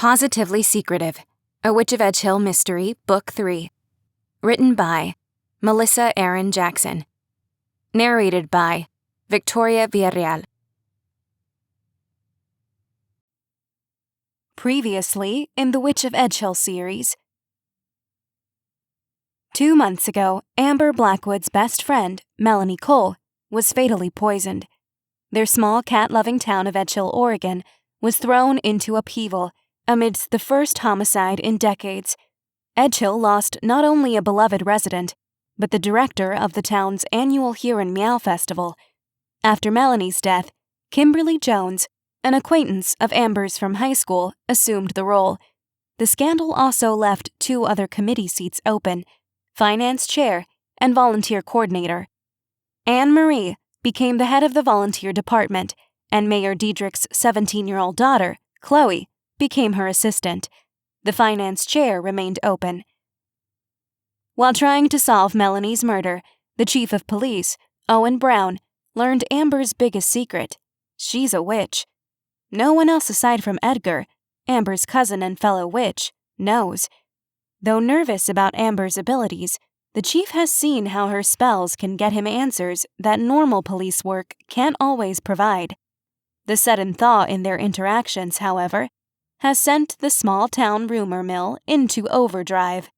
Pawsitively Secretive, A Witch of Edgehill Mystery, Book 3. Written by Melissa Erin Jackson. Narrated by Victoria Villarreal. Previously in the Witch of Edgehill series. 2 months ago, Amber Blackwood's best friend, Melanie Cole, was fatally poisoned. Their small cat-loving town of Edgehill, Oregon, was thrown into upheaval amidst the first homicide in decades. Edgehill lost not only a beloved resident, but the director of the town's annual Here and Meow Festival. After Melanie's death, Kimberly Jones, an acquaintance of Amber's from high school, assumed the role. The scandal also left 2 other committee seats open: finance chair and volunteer coordinator. Anne Marie became the head of the volunteer department, and Mayor Deidrick's 17-year-old daughter, Chloe, became her assistant. The finance chair remained open. While trying to solve Melanie's murder, the chief of police, Owen Brown, learned Amber's biggest secret: she's a witch. No one else aside from Edgar, Amber's cousin and fellow witch, knows. Though nervous about Amber's abilities, the chief has seen how her spells can get him answers that normal police work can't always provide. The sudden thaw in their interactions, however, has sent the small-town rumor mill into overdrive.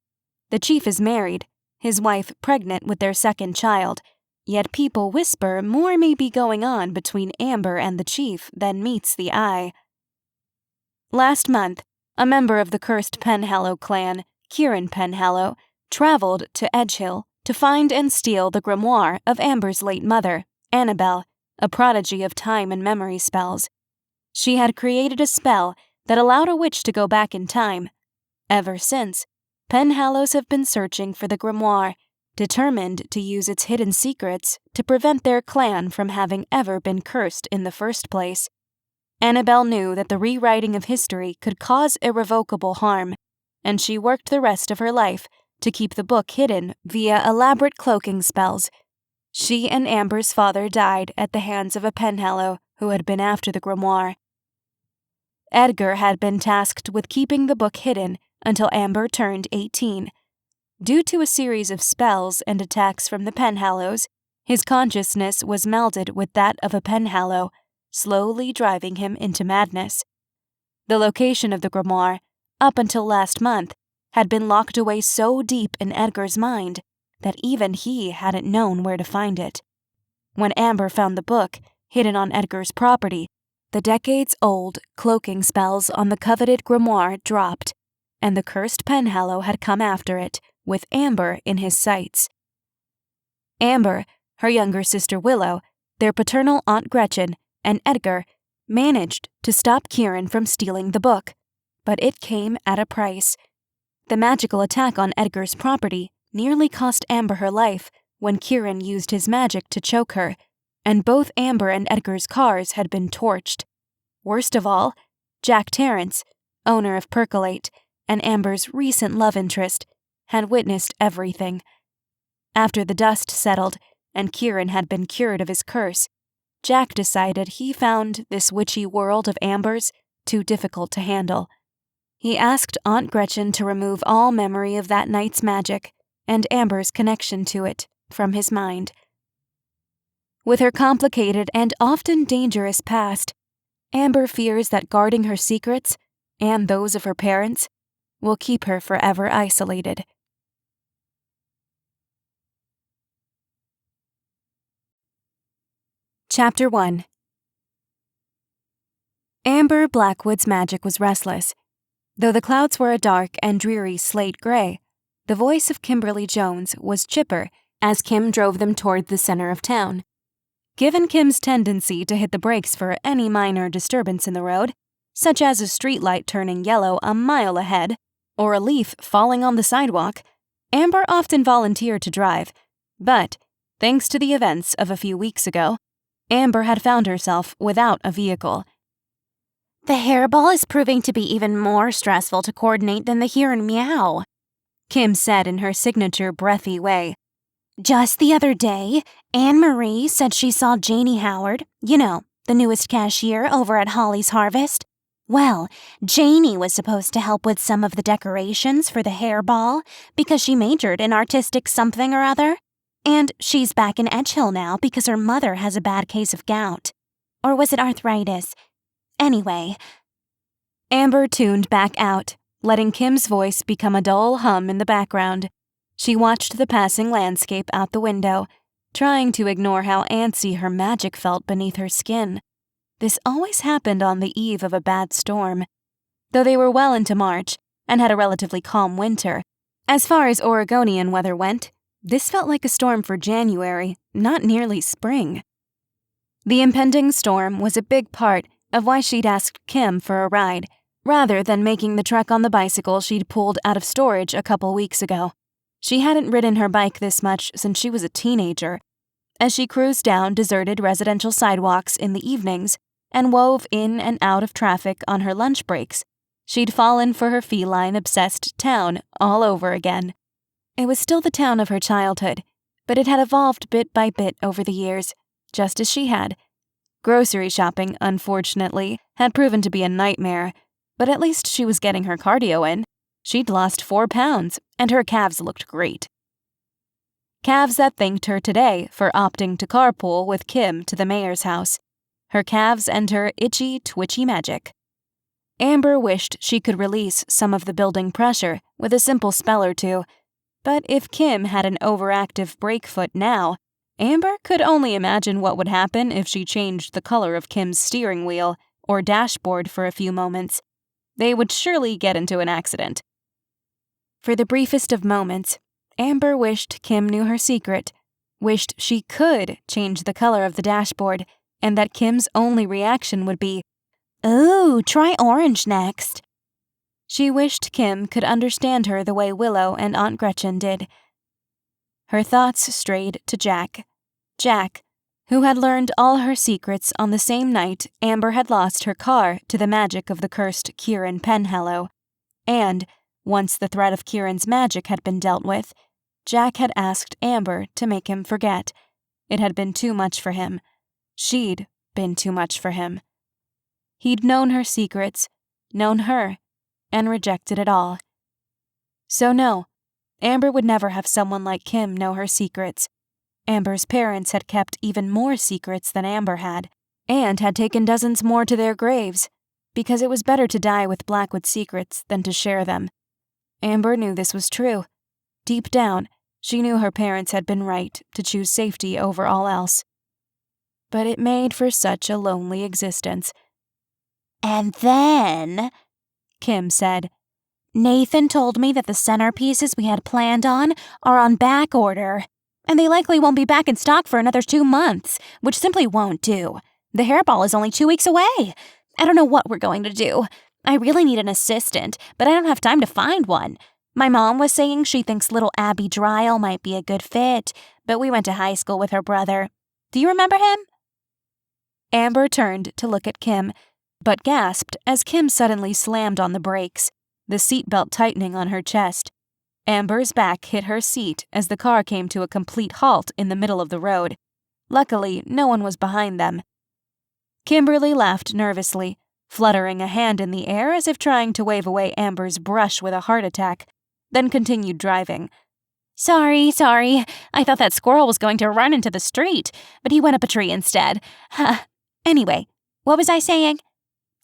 The chief is married, his wife pregnant with their second child, yet people whisper more may be going on between Amber and the chief than meets the eye. Last month, a member of the cursed Penhallow clan, Kieran Penhallow, traveled to Edgehill to find and steal the grimoire of Amber's late mother, Annabelle, a prodigy of time and memory spells. She had created a spell that allowed a witch to go back in time. Ever since, Penhallows have been searching for the grimoire, determined to use its hidden secrets to prevent their clan from having ever been cursed in the first place. Annabelle knew that the rewriting of history could cause irrevocable harm, and she worked the rest of her life to keep the book hidden via elaborate cloaking spells. She and Amber's father died at the hands of a Penhallow who had been after the grimoire. Edgar had been tasked with keeping the book hidden until Amber turned 18. Due to a series of spells and attacks from the Penhallows, his consciousness was melded with that of a Penhallow, slowly driving him into madness. The location of the grimoire, up until last month, had been locked away so deep in Edgar's mind that even he hadn't known where to find it. When Amber found the book, hidden on Edgar's property, the decades-old cloaking spells on the coveted grimoire dropped, and the cursed Penhallow had come after it, with Amber in his sights. Amber, her younger sister Willow, their paternal Aunt Gretchen, and Edgar managed to stop Kieran from stealing the book, but it came at a price. The magical attack on Edgar's property nearly cost Amber her life when Kieran used his magic to choke her, and both Amber and Edgar's cars had been torched. Worst of all, Jack Terrence, owner of Percolate, and Amber's recent love interest, had witnessed everything. After the dust settled and Kieran had been cured of his curse, Jack decided he found this witchy world of Amber's too difficult to handle. He asked Aunt Gretchen to remove all memory of that night's magic and Amber's connection to it from his mind. With her complicated and often dangerous past, Amber fears that guarding her secrets, and those of her parents, will keep her forever isolated. Chapter 1. Amber Blackwood's magic was restless. Though the clouds were a dark and dreary slate gray, the voice of Kimberly Jones was chipper as Kim drove them toward the center of town. Given Kim's tendency to hit the brakes for any minor disturbance in the road, such as a streetlight turning yellow a mile ahead or a leaf falling on the sidewalk, Amber often volunteered to drive. But, thanks to the events of a few weeks ago, Amber had found herself without a vehicle. The hairball is proving to be even more stressful to coordinate than the Here and Meow, Kim said in her signature breathy way. Just the other day, Anne Marie said she saw Janie Howard, the newest cashier over at Holly's Harvest. Well, Janie was supposed to help with some of the decorations for the hair ball because she majored in artistic something or other. And she's back in Edgehill now because her mother has a bad case of gout. Or was it arthritis? Anyway. Amber tuned back out, letting Kim's voice become a dull hum in the background. She watched the passing landscape out the window, trying to ignore how antsy her magic felt beneath her skin. This always happened on the eve of a bad storm. Though they were well into March and had a relatively calm winter, as far as Oregonian weather went, this felt like a storm for January, not nearly spring. The impending storm was a big part of why she'd asked Kim for a ride, rather than making the trek on the bicycle she'd pulled out of storage a couple weeks ago. She hadn't ridden her bike this much since she was a teenager. As she cruised down deserted residential sidewalks in the evenings and wove in and out of traffic on her lunch breaks, she'd fallen for her feline-obsessed town all over again. It was still the town of her childhood, but it had evolved bit by bit over the years, just as she had. Grocery shopping, unfortunately, had proven to be a nightmare, but at least she was getting her cardio in. She'd lost 4 pounds, and her calves looked great. Calves that thanked her today for opting to carpool with Kim to the mayor's house. Her calves and her itchy, twitchy magic. Amber wished she could release some of the building pressure with a simple spell or two, but if Kim had an overactive brake foot now, Amber could only imagine what would happen if she changed the color of Kim's steering wheel or dashboard for a few moments. They would surely get into an accident. For the briefest of moments, Amber wished Kim knew her secret, wished she could change the color of the dashboard, and that Kim's only reaction would be, "Ooh, try orange next." She wished Kim could understand her the way Willow and Aunt Gretchen did. Her thoughts strayed to Jack. Jack, who had learned all her secrets on the same night Amber had lost her car to the magic of the cursed Kieran Penhallow. And, once the threat of Kieran's magic had been dealt with, Jack had asked Amber to make him forget. It had been too much for him. She'd been too much for him. He'd known her secrets, known her, and rejected it all. So no, Amber would never have someone like Kim know her secrets. Amber's parents had kept even more secrets than Amber had, and had taken dozens more to their graves, because it was better to die with Blackwood secrets than to share them. Amber knew this was true. Deep down, she knew her parents had been right to choose safety over all else. But it made for such a lonely existence. "And then," Kim said, "Nathan told me that the centerpieces we had planned are on back order, and they likely won't be back in stock for another 2 months, which simply won't do. The hairball is only 2 weeks away. I don't know what we're going to do. I really need an assistant, but I don't have time to find one. My mom was saying she thinks little Abby Dryle might be a good fit, but we went to high school with her brother. Do you remember him?" Amber turned to look at Kim, but gasped as Kim suddenly slammed on the brakes, the seatbelt tightening on her chest. Amber's back hit her seat as the car came to a complete halt in the middle of the road. Luckily, no one was behind them. Kimberly laughed nervously, fluttering a hand in the air as if trying to wave away Amber's brush with a heart attack, then continued driving. Sorry. I thought that squirrel was going to run into the street, but he went up a tree instead. Anyway, what was I saying?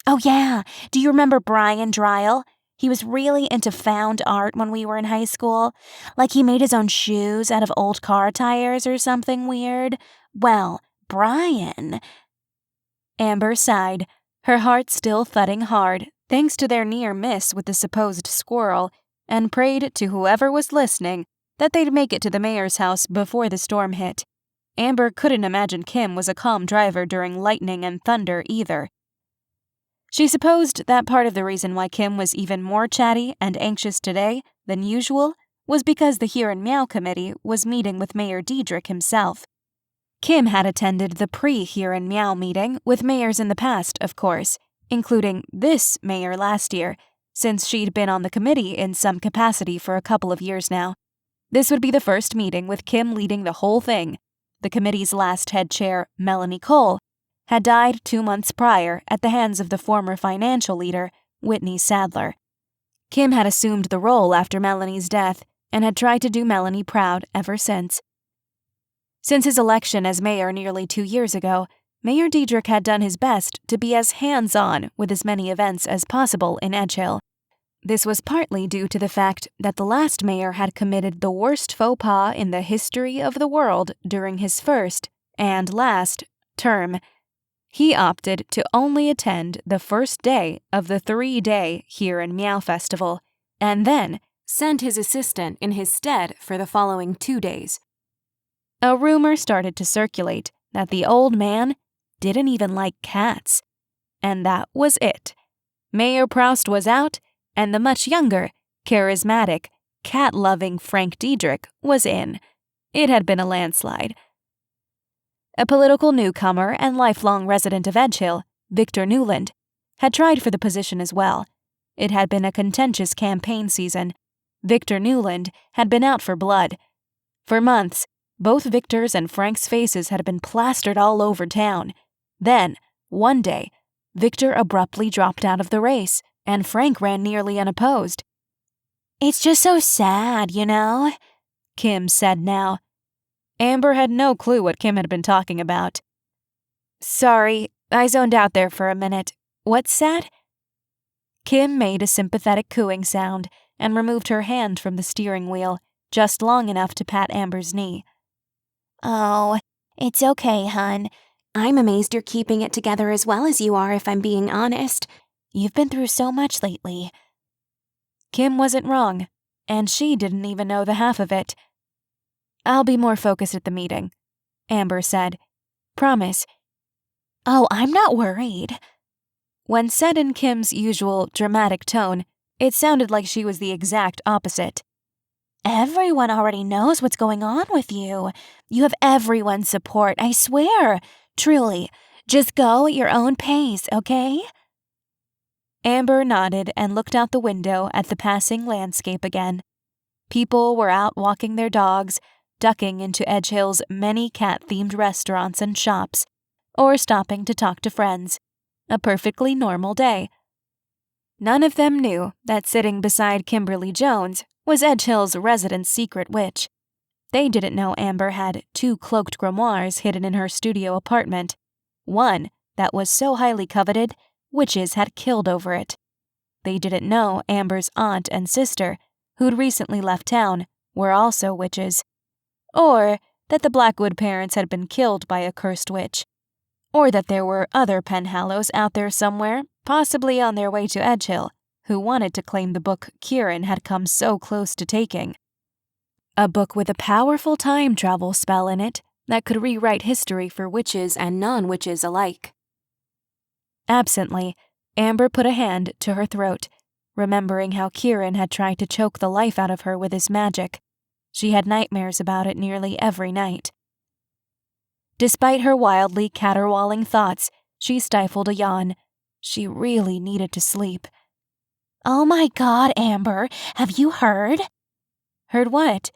Oh yeah, do you remember Brian Dryle? He was really into found art when we were in high school. Like he made his own shoes out of old car tires or something weird. Well, Brian... Amber sighed, her heart still thudding hard thanks to their near miss with the supposed squirrel, and prayed to whoever was listening that they'd make it to the mayor's house before the storm hit. Amber couldn't imagine Kim was a calm driver during lightning and thunder either. She supposed that part of the reason why Kim was even more chatty and anxious today than usual was because the Here and Meow committee was meeting with Mayor Deidrick himself. Kim had attended the pre-Here and Meow meeting with mayors in the past, of course, including this mayor last year, since she'd been on the committee in some capacity for a couple of years now. This would be the first meeting with Kim leading the whole thing. The committee's last head chair, Melanie Cole, had died 2 months prior at the hands of the former financial leader, Whitney Sadler. Kim had assumed the role after Melanie's death and had tried to do Melanie proud ever since. Since his election as mayor nearly 2 years ago, Mayor Deidrick had done his best to be as hands-on with as many events as possible in Edgehill. This was partly due to the fact that the last mayor had committed the worst faux pas in the history of the world during his first and last term. He opted to only attend the first day of the 3-day Here and Meow Festival, and then sent his assistant in his stead for the following 2 days. A rumor started to circulate that the old man didn't even like cats. And that was it. Mayor Proust was out, and the much younger, charismatic, cat-loving Frank Deidrick was in. It had been a landslide. A political newcomer and lifelong resident of Edgehill, Victor Newland, had tried for the position as well. It had been a contentious campaign season. Victor Newland had been out for blood. For months, both Victor's and Frank's faces had been plastered all over town. Then, one day, Victor abruptly dropped out of the race, and Frank ran nearly unopposed. "It's just so sad, you know," Kim said now. Amber had no clue what Kim had been talking about. "Sorry, I zoned out there for a minute. What's sad?" Kim made a sympathetic cooing sound and removed her hand from the steering wheel, just long enough to pat Amber's knee. "Oh, it's okay, hun. I'm amazed you're keeping it together as well as you are, if I'm being honest. You've been through so much lately." Kim wasn't wrong, and she didn't even know the half of it. "I'll be more focused at the meeting," Amber said. "Promise." "Oh, I'm not worried." When said in Kim's usual dramatic tone, it sounded like she was the exact opposite. "Everyone already knows what's going on with you. You have everyone's support, I swear. Truly. Just go at your own pace, okay?" Amber nodded and looked out the window at the passing landscape again. People were out walking their dogs, ducking into Edgehill's many cat-themed restaurants and shops, or stopping to talk to friends. A perfectly normal day. None of them knew that sitting beside Kimberly Jones was Edgehill's resident secret witch. They didn't know Amber had 2 cloaked grimoires hidden in her studio apartment. One that was so highly coveted, witches had killed over it. They didn't know Amber's aunt and sister, who'd recently left town, were also witches. Or that the Blackwood parents had been killed by a cursed witch. Or that there were other Penhallows out there somewhere, possibly on their way to Edgehill, who wanted to claim the book Kieran had come so close to taking. A book with a powerful time travel spell in it that could rewrite history for witches and non-witches alike. Absently, Amber put a hand to her throat, remembering how Kieran had tried to choke the life out of her with his magic. She had nightmares about it nearly every night. Despite her wildly caterwauling thoughts, she stifled a yawn. She really needed to sleep. "Oh my God, Amber, have you heard?" "Heard what?"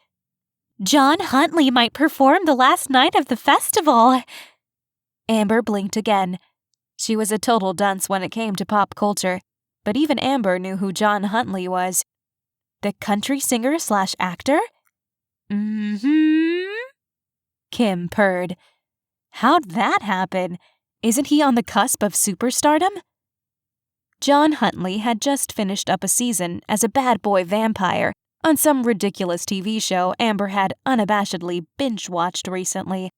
"John Huntley might perform the last night of the festival." Amber blinked again. She was a total dunce when it came to pop culture, but even Amber knew who John Huntley was. The country singer/actor? "Mm-hmm," Kim purred. How'd that happen? Isn't he on the cusp of superstardom? John Huntley had just finished up a season as a bad boy vampire on some ridiculous TV show Amber had unabashedly binge-watched recently.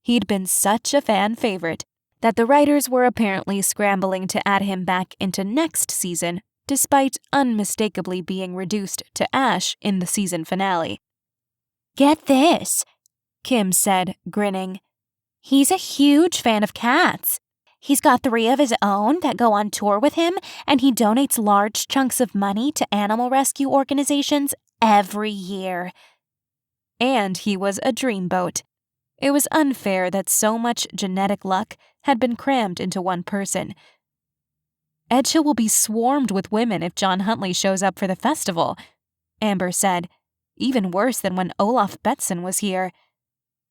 He'd been such a fan favorite that the writers were apparently scrambling to add him back into next season, despite unmistakably being reduced to ash in the season finale. "Get this," Kim said, grinning. "He's a huge fan of cats. He's got 3 of his own that go on tour with him, and he donates large chunks of money to animal rescue organizations every year." And he was a dreamboat. It was unfair that so much genetic luck had been crammed into one person. Edgehill will be swarmed with women if John Huntley shows up for the festival, Amber said. Even worse than when Olaf Betson was here.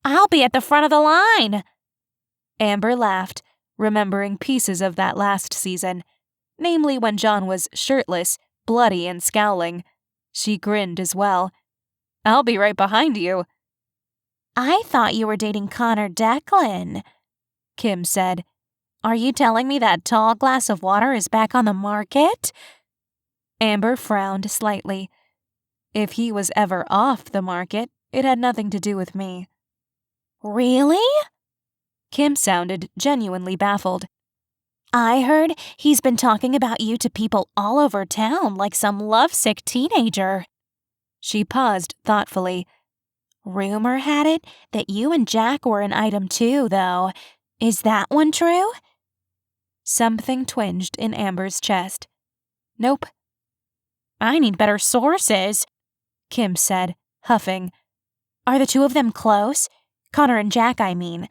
"I'll be at the front of the line." Amber laughed, remembering pieces of that last season, namely when John was shirtless, bloody, and scowling. She grinned as well. "I'll be right behind you." "I thought you were dating Connor Declan," Kim said. "Are you telling me that tall glass of water is back on the market?" Amber frowned slightly. If he was ever off the market, it had nothing to do with me. "Really?" Kim sounded genuinely baffled. "I heard he's been talking about you to people all over town like some lovesick teenager." She paused thoughtfully. "Rumor had it that you and Jack were an item too, though. Is that one true?" Something twinged in Amber's chest. "Nope." "I need better sources," Kim said, huffing. "Are the two of them close? Connor and Jack, I mean.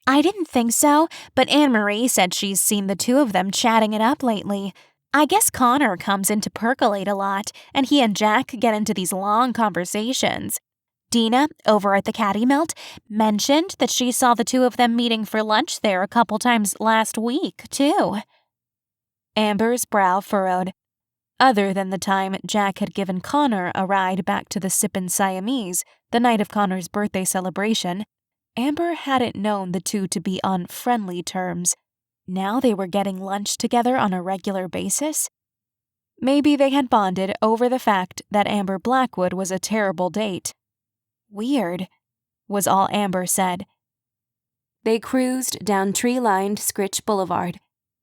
I didn't think so, but Anne-Marie said she's seen the two of them chatting it up lately. I guess Connor comes in to percolate a lot, and he and Jack get into these long conversations. Dina, over at the Caddy Melt, mentioned that she saw the two of them meeting for lunch there a couple times last week, too." Amber's brow furrowed. Other than the time Jack had given Connor a ride back to the Sippin' Siamese the night of Connor's birthday celebration, Amber hadn't known the two to be on friendly terms. Now they were getting lunch together on a regular basis? Maybe they had bonded over the fact that Amber Blackwood was a terrible date. "Weird," was all Amber said. They cruised down tree-lined Scritch Boulevard,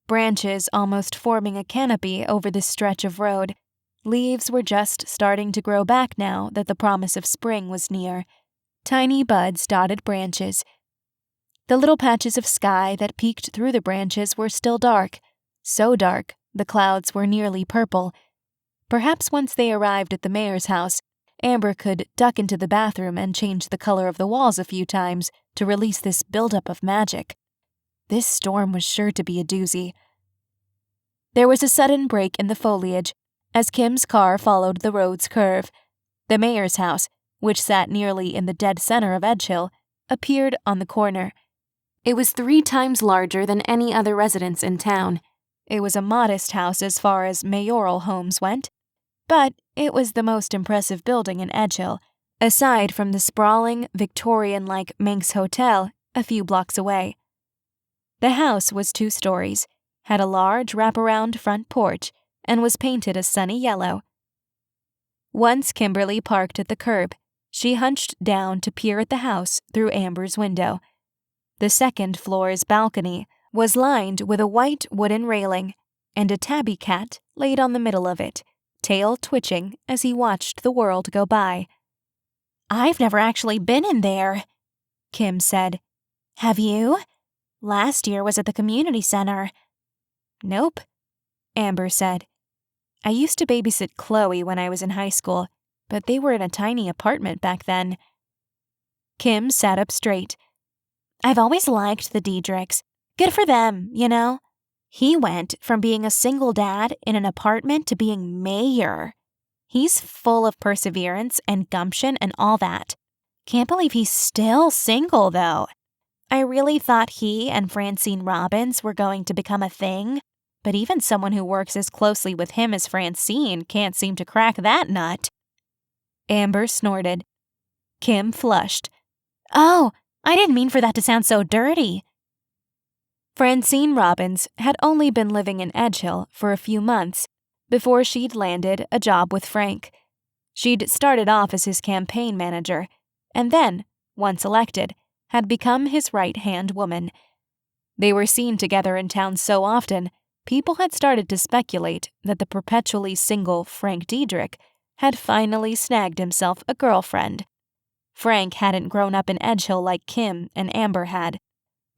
branches almost forming a canopy over this stretch of road. Leaves were just starting to grow back now that the promise of spring was near. Tiny buds dotted branches. The little patches of sky that peeked through the branches were still dark, so dark the clouds were nearly purple. Perhaps once they arrived at the mayor's house, Amber could duck into the bathroom and change the color of the walls a few times to release this buildup of magic. This storm was sure to be a doozy. There was a sudden break in the foliage as Kim's car followed the road's curve. The mayor's house, which sat nearly in the dead center of Edgehill, appeared on the corner. It was 3 times larger than any other residence in town. It was a modest house as far as mayoral homes went, but it was the most impressive building in Edgehill, aside from the sprawling, Victorian-like Manx Hotel a few blocks away. The house was 2 stories, had a large wraparound front porch, and was painted a sunny yellow. Once Kimberly parked at the curb, she hunched down to peer at the house through Amber's window. The second floor's balcony was lined with a white wooden railing, and a tabby cat laid on the middle of it, tail twitching as he watched the world go by. "I've never actually been in there," Kim said. "Have you? Last year was at the community center." "Nope," Amber said. "I used to babysit Chloe when I was in high school, but they were in a tiny apartment back then." Kim sat up straight. "I've always liked the Deidricks. Good for them, you know. He went from being a single dad in an apartment to being mayor. He's full of perseverance and gumption and all that. Can't believe he's still single, though. I really thought he and Francine Robbins were going to become a thing, but even someone who works as closely with him as Francine can't seem to crack that nut." Amber snorted. Kim flushed. "Oh, I didn't mean for that to sound so dirty." Francine Robbins had only been living in Edgehill for a few months before she'd landed a job with Frank. She'd started off as his campaign manager, and then, once elected, had become his right-hand woman. They were seen together in town so often, people had started to speculate that the perpetually single Frank Deidrick had finally snagged himself a girlfriend. Frank hadn't grown up in Edgehill like Kim and Amber had,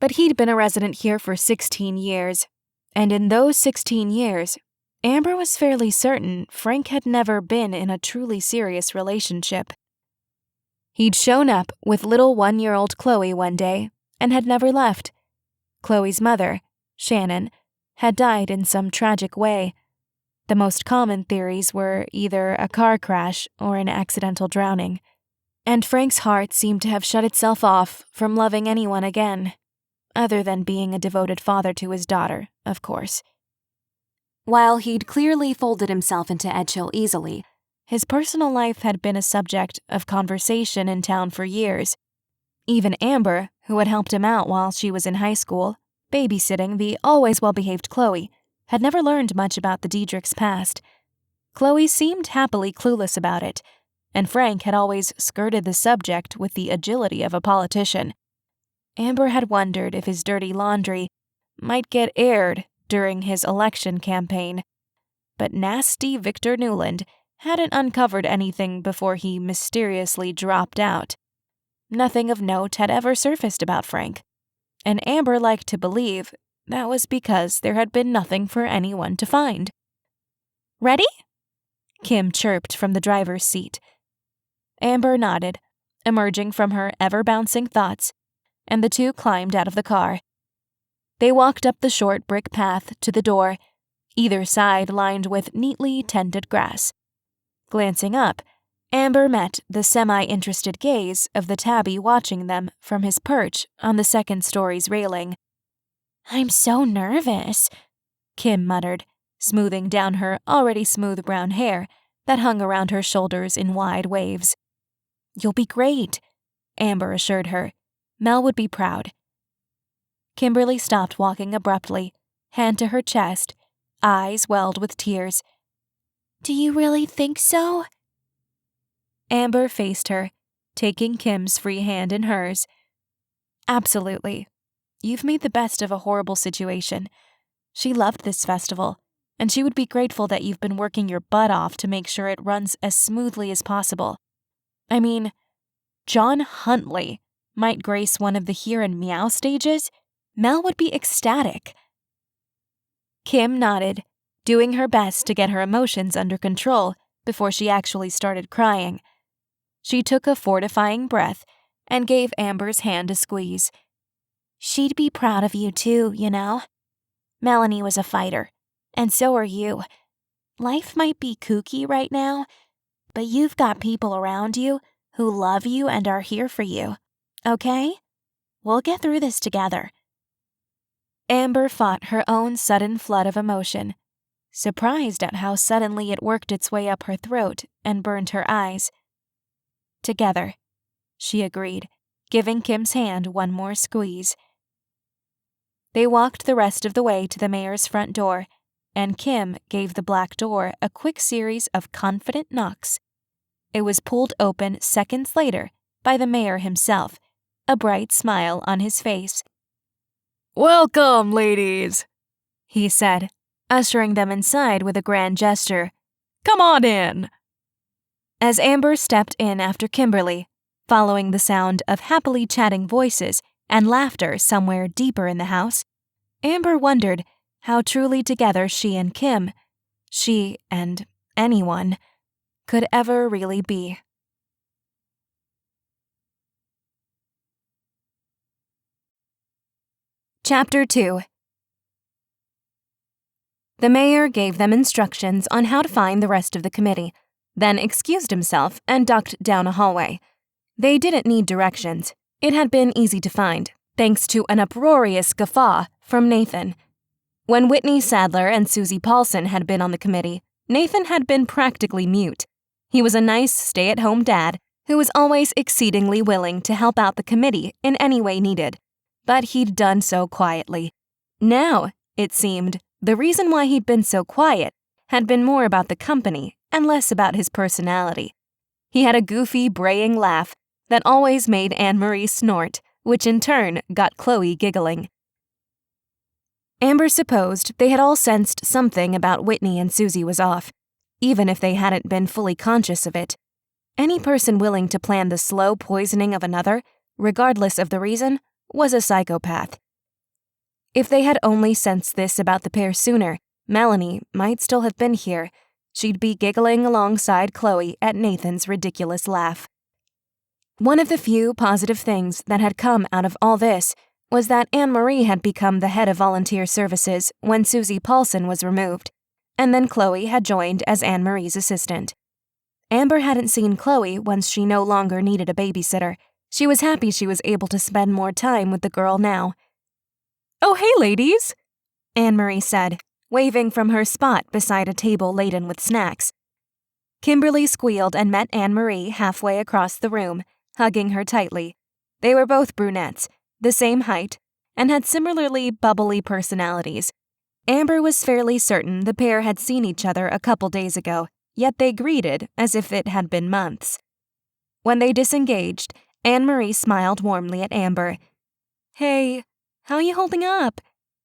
but he'd been a resident here for 16 years, and in those 16 years, Amber was fairly certain Frank had never been in a truly serious relationship. He'd shown up with little 1-year-old Chloe one day and had never left. Chloe's mother, Shannon, had died in some tragic way. The most common theories were either a car crash or an accidental drowning, and Frank's heart seemed to have shut itself off from loving anyone again. other than being a devoted father to his daughter, of course. While he'd clearly folded himself into Edgehill easily, his personal life had been a subject of conversation in town for years. Even Amber, who had helped him out while she was in high school, babysitting the always well-behaved Chloe, had never learned much about the Deidrick's past. Chloe seemed happily clueless about it, and Frank had always skirted the subject with the agility of a politician. Amber had wondered if his dirty laundry might get aired during his election campaign, but nasty Victor Newland hadn't uncovered anything before he mysteriously dropped out. Nothing of note had ever surfaced about Frank, and Amber liked to believe that was because there had been nothing for anyone to find. "Ready?" Kim chirped from the driver's seat. Amber nodded, emerging from her ever-bouncing thoughts, and the two climbed out of the car. They walked up the short brick path to the door, either side lined with neatly tended grass. Glancing up, Amber met the semi-interested gaze of the tabby watching them from his perch on the second story's railing. "I'm so nervous," Kim muttered, smoothing down her already smooth brown hair that hung around her shoulders in wide waves. "You'll be great," Amber assured her. "Mel would be proud." Kimberly stopped walking abruptly, hand to her chest, eyes welled with tears. "Do you really think so?" Amber faced her, taking Kim's free hand in hers. "Absolutely. You've made the best of a horrible situation. She loved this festival, and she would be grateful that you've been working your butt off to make sure it runs as smoothly as possible. I mean, John Huntley might grace one of the Here and Meow stages. Mel would be ecstatic." Kim nodded, doing her best to get her emotions under control before she actually started crying. She took a fortifying breath and gave Amber's hand a squeeze. "She'd be proud of you too, you know. Melanie was a fighter, and so are you. Life might be kooky right now, but you've got people around you who love you and are here for you. Okay? We'll get through this together." Amber fought her own sudden flood of emotion, surprised at how suddenly it worked its way up her throat and burned her eyes. "Together," she agreed, giving Kim's hand one more squeeze. They walked the rest of the way to the mayor's front door, and Kim gave the black door a quick series of confident knocks. It was pulled open seconds later by the mayor himself, a bright smile on his face. "Welcome, ladies," he said, ushering them inside with a grand gesture. "Come on in." As Amber stepped in after Kimberly, following the sound of happily chatting voices and laughter somewhere deeper in the house, Amber wondered how truly together she and Kim, she and anyone, could ever really be. Chapter 2. The mayor gave them instructions on how to find the rest of the committee, then excused himself and ducked down a hallway. They didn't need directions. It had been easy to find, thanks to an uproarious guffaw from Nathan. When Whitney Sadler and Susie Paulson had been on the committee, Nathan had been practically mute. He was a nice stay-at-home dad who was always exceedingly willing to help out the committee in any way needed, but he'd done so quietly. Now, it seemed, the reason why he'd been so quiet had been more about the company and less about his personality. He had a goofy, braying laugh that always made Anne-Marie snort, which in turn got Chloe giggling. Amber supposed they had all sensed something about Whitney and Susie was off, even if they hadn't been fully conscious of it. Any person willing to plan the slow poisoning of another, regardless of the reason, was a psychopath. If they had only sensed this about the pair sooner, Melanie might still have been here. She'd be giggling alongside Chloe at Nathan's ridiculous laugh. One of the few positive things that had come out of all this was that Anne-Marie had become the head of volunteer services when Susie Paulson was removed, and then Chloe had joined as Anne-Marie's assistant. Amber hadn't seen Chloe once she no longer needed a babysitter. She was happy she was able to spend more time with the girl now. "Oh, hey, ladies," Anne-Marie said, waving from her spot beside a table laden with snacks. Kimberly squealed and met Anne-Marie halfway across the room, hugging her tightly. They were both brunettes, the same height, and had similarly bubbly personalities. Amber was fairly certain the pair had seen each other a couple days ago, yet they greeted as if it had been months. When they disengaged, Anne-Marie smiled warmly at Amber. "Hey, how you holding up?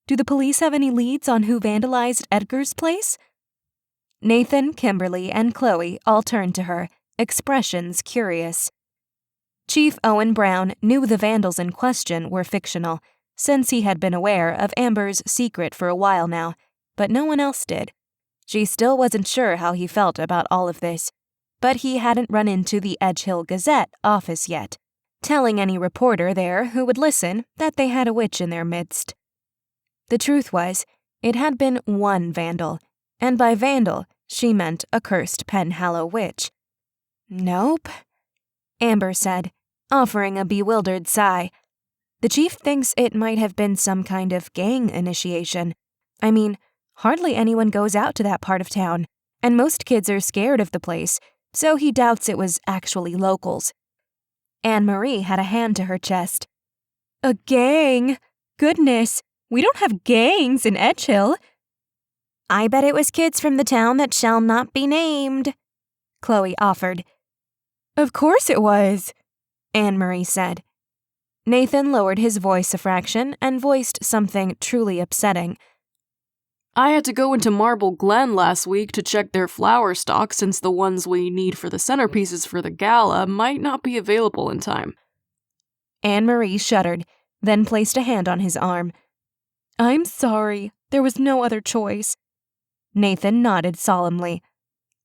Do the police have any leads on who vandalized Edgar's place?" Nathan, Kimberly, and Chloe all turned to her, expressions curious. Chief Owen Brown knew the vandals in question were fictional, since he had been aware of Amber's secret for a while now, but no one else did. She still wasn't sure how he felt about all of this, but he hadn't run into the Edgehill Gazette office yet, telling any reporter there who would listen that they had a witch in their midst. The truth was, it had been one vandal, and by vandal, she meant a cursed Penhallow witch. "Nope," Amber said, offering a bewildered sigh. "The chief thinks it might have been some kind of gang initiation. I mean, hardly anyone goes out to that part of town, and most kids are scared of the place, so he doubts it was actually locals." Anne-Marie had a hand to her chest. "A gang? Goodness, we don't have gangs in Edgehill." "I bet it was kids from the town that shall not be named," Chloe offered. "Of course it was," Anne-Marie said. Nathan lowered his voice a fraction and voiced something truly upsetting. "I had to go into Marble Glen last week to check their flower stock since the ones we need for the centerpieces for the gala might not be available in time." Anne-Marie shuddered, then placed a hand on his arm. "I'm sorry, there was no other choice." Nathan nodded solemnly.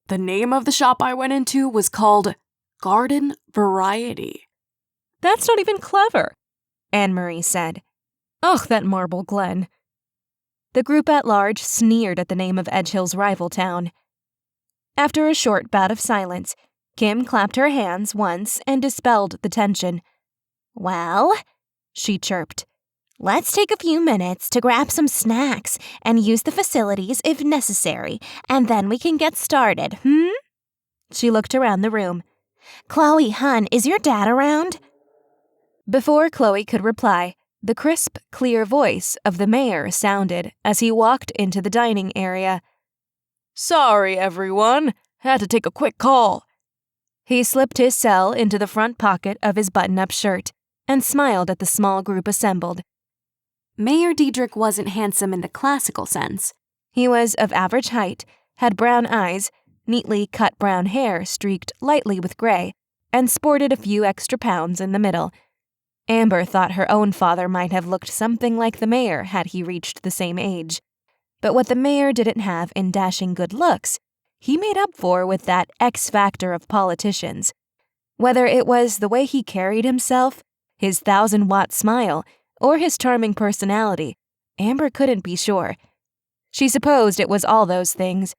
"The name of the shop I went into was called Garden Variety." "That's not even clever," Anne-Marie said. "Ugh, that Marble Glen." The group at large sneered at the name of Edgehill's rival town. After a short bout of silence, Kim clapped her hands once and dispelled the tension. "Well," she chirped, "let's take a few minutes to grab some snacks and use the facilities if necessary, and then we can get started, She looked around the room. "Chloe, hun, is your dad around?" Before Chloe could reply, the crisp, clear voice of the mayor sounded as he walked into the dining area. "Sorry, everyone. Had to take a quick call." He slipped his cell into the front pocket of his button-up shirt and smiled at the small group assembled. Mayor Deidrick wasn't handsome in the classical sense. He was of average height, had brown eyes, neatly cut brown hair streaked lightly with gray, and sported a few extra pounds in the middle. Amber thought her own father might have looked something like the mayor had he reached the same age. But what the mayor didn't have in dashing good looks, he made up for with that X factor of politicians. Whether it was the way he carried himself, his 1,000-watt smile, or his charming personality, Amber couldn't be sure. She supposed it was all those things.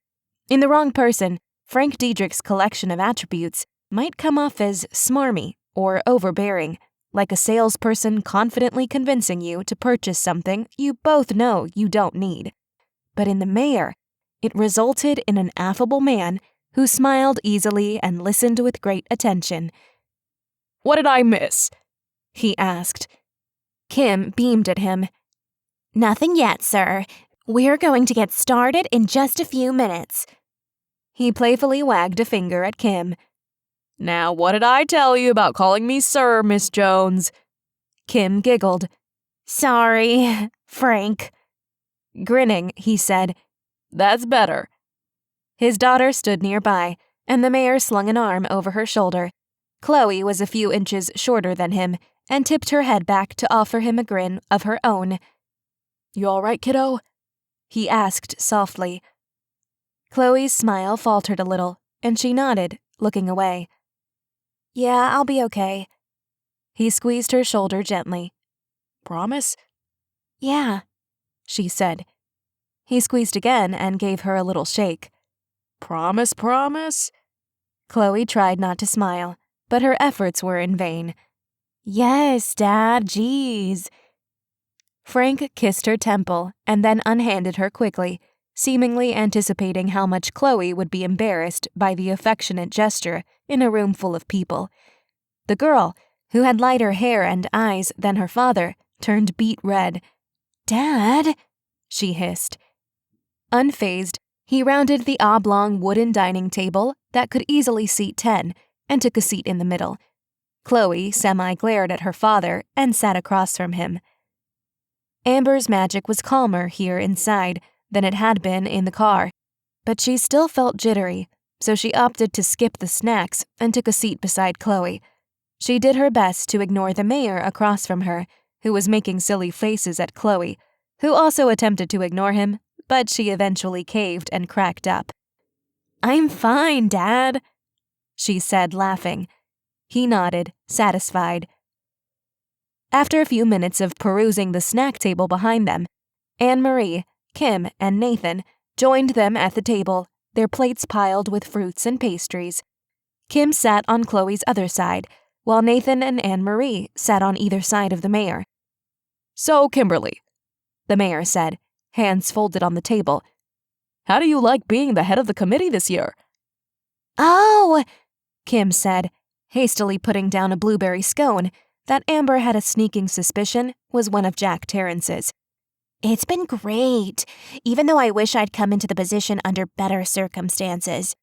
In the wrong person, Frank Deidrick's collection of attributes might come off as smarmy or overbearing, like a salesperson confidently convincing you to purchase something you both know you don't need. But in the mayor, it resulted in an affable man who smiled easily and listened with great attention. "What did I miss?" he asked. Kim beamed at him. "Nothing yet, sir. We're going to get started in just a few minutes." He playfully wagged a finger at Kim. "Now, what did I tell you about calling me sir, Miss Jones?" Kim giggled. "Sorry, Frank." Grinning, he said, "That's better." His daughter stood nearby, and the mayor slung an arm over her shoulder. Chloe was a few inches shorter than him and tipped her head back to offer him a grin of her own. "You all right, kiddo?" he asked softly. Chloe's smile faltered a little, and she nodded, looking away. "Yeah, I'll be okay." He squeezed her shoulder gently. "Promise?" "Yeah," she said. He squeezed again and gave her a little shake. "Promise, promise?" Chloe tried not to smile, but her efforts were in vain. "Yes, Dad, geez." Frank kissed her temple and then unhanded her quickly, seemingly anticipating how much Chloe would be embarrassed by the affectionate gesture in a room full of people. The girl, who had lighter hair and eyes than her father, turned beet red. "Dad," she hissed. Unfazed, he rounded the oblong wooden dining table that could easily seat 10 and took a seat in the middle. Chloe semi-glared at her father and sat across from him. Amber's magic was calmer here inside than it had been in the car, but she still felt jittery, so she opted to skip the snacks and took a seat beside Chloe. She did her best to ignore the mayor across from her, who was making silly faces at Chloe, who also attempted to ignore him, but she eventually caved and cracked up. "I'm fine, Dad," she said, laughing. He nodded, satisfied. After a few minutes of perusing the snack table behind them, Anne-Marie, Kim, and Nathan joined them at the table, their plates piled with fruits and pastries. Kim sat on Chloe's other side, while Nathan and Anne-Marie sat on either side of the mayor. "So, Kimberly," the mayor said, hands folded on the table, "how do you like being the head of the committee this year?" "Oh," Kim said, hastily putting down a blueberry scone that Amber had a sneaking suspicion was one of Jack Terrence's. "It's been great, even though I wish I'd come into the position under better circumstances."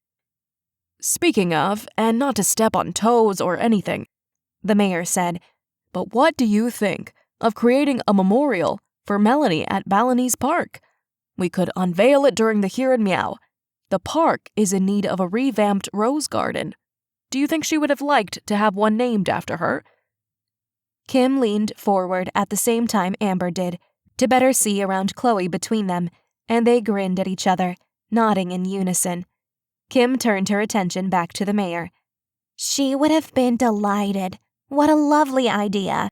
"Speaking of, and not to step on toes or anything," the mayor said, "but what do you think of creating a memorial for Melanie at Balinese Park? We could unveil it during the Here and Meow. The park is in need of a revamped rose garden. Do you think she would have liked to have one named after her?" Kim leaned forward at the same time Amber did, to better see around Chloe between them, and they grinned at each other, nodding in unison. Kim turned her attention back to the mayor. "She would have been delighted. What a lovely idea."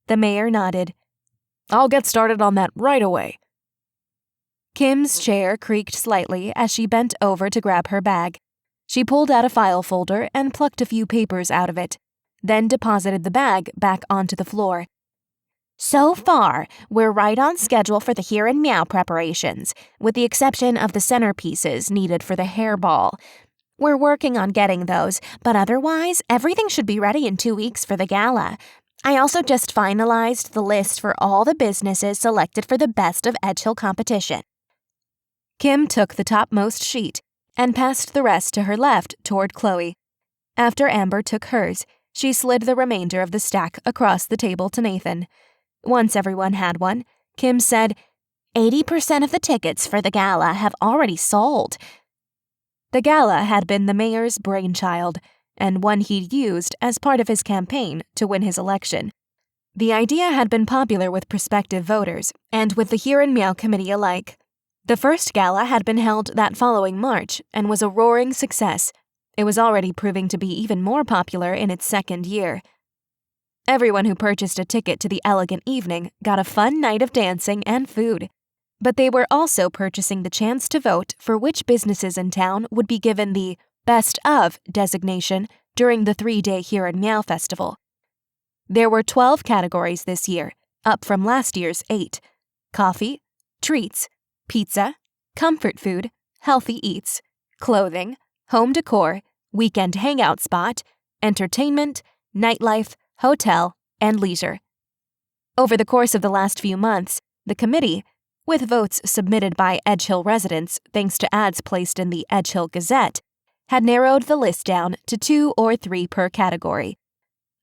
The mayor nodded. "I'll get started on that right away." Kim's chair creaked slightly as she bent over to grab her bag. She pulled out a file folder and plucked a few papers out of it, then deposited the bag back onto the floor. "So far, we're right on schedule for the Here and Meow preparations, with the exception of the centerpieces needed for the hairball. We're working on getting those, but otherwise, everything should be ready in 2 weeks for the gala. I also just finalized the list for all the businesses selected for the Best of Edgehill competition." Kim took the topmost sheet and passed the rest to her left toward Chloe. After Amber took hers, she slid the remainder of the stack across the table to Nathan. Once everyone had one, Kim said, 80% of the tickets for the gala have already sold." The gala had been the mayor's brainchild, and one he'd used as part of his campaign to win his election. The idea had been popular with prospective voters and with the Here and Meow committee alike. The first gala had been held that following March and was a roaring success. It was already proving to be even more popular in its second year. Everyone who purchased a ticket to the elegant evening got a fun night of dancing and food. But they were also purchasing the chance to vote for which businesses in town would be given the Best of designation during the 3-day Here and Meow Festival. There were 12 categories this year, up from last year's 8. Coffee, treats, pizza, comfort food, healthy eats, clothing, home decor, weekend hangout spot, entertainment, nightlife, hotel, and leisure. Over the course of the last few months, the committee, with votes submitted by Edgehill residents thanks to ads placed in the Edgehill Gazette, had narrowed the list down to 2 or 3 per category.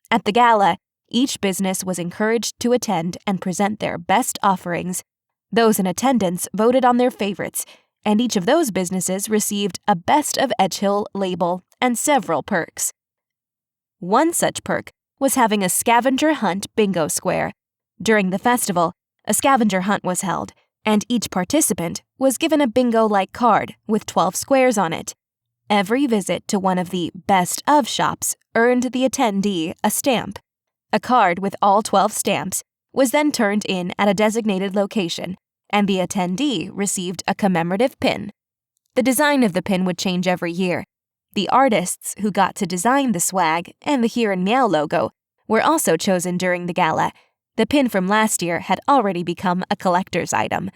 At the gala, each business was encouraged to attend and present their best offerings. Those in attendance voted on their favorites, and each of those businesses received a Best of Edgehill label and several perks. One such perk was having a scavenger hunt bingo square. During the festival, a scavenger hunt was held, and each participant was given a bingo-like card with 12 squares on it. Every visit to one of the Best of shops earned the attendee a stamp. A card with all 12 stamps was then turned in at a designated location, and the attendee received a commemorative pin. The design of the pin would change every year. The artists who got to design the swag and the Here and Meow logo were also chosen during the gala, The pin from last year had already become a collector's item.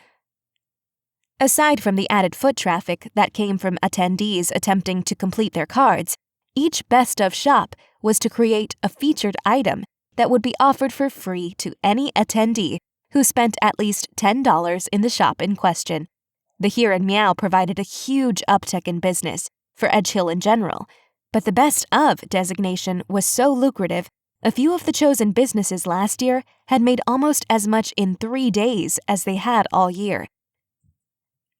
Aside from the added foot traffic that came from attendees attempting to complete their cards, each best of shop was to create a featured item that would be offered for free to any attendee who spent at least $10 in the shop in question. The Here and Meow provided a huge uptick in business for Edgehill in general, but the best of designation was so lucrative, a few of the chosen businesses last year had made almost as much in 3 days as they had all year.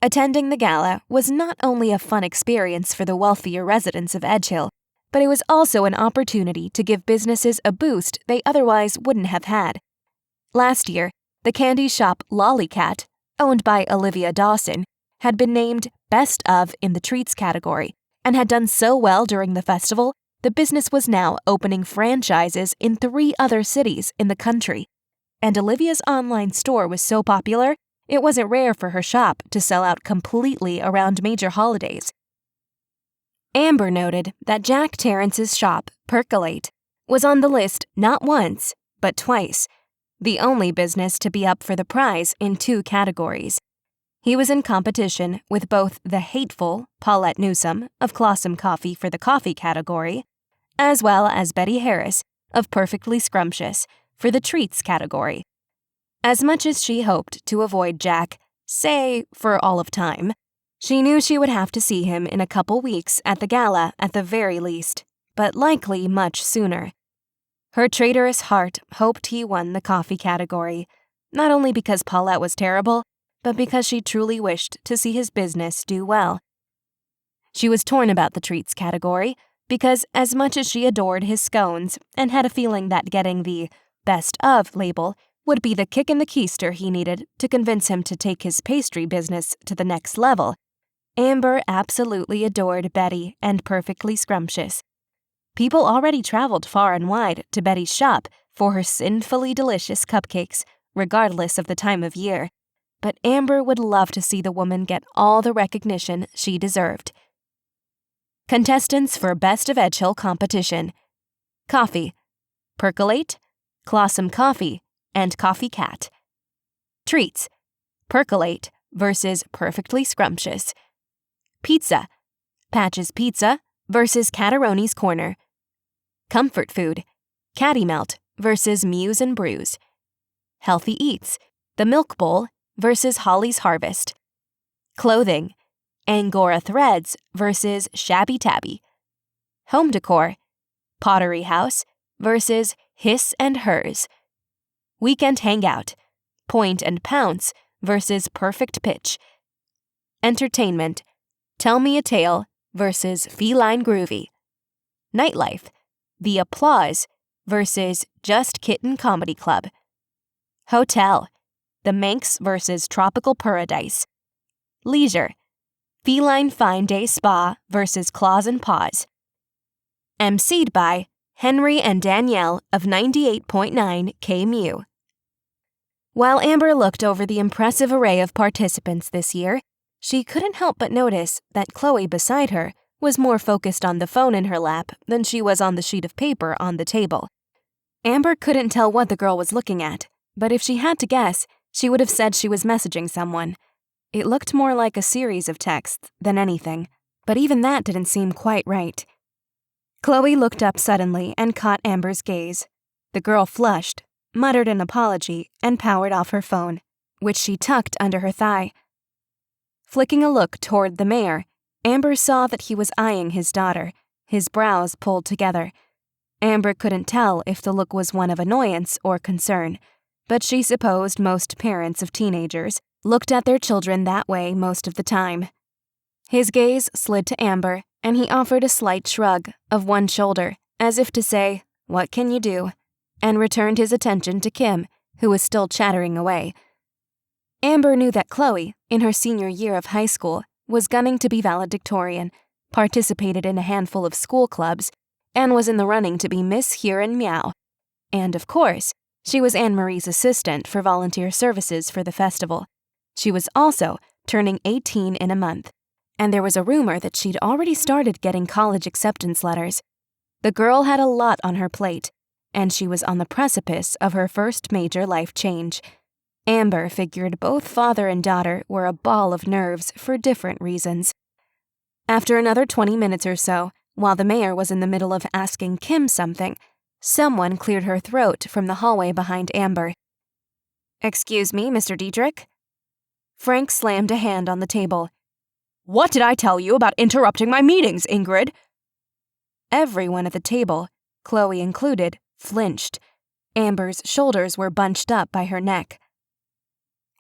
Attending the gala was not only a fun experience for the wealthier residents of Edgehill, but it was also an opportunity to give businesses a boost they otherwise wouldn't have had. Last year, the candy shop Lollycat, owned by Olivia Dawson, had been named Best of in the treats category and had done so well during the festival, the business was now opening franchises in 3 other cities in the country. And Olivia's online store was so popular, it wasn't rare for her shop to sell out completely around major holidays. Amber noted that Jack Terrence's shop, Percolate, was on the list not once, but twice, the only business to be up for the prize in 2 categories. He was in competition with both the hateful Paulette Newsome of Clawsome Coffee for the coffee category, as well as Betty Harris of Perfectly Scrumptious for the treats category. As much as she hoped to avoid Jack, say, for all of time, she knew she would have to see him in a couple weeks at the gala at the very least, but likely much sooner. Her traitorous heart hoped he won the coffee category, not only because Paulette was terrible, but because she truly wished to see his business do well. She was torn about the treats category because as much as she adored his scones and had a feeling that getting the Best of label would be the kick in the keister he needed to convince him to take his pastry business to the next level, Amber absolutely adored Betty and Perfectly Scrumptious. People already traveled far and wide to Betty's shop for her sinfully delicious cupcakes, regardless of the time of year. But Amber would love to see the woman get all the recognition she deserved. Contestants for Best of Edgehill competition: Coffee, Percolate, Clawsome Coffee, and Coffee Cat. Treats: Percolate versus Perfectly Scrumptious. Pizza: Patch's Pizza versus Cataroni's Corner. Comfort food: Catty Melt versus Muse and Brews. Healthy eats: The Milk Bowl versus Holly's Harvest. Clothing: Angora Threads versus Shabby Tabby. Home decor: Pottery House versus Hiss and Hers. Weekend hangout: Point and Pounce versus Perfect Pitch. Entertainment: Tell Me a Tale versus Feline Groovy. Nightlife: The Applause versus Just Kitten Comedy Club. Hotel: The Manx versus Tropical Paradise. Leisure: Feline Fine Day Spa versus Claws and Paws. emceed by Henry and Danielle of 98.9 KMU. While Amber looked over the impressive array of participants this year, she couldn't help but notice that Chloe beside her was more focused on the phone in her lap than she was on the sheet of paper on the table. Amber couldn't tell what the girl was looking at, but if she had to guess, she would have said she was messaging someone. It looked more like a series of texts than anything, but even that didn't seem quite right. Chloe looked up suddenly and caught Amber's gaze. The girl flushed, muttered an apology, and powered off her phone, which she tucked under her thigh. Flicking a look toward the mayor, Amber saw that he was eyeing his daughter, his brows pulled together. Amber couldn't tell if the look was one of annoyance or concern, but she supposed most parents of teenagers looked at their children that way most of the time. His gaze slid to Amber, and he offered a slight shrug of one shoulder, as if to say, "What can you do?" and returned his attention to Kim, who was still chattering away. Amber knew that Chloe, in her senior year of high school, was gunning to be valedictorian, participated in a handful of school clubs, and was in the running to be Miss Here and Meow. And, of course, she was Anne-Marie's assistant for volunteer services for the festival. She was also turning 18 in a month, and there was a rumor that she'd already started getting college acceptance letters. The girl had a lot on her plate, and she was on the precipice of her first major life change. Amber figured both father and daughter were a ball of nerves for different reasons. After another 20 minutes or so, while the mayor was in the middle of asking Kim something, someone cleared her throat from the hallway behind Amber. "Excuse me, Mr. Deidrick?" Frank slammed a hand on the table. "What did I tell you about interrupting my meetings, Ingrid?" Everyone at the table, Chloe included, flinched. Amber's shoulders were bunched up by her neck.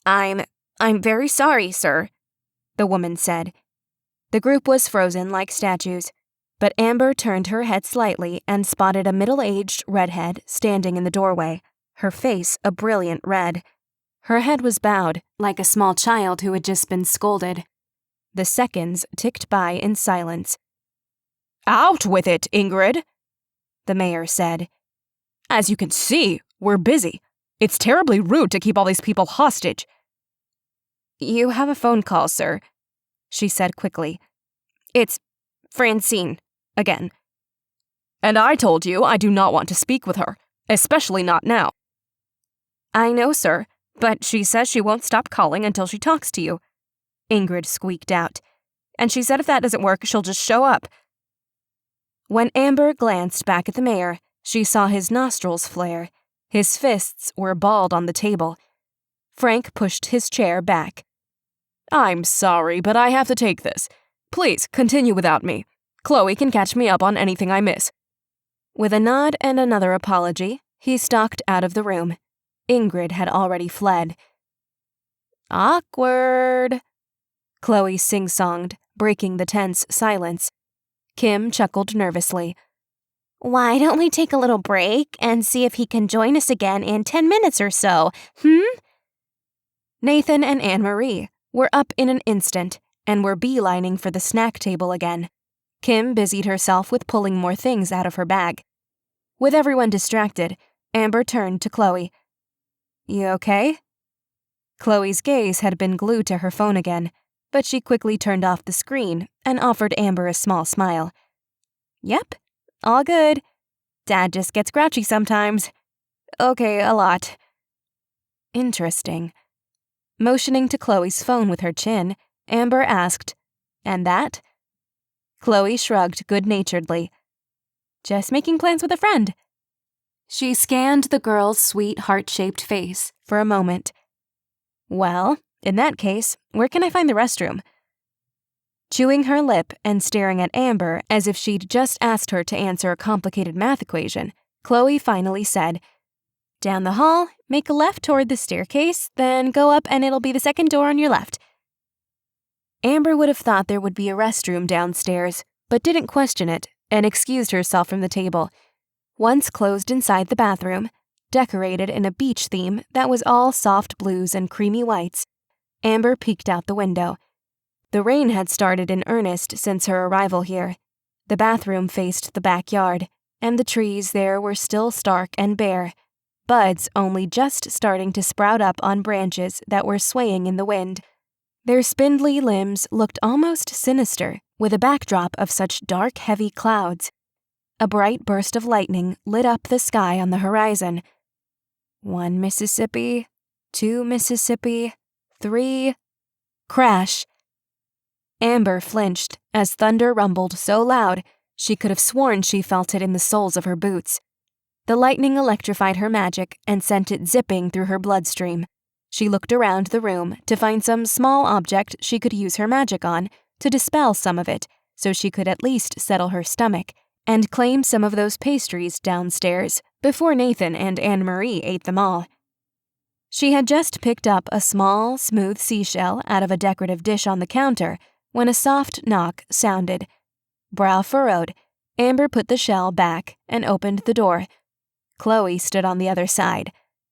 I'm very sorry, sir," the woman said. The group was frozen like statues, but Amber turned her head slightly and spotted a middle-aged redhead standing in the doorway, her face a brilliant red. Her head was bowed, like a small child who had just been scolded. The seconds ticked by in silence. "Out with it, Ingrid," the mayor said. "As you can see, we're busy. It's terribly rude to keep all these people hostage." "You have a phone call, sir," she said quickly. "It's Francine, again." "And I told you I do not want to speak with her, especially not now." "I know, sir, but she says she won't stop calling until she talks to you," Ingrid squeaked out. "And she said if that doesn't work, she'll just show up." When Amber glanced back at the mayor, she saw his nostrils flare. His fists were balled on the table. Frank pushed his chair back. "I'm sorry, but I have to take this. Please, continue without me. Chloe can catch me up on anything I miss." With a nod and another apology, he stalked out of the room. Ingrid had already fled. "Awkward," Chloe sing-songed, breaking the tense silence. Kim chuckled nervously. Why don't we take a little break and see if he can join us again in 10 minutes or so, Nathan and Anne-Marie were up in an instant and were beelining for the snack table again. Kim busied herself with pulling more things out of her bag. With everyone distracted, Amber turned to Chloe. "You okay?" Chloe's gaze had been glued to her phone again, but she quickly turned off the screen and offered Amber a small smile. "Yep, all good. Dad just gets grouchy sometimes. Okay, a lot." Interesting. Motioning to Chloe's phone with her chin, Amber asked, "And that?" Chloe shrugged good-naturedly. "Just making plans with a friend." She scanned the girl's sweet heart-shaped face for a moment. "Well, in that case, where can I find the restroom?" Chewing her lip and staring at Amber as if she'd just asked her to answer a complicated math equation, Chloe finally said, "Down the hall, make a left toward the staircase, then go up and it'll be the second door on your left." Amber would have thought there would be a restroom downstairs, but didn't question it and excused herself from the table. Once closed inside the bathroom, decorated in a beach theme that was all soft blues and creamy whites, Amber peeked out the window. The rain had started in earnest since her arrival here. The bathroom faced the backyard, and the trees there were still stark and bare, buds only just starting to sprout up on branches that were swaying in the wind. Their spindly limbs looked almost sinister with a backdrop of such dark, heavy clouds. A bright burst of lightning lit up the sky on the horizon. 1 Mississippi, 2 Mississippi, 3... Crash! Amber flinched as thunder rumbled so loud she could have sworn she felt it in the soles of her boots. The lightning electrified her magic and sent it zipping through her bloodstream. She looked around the room to find some small object she could use her magic on to dispel some of it so she could at least settle her stomach and claim some of those pastries downstairs before Nathan and Anne-Marie ate them all. She had just picked up a small, smooth seashell out of a decorative dish on the counter when a soft knock sounded. Brow furrowed, Amber put the shell back and opened the door. Chloe stood on the other side,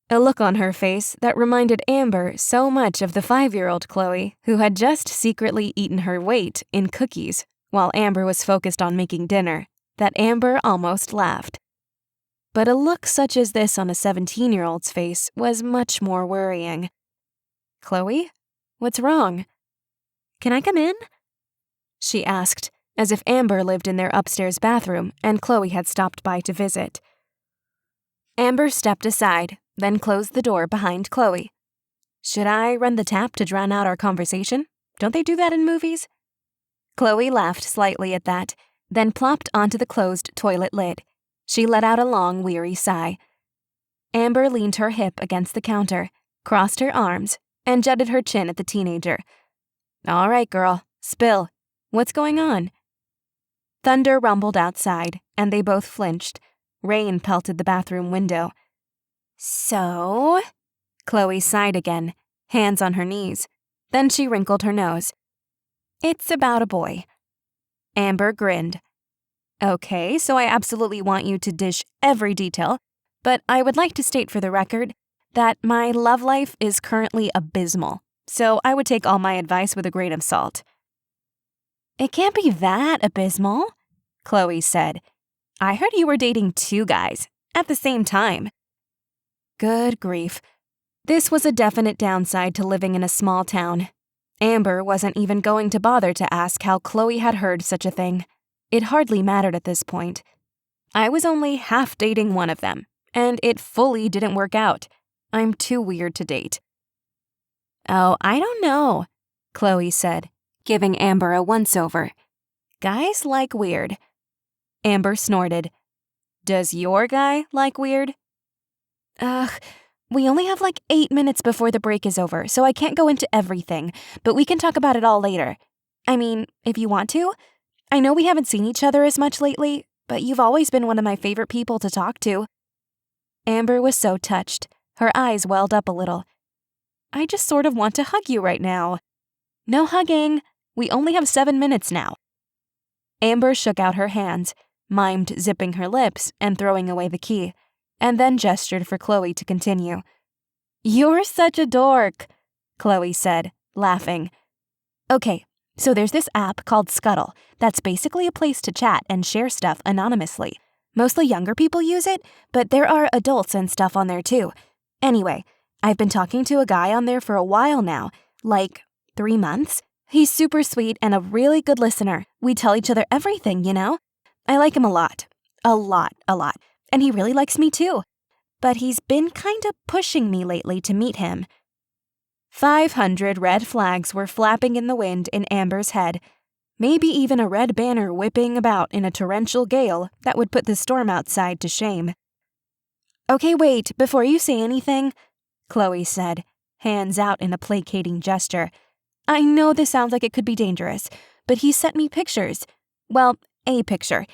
a look on her face that reminded Amber so much of the 5-year-old Chloe who had just secretly eaten her weight in cookies while Amber was focused on making dinner, that Amber almost laughed. But a look such as this on a 17-year-old's face was much more worrying. "Chloe? What's wrong?" "Can I come in?" she asked, as if Amber lived in their upstairs bathroom and Chloe had stopped by to visit. Amber stepped aside, then closed the door behind Chloe. Should I run the tap to drown out our conversation? Don't they do that in movies? Chloe laughed slightly at that, then plopped onto the closed toilet lid. She let out a long, weary sigh. Amber leaned her hip against the counter, crossed her arms, and jutted her chin at the teenager. All right, girl, spill. What's going on? Thunder rumbled outside, and they both flinched. Rain pelted the bathroom window. So? Chloe sighed again, hands on her knees. Then she wrinkled her nose. It's about a boy. Amber grinned. Okay, so I absolutely want you to dish every detail, but I would like to state for the record that my love life is currently abysmal, so I would take all my advice with a grain of salt. It can't be that abysmal, Chloe said. I heard you were dating 2 guys at the same time. Good grief. This was a definite downside to living in a small town. Amber wasn't even going to bother to ask how Chloe had heard such a thing. It hardly mattered at this point. I was only half dating one of them, and it fully didn't work out. I'm too weird to date. Oh, I don't know, Chloe said, giving Amber a once-over. Guys like weird. Amber snorted. Does your guy like weird? We only have like 8 minutes before the break is over, so I can't go into everything, but we can talk about it all later. I mean, if you want to. I know we haven't seen each other as much lately, but you've always been one of my favorite people to talk to. Amber was so touched. Her eyes welled up a little. I just sort of want to hug you right now. No hugging. We only have 7 minutes now. Amber shook out her hands, mimed zipping her lips and throwing away the key, and then gestured for Chloe to continue. You're such a dork, Chloe said, laughing. Okay, so there's this app called Scuttle that's basically a place to chat and share stuff anonymously. Mostly younger people use it, but there are adults and stuff on there too. Anyway, I've been talking to a guy on there for a while now, like 3 months. He's super sweet and a really good listener. We tell each other everything, you know? I like him a lot. A lot. And he really likes me too. But he's been kind of pushing me lately to meet him. 500 red flags were flapping in the wind in Amber's head. Maybe even a red banner whipping about in a torrential gale that would put the storm outside to shame. Okay, wait, before you say anything, Chloe said, hands out in a placating gesture. I know this sounds like it could be dangerous, but he sent me pictures. Well, a picture.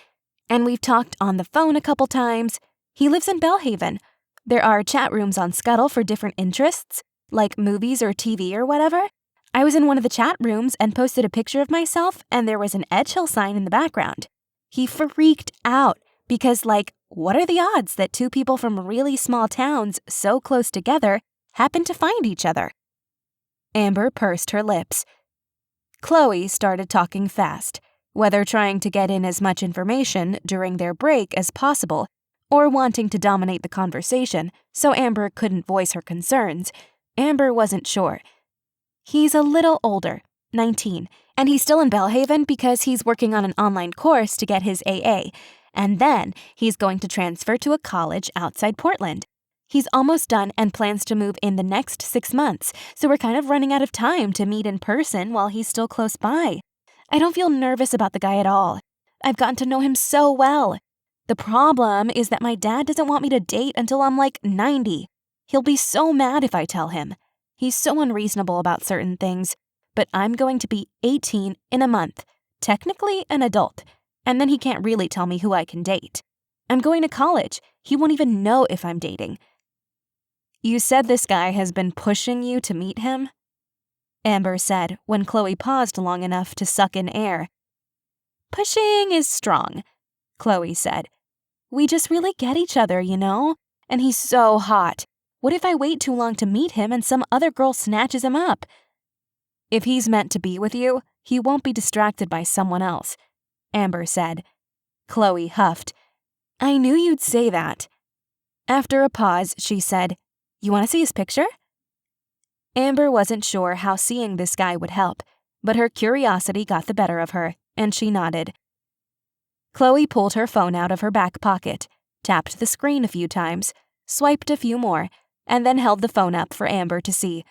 And we've talked on the phone a couple times. He lives in Belhaven. There are chat rooms on Scuttle for different interests, like movies or TV or whatever. I was in one of the chat rooms and posted a picture of myself, and there was an Edgehill sign in the background. He freaked out because, what are the odds that 2 people from really small towns so close together happen to find each other? Amber pursed her lips. Chloe started talking fast, whether trying to get in as much information during their break as possible or wanting to dominate the conversation so Amber couldn't voice her concerns. Amber wasn't sure. He's a little older, 19, and he's still in Belhaven because he's working on an online course to get his AA, and then he's going to transfer to a college outside Portland. He's almost done and plans to move in the next 6 months, so we're kind of running out of time to meet in person while he's still close by. I don't feel nervous about the guy at all. I've gotten to know him so well. The problem is that my dad doesn't want me to date until I'm 90. He'll be so mad if I tell him. He's so unreasonable about certain things, but I'm going to be 18 in a month, technically an adult, and then he can't really tell me who I can date. I'm going to college. He won't even know if I'm dating. You said this guy has been pushing you to meet him? Amber said when Chloe paused long enough to suck in air. Pushing is strong, Chloe said. We just really get each other, you know? And he's so hot. What if I wait too long to meet him and some other girl snatches him up? If he's meant to be with you, he won't be distracted by someone else, Amber said. Chloe huffed. I knew you'd say that. After a pause, she said, You want to see his picture? Amber wasn't sure how seeing this guy would help, but her curiosity got the better of her, and she nodded. Chloe pulled her phone out of her back pocket, tapped the screen a few times, swiped a few more, and then held the phone up for Amber to see.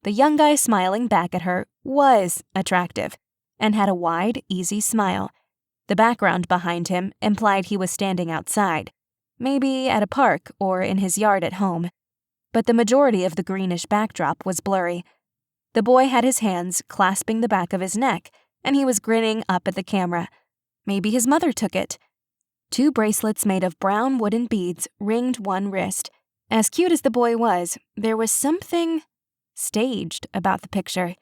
The young guy smiling back at her was attractive and had a wide, easy smile. The background behind him implied he was standing outside, maybe at a park or in his yard at home. But the majority of the greenish backdrop was blurry. The boy had his hands clasping the back of his neck, and he was grinning up at the camera. Maybe his mother took it. 2 bracelets made of brown wooden beads ringed one wrist. As cute as the boy was, there was something staged about the picture.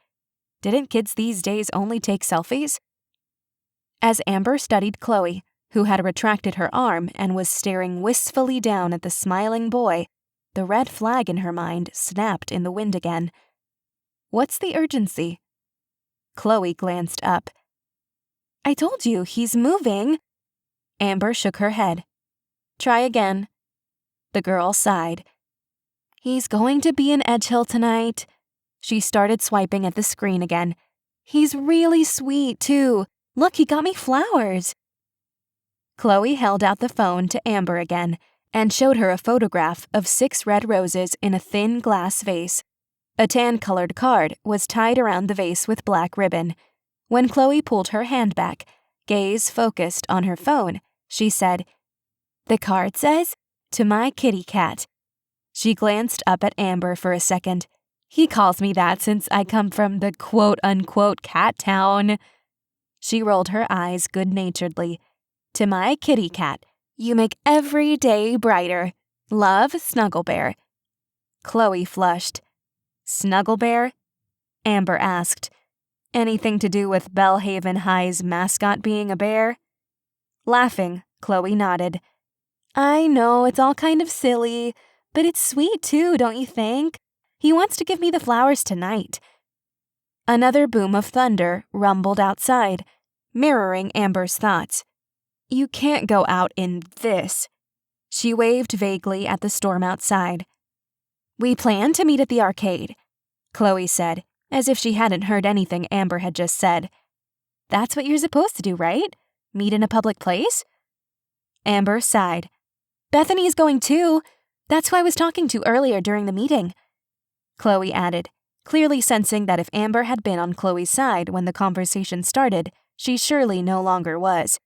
Didn't kids these days only take selfies? As Amber studied Chloe, who had retracted her arm and was staring wistfully down at the smiling boy, the red flag in her mind snapped in the wind again. What's the urgency? Chloe glanced up. I told you, he's moving. Amber shook her head. Try again. The girl sighed. He's going to be in Edgehill tonight. She started swiping at the screen again. He's really sweet, too. Look, he got me flowers. Chloe held out the phone to Amber again and showed her a photograph of 6 red roses in a thin glass vase. A tan-colored card was tied around the vase with black ribbon. When Chloe pulled her hand back, gaze focused on her phone, she said, The card says, To my kitty cat. She glanced up at Amber for a second. He calls me that since I come from the quote-unquote cat town. She rolled her eyes good-naturedly. To my kitty cat, you make every day brighter. Love, Snuggle Bear. Chloe flushed. Snuggle Bear? Amber asked. Anything to do with Bellhaven High's mascot being a bear? Laughing, Chloe nodded. I know, it's all kind of silly, but it's sweet too, don't you think? He wants to give me the flowers tonight. Another boom of thunder rumbled outside, mirroring Amber's thoughts. You can't go out in this. She waved vaguely at the storm outside. We plan to meet at the arcade, Chloe said, as if she hadn't heard anything Amber had just said. That's what you're supposed to do, right? Meet in a public place? Amber sighed. Bethany's going too. That's who I was talking to earlier during the meeting. Chloe added, clearly sensing that if Amber had been on Chloe's side when the conversation started, she surely no longer was.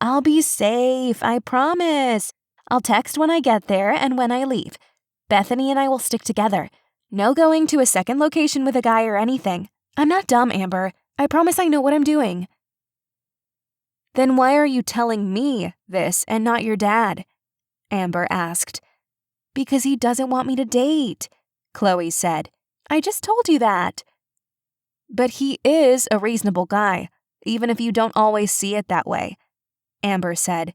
I'll be safe, I promise. I'll text when I get there and when I leave. Bethany and I will stick together. No going to a second location with a guy or anything. I'm not dumb, Amber. I promise I know what I'm doing. Then why are you telling me this and not your dad? Amber asked. Because he doesn't want me to date, Chloe said. I just told you that. But he is a reasonable guy, even if you don't always see it that way, Amber said.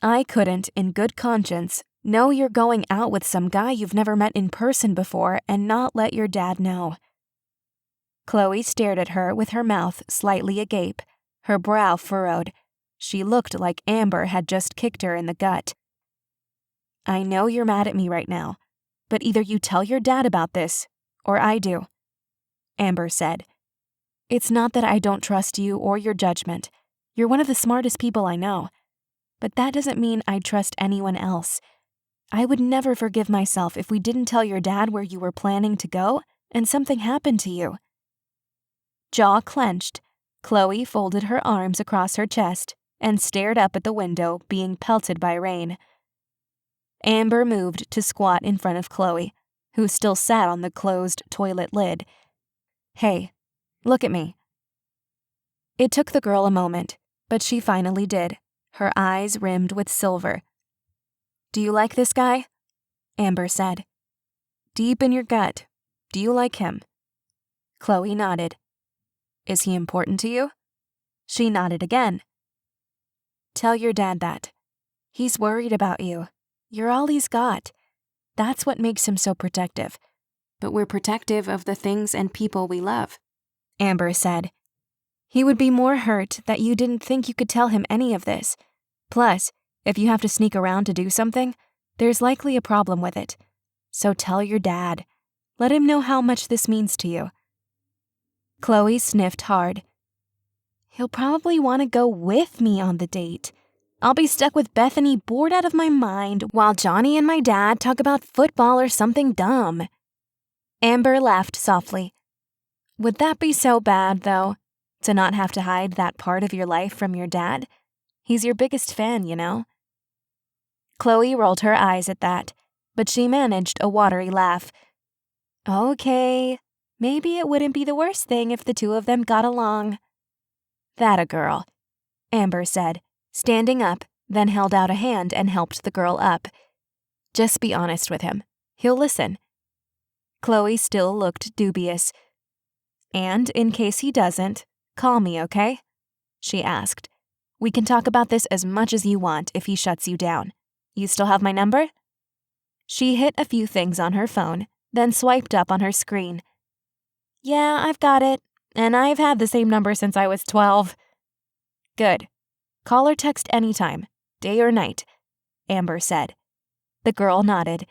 I couldn't, in good conscience, know you're going out with some guy you've never met in person before and not let your dad know. Chloe stared at her with her mouth slightly agape, her brow furrowed. She looked like Amber had just kicked her in the gut. I know you're mad at me right now, but either you tell your dad about this, or I do, Amber said. It's not that I don't trust you or your judgment. You're one of the smartest people I know. But that doesn't mean I'd trust anyone else. I would never forgive myself if we didn't tell your dad where you were planning to go and something happened to you. Jaw clenched, Chloe folded her arms across her chest and stared up at the window being pelted by rain. Amber moved to squat in front of Chloe, who still sat on the closed toilet lid. Hey, look at me. It took the girl a moment, but she finally did, her eyes rimmed with silver. Do you like this guy? Amber said. Deep in your gut, do you like him? Chloe nodded. Is he important to you? She nodded again. Tell your dad that. He's worried about you. You're all he's got. That's what makes him so protective. But we're protective of the things and people we love, Amber said. He would be more hurt that you didn't think you could tell him any of this. Plus, if you have to sneak around to do something, there's likely a problem with it. So tell your dad. Let him know how much this means to you. Chloe sniffed hard. He'll probably want to go with me on the date. I'll be stuck with Bethany bored out of my mind while Johnny and my dad talk about football or something dumb." Amber laughed softly. "Would that be so bad, though, to not have to hide that part of your life from your dad? He's your biggest fan, you know." Chloe rolled her eyes at that, but she managed a watery laugh. "Okay, maybe it wouldn't be the worst thing if the two of them got along." "That a girl," Amber said, standing up, then held out a hand and helped the girl up. "Just be honest with him. He'll listen." Chloe still looked dubious. "And in case he doesn't, call me, okay?" she asked. "We can talk about this as much as you want if he shuts you down. You still have my number?" She hit a few things on her phone, then swiped up on her screen. "Yeah, I've got it, and I've had the same number since I was 12. "Good. Call or text anytime, day or night," Amber said. The girl nodded.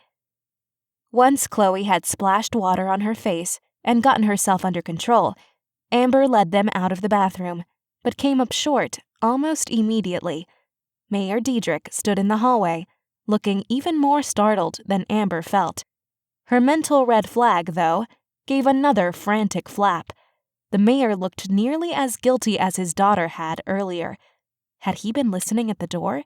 Once Chloe had splashed water on her face and gotten herself under control, Amber led them out of the bathroom, but came up short almost immediately. Mayor Deidrick stood in the hallway, looking even more startled than Amber felt. Her mental red flag, though, gave another frantic flap. The mayor looked nearly as guilty as his daughter had earlier. Had he been listening at the door?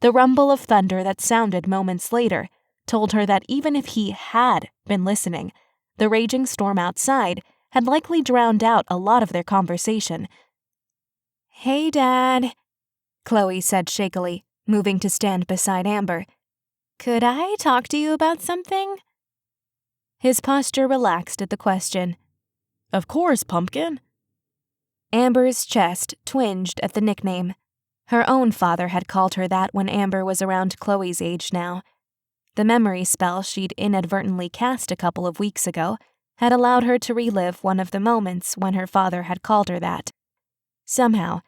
The rumble of thunder that sounded moments later told her that even if he had been listening, the raging storm outside had likely drowned out a lot of their conversation. "Hey, Dad," Chloe said shakily, moving to stand beside Amber. "Could I talk to you about something?" His posture relaxed at the question. "Of course, Pumpkin." Amber's chest twinged at the nickname. Her own father had called her that when Amber was around Chloe's age now. The memory spell she'd inadvertently cast a couple of weeks ago had allowed her to relive one of the moments when her father had called her that. Somehow,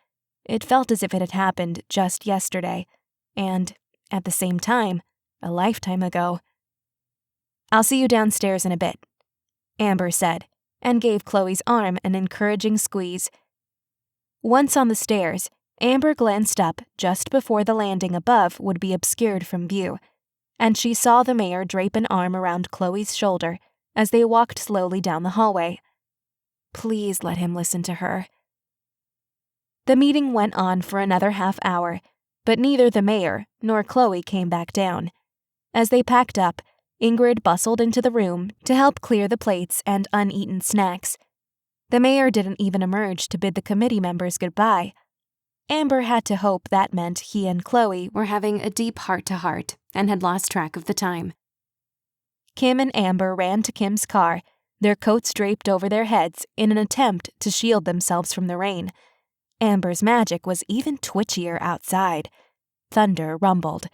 it felt as if it had happened just yesterday, and, at the same time, a lifetime ago. "I'll see you downstairs in a bit," Amber said, and gave Chloe's arm an encouraging squeeze. Once on the stairs, Amber glanced up just before the landing above would be obscured from view, and she saw the mayor drape an arm around Chloe's shoulder as they walked slowly down the hallway. Please let him listen to her. The meeting went on for another half hour, but neither the mayor nor Chloe came back down. As they packed up, Ingrid bustled into the room to help clear the plates and uneaten snacks. The mayor didn't even emerge to bid the committee members goodbye. Amber had to hope that meant he and Chloe were having a deep heart-to-heart and had lost track of the time. Kim and Amber ran to Kim's car, their coats draped over their heads in an attempt to shield themselves from the rain. Amber's magic was even twitchier outside. Thunder rumbled.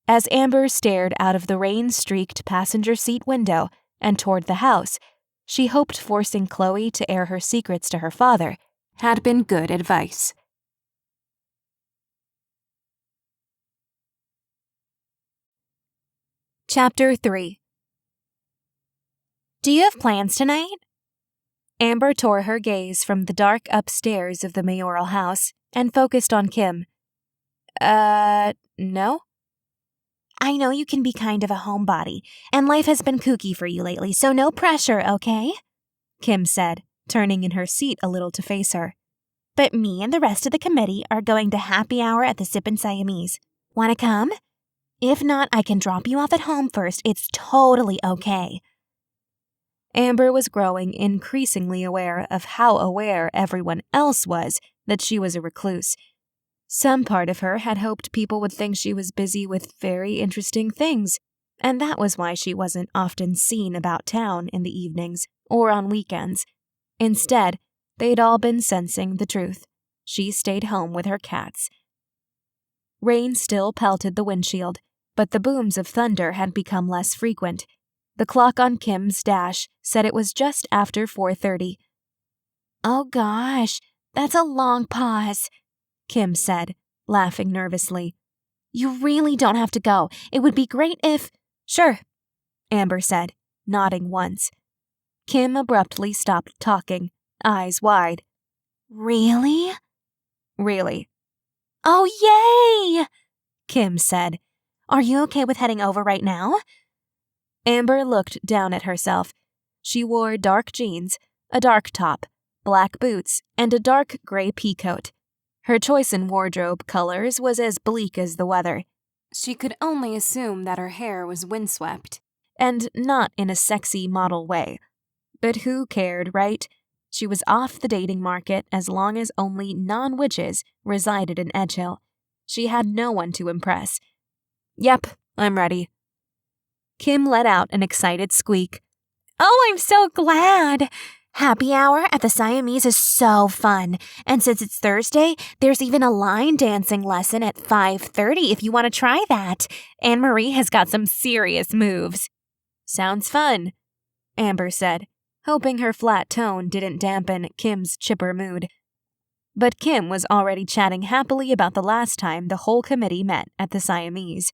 As Amber stared out of the rain-streaked passenger seat window and toward the house, she hoped forcing Chloe to air her secrets to her father had been good advice. Chapter 3. "Do you have plans tonight?" Amber tore her gaze from the dark upstairs of the mayoral house and focused on Kim. No? "I know you can be kind of a homebody, and life has been kooky for you lately, so no pressure, okay?" Kim said, turning in her seat a little to face her. "But me and the rest of the committee are going to happy hour at the Sippin' Siamese. Want to come? If not, I can drop you off at home first. It's totally okay." Amber was growing increasingly aware of how aware everyone else was that she was a recluse. Some part of her had hoped people would think she was busy with very interesting things, and that was why she wasn't often seen about town in the evenings or on weekends. Instead, they'd all been sensing the truth. She stayed home with her cats. Rain still pelted the windshield, but the booms of thunder had become less frequent. The clock on Kim's dash said it was just after 4:30. "Oh gosh, that's a long pause," Kim said, laughing nervously. "You really don't have to go. It would be great if—" "Sure," Amber said, nodding once. Kim abruptly stopped talking, eyes wide. "Really?" "Really." "Oh, yay!" Kim said. "Are you okay with heading over right now?" Amber looked down at herself. She wore dark jeans, a dark top, black boots, and a dark gray peacoat. Her choice in wardrobe colors was as bleak as the weather. She could only assume that her hair was windswept, and not in a sexy model way. But who cared, right? She was off the dating market as long as only non-witches resided in Edgehill. She had no one to impress. "Yep, I'm ready." Kim let out an excited squeak. "Oh, I'm so glad! Happy hour at the Siamese is so fun. And since it's Thursday, there's even a line dancing lesson at 5:30 if you want to try that. Anne-Marie has got some serious moves." "Sounds fun," Amber said, hoping her flat tone didn't dampen Kim's chipper mood. But Kim was already chatting happily about the last time the whole committee met at the Siamese.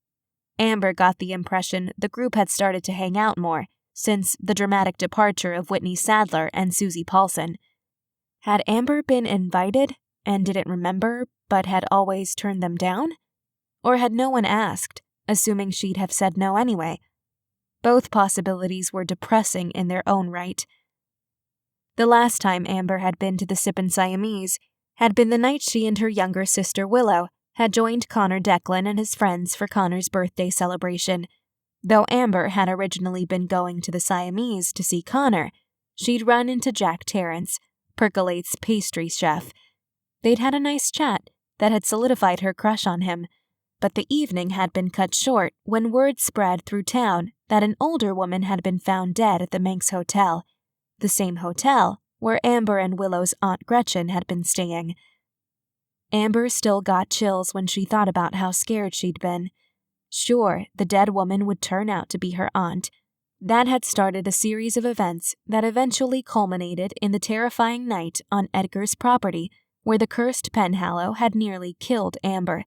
Amber got the impression the group had started to hang out more since the dramatic departure of Whitney Sadler and Susie Paulson. Had Amber been invited and didn't remember but had always turned them down? Or had no one asked, assuming she'd have said no anyway? Both possibilities were depressing in their own right. The last time Amber had been to the Sippin' Siamese had been the night she and her younger sister Willow had joined Connor Declan and his friends for Connor's birthday celebration. Though Amber had originally been going to the Siamese to see Connor, she'd run into Jack Terrence, Percolate's pastry chef. They'd had a nice chat that had solidified her crush on him, but the evening had been cut short when word spread through town that an older woman had been found dead at the Manx Hotel, the same hotel where Amber and Willow's Aunt Gretchen had been staying. Amber still got chills when she thought about how scared she'd been. Sure, the dead woman would turn out to be her aunt. That had started a series of events that eventually culminated in the terrifying night on Edgar's property where the cursed Penhallow had nearly killed Amber.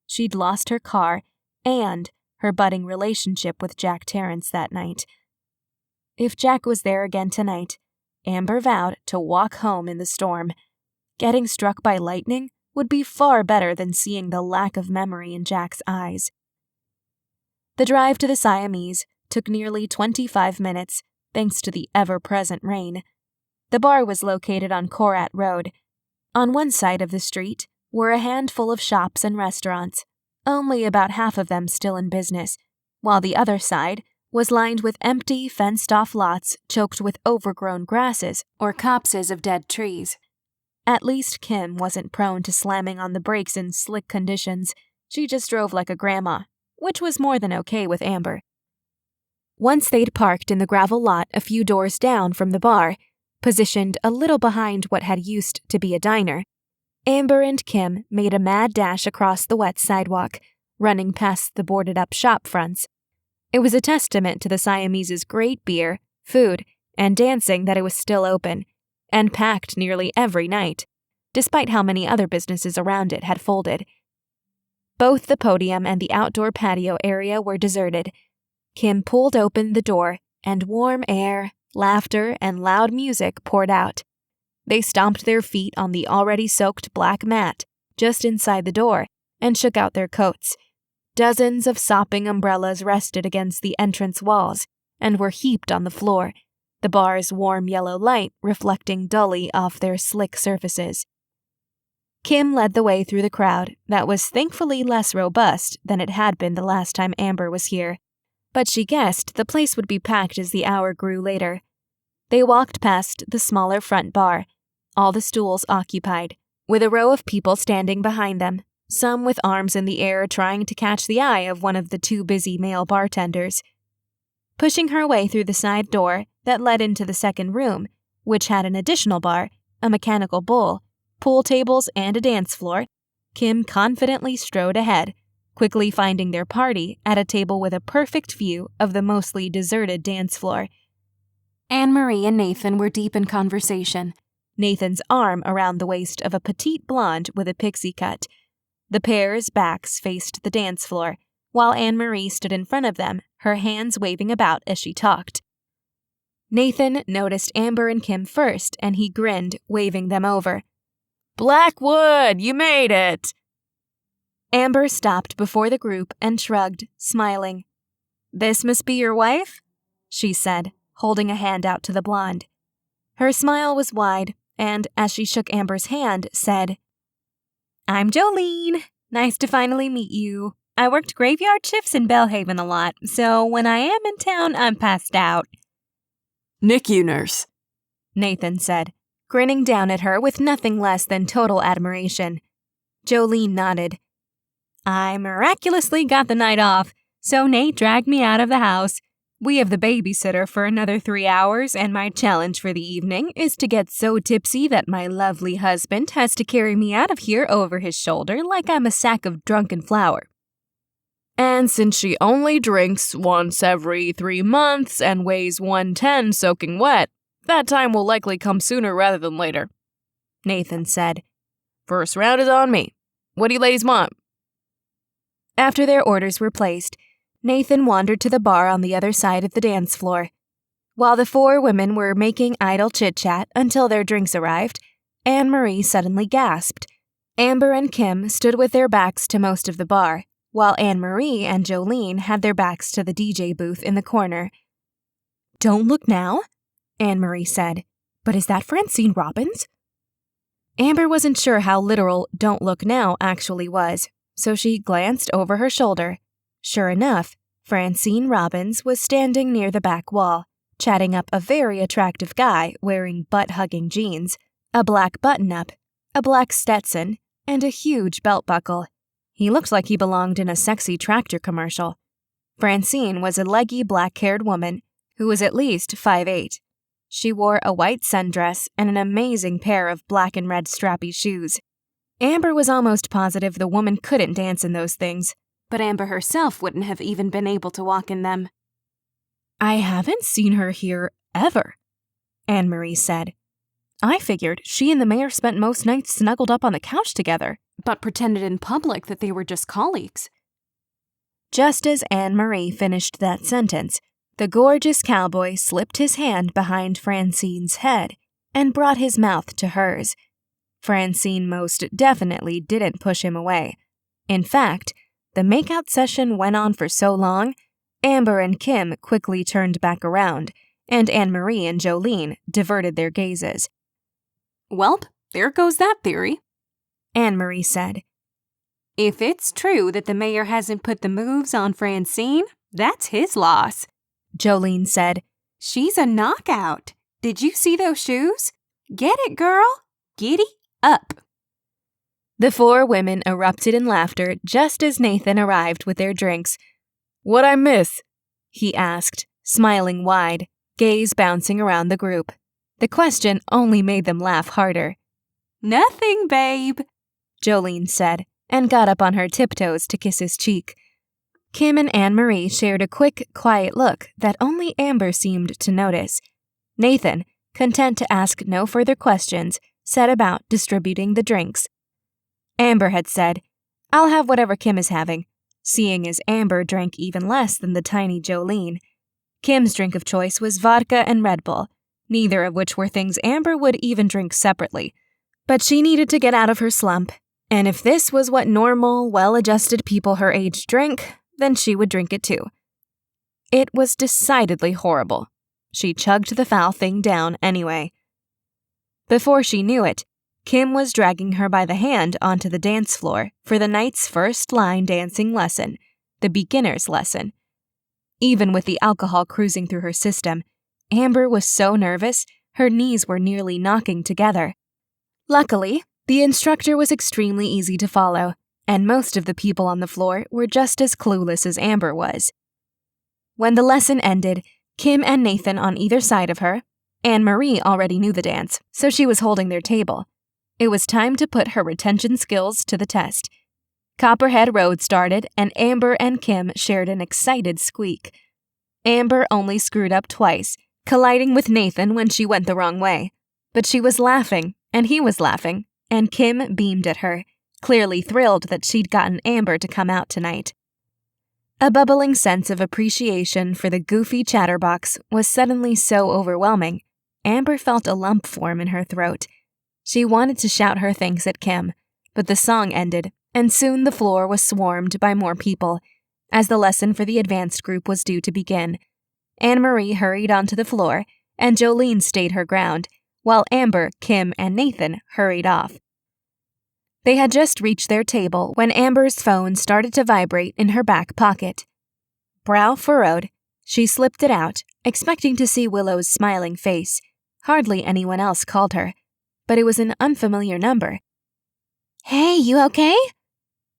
She'd lost her car and her budding relationship with Jack Terrence that night. If Jack was there again tonight, Amber vowed to walk home in the storm. Getting struck by lightning would be far better than seeing the lack of memory in Jack's eyes. The drive to the Siamese took nearly 25 minutes, thanks to the ever-present rain. The bar was located on Korat Road. On one side of the street were a handful of shops and restaurants, only about half of them still in business, while the other side was lined with empty, fenced-off lots choked with overgrown grasses or copses of dead trees. At least Kim wasn't prone to slamming on the brakes in slick conditions. She just drove like a grandma, which was more than okay with Amber. Once they'd parked in the gravel lot a few doors down from the bar, positioned a little behind what had used to be a diner, Amber and Kim made a mad dash across the wet sidewalk, running past the boarded-up shop fronts. It was a testament to the Siamese's great beer, food, and dancing that it was still open, and packed nearly every night, despite how many other businesses around it had folded. Both the podium and the outdoor patio area were deserted. Kim pulled open the door, and warm air, laughter, and loud music poured out. They stomped their feet on the already soaked black mat just inside the door and shook out their coats. Dozens of sopping umbrellas rested against the entrance walls and were heaped on the floor, the bar's warm yellow light reflecting dully off their slick surfaces. Kim led the way through the crowd that was thankfully less robust than it had been the last time Amber was here, but she guessed the place would be packed as the hour grew later. They walked past the smaller front bar, all the stools occupied, with a row of people standing behind them, some with arms in the air trying to catch the eye of one of the too busy male bartenders. Pushing her way through the side door that led into the second room, which had an additional bar, a mechanical bull, pool tables, and a dance floor, Kim confidently strode ahead, quickly finding their party at a table with a perfect view of the mostly deserted dance floor. Anne-Marie and Nathan were deep in conversation, Nathan's arm around the waist of a petite blonde with a pixie cut. The pair's backs faced the dance floor, while Anne-Marie stood in front of them, her hands waving about as she talked. Nathan noticed Amber and Kim first, and he grinned, waving them over. "Blackwood, you made it!" Amber stopped before the group and shrugged, smiling. "This must be your wife?" she said, holding a hand out to the blonde. Her smile was wide, and as she shook Amber's hand, said, "I'm Jolene. Nice to finally meet you. I worked graveyard shifts in Bellhaven a lot, so when I am in town, I'm passed out." "NICU nurse," Nathan said, grinning down at her with nothing less than total admiration. Jolene nodded. "I miraculously got the night off, so Nate dragged me out of the house. We have the babysitter for another 3 hours, and my challenge for the evening is to get so tipsy that my lovely husband has to carry me out of here over his shoulder like I'm a sack of drunken flour." "And since she only drinks once every 3 months and weighs 110 soaking wet, that time will likely come sooner rather than later," Nathan said. "First round is on me. What do you ladies want?" After their orders were placed, Nathan wandered to the bar on the other side of the dance floor. While the 4 women were making idle chit-chat until their drinks arrived, Anne-Marie suddenly gasped. Amber and Kim stood with their backs to most of the bar, while Anne-Marie and Jolene had their backs to the DJ booth in the corner. "Don't look now," Anne-Marie said. "But is that Francine Robbins?" Amber wasn't sure how literal "don't look now" actually was, so she glanced over her shoulder. Sure enough, Francine Robbins was standing near the back wall, chatting up a very attractive guy wearing butt-hugging jeans, a black button-up, a black Stetson, and a huge belt buckle. He looked like he belonged in a sexy tractor commercial. Francine was a leggy black-haired woman who was at least 5'8". She wore a white sundress and an amazing pair of black and red strappy shoes. Amber was almost positive the woman couldn't dance in those things, but Amber herself wouldn't have even been able to walk in them. "I haven't seen her here ever," Anne-Marie said. "I figured she and the mayor spent most nights snuggled up on the couch together, but pretended in public that they were just colleagues." Just as Anne-Marie finished that sentence, the gorgeous cowboy slipped his hand behind Francine's head and brought his mouth to hers. Francine most definitely didn't push him away. In fact, the makeout session went on for so long, Amber and Kim quickly turned back around, and Anne-Marie and Jolene diverted their gazes. "Welp, there goes that theory," Anne-Marie said. "If it's true that the mayor hasn't put the moves on Francine, that's his loss," Jolene said. "She's a knockout. Did you see those shoes? Get it, girl. Giddy up." The 4 women erupted in laughter just as Nathan arrived with their drinks. "What'd I miss?" he asked, smiling wide, gaze bouncing around the group. The question only made them laugh harder. "Nothing, babe," Jolene said, and got up on her tiptoes to kiss his cheek. Kim and Anne-Marie shared a quick, quiet look that only Amber seemed to notice. Nathan, content to ask no further questions, set about distributing the drinks. Amber had said, "I'll have whatever Kim is having," seeing as Amber drank even less than the tiny Jolene. Kim's drink of choice was vodka and Red Bull, neither of which were things Amber would even drink separately. But she needed to get out of her slump, and if this was what normal, well-adjusted people her age drank, then she would drink it too. It was decidedly horrible. She chugged the foul thing down anyway. Before she knew it, Kim was dragging her by the hand onto the dance floor for the night's first line dancing lesson, the beginner's lesson. Even with the alcohol cruising through her system, Amber was so nervous her knees were nearly knocking together. Luckily, the instructor was extremely easy to follow, and most of the people on the floor were just as clueless as Amber was. When the lesson ended, Kim and Nathan on either side of her, Anne-Marie already knew the dance, so she was holding their table. It was time to put her retention skills to the test. Copperhead Road started, and Amber and Kim shared an excited squeak. Amber only screwed up twice, colliding with Nathan when she went the wrong way. But she was laughing, and he was laughing, and Kim beamed at her, clearly thrilled that she'd gotten Amber to come out tonight. A bubbling sense of appreciation for the goofy chatterbox was suddenly so overwhelming, Amber felt a lump form in her throat. She wanted to shout her thanks at Kim, but the song ended, and soon the floor was swarmed by more people, as the lesson for the advanced group was due to begin. Anne-Marie hurried onto the floor, and Jolene stayed her ground, while Amber, Kim, and Nathan hurried off. They had just reached their table when Amber's phone started to vibrate in her back pocket. Brow furrowed, she slipped it out, expecting to see Willow's smiling face. Hardly anyone else called her, but it was an unfamiliar number. Hey, you okay?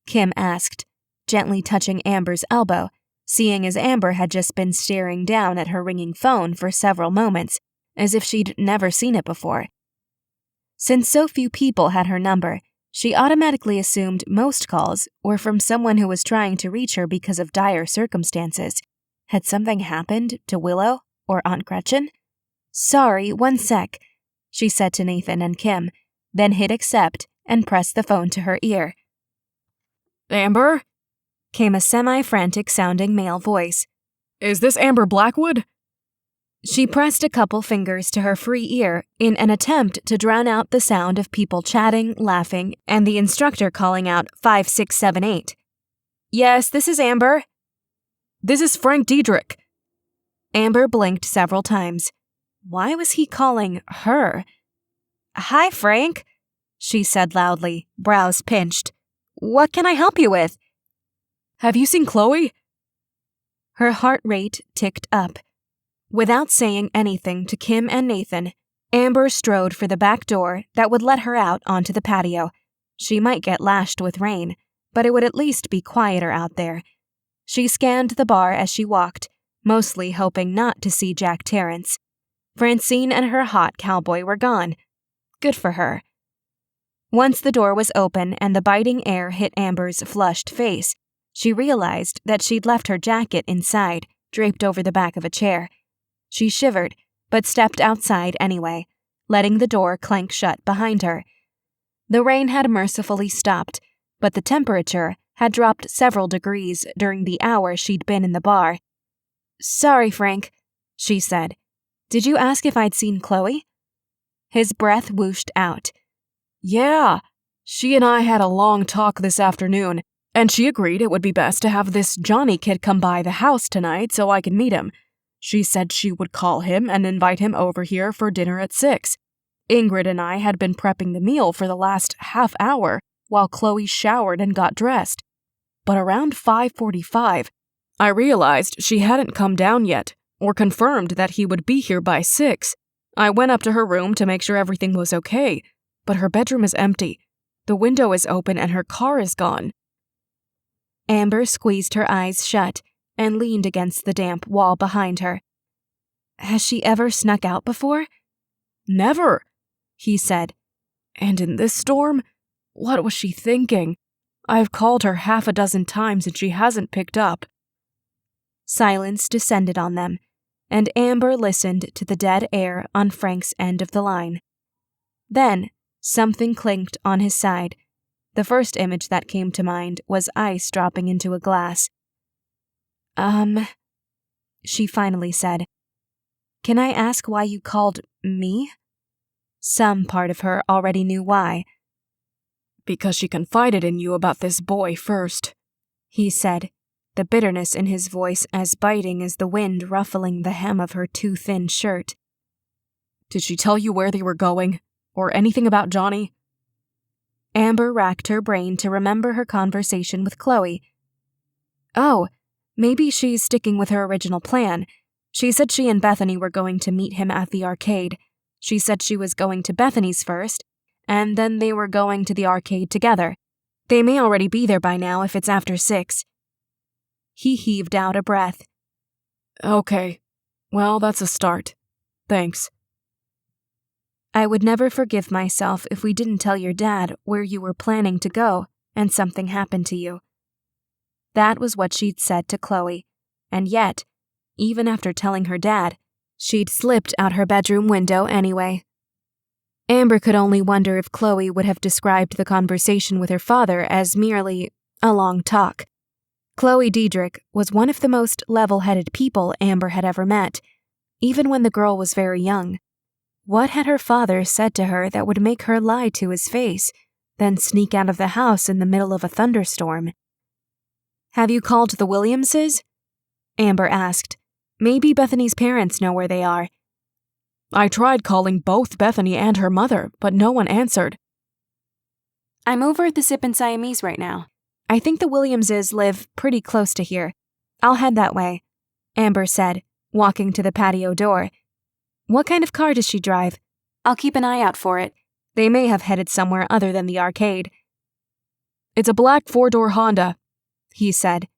Kim asked, gently touching Amber's elbow, seeing as Amber had just been staring down at her ringing phone for several moments, as if she'd never seen it before. Since so few people had her number, she automatically assumed most calls were from someone who was trying to reach her because of dire circumstances. Had something happened to Willow or Aunt Gretchen? Sorry, 1 sec, she said to Nathan and Kim, then hit accept and pressed the phone to her ear. Amber? Came a semi-frantic sounding male voice. Is this Amber Blackwood? She pressed a couple fingers to her free ear in an attempt to drown out the sound of people chatting, laughing, and the instructor calling out 5678. Yes, this is Amber. This is Frank Deidrick. Amber blinked several times. Why was he calling her? Hi, Frank, she said loudly, brows pinched. What can I help you with? Have you seen Chloe? Her heart rate ticked up. Without saying anything to Kim and Nathan, Amber strode for the back door that would let her out onto the patio. She might get lashed with rain, but it would at least be quieter out there. She scanned the bar as she walked, mostly hoping not to see Jack Terrence. Francine and her hot cowboy were gone. Good for her. Once the door was open and the biting air hit Amber's flushed face, she realized that she'd left her jacket inside, draped over the back of a chair. She shivered, but stepped outside anyway, letting the door clank shut behind her. The rain had mercifully stopped, but the temperature had dropped several degrees during the hour she'd been in the bar. Sorry, Frank, she said. Did you ask if I'd seen Chloe? His breath whooshed out. Yeah, she and I had a long talk this afternoon, and she agreed it would be best to have this Johnny kid come by the house tonight so I could meet him. She said she would call him and invite him over here for dinner at 6. Ingrid and I had been prepping the meal for the last half hour while Chloe showered and got dressed. But around 5:45, I realized she hadn't come down yet, or confirmed that he would be here by 6. I went up to her room to make sure everything was okay, but her bedroom is empty. The window is open and her car is gone. Amber squeezed her eyes shut and leaned against the damp wall behind her. Has she ever snuck out before? Never, he said. And in this storm, what was she thinking? I've called her half a dozen times and she hasn't picked up. Silence descended on them, and Amber listened to the dead air on Frank's end of the line. Then, something clinked on his side. The first image that came to mind was ice dropping into a glass. She finally said. Can I ask why you called me? Some part of her already knew why. Because she confided in you about this boy first, he said, the bitterness in his voice as biting as the wind ruffling the hem of her too thin shirt. Did she tell you where they were going, or anything about Johnny? Amber racked her brain to remember her conversation with Chloe. Oh, maybe she's sticking with her original plan. She said she and Bethany were going to meet him at the arcade. She said she was going to Bethany's first, and then they were going to the arcade together. They may already be there by now if it's after 6. He heaved out a breath. Okay, well, that's a start. Thanks. I would never forgive myself if we didn't tell your dad where you were planning to go and something happened to you. That was what she'd said to Chloe, and yet, even after telling her dad, she'd slipped out her bedroom window anyway. Amber could only wonder if Chloe would have described the conversation with her father as merely a long talk. Chloe Deidrick was one of the most level-headed people Amber had ever met, even when the girl was very young. What had her father said to her that would make her lie to his face? then sneak out of the house in the middle of a thunderstorm. "Have you called the Williamses?" Amber asked. "Maybe Bethany's parents know where they are." "I tried calling both Bethany and her mother, but no one answered." "I'm over at the Sip and Siamese right now. I think the Williamses live pretty close to here. I'll head that way," Amber said, walking to the patio door. "What kind of car does she drive? I'll keep an eye out for it. They may have headed somewhere other than the arcade." "It's a black 4-door Honda," he said.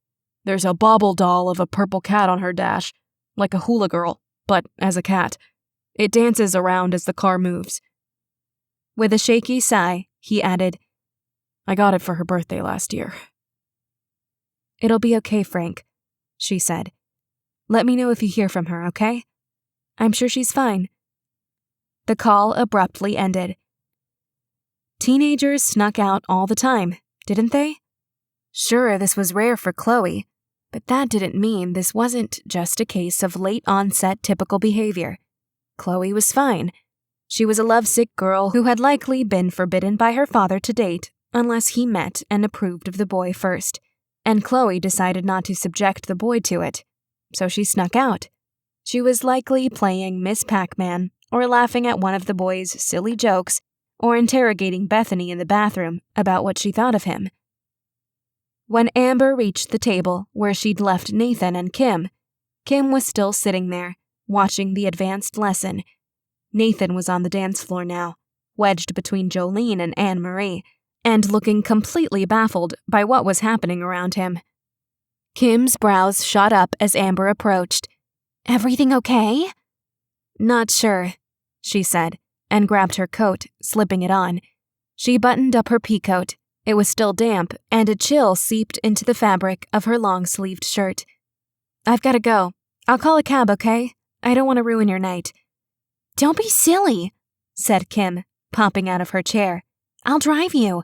"There's a bauble doll of a purple cat on her dash, like a hula girl, but as a cat. It dances around as the car moves." With a shaky sigh, he added, "I got it for her birthday last year." "It'll be okay, Frank," she said. "Let me know if you hear from her, okay? I'm sure she's fine." The call abruptly ended. Teenagers snuck out all the time, didn't they? Sure, this was rare for Chloe, but that didn't mean this wasn't just a case of late-onset typical behavior. Chloe was fine. She was a lovesick girl who had likely been forbidden by her father to date unless he met and approved of the boy first, and Chloe decided not to subject the boy to it, so she snuck out. She was likely playing Miss Pac-Man or laughing at one of the boy's silly jokes or interrogating Bethany in the bathroom about what she thought of him. When Amber reached the table where she'd left Nathan and Kim was still sitting there, watching the advanced lesson. Nathan was on the dance floor now, wedged between Jolene and Anne-Marie, and looking completely baffled by what was happening around him. Kim's brows shot up as Amber approached. "Everything okay?" "Not sure," she said, and grabbed her coat, slipping it on. She buttoned up her peacoat. It was still damp, and a chill seeped into the fabric of her long-sleeved shirt. "I've got to go. I'll call a cab, okay? I don't want to ruin your night." "Don't be silly," said Kim, popping out of her chair. "I'll drive you."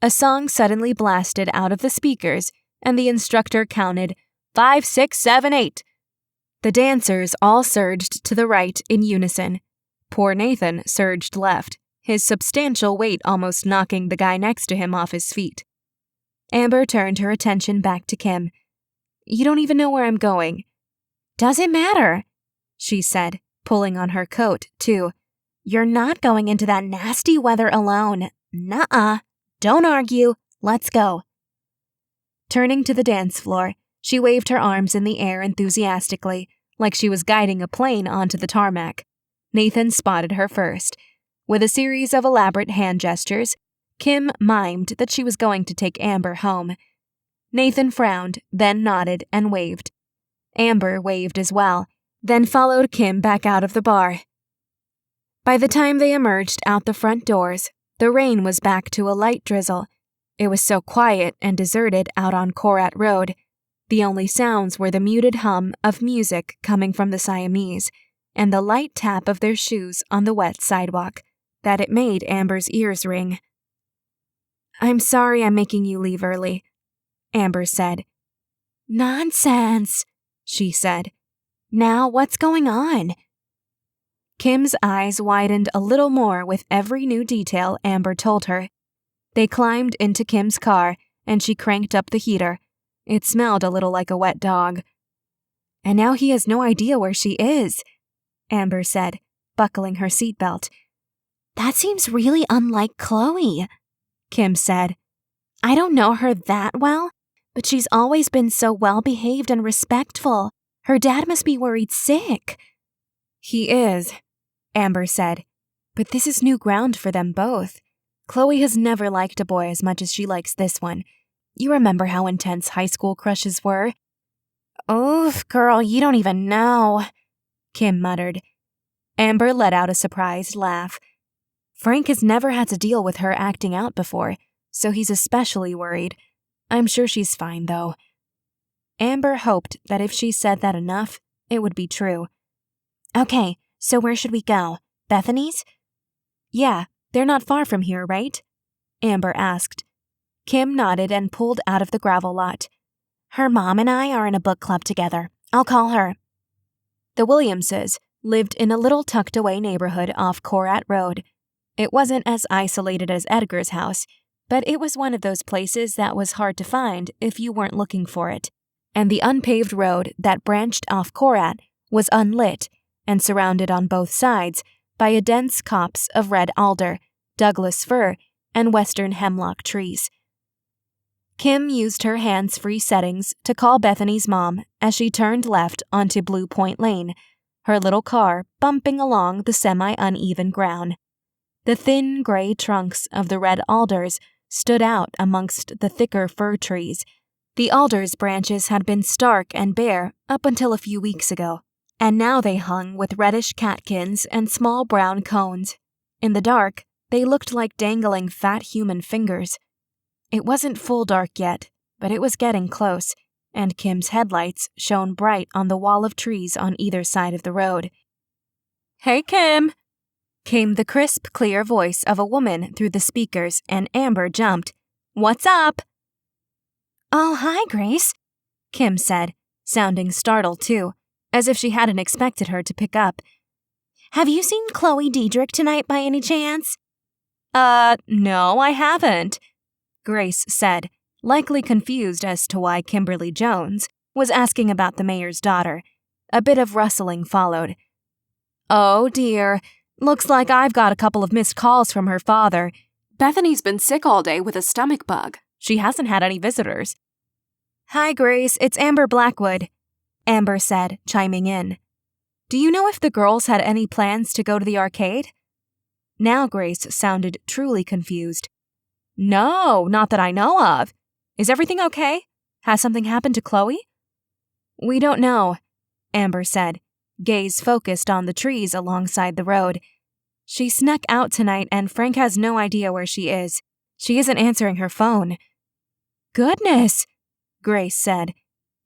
A song suddenly blasted out of the speakers, and the instructor counted 5, 6, 7, 8. The dancers all surged to the right in unison. Poor Nathan surged left, his substantial weight almost knocking the guy next to him off his feet. Amber turned her attention back to Kim. "You don't even know where I'm going." "Doesn't matter," she said, pulling on her coat, too. "You're not going into that nasty weather alone. Nuh-uh. Don't argue. Let's go." Turning to the dance floor, she waved her arms in the air enthusiastically, like she was guiding a plane onto the tarmac. Nathan spotted her first. With a series of elaborate hand gestures, Kim mimed that she was going to take Amber home. Nathan frowned, then nodded and waved. Amber waved as well, then followed Kim back out of the bar. By the time they emerged out the front doors, the rain was back to a light drizzle. It was so quiet and deserted out on Korat Road. The only sounds were the muted hum of music coming from the Siamese and the light tap of their shoes on the wet sidewalk, that it made Amber's ears ring. "I'm sorry I'm making you leave early," Amber said. "Nonsense," she said. "Now what's going on?" Kim's eyes widened a little more with every new detail Amber told her. They climbed into Kim's car, and she cranked up the heater. It smelled a little like a wet dog. "And now he has no idea where she is," Amber said, buckling her seatbelt. "That seems really unlike Chloe," Kim said. "I don't know her that well, but she's always been so well-behaved and respectful. Her dad must be worried sick." "He is," Amber said, "but this is new ground for them both. Chloe has never liked a boy as much as she likes this one. You remember how intense high school crushes were?" "Oof, girl, you don't even know," Kim muttered. Amber let out a surprised laugh. Frank has never had to deal with her acting out before, so he's especially worried. I'm sure she's fine, though. Amber hoped that if she said that enough, it would be true. "Okay, so where should we go? Bethany's?" "Yeah, they're not far from here, right?" Amber asked. Kim nodded and pulled out of the gravel lot. "Her mom and I are in a book club together. I'll call her." The Williamses lived in a little tucked-away neighborhood off Korat Road. It wasn't as isolated as Edgar's house, but it was one of those places that was hard to find if you weren't looking for it. And the unpaved road that branched off Korat was unlit and surrounded on both sides by a dense copse of red alder, Douglas fir, and western hemlock trees. Kim used her hands-free settings to call Bethany's mom as she turned left onto Blue Point Lane, her little car bumping along the semi-uneven ground. The thin gray trunks of the red alders stood out amongst the thicker fir trees. The alders' branches had been stark and bare up until a few weeks ago, and now they hung with reddish catkins and small brown cones. In the dark, they looked like dangling fat human fingers. It wasn't full dark yet, but it was getting close, and Kim's headlights shone bright on the wall of trees on either side of the road. "Hey, Kim!" came the crisp, clear voice of a woman through the speakers, and Amber jumped. "What's up?" "Oh, hi, Grace," Kim said, sounding startled too, as if she hadn't expected her to pick up. "Have you seen Chloe Deidrick tonight by any chance?" No, I haven't," Grace said, likely confused as to why Kimberly Jones was asking about the mayor's daughter. A bit of rustling followed. "Oh dear, looks like I've got a couple of missed calls from her father. Bethany's been sick all day with a stomach bug. She hasn't had any visitors." "Hi, Grace, it's Amber Blackwood," Amber said, chiming in. "Do you know if the girls had any plans to go to the arcade?" Now Grace sounded truly confused. "No, not that I know of. Is everything okay? Has something happened to Chloe?" "We don't know," Amber said, gaze focused on the trees alongside the road. "She snuck out tonight and Frank has no idea where she is. She isn't answering her phone." "Goodness," Grace said.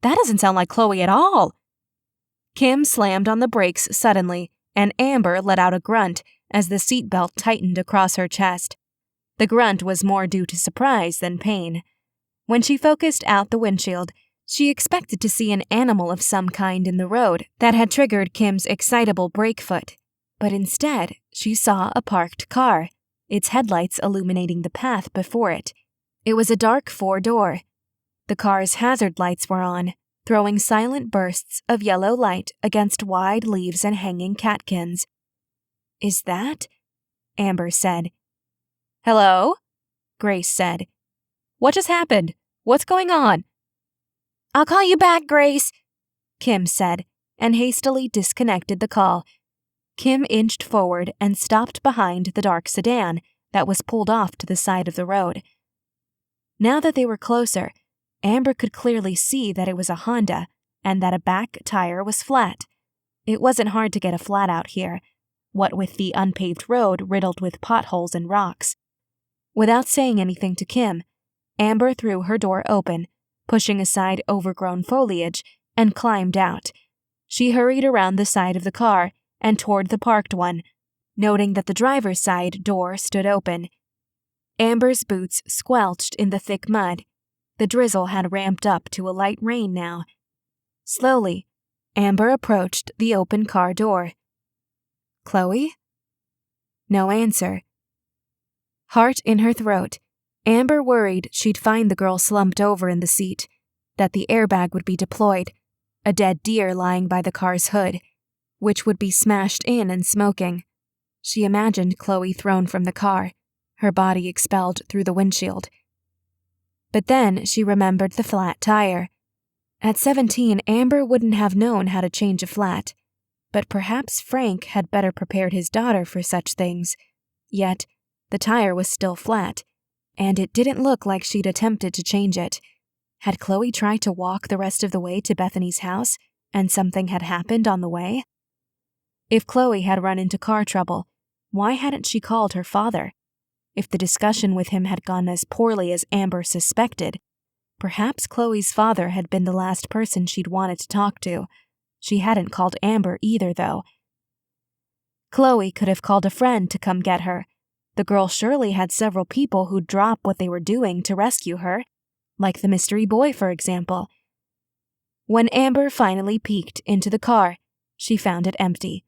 "That doesn't sound like Chloe at all." Kim slammed on the brakes suddenly, and Amber let out a grunt as the seatbelt tightened across her chest. The grunt was more due to surprise than pain. When she focused out the windshield, she expected to see an animal of some kind in the road that had triggered Kim's excitable brake foot. But instead, she saw a parked car, its headlights illuminating the path before it. It was a dark four-door. The car's hazard lights were on, throwing silent bursts of yellow light against wide leaves and hanging catkins. "Is that?" Amber said. "Hello?" Grace said. "What just happened? What's going on?" "I'll call you back, Grace," Kim said, and hastily disconnected the call. Kim inched forward and stopped behind the dark sedan that was pulled off to the side of the road. Now that they were closer, Amber could clearly see that it was a Honda and that a back tire was flat. It wasn't hard to get a flat out here, what with the unpaved road riddled with potholes and rocks. Without saying anything to Kim, Amber threw her door open, pushing aside overgrown foliage, and climbed out. She hurried around the side of the car and toward the parked one, noting that the driver's side door stood open. Amber's boots squelched in the thick mud. The drizzle had ramped up to a light rain now. Slowly, Amber approached the open car door. "Chloe?" No answer. Heart in her throat, Amber worried she'd find the girl slumped over in the seat, that the airbag would be deployed, a dead deer lying by the car's hood, which would be smashed in and smoking. She imagined Chloe thrown from the car, her body expelled through the windshield. But then she remembered the flat tire. At 17, Amber wouldn't have known how to change a flat, but perhaps Frank had better prepared his daughter for such things. Yet, the tire was still flat, and it didn't look like she'd attempted to change it. Had Chloe tried to walk the rest of the way to Bethany's house, and something had happened on the way? If Chloe had run into car trouble, why hadn't she called her father? If the discussion with him had gone as poorly as Amber suspected, perhaps Chloe's father had been the last person she'd wanted to talk to. She hadn't called Amber either, though. Chloe could have called a friend to come get her. The girl surely had several people who'd drop what they were doing to rescue her, like the mystery boy, for example. When Amber finally peeked into the car, she found it empty.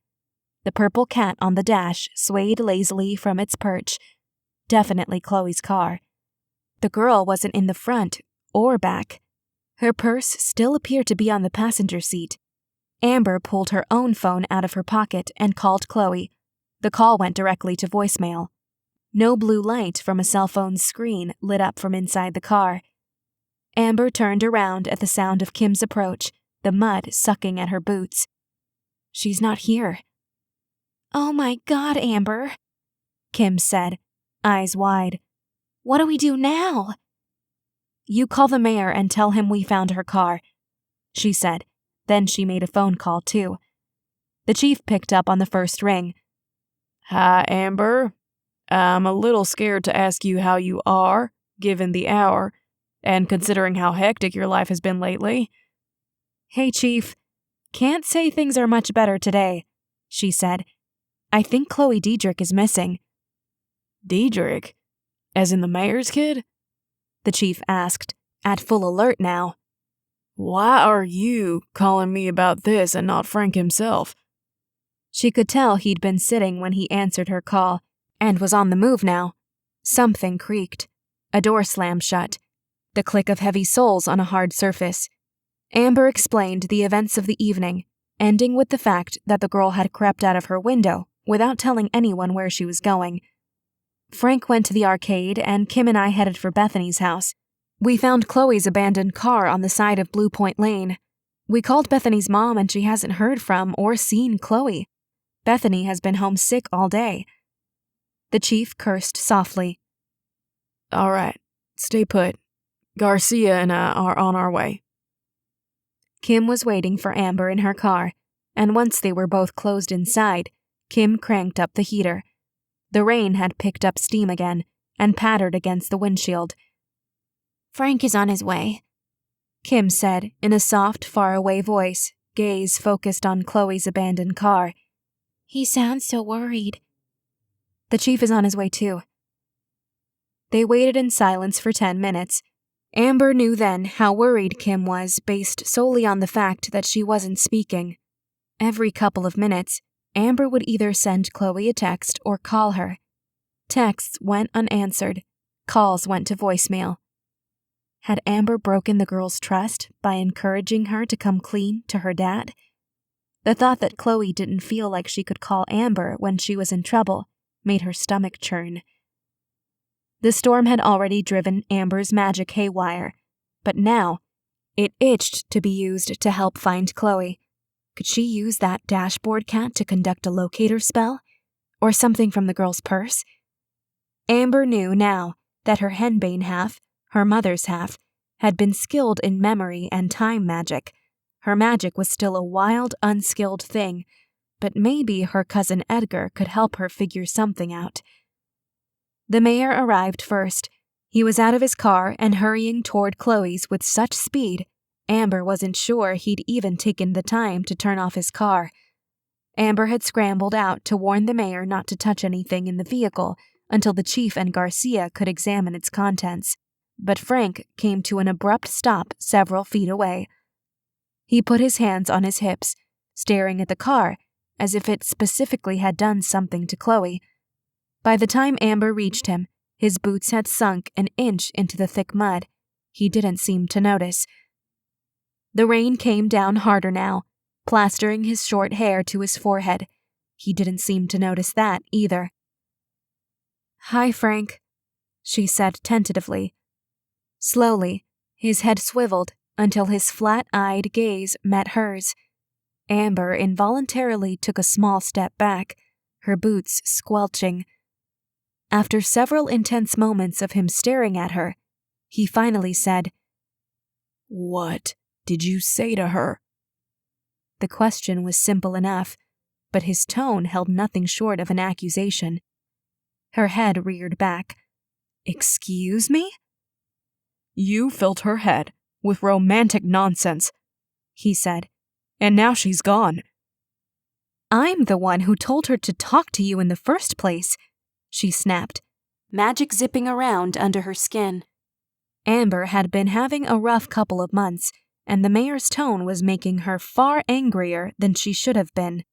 The purple cat on the dash swayed lazily from its perch. Definitely Chloe's car. The girl wasn't in the front or back. Her purse still appeared to be on the passenger seat. Amber pulled her own phone out of her pocket and called Chloe. The call went directly to voicemail. No blue light from a cell phone's screen lit up from inside the car. Amber turned around at the sound of Kim's approach, the mud sucking at her boots. She's not here. Oh my God, Amber, Kim said, eyes wide. What do we do now? You call the mayor and tell him we found her car, she said. Then she made a phone call too. The chief picked up on the first ring. Hi, Amber. I'm a little scared to ask you how you are, given the hour, and considering how hectic your life has been lately. Hey, Chief. Can't say things are much better today, she said. I think Chloe Deidrick is missing. Deidrick? As in the mayor's kid? The chief asked, at full alert now. Why are you calling me about this and not Frank himself? She could tell he'd been sitting when he answered her call, and was on the move now. Something creaked. A door slammed shut. The click of heavy soles on a hard surface. Amber explained the events of the evening, ending with the fact that the girl had crept out of her window without telling anyone where she was going. Frank went to the arcade and Kim and I headed for Bethany's house. We found Chloe's abandoned car on the side of Blue Point Lane. We called Bethany's mom and she hasn't heard from or seen Chloe. Bethany has been home sick all day. The chief cursed softly. All right, stay put. Garcia and I are on our way. Kim was waiting for Amber in her car, and once they were both closed inside, Kim cranked up the heater. The rain had picked up steam again and pattered against the windshield. Frank is on his way, Kim said in a soft, faraway voice, gaze focused on Chloe's abandoned car. He sounds so worried. The chief is on his way too. They waited in silence for 10 minutes. Amber knew then how worried Kim was based solely on the fact that she wasn't speaking. Every couple of minutes, Amber would either send Chloe a text or call her. Texts went unanswered. Calls went to voicemail. Had Amber broken the girl's trust by encouraging her to come clean to her dad? The thought that Chloe didn't feel like she could call Amber when she was in trouble made her stomach churn. The storm had already driven Amber's magic haywire, but now it itched to be used to help find Chloe. Could she use that dashboard cat to conduct a locator spell? Or something from the girl's purse? Amber knew now that her henbane half, her mother's half, had been skilled in memory and time magic. Her magic was still a wild, unskilled thing, but maybe her cousin Edgar could help her figure something out. The mayor arrived first. He was out of his car and hurrying toward Chloe's with such speed, Amber wasn't sure he'd even taken the time to turn off his car. Amber had scrambled out to warn the mayor not to touch anything in the vehicle until the chief and Garcia could examine its contents, but Frank came to an abrupt stop several feet away. He put his hands on his hips, staring at the car as if it specifically had done something to Chloe. By the time Amber reached him, his boots had sunk an inch into the thick mud. He didn't seem to notice. The rain came down harder now, plastering his short hair to his forehead. He didn't seem to notice that either. "Hi, Frank," she said tentatively. Slowly, his head swiveled until his flat-eyed gaze met hers. Amber involuntarily took a small step back, her boots squelching. After several intense moments of him staring at her, he finally said, "What did you say to her?" The question was simple enough, but his tone held nothing short of an accusation. Her head reared back. "Excuse me?" You filled her head with romantic nonsense, he said, and now she's gone. "I'm the one who told her to talk to you in the first place," she snapped, magic zipping around under her skin. Amber had been having a rough couple of months, and the mayor's tone was making her far angrier than she should have been.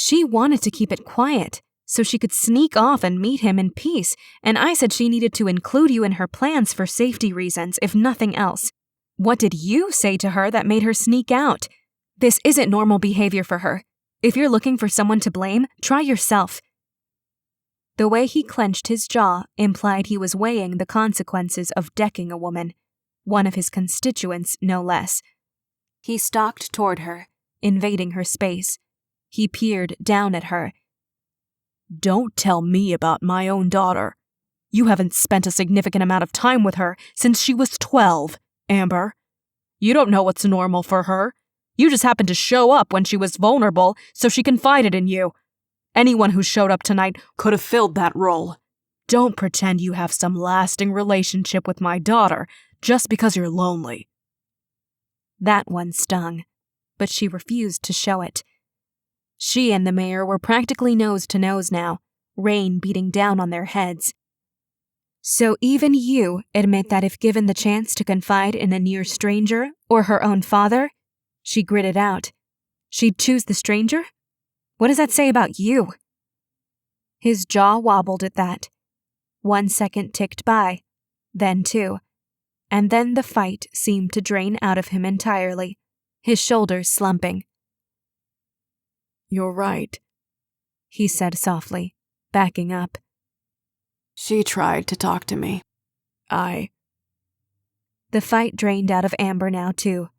She wanted to keep it quiet, so she could sneak off and meet him in peace, and I said she needed to include you in her plans for safety reasons, if nothing else. What did you say to her that made her sneak out? This isn't normal behavior for her. If you're looking for someone to blame, try yourself. The way he clenched his jaw implied he was weighing the consequences of decking a woman, one of his constituents no less. He stalked toward her, invading her space. He peered down at her. Don't tell me about my own daughter. You haven't spent a significant amount of time with her since she was 12, Amber. You don't know what's normal for her. You just happened to show up when she was vulnerable, so she confided in you. Anyone who showed up tonight could have filled that role. Don't pretend you have some lasting relationship with my daughter just because you're lonely. That one stung, but she refused to show it. She and the mayor were practically nose to nose now, rain beating down on their heads. So even you admit that if given the chance to confide in a near stranger or her own father, she gritted out, she'd choose the stranger? What does that say about you? His jaw wobbled at that. 1 second ticked by, then 2, and then the fight seemed to drain out of him entirely, his shoulders slumping. You're right, he said softly, backing up. She tried to talk to me. The fight drained out of Amber now, too.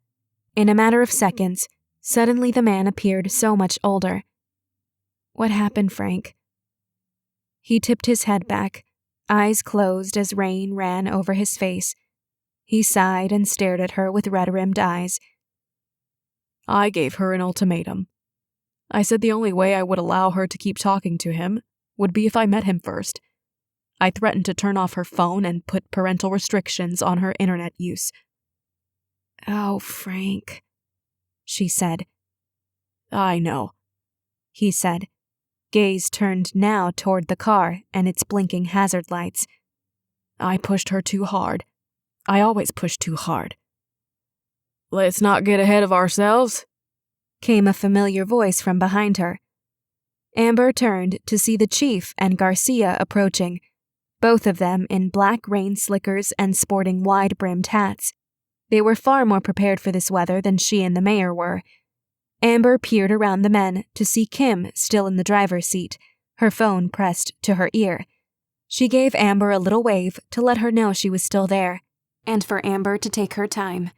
In a matter of seconds, suddenly the man appeared so much older. What happened, Frank? He tipped his head back, eyes closed as rain ran over his face. He sighed and stared at her with red-rimmed eyes. I gave her an ultimatum. I said the only way I would allow her to keep talking to him would be if I met him first. I threatened to turn off her phone and put parental restrictions on her internet use. Oh, Frank, she said. I know, he said, gaze turned now toward the car and its blinking hazard lights. I pushed her too hard. I always push too hard. Let's not get ahead of ourselves, came a familiar voice from behind her. Amber turned to see the chief and Garcia approaching, both of them in black rain slickers and sporting wide-brimmed hats. They were far more prepared for this weather than she and the mayor were. Amber peered around the men to see Kim still in the driver's seat, her phone pressed to her ear. She gave Amber a little wave to let her know she was still there, and for Amber to take her time.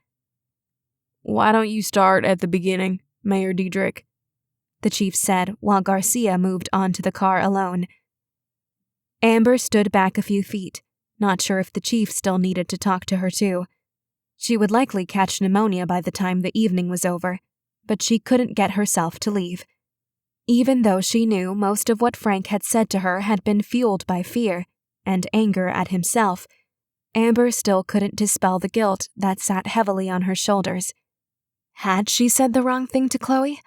Why don't you start at the beginning, Mayor Deidrick? The chief said while Garcia moved onto the car alone. Amber stood back a few feet, not sure if the chief still needed to talk to her too. She would likely catch pneumonia by the time the evening was over, but she couldn't get herself to leave. Even though she knew most of what Frank had said to her had been fueled by fear and anger at himself, Amber still couldn't dispel the guilt that sat heavily on her shoulders. Had she said the wrong thing to Chloe?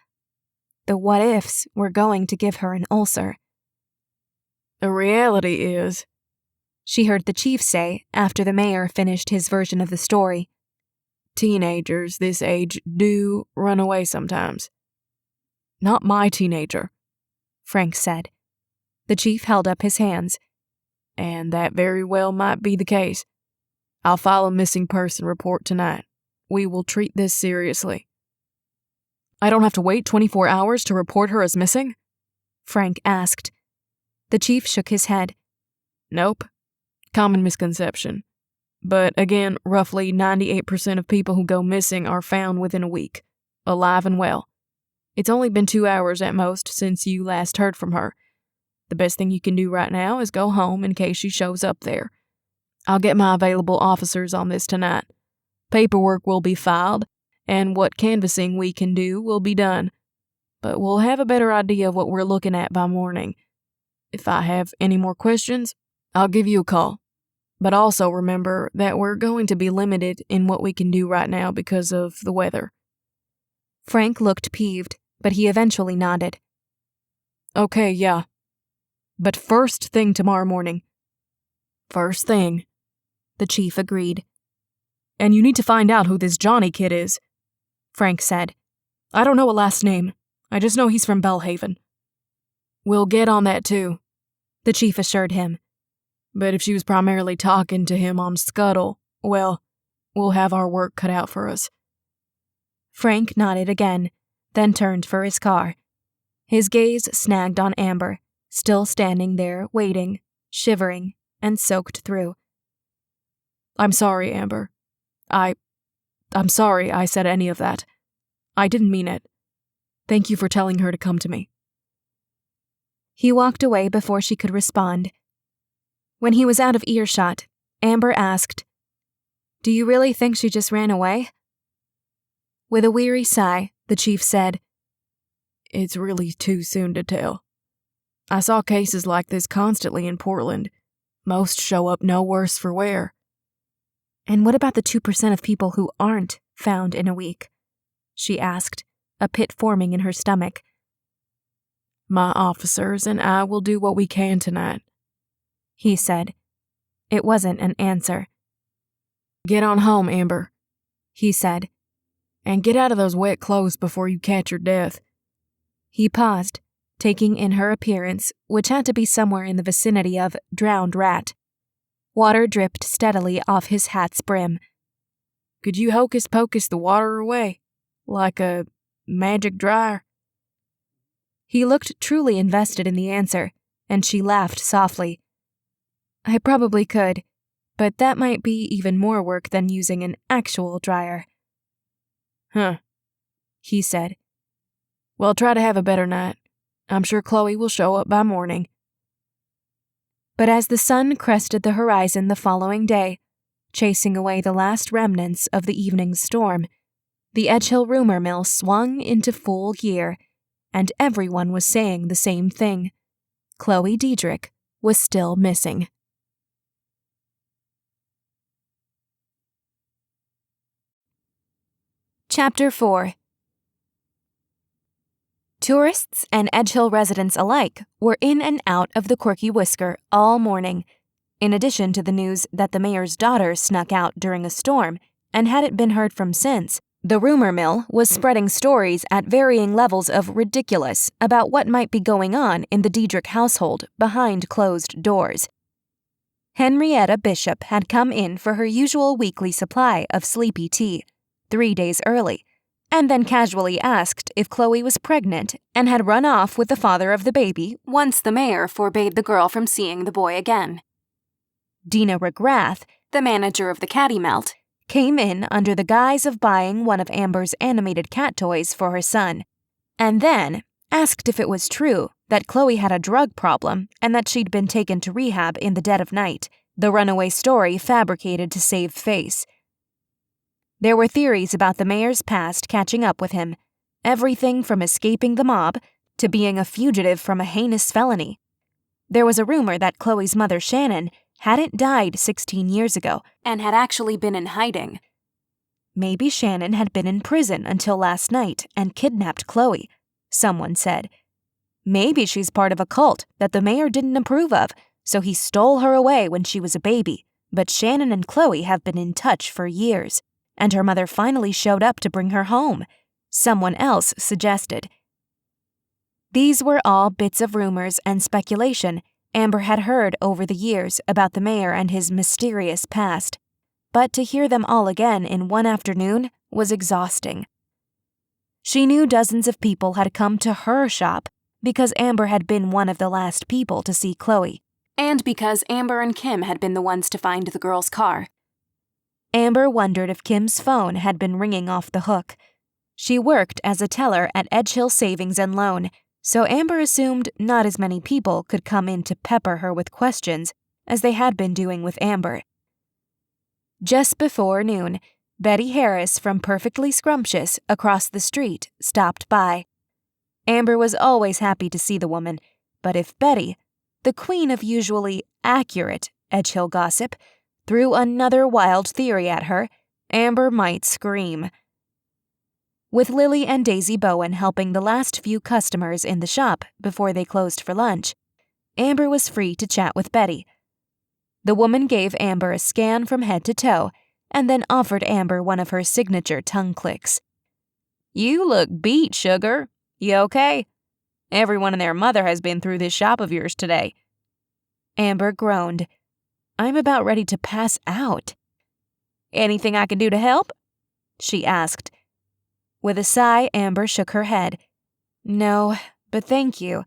The what-ifs were going to give her an ulcer. The reality is, she heard the chief say after the mayor finished his version of the story, teenagers this age do run away sometimes. Not my teenager, Frank said. The chief held up his hands. And that very well might be the case. I'll file a missing person report tonight. We will treat this seriously. I don't have to wait 24 hours to report her as missing? Frank asked. The chief shook his head. Nope. Common misconception. But again, roughly 98% of people who go missing are found within a week, alive and well. It's only been 2 hours at most since you last heard from her. The best thing you can do right now is go home in case she shows up there. I'll get my available officers on this tonight. Paperwork will be filed, and what canvassing we can do will be done. But we'll have a better idea of what we're looking at by morning. If I have any more questions, I'll give you a call. But also remember that we're going to be limited in what we can do right now because of the weather. Frank looked peeved, but he eventually nodded. Okay, yeah. But first thing tomorrow morning. First thing, the chief agreed. And you need to find out who this Johnny kid is, Frank said. I don't know a last name. I just know he's from Bellhaven. We'll get on that too, the chief assured him. But if she was primarily talking to him on Scuttle, well, we'll have our work cut out for us. Frank nodded again, then turned for his car. His gaze snagged on Amber, still standing there, waiting, shivering, and soaked through. I'm sorry, Amber. I'm sorry I said any of that. I didn't mean it. Thank you for telling her to come to me. He walked away before she could respond. When he was out of earshot, Amber asked, "Do you really think she just ran away?" With a weary sigh, the chief said, It's really too soon to tell. I saw cases like this constantly in Portland. Most show up no worse for wear. "And what about the 2% of people who aren't found in a week?" she asked, a pit forming in her stomach. My officers and I will do what we can tonight, he said. It wasn't an answer. Get on home, Amber, he said, and get out of those wet clothes before you catch your death. He paused, taking in her appearance, which had to be somewhere in the vicinity of drowned rat. Water dripped steadily off his hat's brim. Could you hocus pocus the water away, like a magic dryer? He looked truly invested in the answer, and she laughed softly. I probably could, but that might be even more work than using an actual dryer. Huh, he said. Well, try to have a better night. I'm sure Chloe will show up by morning. But as the sun crested the horizon the following day, chasing away the last remnants of the evening's storm, the Edgehill rumor mill swung into full gear, and everyone was saying the same thing. Chloe Deidrick was still missing. Chapter 4. Tourists and Edgehill residents alike were in and out of the Quirky Whisker all morning, in addition to the news that the mayor's daughter snuck out during a storm and hadn't been heard from since. The rumor mill was spreading stories at varying levels of ridiculous about what might be going on in the Deidrick household behind closed doors. Henrietta Bishop had come in for her usual weekly supply of sleepy tea, 3 days early, and then casually asked if Chloe was pregnant and had run off with the father of the baby once the mayor forbade the girl from seeing the boy again. Dina Regrath, the manager of the Catty Melt, came in under the guise of buying one of Amber's animated cat toys for her son, and then asked if it was true that Chloe had a drug problem and that she'd been taken to rehab in the dead of night, the runaway story fabricated to save face. There were theories about the mayor's past catching up with him, everything from escaping the mob to being a fugitive from a heinous felony. There was a rumor that Chloe's mother Shannon hadn't died 16 years ago and had actually been in hiding. Maybe Shannon had been in prison until last night and kidnapped Chloe, someone said. Maybe she's part of a cult that the mayor didn't approve of, so he stole her away when she was a baby. But Shannon and Chloe have been in touch for years, and her mother finally showed up to bring her home, someone else suggested. These were all bits of rumors and speculation Amber had heard over the years about the mayor and his mysterious past, but to hear them all again in one afternoon was exhausting. She knew dozens of people had come to her shop because Amber had been one of the last people to see Chloe, and because Amber and Kim had been the ones to find the girl's car. Amber wondered if Kim's phone had been ringing off the hook. She worked as a teller at Edgehill Savings and Loan, so Amber assumed not as many people could come in to pepper her with questions as they had been doing with Amber. Just before noon, Betty Harris from Perfectly Scrumptious across the street stopped by. Amber was always happy to see the woman, but if Betty, the queen of usually accurate Edgehill gossip, threw another wild theory at her, Amber might scream. With Lily and Daisy Bowen helping the last few customers in the shop before they closed for lunch, Amber was free to chat with Betty. The woman gave Amber a scan from head to toe and then offered Amber one of her signature tongue clicks. "You look beat, sugar. You okay?" Everyone and their mother has been through this shop of yours today." Amber groaned. "I'm about ready to pass out." "Anything I can do to help?" she asked. With a sigh, Amber shook her head. "No, but thank you.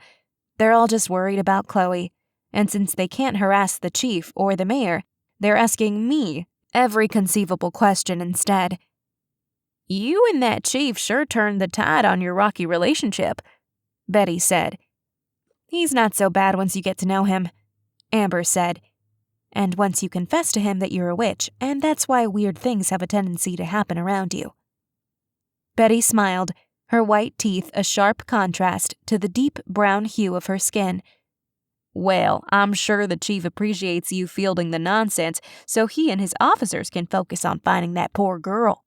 They're all just worried about Chloe, and since they can't harass the chief or the mayor, they're asking me every conceivable question instead." "You and that chief sure turned the tide on your rocky relationship," Betty said. "He's not so bad once you get to know him," Amber said. "And once you confess to him that you're a witch, and that's why weird things have a tendency to happen around you." Betty smiled, her white teeth a sharp contrast to the deep brown hue of her skin. "Well, I'm sure the chief appreciates you fielding the nonsense so he and his officers can focus on finding that poor girl."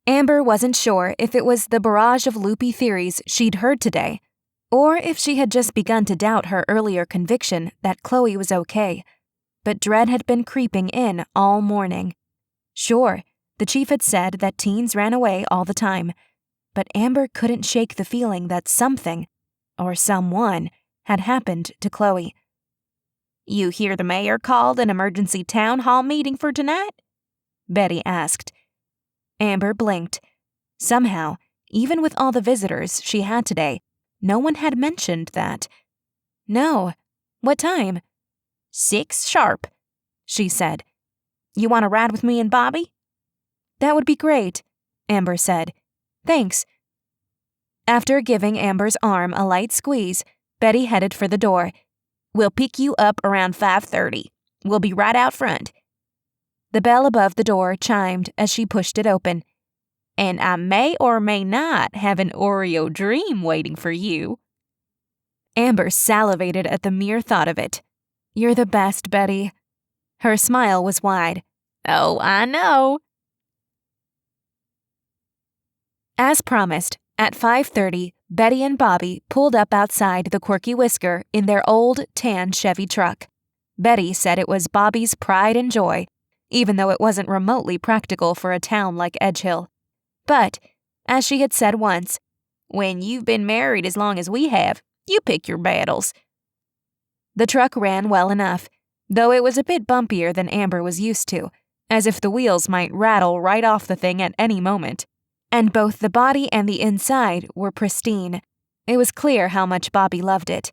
Amber wasn't sure if it was the barrage of loopy theories she'd heard today, or if she had just begun to doubt her earlier conviction that Chloe was okay, but dread had been creeping in all morning. Sure, the chief had said that teens ran away all the time, but Amber couldn't shake the feeling that something, or someone, had happened to Chloe. "You hear the mayor called an emergency town hall meeting for tonight?" Betty asked. Amber blinked. Somehow, even with all the visitors she had today, no one had mentioned that. "No. What time?" 6 sharp, she said. "You want to ride with me and Bobby?" "That would be great," Amber said. "Thanks." After giving Amber's arm a light squeeze, Betty headed for the door. "We'll pick you up around 5:30. We'll be right out front." The bell above the door chimed as she pushed it open. "And I may or may not have an Oreo dream waiting for you." Amber salivated at the mere thought of it. "You're the best, Betty." Her smile was wide. "Oh, I know." As promised, at 5:30, Betty and Bobby pulled up outside the Quirky Whisker in their old tan Chevy truck. Betty said it was Bobby's pride and joy, even though it wasn't remotely practical for a town like Edgehill. But, as she had said once, "When you've been married as long as we have, you pick your battles." The truck ran well enough, though it was a bit bumpier than Amber was used to, as if the wheels might rattle right off the thing at any moment. And both the body and the inside were pristine. It was clear how much Bobby loved it.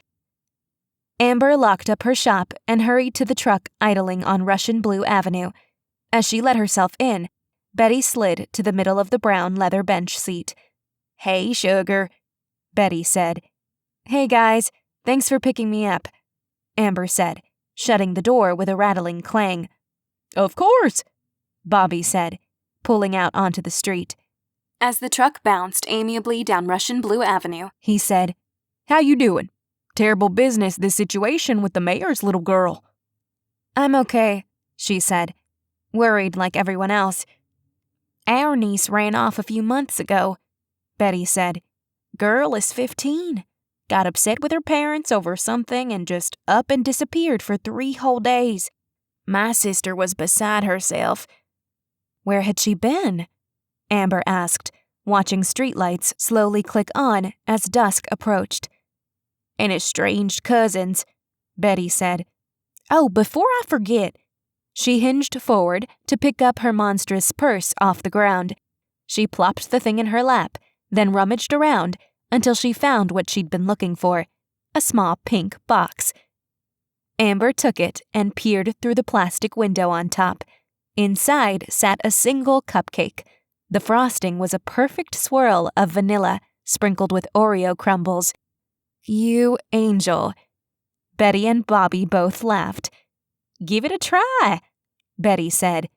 Amber locked up her shop and hurried to the truck idling on Russian Blue Avenue. As she let herself in, Betty slid to the middle of the brown leather bench seat. "Hey, sugar," Betty said. "Hey, guys, thanks for picking me up," Amber said, shutting the door with a rattling clang. "Of course," Bobby said, pulling out onto the street. As the truck bounced amiably down Russian Blue Avenue, he said, "How you doing? Terrible business, this situation with the mayor's little girl." "I'm okay," she said, worried like everyone else. "Our niece ran off a few months ago," Betty said. "Girl is 15. Got upset with her parents over something and just up and disappeared for 3 whole days. My sister was beside herself." "Where had she been?" Amber asked, watching streetlights slowly click on as dusk approached. "An estranged cousins," Betty said. "Oh, before I forget." She hinged forward to pick up her monstrous purse off the ground. She plopped the thing in her lap, then rummaged around until she found what she'd been looking for, a small pink box. Amber took it and peered through the plastic window on top. Inside sat a single cupcake. The frosting was a perfect swirl of vanilla sprinkled with Oreo crumbles. "You angel." Betty and Bobby both laughed. "Give it a try," Betty said.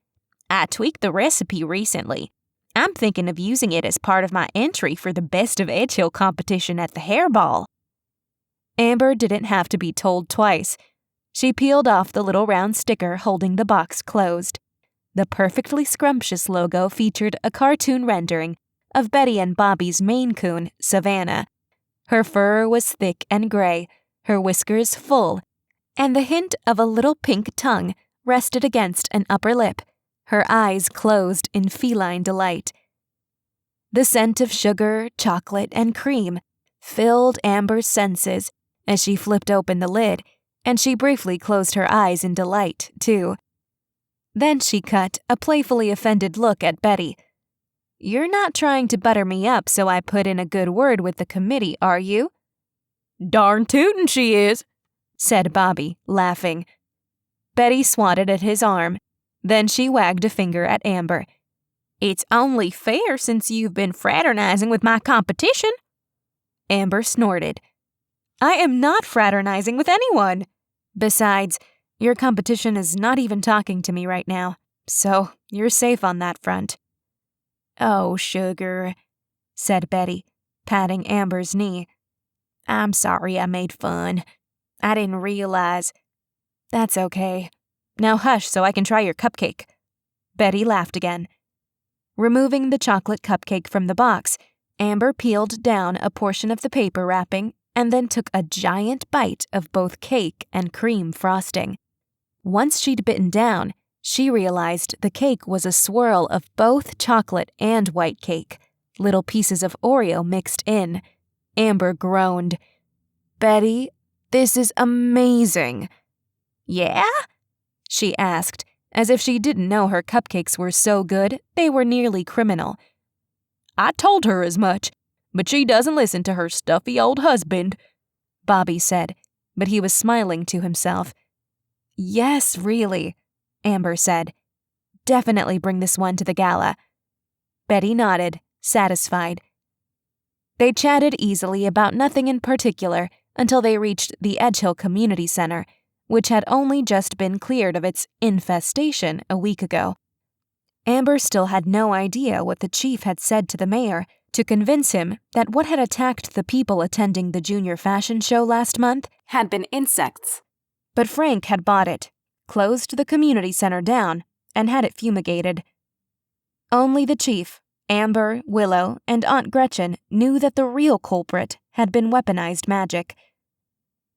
"I tweaked the recipe recently. I'm thinking of using it as part of my entry for the Best of Edgehill competition at the Hairball." Amber didn't have to be told twice. She peeled off the little round sticker holding the box closed. The perfectly scrumptious logo featured a cartoon rendering of Betty and Bobby's Maine Coon, Savannah. Her fur was thick and gray, her whiskers full, and the hint of a little pink tongue rested against an upper lip, her eyes closed in feline delight. The scent of sugar, chocolate, and cream filled Amber's senses as she flipped open the lid, and she briefly closed her eyes in delight, too. Then she cut a playfully offended look at Betty. "You're not trying to butter me up so I put in a good word with the committee, are you?" "Darn tootin' she is," said Bobby, laughing. Betty swatted at his arm. Then she wagged a finger at Amber. "It's only fair since you've been fraternizing with my competition." Amber snorted. "I am not fraternizing with anyone. Besides, your competition is not even talking to me right now, so you're safe on that front." "Oh, sugar," said Betty, patting Amber's knee. "I'm sorry I made fun. I didn't realize." "That's okay. Now hush so I can try your cupcake." Betty laughed again. Removing the chocolate cupcake from the box, Amber peeled down a portion of the paper wrapping and then took a giant bite of both cake and cream frosting. Once she'd bitten down, she realized the cake was a swirl of both chocolate and white cake, little pieces of Oreo mixed in. Amber groaned. "Betty, this is amazing." "Yeah?" she asked, as if she didn't know her cupcakes were so good they were nearly criminal. "I told her as much, but she doesn't listen to her stuffy old husband," Bobby said, but he was smiling to himself. "Yes, really," Amber said. "Definitely bring this one to the gala." Betty nodded, satisfied. They chatted easily about nothing in particular until they reached the Edgehill Community Center, which had only just been cleared of its infestation a week ago. Amber still had no idea what the chief had said to the mayor to convince him that what had attacked the people attending the junior fashion show last month had been insects. But Frank had bought it, closed the community center down, and had it fumigated. Only the chief, Amber, Willow, and Aunt Gretchen knew that the real culprit had been weaponized magic.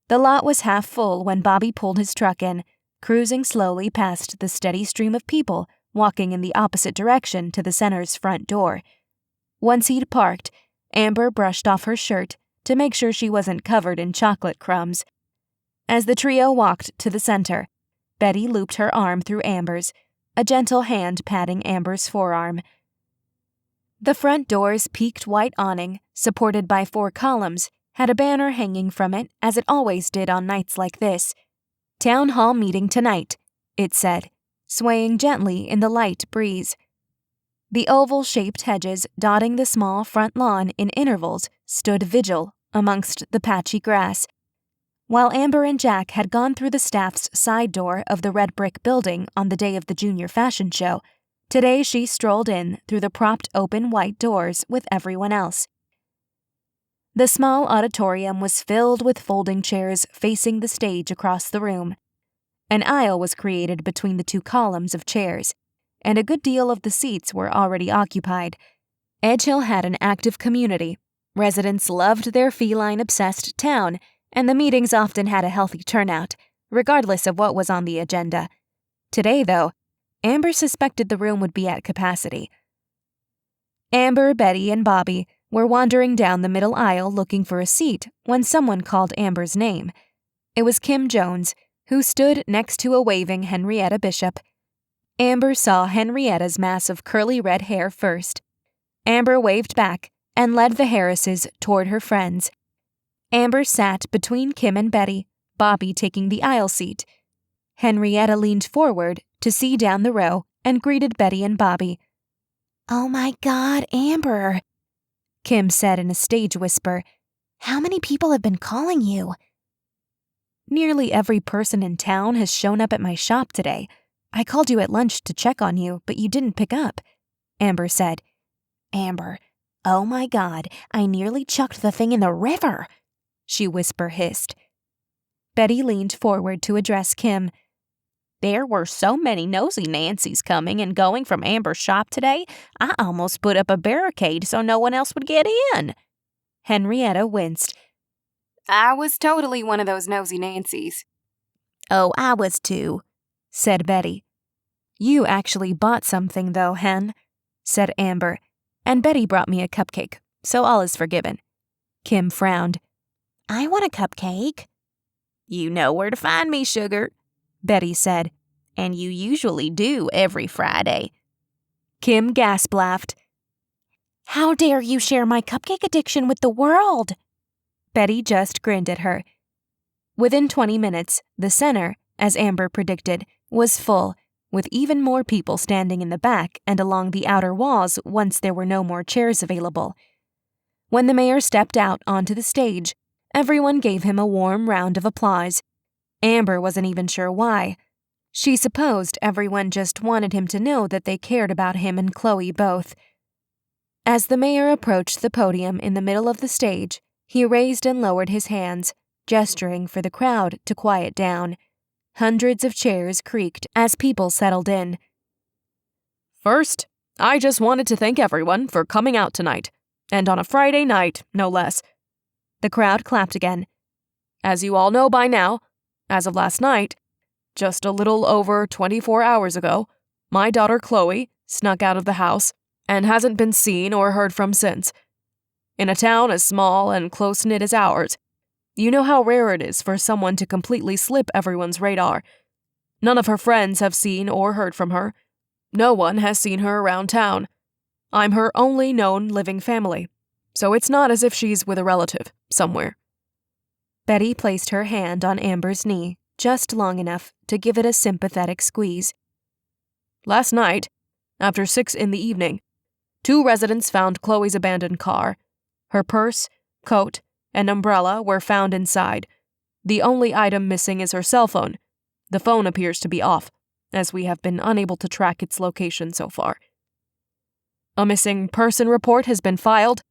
The lot was half full when Bobby pulled his truck in, cruising slowly past the steady stream of people walking in the opposite direction to the center's front door. Once he'd parked, Amber brushed off her shirt to make sure she wasn't covered in chocolate crumbs. As the trio walked to the center, Betty looped her arm through Amber's, a gentle hand patting Amber's forearm. The front door's peaked white awning, supported by 4 columns, had a banner hanging from it as it always did on nights like this. "Town Hall meeting tonight," it said, swaying gently in the light breeze. The oval-shaped hedges dotting the small front lawn in intervals stood vigil amongst the patchy grass. While Amber and Jack had gone through the staff's side door of the red brick building on the day of the junior fashion show, today she strolled in through the propped open white doors with everyone else. The small auditorium was filled with folding chairs facing the stage across the room. An aisle was created between the 2 columns of chairs, and a good deal of the seats were already occupied. Edgehill had an active community. Residents loved their feline-obsessed town, and the meetings often had a healthy turnout, regardless of what was on the agenda. Today, though, Amber suspected the room would be at capacity. Amber, Betty, and Bobby were wandering down the middle aisle looking for a seat when someone called Amber's name. It was Kim Jones, who stood next to a waving Henrietta Bishop. Amber saw Henrietta's mass of curly red hair first. Amber waved back and led the Harrises toward her friends. Amber sat between Kim and Betty, Bobby taking the aisle seat. Henrietta leaned forward to see down the row and greeted Betty and Bobby. "Oh my God, Amber," Kim said in a stage whisper. "How many people have been calling you?" "Nearly every person in town has shown up at my shop today. I called you at lunch to check on you, but you didn't pick up," Amber said. "Amber, oh my God, I nearly chucked the thing in the river," she whisper-hissed. Betty leaned forward to address Kim. "There were so many nosy Nancys coming and going from Amber's shop today, I almost put up a barricade so no one else would get in." Henrietta winced. "I was totally one of those nosy Nancys." "Oh, I was too," said Betty. "You actually bought something, though, Hen," said Amber, "and Betty brought me a cupcake, so all is forgiven." Kim frowned. I want a cupcake. You know where to find me, sugar, Betty said. and you usually do every Friday. Kim gasp laughed. How dare you share my cupcake addiction with the world? Betty just grinned at her. Within 20 minutes, the center, as Amber predicted, was full, with even more people standing in the back and along the outer walls once there were no more chairs available. When the mayor stepped out onto the stage, everyone gave him a warm round of applause. Amber wasn't even sure why. She supposed everyone just wanted him to know that they cared about him and Chloe both. As the mayor approached the podium in the middle of the stage, he raised and lowered his hands, gesturing for the crowd to quiet down. Hundreds of chairs creaked as people settled in. First, I just wanted to thank everyone for coming out tonight, and on a Friday night, no less. The crowd clapped again. As you all know by now, as of last night, just a little over 24 hours ago, my daughter Chloe snuck out of the house and hasn't been seen or heard from since. In a town as small and close-knit as ours, you know how rare it is for someone to completely slip everyone's radar. None of her friends have seen or heard from her. No one has seen her around town. I'm her only known living family, so it's not as if she's with a relative somewhere. Betty placed her hand on Amber's knee, just long enough to give it a sympathetic squeeze. Last night, after 6 p.m, 2 residents found Chloe's abandoned car. Her purse, coat, and umbrella were found inside. The only item missing is her cell phone. The phone appears to be off, as we have been unable to track its location so far. A missing person report has been filed.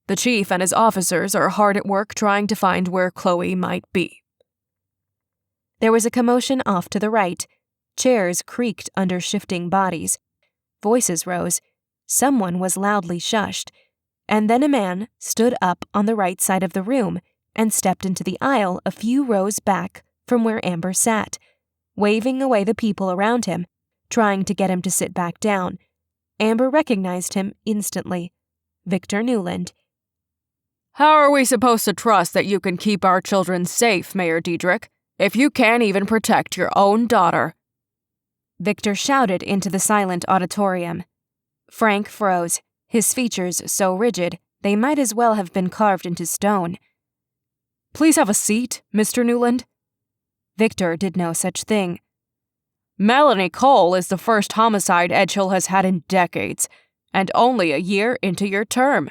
The chief and his officers are hard at work trying to find where Chloe might be. There was a commotion off to the right. Chairs creaked under shifting bodies. Voices rose. Someone was loudly shushed. And then a man stood up on the right side of the room and stepped into the aisle a few rows back from where Amber sat, waving away the people around him, trying to get him to sit back down. Amber recognized him instantly. Victor Newland. How are we supposed to trust that you can keep our children safe, Mayor Deidrick, if you can't even protect your own daughter? Victor shouted into the silent auditorium. Frank froze, his features so rigid they might as well have been carved into stone. Please have a seat, Mr. Newland. Victor did no such thing. Melanie Cole is the first homicide Edgehill has had in decades, and only a year into your term.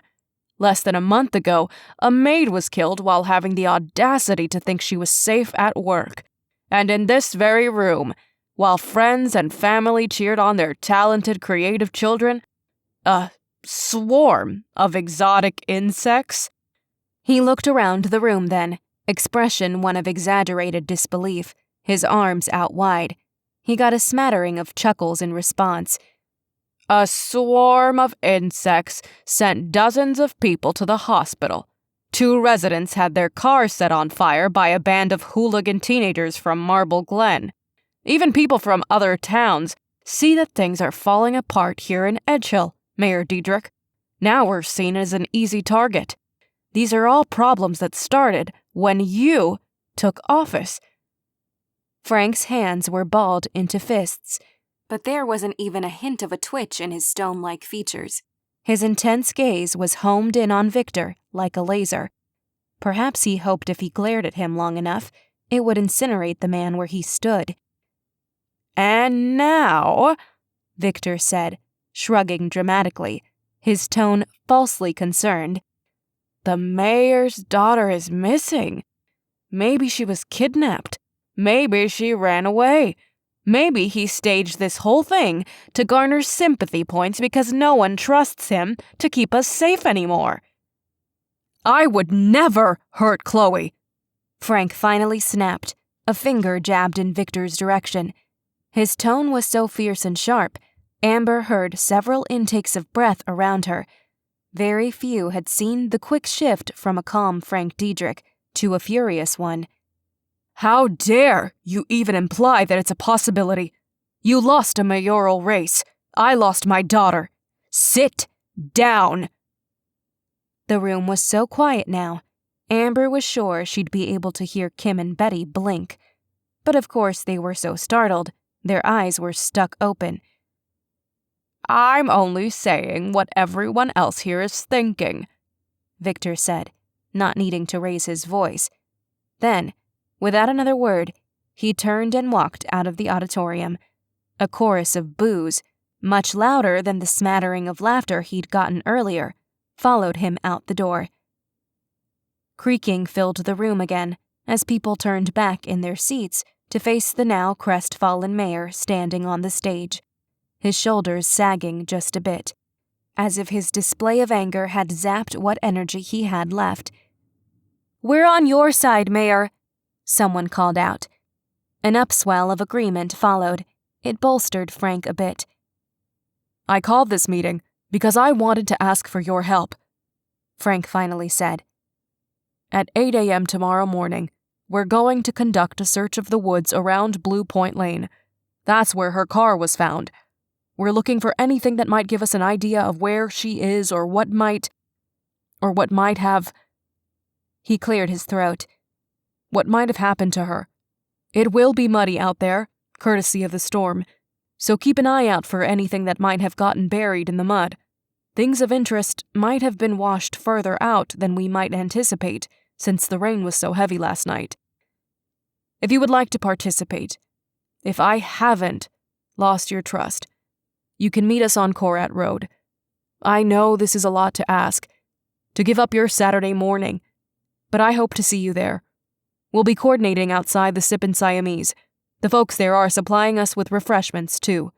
Less than a month ago, a maid was killed while having the audacity to think she was safe at work. And in this very room, while friends and family cheered on their talented, creative children, a swarm of exotic insects. He looked around the room then, expression one of exaggerated disbelief, his arms out wide. He got a smattering of chuckles in response. A swarm of insects sent dozens of people to the hospital. 2 residents had their cars set on fire by a band of hooligan teenagers from Marble Glen. Even people from other towns see that things are falling apart here in Edgehill, Mayor Deidrick. Now we're seen as an easy target. These are all problems that started when you took office. Frank's hands were balled into fists, but there wasn't even a hint of a twitch in his stone-like features. His intense gaze was homed in on Victor like a laser. Perhaps he hoped if he glared at him long enough, it would incinerate the man where he stood. And now, Victor said, shrugging dramatically, his tone falsely concerned, the mayor's daughter is missing. Maybe she was kidnapped. Maybe she ran away. Maybe he staged this whole thing to garner sympathy points because no one trusts him to keep us safe anymore. I would never hurt Chloe. Frank finally snapped, a finger jabbed in Victor's direction. His tone was so fierce and sharp, Amber heard several intakes of breath around her. Very few had seen the quick shift from a calm Frank Deidrick to a furious one. How dare you even imply that it's a possibility? You lost a mayoral race. I lost my daughter. Sit down. The room was so quiet now, Amber was sure she'd be able to hear Kim and Betty blink. But of course they were so startled, their eyes were stuck open. "I'm only saying what everyone else here is thinking," Victor said, not needing to raise his voice. Then, without another word, he turned and walked out of the auditorium. A chorus of boos, much louder than the smattering of laughter he'd gotten earlier, followed him out the door. Creaking filled the room again as people turned back in their seats to face the now crestfallen mayor standing on the stage, his shoulders sagging just a bit, as if his display of anger had zapped what energy he had left. "We're on your side, Mayor," someone called out. An upswell of agreement followed. It bolstered Frank a bit. "I called this meeting because I wanted to ask for your help," Frank finally said. "At 8 a.m. tomorrow morning, we're going to conduct a search of the woods around Blue Point Lane. That's where her car was found. We're looking for anything that might give us an idea of where she is or what might have..." He cleared his throat. "What might have happened to her. It will be muddy out there, courtesy of the storm, so keep an eye out for anything that might have gotten buried in the mud. Things of interest might have been washed further out than we might anticipate, since the rain was so heavy last night. If you would like to participate, if I haven't lost your trust, you can meet us on Korat Road. I know this is a lot to ask, to give up your Saturday morning, but I hope to see you there. We'll be coordinating outside the Sip and Siamese. The folks there are supplying us with refreshments, too."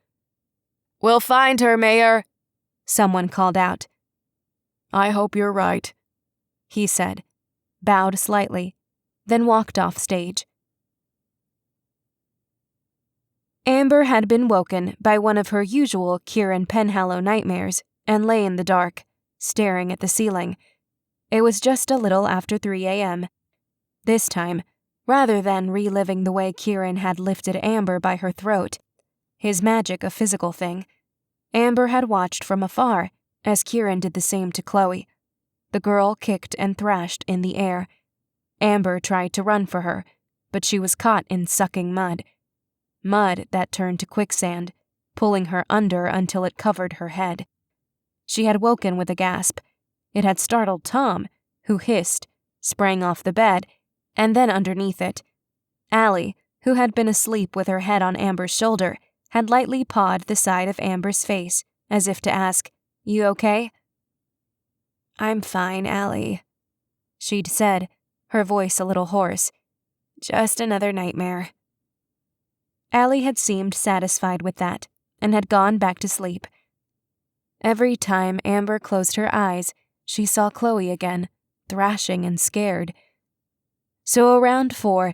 "We'll find her, Mayor," someone called out. "I hope you're right," he said, bowed slightly, then walked off stage. Amber had been woken by one of her usual Kieran Penhallow nightmares and lay in the dark, staring at the ceiling. It was just a little after 3 a.m. This time, rather than reliving the way Kieran had lifted Amber by her throat, his magic a physical thing, Amber had watched from afar as Kieran did the same to Chloe. The girl kicked and thrashed in the air. Amber tried to run for her, but she was caught in sucking mud. Mud that turned to quicksand, pulling her under until it covered her head. She had woken with a gasp. It had startled Tom, who hissed, sprang off the bed, and then underneath it. Allie, who had been asleep with her head on Amber's shoulder, had lightly pawed the side of Amber's face, as if to ask, "You okay?" "I'm fine, Allie," she'd said, her voice a little hoarse. "Just another nightmare." Allie had seemed satisfied with that, and had gone back to sleep. Every time Amber closed her eyes, she saw Chloe again, thrashing and scared. So around 4,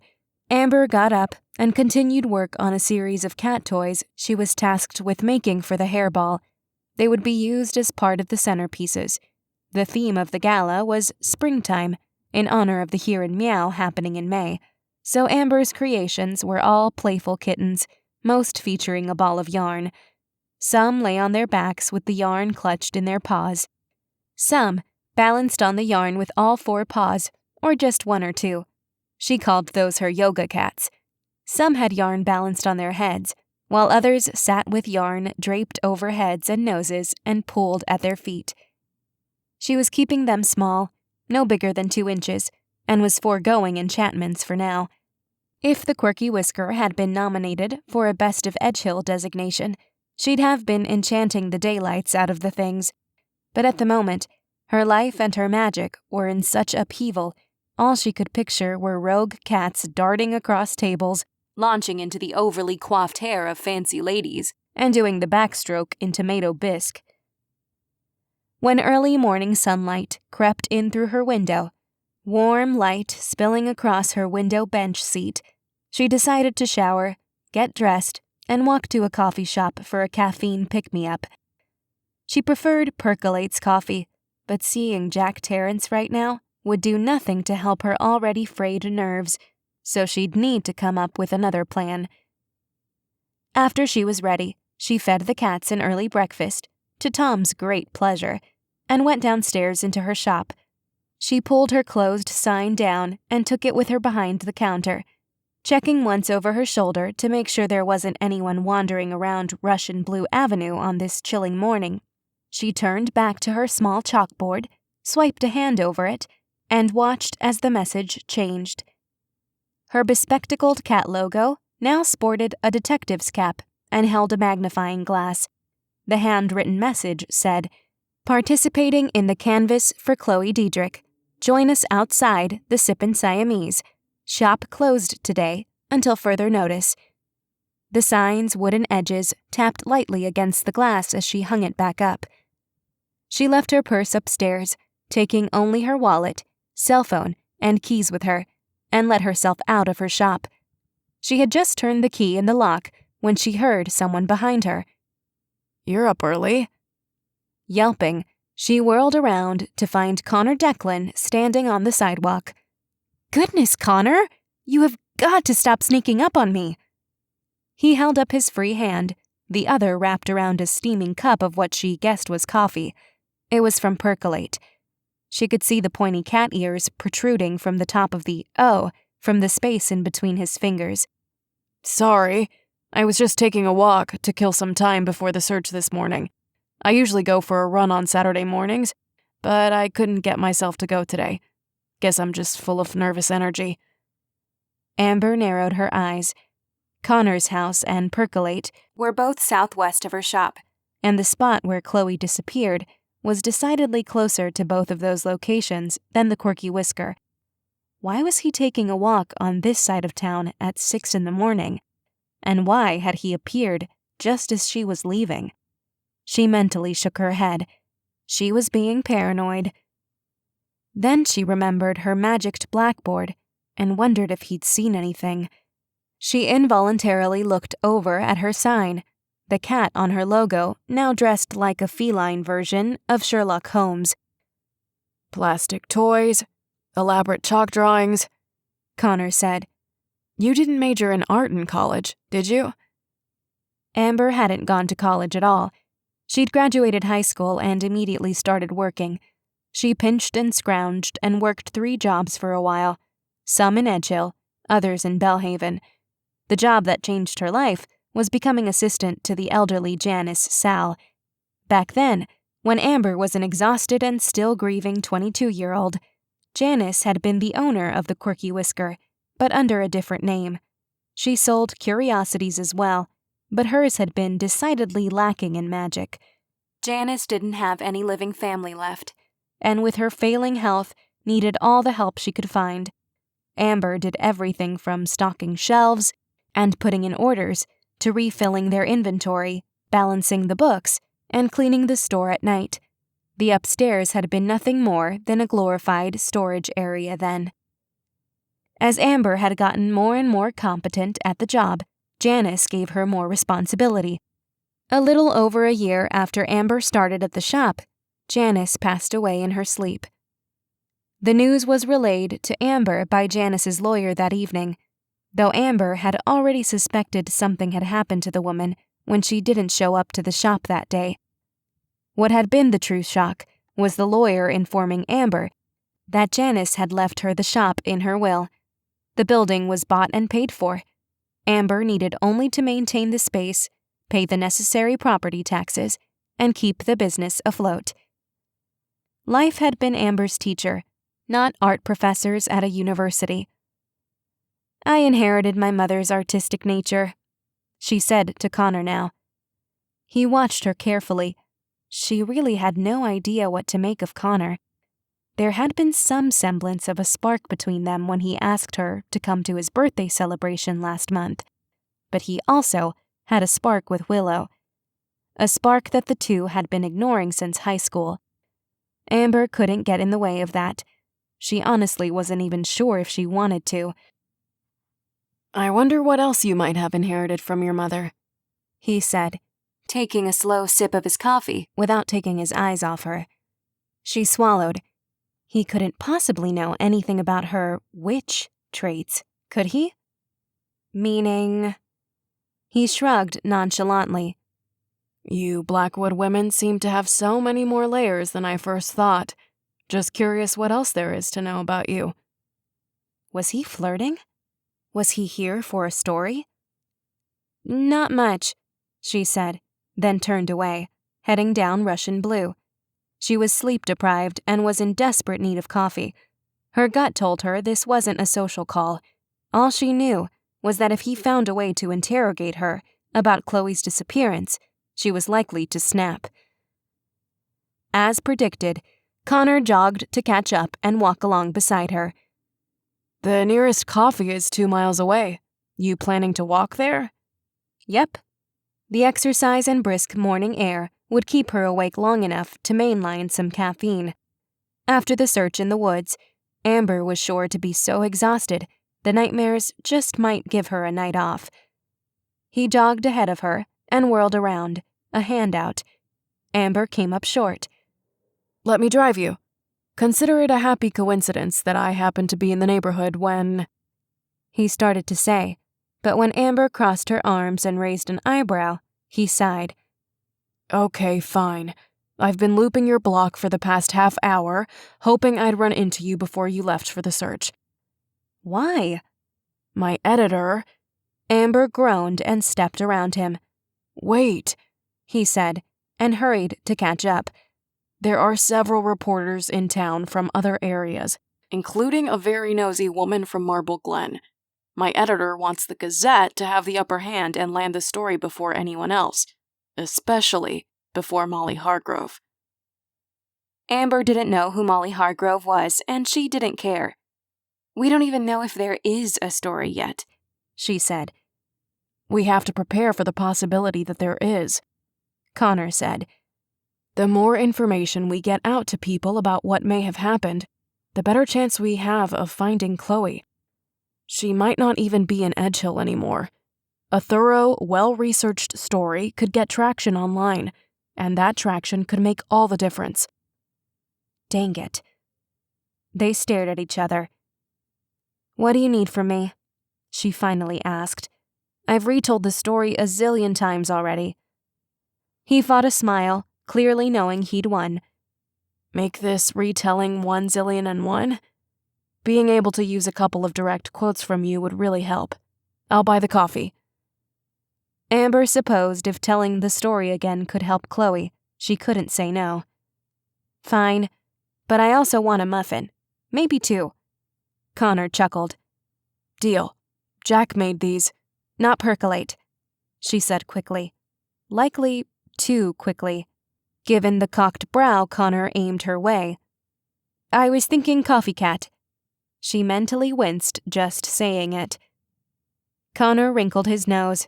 Amber got up and continued work on a series of cat toys she was tasked with making for the hairball. They would be used as part of the centerpieces. The theme of the gala was springtime, in honor of the Here and Meow happening in May, so Amber's creations were all playful kittens, most featuring a ball of yarn. Some lay on their backs with the yarn clutched in their paws. Some balanced on the yarn with all 4 paws, or just 1 or 2. She called those her yoga cats. Some had yarn balanced on their heads, while others sat with yarn draped over heads and noses and pulled at their feet. She was keeping them small, no bigger than 2 inches, and was foregoing enchantments for now. If the quirky whisker had been nominated for a Best of Edgehill designation, she'd have been enchanting the daylights out of the things. But at the moment, her life and her magic were in such upheaval, all she could picture were rogue cats darting across tables, launching into the overly coiffed hair of fancy ladies, and doing the backstroke in tomato bisque. When early morning sunlight crept in through her window, warm light spilling across her window bench seat, she decided to shower, get dressed, and walk to a coffee shop for a caffeine pick-me-up. She preferred Percolate's coffee, but seeing Jack Terrence right now would do nothing to help her already frayed nerves, so she'd need to come up with another plan. After she was ready, she fed the cats an early breakfast, to Tom's great pleasure, and went downstairs into her shop. She pulled her closed sign down and took it with her behind the counter, checking once over her shoulder to make sure there wasn't anyone wandering around Russian Blue Avenue on this chilling morning. She turned back to her small chalkboard, swiped a hand over it, and watched as the message changed. Her bespectacled cat logo now sported a detective's cap and held a magnifying glass. The handwritten message said, "Participating in the canvas for Chloe Deidrick. Join us outside the Sippin' Siamese. Shop closed today until further notice." The sign's wooden edges tapped lightly against the glass as she hung it back up. She left her purse upstairs, taking only her wallet, cell phone, and keys with her, and let herself out of her shop. She had just turned the key in the lock when she heard someone behind her. "You're up early." Yelping, she whirled around to find Connor Declan standing on the sidewalk. "Goodness, Connor! You have got to stop sneaking up on me!" He held up his free hand, the other wrapped around a steaming cup of what she guessed was coffee. It was from Percolate. She could see the pointy cat ears protruding from the top of the O from the space in between his fingers. "Sorry, I was just taking a walk to kill some time before the search this morning. I usually go for a run on Saturday mornings, but I couldn't get myself to go today. Guess I'm just full of nervous energy." Amber narrowed her eyes. Connor's house and Percolate We're both southwest of her shop. and the spot where Chloe disappeared was decidedly closer to both of those locations than the Quirky Whisker. Why was he taking a walk on this side of town at 6 a.m? And why had he appeared just as she was leaving? She mentally shook her head. She was being paranoid. Then she remembered her magicked blackboard and wondered if he'd seen anything. She involuntarily looked over at her sign, the cat on her logo now dressed like a feline version of Sherlock Holmes. "Plastic toys, elaborate chalk drawings," Connor said. "You didn't major in art in college, did you?" Amber hadn't gone to college at all. She'd graduated high school and immediately started working. She pinched and scrounged and worked 3 jobs for a while, some in Edgehill, others in Belhaven. The job that changed her life was becoming assistant to the elderly Janice Sal. Back then, when Amber was an exhausted and still grieving 22-year-old, Janice had been the owner of the Quirky Whisker, but under a different name. She sold curiosities as well, but hers had been decidedly lacking in magic. Janice didn't have any living family left. And with her failing health, needed all the help she could find. Amber did everything from stocking shelves and putting in orders to refilling their inventory, balancing the books, and cleaning the store at night. The upstairs had been nothing more than a glorified storage area then. As Amber had gotten more and more competent at the job, Janice gave her more responsibility. A little over a year after Amber started at the shop, Janice passed away in her sleep. The news was relayed to Amber by Janice's lawyer that evening, though Amber had already suspected something had happened to the woman when she didn't show up to the shop that day. What had been the true shock was the lawyer informing Amber that Janice had left her the shop in her will. The building was bought and paid for. Amber needed only to maintain the space, pay the necessary property taxes, and keep the business afloat. Life had been Amber's teacher, not art professors at a university. "I inherited my mother's artistic nature," she said to Connor now. He watched her carefully. She really had no idea what to make of Connor. There had been some semblance of a spark between them when he asked her to come to his birthday celebration last month, but he also had a spark with Willow, a spark that the two had been ignoring since high school. Amber couldn't get in the way of that. She honestly wasn't even sure if she wanted to. "I wonder what else you might have inherited from your mother," he said, Taking a slow sip of his coffee. without taking his eyes off her. She swallowed. He couldn't possibly know anything about her witch traits, could he? Meaning? He shrugged nonchalantly. "You Blackwood women seem to have so many more layers than I first thought. Just curious what else there is to know about you. Was he flirting? Was he here for a story? Not much, she said, then turned away, heading down Russian Blue. She was sleep-deprived and was in desperate need of coffee. Her gut told her this wasn't a social call. All she knew was that if he found a way to interrogate her about Chloe's disappearance, she was likely to snap. As predicted, Connor jogged to catch up and walk along beside her. The nearest coffee is 2 miles away. You planning to walk there? Yep. The exercise and brisk morning air would keep her awake long enough to mainline some caffeine. After the search in the woods, Amber was sure to be so exhausted the nightmares just might give her a night off. He jogged ahead of her and whirled around, a hand out. Amber came up short. Let me drive you. Consider it a happy coincidence that I happened to be in the neighborhood when... He started to say, but when Amber crossed her arms and raised an eyebrow, he sighed. Okay, fine. I've been looping your block for the past half hour, hoping I'd run into you before you left for the search. Why? My editor... Amber groaned and stepped around him. Wait, he said, and hurried to catch up. There are several reporters in town from other areas, including a very nosy woman from Marble Glen. My editor wants the Gazette to have the upper hand and land the story before anyone else, especially before Molly Hargrove. Amber didn't know who Molly Hargrove was, and she didn't care. We don't even know if there is a story yet, she said. We have to prepare for the possibility that there is, Connor said. The more information we get out to people about what may have happened, the better chance we have of finding Chloe. She might not even be in Edgehill anymore. A thorough, well-researched story could get traction online, and that traction could make all the difference. Dang it. They stared at each other. What do you need from me? She finally asked. I've retold the story a zillion times already. He fought a smile, clearly knowing he'd won. Make this retelling 1 zillion and 1? Being able to use a couple of direct quotes from you would really help. I'll buy the coffee. Amber supposed if telling the story again could help Chloe, she couldn't say no. Fine, but I also want a muffin. Maybe 2. Connor chuckled. Deal. Jack made these. Not percolate, she said quickly. Likely too quickly, given the cocked brow Connor aimed her way. I was thinking coffee cat. She mentally winced just saying it. Connor wrinkled his nose.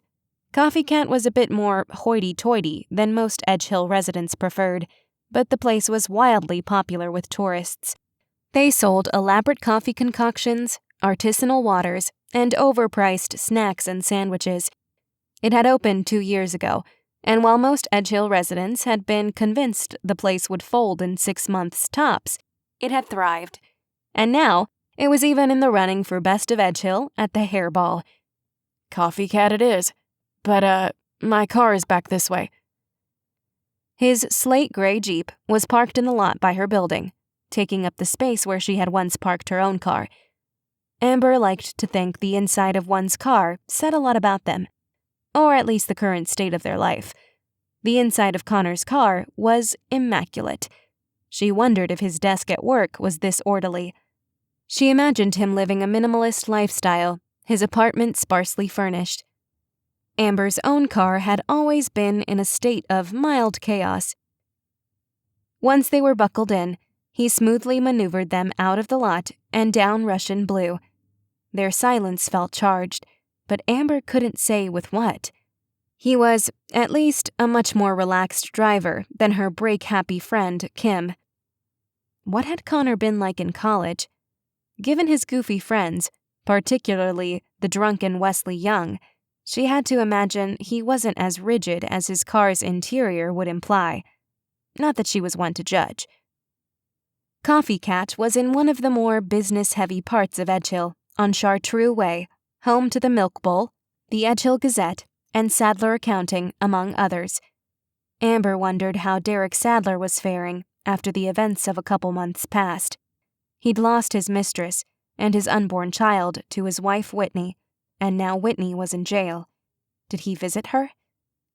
Coffee Cat was a bit more hoity-toity than most Edgehill residents preferred, but the place was wildly popular with tourists. They sold elaborate coffee concoctions, artisanal waters, and overpriced snacks and sandwiches. It had opened 2 years ago, and while most Edgehill residents had been convinced the place would fold in 6 months tops, it had thrived. And now, it was even in the running for Best of Edgehill at the Hairball. Coffee Cat it is. But, my car is back this way. His slate gray Jeep was parked in the lot by her building, taking up the space where she had once parked her own car. Amber liked to think the inside of one's car said a lot about them, or at least the current state of their life. The inside of Connor's car was immaculate. She wondered if his desk at work was this orderly. She imagined him living a minimalist lifestyle, his apartment sparsely furnished. Amber's own car had always been in a state of mild chaos. Once they were buckled in, he smoothly maneuvered them out of the lot and down Russian Blue. Their silence felt charged, but Amber couldn't say with what. He was, at least, a much more relaxed driver than her break-happy friend, Kim. What had Connor been like in college? Given his goofy friends, particularly the drunken Wesley Young, she had to imagine he wasn't as rigid as his car's interior would imply. Not that she was one to judge. Coffee Cat was in one of the more business-heavy parts of Edgehill, on Chartreux Way, home to the Milk Bowl, the Edgehill Gazette, and Sadler Accounting, among others. Amber wondered how Derek Sadler was faring after the events of a couple months past. He'd lost his mistress and his unborn child to his wife Whitney, and now Whitney was in jail. Did he visit her?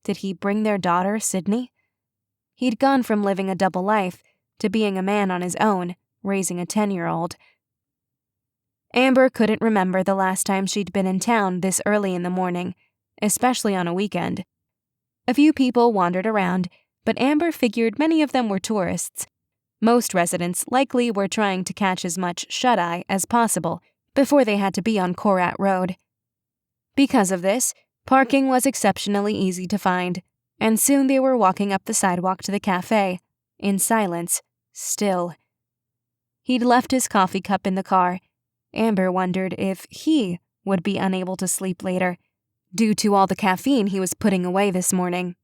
Did he bring their daughter, Sydney? He'd gone from living a double life to being a man on his own, raising a 10-year-old. Amber couldn't remember the last time she'd been in town this early in the morning, especially on a weekend. A few people wandered around, but Amber figured many of them were tourists. Most residents likely were trying to catch as much shut-eye as possible before they had to be on Korat Road. Because of this, parking was exceptionally easy to find, and soon they were walking up the sidewalk to the cafe, in silence, still. He'd left his coffee cup in the car. Amber wondered if he would be unable to sleep later, due to all the caffeine he was putting away this morning.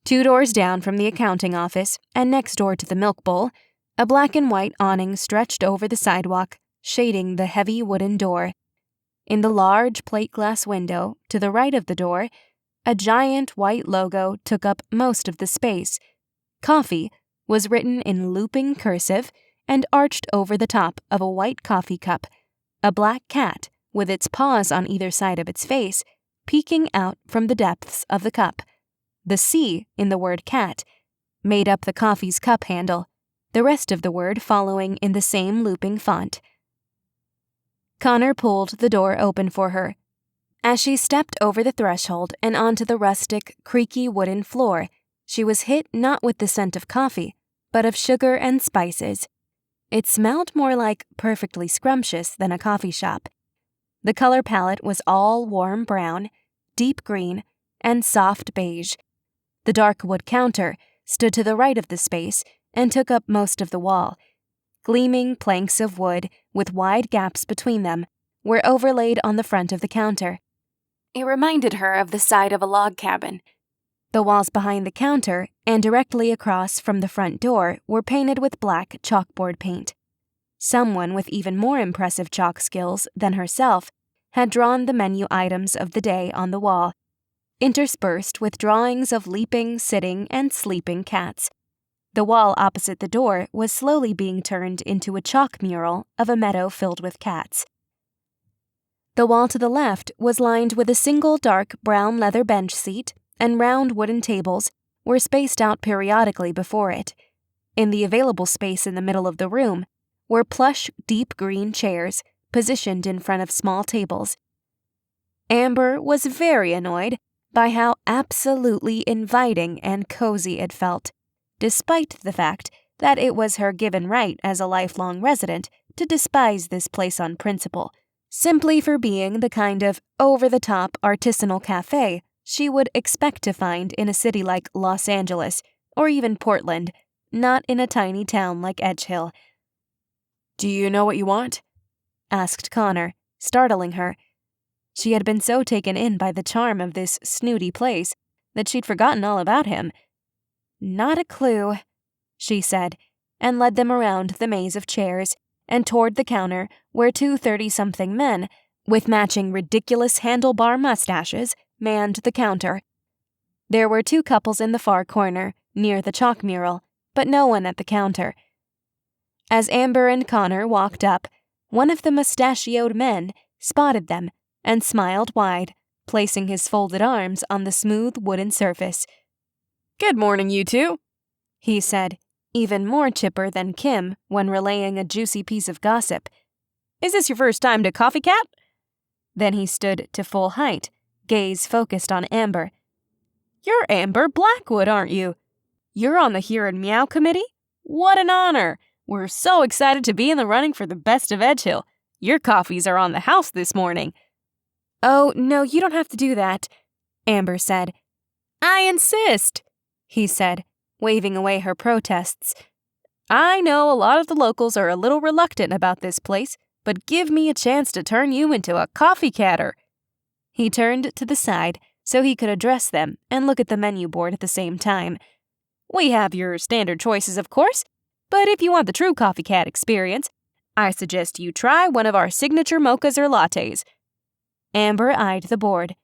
2 doors down from the accounting office, and next door to the milk bowl, a black and white awning stretched over the sidewalk, shading the heavy wooden door. In the large plate glass window, to the right of the door, a giant white logo took up most of the space. Coffee was written in looping cursive and arched over the top of a white coffee cup. A black cat, with its paws on either side of its face, peeking out from the depths of the cup. The C in the word cat made up the coffee's cup handle, the rest of the word following in the same looping font. Connor pulled the door open for her. As she stepped over the threshold and onto the rustic, creaky wooden floor, she was hit not with the scent of coffee, but of sugar and spices. It smelled more like Perfectly Scrumptious than a coffee shop. The color palette was all warm brown, deep green, and soft beige. The dark wood counter stood to the right of the space and took up most of the wall. Gleaming planks of wood with wide gaps between them were overlaid on the front of the counter. It reminded her of the side of a log cabin. The walls behind the counter and directly across from the front door were painted with black chalkboard paint. Someone with even more impressive chalk skills than herself had drawn the menu items of the day on the wall, interspersed with drawings of leaping, sitting, and sleeping cats. The wall opposite the door was slowly being turned into a chalk mural of a meadow filled with cats. The wall to the left was lined with a single dark brown leather bench seat, and round wooden tables were spaced out periodically before it. In the available space in the middle of the room were plush, deep green chairs positioned in front of small tables. Amber was very annoyed by how absolutely inviting and cozy it felt, despite the fact that it was her given right as a lifelong resident to despise this place on principle, simply for being the kind of over-the-top artisanal cafe she would expect to find in a city like Los Angeles or even Portland, not in a tiny town like Edgehill. "Do you know what you want?" asked Connor, startling her. She had been so taken in by the charm of this snooty place that she'd forgotten all about him. "Not a clue," she said, and led them around the maze of chairs and toward the counter where 2 30-something men, with matching ridiculous handlebar mustaches, manned the counter. There were 2 couples in the far corner, near the chalk mural, but no one at the counter. As Amber and Connor walked up, one of the mustachioed men spotted them and smiled wide, placing his folded arms on the smooth wooden surface. "Good morning, you two," he said, even more chipper than Kim when relaying a juicy piece of gossip. "Is this your first time to Coffee Cat?" Then he stood to full height, gaze focused on Amber. "You're Amber Blackwood, aren't you? You're on the Here and Meow committee? What an honor! We're so excited to be in the running for the Best of Edgehill. Your coffees are on the house this morning." "Oh, no, you don't have to do that," Amber said. "I insist," he said, waving away her protests. "I know a lot of the locals are a little reluctant about this place, but give me a chance to turn you into a coffee catter." He turned to the side so he could address them and look at the menu board at the same time. "We have your standard choices, of course, but if you want the true coffee cat experience, I suggest you try one of our signature mochas or lattes." Amber eyed the board.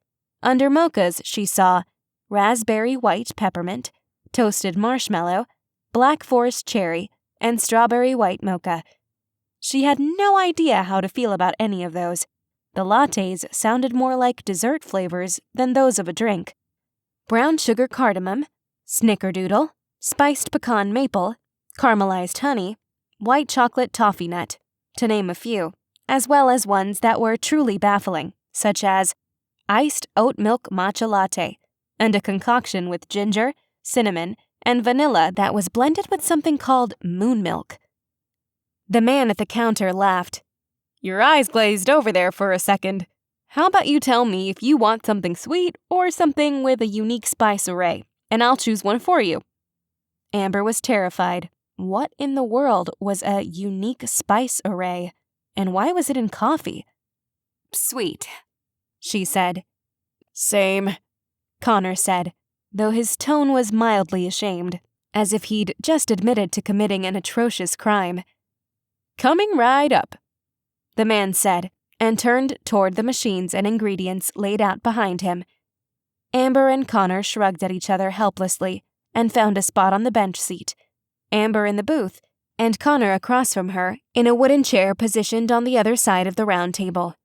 Under mochas, she saw raspberry white peppermint, toasted marshmallow, black forest cherry, and strawberry white mocha. She had no idea how to feel about any of those. The lattes sounded more like dessert flavors than those of a drink. Brown sugar cardamom, snickerdoodle, spiced pecan maple, caramelized honey, white chocolate toffee nut, to name a few, as well as ones that were truly baffling, such as iced oat milk matcha latte, and a concoction with ginger, cinnamon, and vanilla that was blended with something called moon milk. The man at the counter laughed. "Your eyes glazed over there for a second. How about you tell me if you want something sweet or something with a unique spice array, and I'll choose one for you." Amber was terrified. What in the world was a unique spice array, and why was it in coffee? Sweet, she said. Same, Connor said, though his tone was mildly ashamed, as if he'd just admitted to committing an atrocious crime. Coming right up, the man said, and turned toward the machines and ingredients laid out behind him. Amber and Connor shrugged at each other helplessly and found a spot on the bench seat. Amber in the booth, and Connor across from her in a wooden chair positioned on the other side of the round table.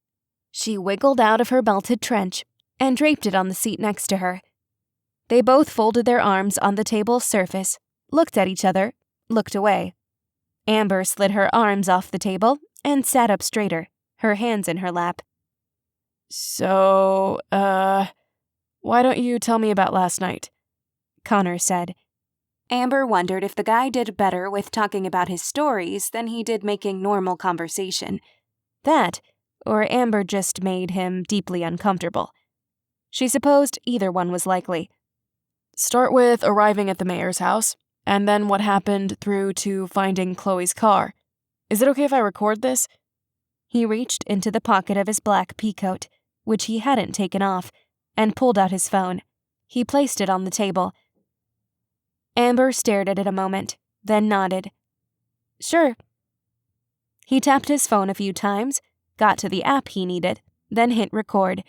She wiggled out of her belted trench and draped it on the seat next to her. They both folded their arms on the table's surface, looked at each other, looked away. Amber slid her arms off the table and sat up straighter, her hands in her lap. "So, why don't you tell me about last night?" Connor said. Amber wondered if the guy did better with talking about his stories than he did making normal conversation. That, or Amber just made him deeply uncomfortable. She supposed either one was likely. "Start with arriving at the mayor's house, and then what happened through to finding Chloe's car. Is it okay if I record this?" He reached into the pocket of his black peacoat, which he hadn't taken off, and pulled out his phone. He placed it on the table. Amber stared at it a moment, then nodded. "Sure." He tapped his phone a few times, got to the app he needed, then hit record.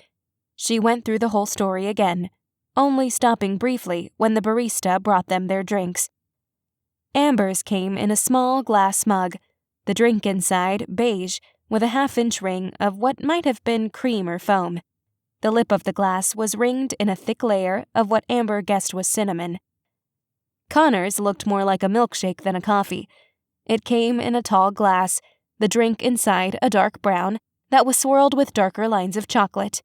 She went through the whole story again, only stopping briefly when the barista brought them their drinks. Amber's came in a small glass mug, the drink inside beige, with a half-inch ring of what might have been cream or foam. The lip of the glass was ringed in a thick layer of what Amber guessed was cinnamon. Connor's looked more like a milkshake than a coffee. It came in a tall glass, the drink inside a dark brown that was swirled with darker lines of chocolate.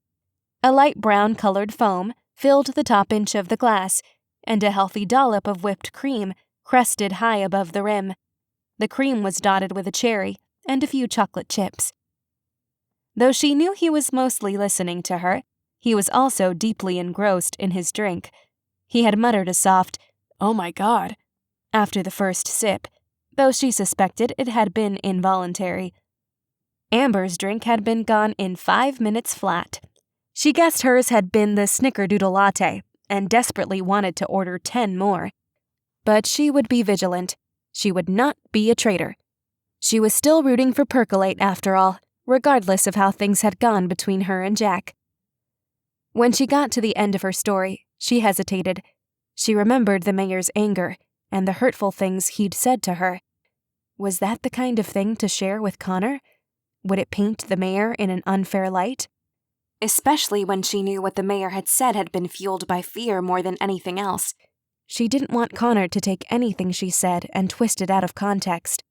A light brown-colored foam filled the top inch of the glass, and a healthy dollop of whipped cream crested high above the rim. The cream was dotted with a cherry and a few chocolate chips. Though she knew he was mostly listening to her, he was also deeply engrossed in his drink. He had muttered a soft, "Oh my God," after the first sip, though she suspected it had been involuntary. Amber's drink had been gone in 5 minutes flat. She guessed hers had been the snickerdoodle latte and desperately wanted to order 10 more. But she would be vigilant. She would not be a traitor. She was still rooting for Percolate after all, regardless of how things had gone between her and Jack. When she got to the end of her story, she hesitated. She remembered the mayor's anger and the hurtful things he'd said to her. Was that the kind of thing to share with Connor? Would it paint the mayor in an unfair light? especially when she knew what the mayor had said had been fueled by fear more than anything else. She didn't want Connor to take anything she said and twist it out of context.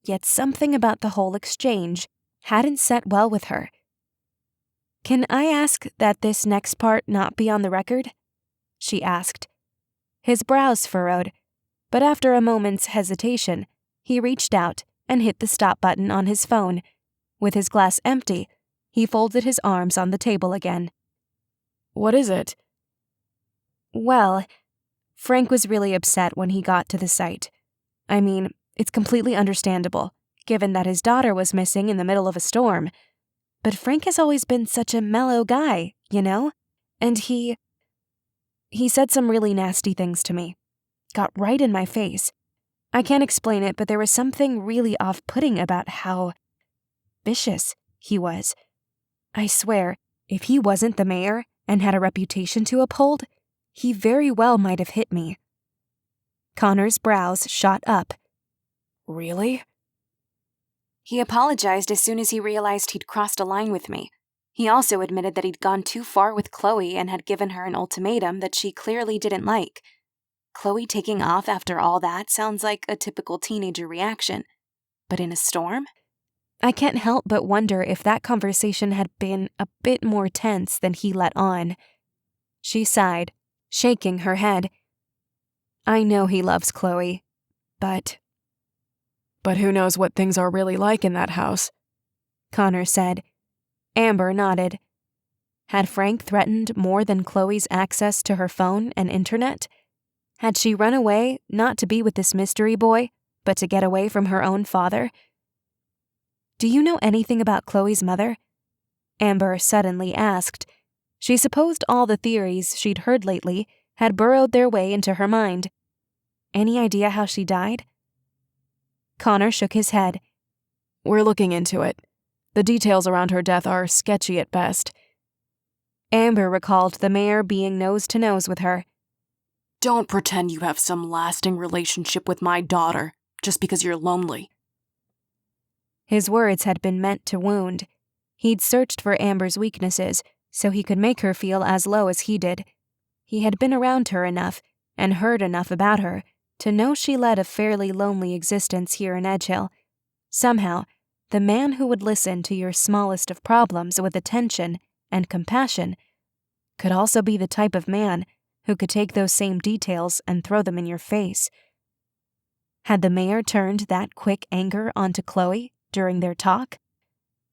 Yet something about the whole exchange hadn't set well with her. "Can I ask that this next part not be on the record?" she asked. His brows furrowed, but after a moment's hesitation, he reached out and hit the stop button on his phone. With his glass empty, he folded his arms on the table again. "What is it?" Well, Frank was really upset when he got to the site. I mean, it's completely understandable, given that his daughter was missing in the middle of a storm. But Frank has always been such a mellow guy, you know? And he said some really nasty things to me. Got right in my face. I can't explain it, but there was something really off-putting about how vicious he was. I swear, if he wasn't the mayor and had a reputation to uphold, He very well might have hit me. Connor's brows shot up. Really? He apologized as soon as he realized he'd crossed a line with me. He also admitted that he'd gone too far with Chloe and had given her an ultimatum that she clearly didn't like. Chloe taking off after all that sounds like a typical teenager reaction. But in a storm? I can't help but wonder if that conversation had been a bit more tense than he let on. She sighed, shaking her head. I know he loves Chloe, but who knows what things are really like in that house? Connor said. Amber nodded. Had Frank threatened more than Chloe's access to her phone and internet? Had she run away not to be with this mystery boy, but to get away from her own father? Do you know anything about Chloe's mother? Amber suddenly asked. She supposed all the theories she'd heard lately had burrowed their way into her mind. Any idea how she died? Connor shook his head. We're looking into it. The details around her death are sketchy at best. Amber recalled the mayor being nose-to-nose with her. Don't pretend you have some lasting relationship with my daughter, just because you're lonely. His words had been meant to wound. He'd searched for Amber's weaknesses, so he could make her feel as low as he did. He had been around her enough, and heard enough about her, to know she led a fairly lonely existence here in Edgehill. Somehow, the man who would listen to your smallest of problems with attention and compassion could also be the type of man who could take those same details and throw them in your face. Had the mayor turned that quick anger onto Chloe during their talk?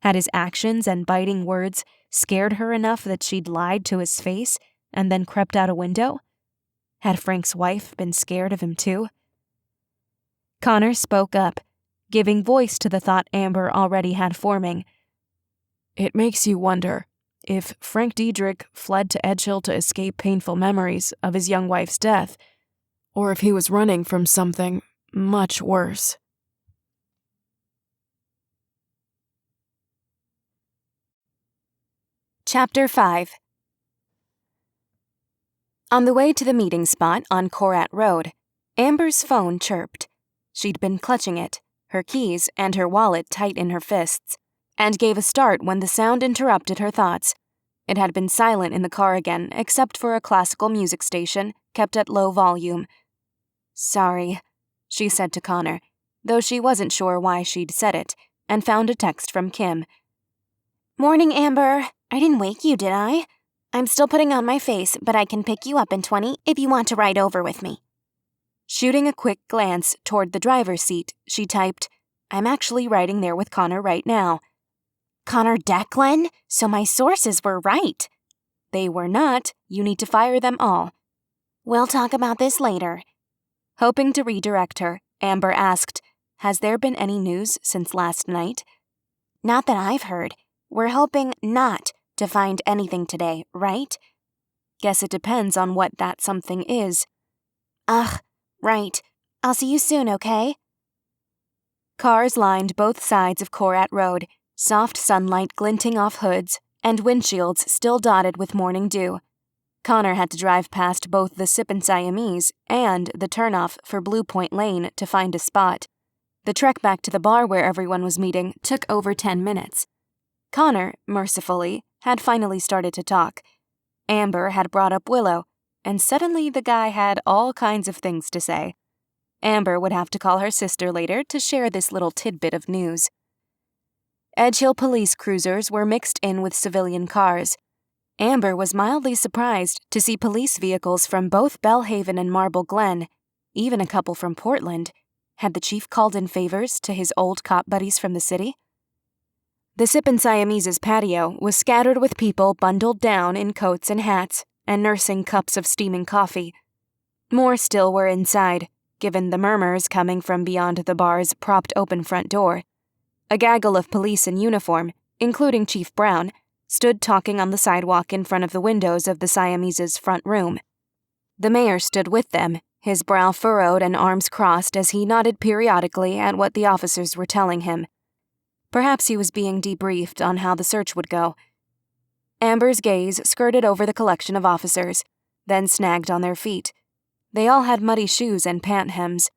Had his actions and biting words scared her enough that she'd lied to his face and then crept out a window? Had Frank's wife been scared of him too? Connor spoke up, giving voice to the thought Amber already had forming. It makes you wonder if Frank Deidrick fled to Edgehill to escape painful memories of his young wife's death, or if he was running from something much worse. Chapter 5. On the way to the meeting spot on Corat Road, Amber's phone chirped. She'd been clutching it, her keys and her wallet tight in her fists, and gave a start when the sound interrupted her thoughts. It had been silent in the car again, except for a classical music station, kept at low volume. Sorry, she said to Connor, though she wasn't sure why she'd said it, and found a text from Kim. Morning, Amber. I didn't wake you, did I? I'm still putting on my face, but I can pick you up in 20 if you want to ride over with me. Shooting a quick glance toward the driver's seat, she typed, I'm actually riding there with Connor right now. Connor Declan? So my sources were right. They were not. You need to fire them all. We'll talk about this later. Hoping to redirect her, Amber asked, Has there been any news since last night? Not that I've heard. We're hoping not to find anything today, right? Guess it depends on what that something is. Ugh, right. I'll see you soon, okay? Cars lined both sides of Corat Road, soft sunlight glinting off hoods, and windshields still dotted with morning dew. Connor had to drive past both the Sip and Siamese and the turnoff for Blue Point Lane to find a spot. The trek back to the bar where everyone was meeting took over 10 minutes. Connor, mercifully, had finally started to talk. Amber had brought up Willow, and suddenly the guy had all kinds of things to say. Amber would have to call her sister later to share this little tidbit of news. Edgehill police cruisers were mixed in with civilian cars. Amber was mildly surprised to see police vehicles from both Belhaven and Marble Glen, even a couple from Portland. Had the chief called in favors to his old cop buddies from the city? The Sip and Siamese's patio was scattered with people bundled down in coats and hats and nursing cups of steaming coffee. More still were inside, given the murmurs coming from beyond the bar's propped-open front door. A gaggle of police in uniform, including Chief Brown, stood talking on the sidewalk in front of the windows of the Siamese's front room. The mayor stood with them, his brow furrowed and arms crossed as he nodded periodically at what the officers were telling him. Perhaps he was being debriefed on how the search would go. Amber's gaze skirted over the collection of officers. then snagged on their feet. They all had muddy shoes and pant hems.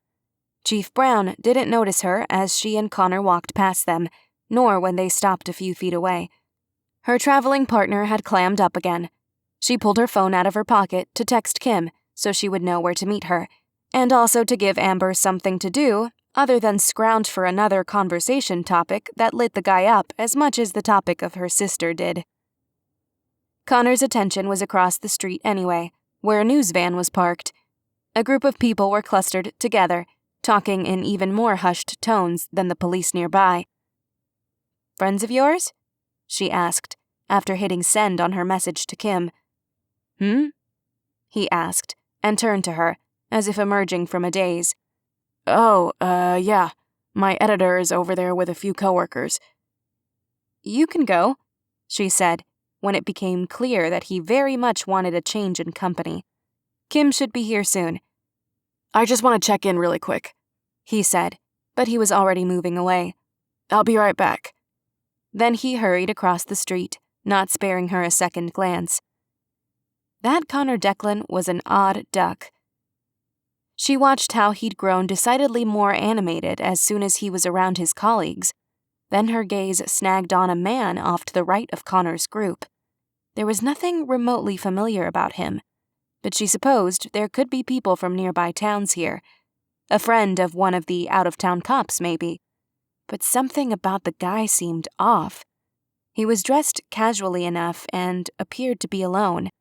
Chief Brown didn't notice her as she and Connor walked past them, nor when they stopped a few feet away. Her traveling partner had clammed up again. She pulled her phone out of her pocket to text Kim so she would know where to meet her, and also to give Amber something to do other than scrounge for another conversation topic that lit the guy up as much as the topic of her sister did. Connor's attention was across the street anyway, where a news van was parked. A group of people were clustered together, talking in even more hushed tones than the police nearby. "Friends of yours?" she asked, after hitting send on her message to Kim. He asked, and turned to her, as if emerging from a daze. Yeah. My editor is over there with a few coworkers." "You can go," she said, when it became clear that he very much wanted a change in company. Kim should be here soon. "I just want to check in really quick," he said, but he was already moving away. "I'll be right back." Then he hurried across the street, not sparing her a second glance. That Connor Declan was an odd duck. She watched how he'd grown decidedly more animated as soon as he was around his colleagues. Then her gaze snagged on a man off to the right of Connor's group. There was nothing remotely familiar about him, but she supposed there could be people from nearby towns here. A friend of one of the out-of-town cops, maybe. But something about the guy seemed off. He was dressed casually enough and appeared to be alone.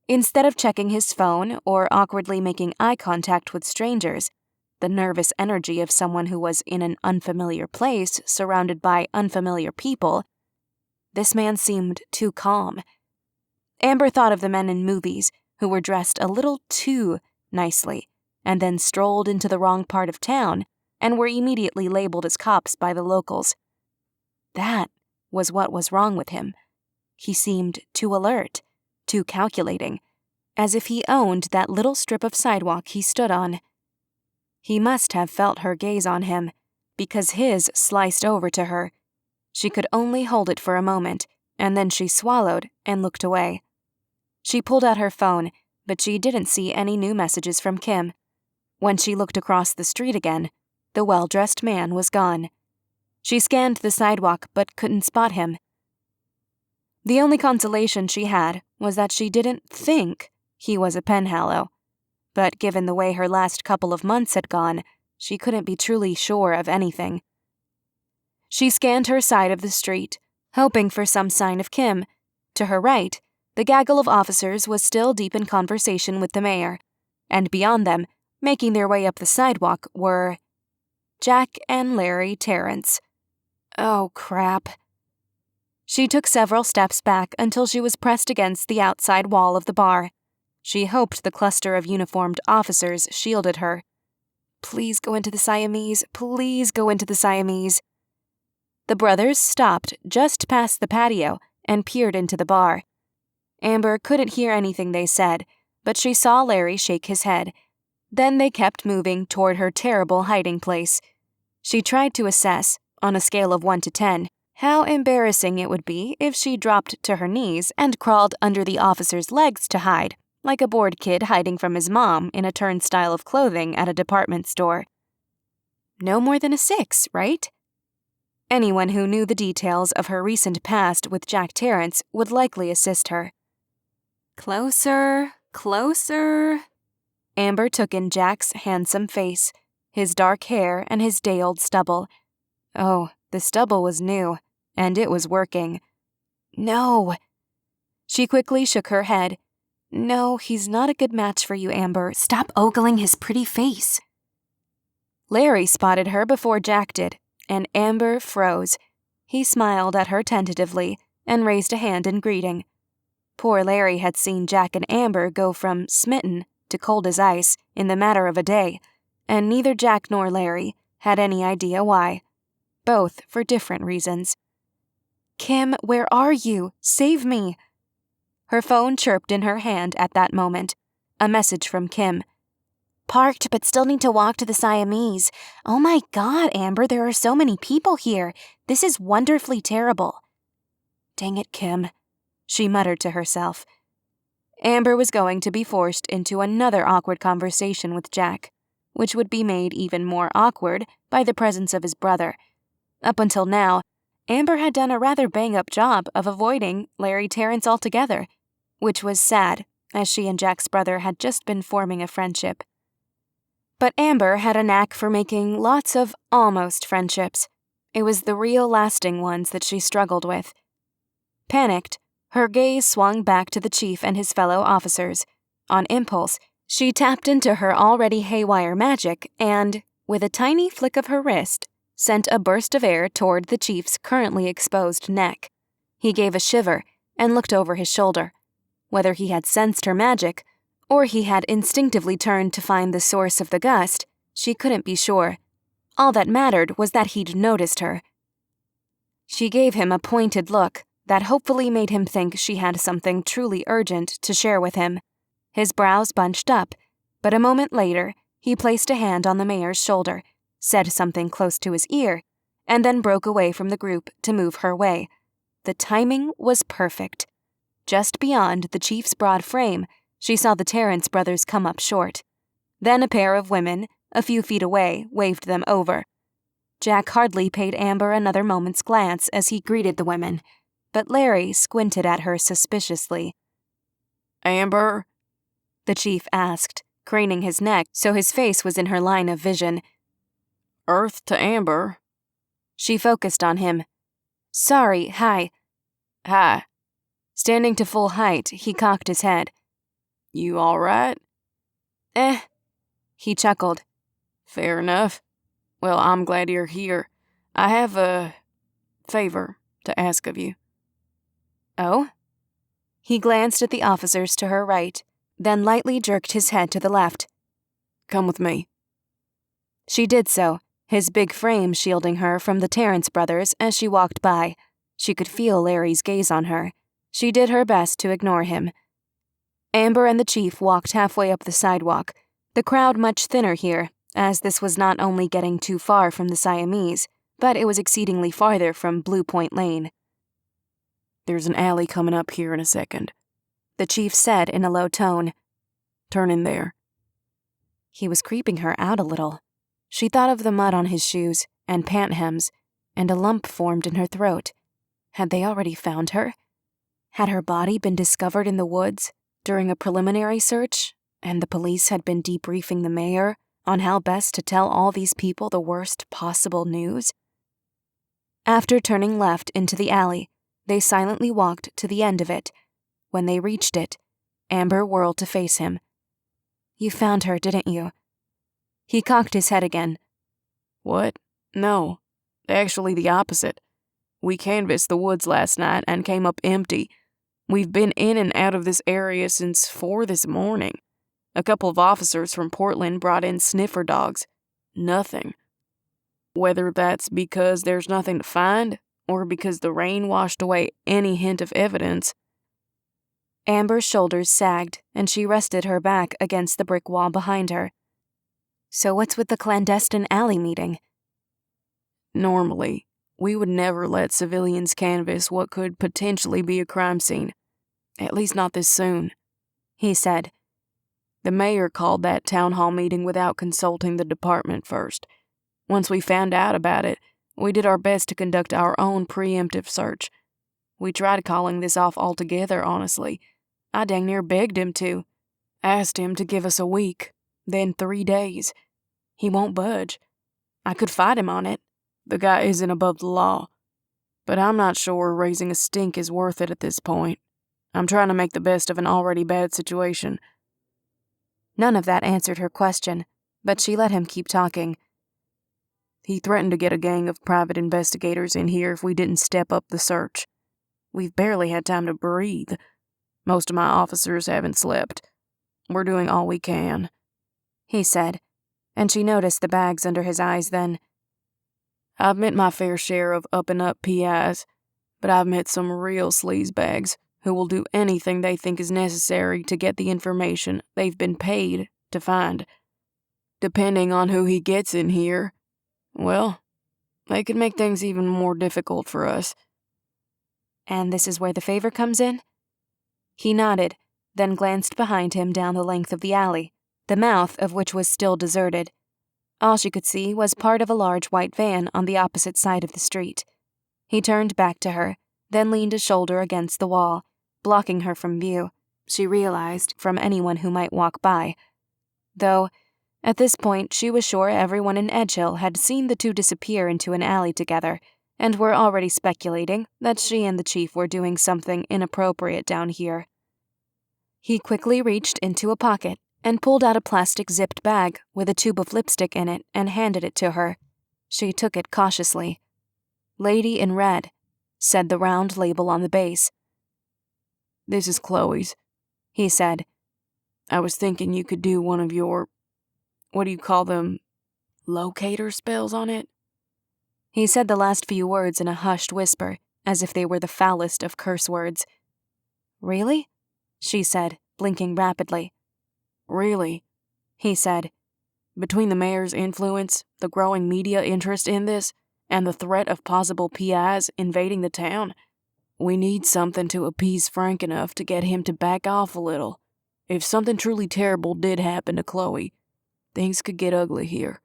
Instead of checking his phone or awkwardly making eye contact with strangers, the nervous energy of someone who was in an unfamiliar place surrounded by unfamiliar people, this man seemed too calm. Amber thought of the men in movies who were dressed a little too nicely and then strolled into the wrong part of town and were immediately labeled as cops by the locals. That was what was wrong with him. He seemed too alert, too calculating, as if he owned that little strip of sidewalk he stood on. He must have felt her gaze on him, because his sliced over to her. She could only hold it for a moment, and then she swallowed and looked away. She pulled out her phone, but she didn't see any new messages from Kim. When she looked across the street again, the well-dressed man was gone. She scanned the sidewalk but couldn't spot him. The only consolation she had was that she didn't think he was a Penhallow, but given the way her last couple of months had gone, she couldn't be truly sure of anything. She scanned her side of the street, hoping for some sign of Kim. To her right, the gaggle of officers was still deep in conversation with the mayor, and beyond them, making their way up the sidewalk, were Jack and Larry Terrence. Oh, crap. She took several steps back until she was pressed against the outside wall of the bar. She hoped the cluster of uniformed officers shielded her. Please go into the Siamese. Please go into the Siamese. The brothers stopped just past the patio and peered into the bar. Amber couldn't hear anything they said, but she saw Larry shake his head. Then they kept moving toward her terrible hiding place. She tried to assess, on a scale of 1 to 10, how embarrassing it would be if she dropped to her knees and crawled under the officer's legs to hide, like a bored kid hiding from his mom in a turnstile of clothing at a department store. No more than a 6, right? Anyone who knew the details of her recent past with Jack Terrence would likely assist her. Closer, closer. Amber took in Jack's handsome face, his dark hair and his day-old stubble. Oh, the stubble was new, and it was working. No. She quickly shook her head. No, he's not a good match for you, Amber. Stop ogling his pretty face. Larry spotted her before Jack did, and Amber froze. He smiled at her tentatively and raised a hand in greeting. Poor Larry had seen Jack and Amber go from smitten to cold as ice in the matter of a day, and neither Jack nor Larry had any idea why. Both for different reasons. Kim, where are you? Save me. Her phone chirped in her hand at that moment. A message from Kim. Parked but still need to walk to the Siamese. Oh my God, Amber, there are so many people here. This is wonderfully terrible. Dang it, Kim, she muttered to herself. Amber was going to be forced into another awkward conversation with Jack, which would be made even more awkward by the presence of his brother. Up until now, Amber had done a rather bang-up job of avoiding Larry Terrence altogether, which was sad, as she and Jack's brother had just been forming a friendship. But Amber had a knack for making lots of almost friendships. It was the real lasting ones that she struggled with. Panicked, her gaze swung back to the chief and his fellow officers. On impulse, she tapped into her already haywire magic and, with a tiny flick of her wrist, sent a burst of air toward the chief's currently exposed neck. He gave a shiver and looked over his shoulder. Whether he had sensed her magic, or he had instinctively turned to find the source of the gust, she couldn't be sure. All that mattered was that he'd noticed her. She gave him a pointed look that hopefully made him think she had something truly urgent to share with him. His brows bunched up, but a moment later, he placed a hand on the mayor's shoulder, said something close to his ear, and then broke away from the group to move her way. The timing was perfect. Just beyond the chief's broad frame, she saw the Terrence brothers come up short. Then a pair of women, a few feet away, waved them over. Jack hardly paid Amber another moment's glance as he greeted the women, but Larry squinted at her suspiciously. Amber? The chief asked, craning his neck so his face was in her line of vision. Earth to Amber. She focused on him. Sorry, hi. Hi. Standing to full height, he cocked his head. You all right? He chuckled. Fair enough. Well, I'm glad you're here. I have a favor to ask of you. Oh? He glanced at the officers to her right, then lightly jerked his head to the left. Come with me. She did so, his big frame shielding her from the Terrence brothers as she walked by. She could feel Larry's gaze on her. She did her best to ignore him. Amber and the chief walked halfway up the sidewalk, the crowd much thinner here, as this was not only getting too far from the Siamese, but it was exceedingly farther from Blue Point Lane. There's an alley coming up here in a second, the chief said in a low tone. Turn in there. He was creeping her out a little. She thought of the mud on his shoes and pant hems, and a lump formed in her throat. Had they already found her? Had her body been discovered in the woods during a preliminary search, and the police had been debriefing the mayor on how best to tell all these people the worst possible news? After turning left into the alley, they silently walked to the end of it. When they reached it, Amber whirled to face him. You found her, didn't you? He cocked his head again. What? No. Actually, the opposite. We canvassed the woods last night and came up empty. We've been in and out of this area since 4 this morning. A couple of officers from Portland brought in sniffer dogs. Nothing. Whether that's because there's nothing to find, or because the rain washed away any hint of evidence. Amber's shoulders sagged, and she rested her back against the brick wall behind her. So what's with the clandestine alley meeting? Normally, we would never let civilians canvass what could potentially be a crime scene. At least not this soon, he said. The mayor called that town hall meeting without consulting the department first. Once we found out about it, we did our best to conduct our own preemptive search. We tried calling this off altogether, honestly. I dang near begged him to. Asked him to give us a week, then 3 days. He won't budge. I could fight him on it. The guy isn't above the law. But I'm not sure raising a stink is worth it at this point. I'm trying to make the best of an already bad situation. None of that answered her question, but she let him keep talking. He threatened to get a gang of private investigators in here if we didn't step up the search. We've barely had time to breathe. Most of my officers haven't slept. We're doing all we can, he said, and she noticed the bags under his eyes then. I've met my fair share of up-and-up PIs, but I've met some real sleazebags who will do anything they think is necessary to get the information they've been paid to find. Depending on who he gets in here, well, they could make things even more difficult for us. And this is where the favor comes in? He nodded, then glanced behind him down the length of the alley, the mouth of which was still deserted. All she could see was part of a large white van on the opposite side of the street. He turned back to her, then leaned a shoulder against the wall, blocking her from view, she realized, from anyone who might walk by. Though, at this point, she was sure everyone in Edgehill had seen the two disappear into an alley together, and were already speculating that she and the chief were doing something inappropriate down here. He quickly reached into a pocket and pulled out a plastic zipped bag with a tube of lipstick in it and handed it to her. She took it cautiously. "Lady in Red," said the round label on the base. "This is Chloe's," he said. "I was thinking you could do one of your, what do you call them, locator spells on it?" He said the last few words in a hushed whisper, as if they were the foulest of curse words. "Really?" she said, blinking rapidly. "Really," he said. "Between the mayor's influence, the growing media interest in this, and the threat of possible PIs invading the town, we need something to appease Frank enough to get him to back off a little. If something truly terrible did happen to Chloe, things could get ugly here."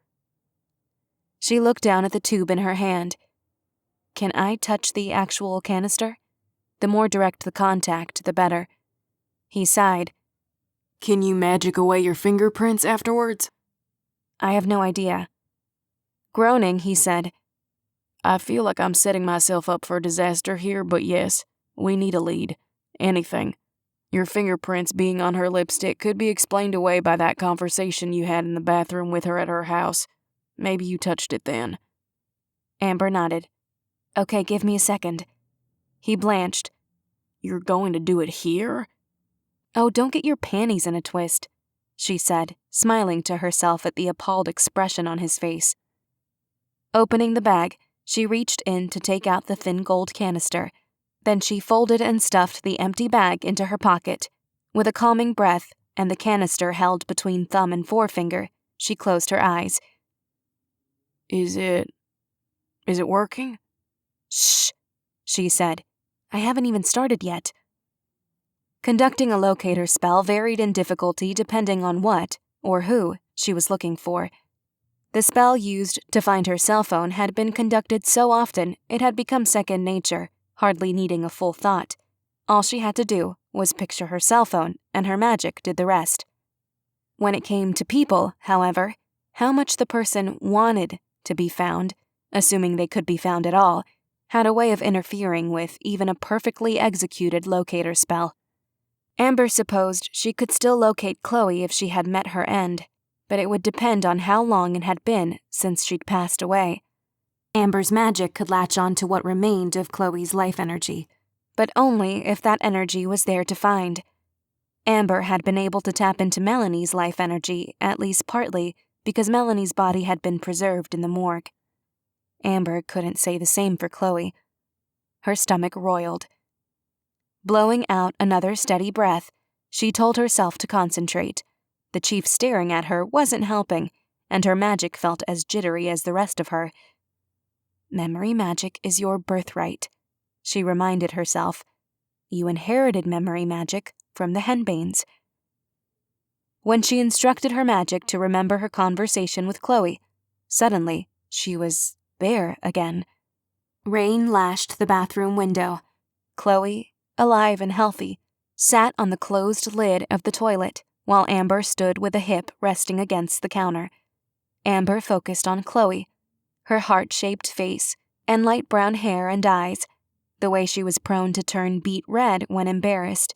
She looked down at the tube in her hand. "Can I touch the actual canister? The more direct the contact, the better." He sighed. "Can you magic away your fingerprints afterwards?" "I have no idea." Groaning, he said, "I feel like I'm setting myself up for disaster here, but yes, we need a lead. Anything. Your fingerprints being on her lipstick could be explained away by that conversation you had in the bathroom with her at her house. Maybe you touched it then." Amber nodded. "Okay, give me a second." He blanched. "You're going to do it here?" "Oh, don't get your panties in a twist," she said, smiling to herself at the appalled expression on his face. Opening the bag, she reached in to take out the thin gold canister. Then she folded and stuffed the empty bag into her pocket. With a calming breath and the canister held between thumb and forefinger, she closed her eyes. Is it working?" "Shh," she said. "I haven't even started yet." Conducting a locator spell varied in difficulty depending on what, or who, she was looking for. The spell used to find her cell phone had been conducted so often it had become second nature, hardly needing a full thought. All she had to do was picture her cell phone, and her magic did the rest. When it came to people, however, how much the person wanted to be found, assuming they could be found at all, had a way of interfering with even a perfectly executed locator spell. Amber supposed she could still locate Chloe if she had met her end, but it would depend on how long it had been since she'd passed away. Amber's magic could latch on to what remained of Chloe's life energy, but only if that energy was there to find. Amber had been able to tap into Melanie's life energy, at least partly, because Melanie's body had been preserved in the morgue. Amber couldn't say the same for Chloe. Her stomach roiled. Blowing out another steady breath, she told herself to concentrate. The chief staring at her wasn't helping, and her magic felt as jittery as the rest of her. "Memory magic is your birthright," she reminded herself. "You inherited memory magic from the Henbanes." When she instructed her magic to remember her conversation with Chloe, suddenly she was there again. Rain lashed the bathroom window. Chloe, alive and healthy, sat on the closed lid of the toilet while Amber stood with a hip resting against the counter. Amber focused on Chloe, her heart-shaped face and light brown hair and eyes, the way she was prone to turn beet red when embarrassed.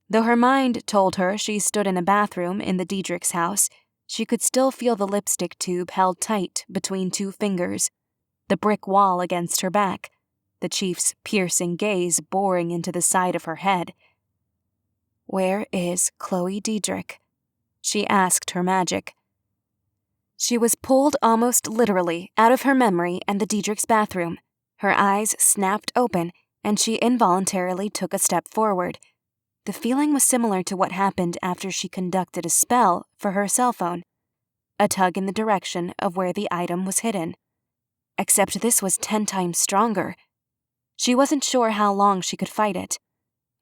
Though her mind told her she stood in a bathroom in the Deidrick's house, she could still feel the lipstick tube held tight between two fingers, the brick wall against her back, the chief's piercing gaze boring into the side of her head. "Where is Chloe Deidrick?" she asked her magic. She was pulled almost literally out of her memory and the Deidrick's bathroom. Her eyes snapped open, and she involuntarily took a step forward. The feeling was similar to what happened after she conducted a spell for her cell phone. A tug in the direction of where the item was hidden. Except this was 10 times stronger. She wasn't sure how long she could fight it.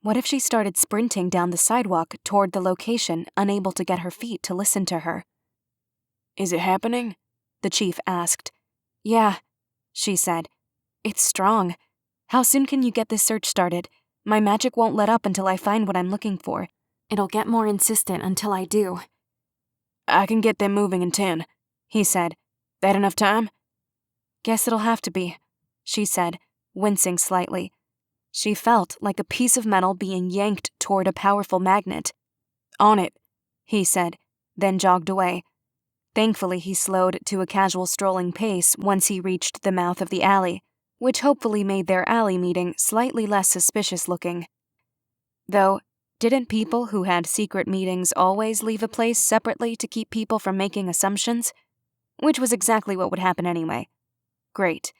What if she started sprinting down the sidewalk toward the location, unable to get her feet to listen to her? Is it happening? The chief asked. Yeah, she said. It's strong. How soon can you get this search started? My magic won't let up until I find what I'm looking for. It'll get more insistent until I do. I can get them moving in 10, he said. That enough time? Guess it'll have to be, she said, wincing slightly. She felt like a piece of metal being yanked toward a powerful magnet. On it, he said, then jogged away. Thankfully, he slowed to a casual strolling pace once he reached the mouth of the alley, which hopefully made their alley meeting slightly less suspicious looking. Though, didn't people who had secret meetings always leave a place separately to keep people from making assumptions? Which was exactly what would happen anyway. Great.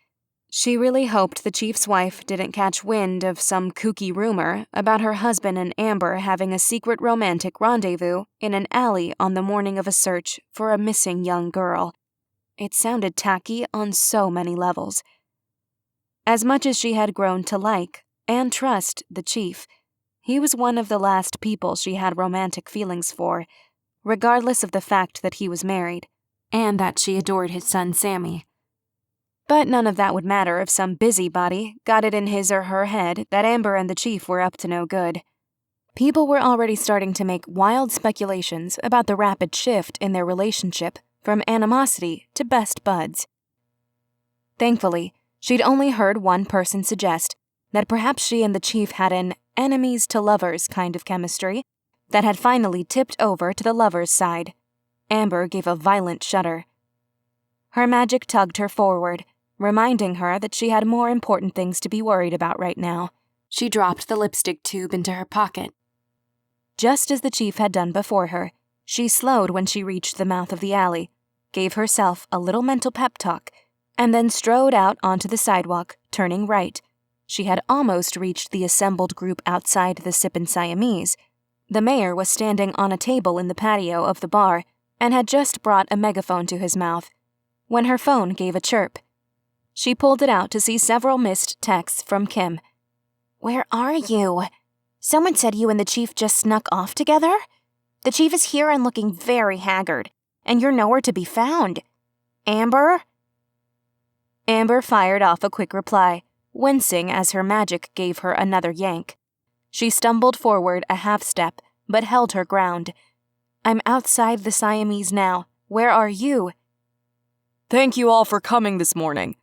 She really hoped the chief's wife didn't catch wind of some kooky rumor about her husband and Amber having a secret romantic rendezvous in an alley on the morning of a search for a missing young girl. It sounded tacky on so many levels. As much as she had grown to like and trust the chief, he was one of the last people she had romantic feelings for, regardless of the fact that he was married, and that she adored his son Sammy. But none of that would matter if some busybody got it in his or her head that Amber and the chief were up to no good. People were already starting to make wild speculations about the rapid shift in their relationship from animosity to best buds. Thankfully, she'd only heard one person suggest that perhaps she and the chief had an enemies-to-lovers kind of chemistry that had finally tipped over to the lovers' side. Amber gave a violent shudder. Her magic tugged her forward, reminding her that she had more important things to be worried about right now. She dropped the lipstick tube into her pocket. Just as the chief had done before her, she slowed when she reached the mouth of the alley, gave herself a little mental pep talk, and then strode out onto the sidewalk, turning right. She had almost reached the assembled group outside the Sippin' Siamese. The mayor was standing on a table in the patio of the bar and had just brought a megaphone to his mouth, when her phone gave a chirp. She pulled it out to see several missed texts from Kim. Where are you? Someone said you and the chief just snuck off together? The chief is here and looking very haggard, and you're nowhere to be found. Amber? Amber fired off a quick reply, wincing as her magic gave her another yank. She stumbled forward a half step, but held her ground. I'm outside the Siamese now. Where are you? Thank you all for coming this morning,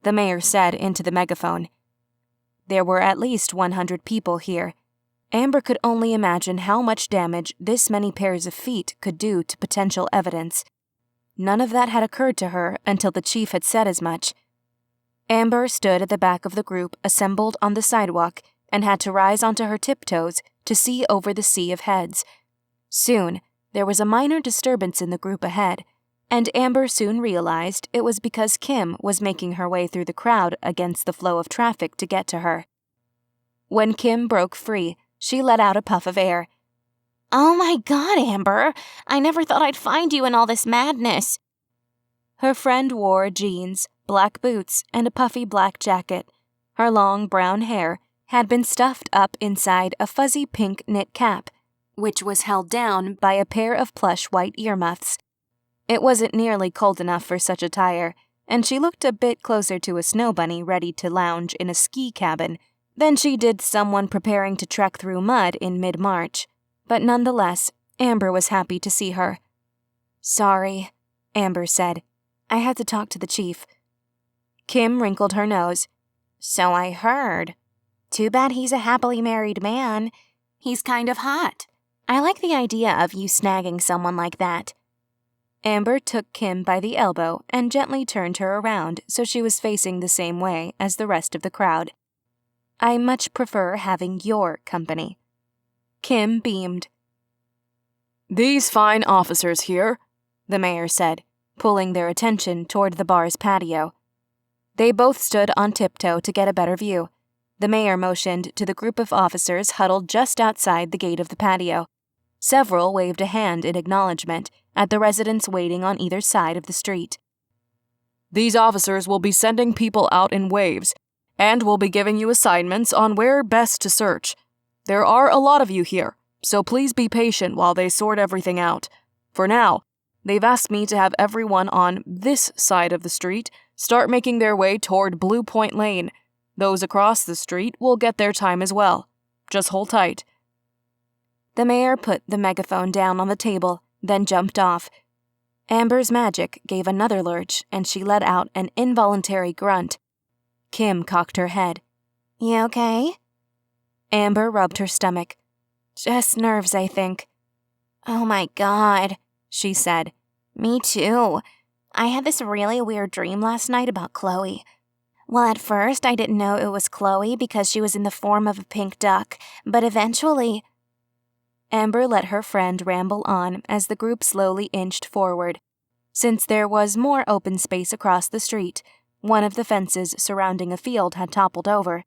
the mayor said into the megaphone. There were at least 100 people here. Amber could only imagine how much damage this many pairs of feet could do to potential evidence. None of that had occurred to her until the chief had said as much. Amber stood at the back of the group assembled on the sidewalk and had to rise onto her tiptoes to see over the sea of heads. Soon, there was a minor disturbance in the group ahead, and Amber soon realized it was because Kim was making her way through the crowd against the flow of traffic to get to her. When Kim broke free, she let out a puff of air. Oh my God, Amber! I never thought I'd find you in all this madness. Her friend wore jeans, black boots, and a puffy black jacket. Her long brown hair had been stuffed up inside a fuzzy pink knit cap, which was held down by a pair of plush white earmuffs. It wasn't nearly cold enough for such attire, and she looked a bit closer to a snow bunny ready to lounge in a ski cabin than she did someone preparing to trek through mud in mid-March. But nonetheless, Amber was happy to see her. Sorry, Amber said. I had to talk to the chief. Kim wrinkled her nose. So I heard. Too bad he's a happily married man. He's kind of hot. I like the idea of you snagging someone like that. Amber took Kim by the elbow and gently turned her around so she was facing the same way as the rest of the crowd. I much prefer having your company. Kim beamed. These fine officers here, the mayor said, pulling their attention toward the bar's patio. They both stood on tiptoe to get a better view. The mayor motioned to the group of officers huddled just outside the gate of the patio. Several waved a hand in acknowledgement at the residents waiting on either side of the street. These officers will be sending people out in waves, and will be giving you assignments on where best to search. There are a lot of you here, so please be patient while they sort everything out. For now, they've asked me to have everyone on this side of the street start making their way toward Blue Point Lane. Those across the street will get their time as well. Just hold tight." The mayor put the megaphone down on the table, then jumped off. Amber's magic gave another lurch, and she let out an involuntary grunt. Kim cocked her head. You okay? Amber rubbed her stomach. Just nerves, I think. Oh my god, she said. Me too. I had this really weird dream last night about Chloe. Well, at first I didn't know it was Chloe because she was in the form of a pink duck, but eventually... Amber let her friend ramble on as the group slowly inched forward. Since there was more open space across the street, one of the fences surrounding a field had toppled over.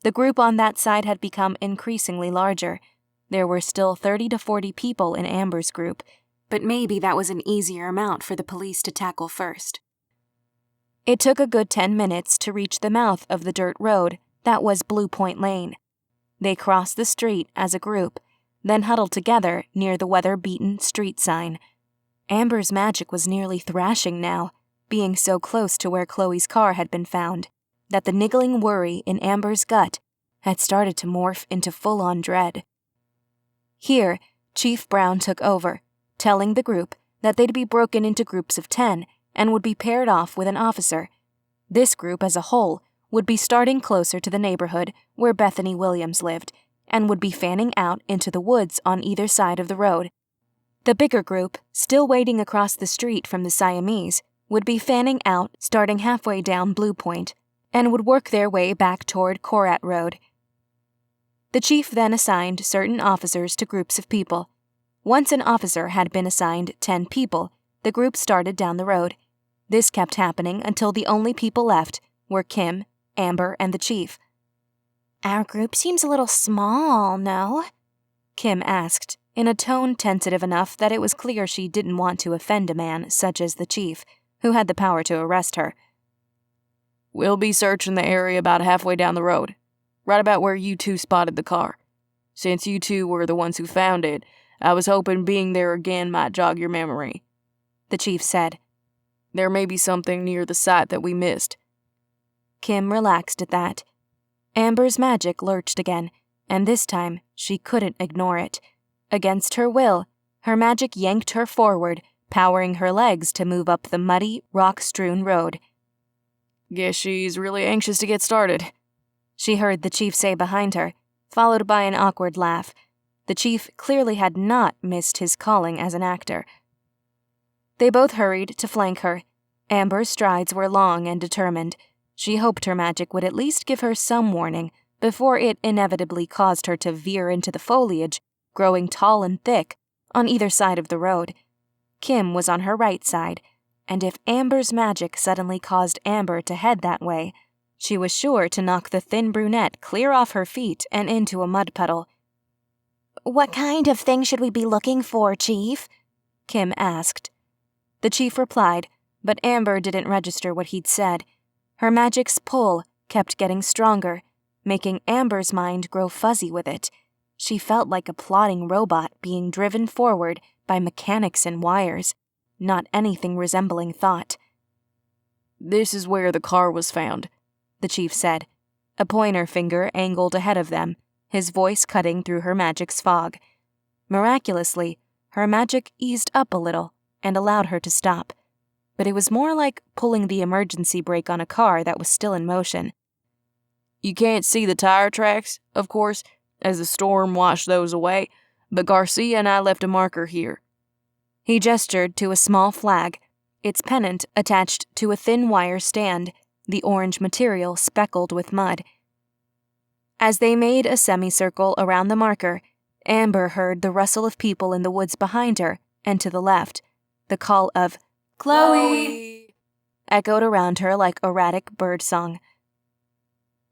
The group on that side had become increasingly larger. There were still 30 to 40 people in Amber's group, but maybe that was an easier amount for the police to tackle first. It took a good 10 minutes to reach the mouth of the dirt road that was Blue Point Lane. They crossed the street as a group, then huddled together near the weather-beaten street sign. Amber's magic was nearly thrashing now, being so close to where Chloe's car had been found, that the niggling worry in Amber's gut had started to morph into full-on dread. Here, Chief Brown took over, telling the group that they'd be broken into groups of 10 and would be paired off with an officer. This group as a whole would be starting closer to the neighborhood where Bethany Williams lived, and would be fanning out into the woods on either side of the road. The bigger group, still waiting across the street from the Siamese, would be fanning out starting halfway down Blue Point, and would work their way back toward Korat Road. The chief then assigned certain officers to groups of people. Once an officer had been assigned 10 people, the group started down the road. This kept happening until the only people left were Kim, Amber, and the chief. Our group seems a little small, no? Kim asked, in a tone tentative enough that it was clear she didn't want to offend a man such as the chief, who had the power to arrest her. "We'll be searching the area about halfway down the road, right about where you two spotted the car. Since you two were the ones who found it, I was hoping being there again might jog your memory," the chief said. "There may be something near the site that we missed." Kim relaxed at that. Amber's magic lurched again, and this time she couldn't ignore it. Against her will, her magic yanked her forward, powering her legs to move up the muddy, rock-strewn road. "Guess she's really anxious to get started," she heard the chief say behind her, followed by an awkward laugh. The chief clearly had not missed his calling as an actor. They both hurried to flank her. Amber's strides were long and determined. She hoped her magic would at least give her some warning before it inevitably caused her to veer into the foliage, growing tall and thick, on either side of the road. Kim was on her right side, and if Amber's magic suddenly caused Amber to head that way, she was sure to knock the thin brunette clear off her feet and into a mud puddle. What kind of thing should we be looking for, Chief? Kim asked. The chief replied, but Amber didn't register what he'd said. Her magic's pull kept getting stronger, making Amber's mind grow fuzzy with it. She felt like a plodding robot being driven forward by mechanics and wires, not anything resembling thought. "This is where the car was found," the chief said, a pointer finger angled ahead of them, his voice cutting through her magic's fog. Miraculously, her magic eased up a little and allowed her to stop, but it was more like pulling the emergency brake on a car that was still in motion. "You can't see the tire tracks, of course, as the storm washed those away, but Garcia and I left a marker here." He gestured to a small flag, its pennant attached to a thin wire stand, the orange material speckled with mud. As they made a semicircle around the marker, Amber heard the rustle of people in the woods behind her and to the left. The call of "Chloe!" echoed around her like erratic birdsong.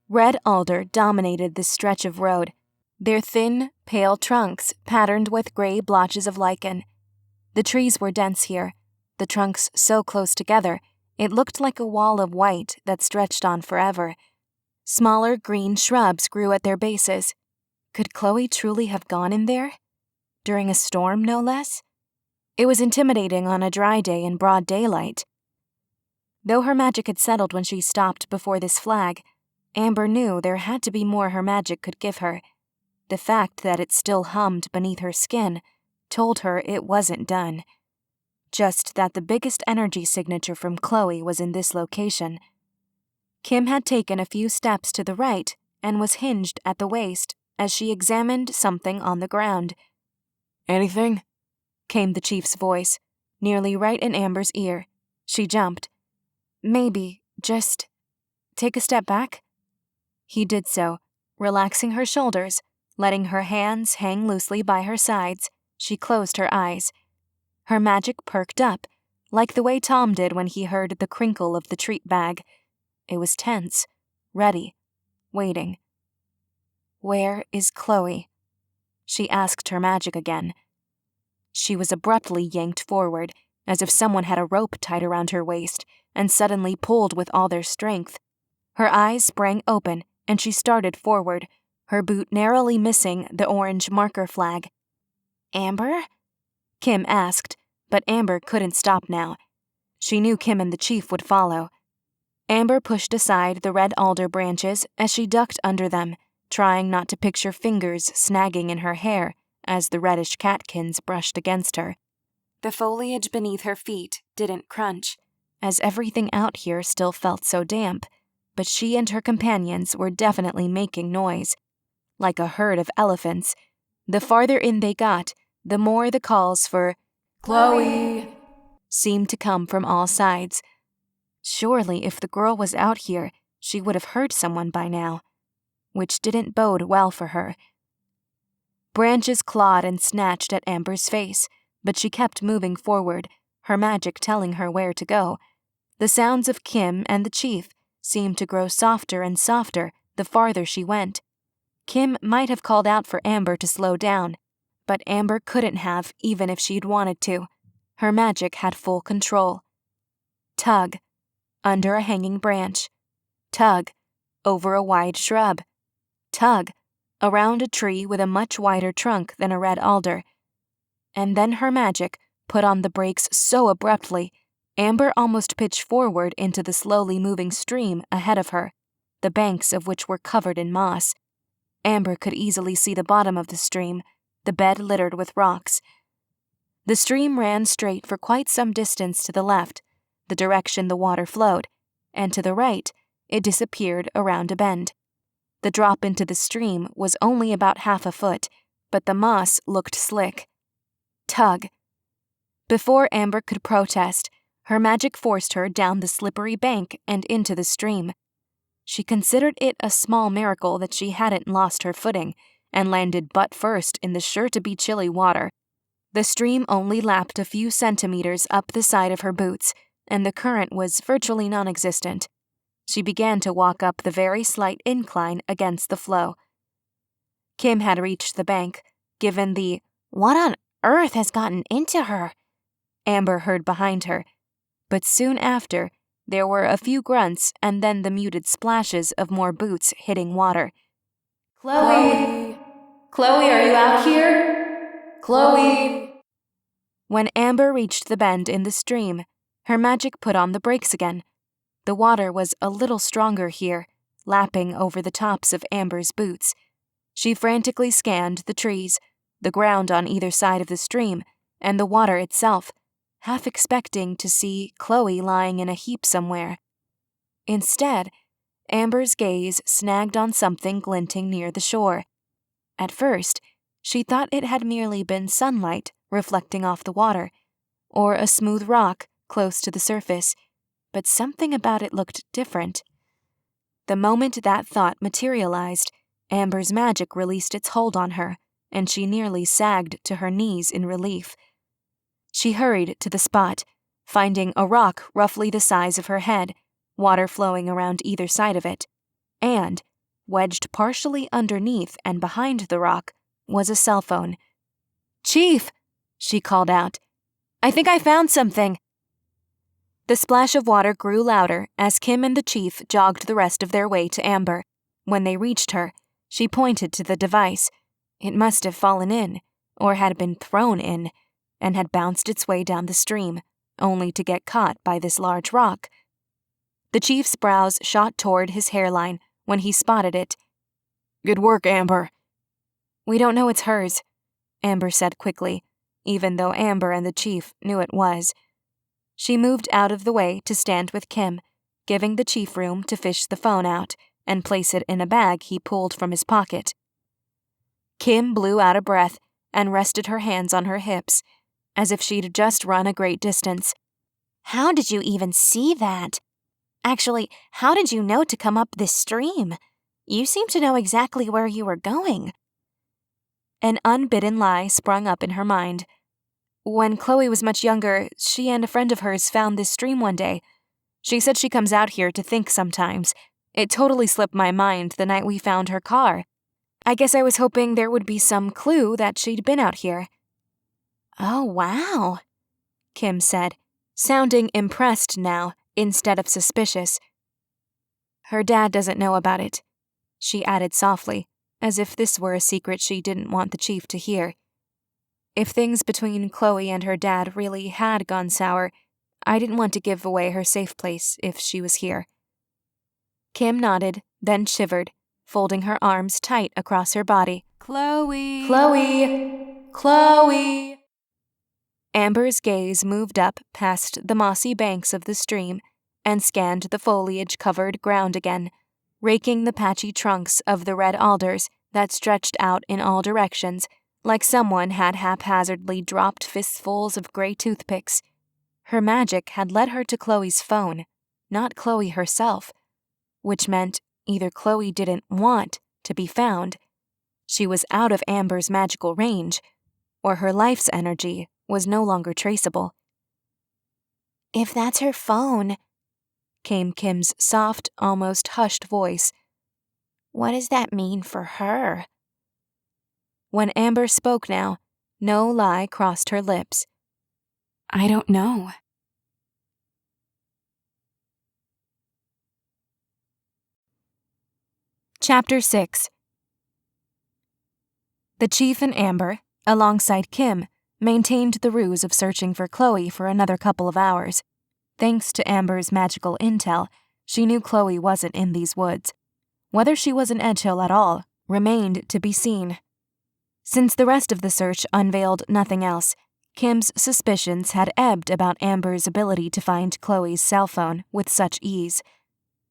Red alder dominated this stretch of road, their thin, pale trunks patterned with gray blotches of lichen. The trees were dense here, the trunks so close together it looked like a wall of white that stretched on forever. Smaller green shrubs grew at their bases. Could Chloe truly have gone in there? During a storm, no less? It was intimidating on a dry day in broad daylight. Though her magic had settled when she stopped before this flag, Amber knew there had to be more her magic could give her. The fact that it still hummed beneath her skin told her it wasn't done. Just that the biggest energy signature from Chloe was in this location. Kim had taken a few steps to the right and was hinged at the waist as she examined something on the ground. Anything? Came the chief's voice, nearly right in Amber's ear. She jumped. Maybe, just take a step back. He did so, relaxing her shoulders, letting her hands hang loosely by her sides. She closed her eyes. Her magic perked up, like the way Tom did when he heard the crinkle of the treat bag. It was tense, ready, waiting. Where is Chloe? She asked her magic again. She was abruptly yanked forward, as if someone had a rope tied around her waist and suddenly pulled with all their strength. Her eyes sprang open, and she started forward, her boot narrowly missing the orange marker flag. Amber? Kim asked, but Amber couldn't stop now. She knew Kim and the chief would follow. Amber pushed aside the red alder branches as she ducked under them, trying not to picture fingers snagging in her hair as the reddish catkins brushed against her. The foliage beneath her feet didn't crunch, as everything out here still felt so damp, but she and her companions were definitely making noise. Like a herd of elephants, the farther in they got, the more the calls for "Chloe" seemed to come from all sides. Surely if the girl was out here, she would have heard someone by now, which didn't bode well for her. Branches clawed and snatched at Amber's face, but she kept moving forward, her magic telling her where to go. The sounds of Kim and the chief seemed to grow softer and softer the farther she went. Kim might have called out for Amber to slow down, but Amber couldn't have even if she'd wanted to. Her magic had full control. Tug, under a hanging branch. Tug, over a wide shrub. Tug, around a tree with a much wider trunk than a red alder. And then her magic put on the brakes so abruptly, Amber almost pitched forward into the slowly moving stream ahead of her, the banks of which were covered in moss. Amber could easily see the bottom of the stream, the bed littered with rocks. The stream ran straight for quite some distance to the left, the direction the water flowed, and to the right, it disappeared around a bend. The drop into the stream was only about half a foot, but the moss looked slick. Tug. Before Amber could protest, her magic forced her down the slippery bank and into the stream. She considered it a small miracle that she hadn't lost her footing and landed butt first in the sure-to-be chilly water. The stream only lapped a few centimeters up the side of her boots, and the current was virtually non-existent. She began to walk up the very slight incline against the flow. Kim had reached the bank, given the "What on earth has gotten into her?" Amber heard behind her, but soon after, there were a few grunts and then the muted splashes of more boots hitting water. Chloe! Chloe, are you out here? Chloe! When Amber reached the bend in the stream, her magic put on the brakes again. The water was a little stronger here, lapping over the tops of Amber's boots. She frantically scanned the trees, the ground on either side of the stream, and the water itself, half expecting to see Chloe lying in a heap somewhere. Instead, Amber's gaze snagged on something glinting near the shore. At first, she thought it had merely been sunlight reflecting off the water, or a smooth rock close to the surface, but something about it looked different. The moment that thought materialized, Amber's magic released its hold on her, and she nearly sagged to her knees in relief. She hurried to the spot, finding a rock roughly the size of her head, water flowing around either side of it, and, wedged partially underneath and behind the rock, was a cell phone. "Chief!" she called out. "I think I found something." The splash of water grew louder as Kim and the chief jogged the rest of their way to Amber. When they reached her, she pointed to the device, It must have fallen in, or had been thrown in, and had bounced its way down the stream, only to get caught by this large rock. The chief's brows shot toward his hairline when he spotted it. Good work, Amber. We don't know it's hers, Amber said quickly, even though Amber and the chief knew it was. She moved out of the way to stand with Kim, giving the chief room to fish the phone out and place it in a bag he pulled from his pocket. Kim blew out a breath and rested her hands on her hips, as if she'd just run a great distance. How did you even see that? Actually, how did you know to come up this stream? You seem to know exactly where you were going. An unbidden lie sprung up in her mind. When Chloe was much younger, she and a friend of hers found this stream one day. She said she comes out here to think sometimes. It totally slipped my mind the night we found her car. I guess I was hoping there would be some clue that she'd been out here. Oh, wow, Kim said, sounding impressed now instead of suspicious. Her dad doesn't know about it, she added softly, as if this were a secret she didn't want the chief to hear. If things between Chloe and her dad really had gone sour, I didn't want to give away her safe place if she was here. Kim nodded, then shivered, folding her arms tight across her body. Chloe! Chloe! Chloe! Amber's gaze moved up past the mossy banks of the stream and scanned the foliage-covered ground again, raking the patchy trunks of the red alders that stretched out in all directions like someone had haphazardly dropped fistfuls of gray toothpicks. Her magic had led her to Chloe's phone, not Chloe herself, which meant either Chloe didn't want to be found, she was out of Amber's magical range, or her life's energy was no longer traceable. If that's her phone, came Kim's soft, almost hushed voice. What does that mean for her? When Amber spoke now, no lie crossed her lips. I don't know. Chapter 6. The chief and Amber, alongside Kim, maintained the ruse of searching for Chloe for another couple of hours. Thanks to Amber's magical intel, she knew Chloe wasn't in these woods. Whether she was in Edgehill at all remained to be seen. Since the rest of the search unveiled nothing else, Kim's suspicions had ebbed about Amber's ability to find Chloe's cell phone with such ease.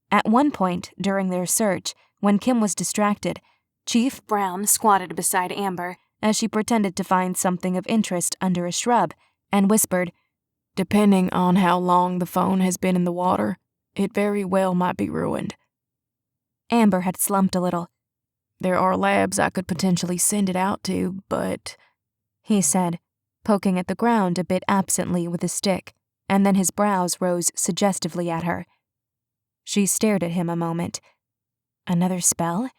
At one point during their search, when Kim was distracted, Chief Brown squatted beside Amber as she pretended to find something of interest under a shrub and whispered, Depending on how long the phone has been in the water, it very well might be ruined. Amber had slumped a little. There are labs I could potentially send it out to, but, he said, poking at the ground a bit absently with a stick, and then his brows rose suggestively at her. She stared at him a moment. Another spell?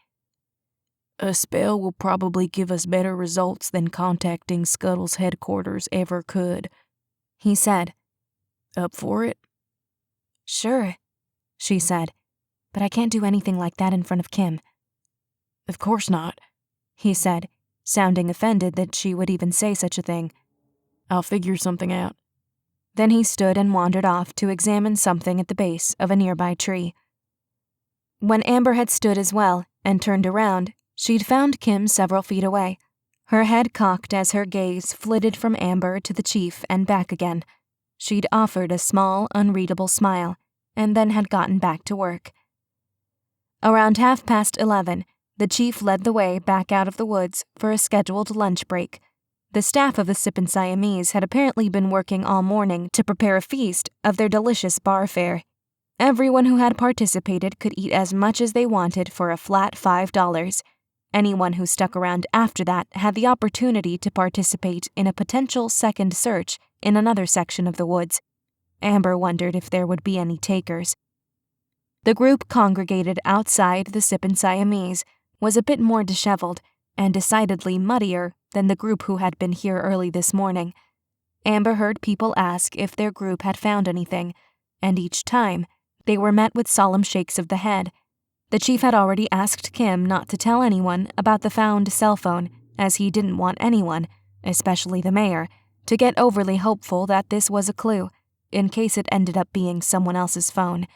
A spell will probably give us better results than contacting Scuttle's headquarters ever could, he said. Up for it? Sure, she said, but I can't do anything like that in front of Kim. Of course not, he said, sounding offended that she would even say such a thing. I'll figure something out. Then he stood and wandered off to examine something at the base of a nearby tree. When Amber had stood as well and turned around, she'd found Kim several feet away, her head cocked as her gaze flitted from Amber to the chief and back again. She'd offered a small, unreadable smile, and then had gotten back to work. Around 11:30, the chief led the way back out of the woods for a scheduled lunch break. The staff of the Sippin' Siamese had apparently been working all morning to prepare a feast of their delicious bar fare. Everyone who had participated could eat as much as they wanted for a flat $5. Anyone who stuck around after that had the opportunity to participate in a potential second search in another section of the woods. Amber wondered if there would be any takers. The group congregated outside the Sippin' Siamese was a bit more disheveled and decidedly muddier than the group who had been here early this morning. Amber heard people ask if their group had found anything, and each time, they were met with solemn shakes of the head. The chief had already asked Kim not to tell anyone about the found cell phone, as he didn't want anyone, especially the mayor, to get overly hopeful that this was a clue, in case it ended up being someone else's phone.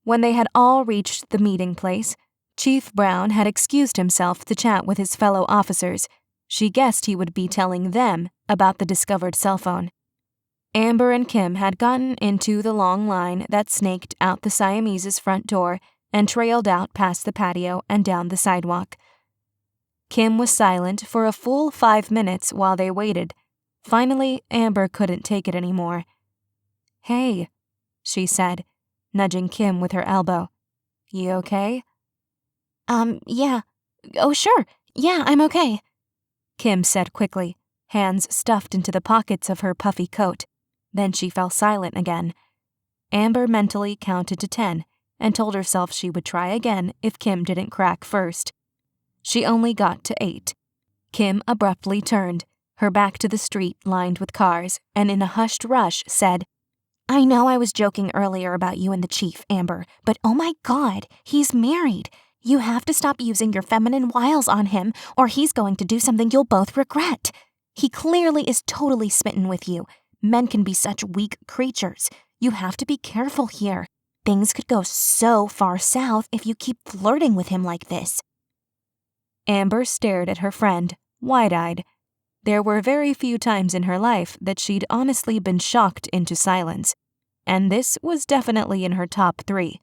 When they had all reached the meeting place, Chief Brown had excused himself to chat with his fellow officers. She guessed he would be telling them about the discovered cell phone. Amber and Kim had gotten into the long line that snaked out the Siamese's front door and trailed out past the patio and down the sidewalk. Kim was silent for a full 5 minutes while they waited. Finally, Amber couldn't take it anymore. "Hey," she said, nudging Kim with her elbow. "You okay?" Yeah. Oh, sure. Yeah, I'm okay," Kim said quickly, hands stuffed into the pockets of her puffy coat. Then she fell silent again. Amber mentally counted to 10 and told herself she would try again if Kim didn't crack first. She only got to 8. Kim abruptly turned, her back to the street lined with cars, and in a hushed rush said, "I know I was joking earlier about you and the chief, Amber, but oh my God, he's married. You have to stop using your feminine wiles on him, or he's going to do something you'll both regret. He clearly is totally smitten with you. Men can be such weak creatures. You have to be careful here. Things could go so far south if you keep flirting with him like this." Amber stared at her friend, wide-eyed. There were very few times in her life that she'd honestly been shocked into silence, and this was definitely in her top 3.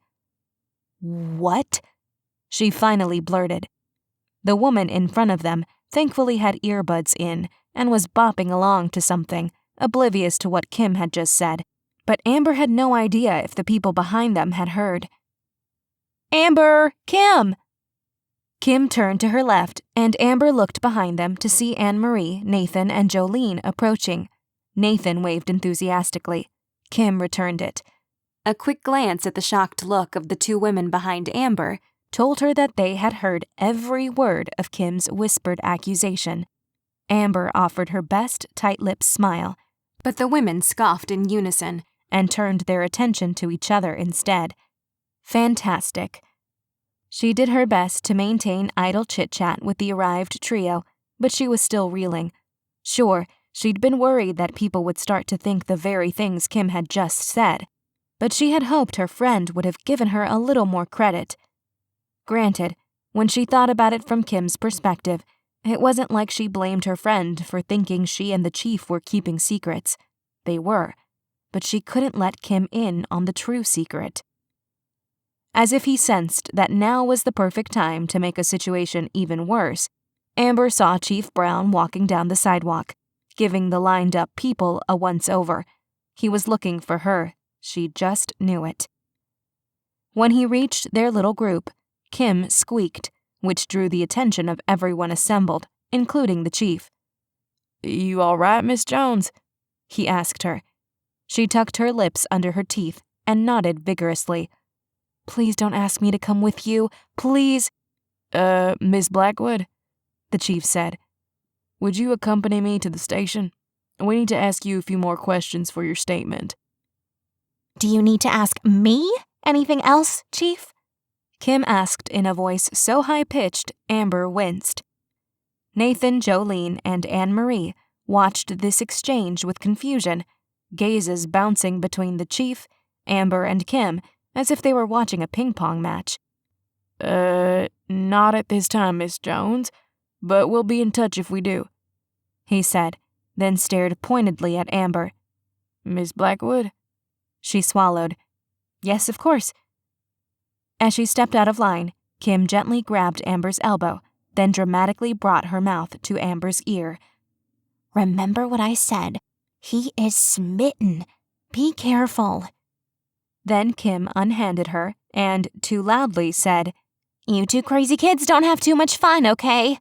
"What?" she finally blurted. The woman in front of them thankfully had earbuds in and was bopping along to something, oblivious to what Kim had just said, but Amber had no idea if the people behind them had heard. "Amber! Kim!" Kim turned to her left, and Amber looked behind them to see Anne-Marie, Nathan, and Jolene approaching. Nathan waved enthusiastically. Kim returned it. A quick glance at the shocked look of the 2 women behind Amber told her that they had heard every word of Kim's whispered accusation. Amber offered her best tight-lipped smile, but the women scoffed in unison and turned their attention to each other instead. Fantastic. She did her best to maintain idle chit-chat with the arrived trio, but she was still reeling. Sure, she'd been worried that people would start to think the very things Kim had just said, but she had hoped her friend would have given her a little more credit. Granted, when she thought about it from Kim's perspective, it wasn't like she blamed her friend for thinking she and the chief were keeping secrets. They were, but she couldn't let Kim in on the true secret. As if he sensed that now was the perfect time to make a situation even worse, Amber saw Chief Brown walking down the sidewalk, giving the lined-up people a once-over. He was looking for her. She just knew it. When he reached their little group, Kim squeaked, which drew the attention of everyone assembled, including the chief. "You all right, Miss Jones?" he asked her. She tucked her lips under her teeth and nodded vigorously. "Please don't ask me to come with you. Please." Miss Blackwood," the chief said. "Would you accompany me to the station? We need to ask you a few more questions for your statement." "Do you need to ask me anything else, Chief?" Kim asked in a voice so high-pitched, Amber winced. Nathan, Jolene, and Anne-Marie watched this exchange with confusion, gazes bouncing between the chief, Amber, and Kim as if they were watching a ping-pong match. Not at this time, Miss Jones, but we'll be in touch if we do," he said, then stared pointedly at Amber. "Miss Blackwood?" She swallowed. "Yes, of course." As she stepped out of line, Kim gently grabbed Amber's elbow, then dramatically brought her mouth to Amber's ear. "Remember what I said. He is smitten. Be careful." Then Kim unhanded her and, too loudly, said, "You 2 crazy kids don't have too much fun, okay?"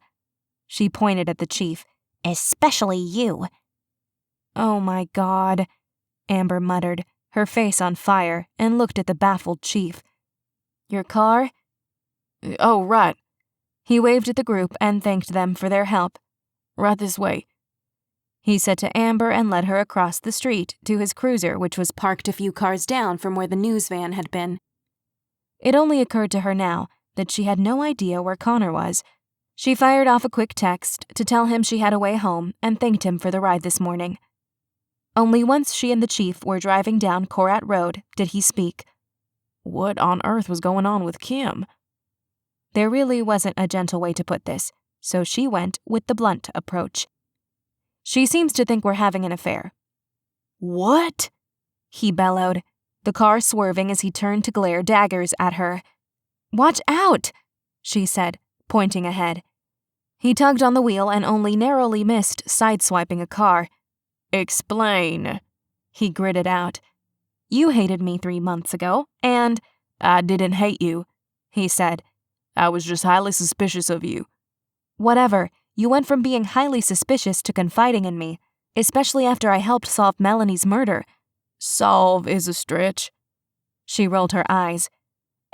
She pointed at the chief. "Especially you." "Oh my God," Amber muttered, her face on fire, and looked at the baffled chief. "Your car?" "Oh, right." He waved at the group and thanked them for their help. "Right this way," he said to Amber and led her across the street to his cruiser, which was parked a few cars down from where the news van had been. It only occurred to her now that she had no idea where Connor was. She fired off a quick text to tell him she had a way home and thanked him for the ride this morning. Only once she and the chief were driving down Korat Road did he speak. What on earth was going on with Kim? There really wasn't a gentle way to put this, so she went with the blunt approach. She seems to think we're having an affair. What? He bellowed, the car swerving as he turned to glare daggers at her. Watch out, she said, pointing ahead. He tugged on the wheel and only narrowly missed sideswiping a car. Explain, he gritted out. You hated me 3 months ago, and I didn't hate you, he said. I was just highly suspicious of you. Whatever, you went from being highly suspicious to confiding in me, especially after I helped solve Melanie's murder. Solve is a stretch. She rolled her eyes.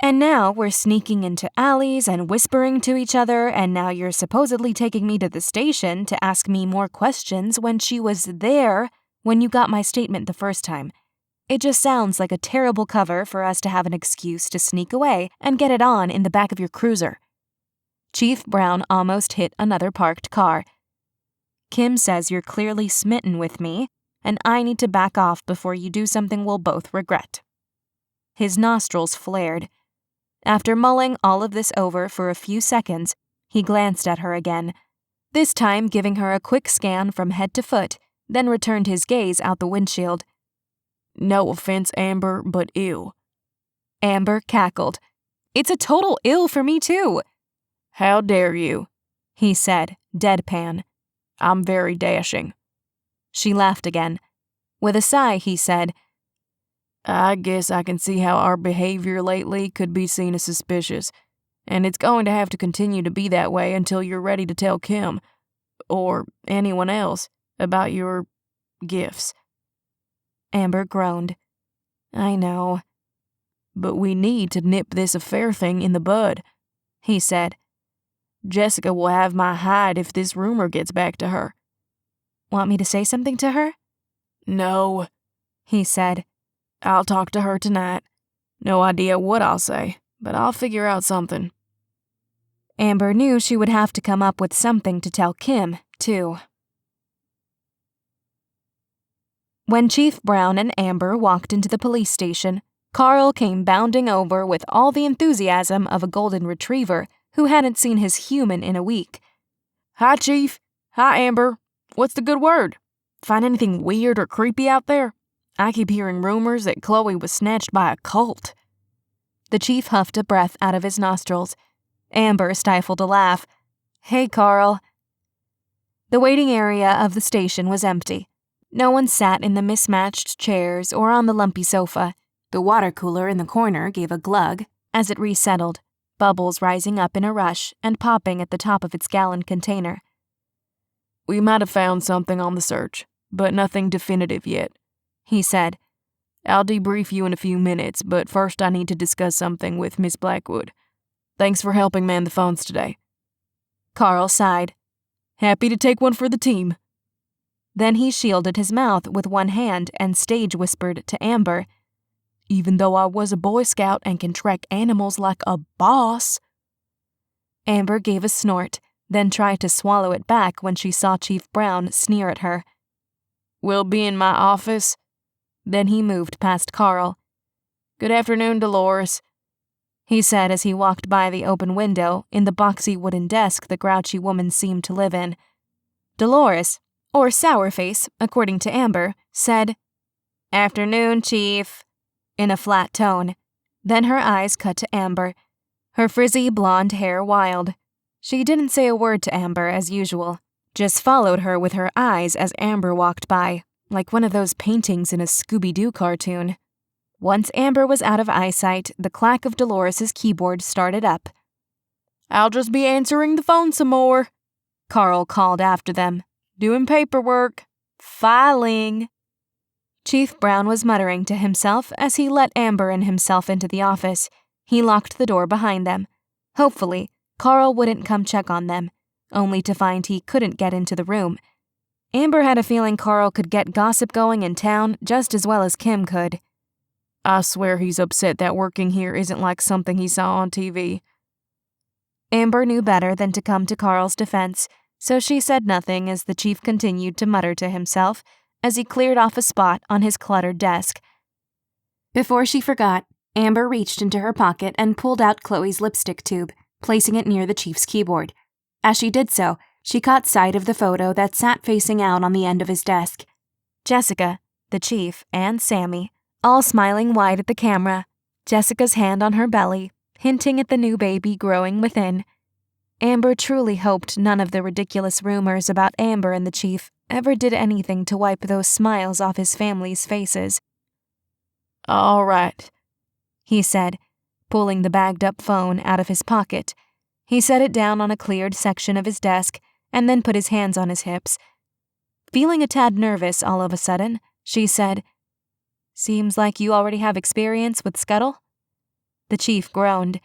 And now we're sneaking into alleys and whispering to each other, and now you're supposedly taking me to the station to ask me more questions when she was there when you got my statement the first time. It just sounds like a terrible cover for us to have an excuse to sneak away and get it on in the back of your cruiser. Chief Brown almost hit another parked car. Kim says you're clearly smitten with me, and I need to back off before you do something we'll both regret. His nostrils flared. After mulling all of this over for a few seconds, he glanced at her again, this time giving her a quick scan from head to foot, then returned his gaze out the windshield. No offense, Amber, but ew. Amber cackled. It's a total ill for me, too. How dare you, he said, deadpan. I'm very dashing. She laughed again. With a sigh, he said, I guess I can see how our behavior lately could be seen as suspicious, and it's going to have to continue to be that way until you're ready to tell Kim, or anyone else, about your gifts. Amber groaned. I know. But we need to nip this affair thing in the bud, he said. Jessica will have my hide if this rumor gets back to her. Want me to say something to her? No, he said. I'll talk to her tonight. No idea what I'll say, but I'll figure out something. Amber knew she would have to come up with something to tell Kim, too. When Chief Brown and Amber walked into the police station, Carl came bounding over with all the enthusiasm of a golden retriever who hadn't seen his human in a week. Hi, Chief. Hi, Amber. What's the good word? Find anything weird or creepy out there? I keep hearing rumors that Chloe was snatched by a cult. The chief huffed a breath out of his nostrils. Amber stifled a laugh. Hey, Carl. The waiting area of the station was empty. No one sat in the mismatched chairs or on the lumpy sofa. The water cooler in the corner gave a glug as it resettled, bubbles rising up in a rush and popping at the top of its gallon container. We might have found something on the search, but nothing definitive yet, he said. I'll debrief you in a few minutes, but first I need to discuss something with Miss Blackwood. Thanks for helping man the phones today. Carl sighed. Happy to take one for the team. Then he shielded his mouth with one hand and stage whispered to Amber, Even though I was a Boy Scout and can track animals like a boss. Amber gave a snort, then tried to swallow it back when she saw Chief Brown sneer at her. We'll be in my office. Then he moved past Carl. Good afternoon, Dolores, he said as he walked by the open window in the boxy wooden desk the grouchy woman seemed to live in. Dolores, or Sourface, according to Amber, said, Afternoon, Chief, in a flat tone. Then her eyes cut to Amber, her frizzy blonde hair wild. She didn't say a word to Amber as usual, just followed her with her eyes as Amber walked by, like one of those paintings in a Scooby-Doo cartoon. Once Amber was out of eyesight, the clack of Dolores's keyboard started up. I'll just be answering the phone some more, Carl called after them. Doing paperwork. Filing. Chief Brown was muttering to himself as he let Amber and himself into the office. He locked the door behind them. Hopefully, Carl wouldn't come check on them, only to find he couldn't get into the room. Amber had a feeling Carl could get gossip going in town just as well as Kim could. I swear he's upset that working here isn't like something he saw on TV. Amber knew better than to come to Carl's defense, so she said nothing as the chief continued to mutter to himself as he cleared off a spot on his cluttered desk. Before she forgot, Amber reached into her pocket and pulled out Chloe's lipstick tube, placing it near the chief's keyboard. As she did so, she caught sight of the photo that sat facing out on the end of his desk. Jessica, the chief, and Sammy, all smiling wide at the camera, Jessica's hand on her belly, hinting at the new baby growing within. Amber truly hoped none of the ridiculous rumors about Amber and the chief ever did anything to wipe those smiles off his family's faces. All right, he said, pulling the bagged-up phone out of his pocket. He set it down on a cleared section of his desk and then put his hands on his hips. Feeling a tad nervous all of a sudden, she said, "Seems like you already have experience with Scuttle?" The chief groaned.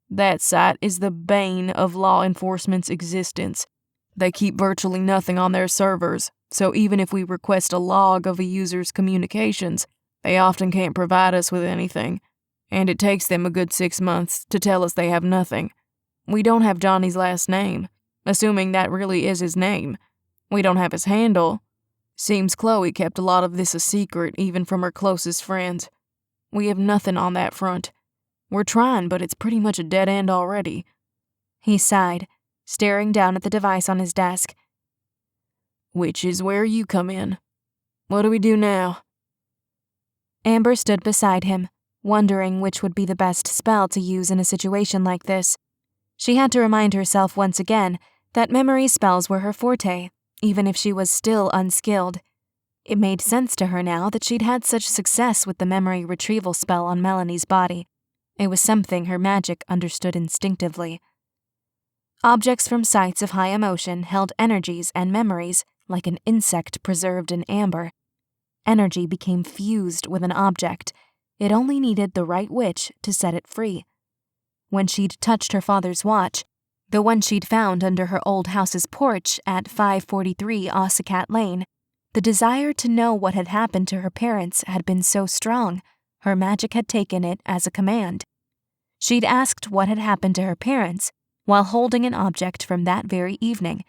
That site is the bane of law enforcement's existence. They keep virtually nothing on their servers, so even if we request a log of a user's communications, they often can't provide us with anything, and it takes them a good 6 months to tell us they have nothing. We don't have Johnny's last name, assuming that really is his name. We don't have his handle. Seems Chloe kept a lot of this a secret even from her closest friends. We have nothing on that front. We're trying, but it's pretty much a dead end already. He sighed, staring down at the device on his desk. Which is where you come in. What do we do now? Amber stood beside him, wondering which would be the best spell to use in a situation like this. She had to remind herself once again that memory spells were her forte, even if she was still unskilled. It made sense to her now that she'd had such success with the memory retrieval spell on Melanie's body. It was something her magic understood instinctively. Objects from sites of high emotion held energies and memories like an insect preserved in amber. Energy became fused with an object. It only needed the right witch to set it free. When she'd touched her father's watch, the one she'd found under her old house's porch at 543 Ossicat Lane, the desire to know what had happened to her parents had been so strong, her magic had taken it as a command. She'd asked what had happened to her parents while holding an object from that very evening,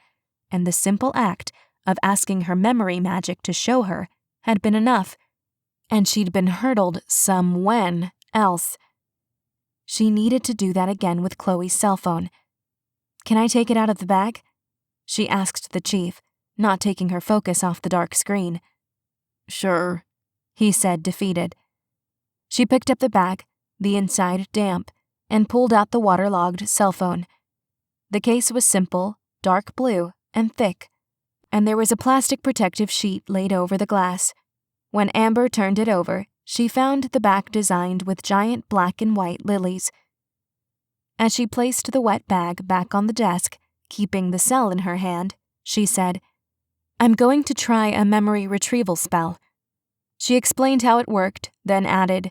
and the simple act of asking her memory magic to show her had been enough, and she'd been hurdled somewhen else. She needed to do that again with Chloe's cell phone. "Can I take it out of the bag?" she asked the chief, not taking her focus off the dark screen. "Sure," he said, defeated. She picked up the bag, the inside damp, and pulled out the waterlogged cell phone. The case was simple, dark blue, and thick, and there was a plastic protective sheet laid over the glass. When Amber turned it over, she found the back designed with giant black and white lilies. As she placed the wet bag back on the desk, keeping the cell in her hand, she said, "I'm going to try a memory retrieval spell." She explained how it worked, then added,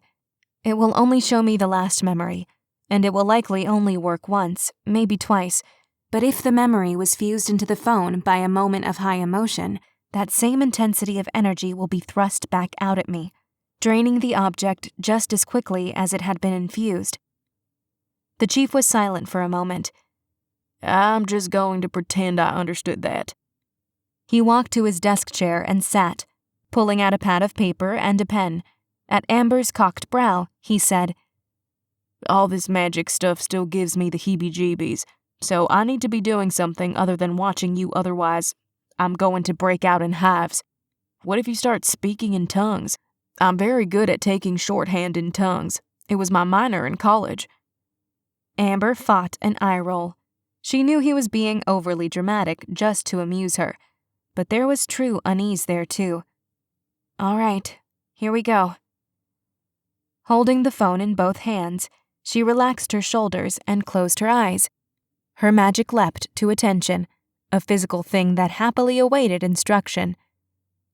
"It will only show me the last memory, and it will likely only work once, maybe twice. But if the memory was fused into the phone by a moment of high emotion, that same intensity of energy will be thrust back out at me, draining the object just as quickly as it had been infused." The chief was silent for a moment. "I'm just going to pretend I understood that." He walked to his desk chair and sat, pulling out a pad of paper and a pen. At Amber's cocked brow, he said, "All this magic stuff still gives me the heebie-jeebies, so I need to be doing something other than watching you, otherwise I'm going to break out in hives. What if you start speaking in tongues? I'm very good at taking shorthand in tongues. It was my minor in college." Amber fought an eye roll. She knew he was being overly dramatic just to amuse her, but there was true unease there too. "All right, here we go." Holding the phone in both hands, she relaxed her shoulders and closed her eyes. Her magic leapt to attention, a physical thing that happily awaited instruction.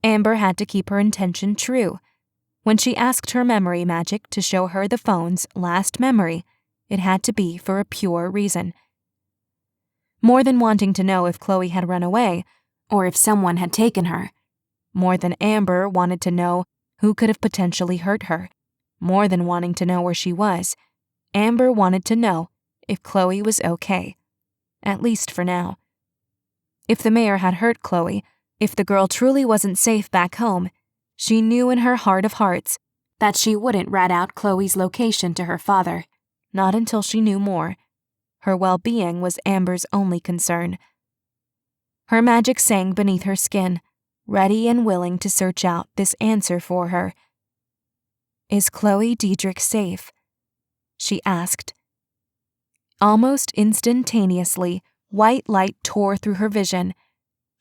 Amber had to keep her intention true. When she asked her memory magic to show her the phone's last memory, it had to be for a pure reason. More than wanting to know if Chloe had run away, or if someone had taken her. More than Amber wanted to know who could have potentially hurt her. More than wanting to know where she was, Amber wanted to know if Chloe was okay, at least for now. If the mayor had hurt Chloe, if the girl truly wasn't safe back home, she knew in her heart of hearts that she wouldn't rat out Chloe's location to her father, not until she knew more. Her well-being was Amber's only concern. Her magic sang beneath her skin, ready and willing to search out this answer for her. "Is Chloe Deidrick safe?" she asked. Almost instantaneously, white light tore through her vision.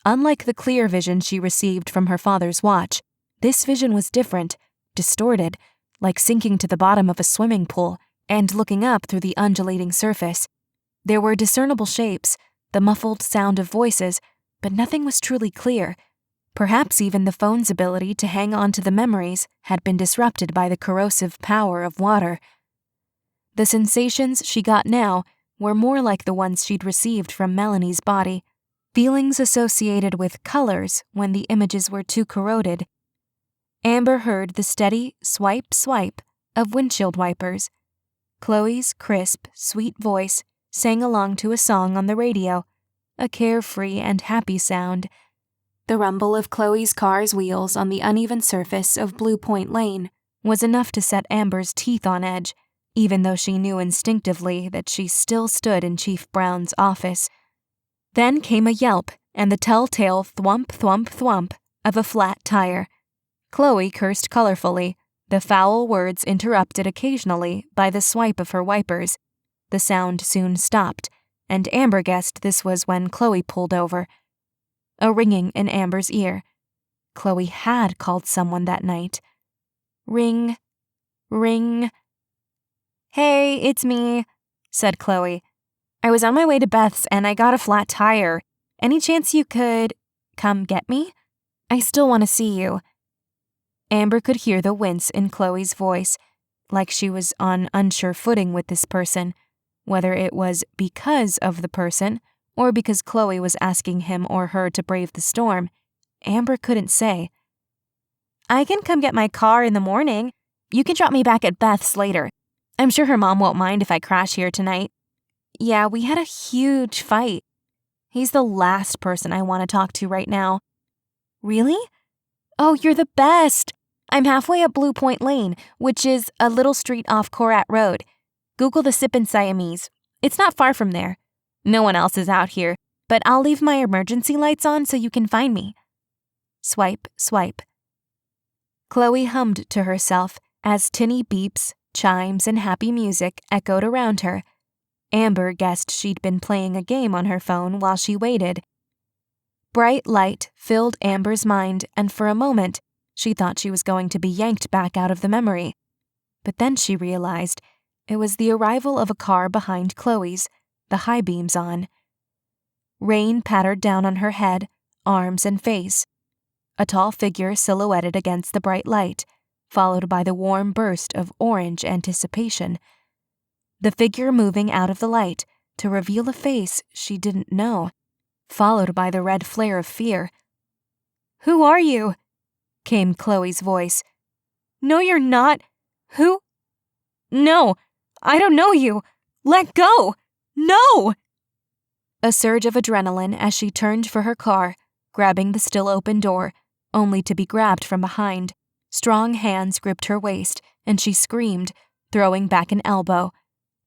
Unlike the clear vision she received from her father's watch, this vision was different, distorted, like sinking to the bottom of a swimming pool and looking up through the undulating surface. There were discernible shapes, the muffled sound of voices, but nothing was truly clear. Perhaps even the phone's ability to hang on to the memories had been disrupted by the corrosive power of water. The sensations she got now were more like the ones she'd received from Melanie's body, feelings associated with colors when the images were too corroded. Amber heard the steady swipe of windshield wipers. Chloe's crisp, sweet voice sang along to a song on the radio, a carefree and happy sound. The rumble of Chloe's car's wheels on the uneven surface of Blue Point Lane was enough to set Amber's teeth on edge, even though she knew instinctively that she still stood in Chief Brown's office. Then came a yelp and the telltale thwump, thwump, thwump of a flat tire. Chloe cursed colorfully, the foul words interrupted occasionally by the swipe of her wipers. The sound soon stopped, and Amber guessed this was when Chloe pulled over. A ringing in Amber's ear. Chloe had called someone that night. Ring, ring. "Hey, it's me," said Chloe. "I was on my way to Beth's and I got a flat tire. Any chance you could come get me? I still want to see you." Amber could hear the wince in Chloe's voice, like she was on unsure footing with this person, whether it was because of the person or because Chloe was asking him or her to brave the storm. Amber couldn't say. "I can come get my car in the morning. You can drop me back at Beth's later. I'm sure her mom won't mind if I crash here tonight. Yeah, we had a huge fight. He's the last person I want to talk to right now." "Really? Oh, you're the best. I'm halfway up Blue Point Lane, which is a little street off Korat Road. Google the Sippin' Siamese. It's not far from there. No one else is out here, but I'll leave my emergency lights on so you can find me." Swipe, swipe. Chloe hummed to herself as tinny beeps, chimes, and happy music echoed around her. Amber guessed she'd been playing a game on her phone while she waited. Bright light filled Amber's mind, and for a moment, she thought she was going to be yanked back out of the memory. But then she realized it was the arrival of a car behind Chloe's, the high beams on. Rain pattered down on her head, arms, and face. A tall figure silhouetted against the bright light, followed by the warm burst of orange anticipation. The figure moving out of the light to reveal a face she didn't know, followed by the red flare of fear. "Who are you?" came Chloe's voice. "No, you're not. Who? No, I don't know you. Let go. No!" A surge of adrenaline as she turned for her car, grabbing the still open door, only to be grabbed from behind. Strong hands gripped her waist, and she screamed, throwing back an elbow.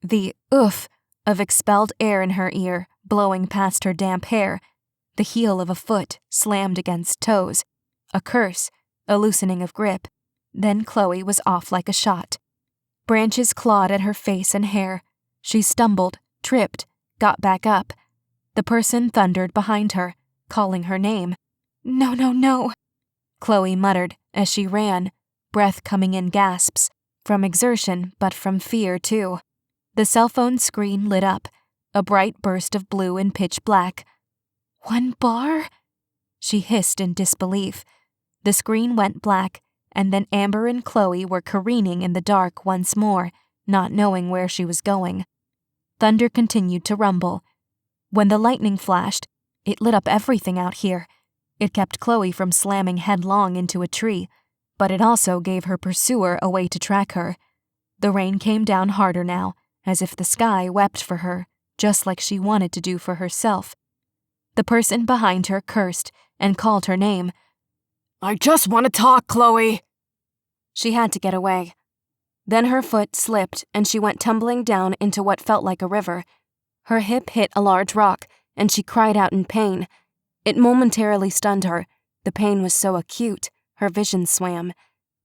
The oof of expelled air in her ear, blowing past her damp hair. The heel of a foot slammed against toes. A curse, a loosening of grip. Then Chloe was off like a shot. Branches clawed at her face and hair. She stumbled, tripped, got back up. The person thundered behind her, calling her name. "No, no, no," Chloe muttered as she ran, breath coming in gasps, from exertion but from fear too. The cell phone screen lit up, a bright burst of blue and pitch black. "1 bar?" she hissed in disbelief. The screen went black, and then Amber and Chloe were careening in the dark once more, not knowing where she was going. Thunder continued to rumble. When the lightning flashed, it lit up everything out here. It kept Chloe from slamming headlong into a tree, but it also gave her pursuer a way to track her. The rain came down harder now, as if the sky wept for her, just like she wanted to do for herself. The person behind her cursed and called her name. I just want to talk, Chloe. She had to get away. Then her foot slipped and she went tumbling down into what felt like a river. Her hip hit a large rock and she cried out in pain. It momentarily stunned her. The pain was so acute, her vision swam.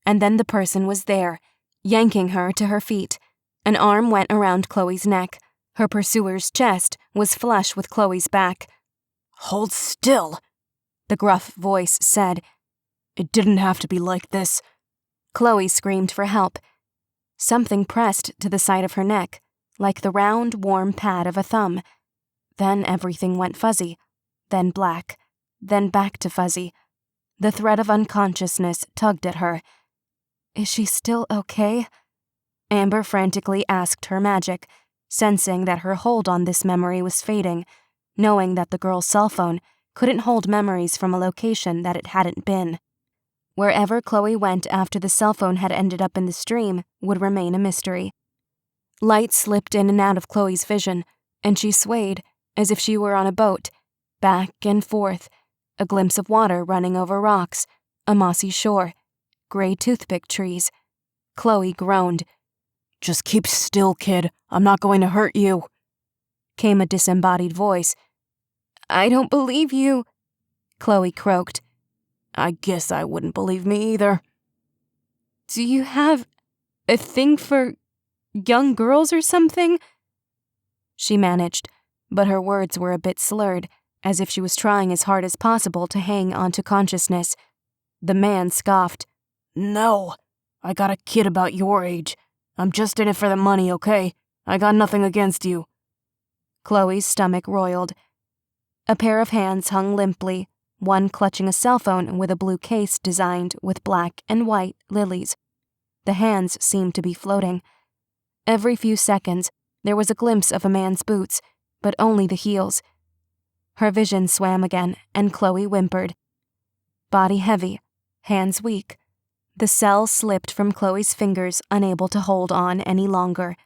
And then the person was there, yanking her to her feet. An arm went around Chloe's neck. Her pursuer's chest was flush with Chloe's back. Hold still, the gruff voice said. It didn't have to be like this. Chloe screamed for help. Something pressed to the side of her neck, like the round, warm pad of a thumb. Then everything went fuzzy, then black, then back to fuzzy. The thread of unconsciousness tugged at her. Is she still okay? Amber frantically asked her magic, sensing that her hold on this memory was fading, knowing that the girl's cell phone couldn't hold memories from a location that it hadn't been. Wherever Chloe went after the cell phone had ended up in the stream would remain a mystery. Light slipped in and out of Chloe's vision, and she swayed as if she were on a boat, back and forth, a glimpse of water running over rocks, a mossy shore, gray toothpick trees. Chloe groaned. Just keep still, kid. I'm not going to hurt you, came a disembodied voice. I don't believe you, Chloe croaked. I guess I wouldn't believe me either. Do you have a thing for young girls or something? She managed, but her words were a bit slurred, as if she was trying as hard as possible to hang onto consciousness. The man scoffed. No, I got a kid about your age. I'm just in it for the money, okay? I got nothing against you. Chloe's stomach roiled. A pair of hands hung limply, one clutching a cell phone with a blue case designed with black and white lilies. The hands seemed to be floating. Every few seconds, there was a glimpse of a man's boots, but only the heels. Her vision swam again, and Chloe whimpered. Body heavy, hands weak. The cell slipped from Chloe's fingers, unable to hold on any longer.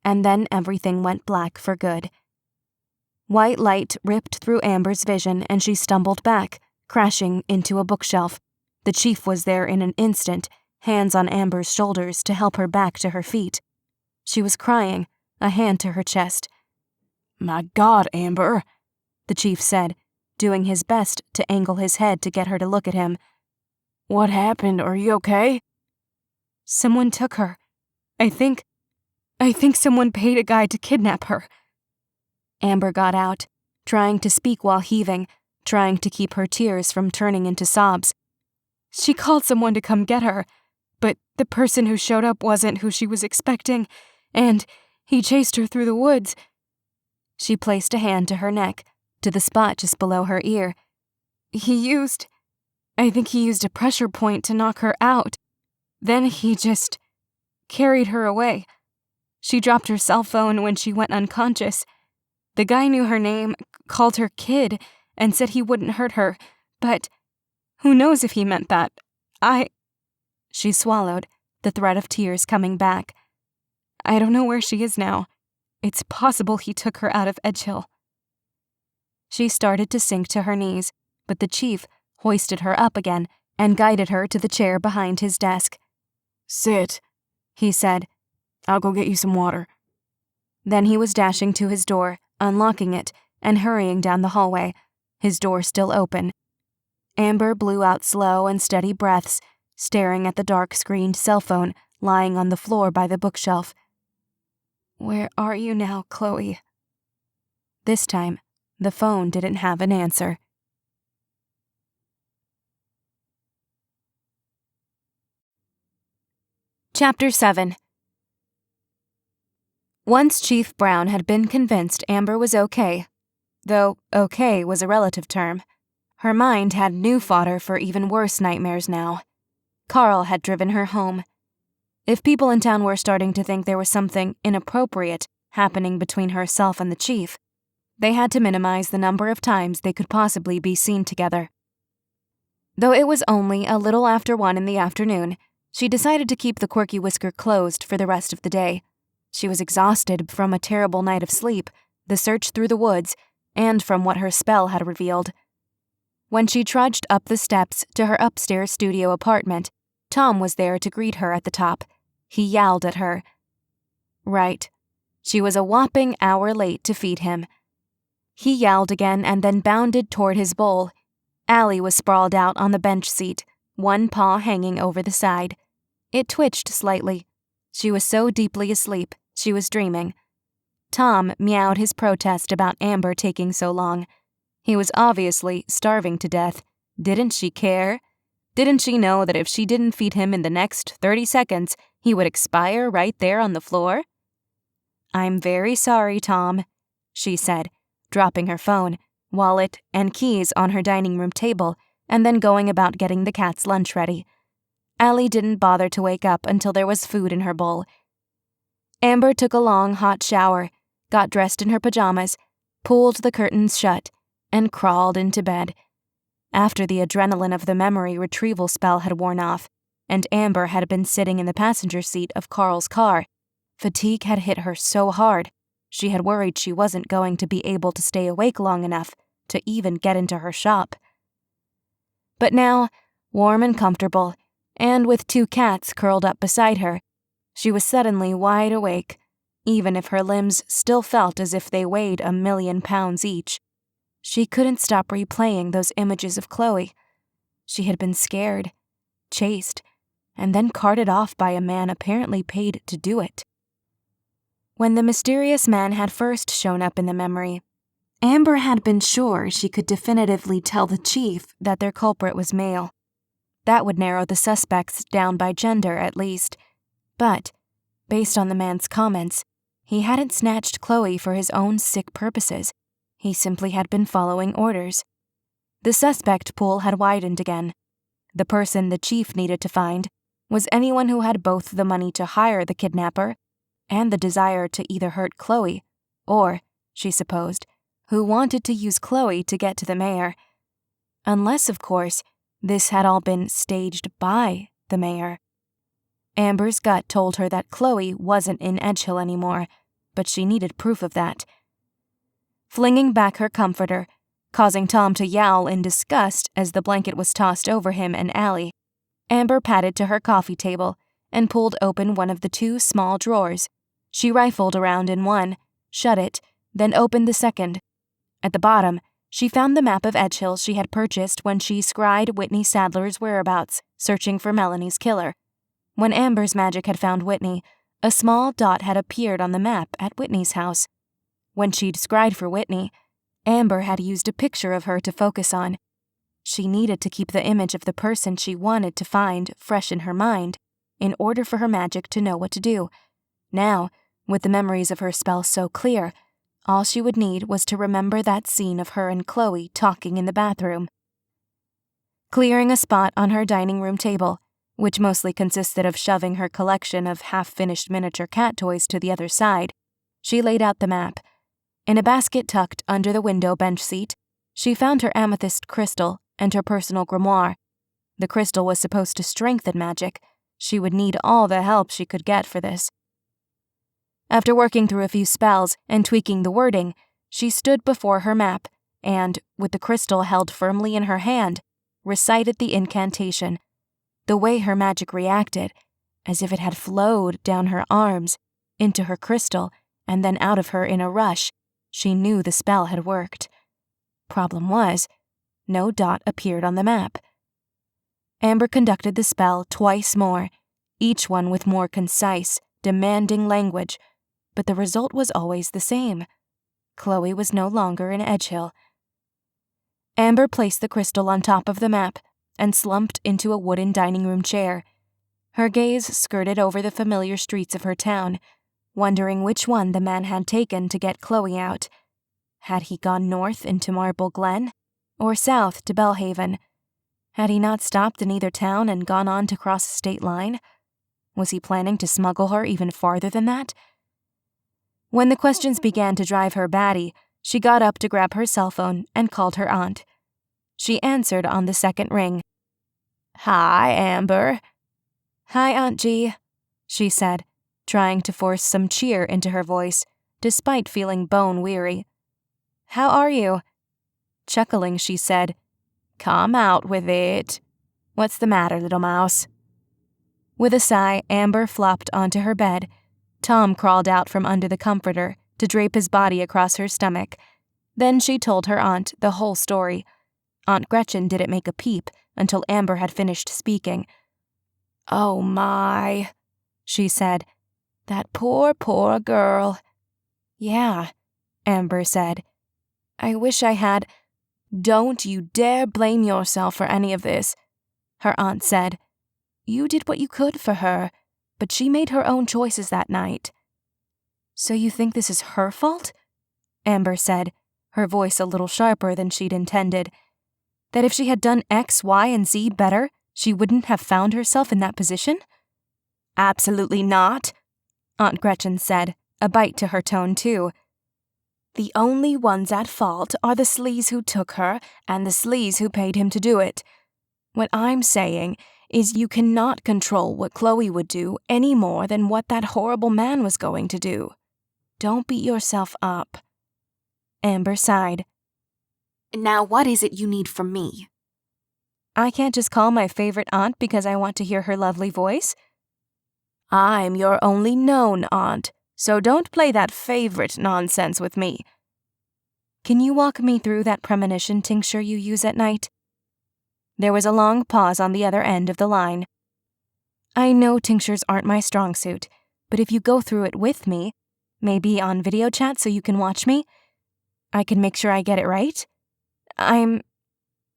And then everything went black for good. White light ripped through Amber's vision and she stumbled back, crashing into a bookshelf. The chief was there in an instant, hands on Amber's shoulders to help her back to her feet. She was crying, a hand to her chest. My God, Amber, the chief said, doing his best to angle his head to get her to look at him. What happened? Are you okay? Someone took her. I think someone paid a guy to kidnap her. Amber got out, trying to speak while heaving, trying to keep her tears from turning into sobs. She called someone to come get her, but the person who showed up wasn't who she was expecting, and he chased her through the woods. She placed a hand to her neck, to the spot just below her ear. I think he used a pressure point to knock her out. Then he just carried her away. She dropped her cell phone when she went unconscious. The guy knew her name, called her kid, and said he wouldn't hurt her, but who knows if he meant that. She swallowed, the thread of tears coming back. I don't know where she is now. It's possible he took her out of Edgehill. She started to sink to her knees, but the chief hoisted her up again and guided her to the chair behind his desk. Sit, he said. I'll go get you some water. Then he was dashing to his door, unlocking it, and hurrying down the hallway, his door still open. Amber blew out slow and steady breaths, staring at the dark-screened cell phone lying on the floor by the bookshelf. Where are you now, Chloe? This time, the phone didn't have an answer. Chapter 7. Once Chief Brown had been convinced Amber was okay, though okay was a relative term, her mind had new fodder for even worse nightmares now. Carl had driven her home. If people in town were starting to think there was something inappropriate happening between herself and the chief, they had to minimize the number of times they could possibly be seen together. Though it was only a little after 1 in the afternoon, she decided to keep the quirky whisker closed for the rest of the day. She was exhausted from a terrible night of sleep, the search through the woods, and from what her spell had revealed. When she trudged up the steps to her upstairs studio apartment, Tom was there to greet her at the top. He yowled at her. Right. She was a whopping hour late to feed him. He yowled again and then bounded toward his bowl. Allie was sprawled out on the bench seat, one paw hanging over the side. It twitched slightly. She was so deeply asleep, she was dreaming. Tom meowed his protest about Amber taking so long. He was obviously starving to death. Didn't she care? Didn't she know that if she didn't feed him in the next 30 seconds, he would expire right there on the floor? "I'm very sorry, Tom," she said, dropping her phone, wallet, and keys on her dining room table, and then going about getting the cat's lunch ready. Allie didn't bother to wake up until there was food in her bowl. Amber took a long, hot shower, got dressed in her pajamas, pulled the curtains shut, and crawled into bed. After the adrenaline of the memory retrieval spell had worn off, and Amber had been sitting in the passenger seat of Carl's car, fatigue had hit her so hard, she had worried she wasn't going to be able to stay awake long enough to even get into her shop. But now, warm and comfortable, and with 2 cats curled up beside her, she was suddenly wide awake, even if her limbs still felt as if they weighed 1,000,000 pounds each. She couldn't stop replaying those images of Chloe. She had been scared, chased, and then carted off by a man apparently paid to do it. When the mysterious man had first shown up in the memory, Amber had been sure she could definitively tell the chief that their culprit was male. That would narrow the suspects down by gender at least. But, based on the man's comments, he hadn't snatched Chloe for his own sick purposes. He simply had been following orders. The suspect pool had widened again. The person the chief needed to find was anyone who had both the money to hire the kidnapper and the desire to either hurt Chloe or, she supposed, who wanted to use Chloe to get to the mayor. Unless, of course, this had all been staged by the mayor. Amber's gut told her that Chloe wasn't in Edgehill anymore, but she needed proof of that. Flinging back her comforter, causing Tom to yowl in disgust as the blanket was tossed over him and Allie, Amber padded to her coffee table and pulled open one of the 2 small drawers. She rifled around in one, shut it, then opened the second. At the bottom, she found the map of Edgehill she had purchased when she scryed Whitney Sadler's whereabouts, searching for Melanie's killer. When Amber's magic had found Whitney, a small dot had appeared on the map at Whitney's house. When she'd scryed for Whitney, Amber had used a picture of her to focus on. She needed to keep the image of the person she wanted to find fresh in her mind in order for her magic to know what to do. Now, with the memories of her spell so clear, all she would need was to remember that scene of her and Chloe talking in the bathroom. Clearing a spot on her dining room table, which mostly consisted of shoving her collection of half-finished miniature cat toys to the other side, she laid out the map. In a basket tucked under the window bench seat, she found her amethyst crystal and her personal grimoire. The crystal was supposed to strengthen magic. She would need all the help she could get for this. After working through a few spells and tweaking the wording, she stood before her map and, with the crystal held firmly in her hand, recited the incantation. The way her magic reacted, as if it had flowed down her arms, into her crystal, and then out of her in a rush, she knew the spell had worked. Problem was, no dot appeared on the map. Amber conducted the spell twice more, each one with more concise, demanding language, but the result was always the same. Chloe was no longer in Edgehill. Amber placed the crystal on top of the map and slumped into a wooden dining room chair. Her gaze skirted over the familiar streets of her town, wondering which one the man had taken to get Chloe out. Had he gone north into Marble Glen, or south to Belhaven? Had he not stopped in either town and gone on to cross a state line? Was he planning to smuggle her even farther than that? When the questions began to drive her batty, she got up to grab her cell phone and called her aunt. She answered on the second ring. "Hi, Amber." "Hi, Aunt G," she said, trying to force some cheer into her voice, despite feeling bone-weary. "How are you?" Chuckling, she said, "Come out with it. What's the matter, little mouse?" With a sigh, Amber flopped onto her bed. Tom crawled out from under the comforter to drape his body across her stomach. Then she told her aunt the whole story. Aunt Gretchen didn't make a peep until Amber had finished speaking. "Oh my," she said. "That poor, poor girl." "Yeah," Amber said. "I wish I had—" "Don't you dare blame yourself for any of this," her aunt said. "You did what you could for her, but she made her own choices that night." "So you think this is her fault?" Amber said, her voice a little sharper than she'd intended. "That if she had done X, Y, and Z better, she wouldn't have found herself in that position?" "Absolutely not," Aunt Gretchen said, a bite to her tone too. "The only ones at fault are the sleaze who took her and the sleaze who paid him to do it. What I'm saying is you cannot control what Chloe would do any more than what that horrible man was going to do. Don't beat yourself up." Amber sighed. Now what is it you need from me? "I can't just call my favorite aunt because I want to hear her lovely voice." "I'm your only known aunt, so don't play that favorite nonsense with me." "Can you walk me through that premonition tincture you use at night?" There was a long pause on the other end of the line. "I know tinctures aren't my strong suit, but if you go through it with me, maybe on video chat so you can watch me, I can make sure I get it right. I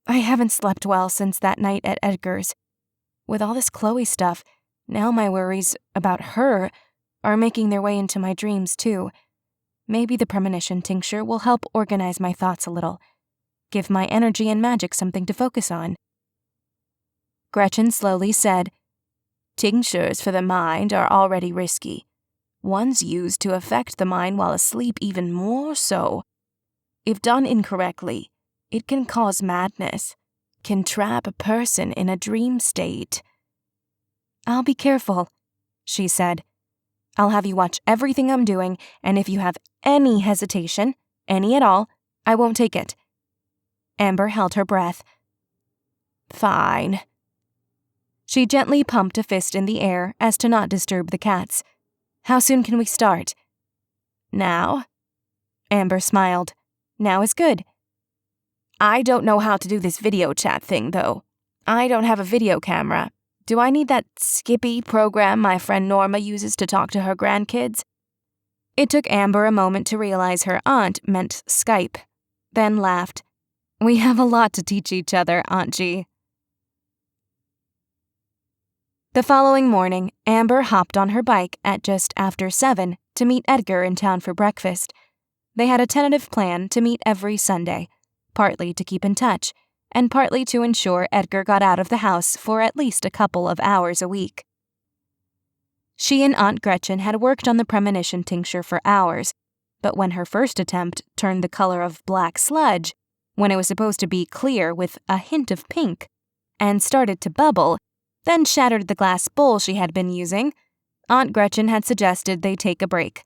haven't slept well since that night at Edgar's. With all this Chloe stuff, now my worries about her are making their way into my dreams too. Maybe the premonition tincture will help organize my thoughts a little, give my energy and magic something to focus on." Gretchen slowly said, "Tinctures for the mind are already risky. Ones used to affect the mind while asleep even more so. If done incorrectly, it can cause madness, can trap a person in a dream state." "I'll be careful," she said. "I'll have you watch everything I'm doing, and if you have any hesitation, any at all, I won't take it." Amber held her breath. "Fine." She gently pumped a fist in the air as to not disturb the cats. "How soon can we start?" "Now?" Amber smiled. "Now is good." "I don't know how to do this video chat thing, though. I don't have a video camera. Do I need that Skippy program my friend Norma uses to talk to her grandkids?" It took Amber a moment to realize her aunt meant Skype, then laughed. "We have a lot to teach each other, Aunt G." The following morning, Amber hopped on her bike at just after 7 to meet Edgar in town for breakfast. They had a tentative plan to meet every Sunday, partly to keep in touch, and partly to ensure Edgar got out of the house for at least a couple of hours a week. She and Aunt Gretchen had worked on the premonition tincture for hours, but when her first attempt turned the color of black sludge, when it was supposed to be clear with a hint of pink, and started to bubble, then shattered the glass bowl she had been using, Aunt Gretchen had suggested they take a break.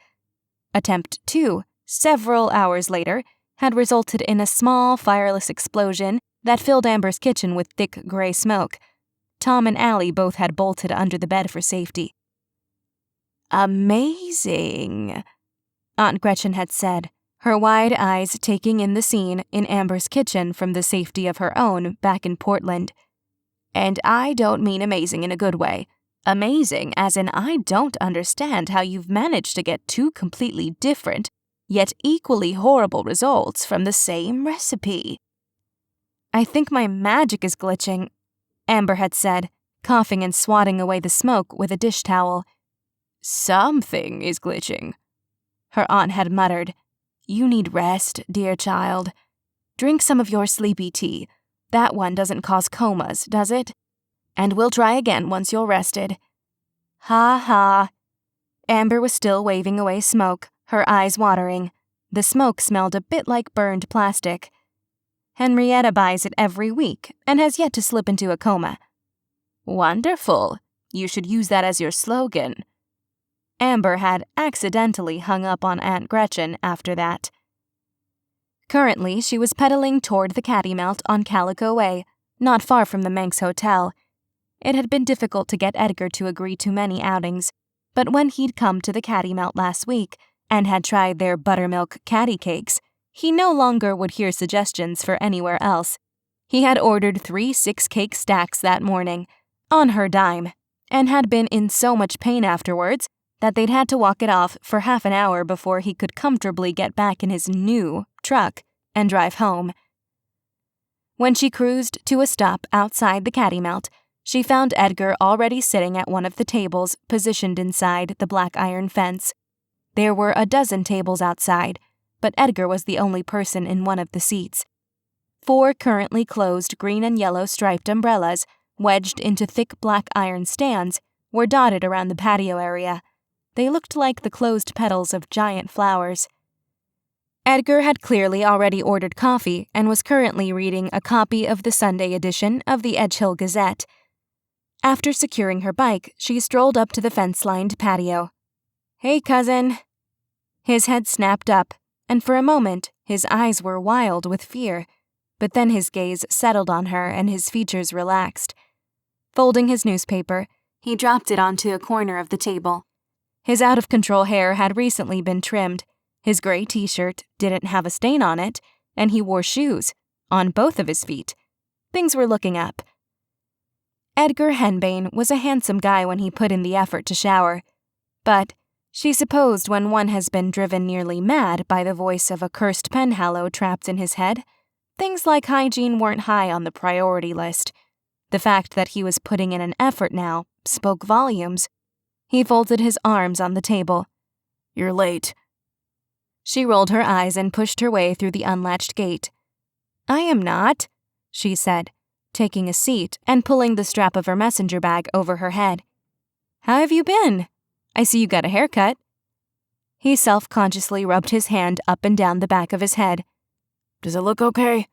Attempt 2, several hours later, had resulted in a small, fireless explosion that filled Amber's kitchen with thick gray smoke. Tom and Allie both had bolted under the bed for safety. "Amazing," Aunt Gretchen had said, her wide eyes taking in the scene in Amber's kitchen from the safety of her own back in Portland. "And I don't mean amazing in a good way. Amazing as in I don't understand how you've managed to get two completely different, yet equally horrible results from the same recipe." "I think my magic is glitching," Amber had said, coughing and swatting away the smoke with a dish towel. "Something is glitching," her aunt had muttered. "You need rest, dear child. Drink some of your sleepy tea. That one doesn't cause comas, does it? And we'll try again once you're rested." "Ha ha." Amber was still waving away smoke, her eyes watering. The smoke smelled a bit like burned plastic. "Henrietta buys it every week and has yet to slip into a coma." "Wonderful. You should use that as your slogan." Amber had accidentally hung up on Aunt Gretchen after that. Currently, she was pedaling toward the Cattymount on Calico Way, not far from the Manx Hotel. It had been difficult to get Edgar to agree to many outings, but when he'd come to the Cattymount last week and had tried their buttermilk catty cakes, he no longer would hear suggestions for anywhere else. He had ordered 3 6-cake stacks that morning, on her dime, and had been in so much pain afterwards that they'd had to walk it off for half an hour before he could comfortably get back in his new truck and drive home. When she cruised to a stop outside the Cattymount, she found Edgar already sitting at one of the tables positioned inside the black iron fence. There were a dozen tables outside, but Edgar was the only person in one of the seats. 4 currently closed green and yellow striped umbrellas, wedged into thick black iron stands, were dotted around the patio area. They looked like the closed petals of giant flowers. Edgar had clearly already ordered coffee and was currently reading a copy of the Sunday edition of the Edgehill Gazette. After securing her bike, she strolled up to the fence-lined patio. "Hey, cousin." His head snapped up, and for a moment his eyes were wild with fear, but then his gaze settled on her and his features relaxed. Folding his newspaper, he dropped it onto a corner of the table. His out-of-control hair had recently been trimmed, his gray t-shirt didn't have a stain on it, and he wore shoes, on both of his feet. Things were looking up. Edgar Henbane was a handsome guy when he put in the effort to shower, but she supposed when one has been driven nearly mad by the voice of a cursed penhallow trapped in his head, things like hygiene weren't high on the priority list. The fact that he was putting in an effort now spoke volumes. He folded his arms on the table. "You're late." She rolled her eyes and pushed her way through the unlatched gate. "I am not," she said, taking a seat and pulling the strap of her messenger bag over her head. "How have you been? I see you got a haircut." He self-consciously rubbed his hand up and down the back of his head. "Does it look okay?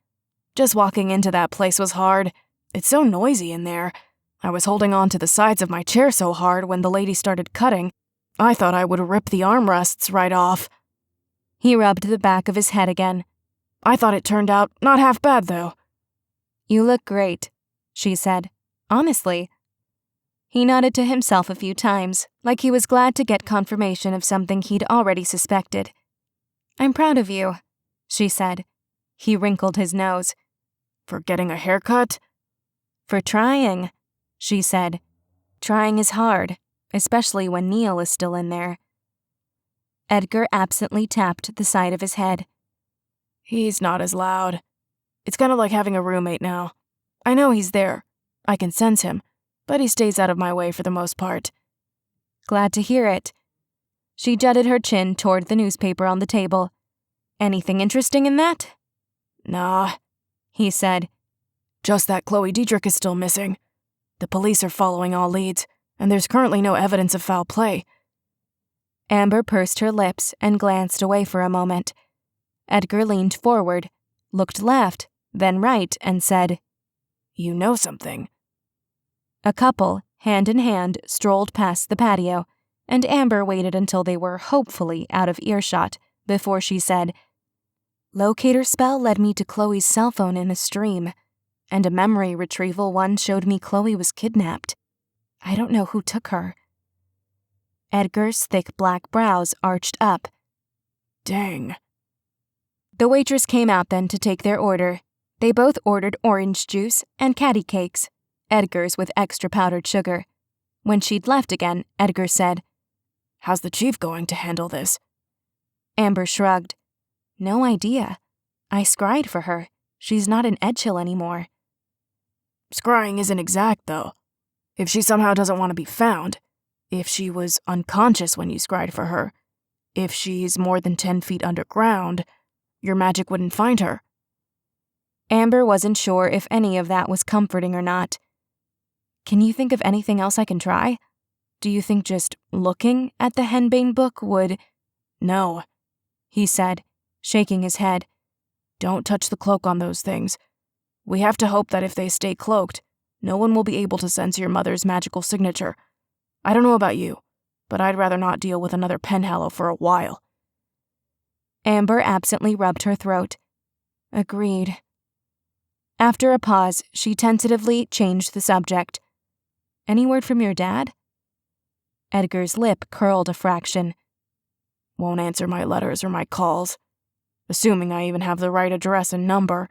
Just walking into that place was hard. It's so noisy in there. I was holding on to the sides of my chair so hard when the lady started cutting. I thought I would rip the armrests right off." He rubbed the back of his head again. "I thought it turned out not half bad, though." "You look great," she said. "Honestly." He nodded to himself a few times, like he was glad to get confirmation of something he'd already suspected. "I'm proud of you," she said. He wrinkled his nose. "For getting a haircut?" "For trying," she said. "Trying is hard, especially when Neil is still in there." Edgar absently tapped the side of his head. "He's not as loud. It's kind of like having a roommate now. I know he's there. I can sense him, but he stays out of my way for the most part." "Glad to hear it." She jutted her chin toward the newspaper on the table. "Anything interesting in that?" "Nah," he said. "Just that Chloe Deidrick is still missing. The police are following all leads, and there's currently no evidence of foul play." Amber pursed her lips and glanced away for a moment. Edgar leaned forward, looked left, then right, and said, "You know something." A couple, hand in hand, strolled past the patio, and Amber waited until they were hopefully out of earshot before she said, "Locator spell led me to Chloe's cell phone in a stream, and a memory retrieval one showed me Chloe was kidnapped. I don't know who took her." Edgar's thick black brows arched up. "Dang." The waitress came out then to take their order. They both ordered orange juice and catty cakes, Edgar's with extra powdered sugar. When she'd left again, Edgar said, "How's the chief going to handle this?" Amber shrugged. "No idea. I scryed for her. She's not in Edgehill anymore." "Scrying isn't exact, though. If she somehow doesn't want to be found, if she was unconscious when you scryed for her, if she's more than 10 feet underground, your magic wouldn't find her." Amber wasn't sure if any of that was comforting or not. "Can you think of anything else I can try? Do you think just looking at the Henbane book would—" "No," he said, shaking his head. "Don't touch the cloak on those things. We have to hope that if they stay cloaked, no one will be able to sense your mother's magical signature. I don't know about you, but I'd rather not deal with another Penhallow for a while. Amber absently rubbed her throat. Agreed. After a pause, she tentatively changed the subject. Any word from your dad? Edgar's lip curled a fraction. Won't answer my letters or my calls, assuming I even have the right address and number.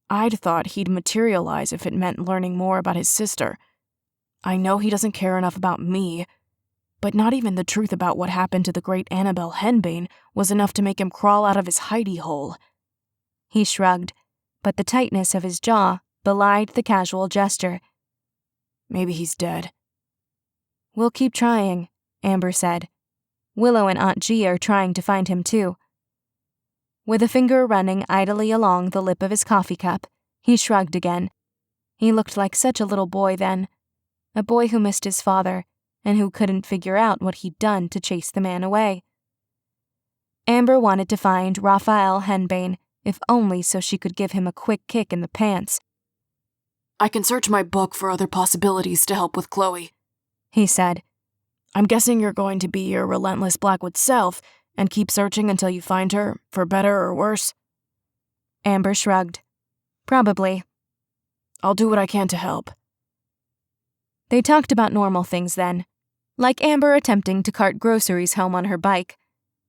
I'd thought he'd materialize if it meant learning more about his sister. I know he doesn't care enough about me, but not even the truth about what happened to the great Annabelle Henbane was enough to make him crawl out of his hidey hole. He shrugged, but the tightness of his jaw belied the casual gesture. Maybe he's dead. We'll keep trying, Amber said. Willow and Aunt G are trying to find him too. With a finger running idly along the lip of his coffee cup, he shrugged again. He looked like such a little boy then, a boy who missed his father and who couldn't figure out what he'd done to chase the man away. Amber wanted to find Raphael Henbane, if only so she could give him a quick kick in the pants. I can search my book for other possibilities to help with Chloe, he said. I'm guessing you're going to be your relentless Blackwood self and keep searching until you find her, for better or worse. Amber shrugged. Probably. I'll do what I can to help. They talked about normal things then, like Amber attempting to cart groceries home on her bike.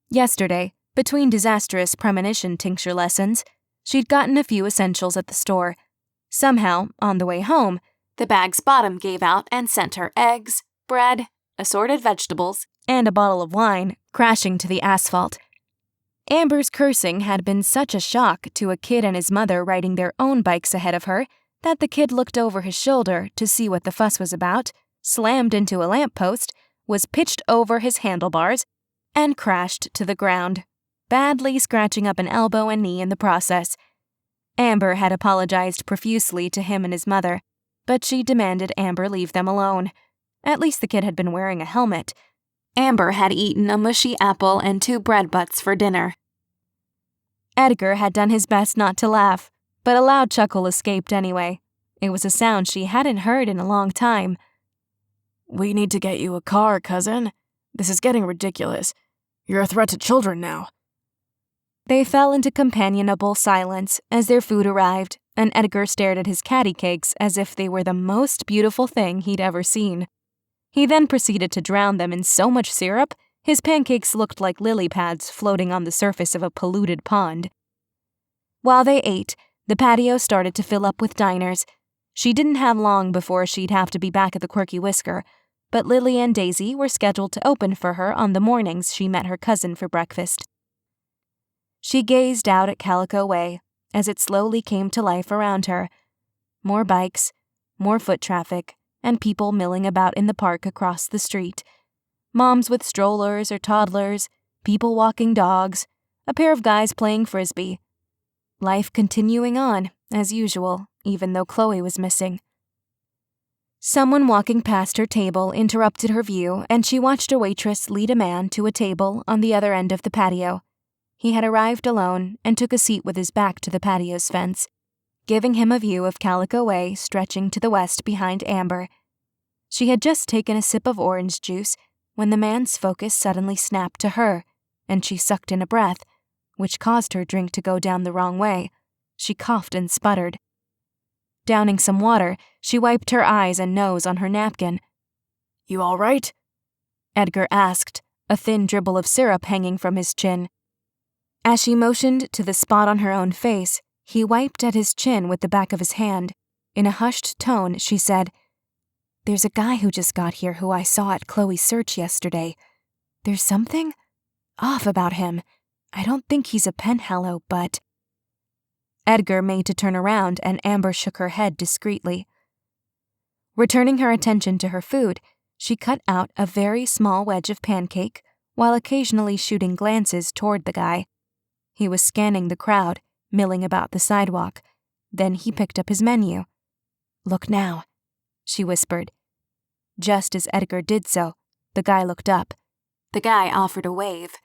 Yesterday, between disastrous premonition tincture lessons, she'd gotten a few essentials at the store. Somehow, on the way home, The bag's bottom gave out and sent her eggs, bread, assorted vegetables, and a bottle of wine crashing to the asphalt. Amber's cursing had been such a shock to a kid and his mother riding their own bikes ahead of her that the kid looked over his shoulder to see what the fuss was about, slammed into a lamppost, was pitched over his handlebars, and crashed to the ground, badly scratching up an elbow and knee in the process. Amber had apologized profusely to him and his mother, but she demanded Amber leave them alone. At least the kid had been wearing a helmet. Amber had eaten a mushy apple and 2 bread butts for dinner. Edgar had done his best not to laugh, but a loud chuckle escaped anyway. It was a sound she hadn't heard in a long time. We need to get you a car, cousin. This is getting ridiculous. You're a threat to children now. They fell into companionable silence as their food arrived, and Edgar stared at his catty cakes as if they were the most beautiful thing he'd ever seen. He then proceeded to drown them in so much syrup, his pancakes looked like lily pads floating on the surface of a polluted pond. While they ate, the patio started to fill up with diners. She didn't have long before she'd have to be back at the Quirky Whisker, but Lily and Daisy were scheduled to open for her on the mornings she met her cousin for breakfast. She gazed out at Calico Way as it slowly came to life around her. More bikes, more foot traffic, and people milling about in the park across the street. Moms with strollers or toddlers, people walking dogs, a pair of guys playing frisbee. Life continuing on, as usual, even though Chloe was missing. Someone walking past her table interrupted her view, and she watched a waitress lead a man to a table on the other end of the patio. He had arrived alone and took a seat with his back to the patio's fence, giving him a view of Calico Way stretching to the west behind Amber. She had just taken a sip of orange juice when the man's focus suddenly snapped to her, and she sucked in a breath, which caused her drink to go down the wrong way. She coughed and sputtered. Downing some water, she wiped her eyes and nose on her napkin. You all right? Edgar asked, a thin dribble of syrup hanging from his chin. As she motioned to the spot on her own face, he wiped at his chin with the back of his hand. In a hushed tone, she said, "There's a guy who just got here who I saw at Chloe's search yesterday. There's something off about him. I don't think he's a Penhallow, but—" Edgar made to turn around and Amber shook her head discreetly. Returning her attention to her food, she cut out a very small wedge of pancake while occasionally shooting glances toward the guy. He was scanning the crowd, milling about the sidewalk. Then he picked up his menu. "Look now," she whispered. Just as Edgar did so, the guy looked up. The guy offered a wave.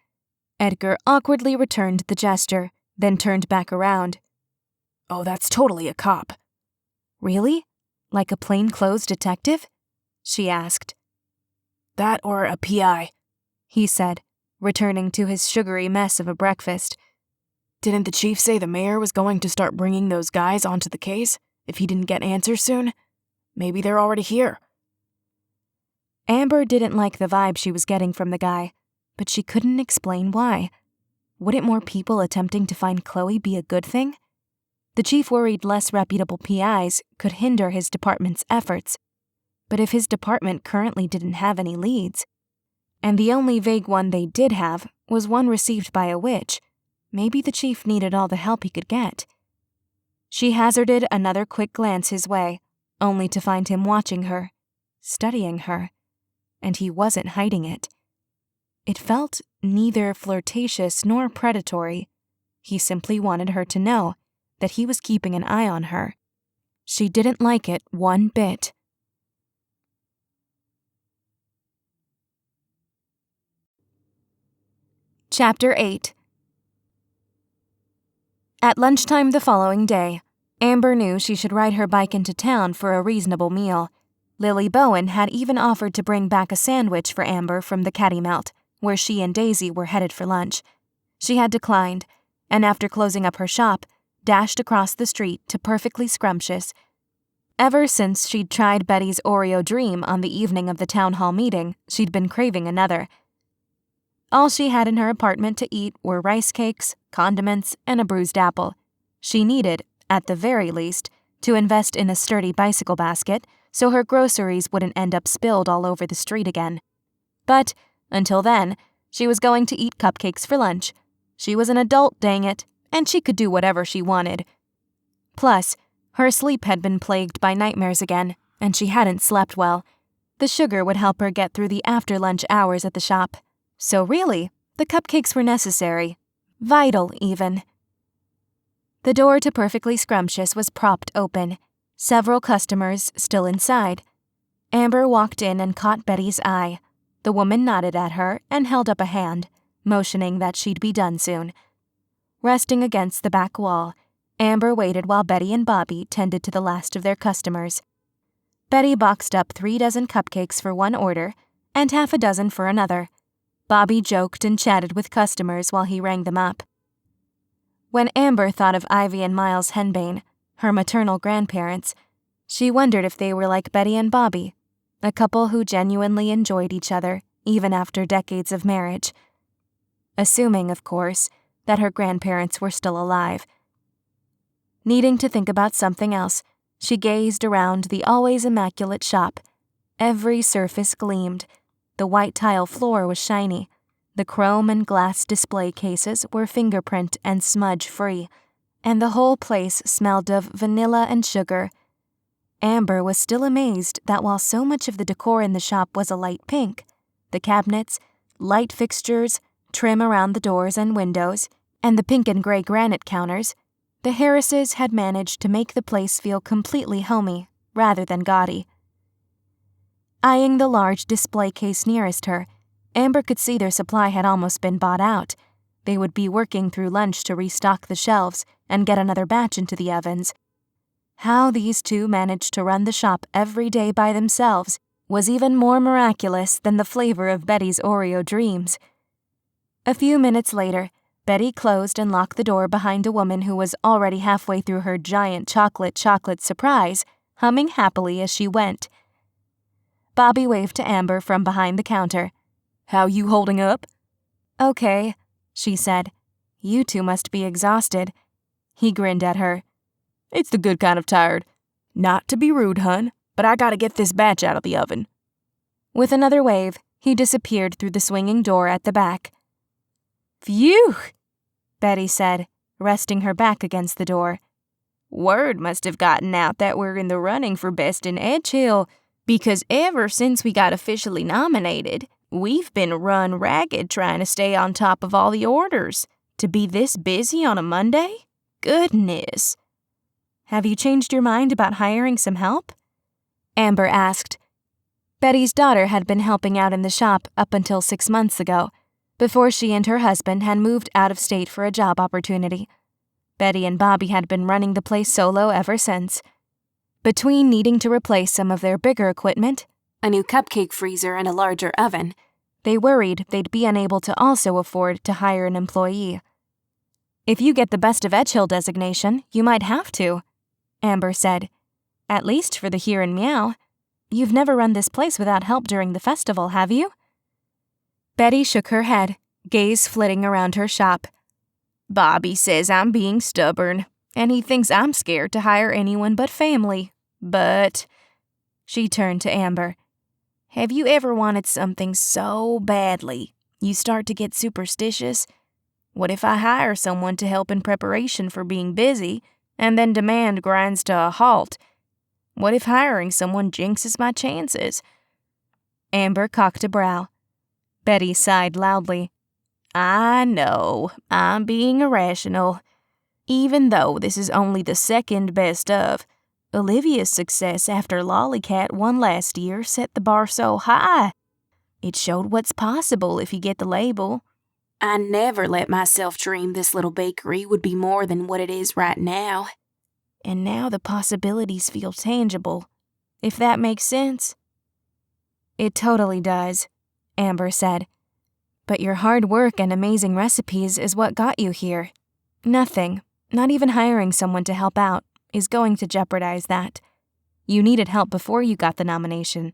Edgar awkwardly returned the gesture, then turned back around. Oh, that's totally a cop. Really? Like a plainclothes detective? She asked. That or a PI, he said, returning to his sugary mess of a breakfast. Didn't the chief say the mayor was going to start bringing those guys onto the case if he didn't get answers soon? Maybe they're already here. Amber didn't like the vibe she was getting from the guy, but she couldn't explain why. Wouldn't more people attempting to find Chloe be a good thing? The chief worried less reputable PIs could hinder his department's efforts. But if his department currently didn't have any leads, and the only vague one they did have was one received by a witch, maybe the chief needed all the help he could get. She hazarded another quick glance his way, only to find him watching her, studying her, and he wasn't hiding it. It felt neither flirtatious nor predatory. He simply wanted her to know that he was keeping an eye on her. She didn't like it one bit. Chapter 8. At lunchtime the following day, Amber knew she should ride her bike into town for a reasonable meal. Lily Bowen had even offered to bring back a sandwich for Amber from the Cattymount, where she and Daisy were headed for lunch. She had declined, and after closing up her shop, dashed across the street to Perfectly Scrumptious. Ever since she'd tried Betty's Oreo Dream on the evening of the town hall meeting, she'd been craving another. All she had in her apartment to eat were rice cakes, condiments, and a bruised apple. She needed, at the very least, to invest in a sturdy bicycle basket so her groceries wouldn't end up spilled all over the street again. But, until then, she was going to eat cupcakes for lunch. She was an adult, dang it, and she could do whatever she wanted. Plus, her sleep had been plagued by nightmares again, and she hadn't slept well. The sugar would help her get through the after-lunch hours at the shop. So really, the cupcakes were necessary. Vital, even. The door to Perfectly Scrumptious was propped open, several customers still inside. Amber walked in and caught Betty's eye. The woman nodded at her and held up a hand, motioning that she'd be done soon. Resting against the back wall, Amber waited while Betty and Bobby tended to the last of their customers. Betty boxed up 3 dozen cupcakes for one order and half a dozen for another. Bobby joked and chatted with customers while he rang them up. When Amber thought of Ivy and Miles Henbane, her maternal grandparents, she wondered if they were like Betty and Bobby, a couple who genuinely enjoyed each other even after decades of marriage. Assuming, of course, that her grandparents were still alive. Needing to think about something else, she gazed around the always immaculate shop. Every surface gleamed. The white tile floor was shiny. The chrome and glass display cases were fingerprint and smudge-free, and the whole place smelled of vanilla and sugar. Amber was still amazed that while so much of the decor in the shop was a light pink, the cabinets, light fixtures, trim around the doors and windows, and the pink and gray granite counters, the Harrises had managed to make the place feel completely homey, rather than gaudy. Eyeing the large display case nearest her, Amber could see their supply had almost been bought out. They would be working through lunch to restock the shelves and get another batch into the ovens. How these two managed to run the shop every day by themselves was even more miraculous than the flavor of Betty's Oreo Dreams. A few minutes later, Betty closed and locked the door behind a woman who was already halfway through her giant chocolate surprise, humming happily as she went. Bobby waved to Amber from behind the counter. "How you holding up?" "Okay," she said. "You two must be exhausted." He grinned at her. "It's the good kind of tired. Not to be rude, hun, but I gotta get this batch out of the oven." With another wave, he disappeared through the swinging door at the back. "Phew," Betty said, resting her back against the door. Word must have gotten out that we're in the running for Best in Edgehill, because ever since we got officially nominated, we've been run ragged trying to stay on top of all the orders. To be this busy on a Monday? Goodness. "Have you changed your mind about hiring some help?" Amber asked. Betty's daughter had been helping out in the shop up until 6 months ago, before she and her husband had moved out of state for a job opportunity. Betty and Bobby had been running the place solo ever since. Between needing to replace some of their bigger equipment, a new cupcake freezer, and a larger oven. They worried they'd be unable to also afford to hire an employee. If you get the Best of Edgehill designation, you might have to, Amber said. At least for the Here and Meow. You've never run this place without help during the festival, have you? Betty shook her head, gaze flitting around her shop. Bobby says I'm being stubborn, and he thinks I'm scared to hire anyone but family. But, she turned to Amber, have you ever wanted something so badly you start to get superstitious? What if I hire someone to help in preparation for being busy, and then demand grinds to a halt? What if hiring someone jinxes my chances? Amber cocked a brow. Betty sighed loudly. I know, I'm being irrational. Even though this is only the second best of, Olivia's success after Lollycat won last year set the bar so high. It showed what's possible if you get the label. I never let myself dream this little bakery would be more than what it is right now. And now the possibilities feel tangible, if that makes sense. It totally does, Amber said. But your hard work and amazing recipes is what got you here. Nothing, not even hiring someone to help out, is going to jeopardize that. You needed help before you got the nomination.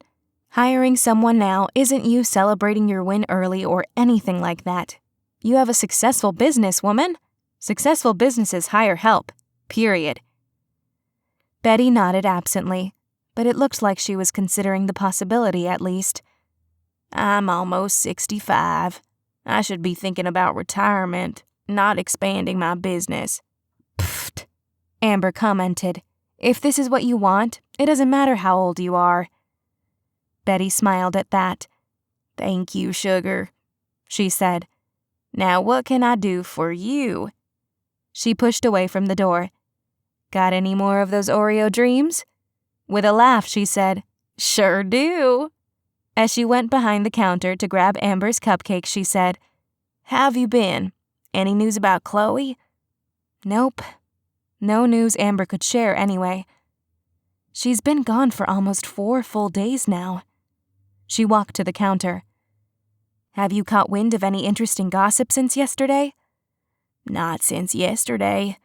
Hiring someone now isn't you celebrating your win early or anything like that. You have a successful business, woman. Successful businesses hire help, period. Betty nodded absently, but it looked like she was considering the possibility at least. I'm almost 65. I should be thinking about retirement, not expanding my business. Pfft, Amber commented. If this is what you want, it doesn't matter how old you are. Betty smiled at that. Thank you, sugar, she said. Now what can I do for you? She pushed away from the door. Got any more of those Oreo dreams? With a laugh, she said, Sure do. As she went behind the counter to grab Amber's cupcake, she said, How've you been? Any news about Chloe? Nope. No news Amber could share anyway. She's been gone for almost 4 full days now. She walked to the counter. Have you caught wind of any interesting gossip since yesterday? Not since yesterday,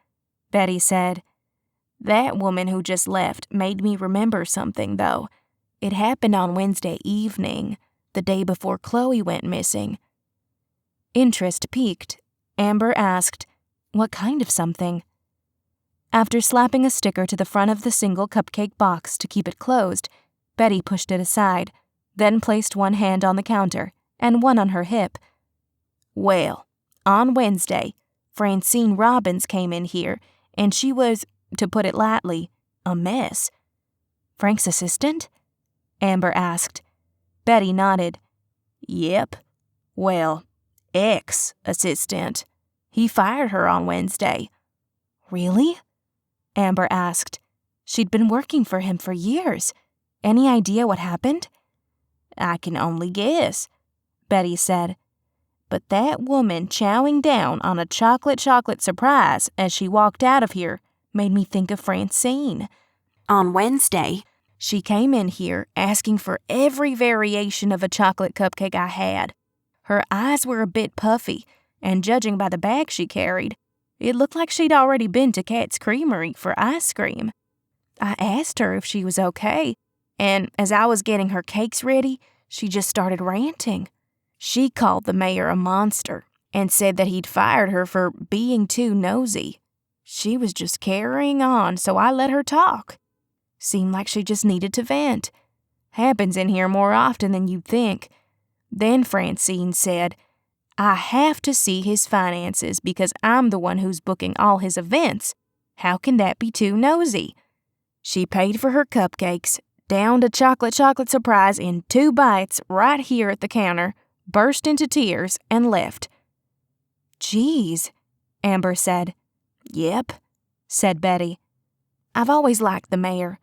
Betty said. That woman who just left made me remember something, though. It happened on Wednesday evening, the day before Chloe went missing. Interest piqued. Amber asked, what kind of something? After slapping a sticker to the front of the single cupcake box to keep it closed, Betty pushed it aside, then placed one hand on the counter and one on her hip. Well, on Wednesday, Francine Robbins came in here, and she was, to put it lightly, a mess. Frank's assistant? Amber asked. Betty nodded. Yep. Well, ex-assistant. He fired her on Wednesday. Really? Amber asked. She'd been working for him for years. Any idea what happened? I can only guess, Betty said. But that woman chowing down on a chocolate surprise as she walked out of here made me think of Francine. On Wednesday, she came in here asking for every variation of a chocolate cupcake I had. Her eyes were a bit puffy, and judging by the bag she carried, it looked like she'd already been to Cat's Creamery for ice cream. I asked her if she was okay, and as I was getting her cakes ready, she just started ranting. She called the mayor a monster and said that he'd fired her for being too nosy. She was just carrying on, so I let her talk. Seemed like she just needed to vent. Happens in here more often than you'd think. Then Francine said, I have to see his finances because I'm the one who's booking all his events. How can that be too nosy? She paid for her cupcakes, downed a chocolate surprise in 2 bites right here at the counter, burst into tears, and left. Geez, Amber said. Yep, said Betty. I've always liked the mayor,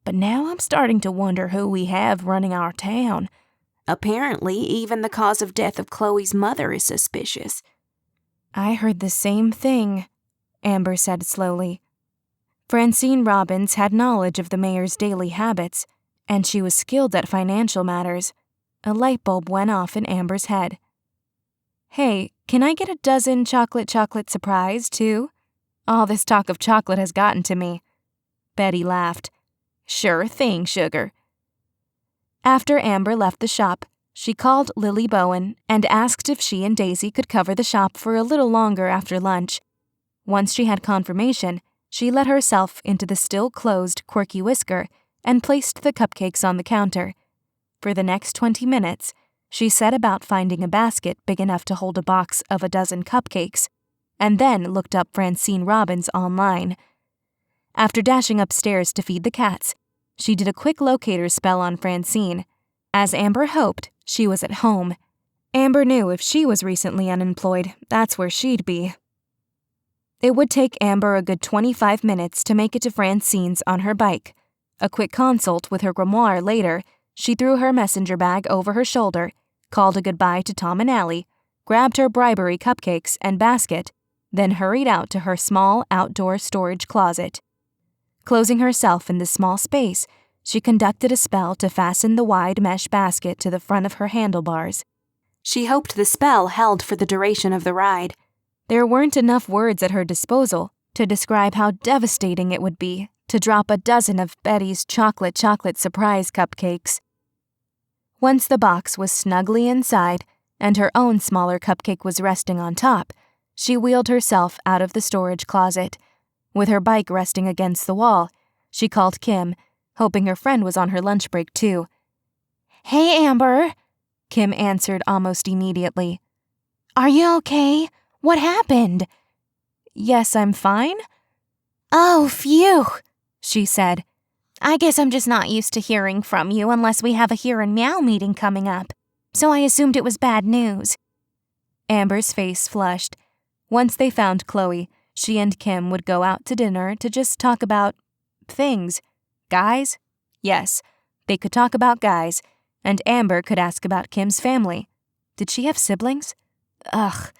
but now I'm starting to wonder who we have running our town. Apparently, even the cause of death of Chloe's mother is suspicious. I heard the same thing, Amber said slowly. Francine Robbins had knowledge of the mayor's daily habits, and she was skilled at financial matters. A light bulb went off in Amber's head. "Hey, can I get a dozen chocolate surprise, too? All this talk of chocolate has gotten to me." Betty laughed. "Sure thing, sugar." After Amber left the shop, she called Lily Bowen and asked if she and Daisy could cover the shop for a little longer after lunch. Once she had confirmation, she let herself into the still-closed Quirky Whisker and placed the cupcakes on the counter. For the next 20 minutes, she set about finding a basket big enough to hold a box of a dozen cupcakes, and then looked up Francine Robbins online. After dashing upstairs to feed the cats, she did a quick locator spell on Francine. As Amber hoped, she was at home. Amber knew if she was recently unemployed, that's where she'd be. It would take Amber a good 25 minutes to make it to Francine's on her bike. A quick consult with her grimoire later, she threw her messenger bag over her shoulder, called a goodbye to Tom and Allie, grabbed her bribery cupcakes and basket, then hurried out to her small outdoor storage closet. Closing herself in the small space, she conducted a spell to fasten the wide mesh basket to the front of her handlebars. She hoped the spell held for the duration of the ride. There weren't enough words at her disposal to describe how devastating it would be to drop a dozen of Betty's chocolate surprise cupcakes. Once the box was snugly inside and her own smaller cupcake was resting on top, she wheeled herself out of the storage closet. With her bike resting against the wall, she called Kim, hoping her friend was on her lunch break too. "Hey, Amber," Kim answered almost immediately. "Are you okay? What happened?" "Yes, I'm fine." "Oh, phew," she said. "I guess I'm just not used to hearing from you unless we have a Here and Meow meeting coming up, so I assumed it was bad news." Amber's face flushed. Once they found Chloe, she and Kim would go out to dinner to just talk about things. Guys? Yes, they could talk about guys, and Amber could ask about Kim's family. Did she have siblings? Ugh.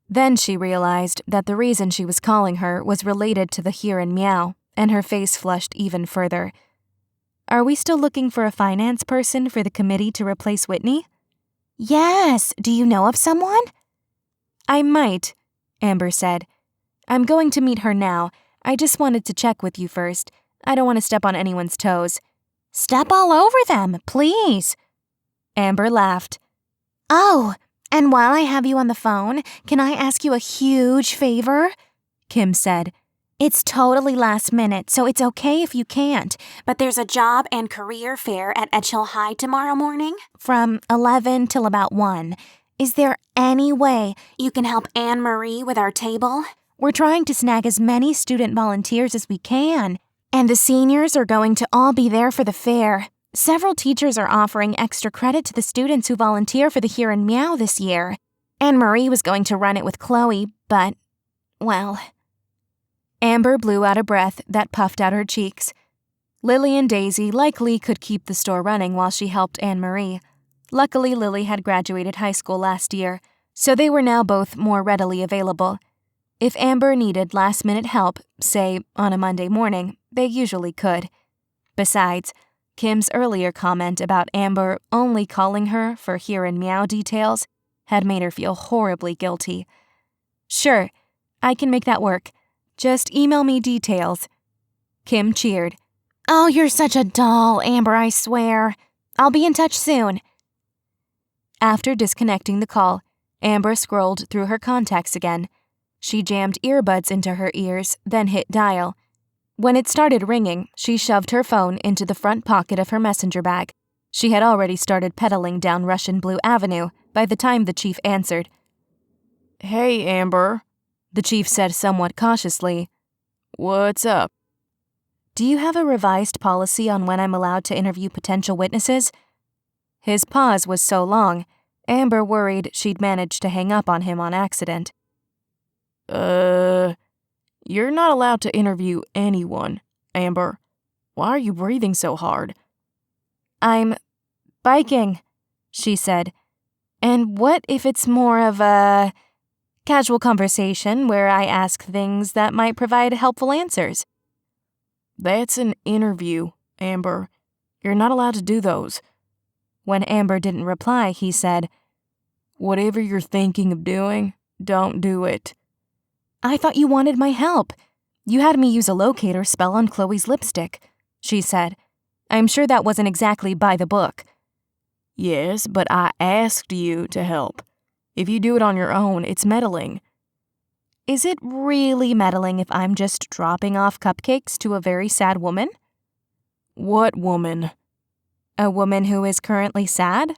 Then she realized that the reason she was calling her was related to the Here and Meow, and her face flushed even further. "Are we still looking for a finance person for the committee to replace Whitney?" "Yes, do you know of someone?" "I might," Amber said. "I'm going to meet her now. I just wanted to check with you first. I don't want to step on anyone's toes." "Step all over them, please." Amber laughed. "Oh, and while I have you on the phone, can I ask you a huge favor?" Kim said. "It's totally last minute, so it's okay if you can't, but there's a job and career fair at Edgehill High tomorrow morning from 11 till about 1. Is there any way you can help Anne-Marie with our table? We're trying to snag as many student volunteers as we can, and the seniors are going to all be there for the fair. Several teachers are offering extra credit to the students who volunteer for the Here and Meow this year. Anne-Marie was going to run it with Chloe, but, well..." Amber blew out a breath that puffed out her cheeks. Lily and Daisy likely could keep the store running while she helped Anne-Marie. Luckily, Lily had graduated high school last year, so they were now both more readily available. If Amber needed last-minute help, say, on a Monday morning, they usually could. Besides, Kim's earlier comment about Amber only calling her for Here and Meow details had made her feel horribly guilty. "Sure, I can make that work. Just email me details." Kim cheered. "Oh, you're such a doll, Amber, I swear. I'll be in touch soon." After disconnecting the call, Amber scrolled through her contacts again. She jammed earbuds into her ears, then hit dial. When it started ringing, she shoved her phone into the front pocket of her messenger bag. She had already started pedaling down Russian Blue Avenue by the time the chief answered. "Hey, Amber," the chief said somewhat cautiously. "What's up?" "Do you have a revised policy on when I'm allowed to interview potential witnesses?" His pause was so long, Amber worried she'd managed to hang up on him on accident. You're not allowed to interview anyone, Amber. Why are you breathing so hard?" "I'm biking," she said. "And what if it's more of a casual conversation where I ask things that might provide helpful answers?" "That's an interview, Amber. You're not allowed to do those. When Amber didn't reply, he said, Whatever you're thinking of doing, don't do it. I thought you wanted my help. You had me use a locator spell on Chloe's lipstick, she said. I'm sure that wasn't exactly by the book. Yes, but I asked you to help. If you do it on your own, it's meddling. Is it really meddling if I'm just dropping off cupcakes to a very sad woman? What woman? A woman who is currently sad?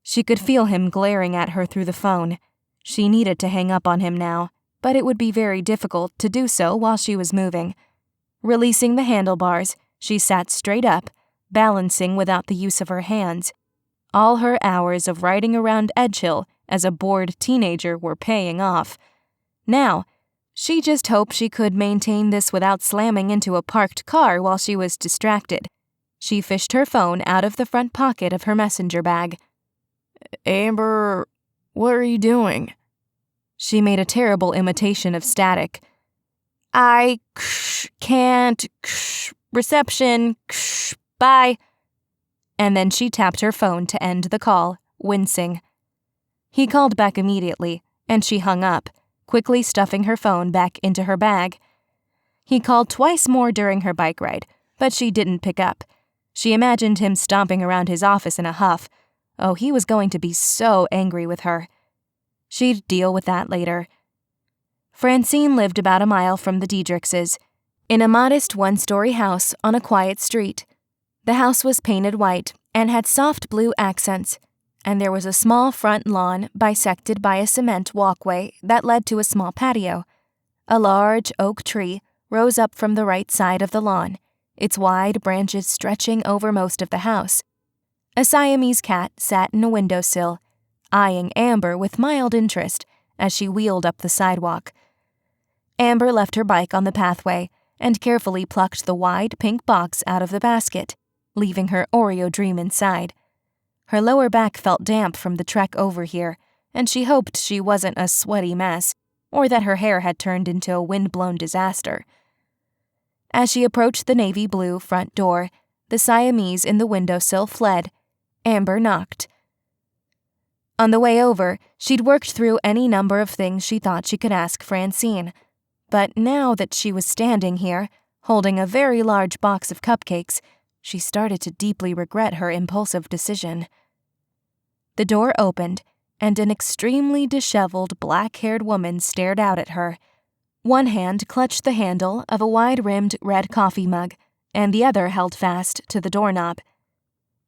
She could feel him glaring at her through the phone. She needed to hang up on him now, but it would be very difficult to do so while she was moving. Releasing the handlebars, she sat straight up, balancing without the use of her hands. All her hours of riding around Edgehill as a bored teenager were paying off. Now, she just hoped she could maintain this without slamming into a parked car while she was distracted. She fished her phone out of the front pocket of her messenger bag. Amber, what are you doing? She made a terrible imitation of static. I can't, reception, bye. And then she tapped her phone to end the call, wincing. He called back immediately, and she hung up, quickly stuffing her phone back into her bag. He called twice more during her bike ride, but she didn't pick up. She imagined him stomping around his office in a huff. Oh, he was going to be so angry with her. She'd deal with that later. Francine lived about a mile from the Deidricks', in a modest one-story house on a quiet street. The house was painted white and had soft blue accents, and there was a small front lawn bisected by a cement walkway that led to a small patio. A large oak tree rose up from the right side of the lawn, its wide branches stretching over most of the house. A Siamese cat sat in a windowsill, eyeing Amber with mild interest as she wheeled up the sidewalk. Amber left her bike on the pathway and carefully plucked the wide pink box out of the basket, leaving her Oreo dream inside. Her lower back felt damp from the trek over here, and she hoped she wasn't a sweaty mess, or that her hair had turned into a wind-blown disaster. As she approached the navy blue front door, the Siamese in the windowsill fled. Amber knocked. On the way over, she'd worked through any number of things she thought she could ask Francine. But now that she was standing here, holding a very large box of cupcakes, she started to deeply regret her impulsive decision. The door opened, and an extremely disheveled, black-haired woman stared out at her. One hand clutched the handle of a wide-rimmed red coffee mug, and the other held fast to the doorknob.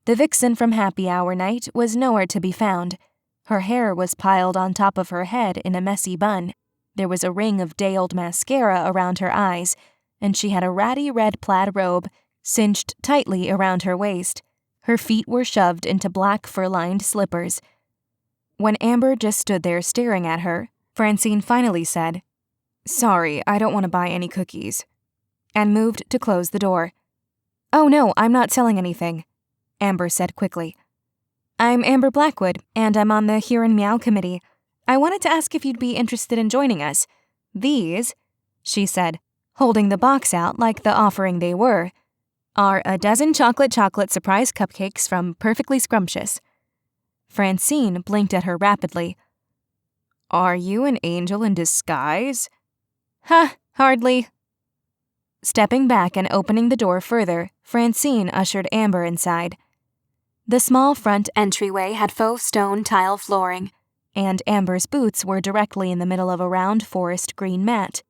The vixen from happy hour night was nowhere to be found. Her hair was piled on top of her head in a messy bun. There was a ring of day-old mascara around her eyes, and she had a ratty red plaid robe cinched tightly around her waist. Her feet were shoved into black fur-lined slippers. When Amber just stood there staring at her, Francine finally said, "Sorry, I don't want to buy any cookies," and moved to close the door. "Oh no, I'm not selling anything," Amber said quickly. "I'm Amber Blackwood, and I'm on the Here and Meow committee. I wanted to ask if you'd be interested in joining us. These," she said, holding the box out like the offering they were, "are a dozen chocolate surprise cupcakes from Perfectly Scrumptious." Francine blinked at her rapidly. "Are you an angel in disguise?" "Huh, hardly." Stepping back and opening the door further, Francine ushered Amber inside. The small front entryway had faux stone tile flooring, and Amber's boots were directly in the middle of a round forest green mat.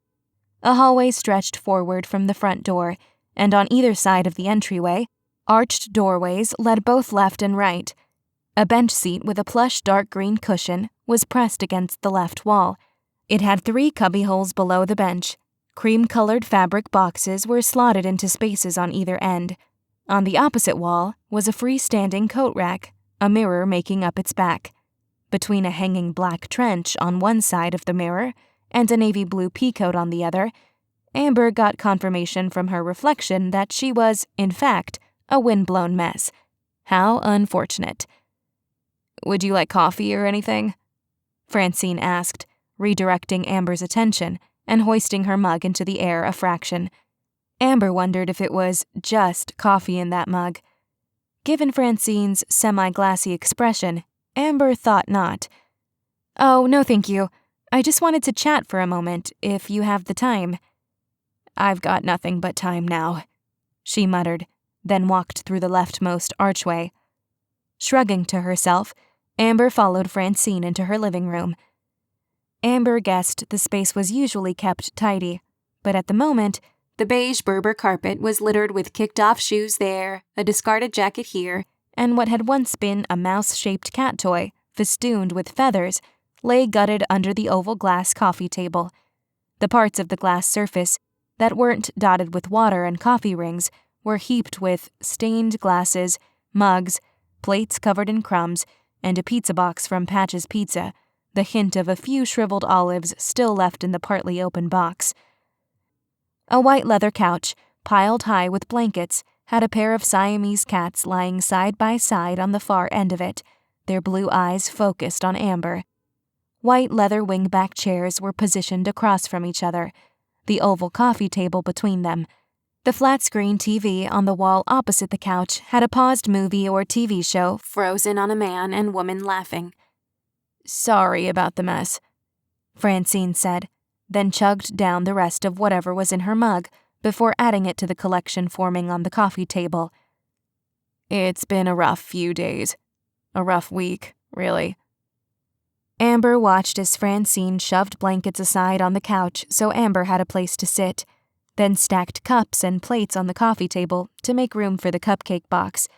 A hallway stretched forward from the front door, and on either side of the entryway, arched doorways led both left and right. A bench seat with a plush dark green cushion was pressed against the left wall. It had 3 cubbyholes below the bench. Cream-colored fabric boxes were slotted into spaces on either end. On the opposite wall was a freestanding coat rack, a mirror making up its back. Between a hanging black trench on one side of the mirror and a navy blue peacoat on the other, Amber got confirmation from her reflection that she was, in fact, a wind-blown mess. How unfortunate. "Would you like coffee or anything?" Francine asked, redirecting Amber's attention and hoisting her mug into the air a fraction. Amber wondered if it was just coffee in that mug. Given Francine's semi-glassy expression, Amber thought not. "Oh, no thank you. I just wanted to chat for a moment, if you have the time." "I've got nothing but time now," she muttered, then walked through the leftmost archway. Shrugging to herself, Amber followed Francine into her living room. Amber guessed the space was usually kept tidy, but at the moment, the beige Berber carpet was littered with kicked-off shoes there, a discarded jacket here, and what had once been a mouse-shaped cat toy, festooned with feathers, lay gutted under the oval glass coffee table. The parts of the glass surface that weren't dotted with water and coffee rings were heaped with stained glasses, mugs, plates covered in crumbs, and a pizza box from Patch's Pizza, the hint of a few shriveled olives still left in the partly open box. A white leather couch, piled high with blankets, had a pair of Siamese cats lying side by side on the far end of it, their blue eyes focused on Amber. White leather wingback chairs were positioned across from each other, the oval coffee table between them. The flat-screen TV on the wall opposite the couch had a paused movie or TV show frozen on a man and woman laughing. "Sorry about the mess," Francine said, then chugged down the rest of whatever was in her mug before adding it to the collection forming on the coffee table. "It's been a rough few days. A rough week, really." Amber watched as Francine shoved blankets aside on the couch so Amber had a place to sit, then stacked cups and plates on the coffee table to make room for the cupcake box.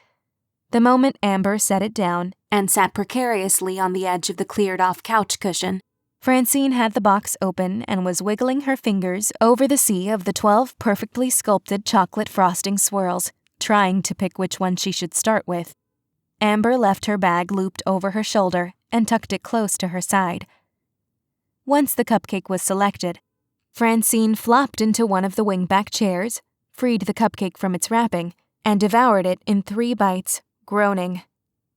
The moment Amber set it down and sat precariously on the edge of the cleared-off couch cushion, Francine had the box open and was wiggling her fingers over the sea of the 12 perfectly sculpted chocolate frosting swirls, trying to pick which one she should start with. Amber left her bag looped over her shoulder and tucked it close to her side. Once the cupcake was selected, Francine flopped into one of the wingback chairs, freed the cupcake from its wrapping, and devoured it in 3 bites, groaning.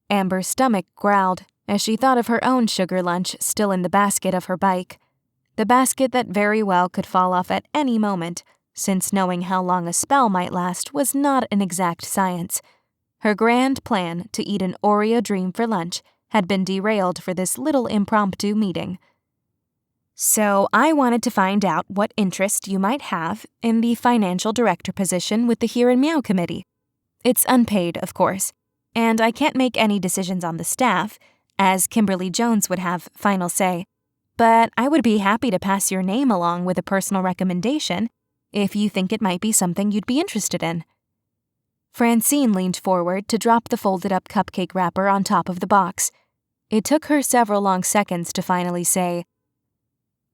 Amber's stomach growled as she thought of her own sugar lunch still in the basket of her bike, the basket that very well could fall off at any moment, since knowing how long a spell might last was not an exact science. Her grand plan to eat an Oreo dream for lunch had been derailed for this little impromptu meeting. "So I wanted to find out what interest you might have in the financial director position with the Here and Meow committee. It's unpaid, of course, and I can't make any decisions on the staff, as Kimberly Jones would have final say, but I would be happy to pass your name along with a personal recommendation if you think it might be something you'd be interested in." Francine leaned forward to drop the folded-up cupcake wrapper on top of the box. It took her several long seconds to finally say,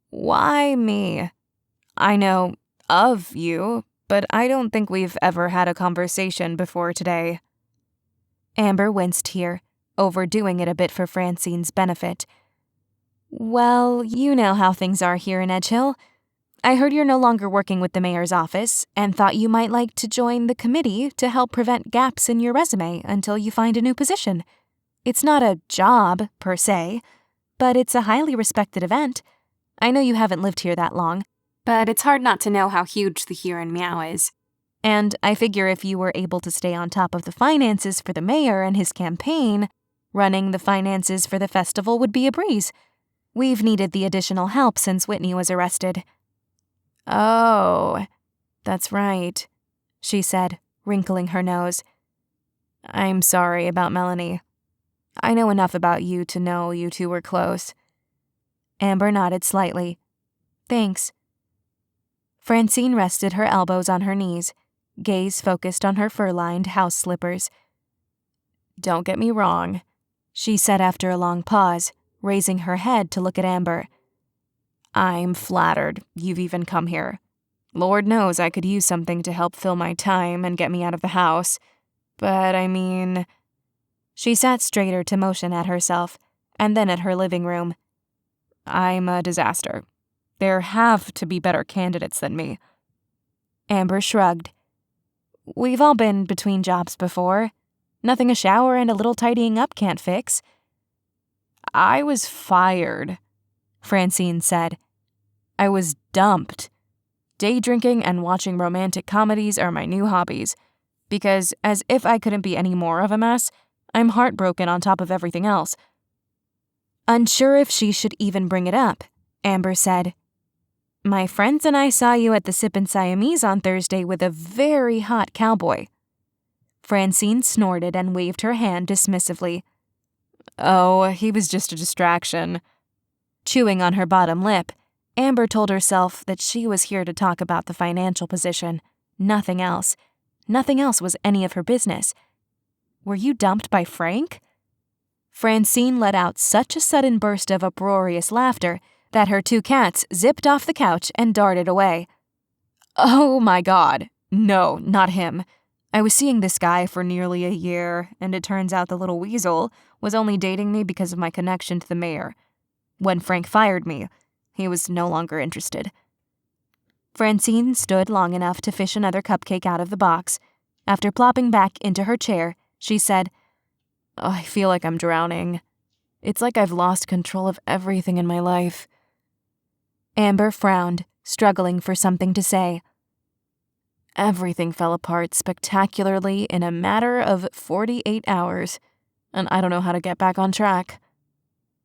"Why me? I know of you, but I don't think we've ever had a conversation before today." Amber winced here, overdoing it a bit for Francine's benefit. "Well, you know how things are here in Edgehill. I heard you're no longer working with the mayor's office and thought you might like to join the committee to help prevent gaps in your resume until you find a new position. It's not a job, per se, but it's a highly respected event. I know you haven't lived here that long, but it's hard not to know how huge the Here and Meow is. And I figure if you were able to stay on top of the finances for the mayor and his campaign, running the finances for the festival would be a breeze. We've needed the additional help since Whitney was arrested." "Oh, that's right," she said, wrinkling her nose. "I'm sorry about Melanie. I know enough about you to know you two were close." Amber nodded slightly. "Thanks." Francine rested her elbows on her knees, gaze focused on her fur-lined house slippers. "Don't get me wrong," she said after a long pause, raising her head to look at Amber. "I'm flattered you've even come here. Lord knows I could use something to help fill my time and get me out of the house. But I mean..." She sat straighter to motion at herself, and then at her living room. "I'm a disaster. There have to be better candidates than me." Amber shrugged. "We've all been between jobs before. Nothing a shower and a little tidying up can't fix." "I was fired," Francine said. "I was dumped. Day drinking and watching romantic comedies are my new hobbies. because as if I couldn't be any more of a mess, I'm heartbroken on top of everything else. Unsure if she should even bring it up, Amber said, "My friends and I saw you at the Sippin' Siamese on Thursday with a very hot cowboy." Francine snorted and waved her hand dismissively. Oh, he was just a distraction. Chewing on her bottom lip, Amber told herself that she was here to talk about the financial position, nothing else. Nothing else was any of her business. Were you dumped by Frank? Francine let out such a sudden burst of uproarious laughter that her 2 cats zipped off the couch and darted away. Oh my God. No, not him. I was seeing this guy for nearly a year, and it turns out the little weasel was only dating me because of my connection to the mayor. When Frank fired me, he was no longer interested. Francine stood long enough to fish another cupcake out of the box. After plopping back into her chair, she said, Oh, I feel like I'm drowning. It's like I've lost control of everything in my life. Amber frowned, struggling for something to say. Everything fell apart spectacularly in a matter of 48 hours, and I don't know how to get back on track.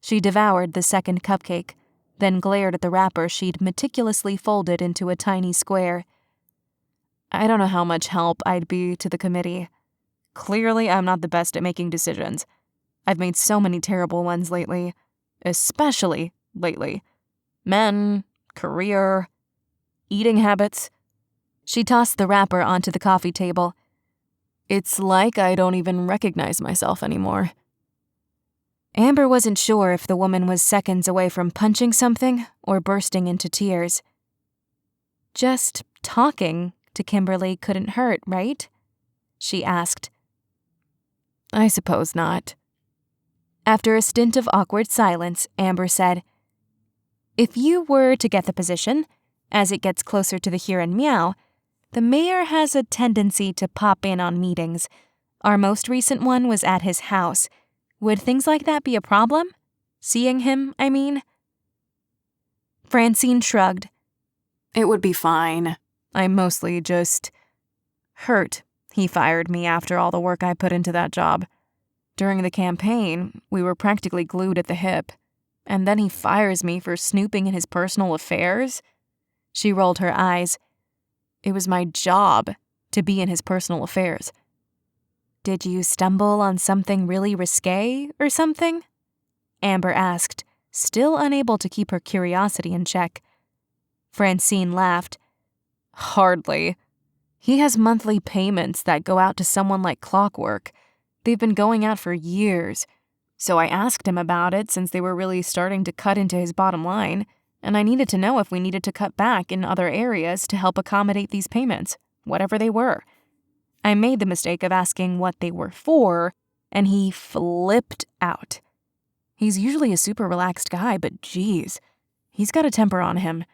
She devoured the second cupcake, then glared at the wrapper she'd meticulously folded into a tiny square. I don't know how much help I'd be to the committee. Clearly, I'm not the best at making decisions. I've made so many terrible ones lately, especially lately. Men, career, eating habits. She tossed the wrapper onto the coffee table. It's like I don't even recognize myself anymore. Amber wasn't sure if the woman was seconds away from punching something or bursting into tears. Just talking to Kimberly couldn't hurt, right? She asked. I suppose not. After a stint of awkward silence, Amber said, "If you were to get the position, as it gets closer to the Here and Meow, the mayor has a tendency to pop in on meetings. Our most recent one was at his house. Would things like that be a problem? Seeing him, I mean?" Francine shrugged. It would be fine. I'm mostly just hurt he fired me after all the work I put into that job. During the campaign, we were practically glued at the hip. And then he fires me for snooping in his personal affairs? She rolled her eyes. It was my job to be in his personal affairs. "Did you stumble on something really risque or something?" Amber asked, still unable to keep her curiosity in check. Francine laughed. Hardly. He has monthly payments that go out to someone like clockwork. They've been going out for years. So I asked him about it since they were really starting to cut into his bottom line, and I needed to know if we needed to cut back in other areas to help accommodate these payments, whatever they were. I made the mistake of asking what they were for, and he flipped out. He's usually a super relaxed guy, but geez, he's got a temper on him.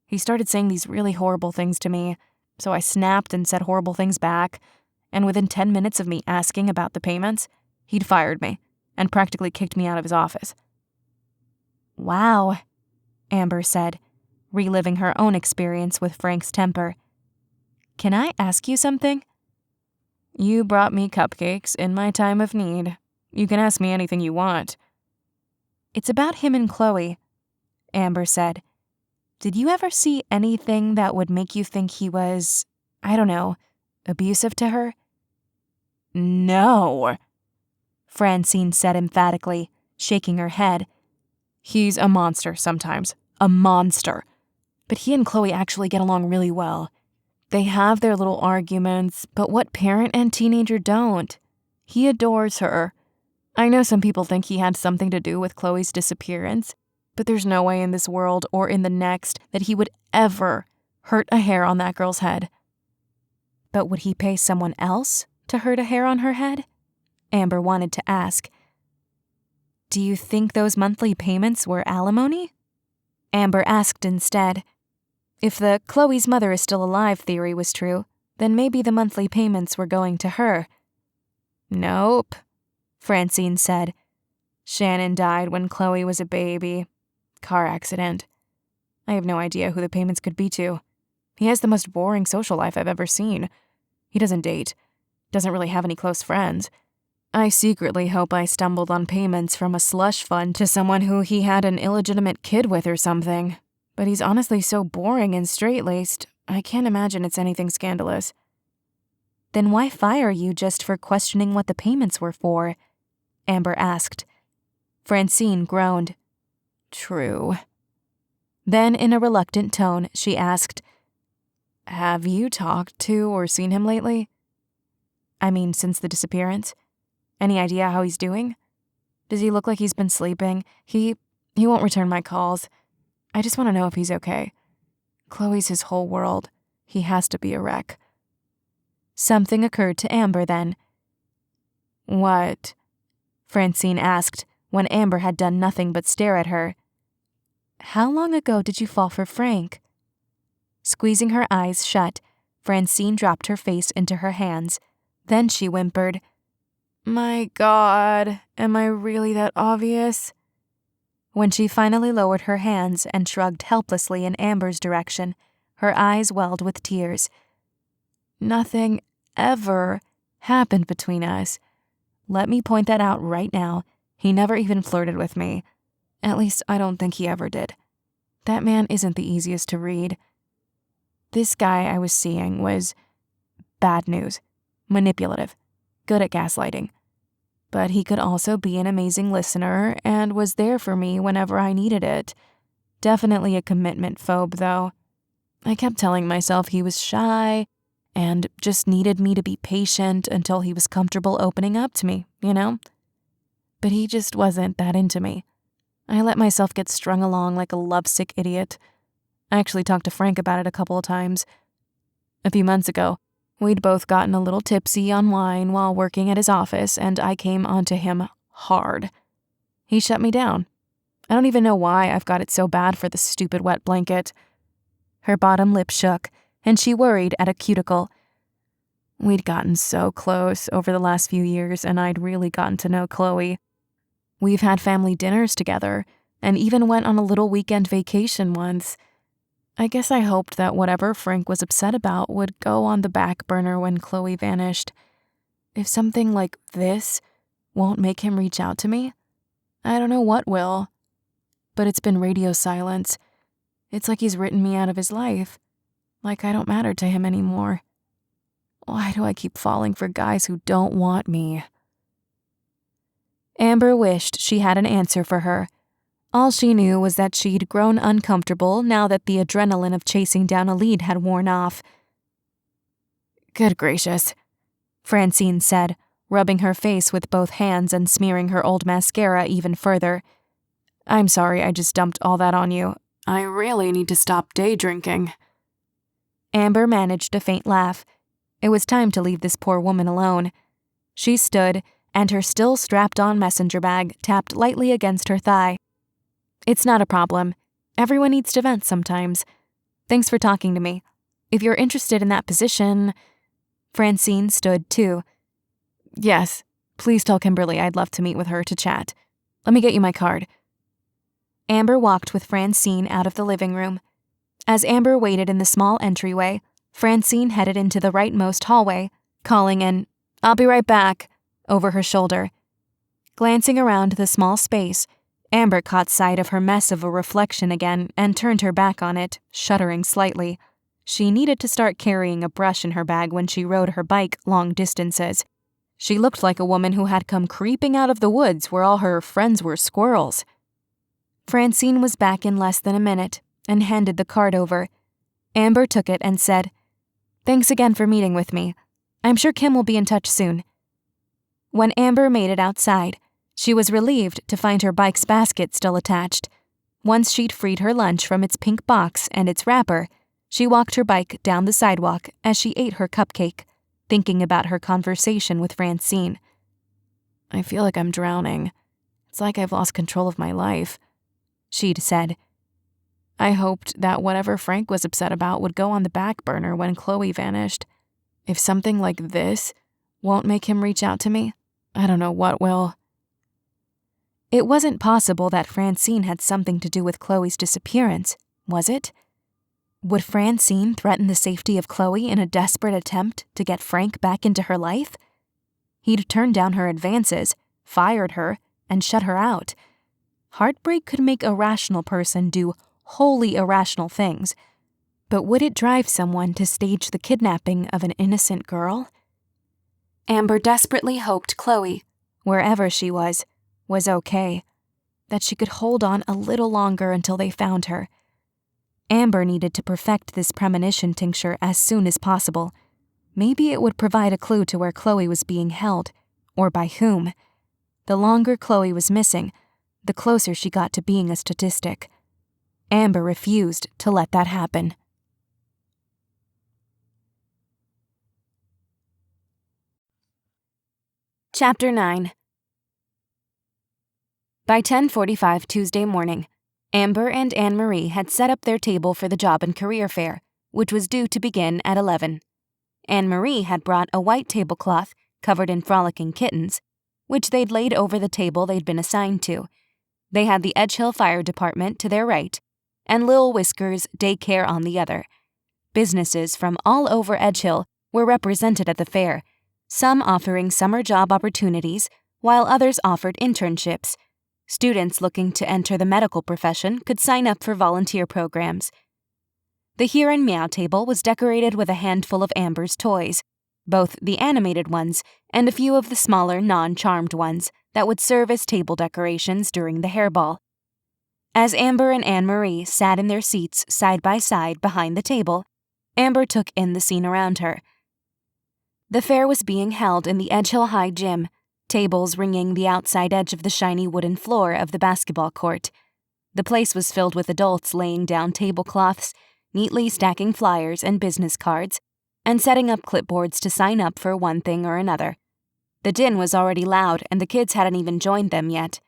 He started saying these really horrible things to me, so I snapped and said horrible things back, and within 10 minutes of me asking about the payments, he'd fired me and practically kicked me out of his office. "Wow," Amber said, reliving her own experience with Frank's temper. "Can I ask you something?" You brought me cupcakes in my time of need. You can ask me anything you want. "It's about him and Chloe," Amber said. "Did you ever see anything that would make you think he was, I don't know, abusive to her?" No, Francine said emphatically, shaking her head. He's a monster sometimes. A monster. But he and Chloe actually get along really well. They have their little arguments, but what parent and teenager don't? He adores her. I know some people think he had something to do with Chloe's disappearance, but there's no way in this world or in the next that he would ever hurt a hair on that girl's head. But would he pay someone else to hurt a hair on her head? Amber wanted to ask. "Do you think those monthly payments were alimony?" Amber asked instead. If the Chloe's mother is still alive theory was true, then maybe the monthly payments were going to her. Nope, Francine said. Shannon died when Chloe was a baby. Car accident. I have no idea who the payments could be to. He has the most boring social life I've ever seen. He doesn't date. doesn't really have any close friends. I secretly hope I stumbled on payments from a slush fund to someone who he had an illegitimate kid with or something. But he's honestly so boring and straight-laced, I can't imagine it's anything scandalous. Then why fire you just for questioning what the payments were for? Amber asked. Francine groaned. True. Then, in a reluctant tone, she asked, have you talked to or seen him lately? I mean, since the disappearance? Any idea how he's doing? Does he look like he's been sleeping? He won't return my calls. I just want to know if he's okay. Chloe's his whole world. He has to be a wreck. Something occurred to Amber then. What? Francine asked, when Amber had done nothing but stare at her. How long ago did you fall for Frank? Squeezing her eyes shut, Francine dropped her face into her hands. Then she whimpered, My God, am I really that obvious? When she finally lowered her hands and shrugged helplessly in Amber's direction, her eyes welled with tears. Nothing ever happened between us. Let me point that out right now. He never even flirted with me. At least I don't think he ever did. That man isn't the easiest to read. This guy I was seeing was bad news, manipulative, good at gaslighting. But he could also be an amazing listener and was there for me whenever I needed it. Definitely a commitment phobe, though. I kept telling myself he was shy and just needed me to be patient until he was comfortable opening up to me, you know? But he just wasn't that into me. I let myself get strung along like a lovesick idiot. I actually talked to Frank about it a couple of times. A few months ago, we'd both gotten a little tipsy on wine while working at his office, and I came onto him hard. He shut me down. I don't even know why I've got it so bad for the stupid wet blanket. Her bottom lip shook, and she worried at a cuticle. We'd gotten so close over the last few years, and I'd really gotten to know Chloe. We've had family dinners together, and even went on a little weekend vacation once. I guess I hoped that whatever Frank was upset about would go on the back burner when Chloe vanished. If something like this won't make him reach out to me, I don't know what will. But it's been radio silence. It's like he's written me out of his life. Like I don't matter to him anymore. Why do I keep falling for guys who don't want me? Amber wished she had an answer for her. All she knew was that she'd grown uncomfortable now that the adrenaline of chasing down a lead had worn off. Good gracious, Francine said, rubbing her face with both hands and smearing her old mascara even further. I'm sorry I just dumped all that on you. I really need to stop day drinking. Amber managed a faint laugh. It was time to leave this poor woman alone. She stood, and her still strapped-on messenger bag tapped lightly against her thigh. It's not a problem. Everyone needs to vent sometimes. Thanks for talking to me. If you're interested in that position... Francine stood too. Yes, please tell Kimberly I'd love to meet with her to chat. Let me get you my card. Amber walked with Francine out of the living room. As Amber waited in the small entryway, Francine headed into the rightmost hallway, calling an "I'll be right back" over her shoulder. Glancing around the small space, Amber caught sight of her mess of a reflection again and turned her back on it, shuddering slightly. She needed to start carrying a brush in her bag when she rode her bike long distances. She looked like a woman who had come creeping out of the woods where all her friends were squirrels. Francine was back in less than a minute and handed the card over. Amber took it and said, "Thanks again for meeting with me. I'm sure Kim will be in touch soon." When Amber made it outside, she was relieved to find her bike's basket still attached. Once she'd freed her lunch from its pink box and its wrapper, she walked her bike down the sidewalk as she ate her cupcake, thinking about her conversation with Francine. I feel like I'm drowning. It's like I've lost control of my life, she'd said. I hoped that whatever Frank was upset about would go on the back burner when Chloe vanished. If something like this won't make him reach out to me, I don't know what will. It wasn't possible that Francine had something to do with Chloe's disappearance, was it? Would Francine threaten the safety of Chloe in a desperate attempt to get Frank back into her life? He'd turned down her advances, fired her, and shut her out. Heartbreak could make a rational person do wholly irrational things, but would it drive someone to stage the kidnapping of an innocent girl? Amber desperately hoped Chloe, wherever she was okay, that she could hold on a little longer until they found her. Amber needed to perfect this premonition tincture as soon as possible. Maybe it would provide a clue to where Chloe was being held, or by whom. The longer Chloe was missing, the closer she got to being a statistic. Amber refused to let that happen. Chapter 9. By 10:45 Tuesday morning, Amber and Anne-Marie had set up their table for the job and career fair, which was due to begin at 11. Anne-Marie had brought a white tablecloth covered in frolicking kittens, which they'd laid over the table they'd been assigned to. They had the Edgehill Fire Department to their right, and Lil Whiskers Daycare on the other. Businesses from all over Edgehill were represented at the fair, some offering summer job opportunities, while others offered internships. Students looking to enter the medical profession could sign up for volunteer programs. The Here and Meow table was decorated with a handful of Amber's toys, both the animated ones and a few of the smaller non-charmed ones that would serve as table decorations during the hairball. As Amber and Anne-Marie sat in their seats side by side behind the table, Amber took in the scene around her. The fair was being held in the Edgehill High Gym, tables ringing the outside edge of the shiny wooden floor of the basketball court. The place was filled with adults laying down tablecloths, neatly stacking flyers and business cards, and setting up clipboards to sign up for one thing or another. The din was already loud, and the kids hadn't even joined them yet.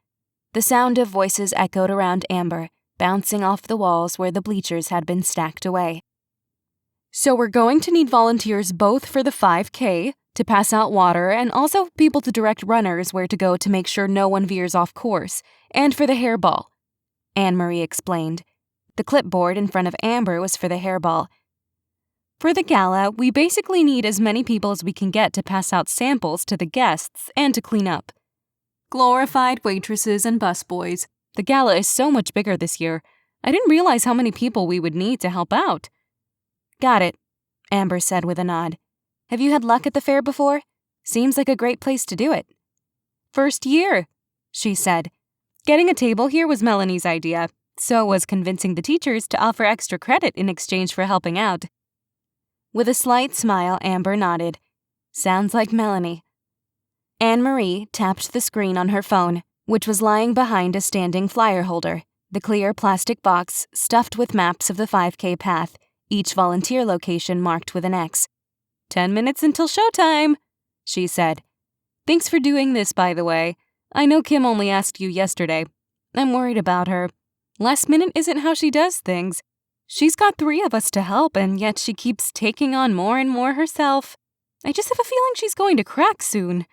The sound of voices echoed around Amber, bouncing off the walls where the bleachers had been stacked away. So we're going to need volunteers both for the 5K, to pass out water, and also people to direct runners where to go to make sure no one veers off course, and for the hairball, Anne-Marie explained. The clipboard in front of Amber was for the hairball. For the gala, we basically need as many people as we can get to pass out samples to the guests and to clean up. Glorified waitresses and busboys. The gala is so much bigger this year. I didn't realize how many people we would need to help out. Got it, Amber said with a nod. Have you had luck at the fair before? Seems like a great place to do it. First year, she said. Getting a table here was Melanie's idea. So was convincing the teachers to offer extra credit in exchange for helping out. With a slight smile, Amber nodded. Sounds like Melanie. Anne-Marie tapped the screen on her phone, which was lying behind a standing flyer holder, the clear plastic box stuffed with maps of the 5K path, each volunteer location marked with an X. 10 minutes until showtime, she said. Thanks for doing this, by the way. I know Kim only asked you yesterday. I'm worried about her. Last minute isn't how she does things. She's got 3 of us to help, and yet she keeps taking on more and more herself. I just have a feeling she's going to crack soon.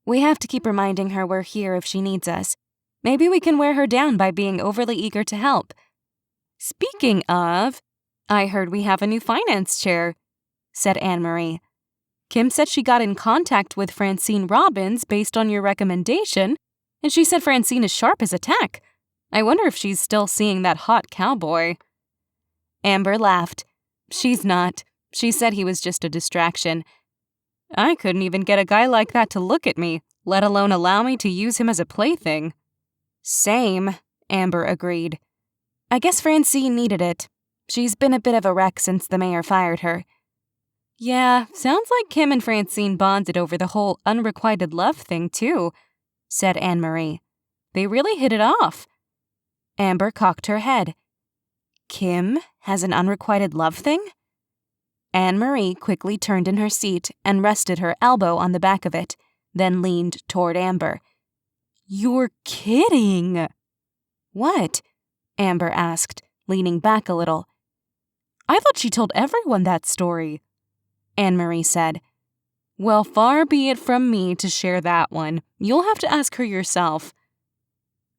We have to keep reminding her we're here if she needs us. Maybe we can wear her down by being overly eager to help. Speaking of, I heard we have a new finance chair, said Anne-Marie. Kim said she got in contact with Francine Robbins based on your recommendation, and she said Francine is sharp as a tack. I wonder if she's still seeing that hot cowboy. Amber laughed. She's not. She said he was just a distraction. I couldn't even get a guy like that to look at me, let alone allow me to use him as a plaything. Same, Amber agreed. I guess Francine needed it. She's been a bit of a wreck since the mayor fired her. Yeah, sounds like Kim and Francine bonded over the whole unrequited love thing, too, said Anne-Marie. They really hit it off. Amber cocked her head. Kim has an unrequited love thing? Anne-Marie quickly turned in her seat and rested her elbow on the back of it, then leaned toward Amber. You're kidding! What? Amber asked, leaning back a little. I thought she told everyone that story, Anne-Marie said. Well, far be it from me to share that one. You'll have to ask her yourself.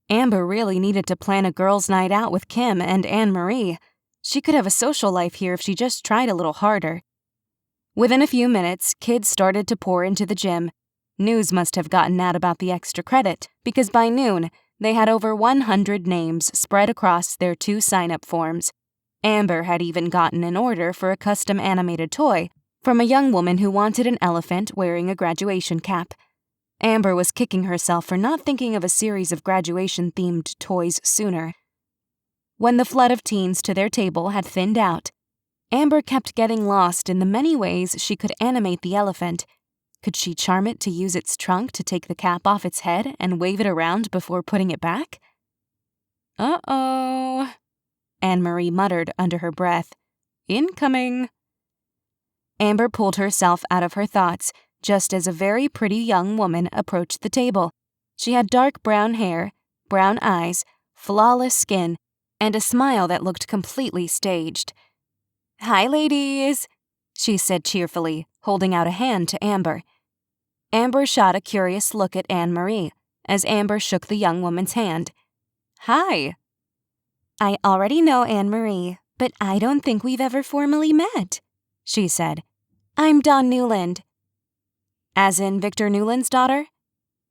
Amber really needed to plan a girls' night out with Kim and Anne-Marie. She could have a social life here if she just tried a little harder. Within a few minutes, kids started to pour into the gym. News must have gotten out about the extra credit, because by noon, they had over 100 names spread across their 2 sign-up forms. Amber had even gotten an order for a custom animated toy from a young woman who wanted an elephant wearing a graduation cap. Amber was kicking herself for not thinking of a series of graduation-themed toys sooner. When the flood of teens to their table had thinned out, Amber kept getting lost in the many ways she could animate the elephant. Could she charm it to use its trunk to take the cap off its head and wave it around before putting it back? "Uh-oh," Anne-Marie muttered under her breath. "Incoming." Amber pulled herself out of her thoughts just as a very pretty young woman approached the table. She had dark brown hair, brown eyes, flawless skin, and a smile that looked completely staged. "Hi, ladies," she said cheerfully, holding out a hand to Amber. Amber shot a curious look at Anne-Marie as Amber shook the young woman's hand. "Hi." "I already know Anne-Marie, but I don't think we've ever formally met," she said. "I'm Dawn Newland." "As in Victor Newland's daughter?"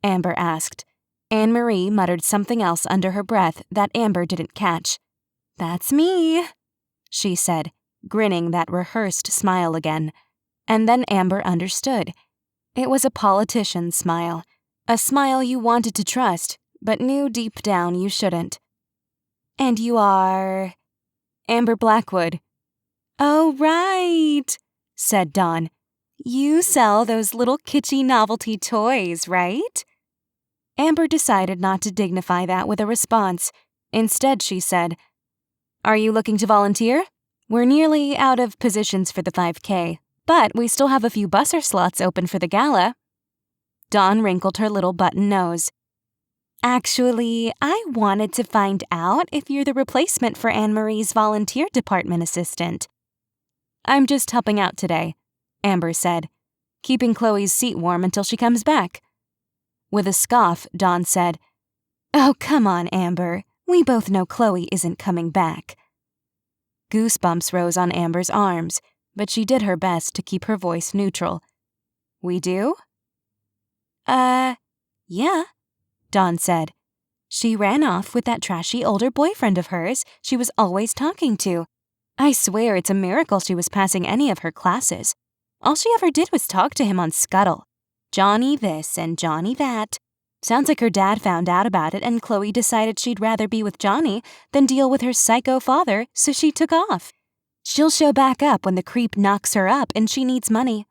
Amber asked. Anne-Marie muttered something else under her breath that Amber didn't catch. "That's me," she said, grinning that rehearsed smile again. And then Amber understood. It was a politician's smile, a smile you wanted to trust, but knew deep down you shouldn't. "And you are—" "Amber Blackwood." "Oh, right," said Dawn. "You sell those little kitschy novelty toys, right?" Amber decided not to dignify that with a response. Instead, she said, "Are you looking to volunteer? We're nearly out of positions for the 5K, but we still have a few busser slots open for the gala." Dawn wrinkled her little button nose. "Actually, I wanted to find out if you're the replacement for Anne-Marie's volunteer department assistant." "I'm just helping out today," Amber said, "keeping Chloe's seat warm until she comes back." With a scoff, Dawn said, "Oh, come on, Amber. We both know Chloe isn't coming back." Goosebumps rose on Amber's arms, but she did her best to keep her voice neutral. "We do?" Yeah," Dawn said. "She ran off with that trashy older boyfriend of hers she was always talking to. I swear it's a miracle she was passing any of her classes. All she ever did was talk to him on Scuttle. Johnny this and Johnny that. Sounds like her dad found out about it and Chloe decided she'd rather be with Johnny than deal with her psycho father, so she took off. She'll show back up when the creep knocks her up and she needs money."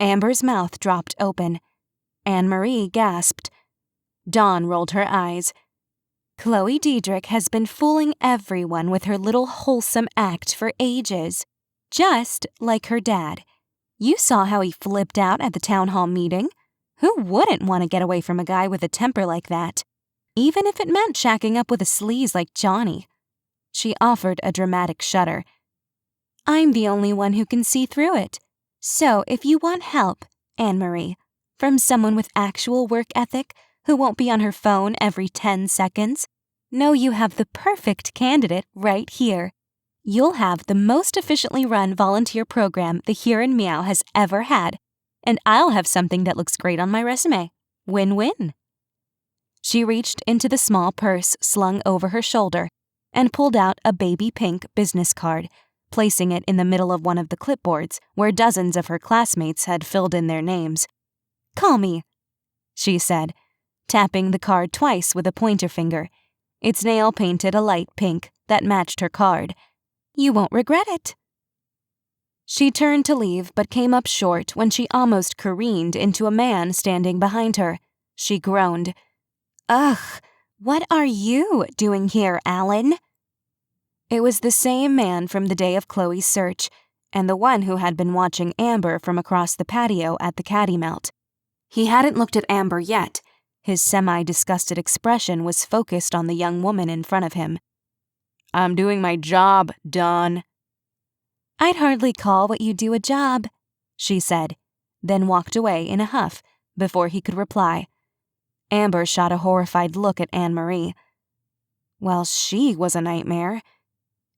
Amber's mouth dropped open. Anne-Marie gasped. Dawn rolled her eyes. "Chloe Deidrick has been fooling everyone with her little wholesome act for ages. Just like her dad. You saw how he flipped out at the town hall meeting. Who wouldn't want to get away from a guy with a temper like that? Even if it meant shacking up with a sleaze like Johnny." She offered a dramatic shudder. "I'm the only one who can see through it. So if you want help, Anne-Marie, from someone with actual work ethic who won't be on her phone every 10 seconds, know you have the perfect candidate right here. You'll have the most efficiently run volunteer program the Here and Meow has ever had, and I'll have something that looks great on my resume. Win-win." She reached into the small purse slung over her shoulder and pulled out a baby pink business card, placing it in the middle of one of the clipboards where dozens of her classmates had filled in their names. "Call me," she said, tapping the card twice with a pointer finger. Its nail painted a light pink that matched her card. "You won't regret it." She turned to leave but came up short when she almost careened into a man standing behind her. She groaned. "Ugh, what are you doing here, Alan?" It was the same man from the day of Chloe's search, and the one who had been watching Amber from across the patio at the Caddy Melt. He hadn't looked at Amber yet. His semi-disgusted expression was focused on the young woman in front of him. "I'm doing my job, Dawn." "I'd hardly call what you do a job," she said, then walked away in a huff before he could reply. Amber shot a horrified look at Anne-Marie. Well, she was a nightmare.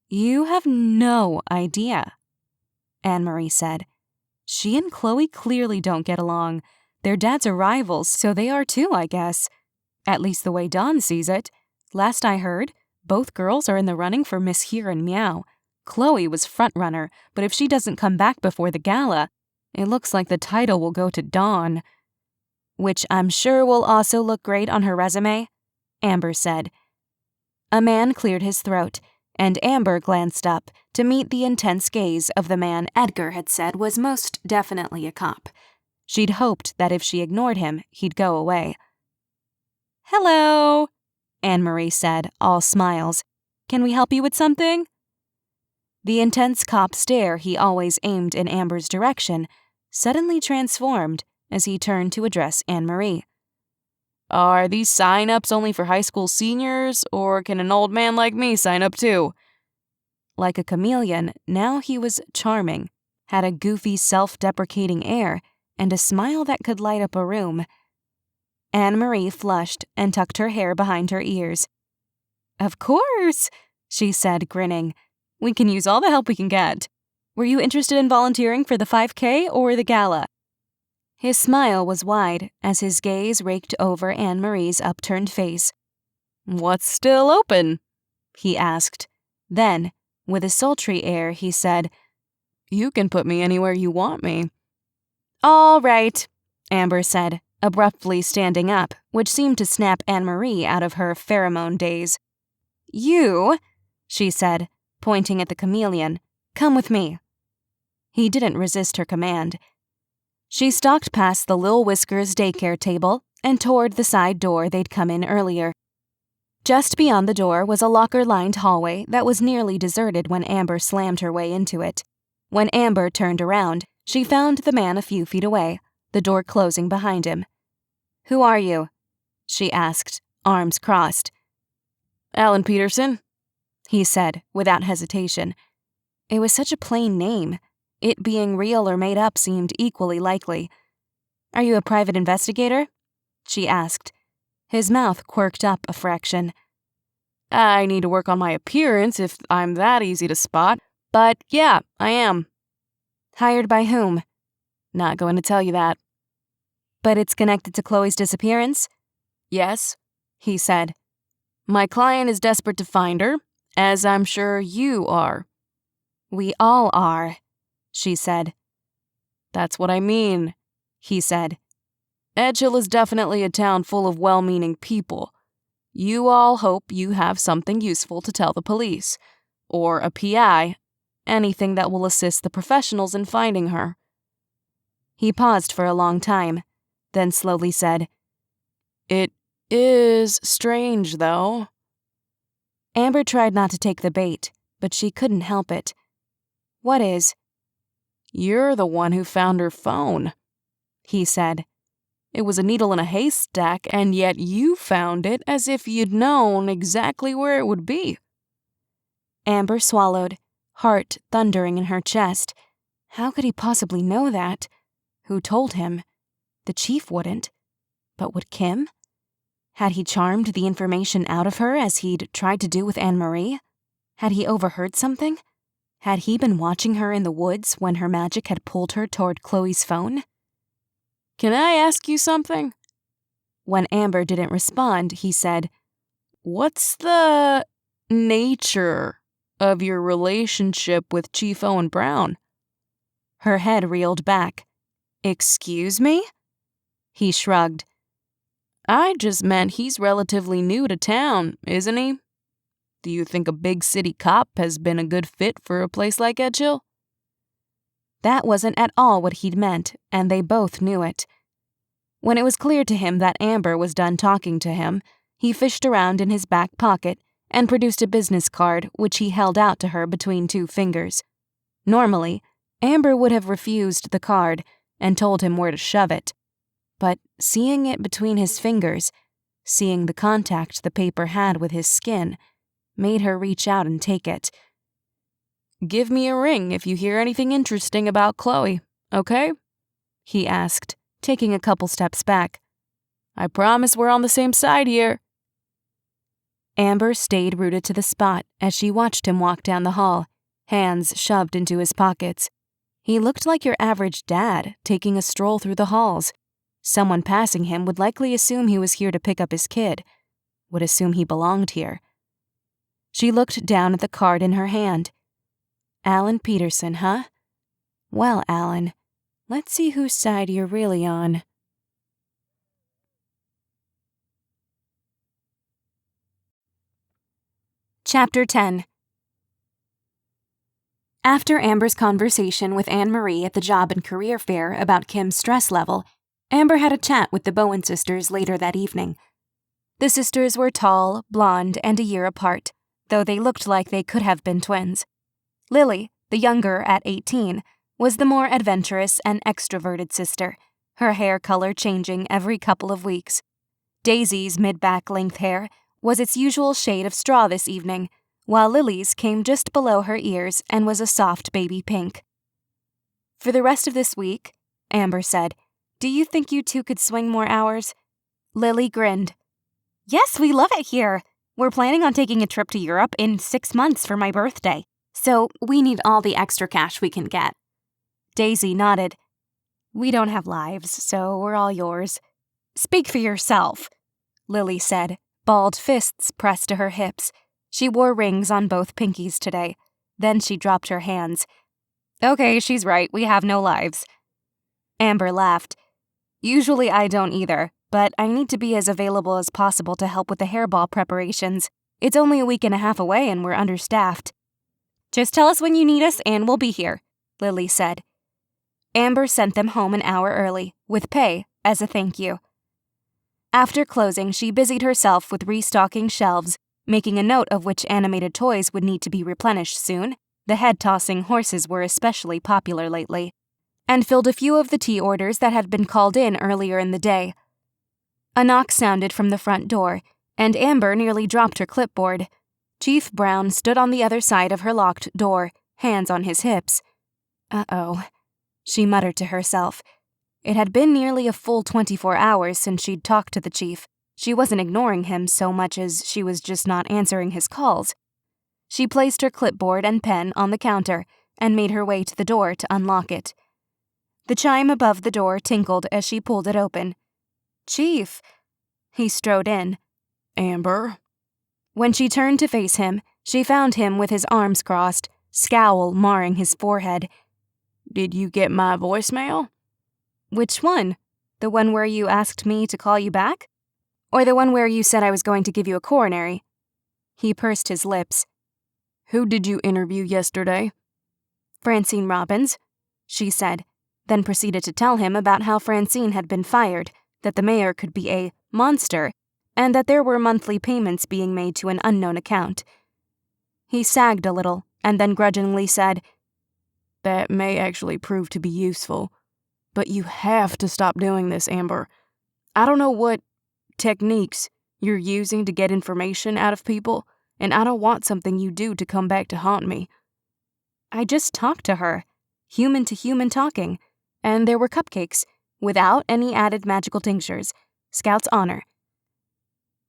You have no idea, Anne-Marie said. She and Chloe clearly don't get along. Their dads are rivals, so they are too, I guess. At least the way Dawn sees it. Last I heard, both girls are in the running for Miss Here and Meow. Chloe was frontrunner, but if she doesn't come back before the gala, it looks like the title will go to Dawn. Which I'm sure will also look great on her resume, Amber said. A man cleared his throat, and Amber glanced up to meet the intense gaze of the man Edgar had said was most definitely a cop. She'd hoped that if she ignored him, he'd go away. "Hello," Anne-Marie said, all smiles. "Can we help you with something?" The intense cop stare he always aimed in Amber's direction suddenly transformed as he turned to address Anne-Marie. Are these sign-ups only for high school seniors, or can an old man like me sign up too? Like a chameleon, now he was charming, had a goofy, self-deprecating air, and a smile that could light up a room. Anne-Marie flushed and tucked her hair behind her ears. "Of course," she said, grinning. "We can use all the help we can get. Were you interested in volunteering for the 5K or the gala?" His smile was wide as his gaze raked over Anne-Marie's upturned face. "What's still open?" he asked. Then, with a sultry air, he said, "You can put me anywhere you want me." "All right," Amber said, abruptly standing up, which seemed to snap Anne-Marie out of her pheromone daze. "You," she said, pointing at the chameleon, "come with me." He didn't resist her command. She stalked past the Lil Whiskers daycare table and toward the side door they'd come in earlier. Just beyond the door was a locker-lined hallway that was nearly deserted when Amber slammed her way into it. When Amber turned around, she found the man a few feet away, the door closing behind him. "Who are you?" she asked, arms crossed. "Alan Peterson," he said, without hesitation. It was such a plain name. It being real or made up seemed equally likely. "Are you a private investigator?" she asked. His mouth quirked up a fraction. "I need to work on my appearance if I'm that easy to spot, but yeah, I am." "Hired by whom?" "Not going to tell you that." "But it's connected to Chloe's disappearance?" "Yes," he said. "My client is desperate to find her, as I'm sure you are." "We all are," she said. "That's what I mean," he said. "Edgehill is definitely a town full of well-meaning people. You all hope you have something useful to tell the police, or a PI, anything that will assist the professionals in finding her." He paused for a long time, then slowly said, "It is strange, though." Amber tried not to take the bait, but she couldn't help it. "What is?" "You're the one who found her phone," he said. "It was a needle in a haystack, and yet you found it as if you'd known exactly where it would be." Amber swallowed, heart thundering in her chest. How could he possibly know that? Who told him? The chief wouldn't. But would Kim? Had he charmed the information out of her as he'd tried to do with Anne-Marie? Had he overheard something? Had he been watching her in the woods when her magic had pulled her toward Chloe's phone? "Can I ask you something?" When Amber didn't respond, he said, "What's the nature of your relationship with Chief Owen Brown?" Her head reeled back. "Excuse me?" He shrugged. "I just meant he's relatively new to town, isn't he? Do you think a big city cop has been a good fit for a place like Edgehill?" That wasn't at all what he'd meant, and they both knew it. When it was clear to him that Amber was done talking to him, he fished around in his back pocket and produced a business card which he held out to her between two fingers. Normally, Amber would have refused the card and told him where to shove it. But seeing it between his fingers, seeing the contact the paper had with his skin, made her reach out and take it. "Give me a ring if you hear anything interesting about Chloe, okay?" he asked, taking a couple steps back. "I promise we're on the same side here." Amber stayed rooted to the spot as she watched him walk down the hall, hands shoved into his pockets. He looked like your average dad taking a stroll through the halls. Someone passing him would likely assume he was here to pick up his kid, would assume he belonged here. She looked down at the card in her hand. Alan Peterson, huh? Well, Alan, let's see whose side you're really on. Chapter 10. After Amber's conversation with Anne-Marie at the job and career fair about Kim's stress level, Amber had a chat with the Bowen sisters later that evening. The sisters were tall, blonde, and a year apart, though they looked like they could have been twins. Lily, the younger at 18, was the more adventurous and extroverted sister, her hair color changing every couple of weeks. Daisy's mid-back length hair was its usual shade of straw this evening, while Lily's came just below her ears and was a soft baby pink. For the rest of this week, Amber said, do you think you two could swing more hours? Lily grinned. Yes, we love it here. We're planning on taking a trip to Europe in 6 months for my birthday. So we need all the extra cash we can get. Daisy nodded. We don't have lives, so we're all yours. Speak for yourself, Lily said, balled fists pressed to her hips. She wore rings on both pinkies today. Then she dropped her hands. Okay, she's right. We have no lives. Amber laughed. Usually I don't either, but I need to be as available as possible to help with the hairball preparations. It's only a week and a half away and we're understaffed. Just tell us when you need us and we'll be here, Lily said. Amber sent them home an hour early, with pay as a thank you. After closing, she busied herself with restocking shelves, making a note of which animated toys would need to be replenished soon. The head-tossing horses were especially popular lately. And filled a few of the tea orders that had been called in earlier in the day. A knock sounded from the front door, and Amber nearly dropped her clipboard. Chief Brown stood on the other side of her locked door, hands on his hips. Uh-oh, she muttered to herself. It had been nearly a full 24 hours since she'd talked to the chief. She wasn't ignoring him so much as she was just not answering his calls. She placed her clipboard and pen on the counter and made her way to the door to unlock it. The chime above the door tinkled as she pulled it open. Chief! He strode in. Amber? When she turned to face him, she found him with his arms crossed, scowl marring his forehead. Did you get my voicemail? Which one? The one where you asked me to call you back? Or the one where you said I was going to give you a coronary? He pursed his lips. Who did you interview yesterday? Francine Robbins, she said, then proceeded to tell him about how Francine had been fired, that the mayor could be a monster, and that there were monthly payments being made to an unknown account. He sagged a little, and then grudgingly said, That may actually prove to be useful, but you have to stop doing this, Amber. I don't know what techniques you're using to get information out of people, and I don't want something you do to come back to haunt me. I just talked to her, human-to-human talking, and there were cupcakes, without any added magical tinctures, Scout's honor.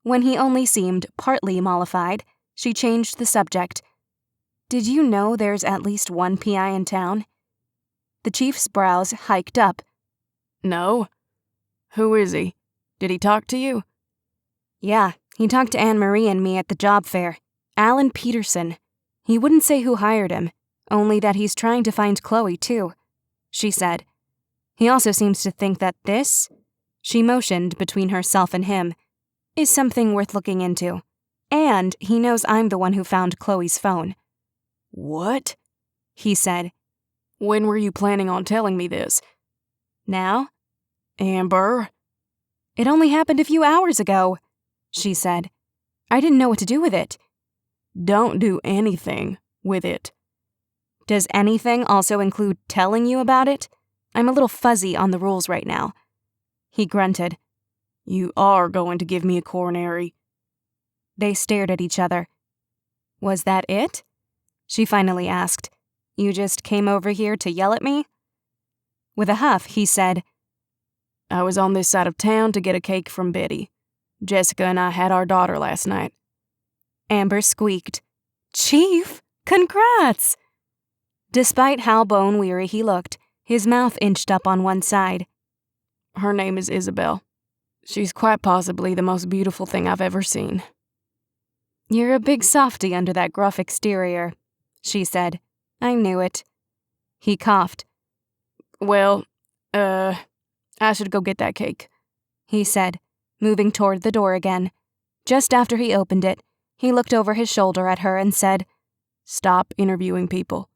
When he only seemed partly mollified, she changed the subject. Did you know there's at least one PI in town? The chief's brows hiked up. No. Who is he? Did he talk to you? Yeah, he talked to Anne-Marie and me at the job fair. Alan Peterson. He wouldn't say who hired him, only that he's trying to find Chloe too, she said. He also seems to think that this, she motioned between herself and him, is something worth looking into. And he knows I'm the one who found Chloe's phone. What? He said. When were you planning on telling me this? Now? Amber? It only happened a few hours ago, she said. I didn't know what to do with it. Don't do anything with it. Does anything also include telling you about it? I'm a little fuzzy on the rules right now. He grunted. You are going to give me a coronary. They stared at each other. Was that it? She finally asked. You just came over here to yell at me? With a huff, he said, I was on this side of town to get a cake from Betty. Jessica and I had our daughter last night. Amber squeaked. Chief, congrats! Despite how bone-weary he looked, his mouth inched up on one side. Her name is Isabel. She's quite possibly the most beautiful thing I've ever seen. You're a big softy under that gruff exterior, she said. I knew it. He coughed. Well, I should go get that cake, he said, moving toward the door again. Just after he opened it, he looked over his shoulder at her and said, Stop interviewing people.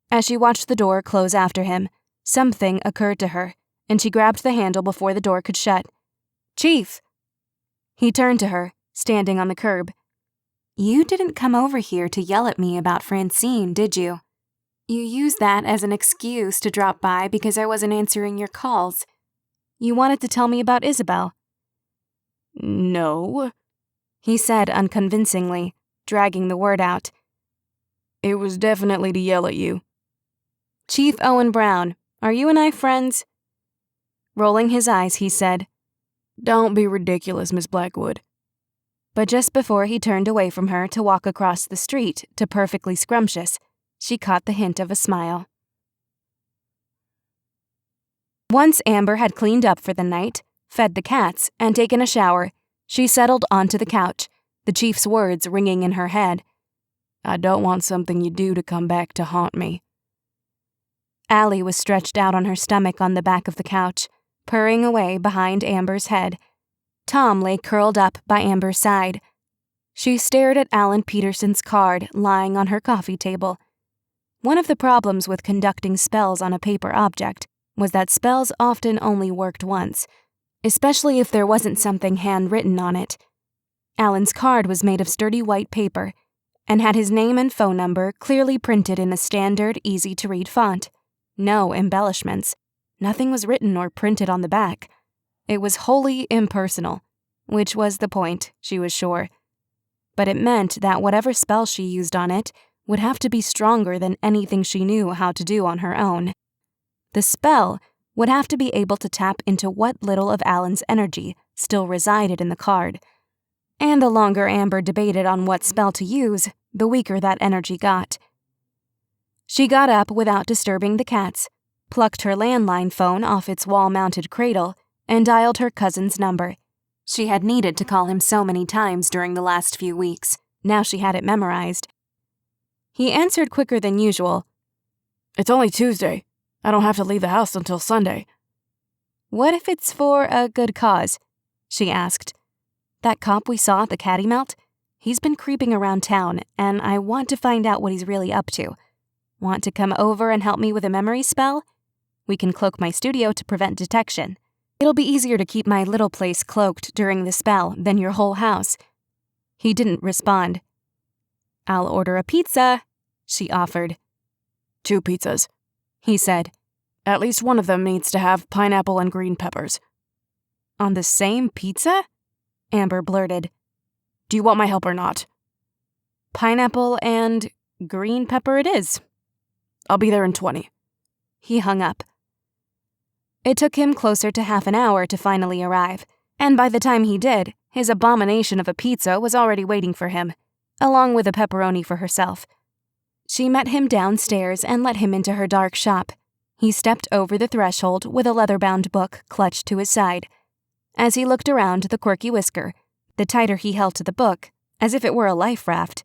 As she watched the door close after him, something occurred to her, and she grabbed the handle before the door could shut. Chief! He turned to her, standing on the curb. You didn't come over here to yell at me about Francine, did you? You used that as an excuse to drop by because I wasn't answering your calls. You wanted to tell me about Isabel. No, he said unconvincingly, dragging the word out. It was definitely to yell at you. Chief Owen Brown, are you and I friends? Rolling his eyes, he said, Don't be ridiculous, Miss Blackwood. But just before he turned away from her to walk across the street to Perfectly Scrumptious, she caught the hint of a smile. Once Amber had cleaned up for the night, fed the cats, and taken a shower, she settled onto the couch, the chief's words ringing in her head. I don't want something you do to come back to haunt me. Allie was stretched out on her stomach on the back of the couch, purring away behind Amber's head. Tom lay curled up by Amber's side. She stared at Alan Peterson's card lying on her coffee table. One of the problems with conducting spells on a paper object was that spells often only worked once, especially if there wasn't something handwritten on it. Alan's card was made of sturdy white paper and had his name and phone number clearly printed in a standard, easy-to-read font. No embellishments. Nothing was written or printed on the back. It was wholly impersonal, which was the point, she was sure. But it meant that whatever spell she used on it would have to be stronger than anything she knew how to do on her own. The spell would have to be able to tap into what little of Alan's energy still resided in the card. And the longer Amber debated on what spell to use, the weaker that energy got. She got up without disturbing the cats, plucked her landline phone off its wall-mounted cradle, and dialed her cousin's number. She had needed to call him so many times during the last few weeks. Now she had it memorized. He answered quicker than usual. It's only Tuesday. I don't have to leave the house until Sunday. What if it's for a good cause? She asked. That cop we saw at the Catty Melt? He's been creeping around town, and I want to find out what he's really up to. Want to come over and help me with a memory spell? We can cloak my studio to prevent detection. It'll be easier to keep my little place cloaked during the spell than your whole house. He didn't respond. I'll order a pizza, she offered. 2 pizzas, he said. At least one of them needs to have pineapple and green peppers. On the same pizza? Amber blurted. Do you want my help or not? Pineapple and green pepper it is. I'll be there in 20. He hung up. It took him closer to half an hour to finally arrive, and by the time he did, his abomination of a pizza was already waiting for him, along with a pepperoni for herself. She met him downstairs and let him into her dark shop. He stepped over the threshold with a leather-bound book clutched to his side. As he looked around the quirky whisker, the tighter he held to the book, as if it were a life raft.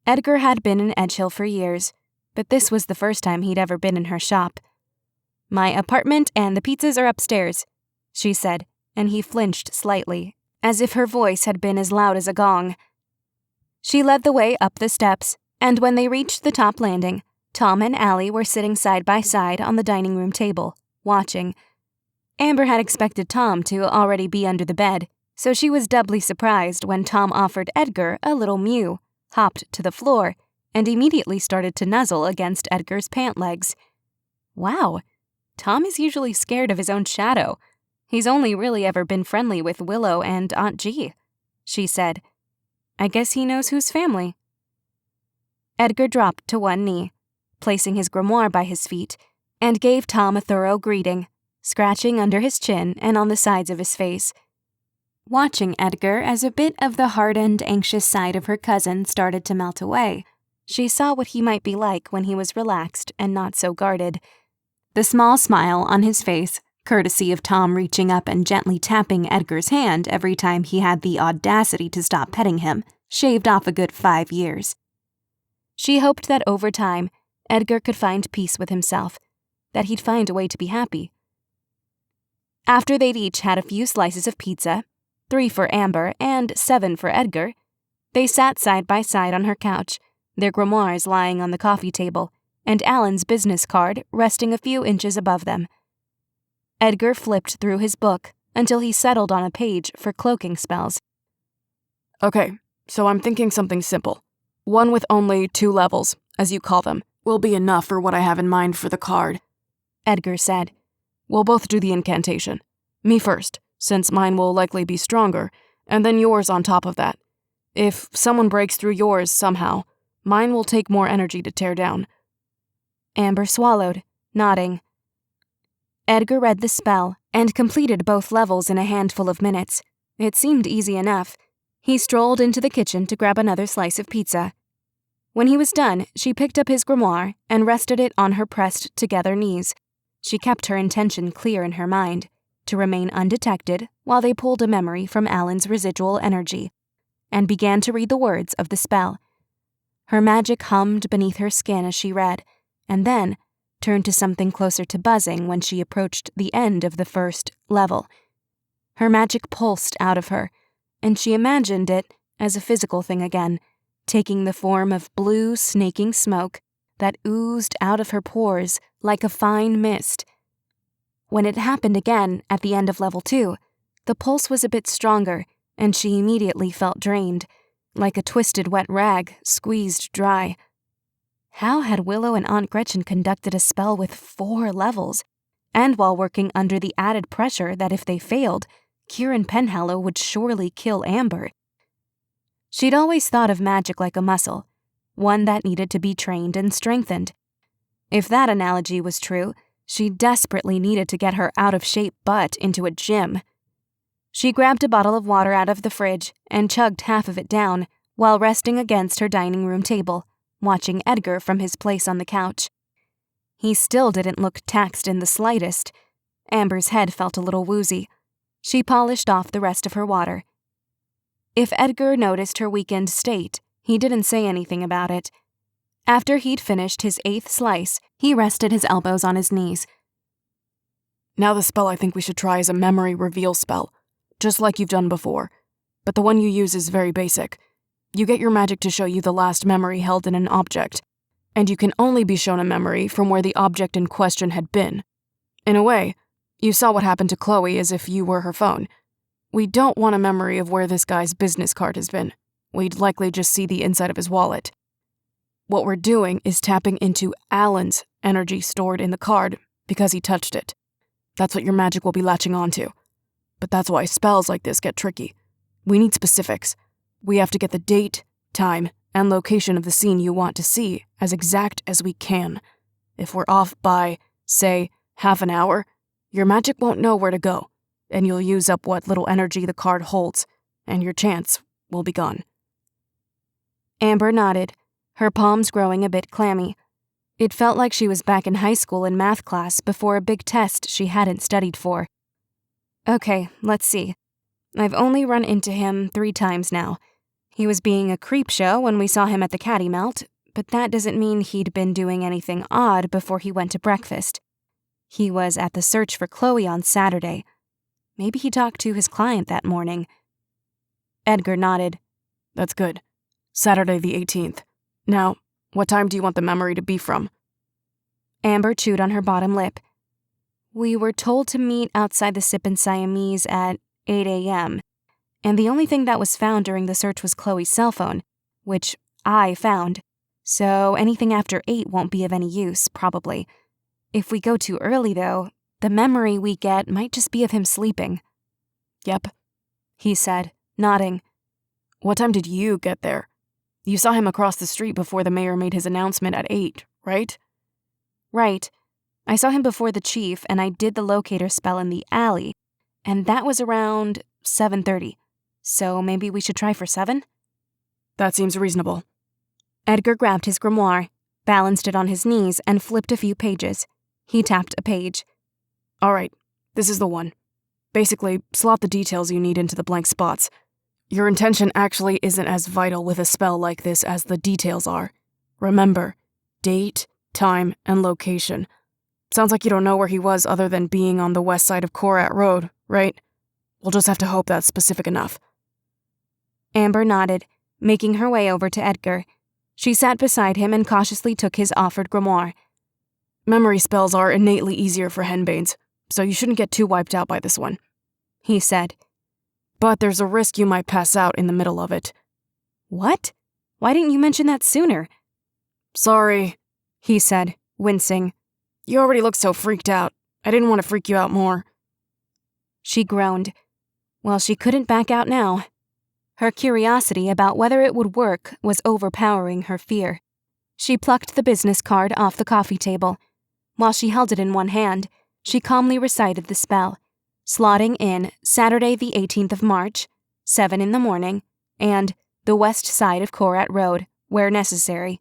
Edgar had been in Edgehill for years, but this was the first time he'd ever been in her shop. My apartment and the pizzas are upstairs, she said, and he flinched slightly, as if her voice had been as loud as a gong. She led the way up the steps, and when they reached the top landing, Tom and Allie were sitting side by side on the dining room table, watching. Amber had expected Tom to already be under the bed, so she was doubly surprised when Tom offered Edgar a little mew, hopped to the floor, and immediately started to nuzzle against Edgar's pant legs. Wow, Tom is usually scared of his own shadow. He's only really ever been friendly with Willow and Aunt G, she said. I guess he knows whose family. Edgar dropped to one knee, placing his grimoire by his feet, and gave Tom a thorough greeting, scratching under his chin and on the sides of his face. watching Edgar as a bit of the hardened, anxious side of her cousin started to melt away. She saw what he might be like when he was relaxed and not so guarded. The small smile on his face, courtesy of Tom reaching up and gently tapping Edgar's hand every time he had the audacity to stop petting him, shaved off a good 5 years. She hoped that over time, Edgar could find peace with himself, that he'd find a way to be happy. After they'd each had a few slices of pizza, 3 for Amber and 7 for Edgar, they sat side by side on her couch, their grimoires lying on the coffee table, and Alan's business card resting a few inches above them. Edgar flipped through his book until he settled on a page for cloaking spells. Okay, so I'm thinking something simple. One with only 2 levels, as you call them, will be enough for what I have in mind for the card, Edgar said. We'll both do the incantation. Me first, since mine will likely be stronger, and then yours on top of that. If someone breaks through yours somehow, mine will take more energy to tear down. Amber swallowed, nodding. Edgar read the spell and completed both levels in a handful of minutes. It seemed easy enough. He strolled into the kitchen to grab another slice of pizza. When he was done, she picked up his grimoire and rested it on her pressed-together knees. She kept her intention clear in her mind, to remain undetected while they pulled a memory from Alan's residual energy, and began to read the words of the spell. Her magic hummed beneath her skin as she read, and then turned to something closer to buzzing when she approached the end of the first level. Her magic pulsed out of her, and she imagined it as a physical thing again, taking the form of blue, snaking smoke that oozed out of her pores like a fine mist. When it happened again at the end of level 2, the pulse was a bit stronger, and she immediately felt drained, like a twisted wet rag squeezed dry. How had Willow and Aunt Gretchen conducted a spell with 4 levels, and while working under the added pressure that if they failed, Kieran Penhallow would surely kill Amber? She'd always thought of magic like a muscle, one that needed to be trained and strengthened. If that analogy was true, she desperately needed to get her out-of-shape butt into a gym. She grabbed a bottle of water out of the fridge and chugged half of it down while resting against her dining room table, watching Edgar from his place on the couch. He still didn't look taxed in the slightest. Amber's head felt a little woozy. She polished off the rest of her water. If Edgar noticed her weakened state, he didn't say anything about it. After he'd finished his 8th slice, he rested his elbows on his knees. Now the spell I think we should try is a memory reveal spell, just like you've done before, but the one you use is very basic. You get your magic to show you the last memory held in an object, and you can only be shown a memory from where the object in question had been. In a way, you saw what happened to Chloe as if you were her phone. We don't want a memory of where this guy's business card has been. We'd likely just see the inside of his wallet. What we're doing is tapping into Alan's energy stored in the card because he touched it. That's what your magic will be latching onto. But that's why spells like this get tricky. We need specifics. We have to get the date, time, and location of the scene you want to see as exact as we can. If we're off by, say, half an hour, your magic won't know where to go, and you'll use up what little energy the card holds, and your chance will be gone. Amber nodded, her palms growing a bit clammy. It felt like she was back in high school in math class before a big test she hadn't studied for. Okay, let's see. I've only run into him 3 times now. He was being a creep show when we saw him at the Caddy Melt, but that doesn't mean he'd been doing anything odd before he went to breakfast. He was at the search for Chloe on Saturday. Maybe he talked to his client that morning. Edgar nodded. That's good. Saturday the 18th. Now, what time do you want the memory to be from? Amber chewed on her bottom lip. We were told to meet outside the Sippin' Siamese at 8 a.m., and the only thing that was found during the search was Chloe's cell phone, which I found, so anything after 8 won't be of any use, probably. If we go too early, though, the memory we get might just be of him sleeping. Yep, he said, nodding. What time did you get there? You saw him across the street before the mayor made his announcement at 8, right? Right. I saw him before the chief, and I did the locator spell in the alley, and that was around 7:30. So maybe we should try for 7? That seems reasonable. Edgar grabbed his grimoire, balanced it on his knees, and flipped a few pages. He tapped a page. All right, this is the one. Basically, slot the details you need into the blank spots. Your intention actually isn't as vital with a spell like this as the details are. Remember, date, time, and location. Sounds like you don't know where he was other than being on the west side of Korat Road, right? We'll just have to hope that's specific enough. Amber nodded, making her way over to Edgar. She sat beside him and cautiously took his offered grimoire. Memory spells are innately easier for henbanes, so you shouldn't get too wiped out by this one, he said. But there's a risk you might pass out in the middle of it. What? Why didn't you mention that sooner? Sorry, he said, wincing. You already look so freaked out. I didn't want to freak you out more. She groaned. Well, she couldn't back out now. Her curiosity about whether it would work was overpowering her fear. She plucked the business card off the coffee table. While she held it in one hand, she calmly recited the spell, slotting in Saturday the 18th of March, 7 in the morning, and the west side of Korat Road, where necessary.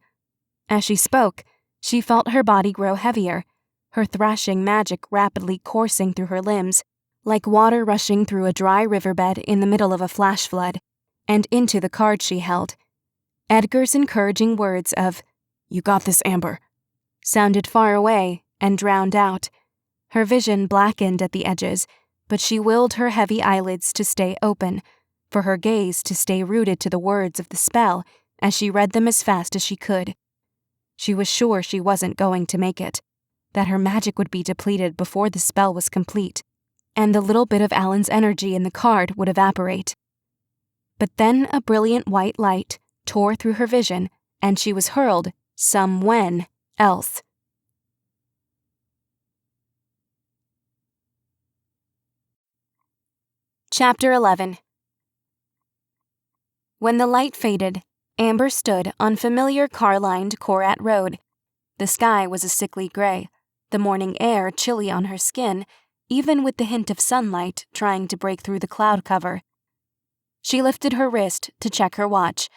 As she spoke, she felt her body grow heavier, her thrashing magic rapidly coursing through her limbs, like water rushing through a dry riverbed in the middle of a flash flood, and into the card she held. Edgar's encouraging words of, "You got this, Amber," sounded far away and drowned out. Her vision blackened at the edges, but she willed her heavy eyelids to stay open, for her gaze to stay rooted to the words of the spell as she read them as fast as she could. She was sure she wasn't going to make it, that her magic would be depleted before the spell was complete, and the little bit of Alan's energy in the card would evaporate. But then a brilliant white light tore through her vision, and she was hurled somewhen else. Chapter 11. When the light faded, Amber stood on familiar car-lined Korat Road. The sky was a sickly gray, the morning air chilly on her skin, even with the hint of sunlight trying to break through the cloud cover. She lifted her wrist to check her watch.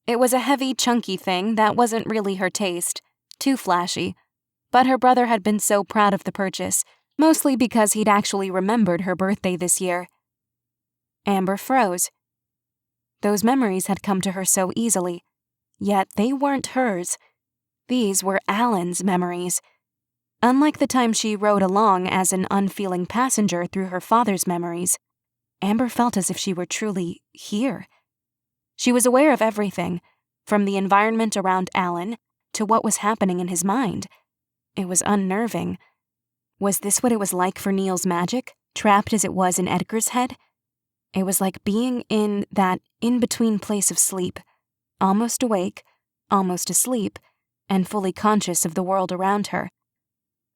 It was a heavy, chunky thing that wasn't really her taste, too flashy, but her brother had been so proud of the purchase, mostly because he'd actually remembered her birthday this year. Amber froze. Those memories had come to her so easily, yet they weren't hers. These were Alan's memories. Unlike the time she rode along as an unfeeling passenger through her father's memories, Amber felt as if she were truly here. She was aware of everything, from the environment around Alan to what was happening in his mind. It was unnerving. Was this what it was like for Neil's magic, trapped as it was in Edgar's head? It was like being in that in-between place of sleep, almost awake, almost asleep, and fully conscious of the world around her.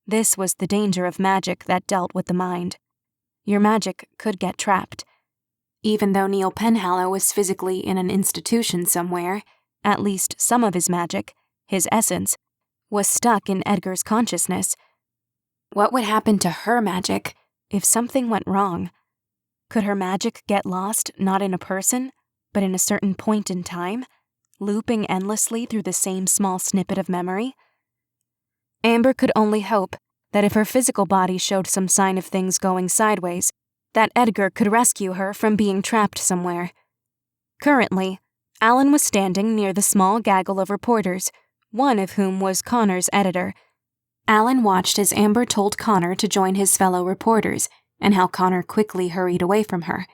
This was the danger of magic that dealt with the mind. Your magic could get trapped. Even though Neil Penhallow was physically in an institution somewhere, at least some of his magic, his essence, was stuck in Edgar's consciousness. What would happen to her magic if something went wrong? Could her magic get lost not in a person, but in a certain point in time, looping endlessly through the same small snippet of memory? Amber could only hope that if her physical body showed some sign of things going sideways, that Edgar could rescue her from being trapped somewhere. Currently, Alan was standing near the small gaggle of reporters, one of whom was Connor's editor. Alan watched as Amber told Connor to join his fellow reporters, and how Connor quickly hurried away from her.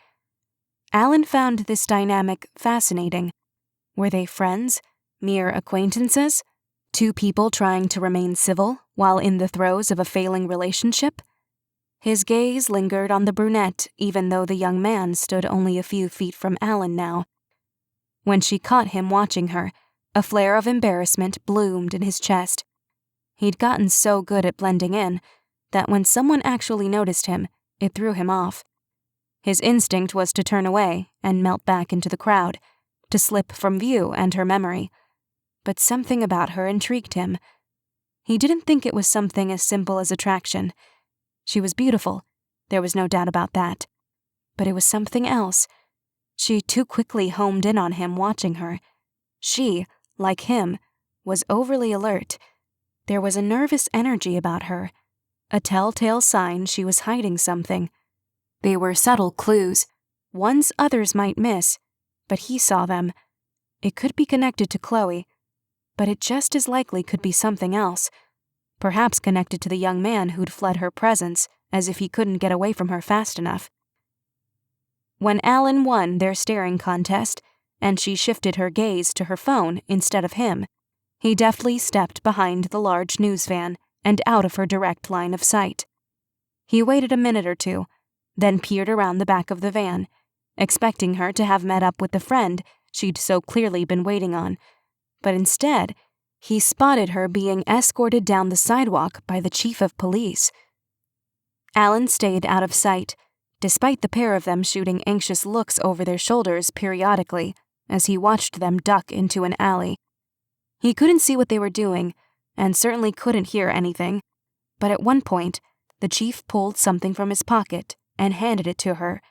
Alan found this dynamic fascinating. Were they friends? Mere acquaintances? Two people trying to remain civil while in the throes of a failing relationship? His gaze lingered on the brunette even though the young man stood only a few feet from Alan now. When she caught him watching her, a flare of embarrassment bloomed in his chest. He'd gotten so good at blending in that when someone actually noticed him, it threw him off. His instinct was to turn away and melt back into the crowd, to slip from view and her memory. But something about her intrigued him. He didn't think it was something as simple as attraction. She was beautiful, there was no doubt about that. but it was something else. She too quickly homed in on him watching her. She, like him, was overly alert. There was a nervous energy about her, a telltale sign she was hiding something. They were subtle clues, ones others might miss, but he saw them. It could be connected to Chloe, but it just as likely could be something else, perhaps connected to the young man who'd fled her presence as if he couldn't get away from her fast enough. When Alan won their staring contest, and she shifted her gaze to her phone instead of him, he deftly stepped behind the large news van and out of her direct line of sight. He waited a minute or two, then peered around the back of the van, expecting her to have met up with the friend she'd so clearly been waiting on, but instead, he spotted her being escorted down the sidewalk by the chief of police. Alan stayed out of sight, despite the pair of them shooting anxious looks over their shoulders periodically as he watched them duck into an alley. He couldn't see what they were doing, and certainly couldn't hear anything, but at one point, the chief pulled something from his pocket and handed it to her.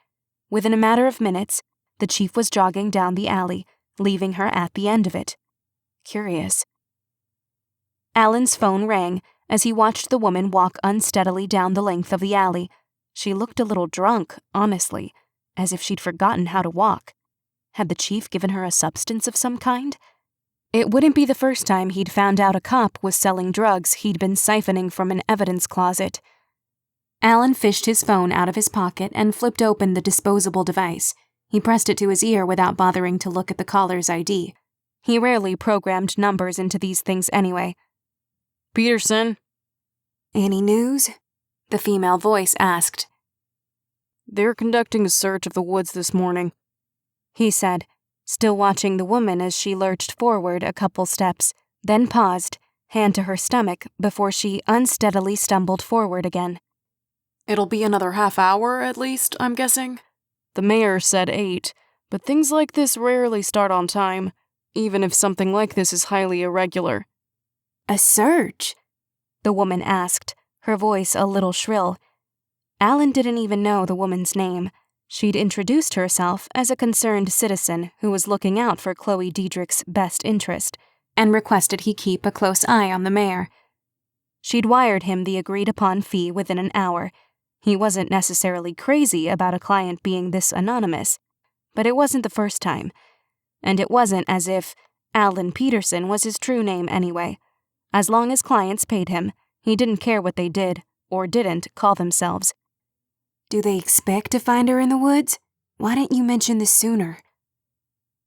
Within a matter of minutes, the chief was jogging down the alley, leaving her at the end of it. Curious. Alan's phone rang as he watched the woman walk unsteadily down the length of the alley. She looked a little drunk, honestly, as if she'd forgotten how to walk. Had the chief given her a substance of some kind? It wouldn't be the first time he'd found out a cop was selling drugs he'd been siphoning from an evidence closet. Alan fished his phone out of his pocket and flipped open the disposable device. He pressed it to his ear without bothering to look at the caller's ID. He rarely programmed numbers into these things anyway. Peterson? Any news? The female voice asked. They're conducting a search of the woods this morning, he said, still watching the woman as she lurched forward a couple steps, then paused, hand to her stomach, before she unsteadily stumbled forward again. It'll be another half hour, at least, I'm guessing. The mayor said 8, but things like this rarely start on time, even if something like this is highly irregular. A search? The woman asked, her voice a little shrill. Alan didn't even know the woman's name. She'd introduced herself as a concerned citizen who was looking out for Chloe Deidrick's best interest, and requested he keep a close eye on the mayor. She'd wired him the agreed-upon fee within an hour. He wasn't necessarily crazy about a client being this anonymous, but it wasn't the first time, and it wasn't as if Alan Peterson was his true name anyway. As long as clients paid him, he didn't care what they did, or didn't, call themselves. Do they expect to find her in the woods? Why didn't you mention this sooner?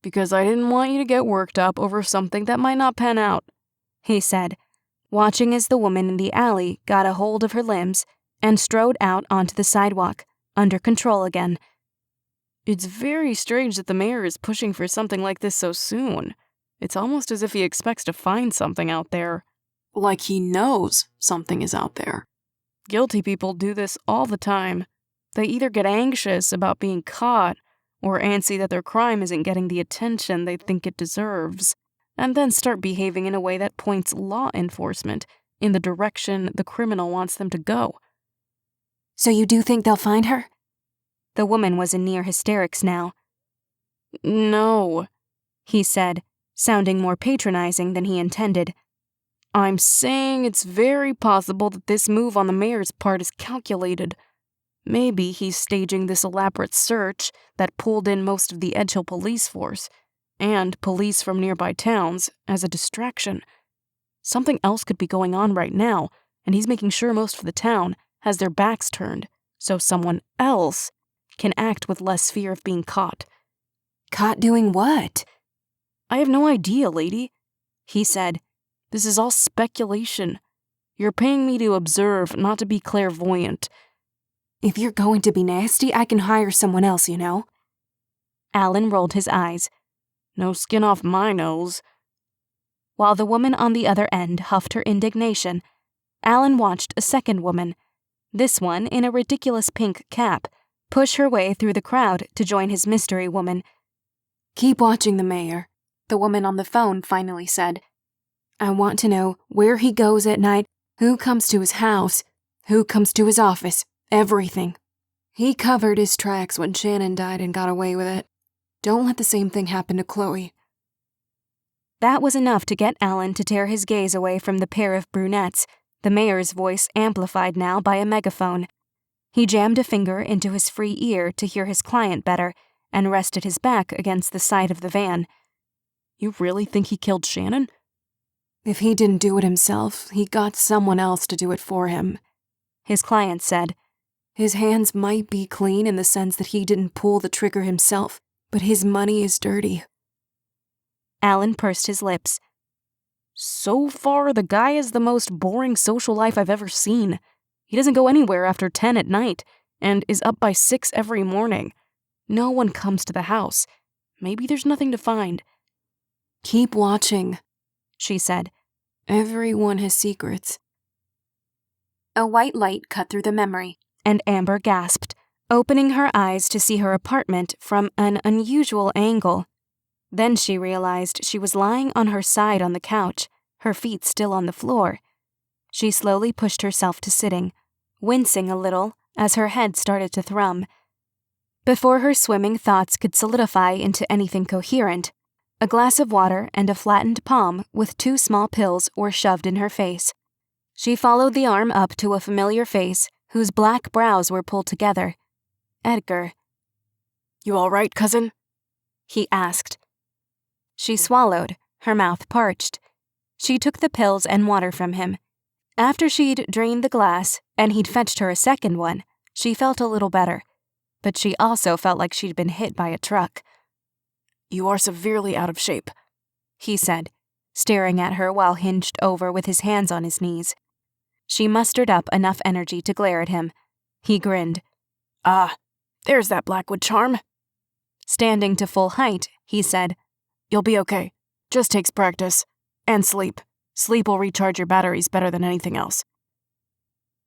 Because I didn't want you to get worked up over something that might not pan out, he said, watching as the woman in the alley got a hold of her limbs and strode out onto the sidewalk, under control again. It's very strange that the mayor is pushing for something like this so soon. It's almost as if he expects to find something out there. Like he knows something is out there. Guilty people do this all the time. They either get anxious about being caught, or antsy that their crime isn't getting the attention they think it deserves, and then start behaving in a way that points law enforcement in the direction the criminal wants them to go. So you do think they'll find her? The woman was in near hysterics now. No, he said, sounding more patronizing than he intended. I'm saying it's very possible that this move on the mayor's part is calculated. Maybe he's staging this elaborate search that pulled in most of the Edgehill police force, and police from nearby towns, as a distraction. Something else could be going on right now, and he's making sure most of the town has their backs turned, so someone else can act with less fear of being caught. Caught doing what? I have no idea, lady, he said. This is all speculation. You're paying me to observe, not to be clairvoyant. If you're going to be nasty, I can hire someone else, you know. Alan rolled his eyes. No skin off my nose. While the woman on the other end huffed her indignation, Alan watched a second woman, this one in a ridiculous pink cap, push her way through the crowd to join his mystery woman. Keep watching the mayor, the woman on the phone finally said. I want to know where he goes at night, who comes to his house, who comes to his office, everything. He covered his tracks when Shannon died and got away with it. Don't let the same thing happen to Chloe. That was enough to get Alan to tear his gaze away from the pair of brunettes, the mayor's voice amplified now by a megaphone. He jammed a finger into his free ear to hear his client better and rested his back against the side of the van. You really think he killed Shannon? If he didn't do it himself, he got someone else to do it for him, his client said. His hands might be clean in the sense that he didn't pull the trigger himself, but his money is dirty. Alan pursed his lips. So far, the guy is the most boring social life I've ever seen. He doesn't go anywhere after 10 at night, and is up by 6 every morning. No one comes to the house. Maybe there's nothing to find. Keep watching, she said. Everyone has secrets. A white light cut through the memory, and Amber gasped, opening her eyes to see her apartment from an unusual angle. Then she realized she was lying on her side on the couch, her feet still on the floor. She slowly pushed herself to sitting, wincing a little as her head started to thrum. Before her swimming thoughts could solidify into anything coherent, a glass of water and a flattened palm with 2 small pills were shoved in her face. She followed the arm up to a familiar face whose black brows were pulled together. Edgar. You all right, cousin? He asked. She swallowed, her mouth parched. She took the pills and water from him. After she'd drained the glass and he'd fetched her a second one, she felt a little better. But she also felt like she'd been hit by a truck. You are severely out of shape, he said, staring at her while hinged over with his hands on his knees. She mustered up enough energy to glare at him. He grinned. Ah, there's that Blackwood charm. Standing to full height, he said, You'll be okay. Just takes practice. And sleep. Sleep will recharge your batteries better than anything else.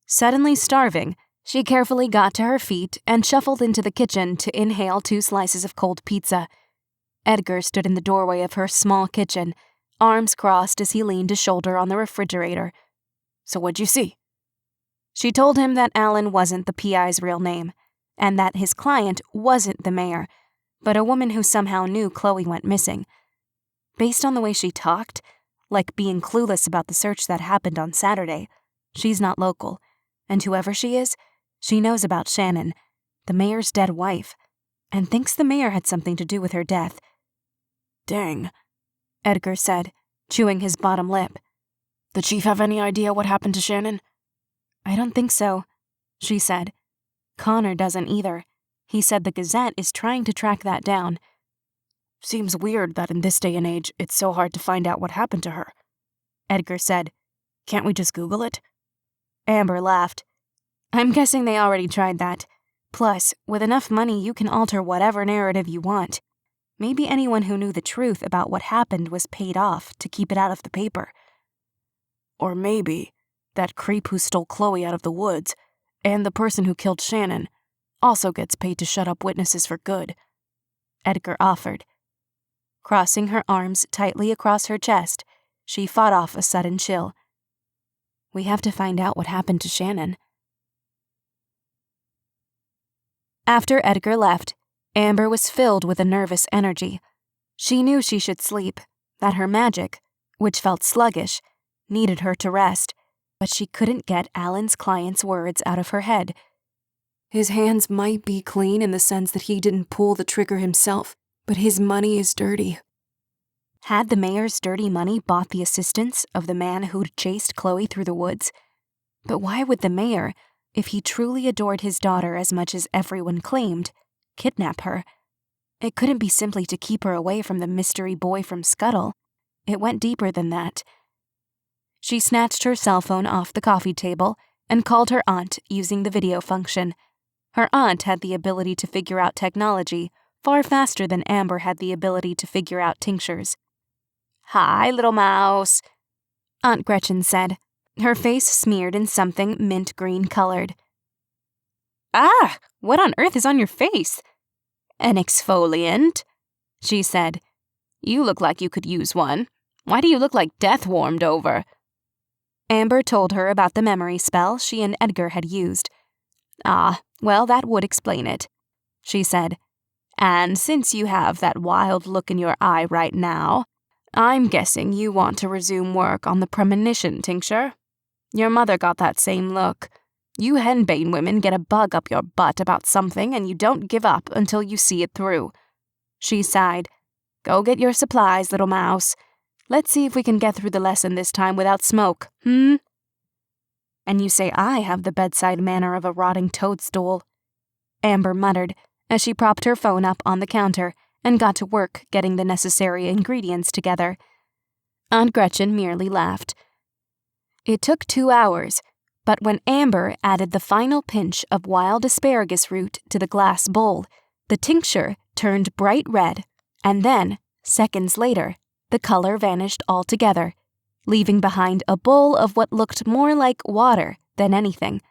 Suddenly starving, she carefully got to her feet and shuffled into the kitchen to inhale 2 slices of cold pizza. Edgar stood in the doorway of her small kitchen, arms crossed as he leaned a shoulder on the refrigerator. So what'd you see? She told him that Alan wasn't the PI's real name, and that his client wasn't the mayor, but a woman who somehow knew Chloe went missing. Based on the way she talked, like being clueless about the search that happened on Saturday, she's not local, and whoever she is, she knows about Shannon, the mayor's dead wife, and thinks the mayor had something to do with her death. Dang, Edgar said, chewing his bottom lip. The chief have any idea what happened to Shannon? I don't think so, she said. Connor doesn't either. He said the Gazette is trying to track that down. Seems weird that in this day and age, it's so hard to find out what happened to her, Edgar said. Can't we just Google it? Amber laughed. I'm guessing they already tried that. Plus, with enough money, you can alter whatever narrative you want. Maybe anyone who knew the truth about what happened was paid off to keep it out of the paper. Or maybe that creep who stole Chloe out of the woods, and the person who killed Shannon, also gets paid to shut up witnesses for good, Edgar offered. Crossing her arms tightly across her chest, she fought off a sudden chill. We have to find out what happened to Shannon. After Edgar left, Amber was filled with a nervous energy. She knew she should sleep, that her magic, which felt sluggish, needed her to rest, but she couldn't get Alan's client's words out of her head. His hands might be clean in the sense that he didn't pull the trigger himself, but his money is dirty. Had the mayor's dirty money bought the assistance of the man who'd chased Chloe through the woods? But why would the mayor, if he truly adored his daughter as much as everyone claimed, kidnap her? It couldn't be simply to keep her away from the mystery boy from Scuttle. It went deeper than that. She snatched her cell phone off the coffee table and called her aunt using the video function. Her aunt had the ability to figure out technology far faster than Amber had the ability to figure out tinctures. Hi, little mouse, Aunt Gretchen said, her face smeared in something mint green colored. Ah, what on earth is on your face? An exfoliant, she said. You look like you could use one. Why do you look like death warmed over? Amber told her about the memory spell she and Edgar had used. Ah, well, that would explain it, she said. And since you have that wild look in your eye right now, I'm guessing you want to resume work on the premonition tincture. Your mother got that same look. You henbane women get a bug up your butt about something and you don't give up until you see it through. She sighed. Go get your supplies, little mouse. Let's see if we can get through the lesson this time without smoke, And you say I have the bedside manner of a rotting toadstool, Amber muttered as she propped her phone up on the counter and got to work getting the necessary ingredients together. Aunt Gretchen merely laughed. It took 2 hours, but when Amber added the final pinch of wild asparagus root to the glass bowl, the tincture turned bright red, and then, seconds later, the color vanished altogether, leaving behind a bowl of what looked more like water than anything.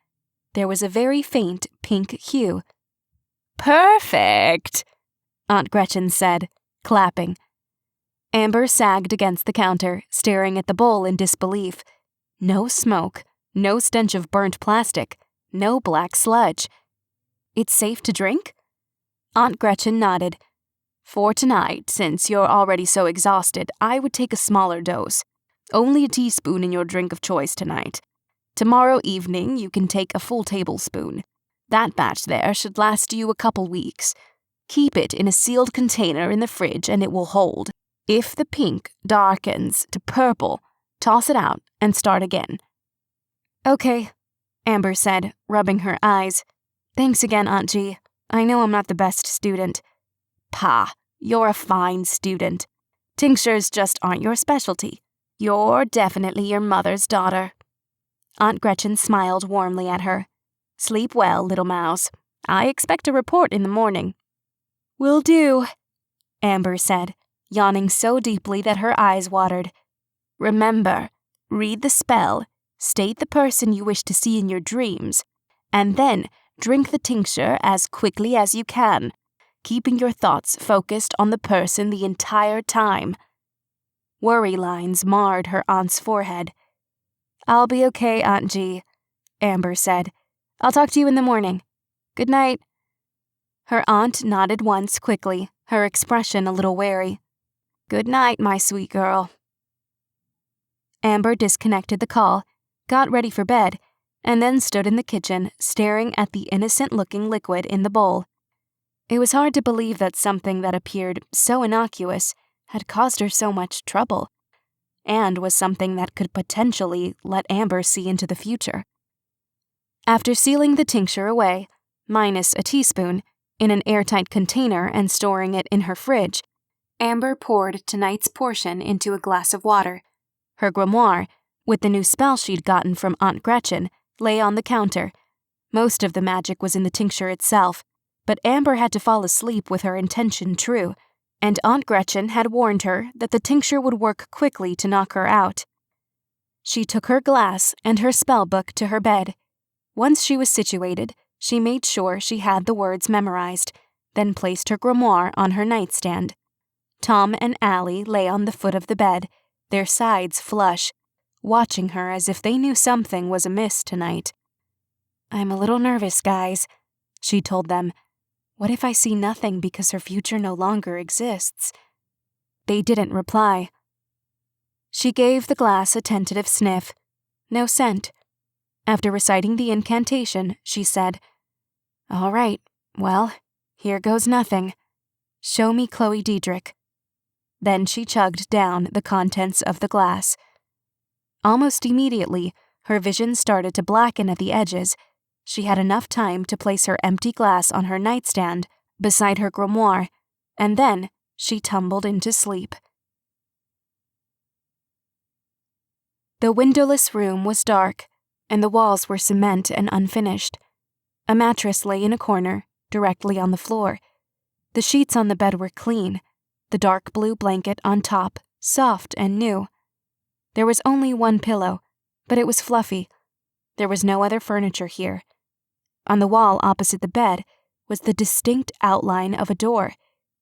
There was a very faint pink hue. Perfect, Aunt Gretchen said, clapping. Amber sagged against the counter, staring at the bowl in disbelief. No smoke, no stench of burnt plastic, no black sludge. It's safe to drink? Aunt Gretchen nodded. For tonight, since you're already so exhausted, I would take a smaller dose. Only a teaspoon in your drink of choice tonight. Tomorrow evening, you can take a full tablespoon. That batch there should last you a couple weeks. Keep it in a sealed container in the fridge and it will hold. If the pink darkens to purple, toss it out and start again. Okay, Amber said, rubbing her eyes. Thanks again, Aunt G. I know I'm not the best student. Pah, you're a fine student. Tinctures just aren't your specialty. You're definitely your mother's daughter. Aunt Gretchen smiled warmly at her. Sleep well, little mouse. I expect a report in the morning. Will do, Amber said, yawning so deeply that her eyes watered. Remember, read the spell, state the person you wish to see in your dreams, and then drink the tincture as quickly as you can, keeping your thoughts focused on the person the entire time. Worry lines marred her aunt's forehead. I'll be okay, Aunt G, Amber said. I'll talk to you in the morning. Good night. Her aunt nodded once quickly, her expression a little wary. Good night, my sweet girl. Amber disconnected the call, got ready for bed, and then stood in the kitchen, staring at the innocent-looking liquid in the bowl. It was hard to believe that something that appeared so innocuous had caused her so much trouble, and was something that could potentially let Amber see into the future. After sealing the tincture away, minus a teaspoon, in an airtight container and storing it in her fridge, Amber poured tonight's portion into a glass of water. Her grimoire, with the new spell she'd gotten from Aunt Gretchen, lay on the counter. Most of the magic was in the tincture itself, but Amber had to fall asleep with her intention true, and Aunt Gretchen had warned her that the tincture would work quickly to knock her out. She took her glass and her spell book to her bed. Once she was situated, she made sure she had the words memorized, then placed her grimoire on her nightstand. Tom and Allie lay on the foot of the bed, their sides flush, watching her as if they knew something was amiss tonight. I'm a little nervous, guys, she told them. What if I see nothing because her future no longer exists? They didn't reply. She gave the glass a tentative sniff. No scent. After reciting the incantation, she said, All right, well, here goes nothing. Show me Chloe Deidrick. Then she chugged down the contents of the glass. Almost immediately, her vision started to blacken at the edges. She had enough time to place her empty glass on her nightstand beside her grimoire, and then she tumbled into sleep. The windowless room was dark, and the walls were cement and unfinished. A mattress lay in a corner, directly on the floor. The sheets on the bed were clean, the dark blue blanket on top, soft and new. There was only one pillow, but it was fluffy. There was no other furniture here. On the wall opposite the bed was the distinct outline of a door,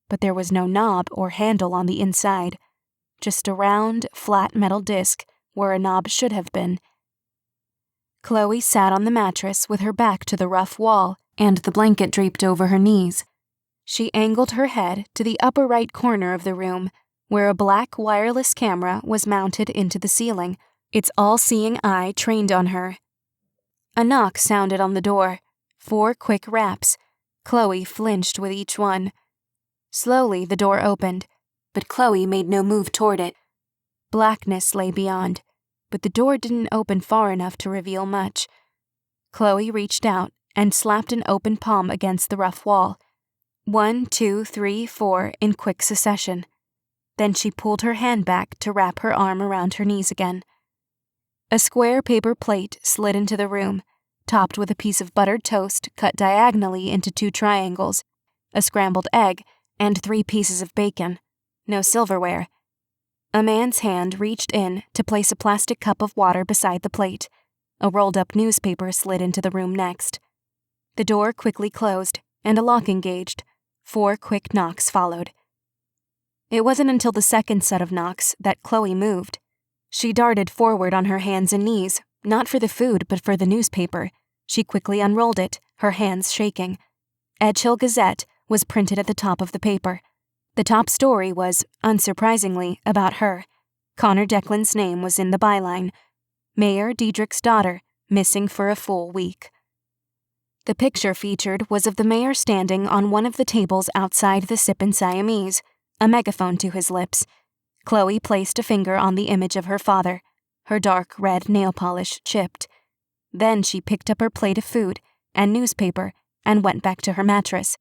but there was no knob or handle on the inside, just a round, flat metal disc where a knob should have been. Chloe sat on the mattress with her back to the rough wall and the blanket draped over her knees. She angled her head to the upper right corner of the room, where a black wireless camera was mounted into the ceiling, its all-seeing eye trained on her. A knock sounded on the door. 4 quick raps. Chloe flinched with each one. Slowly, the door opened, but Chloe made no move toward it. Blackness lay beyond, but the door didn't open far enough to reveal much. Chloe reached out and slapped an open palm against the rough wall. 1, 2, 3, 4 in quick succession. Then she pulled her hand back to wrap her arm around her knees again. A square paper plate slid into the room, topped with a piece of buttered toast cut diagonally into 2 triangles, a scrambled egg, and 3 pieces of bacon. No silverware. A man's hand reached in to place a plastic cup of water beside the plate. A rolled-up newspaper slid into the room next. The door quickly closed, and a lock engaged. 4 quick knocks followed. It wasn't until the second set of knocks that Chloe moved. She darted forward on her hands and knees, not for the food but for the newspaper. She quickly unrolled it, her hands shaking. Edgehill Gazette was printed at the top of the paper. The top story was, unsurprisingly, about her. Connor Declan's name was in the byline. Mayor Deidrick's daughter, missing for a full week. The picture featured was of the mayor standing on one of the tables outside the Sippin' Siamese, a megaphone to his lips. Chloe placed a finger on the image of her father, her dark red nail polish chipped. Then she picked up her plate of food and newspaper and went back to her mattress.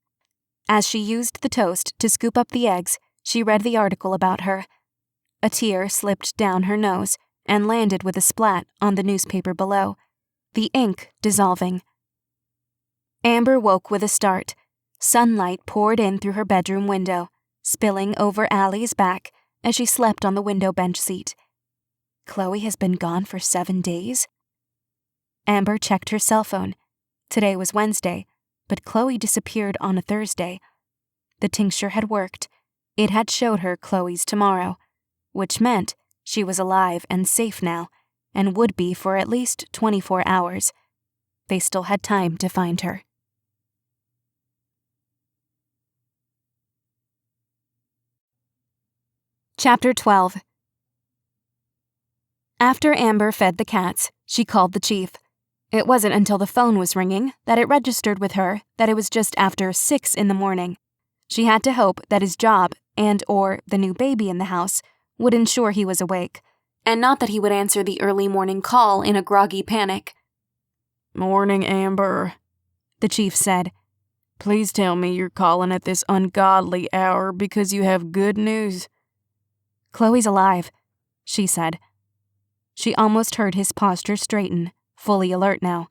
As she used the toast to scoop up the eggs, she read the article about her. A tear slipped down her nose and landed with a splat on the newspaper below, the ink dissolving. Amber woke with a start. Sunlight poured in through her bedroom window, spilling over Allie's back as she slept on the window bench seat. Chloe has been gone for 7 days? Amber checked her cell phone. Today was Wednesday, but Chloe disappeared on a Thursday. The tincture had worked. It had showed her Chloe's tomorrow, which meant she was alive and safe now, and would be for at least 24 hours. They still had time to find her. Chapter 12. After Amber fed the cats, she called the chief. It wasn't until the phone was ringing that it registered with her that it was just after 6 in the morning. She had to hope that his job and/or the new baby in the house would ensure he was awake, and not that he would answer the early morning call in a groggy panic. "Morning, Amber," the chief said. "Please tell me you're calling at this ungodly hour because you have good news." "Chloe's alive," she said. She almost heard his posture straighten, fully alert now.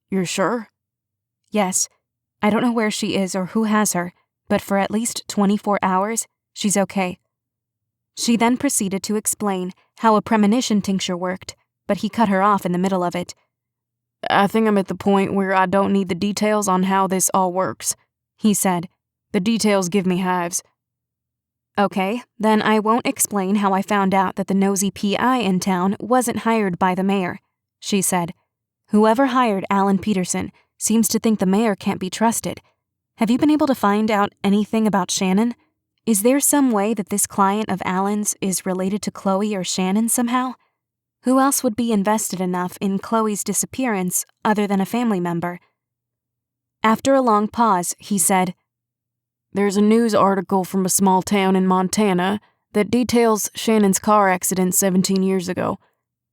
"You're sure?" "Yes. I don't know where she is or who has her, but for at least 24 hours, she's okay." She then proceeded to explain how a premonition tincture worked, but he cut her off in the middle of it. "I think I'm at the point where I don't need the details on how this all works," he said. "The details give me hives." "Okay, then I won't explain how I found out that the nosy PI in town wasn't hired by the mayor," she said. "Whoever hired Alan Peterson seems to think the mayor can't be trusted. Have you been able to find out anything about Shannon? Is there some way that this client of Alan's is related to Chloe or Shannon somehow? Who else would be invested enough in Chloe's disappearance other than a family member?" After a long pause, he said, "There's a news article from a small town in Montana that details Shannon's car accident 17 years ago.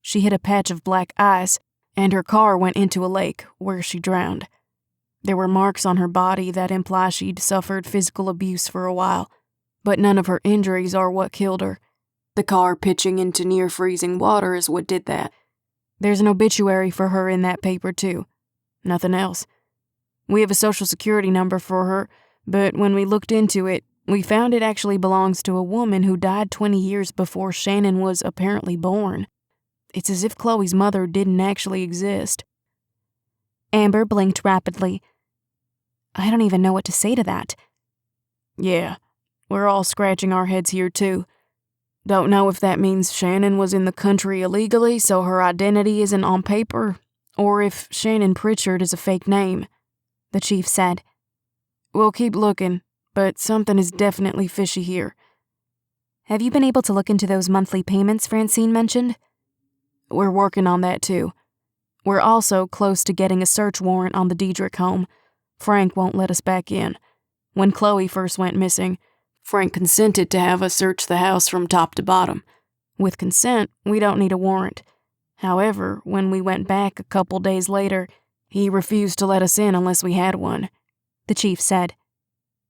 She hit a patch of black ice, and her car went into a lake where she drowned. There were marks on her body that imply she'd suffered physical abuse for a while, but none of her injuries are what killed her. The car pitching into near-freezing water is what did that. There's an obituary for her in that paper, too. Nothing else. We have a social security number for her, but when we looked into it, we found it actually belongs to a woman who died 20 years before Shannon was apparently born. It's as if Chloe's mother didn't actually exist." Amber blinked rapidly. "I don't even know what to say to that." "Yeah, we're all scratching our heads here, too. Don't know if that means Shannon was in the country illegally, so her identity isn't on paper, or if Shannon Pritchard is a fake name," the chief said. "We'll keep looking, but something is definitely fishy here." "Have you been able to look into those monthly payments Francine mentioned?" "We're working on that too. We're also close to getting a search warrant on the Deidrick home. Frank won't let us back in. When Chloe first went missing, Frank consented to have us search the house from top to bottom. With consent, we don't need a warrant. However, when we went back a couple days later, he refused to let us in unless we had one," the chief said.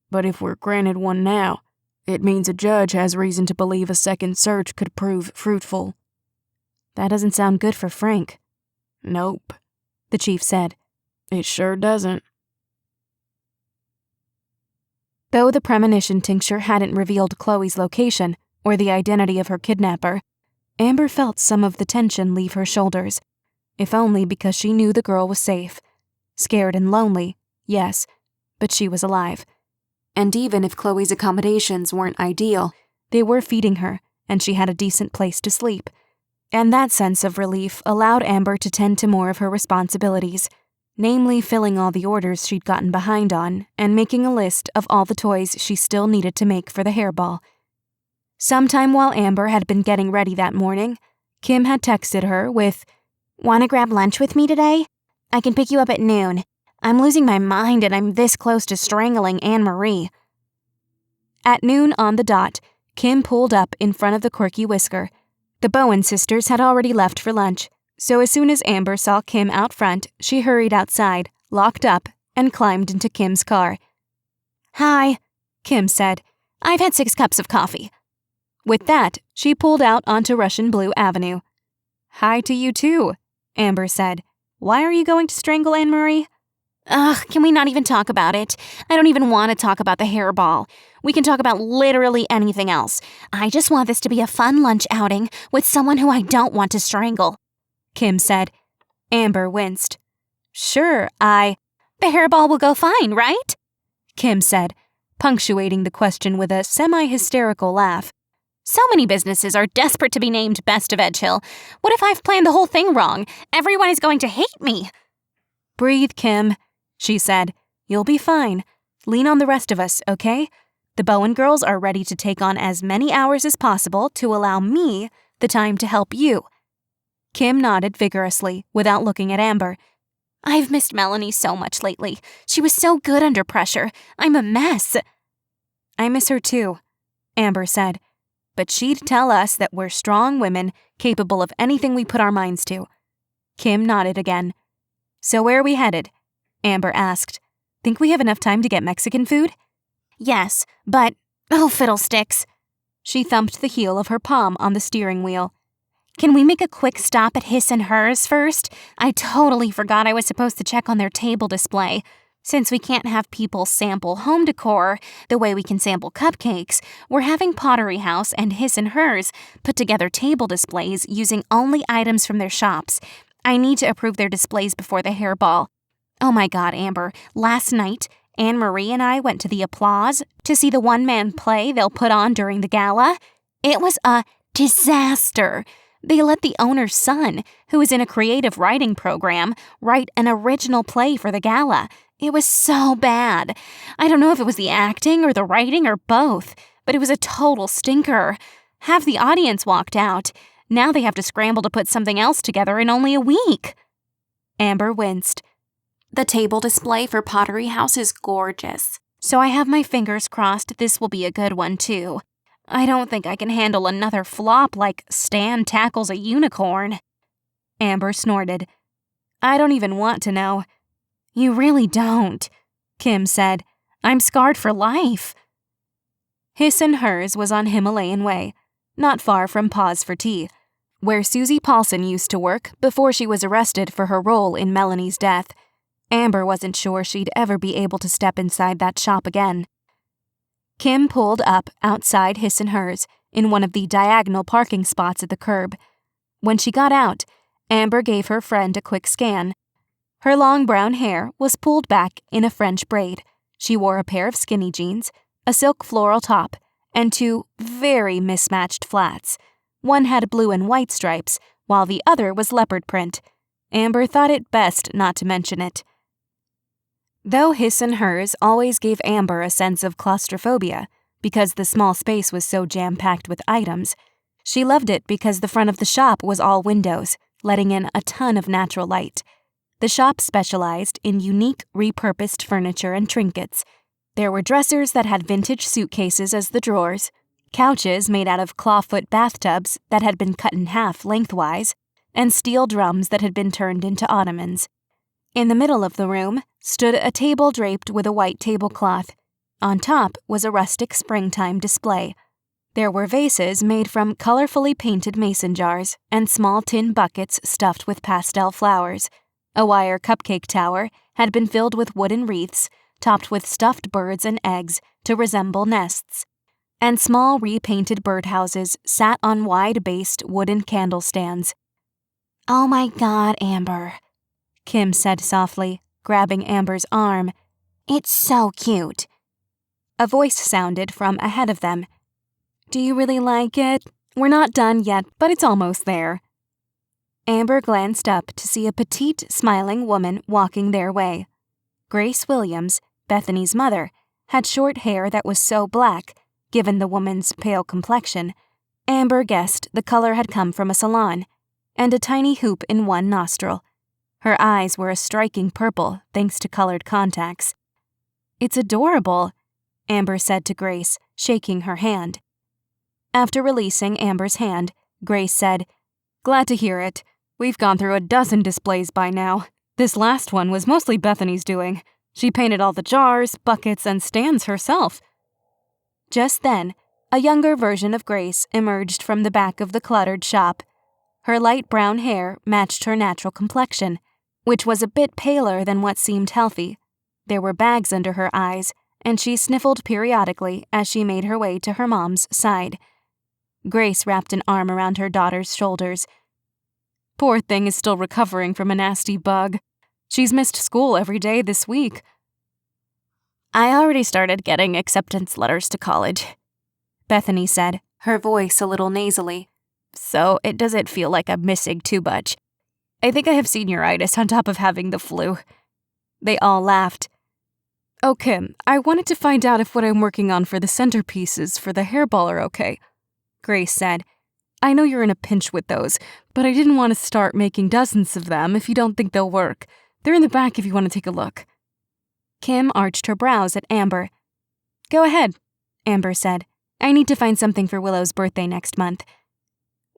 "But if we're granted one now, it means a judge has reason to believe a second search could prove fruitful." "That doesn't sound good for Frank." "Nope," the chief said. "It sure doesn't." Though the premonition tincture hadn't revealed Chloe's location or the identity of her kidnapper, Amber felt some of the tension leave her shoulders, if only because she knew the girl was safe. Scared and lonely, yes, but she was alive. And even if Chloe's accommodations weren't ideal, they were feeding her, and she had a decent place to sleep. And that sense of relief allowed Amber to tend to more of her responsibilities, namely filling all the orders she'd gotten behind on and making a list of all the toys she still needed to make for the hairball. Sometime while Amber had been getting ready that morning, Kim had texted her with, "Want to grab lunch with me today? I can pick you up at noon. I'm losing my mind and I'm this close to strangling Anne-Marie." At noon on the dot, Kim pulled up in front of the Quirky Whisker. The Bowen sisters had already left for lunch, so as soon as Amber saw Kim out front, she hurried outside, locked up, and climbed into Kim's car. "Hi," Kim said. "I've had 6 cups of coffee." With that, she pulled out onto Russian Blue Avenue. "Hi to you too," Amber said. "Why are you going to strangle Anne-Marie?" Ugh, can we not even talk about it? I don't even want to talk about the hairball. We can talk about literally anything else. I just want this to be a fun lunch outing with someone who I don't want to strangle," Kim said. Amber winced. "Sure, The hairball will go fine, right?" Kim said, punctuating the question with a semi-hysterical laugh. So many businesses are desperate to be named Best of Edgehill. What if I've planned the whole thing wrong? Everyone is going to hate me. "Breathe, Kim," she said. "You'll be fine. Lean on the rest of us, okay? The Bowen girls are ready to take on as many hours as possible to allow me the time to help you." Kim nodded vigorously without looking at Amber. "I've missed Melanie so much lately. She was so good under pressure. I'm a mess." "I miss her too," Amber said. "But she'd tell us that we're strong women capable of anything we put our minds to." Kim nodded again. "So where are we headed?" Amber asked. "Think we have enough time to get Mexican food?" "Yes, but oh, fiddlesticks." She thumped the heel of her palm on the steering wheel. "Can we make a quick stop at His and Hers first? I totally forgot I was supposed to check on their table display. Since we can't have people sample home decor the way we can sample cupcakes, we're having Pottery House and His and Hers put together table displays using only items from their shops. I need to approve their displays before the hairball. Oh my God, Amber, last night, Anne-Marie and I went to the Applause to see the one-man play they'll put on during the gala. It was a disaster. They let the owner's son, who is in a creative writing program, write an original play for the gala. It was so bad. I don't know if it was the acting or the writing or both, but it was a total stinker. Half the audience walked out. Now they have to scramble to put something else together in only a week." Amber winced. "The table display for Pottery House is gorgeous, so I have my fingers crossed this will be a good one too. I don't think I can handle another flop like Stan tackles a unicorn." Amber snorted. "I don't even want to know." "You really don't," Kim said. "I'm scarred for life." His and Hers was on Himalayan Way, not far from Pause for Tea, where Susie Paulson used to work before she was arrested for her role in Melanie's death. Amber wasn't sure she'd ever be able to step inside that shop again. Kim pulled up outside His and Hers in one of the diagonal parking spots at the curb. When she got out, Amber gave her friend a quick scan. Her long brown hair was pulled back in a French braid. She wore a pair of skinny jeans, a silk floral top, and 2 very mismatched flats. One had blue and white stripes, while the other was leopard print. Amber thought it best not to mention it. Though his and hers always gave Amber a sense of claustrophobia because the small space was so jam-packed with items, she loved it because the front of the shop was all windows, letting in a ton of natural light. The shop specialized in unique, repurposed furniture and trinkets. There were dressers that had vintage suitcases as the drawers, couches made out of clawfoot bathtubs that had been cut in half lengthwise, and steel drums that had been turned into ottomans. In the middle of the room stood a table draped with a white tablecloth. On top was a rustic springtime display. There were vases made from colorfully painted mason jars and small tin buckets stuffed with pastel flowers. A wire cupcake tower had been filled with wooden wreaths topped with stuffed birds and eggs to resemble nests, and small repainted birdhouses sat on wide-based wooden candle stands. "Oh my God, Amber," Kim said softly, grabbing Amber's arm. "It's so cute." A voice sounded from ahead of them. "Do you really like it? We're not done yet, but it's almost there." Amber glanced up to see a petite, smiling woman walking their way. Grace Williams, Bethany's mother, had short hair that was so black, given the woman's pale complexion, Amber guessed the color had come from a salon, and a tiny hoop in one nostril. Her eyes were a striking purple thanks to colored contacts. "It's adorable," Amber said to Grace, shaking her hand. After releasing Amber's hand, Grace said, "Glad to hear it. We've gone through a dozen displays by now. This last one was mostly Bethany's doing. She painted all the jars, buckets, and stands herself." Just then, a younger version of Grace emerged from the back of the cluttered shop. Her light brown hair matched her natural complexion, which was a bit paler than what seemed healthy. There were bags under her eyes, and she sniffled periodically as she made her way to her mom's side. Grace wrapped an arm around her daughter's shoulders. "Poor thing is still recovering from a nasty bug. She's missed school every day this week." "I already started getting acceptance letters to college," Bethany said, her voice a little nasally. "So it doesn't feel like I'm missing too much. I think I have senioritis on top of having the flu." They all laughed. "Oh, Kim, I wanted to find out if what I'm working on for the centerpieces for the hairball are okay," Grace said. "I know you're in a pinch with those, but I didn't want to start making dozens of them if you don't think they'll work. They're in the back if you want to take a look." Kim arched her brows at Amber. "Go ahead," Amber said. "I need to find something for Willow's birthday next month."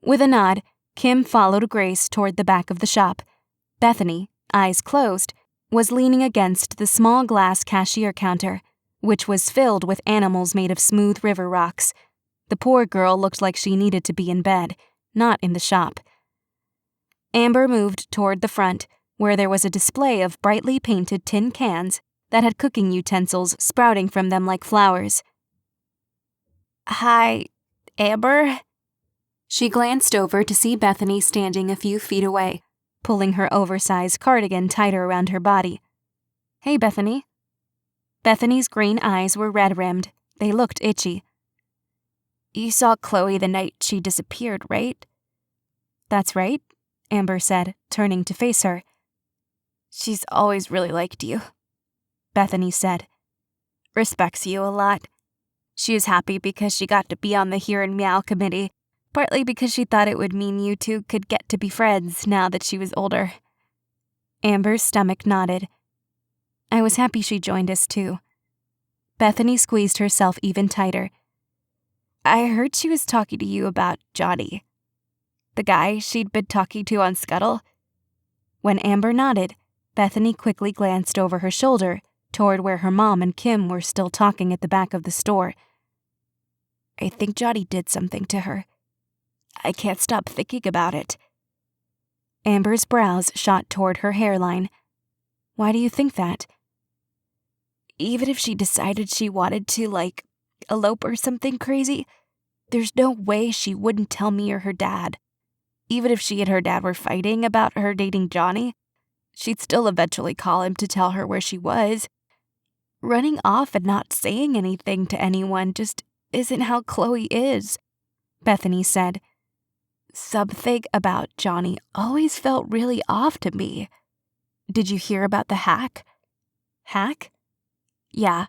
With a nod, Kim followed Grace toward the back of the shop. Bethany, eyes closed, was leaning against the small glass cashier counter, which was filled with animals made of smooth river rocks. The poor girl looked like she needed to be in bed, not in the shop. Amber moved toward the front, where there was a display of brightly painted tin cans that had cooking utensils sprouting from them like flowers. "Hi, Amber?" She glanced over to see Bethany standing a few feet away, pulling her oversized cardigan tighter around her body. "Hey, Bethany." Bethany's green eyes were red-rimmed. They looked itchy. "You saw Chloe the night she disappeared, right?" "That's right," Amber said, turning to face her. "She's always really liked you," Bethany said. "Respects you a lot. She was happy because she got to be on the Here and Meow committee, partly because she thought it would mean you two could get to be friends now that she was older." Amber's stomach nodded. "I was happy she joined us, too." Bethany squeezed herself even tighter. "I heard she was talking to you about Johnny, the guy she'd been talking to on Scuttle." When Amber nodded, Bethany quickly glanced over her shoulder toward where her mom and Kim were still talking at the back of the store. "I think Johnny did something to her. I can't stop thinking about it." Amber's brows shot toward her hairline. "Why do you think that?" "Even if she decided she wanted to, elope or something crazy, there's no way she wouldn't tell me or her dad. Even if she and her dad were fighting about her dating Johnny, she'd still eventually call him to tell her where she was. Running off and not saying anything to anyone just isn't how Chloe is," Bethany said. Something about Johnny always felt really off to me. Did you hear about the hack? Hack? Yeah.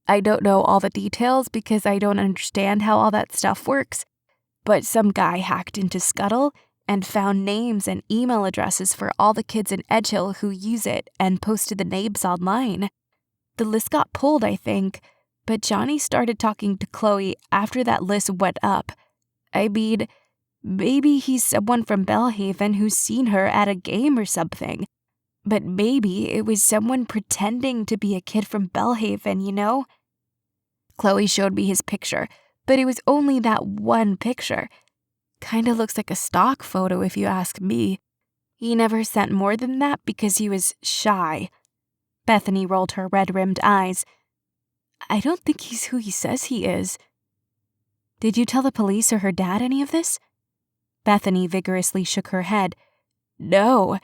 I don't know all the details because I don't understand how all that stuff works. But some guy hacked into Scuttle and found names and email addresses for all the kids in Edgehill who use it and posted the names online. The list got pulled, I think, but Johnny started talking to Chloe after that list went up. I mean, maybe he's someone from Bellhaven who's seen her at a game or something. But maybe it was someone pretending to be a kid from Bellhaven, you know? Chloe showed me his picture, but it was only that one picture. Kinda looks like a stock photo if you ask me. He never sent more than that because he was shy. Bethany rolled her red-rimmed eyes. I don't think he's who he says he is. Did you tell the police or her dad any of this? Bethany vigorously shook her head. No.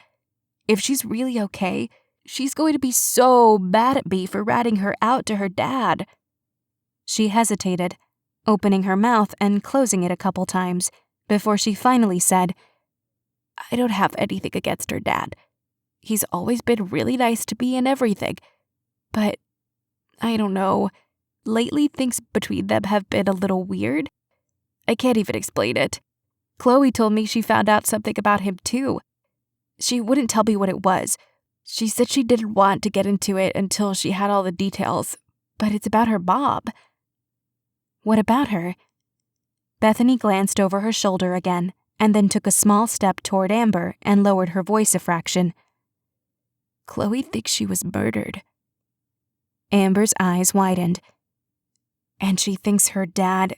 If she's really okay, she's going to be so mad at me for ratting her out to her dad. She hesitated, opening her mouth and closing it a couple times, before she finally said, I don't have anything against her dad. He's always been really nice to me and everything. But, I don't know, lately things between them have been a little weird. I can't even explain it. Chloe told me she found out something about him too. She wouldn't tell me what it was. She said she didn't want to get into it until she had all the details, but it's about her mom. What about her? Bethany glanced over her shoulder again, and then took a small step toward Amber and lowered her voice a fraction. Chloe thinks she was murdered. Amber's eyes widened. And she thinks her dad...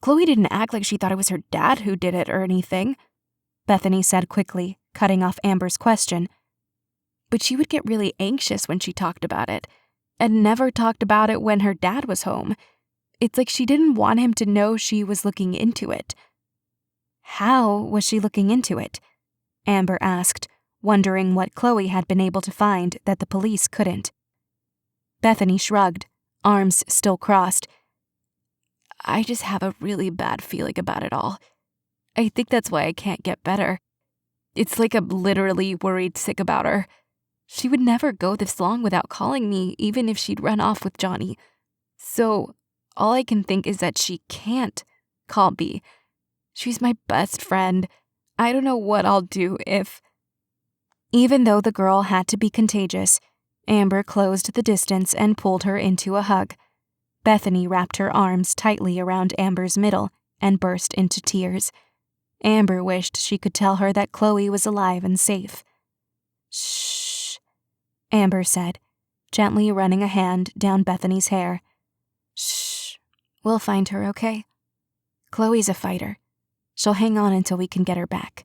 Chloe didn't act like she thought it was her dad who did it or anything, Bethany said quickly, cutting off Amber's question. But she would get really anxious when she talked about it, and never talked about it when her dad was home. It's like she didn't want him to know she was looking into it. How was she looking into it? Amber asked, wondering what Chloe had been able to find that the police couldn't. Bethany shrugged, arms still crossed. I just have a really bad feeling about it all. I think that's why I can't get better. It's like I'm literally worried sick about her. She would never go this long without calling me, even if she'd run off with Johnny. So, all I can think is that she can't call me. She's my best friend. I don't know what I'll do if... Even though the girl had to be contagious, Amber closed the distance and pulled her into a hug. Bethany wrapped her arms tightly around Amber's middle and burst into tears. Amber wished she could tell her that Chloe was alive and safe. Shh, Amber said, gently running a hand down Bethany's hair. Shh, we'll find her, okay? Chloe's a fighter. She'll hang on until we can get her back.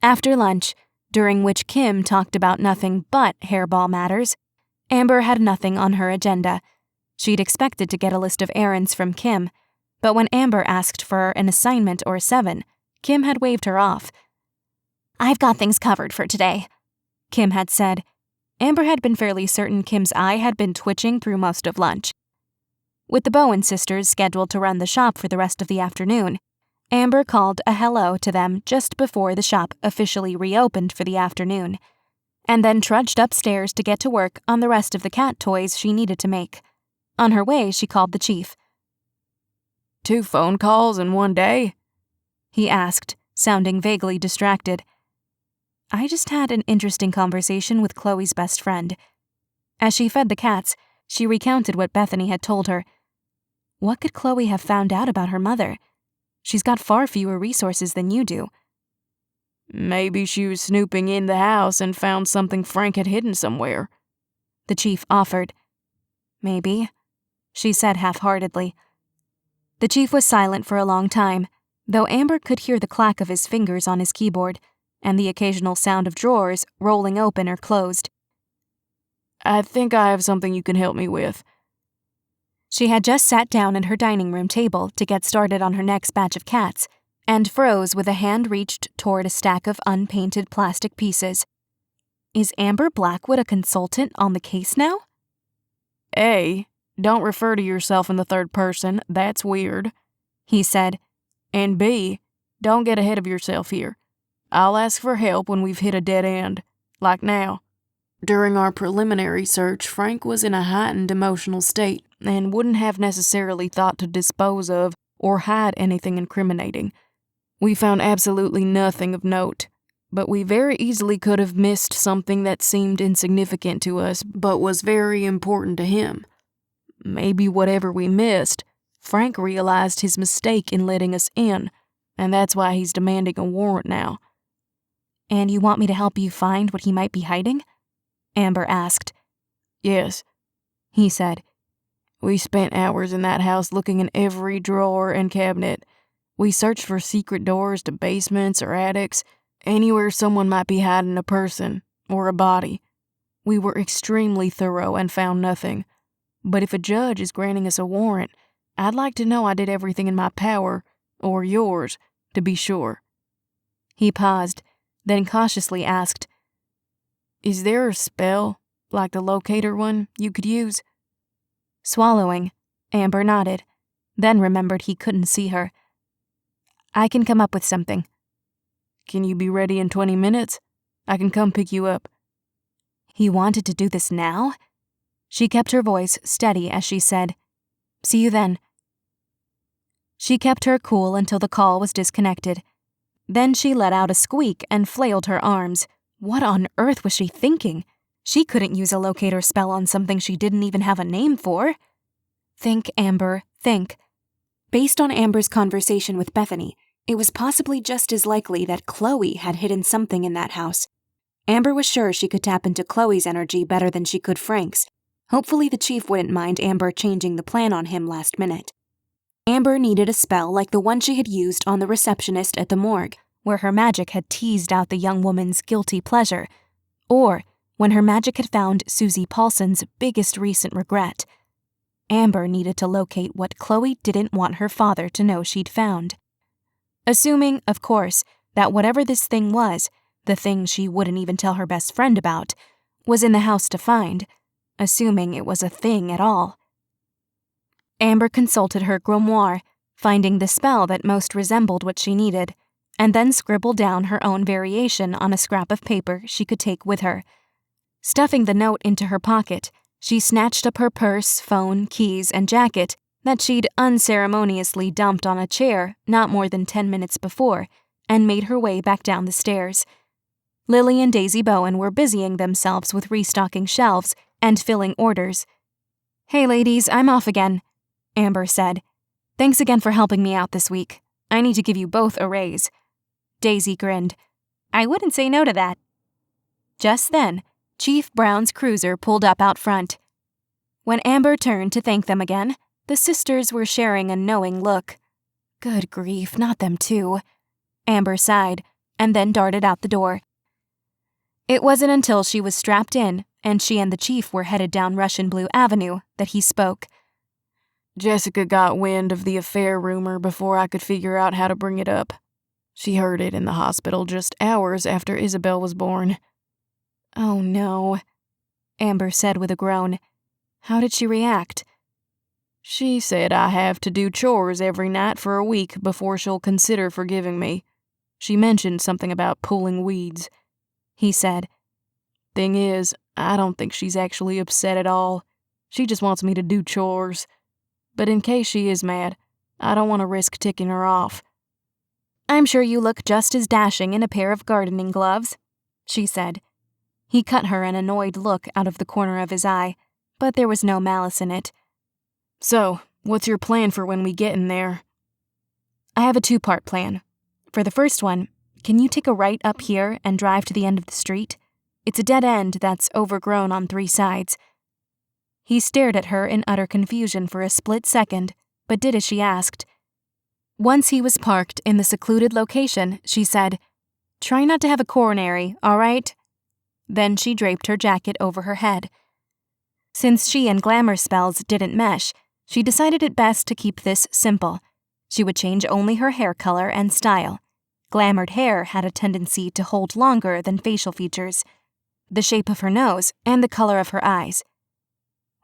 After lunch, during which Kim talked about nothing but hairball matters, Amber had nothing on her agenda. She'd expected to get a list of errands from Kim, but when Amber asked for an assignment or 7, Kim had waved her off. I've got things covered for today, Kim had said. Amber had been fairly certain Kim's eye had been twitching through most of lunch. With the Bowen sisters scheduled to run the shop for the rest of the afternoon, Amber called a hello to them just before the shop officially reopened for the afternoon, and then trudged upstairs to get to work on the rest of the cat toys she needed to make. On her way, she called the chief. 2 phone calls in one day? He asked, sounding vaguely distracted. I just had an interesting conversation with Chloe's best friend. As she fed the cats, she recounted what Bethany had told her. What could Chloe have found out about her mother? She's got far fewer resources than you do. Maybe she was snooping in the house and found something Frank had hidden somewhere, the chief offered. Maybe, she said half-heartedly. The chief was silent for a long time, though Amber could hear the clack of his fingers on his keyboard and the occasional sound of drawers rolling open or closed. I think I have something you can help me with. She had just sat down at her dining room table to get started on her next batch of cats, and froze with a hand reached toward a stack of unpainted plastic pieces. Is Amber Blackwood a consultant on the case now? A, don't refer to yourself in the third person, that's weird, he said. And B, don't get ahead of yourself here. I'll ask for help when we've hit a dead end, like now. During our preliminary search, Frank was in a heightened emotional state and wouldn't have necessarily thought to dispose of or hide anything incriminating. We found absolutely nothing of note, but we very easily could have missed something that seemed insignificant to us but was very important to him. Maybe whatever we missed, Frank realized his mistake in letting us in, and that's why he's demanding a warrant now. And you want me to help you find what he might be hiding? Amber asked. Yes, he said. We spent hours in that house looking in every drawer and cabinet. We searched for secret doors to basements or attics, anywhere someone might be hiding a person or a body. We were extremely thorough and found nothing. But if a judge is granting us a warrant, I'd like to know I did everything in my power, or yours, to be sure. He paused, then cautiously asked, Is there a spell, like the locator one, you could use? Swallowing, Amber nodded, then remembered he couldn't see her. I can come up with something. Can you be ready in 20 minutes? I can come pick you up. He wanted to do this now? She kept her voice steady as she said, See you then. She kept her cool until the call was disconnected. Then she let out a squeak and flailed her arms. What on earth was she thinking? She couldn't use a locator spell on something she didn't even have a name for. Think, Amber, think. Based on Amber's conversation with Bethany, it was possibly just as likely that Chloe had hidden something in that house. Amber was sure she could tap into Chloe's energy better than she could Frank's. Hopefully the chief wouldn't mind Amber changing the plan on him last minute. Amber needed a spell like the one she had used on the receptionist at the morgue, where her magic had teased out the young woman's guilty pleasure, or when her magic had found Susie Paulson's biggest recent regret. Amber needed to locate what Chloe didn't want her father to know she'd found. Assuming, of course, that whatever this thing was, the thing she wouldn't even tell her best friend about, was in the house to find, assuming it was a thing at all. Amber consulted her grimoire, finding the spell that most resembled what she needed, and then scribbled down her own variation on a scrap of paper she could take with her. Stuffing the note into her pocket, she snatched up her purse, phone, keys, and jacket that she'd unceremoniously dumped on a chair not more than 10 minutes before, and made her way back down the stairs. Lily and Daisy Bowen were busying themselves with restocking shelves and filling orders. Hey ladies, I'm off again, Amber said. Thanks again for helping me out this week. I need to give you both a raise. Daisy grinned. I wouldn't say no to that. Just then, Chief Brown's cruiser pulled up out front. When Amber turned to thank them again, the sisters were sharing a knowing look. Good grief, not them too. Amber sighed, and then darted out the door. It wasn't until she was strapped in and she and the chief were headed down Russian Blue Avenue that he spoke. Jessica got wind of the affair rumor before I could figure out how to bring it up. She heard it in the hospital just hours after Isabel was born. Oh no, Amber said with a groan. How did she react? She said I have to do chores every night for a week before she'll consider forgiving me. She mentioned something about pulling weeds, he said. Thing is, I don't think she's actually upset at all. She just wants me to do chores. But in case she is mad, I don't want to risk ticking her off. I'm sure you look just as dashing in a pair of gardening gloves, she said. He cut her an annoyed look out of the corner of his eye, but there was no malice in it. So, what's your plan for when we get in there? I have a 2-part plan. For the first one, can you take a right up here and drive to the end of the street? It's a dead end that's overgrown on 3 sides. He stared at her in utter confusion for a split second, but did as she asked. Once he was parked in the secluded location, she said, Try not to have a coronary, all right? Then she draped her jacket over her head. Since she and glamour spells didn't mesh, she decided it best to keep this simple. She would change only her hair color and style. Glamoured hair had a tendency to hold longer than facial features, the shape of her nose, and the color of her eyes.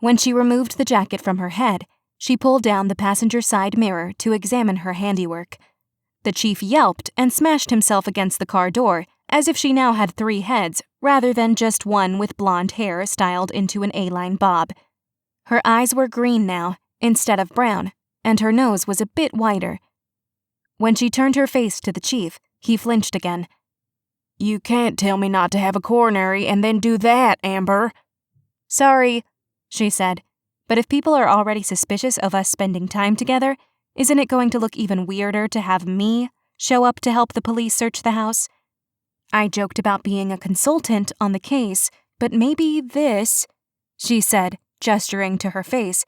When she removed the jacket from her head, She pulled down the passenger side mirror to examine her handiwork. The chief yelped and smashed himself against the car door, as if she now had 3 heads, rather than just one with blonde hair styled into an A-line bob. Her eyes were green now, instead of brown, and her nose was a bit wider. When she turned her face to the chief, he flinched again. "You can't tell me not to have a coronary and then do that, Amber." "Sorry," she said, "but if people are already suspicious of us spending time together, isn't it going to look even weirder to have me show up to help the police search the house? I joked about being a consultant on the case, but maybe this," she said, gesturing to her face,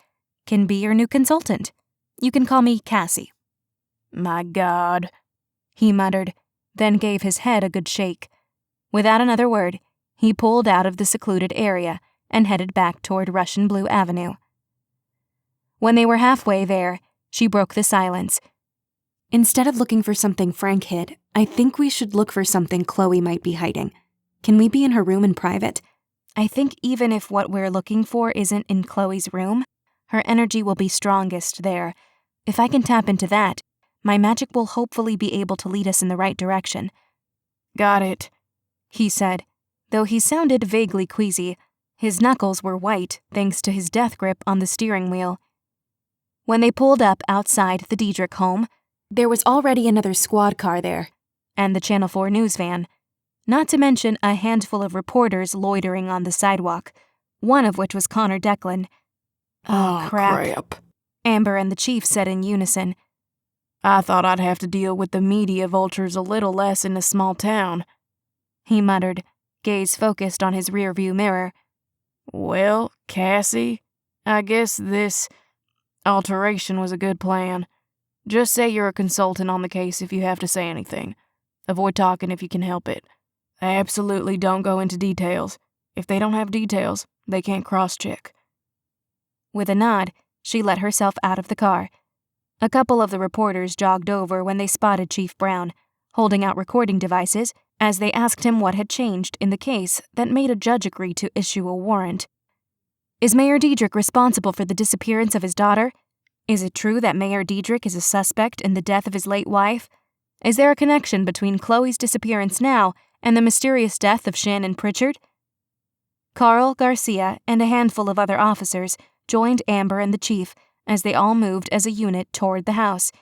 "can be your new consultant. You can call me Cassie." "My God," he muttered, then gave his head a good shake. Without another word, he pulled out of the secluded area and headed back toward Russian Blue Avenue. When they were halfway there, she broke the silence. "Instead of looking for something Frank hid, I think we should look for something Chloe might be hiding. Can we be in her room in private? I think even if what we're looking for isn't in Chloe's room, her energy will be strongest there. If I can tap into that, my magic will hopefully be able to lead us in the right direction." "Got it," he said, though he sounded vaguely queasy. His knuckles were white thanks to his death grip on the steering wheel. When they pulled up outside the Deidrick home, there was already another squad car there, and the Channel 4 news van, not to mention a handful of reporters loitering on the sidewalk, one of which was Connor Declan. Oh, crap, Amber and the chief said in unison. "I thought I'd have to deal with the media vultures a little less in a small town," he muttered, gaze focused on his rearview mirror. "Well, Cassie, I guess this alteration was a good plan. Just say you're a consultant on the case if you have to say anything. Avoid talking if you can help it. Absolutely don't go into details. If they don't have details, they can't cross-check." With a nod, she let herself out of the car. A couple of the reporters jogged over when they spotted Chief Brown, holding out recording devices as they asked him what had changed in the case that made a judge agree to issue a warrant. "Is Mayor Deidrick responsible for the disappearance of his daughter? Is it true that Mayor Deidrick is a suspect in the death of his late wife? Is there a connection between Chloe's disappearance now and the mysterious death of Shannon Pritchard?" Carl, Garcia, and a handful of other officers joined Amber and the chief as they all moved as a unit toward the house.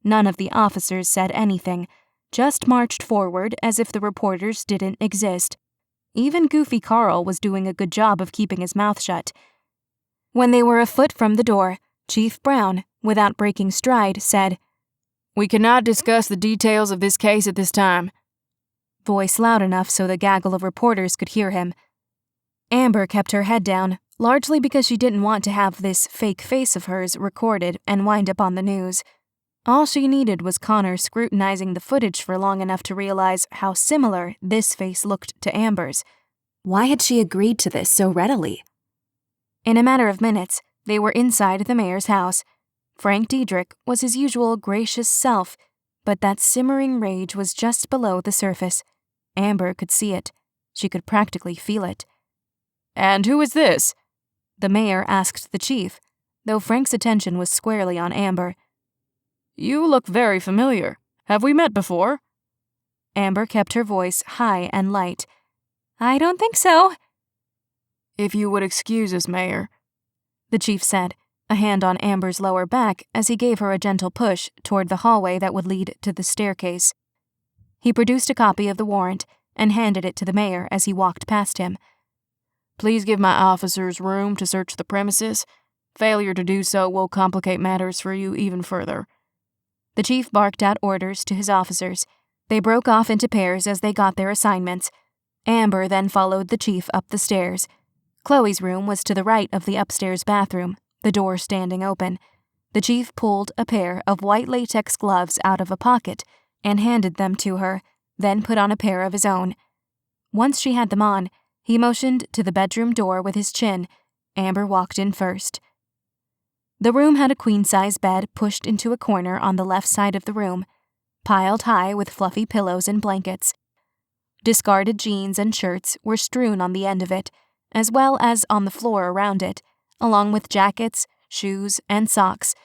None of the officers said anything, just marched forward as if the reporters didn't exist. Even Goofy Carl was doing a good job of keeping his mouth shut. When they were a foot from the door, Chief Brown, without breaking stride, said, "We cannot discuss the details of this case at this time." Voice loud enough so the gaggle of reporters could hear him. Amber kept her head down, largely because she didn't want to have this fake face of hers recorded and wind up on the news. All she needed was Connor scrutinizing the footage for long enough to realize how similar this face looked to Amber's. Why had she agreed to this so readily? In a matter of minutes, they were inside the mayor's house. Frank Deidrick was his usual gracious self, but that simmering rage was just below the surface. Amber could see it. She could practically feel it. "And who is this?" the mayor asked the chief, though Frank's attention was squarely on Amber. "You look very familiar. Have we met before?" Amber kept her voice high and light. "I don't think so." "If you would excuse us, Mayor," the chief said, a hand on Amber's lower back as he gave her a gentle push toward the hallway that would lead to the staircase. He produced a copy of the warrant and handed it to the mayor as he walked past him. "Please give my officers room to search the premises. Failure to do so will complicate matters for you even further." The chief barked out orders to his officers. They broke off into pairs as they got their assignments. Amber then followed the chief up the stairs. Chloe's room was to the right of the upstairs bathroom, the door standing open. The chief pulled a pair of white latex gloves out of a pocket and handed them to her, then put on a pair of his own. Once she had them on, he motioned to the bedroom door with his chin. Amber walked in first. The room had a queen-size bed pushed into a corner on the left side of the room, piled high with fluffy pillows and blankets. Discarded jeans and shirts were strewn on the end of it, as well as on the floor around it, along with jackets, shoes, and socks.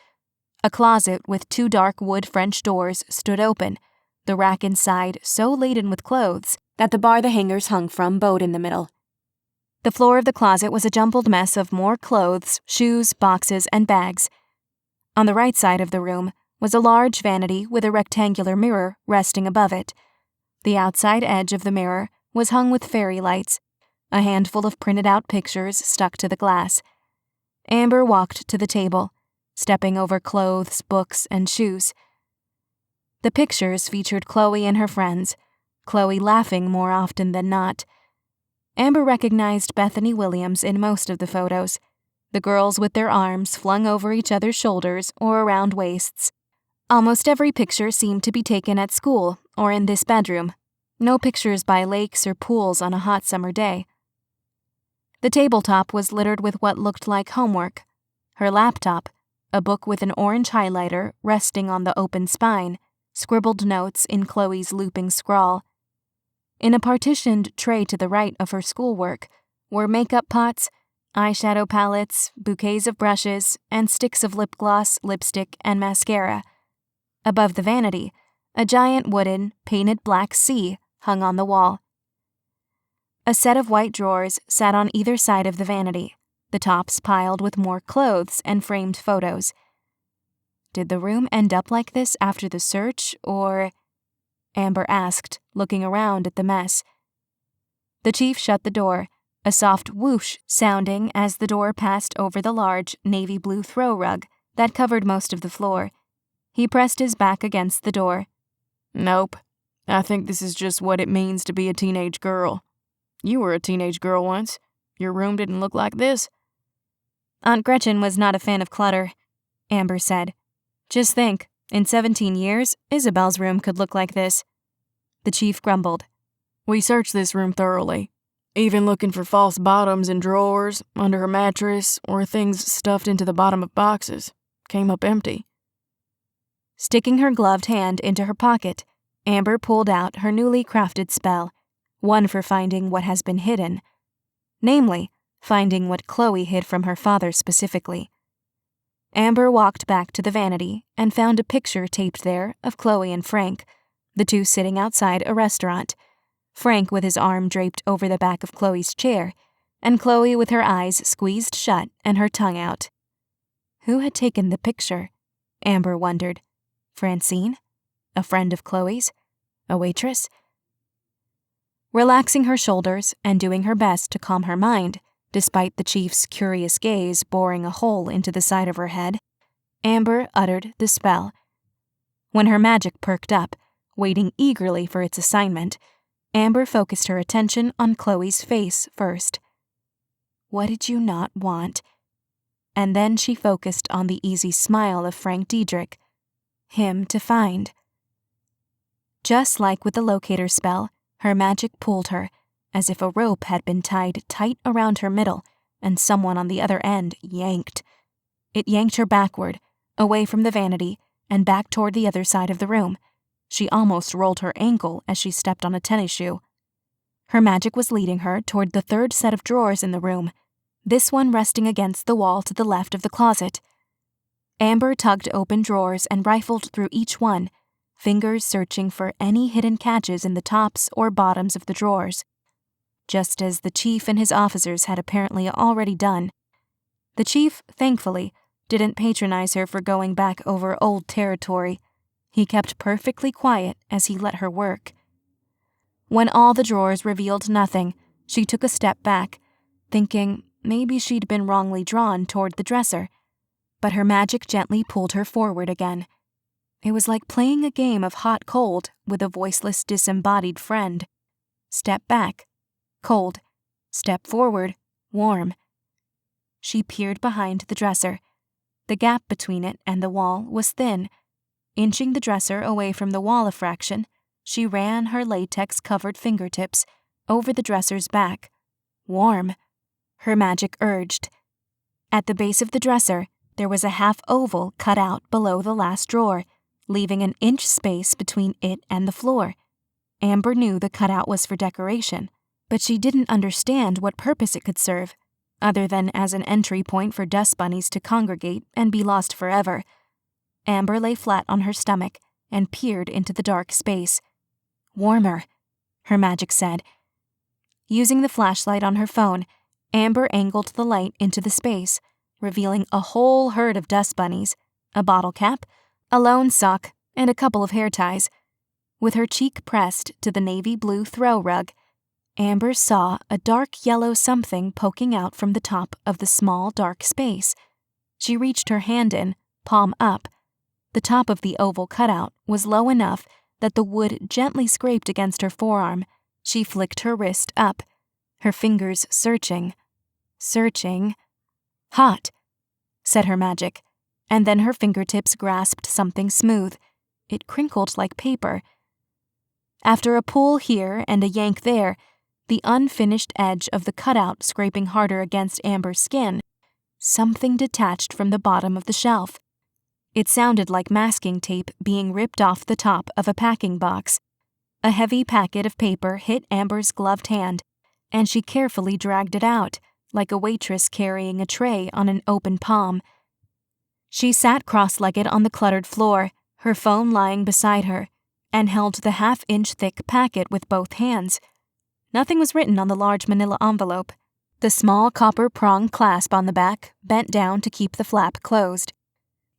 A closet with 2 dark wood French doors stood open, the rack inside so laden with clothes that the bar the hangers hung from bowed in the middle. The floor of the closet was a jumbled mess of more clothes, shoes, boxes, and bags. On the right side of the room was a large vanity with a rectangular mirror resting above it. The outside edge of the mirror was hung with fairy lights, a handful of printed-out pictures stuck to the glass. Amber walked to the table, stepping over clothes, books, and shoes. The pictures featured Chloe and her friends, Chloe laughing more often than not. Amber recognized Bethany Williams in most of the photos, the girls with their arms flung over each other's shoulders or around waists. Almost every picture seemed to be taken at school or in this bedroom. No pictures by lakes or pools on a hot summer day. The tabletop was littered with what looked like homework. Her laptop, a book with an orange highlighter resting on the open spine, scribbled notes in Chloe's looping scrawl. In a partitioned tray to the right of her schoolwork were makeup pots, eyeshadow palettes, bouquets of brushes, and sticks of lip gloss, lipstick, and mascara. Above the vanity, a giant wooden, painted black C hung on the wall. A set of white drawers sat on either side of the vanity, the tops piled with more clothes and framed photos. Did the room end up like this after the search, or? Amber asked, looking around at the mess. The chief shut the door, a soft whoosh sounding as the door passed over the large navy blue throw rug that covered most of the floor. He pressed his back against the door. Nope. I think this is just what it means to be a teenage girl. You were a teenage girl once. Your room didn't look like this. Aunt Gretchen was not a fan of clutter, Amber said. Just think, in 17 years, Isabel's room could look like this. The chief grumbled. We searched this room thoroughly, even looking for false bottoms in drawers, under her mattress, or things stuffed into the bottom of boxes. Came up empty. Sticking her gloved hand into her pocket, Amber pulled out her newly crafted spell, one for finding what has been hidden. Namely, finding what Chloe hid from her father specifically. Amber walked back to the vanity and found a picture taped there of Chloe and Frank, the two sitting outside a restaurant, Frank with his arm draped over the back of Chloe's chair, and Chloe with her eyes squeezed shut and her tongue out. Who had taken the picture? Amber wondered. Francine? A friend of Chloe's? A waitress? Relaxing her shoulders and doing her best to calm her mind, despite the chief's curious gaze boring a hole into the side of her head, Amber uttered the spell. When her magic perked up, waiting eagerly for its assignment, Amber focused her attention on Chloe's face first. What did you not want? And then she focused on the easy smile of Frank Deidrick. Him to find. Just like with the locator spell, her magic pulled her, as if a rope had been tied tight around her middle, and someone on the other end yanked. It yanked her backward, away from the vanity, and back toward the other side of the room. She almost rolled her ankle as she stepped on a tennis shoe. Her magic was leading her toward the third set of drawers in the room, this one resting against the wall to the left of the closet. Amber tugged open drawers and rifled through each one, fingers searching for any hidden catches in the tops or bottoms of the drawers, just as the chief and his officers had apparently already done. The chief, thankfully, didn't patronize her for going back over old territory. He kept perfectly quiet as he let her work. When all the drawers revealed nothing, she took a step back, thinking maybe she'd been wrongly drawn toward the dresser. But her magic gently pulled her forward again. It was like playing a game of hot-cold with a voiceless, disembodied friend. Step back, cold. Step forward, warm. She peered behind the dresser. The gap between it and the wall was thin. Inching the dresser away from the wall a fraction, she ran her latex-covered fingertips over the dresser's back. Warm. Her magic urged. At the base of the dresser, there was a half oval cut out below the last drawer, leaving an inch space between it and the floor. Amber knew the cutout was for decoration, but she didn't understand what purpose it could serve. other than as an entry point for dust bunnies to congregate and be lost forever. Amber lay flat on her stomach and peered into the dark space. "Warmer," her magic said. Using the flashlight on her phone, Amber angled the light into the space, revealing a whole herd of dust bunnies, a bottle cap, a lone sock, and a couple of hair ties. With her cheek pressed to the navy blue throw rug, Amber saw a dark yellow something poking out from the top of the small dark space. She reached her hand in, palm up. The top of the oval cutout was low enough that the wood gently scraped against her forearm. She flicked her wrist up, her fingers searching. "Hot," said her magic, and then her fingertips grasped something smooth. It crinkled like paper. After a pull here and a yank there, the unfinished edge of the cutout scraping harder against Amber's skin, something detached from the bottom of the shelf. It sounded like masking tape being ripped off the top of a packing box. A heavy packet of paper hit Amber's gloved hand, and she carefully dragged it out, like a waitress carrying a tray on an open palm. She sat cross-legged on the cluttered floor, her phone lying beside her, and held the half-inch thick packet with both hands. Nothing was written on the large manila envelope. The small copper prong clasp on the back bent down to keep the flap closed.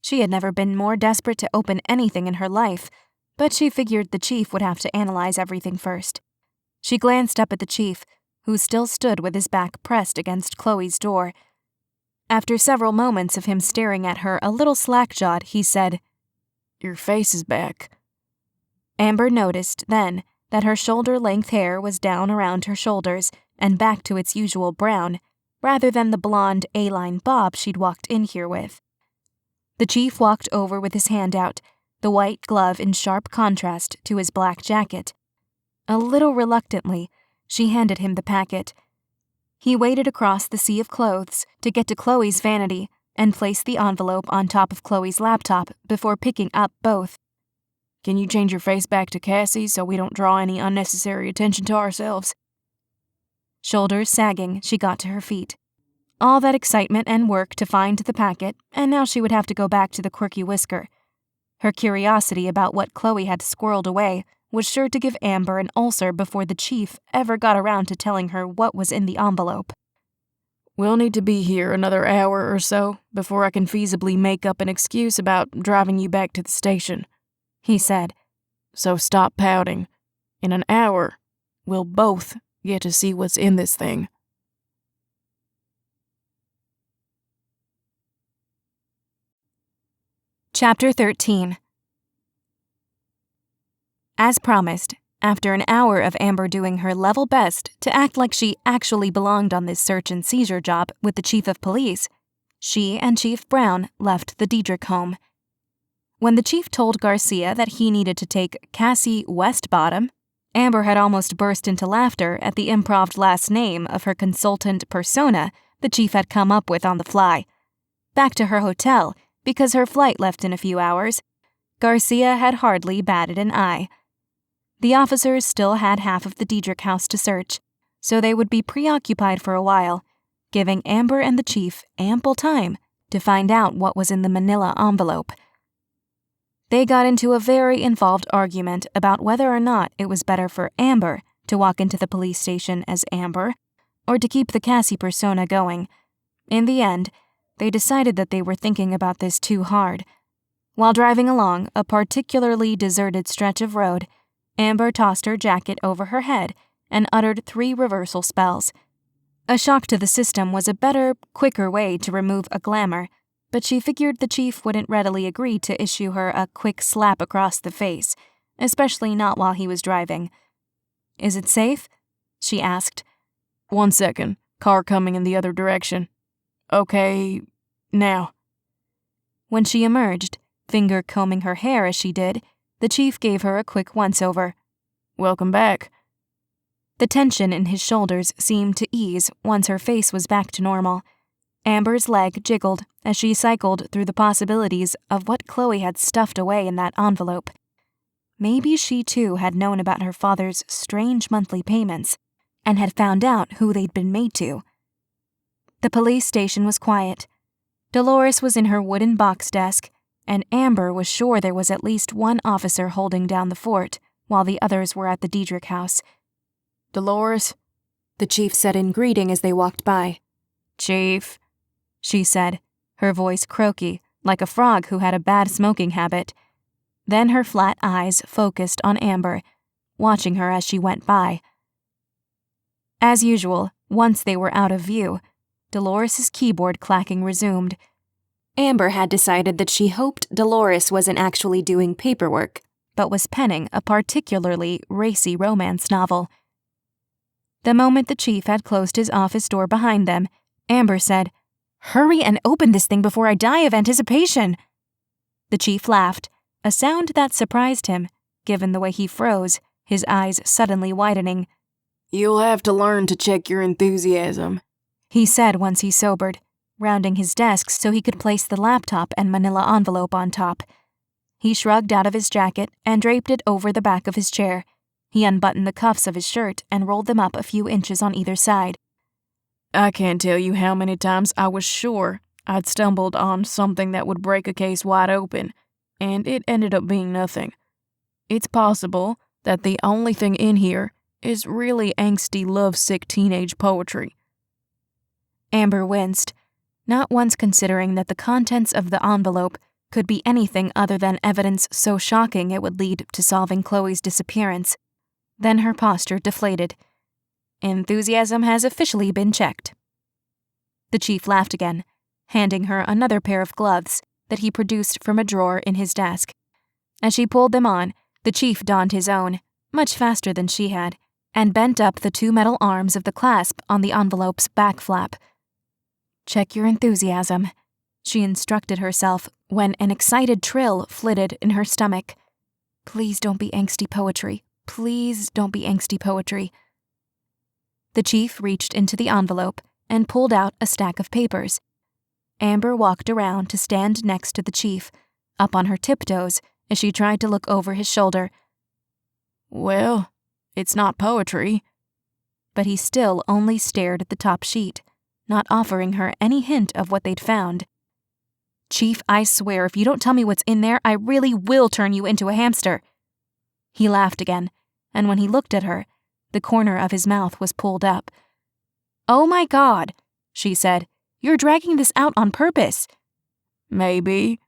She had never been more desperate to open anything in her life, but she figured the chief would have to analyze everything first. She glanced up at the chief, who still stood with his back pressed against Chloe's door. After several moments of him staring at her a little slack-jawed, he said, "Your face is back." Amber noticed then that her shoulder-length hair was down around her shoulders and back to its usual brown, rather than the blonde A-line bob she'd walked in here with. The chief walked over with his hand out, the white glove in sharp contrast to his black jacket. A little reluctantly, she handed him the packet. He waded across the sea of clothes to get to Chloe's vanity and placed the envelope on top of Chloe's laptop before picking up both. "Can you change your face back to Cassie so we don't draw any unnecessary attention to ourselves?" Shoulders sagging, she got to her feet. All that excitement and work to find the packet, and now she would have to go back to the quirky whisker. Her curiosity about what Chloe had squirreled away was sure to give Amber an ulcer before the chief ever got around to telling her what was in the envelope. "We'll need to be here another hour or so before I can feasibly make up an excuse about driving you back to the station," he said. "So stop pouting. In an hour, we'll both get to see what's in this thing." Chapter 13. As promised, after an hour of Amber doing her level best to act like she actually belonged on this search and seizure job with the chief of police, she and Chief Brown left the Deidrick home. When the chief told Garcia that he needed to take Cassie Westbottom, Amber had almost burst into laughter at the improv last name of her consultant persona the chief had come up with on the fly. Back to her hotel, because her flight left in a few hours, Garcia had hardly batted an eye. The officers still had half of the Deidrick house to search, so they would be preoccupied for a while, giving Amber and the chief ample time to find out what was in the manila envelope. They got into a very involved argument about whether or not it was better for Amber to walk into the police station as Amber, or to keep the Cassie persona going. In the end, they decided that they were thinking about this too hard. While driving along a particularly deserted stretch of road, Amber tossed her jacket over her head and uttered 3 reversal spells. A shock to the system was a better, quicker way to remove a glamour, but she figured the chief wouldn't readily agree to issue her a quick slap across the face, especially not while he was driving. "Is it safe?" she asked. "1 second. Car coming in the other direction. Okay, now." When she emerged, finger combing her hair as she did, the chief gave her a quick once-over. "Welcome back." The tension in his shoulders seemed to ease once her face was back to normal. Amber's leg jiggled as she cycled through the possibilities of what Chloe had stuffed away in that envelope. Maybe she too had known about her father's strange monthly payments and had found out who they'd been made to. The police station was quiet. Dolores was in her wooden box desk, and Amber was sure there was at least one officer holding down the fort, while the others were at the Deidrick house. Dolores, the chief said in greeting as they walked by. Chief, she said, her voice croaky, like a frog who had a bad smoking habit. Then her flat eyes focused on Amber, watching her as she went by. As usual, once they were out of view, Dolores's keyboard clacking resumed. Amber had decided that she hoped Dolores wasn't actually doing paperwork, but was penning a particularly racy romance novel. The moment the chief had closed his office door behind them, Amber said, "Hurry and open this thing before I die of anticipation." The chief laughed, a sound that surprised him, given the way he froze, his eyes suddenly widening. "You'll have to learn to check your enthusiasm," he said once he sobered, rounding his desk so he could place the laptop and manila envelope on top. He shrugged out of his jacket and draped it over the back of his chair. He unbuttoned the cuffs of his shirt and rolled them up a few inches on either side. "I can't tell you how many times I was sure I'd stumbled on something that would break a case wide open, and it ended up being nothing. It's possible that the only thing in here is really angsty, lovesick teenage poetry." Amber winced, not once considering that the contents of the envelope could be anything other than evidence so shocking it would lead to solving Chloe's disappearance. Then her posture deflated. Enthusiasm has officially been checked. The chief laughed again, handing her another pair of gloves that he produced from a drawer in his desk. As she pulled them on, the chief donned his own, much faster than she had, and bent up the two metal arms of the clasp on the envelope's back flap. "Check your enthusiasm," she instructed herself when an excited trill flitted in her stomach. "Please don't be angsty poetry. Please don't be angsty poetry." The chief reached into the envelope and pulled out a stack of papers. Amber walked around to stand next to the chief, up on her tiptoes as she tried to look over his shoulder. "Well, it's not poetry." But he still only stared at the top sheet, not offering her any hint of what they'd found. "Chief, I swear if you don't tell me what's in there, I really will turn you into a hamster." He laughed again, and when he looked at her, the corner of his mouth was pulled up. "Oh my God," she said. "You're dragging this out on purpose." "Maybe."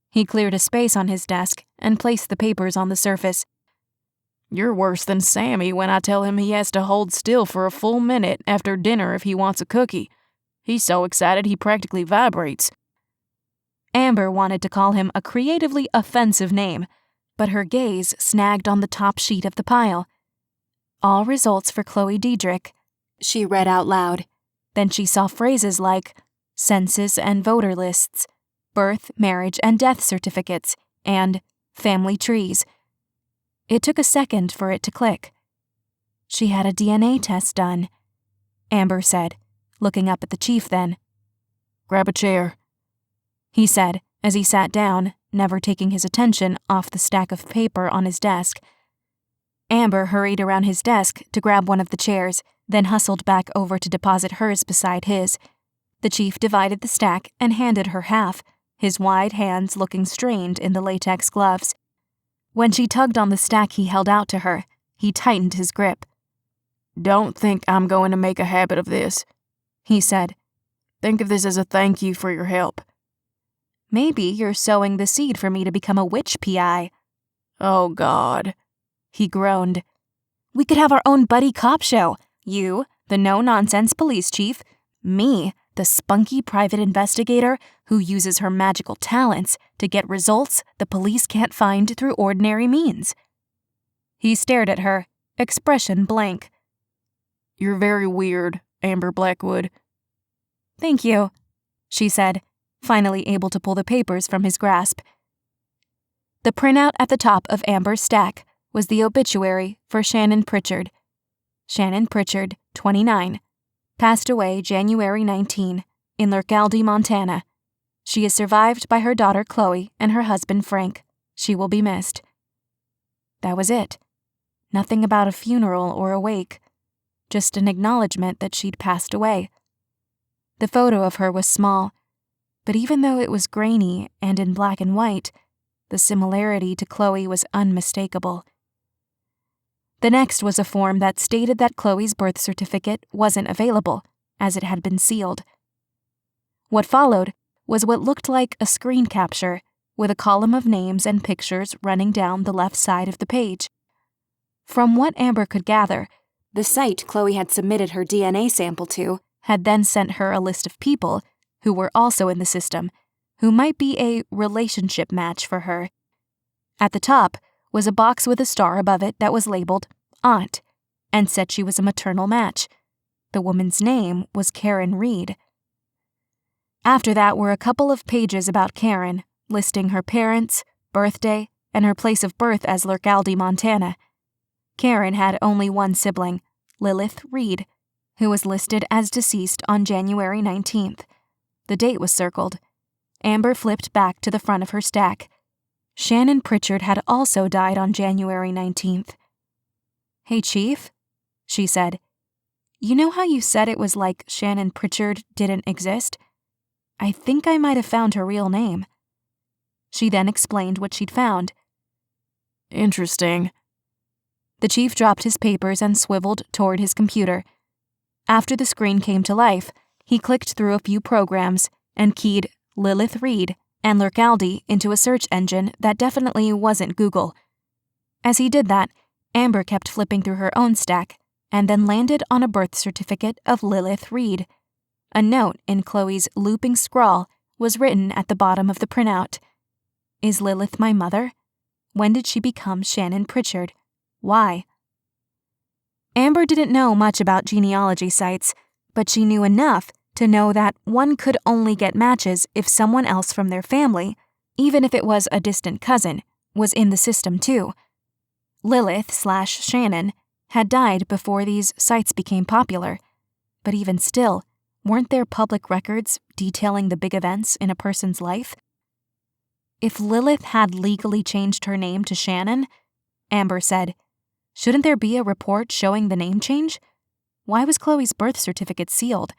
He cleared a space on his desk and placed the papers on the surface. "You're worse than Sammy when I tell him he has to hold still for a full minute after dinner if he wants a cookie. He's so excited he practically vibrates." Amber wanted to call him a creatively offensive name, but her gaze snagged on the top sheet of the pile. "All results for Chloe Deidrick," she read out loud. Then she saw phrases like census and voter lists, birth, marriage, and death certificates, and family trees. It took a second for it to click. She had a DNA test done, Amber said, looking up at the chief then. "Grab a chair," he said as he sat down, never taking his attention off the stack of paper on his desk. Amber hurried around his desk to grab one of the chairs, then hustled back over to deposit hers beside his. The chief divided the stack and handed her half, his wide hands looking strained in the latex gloves. When she tugged on the stack he held out to her, he tightened his grip. "Don't think I'm going to make a habit of this," he said. "Think of this as a thank you for your help." "Maybe you're sowing the seed for me to become a witch PI. "Oh, God," he groaned. "We could have our own buddy cop show. You, the no-nonsense police chief. Me, the spunky private investigator who uses her magical talents to get results the police can't find through ordinary means." He stared at her, expression blank. "You're very weird, Amber Blackwood." "Thank you," she said, finally able to pull the papers from his grasp. The printout at the top of Amber's stack was the obituary for Shannon Pritchard. Shannon Pritchard, 29, passed away January 19, in Lurkaldy, Montana. She is survived by her daughter Chloe and her husband Frank. She will be missed. That was it. Nothing about a funeral or a wake. Just an acknowledgement that she'd passed away. The photo of her was small, but even though it was grainy and in black and white, the similarity to Chloe was unmistakable. The next was a form that stated that Chloe's birth certificate wasn't available, as it had been sealed. What followed was what looked like a screen capture, with a column of names and pictures running down the left side of the page. From what Amber could gather, the site Chloe had submitted her DNA sample to had then sent her a list of people who were also in the system, who might be a relationship match for her. At the top was a box with a star above it that was labeled Aunt, and said she was a maternal match. The woman's name was Karen Reed. After that were a couple of pages about Karen, listing her parents, birthday, and her place of birth as Lurkaldi, Montana. Karen had only one sibling, Lilith Reed, who was listed as deceased on January 19th. The date was circled. Amber flipped back to the front of her stack. Shannon Pritchard had also died on January 19th. "Hey, Chief," she said. "You know how you said it was like Shannon Pritchard didn't exist? I think I might have found her real name." She then explained what she'd found. Interesting. The chief dropped his papers and swiveled toward his computer. After the screen came to life, he clicked through a few programs and keyed Lilith Reed and Lurkaldi into a search engine that definitely wasn't Google. As he did that, Amber kept flipping through her own stack and then landed on a birth certificate of Lilith Reed. A note in Chloe's looping scrawl was written at the bottom of the printout. "Is Lilith my mother? When did she become Shannon Pritchard? Why?" Amber didn't know much about genealogy sites, but she knew enough to know that one could only get matches if someone else from their family, even if it was a distant cousin, was in the system too. Lilith/Shannon had died before these sites became popular, but even still, weren't there public records detailing the big events in a person's life? If Lilith had legally changed her name to Shannon, Amber said, shouldn't there be a report showing the name change? Why was Chloe's birth certificate sealed?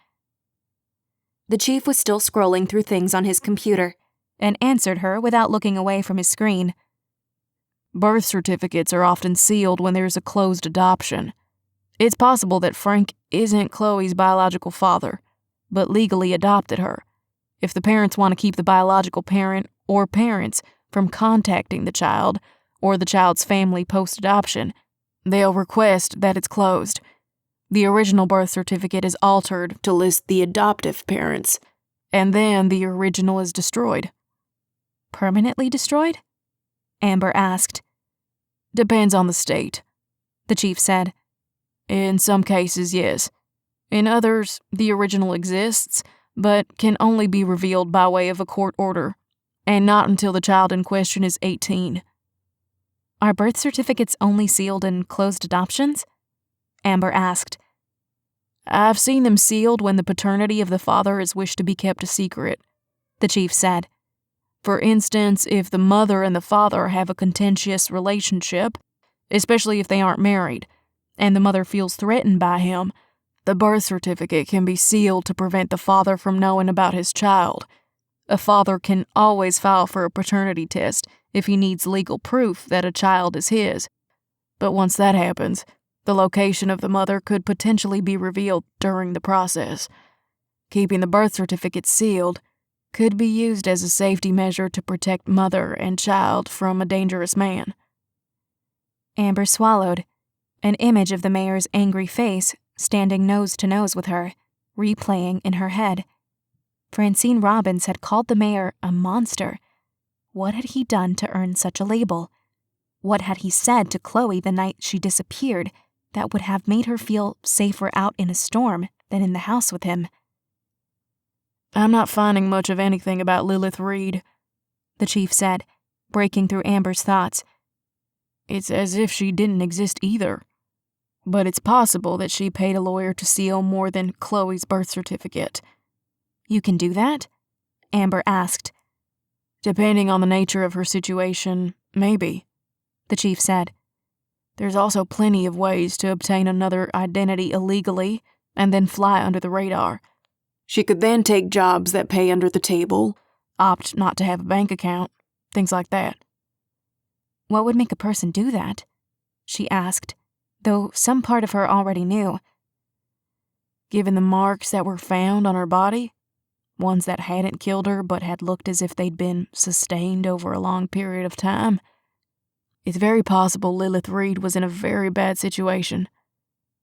The chief was still scrolling through things on his computer and answered her without looking away from his screen. Birth certificates are often sealed when there's a closed adoption. It's possible that Frank isn't Chloe's biological father, but legally adopted her. If the parents want to keep the biological parent or parents from contacting the child or the child's family post-adoption, they'll request that it's closed. The original birth certificate is altered to list the adoptive parents, and then the original is destroyed. Permanently destroyed? Amber asked. Depends on the state, the chief said. In some cases, yes. In others, the original exists, but can only be revealed by way of a court order, and not until the child in question is 18. Are birth certificates only sealed in closed adoptions? Amber asked. I've seen them sealed when the paternity of the father is wished to be kept a secret, the chief said. For instance, if the mother and the father have a contentious relationship, especially if they aren't married, and the mother feels threatened by him, the birth certificate can be sealed to prevent the father from knowing about his child. A father can always file for a paternity test if he needs legal proof that a child is his. But once that happens, the location of the mother could potentially be revealed during the process. Keeping the birth certificate sealed could be used as a safety measure to protect mother and child from a dangerous man. Amber swallowed, an image of the mayor's angry face standing nose to nose with her, replaying in her head. Francine Robbins had called the mayor a monster. What had he done to earn such a label? What had he said to Chloe the night she disappeared that would have made her feel safer out in a storm than in the house with him? I'm not finding much of anything about Lilith Reed, the chief said, breaking through Amber's thoughts. It's as if she didn't exist either. But it's possible that she paid a lawyer to seal more than Chloe's birth certificate. You can do that? Amber asked. Depending on the nature of her situation, maybe, the chief said. There's also plenty of ways to obtain another identity illegally and then fly under the radar. She could then take jobs that pay under the table, opt not to have a bank account, things like that. What would make a person do that? She asked, though some part of her already knew. Given the marks that were found on her body, ones that hadn't killed her but had looked as if they'd been sustained over a long period of time, it's very possible Lilith Reed was in a very bad situation.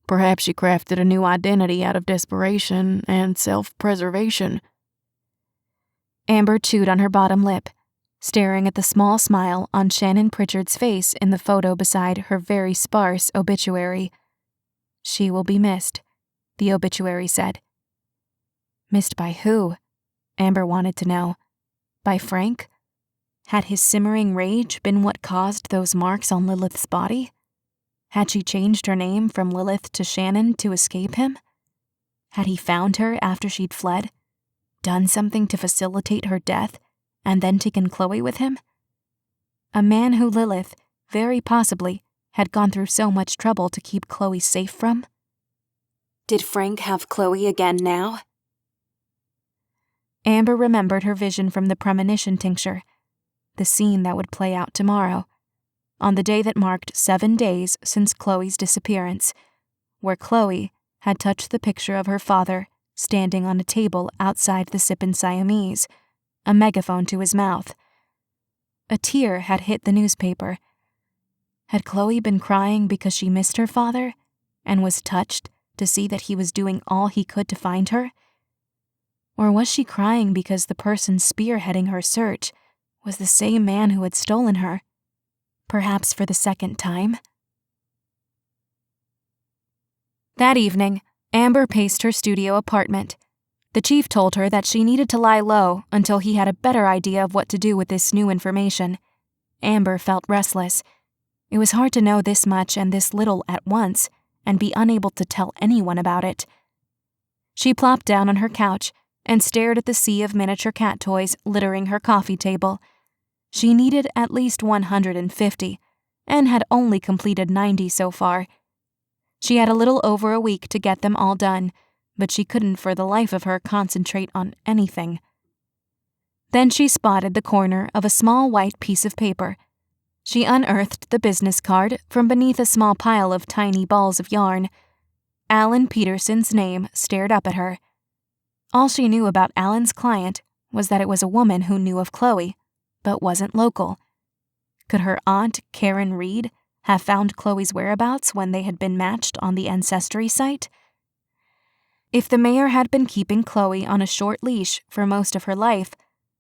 Perhaps she crafted a new identity out of desperation and self-preservation. Amber chewed on her bottom lip, staring at the small smile on Shannon Pritchard's face in the photo beside her very sparse obituary. She will be missed, the obituary said. Missed by who? Amber wanted to know. By Frank? Had his simmering rage been what caused those marks on Lilith's body? Had she changed her name from Lilith to Shannon to escape him? Had he found her after she'd fled? Done something to facilitate her death, and then taken Chloe with him? A man who Lilith, very possibly, had gone through so much trouble to keep Chloe safe from? Did Frank have Chloe again now? Amber remembered her vision from the premonition tincture, the scene that would play out tomorrow, on the day that marked 7 days since Chloe's disappearance, where Chloe had touched the picture of her father standing on a table outside the Sippin' Siamese, a megaphone to his mouth. A tear had hit the newspaper. Had Chloe been crying because she missed her father and was touched to see that he was doing all he could to find her? Or was she crying because the person spearheading her search was the same man who had stolen her, perhaps for the second time? That evening, Amber paced her studio apartment. The chief told her that she needed to lie low until he had a better idea of what to do with this new information. Amber felt restless. It was hard to know this much and this little at once and be unable to tell anyone about it. She plopped down on her couch and stared at the sea of miniature cat toys littering her coffee table. She needed at least 150, and had only completed 90 so far. She had a little over a week to get them all done, but she couldn't for the life of her concentrate on anything. Then she spotted the corner of a small white piece of paper. She unearthed the business card from beneath a small pile of tiny balls of yarn. Alan Peterson's name stared up at her. All she knew about Alan's client was that it was a woman who knew of Chloe, but wasn't local. Could her aunt, Karen Reed, have found Chloe's whereabouts when they had been matched on the Ancestry site? If the mayor had been keeping Chloe on a short leash for most of her life,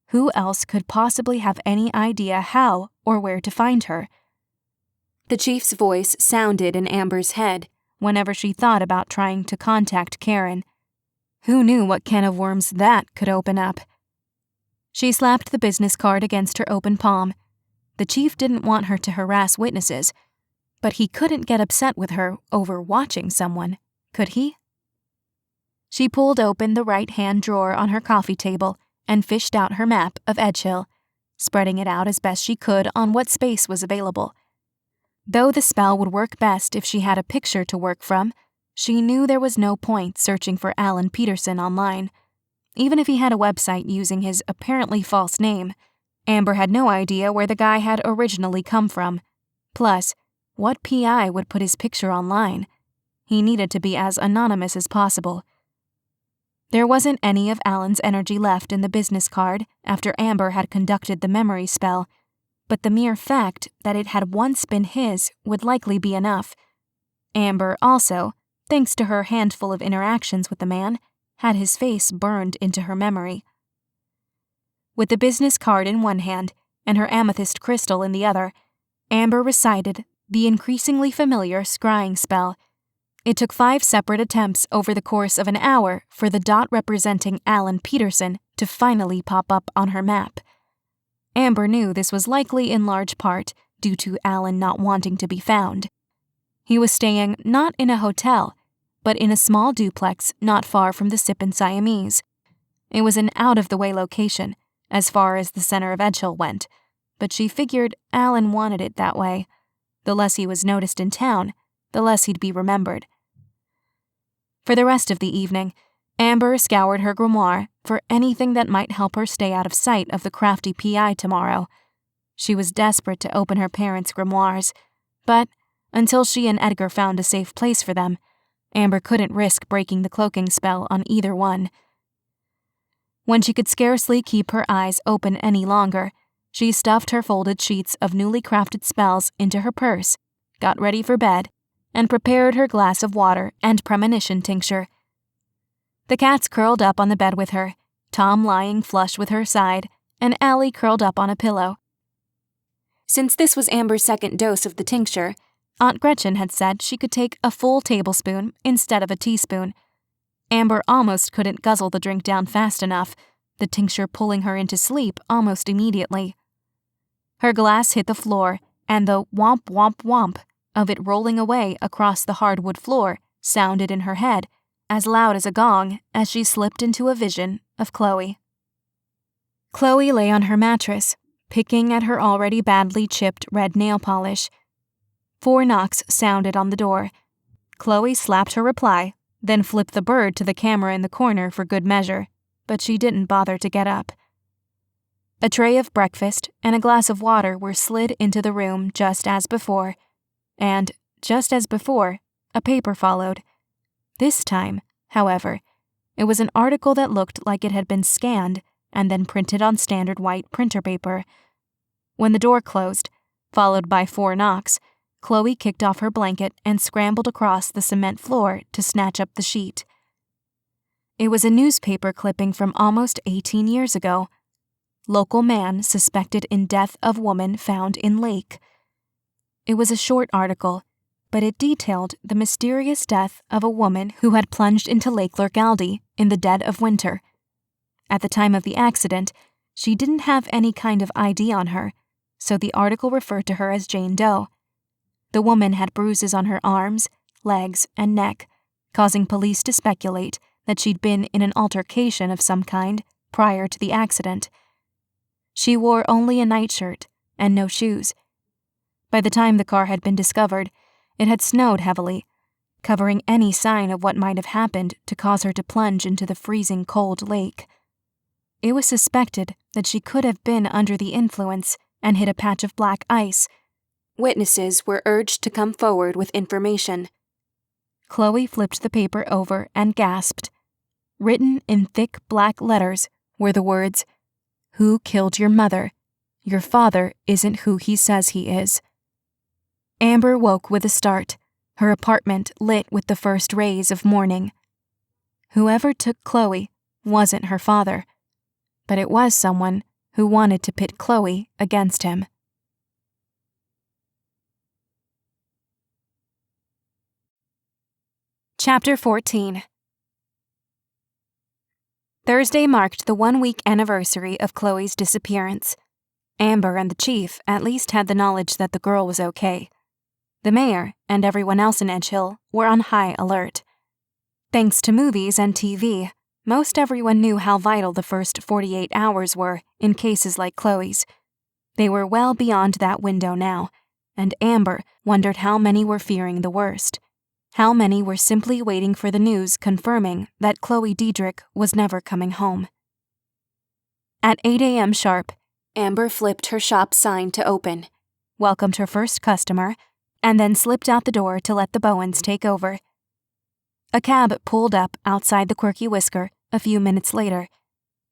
who else could possibly have any idea how or where to find her? The chief's voice sounded in Amber's head whenever she thought about trying to contact Karen. Who knew what can of worms that could open up? She slapped the business card against her open palm. The chief didn't want her to harass witnesses, but he couldn't get upset with her over watching someone, could he? She pulled open the right-hand drawer on her coffee table and fished out her map of Edgehill, spreading it out as best she could on what space was available. Though the spell would work best if she had a picture to work from, she knew there was no point searching for Alan Peterson online. Even if he had a website using his apparently false name, Amber had no idea where the guy had originally come from. Plus, what PI would put his picture online? He needed to be as anonymous as possible. There wasn't any of Alan's energy left in the business card after Amber had conducted the memory spell, but the mere fact that it had once been his would likely be enough. Amber also, thanks to her handful of interactions with the man, had his face burned into her memory. With the business card in one hand and her amethyst crystal in the other, Amber recited the increasingly familiar scrying spell. It took 5 separate attempts over the course of an hour for the dot representing Alan Peterson to finally pop up on her map. Amber knew this was likely in large part due to Alan not wanting to be found. He was staying not in a hotel, but in a small duplex not far from the Sippin' Siamese. It was an out-of-the-way location, as far as the center of Edgehill went, but she figured Alan wanted it that way. The less he was noticed in town, the less he'd be remembered. For the rest of the evening, Amber scoured her grimoire for anything that might help her stay out of sight of the crafty PI tomorrow. She was desperate to open her parents' grimoires, but until she and Edgar found a safe place for them, Amber couldn't risk breaking the cloaking spell on either one. When she could scarcely keep her eyes open any longer, she stuffed her folded sheets of newly crafted spells into her purse, got ready for bed, and prepared her glass of water and premonition tincture. The cats curled up on the bed with her, Tom lying flush with her side, and Allie curled up on a pillow. Since this was Amber's second dose of the tincture, Aunt Gretchen had said she could take a full tablespoon instead of a teaspoon. Amber almost couldn't guzzle the drink down fast enough, the tincture pulling her into sleep almost immediately. Her glass hit the floor, and the womp womp womp of it rolling away across the hardwood floor sounded in her head, as loud as a gong, as she slipped into a vision of Chloe. Chloe lay on her mattress, picking at her already badly chipped red nail polish. 4 knocks sounded on the door. Chloe slapped her reply, then flipped the bird to the camera in the corner for good measure, but she didn't bother to get up. A tray of breakfast and a glass of water were slid into the room just as before, and, just as before, a paper followed. This time, however, it was an article that looked like it had been scanned and then printed on standard white printer paper. When the door closed, followed by 4 knocks, Chloe kicked off her blanket and scrambled across the cement floor to snatch up the sheet. It was a newspaper clipping from almost 18 years ago. Local man suspected in death of woman found in lake. It was a short article, but it detailed the mysterious death of a woman who had plunged into Lake Lurgaldi in the dead of winter. At the time of the accident, she didn't have any kind of ID on her, so the article referred to her as Jane Doe. The woman had bruises on her arms, legs, and neck, causing police to speculate that she'd been in an altercation of some kind prior to the accident. She wore only a nightshirt and no shoes. By the time the car had been discovered, it had snowed heavily, covering any sign of what might have happened to cause her to plunge into the freezing cold lake. It was suspected that she could have been under the influence and hit a patch of black ice. Witnesses were urged to come forward with information. Chloe flipped the paper over and gasped. Written in thick black letters were the words, "Who killed your mother? Your father isn't who he says he is." Amber woke with a start, her apartment lit with the first rays of morning. Whoever took Chloe wasn't her father, but it was someone who wanted to pit Chloe against him. Chapter 14. Thursday marked the 1-week anniversary of Chloe's disappearance. Amber and the chief at least had the knowledge that the girl was okay. The mayor and everyone else in Edgehill were on high alert. Thanks to movies and TV, most everyone knew how vital the first 48 hours were in cases like Chloe's. They were well beyond that window now, and Amber wondered how many were fearing the worst. How many were simply waiting for the news confirming that Chloe Deidrick was never coming home. At 8 a.m. sharp, Amber flipped her shop sign to open, welcomed her first customer, and then slipped out the door to let the Bowens take over. A cab pulled up outside the Quirky Whisker a few minutes later.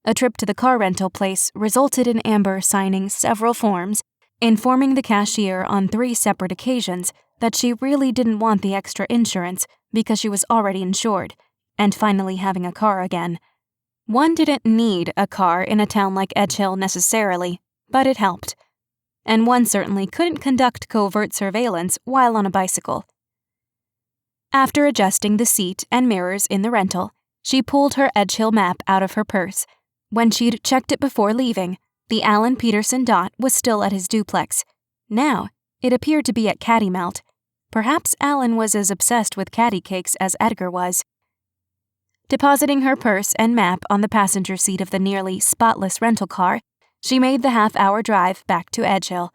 A trip to the car rental place resulted in Amber signing several forms, informing the cashier on 3 separate occasions that she really didn't want the extra insurance because she was already insured, and finally having a car again. One didn't need a car in a town like Edgehill necessarily, but it helped. And one certainly couldn't conduct covert surveillance while on a bicycle. After adjusting the seat and mirrors in the rental, she pulled her Edgehill map out of her purse. When she'd checked it before leaving, the Alan Peterson dot was still at his duplex. Now, it appeared to be at Cattymount. Perhaps Alan was as obsessed with catty cakes as Edgar was. Depositing her purse and map on the passenger seat of the nearly spotless rental car, she made the half-hour drive back to Edgehill.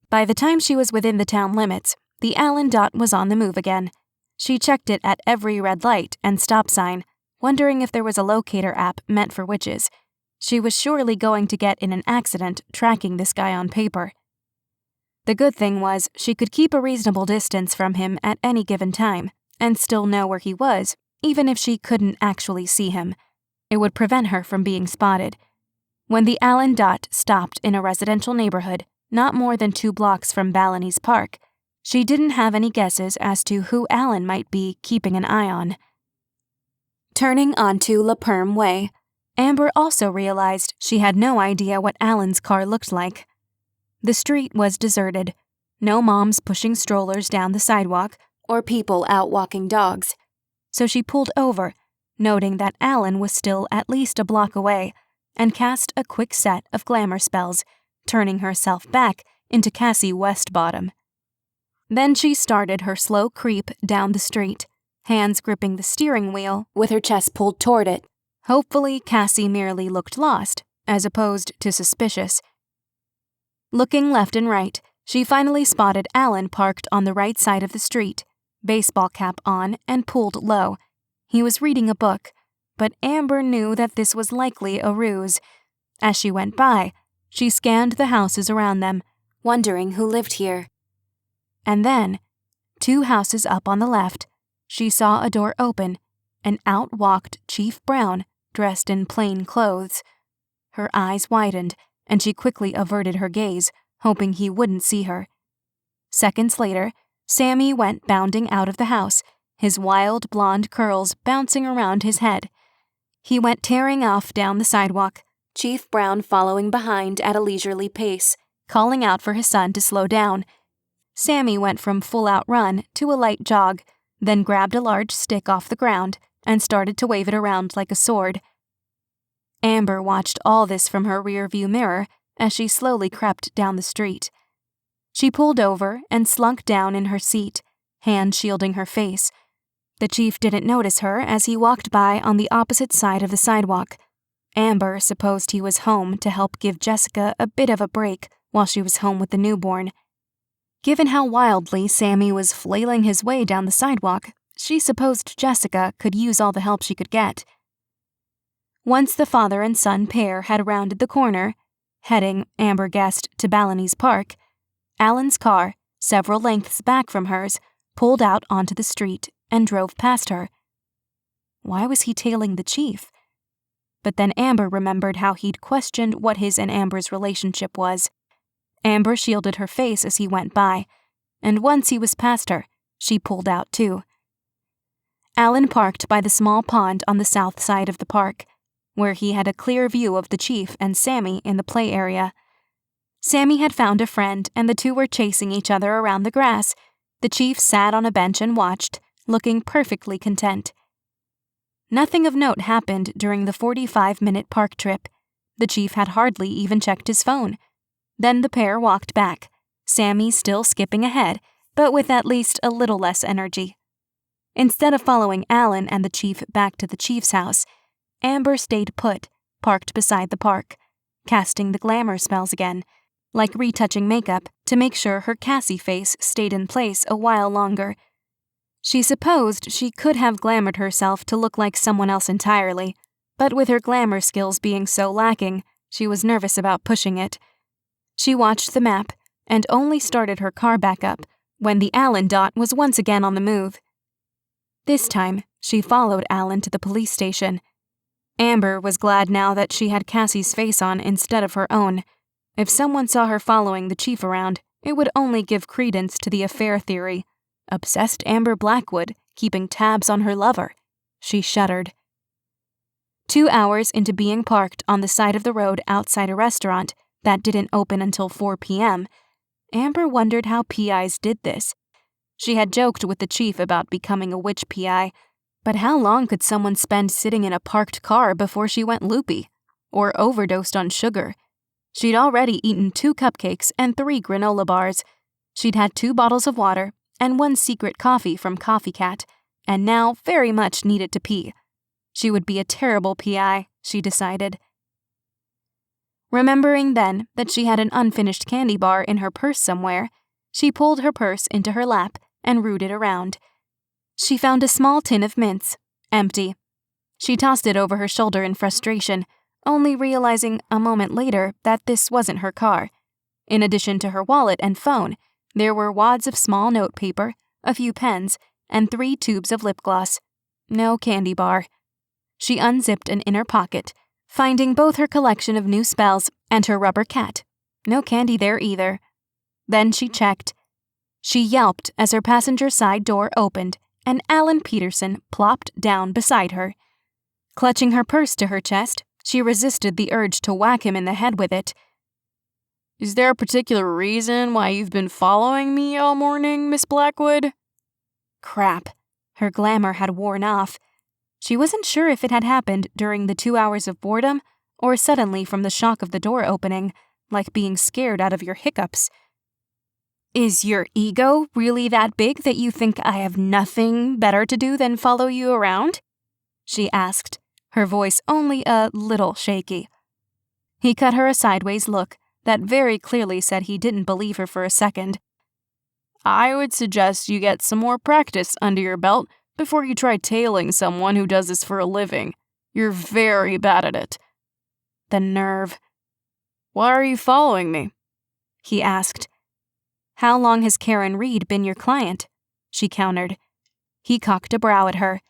By the time she was within the town limits, the Allen dot was on the move again. She checked it at every red light and stop sign, wondering if there was a locator app meant for witches. She was surely going to get in an accident tracking this guy on paper. The good thing was she could keep a reasonable distance from him at any given time and still know where he was, even if she couldn't actually see him. It would prevent her from being spotted. When the Allen Dot stopped in a residential neighborhood not more than 2 blocks from Balony's Park, she didn't have any guesses as to who Allen might be keeping an eye on. Turning onto La Perm Way, Amber also realized she had no idea what Allen's car looked like. The street was deserted. No moms pushing strollers down the sidewalk or people out walking dogs. So she pulled over, noting that Allen was still at least a block away, and cast a quick set of glamour spells, turning herself back into Cassie Westbottom. Then she started her slow creep down the street, hands gripping the steering wheel with her chest pulled toward it. Hopefully, Cassie merely looked lost, as opposed to suspicious. Looking left and right, she finally spotted Allen parked on the right side of the street, baseball cap on and pulled low. He was reading a book, but Amber knew that this was likely a ruse. As she went by, she scanned the houses around them, wondering who lived here. And then, 2 houses up on the left, she saw a door open, and out walked Chief Brown, dressed in plain clothes. Her eyes widened, and she quickly averted her gaze, hoping he wouldn't see her. Seconds later, Sammy went bounding out of the house, his wild blonde curls bouncing around his head. He went tearing off down the sidewalk, Chief Brown following behind at a leisurely pace, calling out for his son to slow down. Sammy went from full-out run to a light jog, then grabbed a large stick off the ground and started to wave it around like a sword. Amber watched all this from her rearview mirror as she slowly crept down the street. She pulled over and slunk down in her seat, hand shielding her face. The chief didn't notice her as he walked by on the opposite side of the sidewalk. Amber supposed he was home to help give Jessica a bit of a break while she was home with the newborn. Given how wildly Sammy was flailing his way down the sidewalk, she supposed Jessica could use all the help she could get. Once the father and son pair had rounded the corner, heading, Amber guessed, to Balony's Park, Allen's car, several lengths back from hers, pulled out onto the street and drove past her. Why was he tailing the chief? But then Amber remembered how he'd questioned what his and Amber's relationship was. Amber shielded her face as he went by, and once he was past her, she pulled out too. Allen parked by the small pond on the south side of the park, where he had a clear view of the chief and Sammy in the play area. Sammy had found a friend, and the two were chasing each other around the grass. The chief sat on a bench and watched, looking perfectly content. Nothing of note happened during the 45-minute park trip. The chief had hardly even checked his phone. Then the pair walked back, Sammy still skipping ahead, but with at least a little less energy. Instead of following Allen and the chief back to the chief's house, Amber stayed put, parked beside the park, casting the glamour spells again, like retouching makeup to make sure her Cassie face stayed in place a while longer. She supposed she could have glamoured herself to look like someone else entirely, but with her glamour skills being so lacking, she was nervous about pushing it. She watched the map and only started her car back up when the Allen Dot was once again on the move. This time, she followed Allen to the police station. Amber was glad now that she had Cassie's face on instead of her own. If someone saw her following the chief around, it would only give credence to the affair theory. Obsessed Amber Blackwood, keeping tabs on her lover. She shuddered. 2 hours into being parked on the side of the road outside a restaurant that didn't open until 4 p.m., Amber wondered how PIs did this. She had joked with the chief about becoming a witch PI, but how long could someone spend sitting in a parked car before she went loopy? Or overdosed on sugar? She'd already eaten 2 cupcakes and 3 granola bars. She'd had 2 bottles of water and 1 secret coffee from Coffee Cat, and now very much needed to pee. She would be a terrible PI, she decided. Remembering then that she had an unfinished candy bar in her purse somewhere, she pulled her purse into her lap and rooted around. She found a small tin of mints, empty. She tossed it over her shoulder in frustration, only realizing a moment later that this wasn't her car. In addition to her wallet and phone, there were wads of small notepaper, a few pens, and 3 tubes of lip gloss. No candy bar. She unzipped an inner pocket, finding both her collection of new spells and her rubber cat. No candy there either. Then she checked. She yelped as her passenger side door opened and Alan Peterson plopped down beside her. Clutching her purse to her chest, she resisted the urge to whack him in the head with it. "Is there a particular reason why you've been following me all morning, Miss Blackwood?" Crap. Her glamour had worn off. She wasn't sure if it had happened during the 2 hours of boredom or suddenly from the shock of the door opening, like being scared out of your hiccups. "Is your ego really that big that you think I have nothing better to do than follow you around?" she asked, her voice only a little shaky. He cut her a sideways look that very clearly said he didn't believe her for a second. "I would suggest you get some more practice under your belt before you try tailing someone who does this for a living. You're very bad at it." The nerve. "Why are you following me?" he asked. "How long has Karen Reed been your client?" she countered. He cocked a brow at her.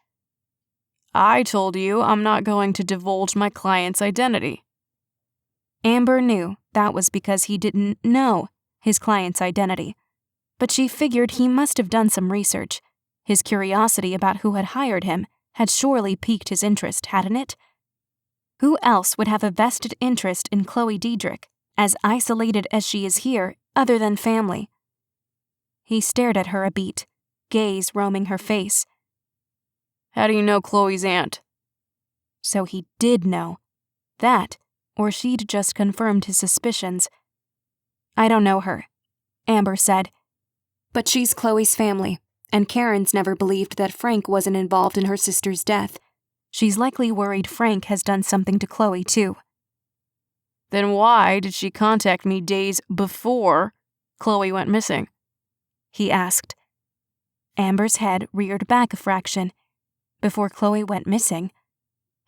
"I told you I'm not going to divulge my client's identity." Amber knew that was because he didn't know his client's identity, but she figured he must have done some research. His curiosity about who had hired him had surely piqued his interest, hadn't it? Who else would have a vested interest in Chloe Deidrick, as isolated as she is here, other than family? He stared at her a beat, gaze roaming her face. "How do you know Chloe's aunt?" So he did know. That, or she'd just confirmed his suspicions. "I don't know her," Amber said. "But she's Chloe's family, and Karen's never believed that Frank wasn't involved in her sister's death. She's likely worried Frank has done something to Chloe, too." "Then why did she contact me days before Chloe went missing?" he asked. Amber's head reared back a fraction. Before Chloe went missing?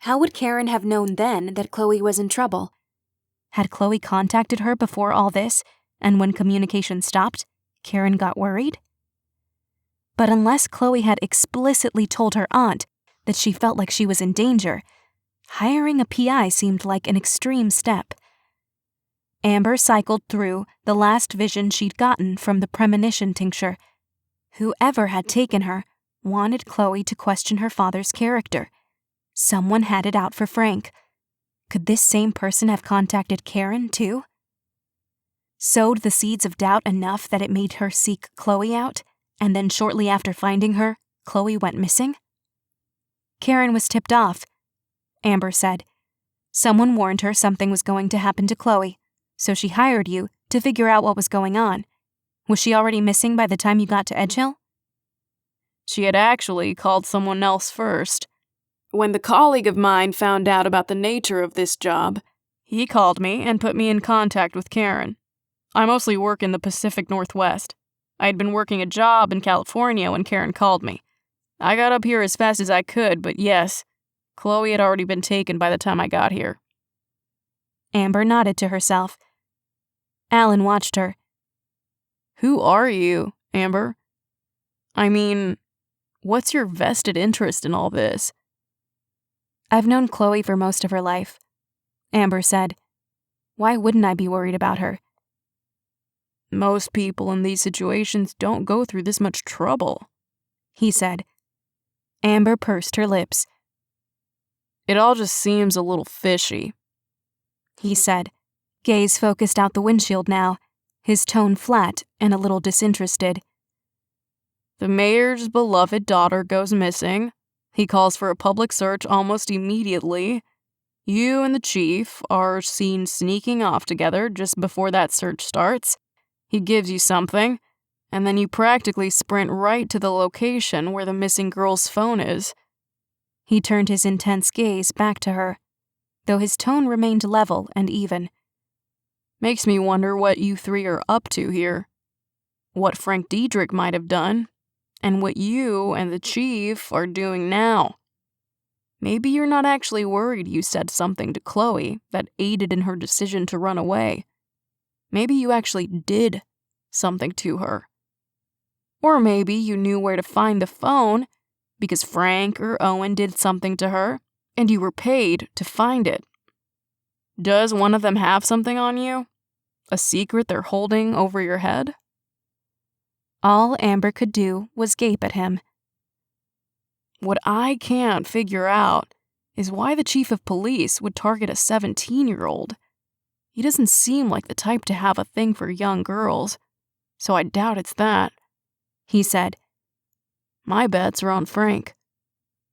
How would Karen have known then that Chloe was in trouble? Had Chloe contacted her before all this, and when communication stopped, Karen got worried? But unless Chloe had explicitly told her aunt that she felt like she was in danger, hiring a PI seemed like an extreme step. Amber cycled through the last vision she'd gotten from the premonition tincture. Whoever had taken her wanted Chloe to question her father's character. Someone had it out for Frank. Could this same person have contacted Karen, too? Sowed the seeds of doubt enough that it made her seek Chloe out, and then shortly after finding her, Chloe went missing? Karen was tipped off, Amber said. Someone warned her something was going to happen to Chloe, so she hired you to figure out what was going on. Was she already missing by the time you got to Edgehill? She had actually called someone else first. When the colleague of mine found out about the nature of this job, he called me and put me in contact with Karen. I mostly work in the Pacific Northwest. I had been working a job in California when Karen called me. I got up here as fast as I could, but yes, Chloe had already been taken by the time I got here. Amber nodded to herself. Alan watched her. Who are you, Amber? I mean, what's your vested interest in all this? I've known Chloe for most of her life, Amber said. Why wouldn't I be worried about her? Most people in these situations don't go through this much trouble, he said. Amber pursed her lips. It all just seems a little fishy, he said, gaze focused out the windshield now, his tone flat and a little disinterested. The mayor's beloved daughter goes missing. He calls for a public search almost immediately. You and the chief are seen sneaking off together just before that search starts. He gives you something, and then you practically sprint right to the location where the missing girl's phone is. He turned his intense gaze back to her, though his tone remained level and even. Makes me wonder what you three are up to here. What Frank Deidrick might have done, and what you and the chief are doing now. Maybe you're not actually worried you said something to Chloe that aided in her decision to run away. Maybe you actually did something to her. Or maybe you knew where to find the phone because Frank or Owen did something to her and you were paid to find it. Does one of them have something on you? A secret they're holding over your head? All Amber could do was gape at him. What I can't figure out is why the chief of police would target a 17-year-old. He doesn't seem like the type to have a thing for young girls, so I doubt it's that, he said. My bets are on Frank.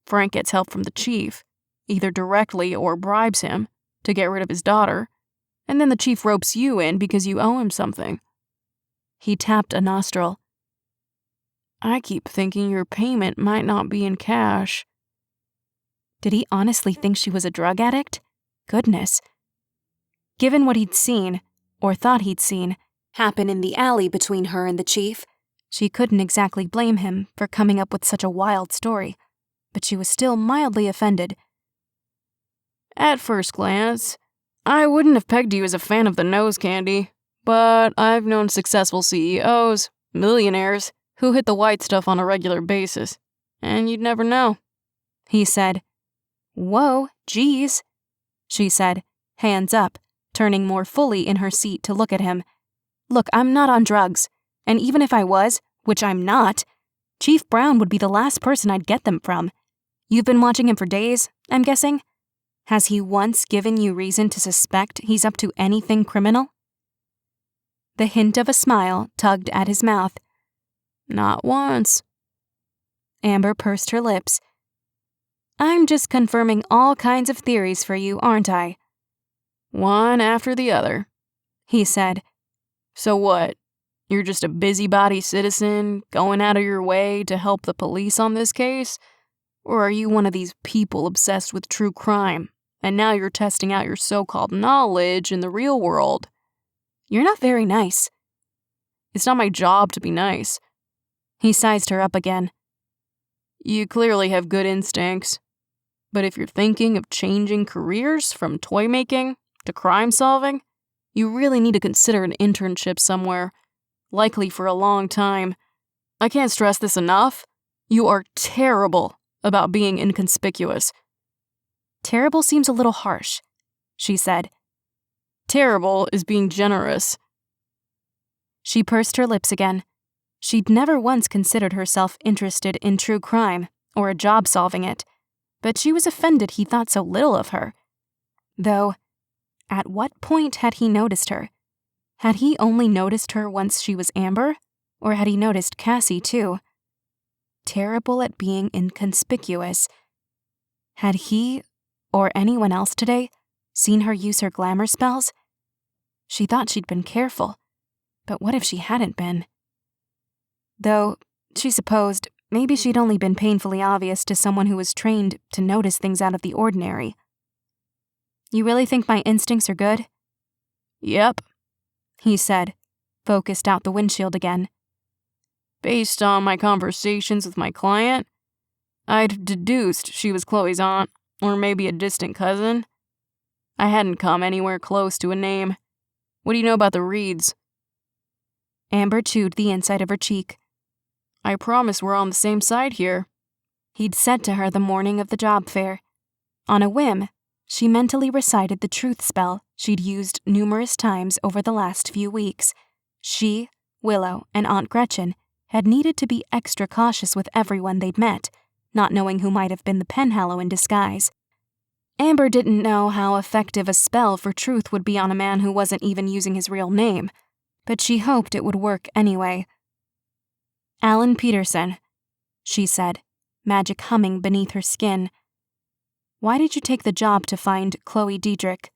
Frank gets help from the chief, either directly or bribes him to get rid of his daughter, and then the chief ropes you in because you owe him something. He tapped a nostril. I keep thinking your payment might not be in cash. Did he honestly think she was a drug addict? Goodness. Given what he'd seen, or thought he'd seen, happen in the alley between her and the chief, she couldn't exactly blame him for coming up with such a wild story, but she was still mildly offended. At first glance, I wouldn't have pegged you as a fan of the nose candy, but I've known successful CEOs, millionaires, who hit the white stuff on a regular basis, and you'd never know, he said. Whoa, geez, she said, hands up, turning more fully in her seat to look at him. Look, I'm not on drugs, and even if I was, which I'm not, Chief Brown would be the last person I'd get them from. You've been watching him for days, I'm guessing? Has he once given you reason to suspect he's up to anything criminal? The hint of a smile tugged at his mouth. Not once. Amber pursed her lips. I'm just confirming all kinds of theories for you, aren't I? One after the other, he said. So what? You're just a busybody citizen going out of your way to help the police on this case? Or are you one of these people obsessed with true crime, and now you're testing out your so-called knowledge in the real world? You're not very nice. It's not my job to be nice. He sized her up again. You clearly have good instincts. But if you're thinking of changing careers from toy making to crime solving, you really need to consider an internship somewhere, likely for a long time. I can't stress this enough. You are terrible about being inconspicuous. Terrible seems a little harsh, she said. Terrible is being generous. She pursed her lips again. She'd never once considered herself interested in true crime or a job solving it, but she was offended he thought so little of her. Though, at what point had he noticed her? Had he only noticed her once she was Amber, or had he noticed Cassie too? Terrible at being inconspicuous. Had he, or anyone else today, seen her use her glamour spells? She thought she'd been careful, but what if she hadn't been? Though, she supposed, maybe she'd only been painfully obvious to someone who was trained to notice things out of the ordinary. You really think my instincts are good? Yep, he said, focused out the windshield again. Based on my conversations with my client, I'd deduced she was Chloe's aunt, or maybe a distant cousin. I hadn't come anywhere close to a name. What do you know about the Reeds? Amber chewed the inside of her cheek. I promise we're on the same side here, he'd said to her the morning of the job fair. On a whim, she mentally recited the truth spell she'd used numerous times over the last few weeks. She, Willow, and Aunt Gretchen had needed to be extra cautious with everyone they'd met, not knowing who might have been the Penhallow in disguise. Amber didn't know how effective a spell for truth would be on a man who wasn't even using his real name, but she hoped it would work anyway. Alan Peterson, she said, magic humming beneath her skin. Why did you take the job to find Chloe Deidrick?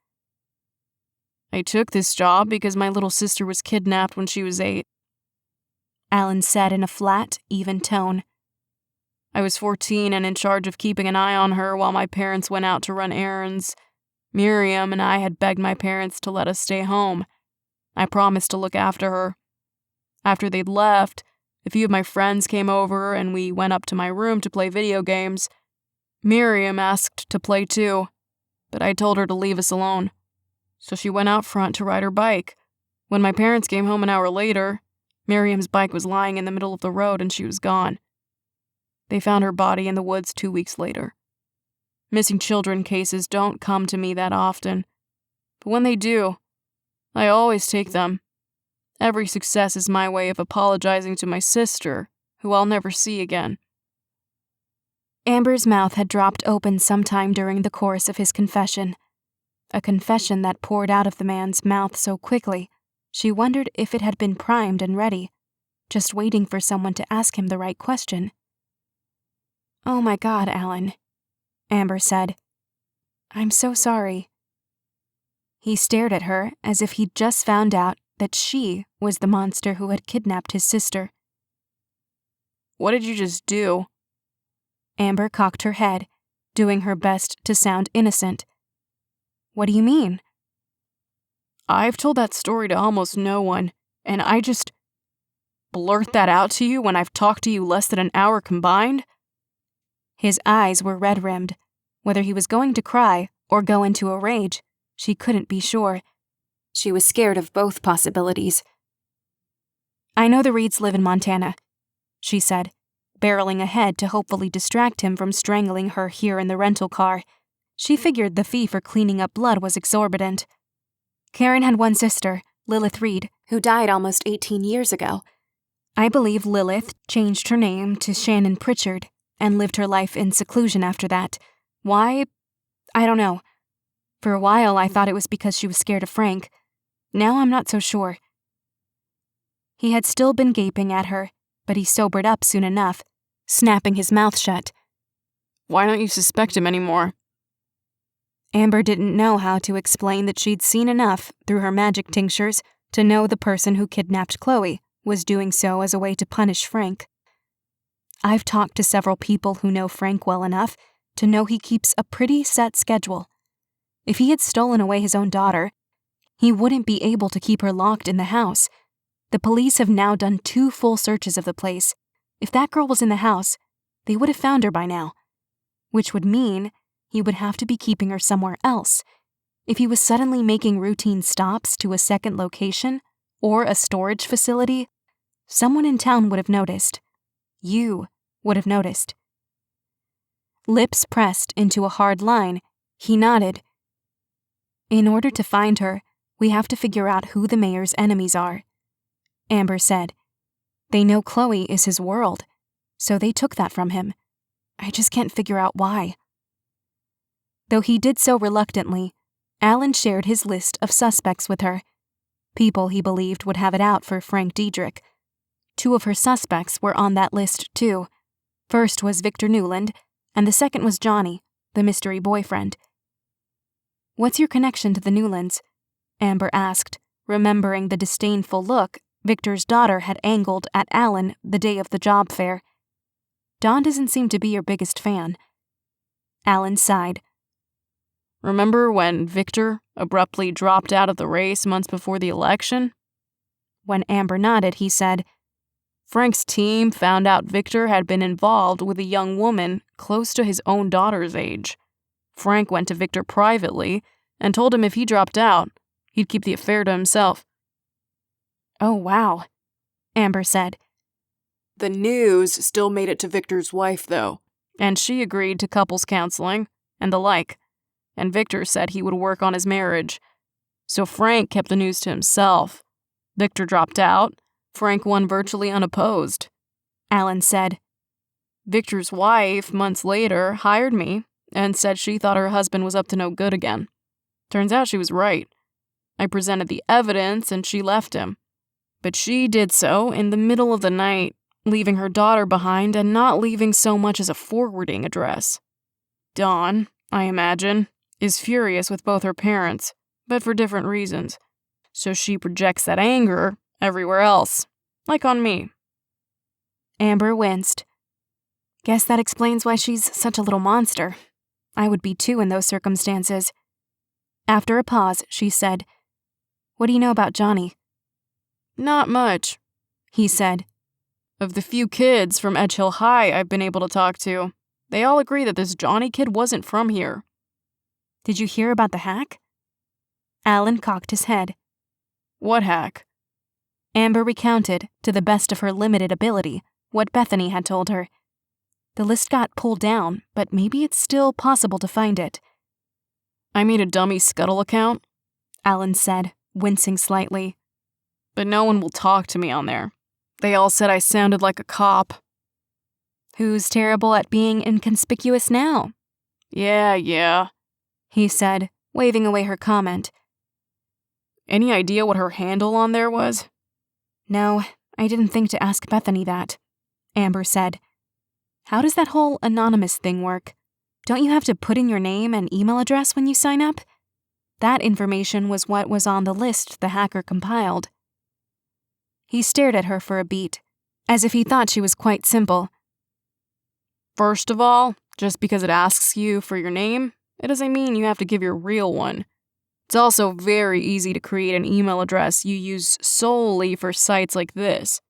I took this job because my little sister was kidnapped when she was 8. Alan said in a flat, even tone. I was 14 and in charge of keeping an eye on her while my parents went out to run errands. Miriam and I had begged my parents to let us stay home. I promised to look after her. After they'd left, a few of my friends came over and we went up to my room to play video games. Miriam asked to play too, but I told her to leave us alone. So she went out front to ride her bike. When my parents came home an hour later, Miriam's bike was lying in the middle of the road and she was gone. They found her body in the woods 2 weeks later. Missing children cases don't come to me that often, but when they do, I always take them. Every success is my way of apologizing to my sister, who I'll never see again. Amber's mouth had dropped open sometime during the course of his confession. A confession that poured out of the man's mouth so quickly, she wondered if it had been primed and ready, just waiting for someone to ask him the right question. "Oh my God, Alan," Amber said. "I'm so sorry." He stared at her as if he'd just found out that she was the monster who had kidnapped his sister. "What did you just do?" Amber cocked her head, doing her best to sound innocent. "What do you mean?" "I've told that story to almost no one, and I just blurt that out to you when I've talked to you less than an hour combined?" His eyes were red-rimmed. Whether he was going to cry or go into a rage, she couldn't be sure. She was scared of both possibilities. "I know the Reeds live in Montana," she said, barreling ahead to hopefully distract him from strangling her here in the rental car. She figured the fee for cleaning up blood was exorbitant. "Karen had one sister, Lilith Reed, who died almost 18 years ago. I believe Lilith changed her name to Shannon Pritchard and lived her life in seclusion after that. Why? I don't know. For a while I thought it was because she was scared of Frank. Now I'm not so sure." He had still been gaping at her, but he sobered up soon enough, snapping his mouth shut. "Why don't you suspect him anymore?" Amber didn't know how to explain that she'd seen enough through her magic tinctures to know the person who kidnapped Chloe was doing so as a way to punish Frank. "I've talked to several people who know Frank well enough to know he keeps a pretty set schedule. If he had stolen away his own daughter, he wouldn't be able to keep her locked in the house. The police have now done 2 full searches of the place. If that girl was in the house, they would have found her by now. Which would mean he would have to be keeping her somewhere else. If he was suddenly making routine stops to a second location or a storage facility, someone in town would have noticed. You would have noticed." Lips pressed into a hard line, he nodded. "In order to find her, we have to figure out who the mayor's enemies are," Amber said. "They know Chloe is his world, so they took that from him. I just can't figure out why." Though he did so reluctantly, Alan shared his list of suspects with her. People he believed would have it out for Frank Deidrick. 2 of her suspects were on that list too. First was Victor Newland, and the second was Johnny, the mystery boyfriend. "What's your connection to the Newlands?" Amber asked, remembering the disdainful look Victor's daughter had angled at Alan the day of the job fair. "Dawn doesn't seem to be your biggest fan." Alan sighed. "Remember when Victor abruptly dropped out of the race months before the election?" When Amber nodded, he said, "Frank's team found out Victor had been involved with a young woman close to his own daughter's age. Frank went to Victor privately and told him if he dropped out, he'd keep the affair to himself." "Oh, wow," Amber said. "The news still made it to Victor's wife, though, and she agreed to couples counseling and the like, and Victor said he would work on his marriage. So Frank kept the news to himself. Victor dropped out. Frank won virtually unopposed," Alan said. "Victor's wife, months later, hired me and said she thought her husband was up to no good again. Turns out she was right. I presented the evidence and she left him. But she did so in the middle of the night, leaving her daughter behind and not leaving so much as a forwarding address. Dawn, I imagine, is furious with both her parents, but for different reasons. So she projects that anger everywhere else, like on me." Amber winced. "Guess that explains why she's such a little monster. I would be too in those circumstances." After a pause, she said, "What do you know about Johnny?" "Not much," he said. "Of the few kids from Edgehill High I've been able to talk to, They all agree that this Johnny kid wasn't from here. Did you hear about the hack? Alan cocked his head. What hack? Amber recounted, to the best of her limited ability, what Bethany had told her. The list got pulled down, but maybe it's still possible to find it. I made a dummy Scuttle account, Alan said, wincing slightly. But no one will talk to me on there. They all said I sounded like a cop. Who's terrible at being inconspicuous now? Yeah, he said, waving away her comment. Any idea what her handle on there was? No, I didn't think to ask Bethany that, Amber said. How does that whole anonymous thing work? Don't you have to put in your name and email address when you sign up? That information was what was on the list the hacker compiled. He stared at her for a beat, as if he thought she was quite simple. First of all, just because it asks you for your name, it doesn't mean you have to give your real one. It's also very easy to create an email address you use solely for sites like this.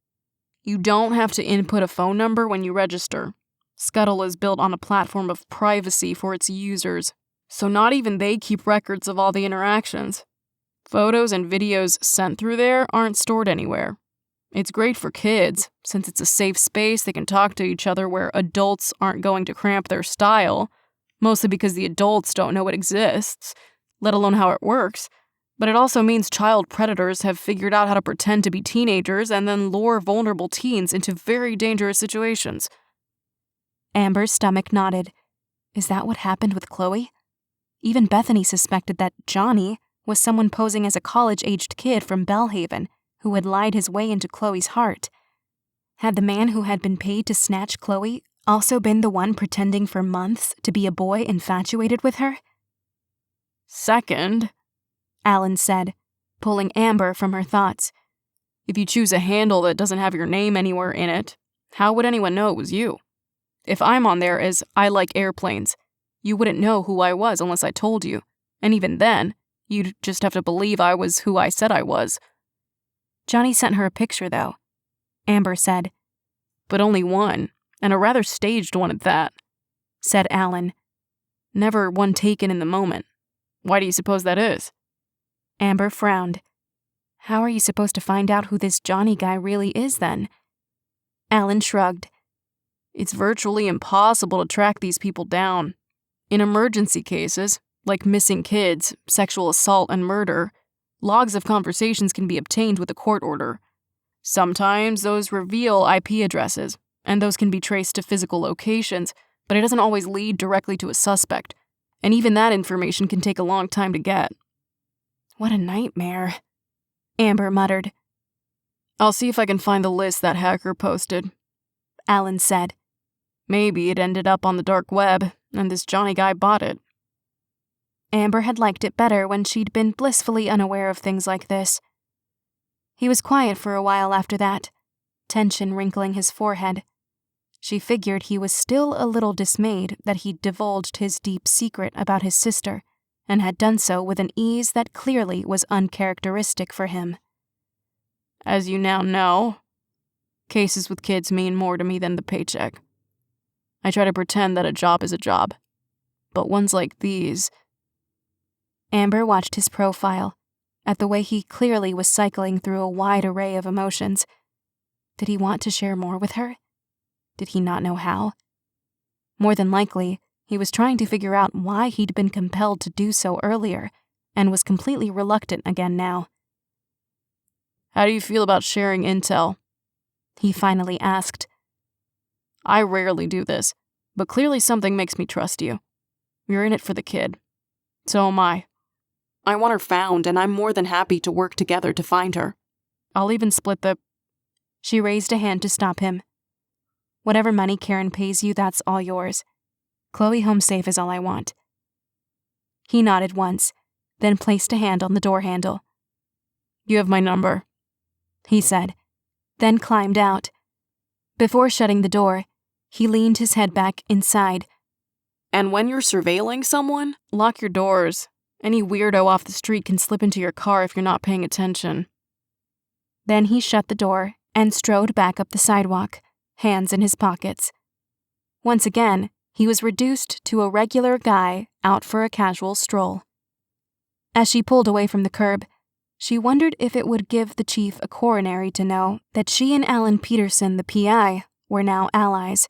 You don't have to input a phone number when you register. Scuttle is built on a platform of privacy for its users, so not even they keep records of all the interactions. Photos and videos sent through there aren't stored anywhere. It's great for kids, since it's a safe space they can talk to each other where adults aren't going to cramp their style, mostly because the adults don't know it exists, let alone how it works. But it also means child predators have figured out how to pretend to be teenagers and then lure vulnerable teens into very dangerous situations. Amber's stomach nodded. Is that what happened with Chloe? Even Bethany suspected that Johnny was someone posing as a college-aged kid from Bellhaven who had lied his way into Chloe's heart. Had the man who had been paid to snatch Chloe also been the one pretending for months to be a boy infatuated with her? Second, Alan said, pulling Amber from her thoughts. If you choose a handle that doesn't have your name anywhere in it, how would anyone know it was you? If I'm on there as I like airplanes, you wouldn't know who I was unless I told you, and even then, you'd just have to believe I was who I said I was. Johnny sent her a picture, though, Amber said. But only one, and a rather staged one at that, said Alan. Never one taken in the moment. Why do you suppose that is? Amber frowned. How are you supposed to find out who this Johnny guy really is, then? Alan shrugged. It's virtually impossible to track these people down. In emergency cases, like missing kids, sexual assault, and murder, logs of conversations can be obtained with a court order. Sometimes those reveal IP addresses, and those can be traced to physical locations, but it doesn't always lead directly to a suspect, and even that information can take a long time to get. What a nightmare, Amber muttered. I'll see if I can find the list that hacker posted, Alan said. Maybe it ended up on the dark web, and this Johnny guy bought it. Amber had liked it better when she'd been blissfully unaware of things like this. He was quiet for a while after that, tension wrinkling his forehead. She figured he was still a little dismayed that he'd divulged his deep secret about his sister, and had done so with an ease that clearly was uncharacteristic for him. As you now know, cases with kids mean more to me than the paycheck. I try to pretend that a job is a job, but ones like these... Amber watched his profile, at the way he clearly was cycling through a wide array of emotions. Did he want to share more with her? Did he not know how? More than likely, he was trying to figure out why he'd been compelled to do so earlier, and was completely reluctant again now. How do you feel about sharing intel? He finally asked. I rarely do this, but clearly something makes me trust you. You're in it for the kid. So am I. I want her found, and I'm more than happy to work together to find her. I'll even split the... She raised a hand to stop him. Whatever money Karen pays you, that's all yours. Chloe home safe is all I want. He nodded once, then placed a hand on the door handle. You have my number, he said, then climbed out. Before shutting the door, he leaned his head back inside. And when you're surveilling someone, lock your doors. Any weirdo off the street can slip into your car if you're not paying attention. Then he shut the door and strode back up the sidewalk, hands in his pockets. Once again, he was reduced to a regular guy out for a casual stroll. As she pulled away from the curb, she wondered if it would give the chief a coronary to know that she and Alan Peterson, the PI, were now allies.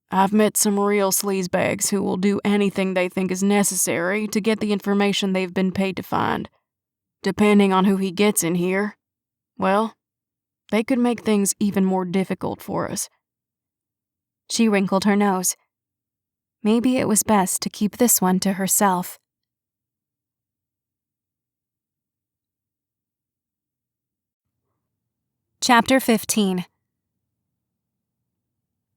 I've met some real sleazebags who will do anything they think is necessary to get the information they've been paid to find. Depending on who he gets in here, well, they could make things even more difficult for us. She wrinkled her nose. Maybe it was best to keep this one to herself. Chapter 15.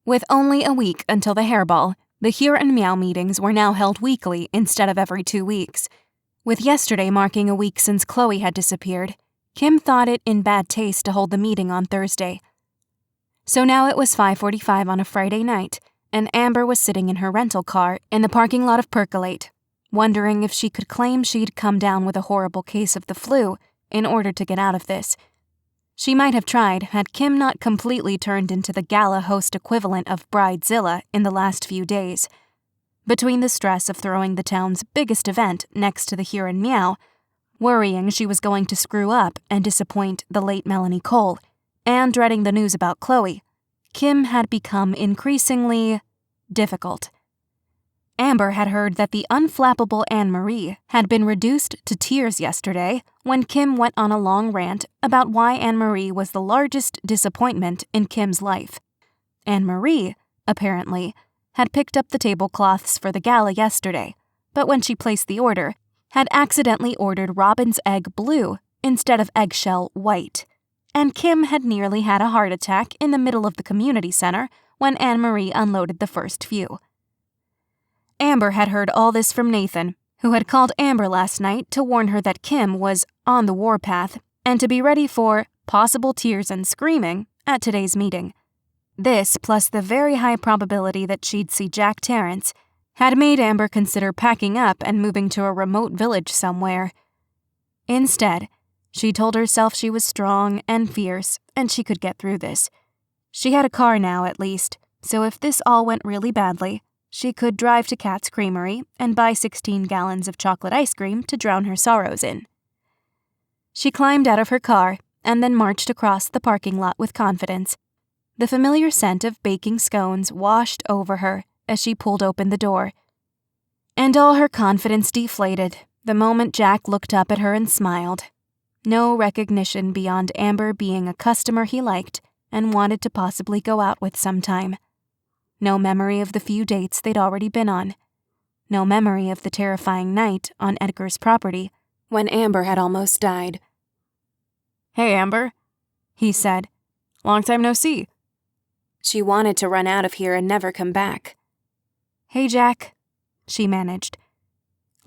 With only a week until the hairball, the Here and Meow meetings were now held weekly instead of every 2 weeks. With yesterday marking a week since Chloe had disappeared, Kim thought it in bad taste to hold the meeting on Thursday. So now it was 5:45 on a Friday night, and Amber was sitting in her rental car in the parking lot of Percolate, wondering if she could claim she'd come down with a horrible case of the flu in order to get out of this. She might have tried had Kim not completely turned into the gala host equivalent of Bridezilla in the last few days. Between the stress of throwing the town's biggest event next to the Here and Meow, worrying she was going to screw up and disappoint the late Melanie Cole, and dreading the news about Chloe, Kim had become increasingly difficult. Amber had heard that the unflappable Anne-Marie had been reduced to tears yesterday when Kim went on a long rant about why Anne-Marie was the largest disappointment in Kim's life. Anne-Marie, apparently, had picked up the tablecloths for the gala yesterday, but when she placed the order, had accidentally ordered robin's egg blue instead of eggshell white. And Kim had nearly had a heart attack in the middle of the community center when Anne-Marie unloaded the first few. Amber had heard all this from Nathan, who had called Amber last night to warn her that Kim was on the warpath and to be ready for possible tears and screaming at today's meeting. This, plus the very high probability that she'd see Jack Terrence, had made Amber consider packing up and moving to a remote village somewhere. Instead, she told herself she was strong and fierce and she could get through this. She had a car now, at least, so if this all went really badly, she could drive to Cat's Creamery and buy 16 gallons of chocolate ice cream to drown her sorrows in. She climbed out of her car and then marched across the parking lot with confidence. The familiar scent of baking scones washed over her as she pulled open the door. And all her confidence deflated the moment Jack looked up at her and smiled. No recognition beyond Amber being a customer he liked and wanted to possibly go out with sometime. No memory of the few dates they'd already been on. No memory of the terrifying night on Edgar's property when Amber had almost died. "Hey, Amber," he said. "Long time no see." She wanted to run out of here and never come back. "Hey, Jack," she managed.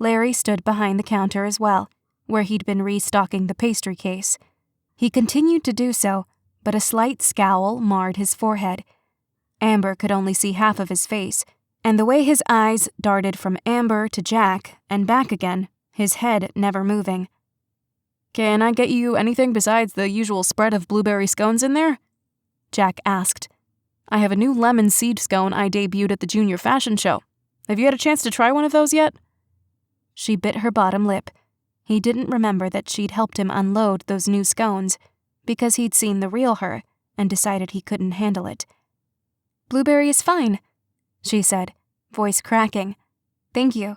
Larry stood behind the counter as well, where he'd been restocking the pastry case. He continued to do so, but a slight scowl marred his forehead. Amber could only see half of his face, and the way his eyes darted from Amber to Jack and back again, his head never moving. "Can I get you anything besides the usual spread of blueberry scones in there?" Jack asked. "I have a new lemon seed scone I debuted at the junior fashion show. Have you had a chance to try one of those yet?" She bit her bottom lip. He didn't remember that she'd helped him unload those new scones, because he'd seen the real her and decided he couldn't handle it. "Blueberry is fine," she said, voice cracking. "Thank you."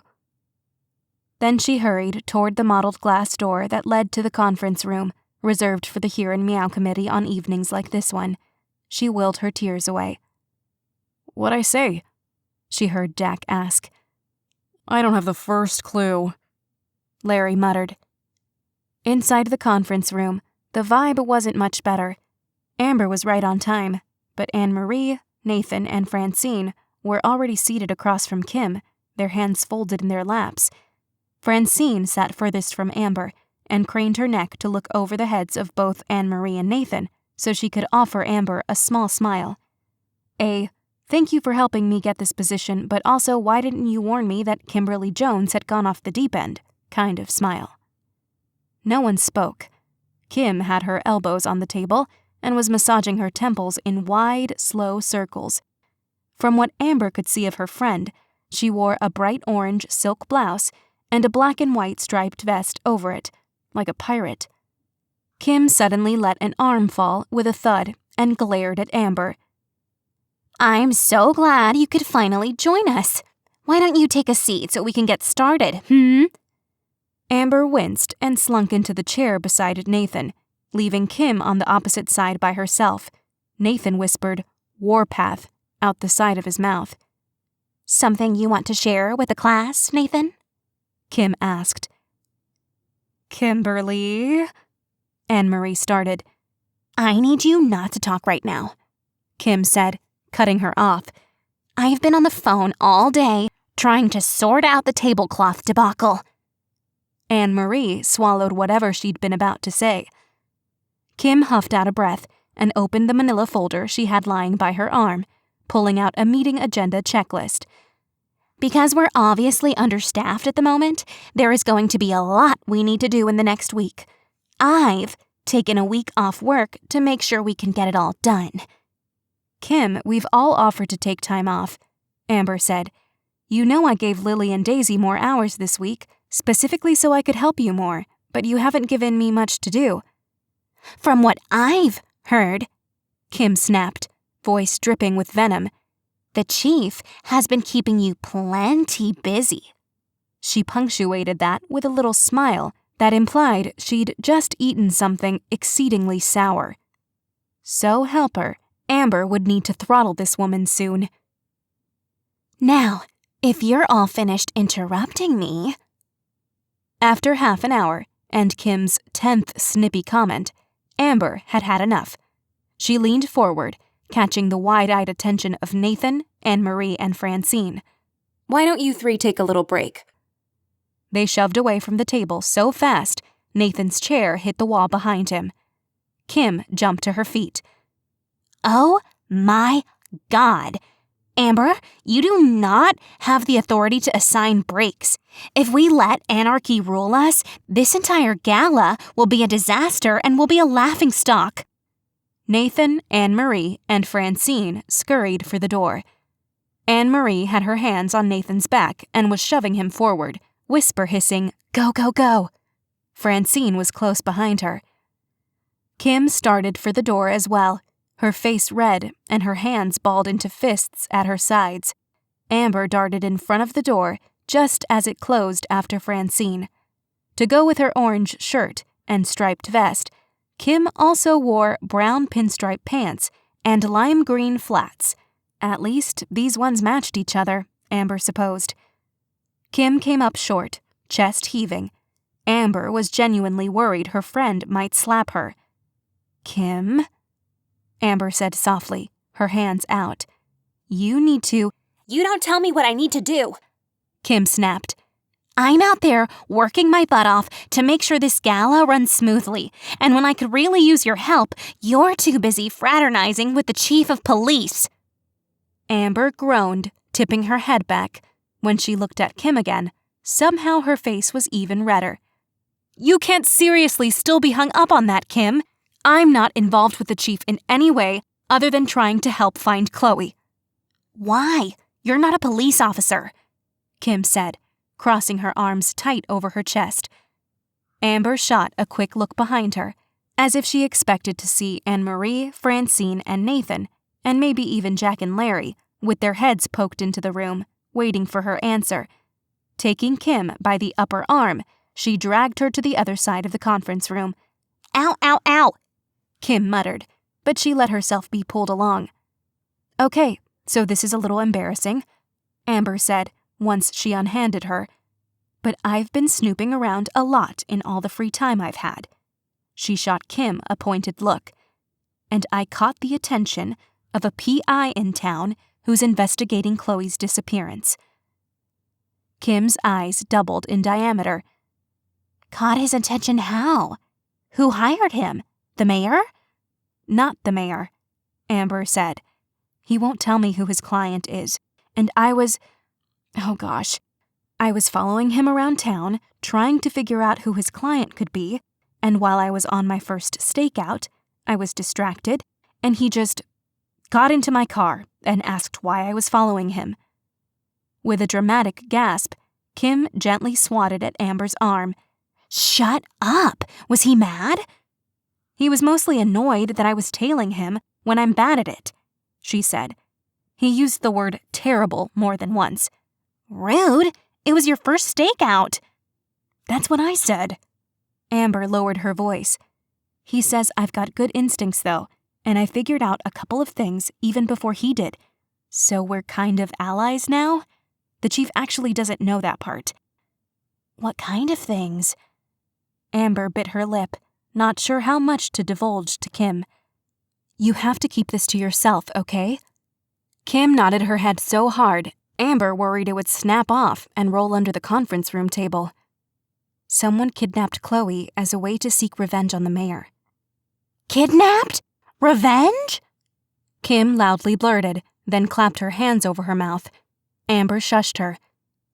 Then she hurried toward the mottled glass door that led to the conference room, reserved for the Here and Meow committee on evenings like this one. She willed her tears away. "What'd I say?" she heard Jack ask. "I don't have the first clue," Larry muttered. Inside the conference room, the vibe wasn't much better. Amber was right on time, but Anne-Marie, Nathan, and Francine were already seated across from Kim, their hands folded in their laps. Francine sat furthest from Amber and craned her neck to look over the heads of both Anne-Marie and Nathan so she could offer Amber a small smile. "Thank you for helping me get this position, but also why didn't you warn me that Kimberly Jones had gone off the deep end?" kind of smile. No one spoke. Kim had her elbows on the table and was massaging her temples in wide, slow circles. From what Amber could see of her friend, she wore a bright orange silk blouse and a black and white striped vest over it, like a pirate. Kim suddenly let an arm fall with a thud and glared at Amber. I'm so glad you could finally join us. Why don't you take a seat so we can get started, Amber winced and slunk into the chair beside Nathan, leaving Kim on the opposite side by herself. Nathan whispered, "Warpath," out the side of his mouth. Something you want to share with the class, Nathan? Kim asked. "Kimberly," Anne-Marie started. I need you not to talk right now, Kim said, cutting her off. I've been on the phone all day trying to sort out the tablecloth debacle. Anne-Marie swallowed whatever she'd been about to say. Kim huffed out a breath and opened the manila folder she had lying by her arm, pulling out a meeting agenda checklist. Because we're obviously understaffed at the moment, there is going to be a lot we need to do in the next week. I've taken a week off work to make sure we can get it all done. Kim, we've all offered to take time off, Amber said. You know I gave Lily and Daisy more hours this week, specifically so I could help you more, but you haven't given me much to do. From what I've heard, Kim snapped, voice dripping with venom, the chief has been keeping you plenty busy. She punctuated that with a little smile that implied she'd just eaten something exceedingly sour. So help her, Amber would need to throttle this woman soon. Now, if you're all finished interrupting me... After half an hour, and Kim's 10th snippy comment, Amber had had enough. She leaned forward, catching the wide-eyed attention of Nathan, Anne-Marie, and Francine. Why don't you three take a little break? They shoved away from the table so fast, Nathan's chair hit the wall behind him. Kim jumped to her feet. Oh my God! Amber, you do not have the authority to assign breaks. If we let anarchy rule us, this entire gala will be a disaster and will be a laughingstock. Nathan, Anne-Marie, and Francine scurried for the door. Anne-Marie had her hands on Nathan's back and was shoving him forward, whisper hissing, "Go, go, go." Francine was close behind her. Kim started for the door as well, her face red and her hands balled into fists at her sides. Amber darted in front of the door just as it closed after Francine. To go with her orange shirt and striped vest, Kim also wore brown pinstripe pants and lime green flats. At least these ones matched each other, Amber supposed. Kim came up short, chest heaving. Amber was genuinely worried her friend might slap her. "Kim?" Amber said softly, her hands out. "You need to—" You don't tell me what I need to do, Kim snapped. I'm out there working my butt off to make sure this gala runs smoothly, and when I could really use your help, you're too busy fraternizing with the chief of police. Amber groaned, tipping her head back. When she looked at Kim again, somehow her face was even redder. "You can't seriously still be hung up on that, Kim. I'm not involved with the chief in any way other than trying to help find Chloe." Why? You're not a police officer, Kim said, crossing her arms tight over her chest. Amber shot a quick look behind her, as if she expected to see Anne-Marie, Francine, and Nathan, and maybe even Jack and Larry, with their heads poked into the room, waiting for her answer. Taking Kim by the upper arm, she dragged her to the other side of the conference room. Ow, ow, ow, Kim muttered, but she let herself be pulled along. "Okay, so this is a little embarrassing," Amber said once she unhanded her. "But I've been snooping around a lot in all the free time I've had." She shot Kim a pointed look. "And I caught the attention of a PI in town who's investigating Chloe's disappearance." Kim's eyes doubled in diameter. Caught his attention how? Who hired him? The mayor? "Not the mayor," Amber said. "He won't tell me who his client is, and I was following him around town, trying to figure out who his client could be, and while I was on my first stakeout, I was distracted, and he just got into my car, and asked why I was following him. With a dramatic gasp, Kim gently swatted at Amber's arm. Shut up! Was he mad? He was mostly annoyed that I was tailing him when I'm bad at it, she said. He used the word terrible more than once. Rude. It was your first stakeout. That's what I said. Amber lowered her voice. He says I've got good instincts, though, and I figured out a couple of things even before he did. So we're kind of allies now? The chief actually doesn't know that part. What kind of things? Amber bit her lip, not sure how much to divulge to Kim. You have to keep this to yourself, okay? Kim nodded her head so hard, Amber worried it would snap off and roll under the conference room table. Someone kidnapped Chloe as a way to seek revenge on the mayor. Kidnapped? Revenge? Kim loudly blurted, then clapped her hands over her mouth. Amber shushed her.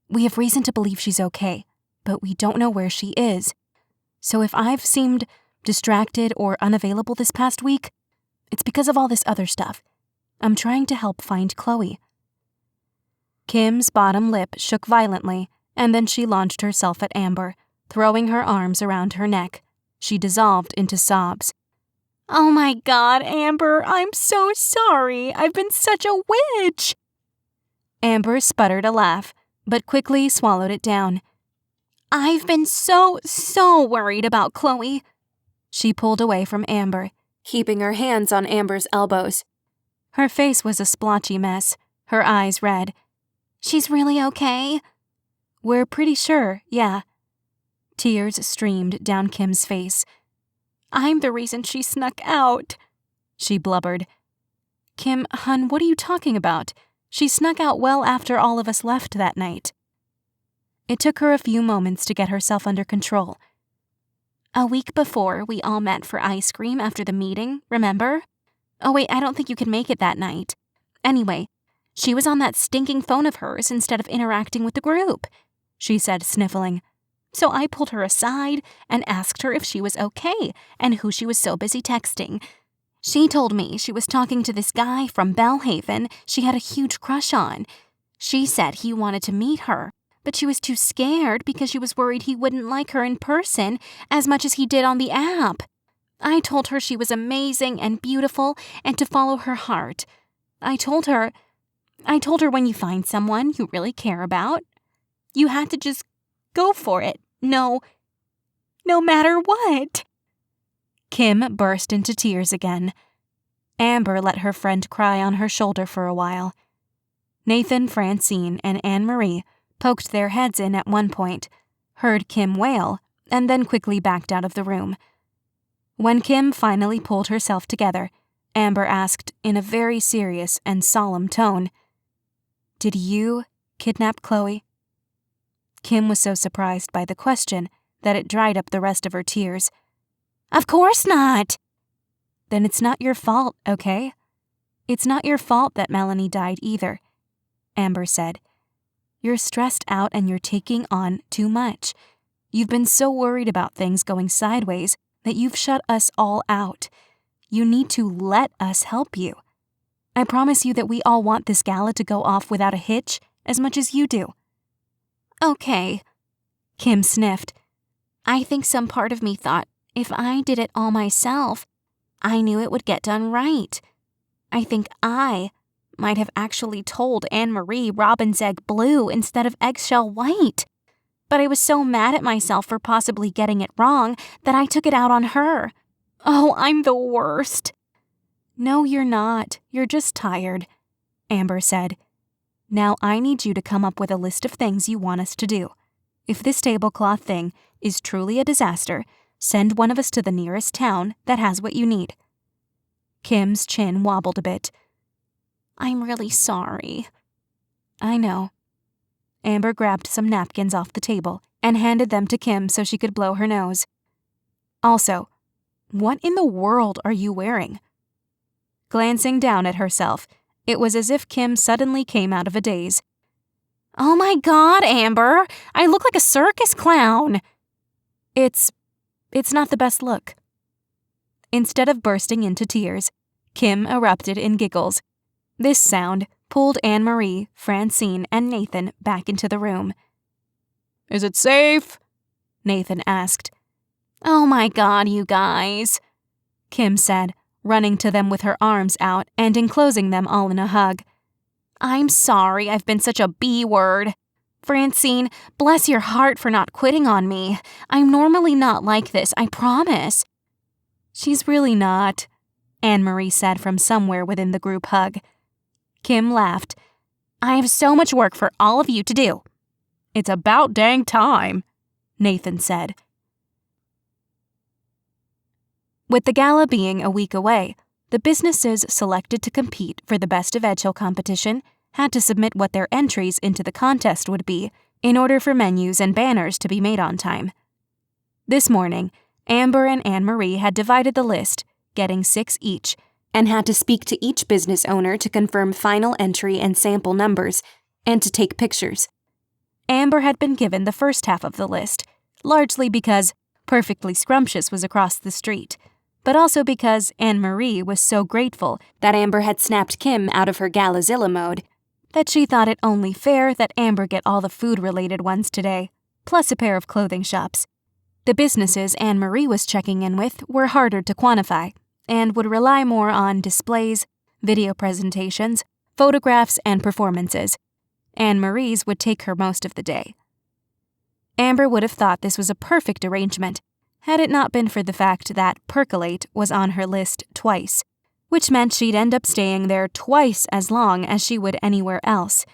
We have reason to believe she's okay, but we don't know where she is. So if I've seemed distracted or unavailable this past week, it's because of all this other stuff. I'm trying to help find Chloe. Kim's bottom lip shook violently, and then she launched herself at Amber, throwing her arms around her neck. She dissolved into sobs. Oh my God, Amber, I'm so sorry. I've been such a witch. Amber sputtered a laugh, but quickly swallowed it down. I've been so worried about Chloe. She pulled away from Amber, keeping her hands on Amber's elbows. Her face was a splotchy mess, her eyes red. She's really okay? We're pretty sure, yeah. Tears streamed down Kim's face. I'm the reason she snuck out, she blubbered. Kim, hun, what are you talking about? She snuck out well after all of us left that night. It took her a few moments to get herself under control. A week before, we all met for ice cream after the meeting, remember? Oh wait, I don't think you could make it that night. Anyway, she was on that stinking phone of hers instead of interacting with the group, she said, sniffling. So I pulled her aside and asked her if she was okay and who she was so busy texting. She told me she was talking to this guy from Bellhaven she had a huge crush on. She said he wanted to meet her, but she was too scared because she was worried he wouldn't like her in person as much as he did on the app. I told her she was amazing and beautiful and to follow her heart. I told her when you find someone you really care about, you have to just go for it. No matter what. Kim burst into tears again. Amber let her friend cry on her shoulder for a while. Nathan, Francine, and Anne-Marie poked their heads in at one point, heard Kim wail, and then quickly backed out of the room. When Kim finally pulled herself together, Amber asked in a very serious and solemn tone, "Did you kidnap Chloe?" Kim was so surprised by the question that it dried up the rest of her tears. Of course not. Then it's not your fault, okay? It's not your fault that Melanie died either, Amber said. You're stressed out and you're taking on too much. You've been so worried about things going sideways that you've shut us all out. You need to let us help you. I promise you that we all want this gala to go off without a hitch as much as you do. Okay, Kim sniffed. I think some part of me thought if I did it all myself, I knew it would get done right. I think I might have actually told Anne-Marie robin's egg blue instead of eggshell white. But I was so mad at myself for possibly getting it wrong that I took it out on her. Oh, I'm the worst. No, you're not. You're just tired, Amber said. Now I need you to come up with a list of things you want us to do. If this tablecloth thing is truly a disaster, send one of us to the nearest town that has what you need. Kim's chin wobbled a bit. I'm really sorry. I know. Amber grabbed some napkins off the table and handed them to Kim so she could blow her nose. Also, what in the world are you wearing? Glancing down at herself, it was as if Kim suddenly came out of a daze. Oh my God, Amber! I look like a circus clown! It's not the best look. Instead of bursting into tears, Kim erupted in giggles, This sound pulled Anne-Marie, Francine, and Nathan back into the room. Is it safe? Nathan asked. Oh my God, you guys, Kim said, running to them with her arms out and enclosing them all in a hug. I'm sorry I've been such a B-word. Francine, bless your heart for not quitting on me. I'm normally not like this, I promise. She's really not, Anne-Marie said from somewhere within the group hug. Kim laughed. I have so much work for all of you to do. It's about dang time, Nathan said. With the gala being a week away, the businesses selected to compete for the Best of Edgehill competition had to submit what their entries into the contest would be in order for menus and banners to be made on time. This morning, Amber and Anne-Marie had divided the list, getting 6 each, and had to speak to each business owner to confirm final entry and sample numbers, and to take pictures. Amber had been given the first half of the list, largely because Perfectly Scrumptious was across the street, but also because Anne-Marie was so grateful that Amber had snapped Kim out of her Galazilla mode that she thought it only fair that Amber get all the food-related ones today, plus a pair of clothing shops. The businesses Anne-Marie was checking in with were harder to quantify and would rely more on displays, video presentations, photographs, and performances. Anne-Marie's would take her most of the day. Amber would have thought this was a perfect arrangement had it not been for the fact that Percolate was on her list twice, which meant she'd end up staying there twice as long as she would anywhere else.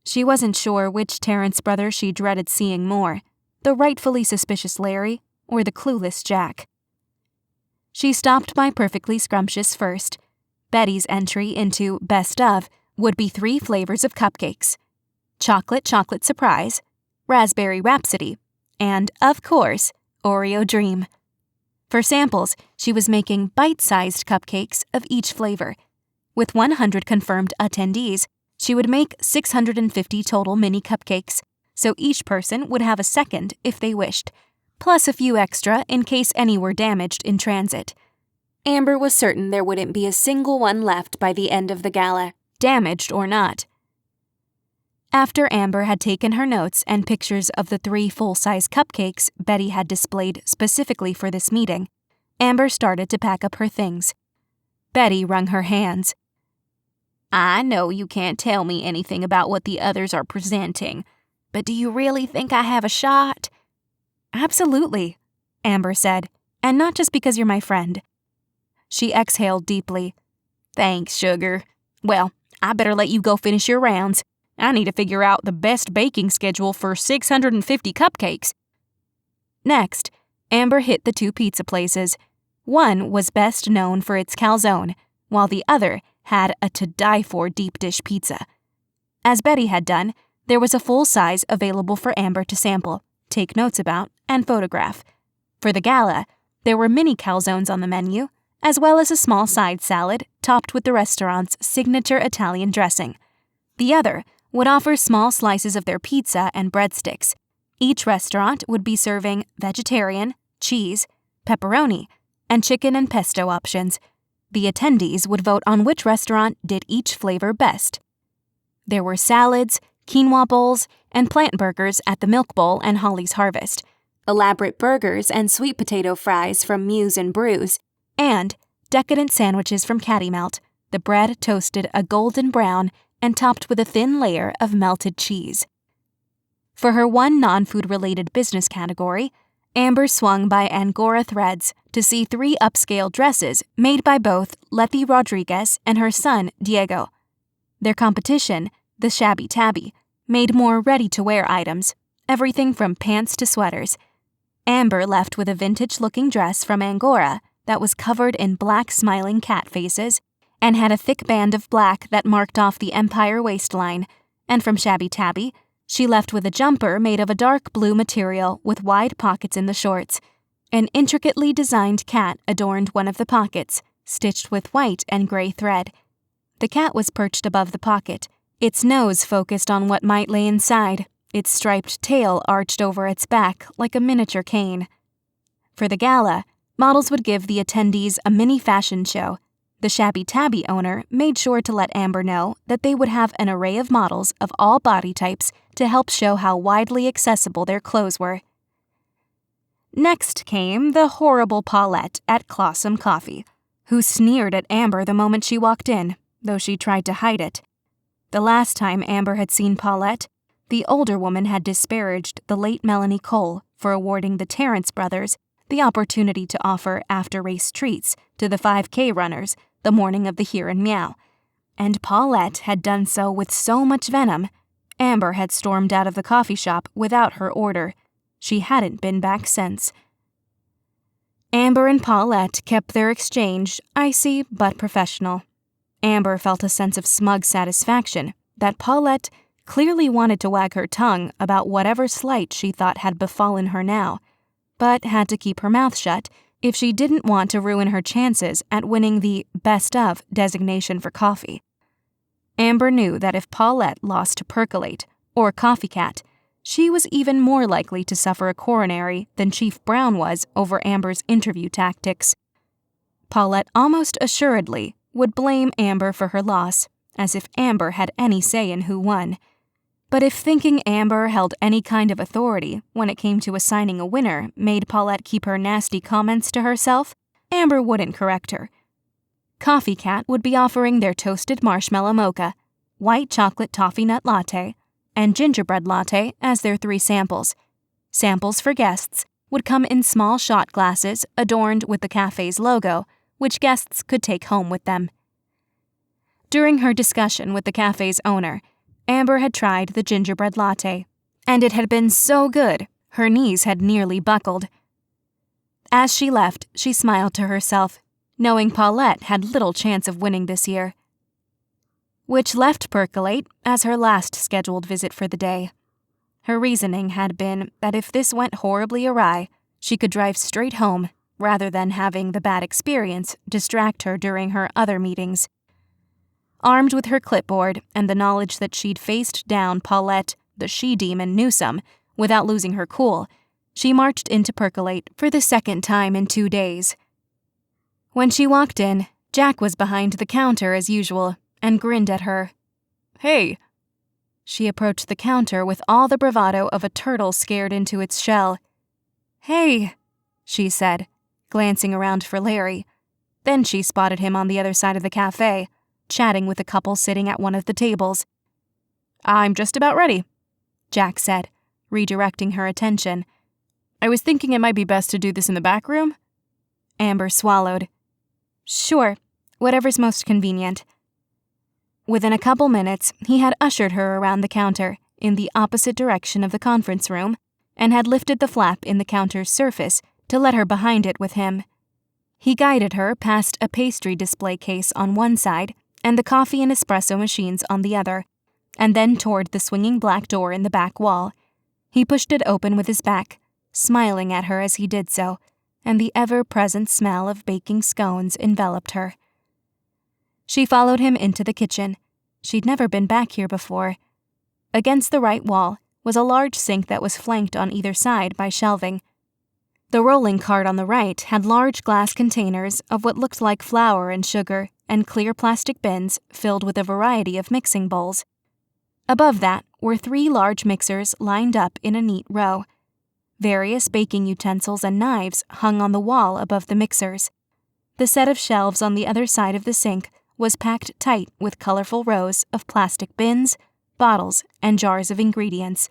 She wasn't sure which Terrence brother she dreaded seeing more, the rightfully suspicious Larry or the clueless Jack. She stopped by Perfectly Scrumptious first. Betty's entry into Best Of would be 3 flavors of cupcakes: Chocolate Surprise, Raspberry Rhapsody, and, of course, Oreo Dream. For samples, she was making bite-sized cupcakes of each flavor. With 100 confirmed attendees, she would make 650 total mini cupcakes, so each person would have a second if they wished, plus a few extra in case any were damaged in transit. Amber was certain there wouldn't be a single one left by the end of the gala, damaged or not. After Amber had taken her notes and pictures of the 3 full-size cupcakes Betty had displayed specifically for this meeting, Amber started to pack up her things. Betty wrung her hands. I know you can't tell me anything about what the others are presenting, but do you really think I have a shot? Absolutely, Amber said, and not just because you're my friend. She exhaled deeply. Thanks, sugar. Well, I better let you go finish your rounds. I need to figure out the best baking schedule for 650 cupcakes. Next, Amber hit the 2 pizza places. One was best known for its calzone, while the other had a to-die-for deep dish pizza. As Betty had done, there was a full size available for Amber to sample, take notes about, and photograph. For the gala, there were mini calzones on the menu, as well as a small side salad topped with the restaurant's signature Italian dressing. The other would offer small slices of their pizza and breadsticks. Each restaurant would be serving vegetarian, cheese, pepperoni, and chicken and pesto options. The attendees would vote on which restaurant did each flavor best. There were salads, quinoa bowls, and plant burgers at the Milk Bowl and Holly's Harvest, elaborate burgers and sweet potato fries from Muse and Brews, and decadent sandwiches from Caddy Melt, the bread toasted a golden brown and topped with a thin layer of melted cheese. For her one non-food-related business category, Amber swung by Angora Threads to see 3 upscale dresses made by both Letty Rodriguez and her son, Diego. Their competition, the Shabby Tabby, made more ready-to-wear items, everything from pants to sweaters. Amber left with a vintage-looking dress from Angora that was covered in black smiling cat faces and had a thick band of black that marked off the Empire waistline, and from Shabby Tabby, she left with a jumper made of a dark blue material with wide pockets in the shorts. An intricately designed cat adorned one of the pockets, stitched with white and gray thread. The cat was perched above the pocket, its nose focused on what might lay inside, its striped tail arched over its back like a miniature cane. For the gala, models would give the attendees a mini fashion show. The Shabby Tabby owner made sure to let Amber know that they would have an array of models of all body types to help show how widely accessible their clothes were. Next came the horrible Paulette at Clawsome Coffee, who sneered at Amber the moment she walked in, though she tried to hide it. The last time Amber had seen Paulette, the older woman had disparaged the late Melanie Cole for awarding the Terrence brothers the opportunity to offer after-race treats to the 5K runners the morning of the Here and Meow, and Paulette had done so with so much venom, Amber had stormed out of the coffee shop without her order. She hadn't been back since. Amber and Paulette kept their exchange icy but professional. Amber felt a sense of smug satisfaction that Paulette clearly wanted to wag her tongue about whatever slight she thought had befallen her now, but had to keep her mouth shut if she didn't want to ruin her chances at winning the best of designation for coffee. Amber knew that if Paulette lost to Percolate or Coffee Cat, she was even more likely to suffer a coronary than Chief Brown was over Amber's interview tactics. Paulette almost assuredly would blame Amber for her loss, as if Amber had any say in who won. But if thinking Amber held any kind of authority when it came to assigning a winner made Paulette keep her nasty comments to herself, Amber wouldn't correct her. Coffee Cat would be offering their toasted marshmallow mocha, white chocolate toffee nut latte, and gingerbread latte as their 3 samples. Samples for guests would come in small shot glasses adorned with the cafe's logo, which guests could take home with them. During her discussion with the cafe's owner, Amber had tried the gingerbread latte, and it had been so good, her knees had nearly buckled. As she left, she smiled to herself, knowing Paulette had little chance of winning this year. Which left Percolate as her last scheduled visit for the day. Her reasoning had been that if this went horribly awry, she could drive straight home rather than having the bad experience distract her during her other meetings. Armed with her clipboard and the knowledge that she'd faced down Paulette, the she-demon Newsome, without losing her cool, she marched into Percolate for the second time in 2 days. When she walked in, Jack was behind the counter as usual and grinned at her. Hey! She approached the counter with all the bravado of a turtle scared into its shell. Hey, she said, glancing around for Larry. Then she spotted him on the other side of the cafe, chatting with a couple sitting at one of the tables. I'm just about ready, Jack said, redirecting her attention. I was thinking it might be best to do this in the back room. Amber swallowed. Sure, whatever's most convenient. Within a couple minutes, he had ushered her around the counter in the opposite direction of the conference room and had lifted the flap in the counter's surface to let her behind it with him. He guided her past a pastry display case on one side and the coffee and espresso machines on the other, and then toward the swinging black door in the back wall. He pushed it open with his back, smiling at her as he did so, and the ever-present smell of baking scones enveloped her. She followed him into the kitchen. She'd never been back here before. Against the right wall was a large sink that was flanked on either side by shelving. The rolling cart on the right had large glass containers of what looked like flour and sugar, and clear plastic bins filled with a variety of mixing bowls. Above that were 3 large mixers lined up in a neat row. Various baking utensils and knives hung on the wall above the mixers. The set of shelves on the other side of the sink was packed tight with colorful rows of plastic bins, bottles, and jars of ingredients.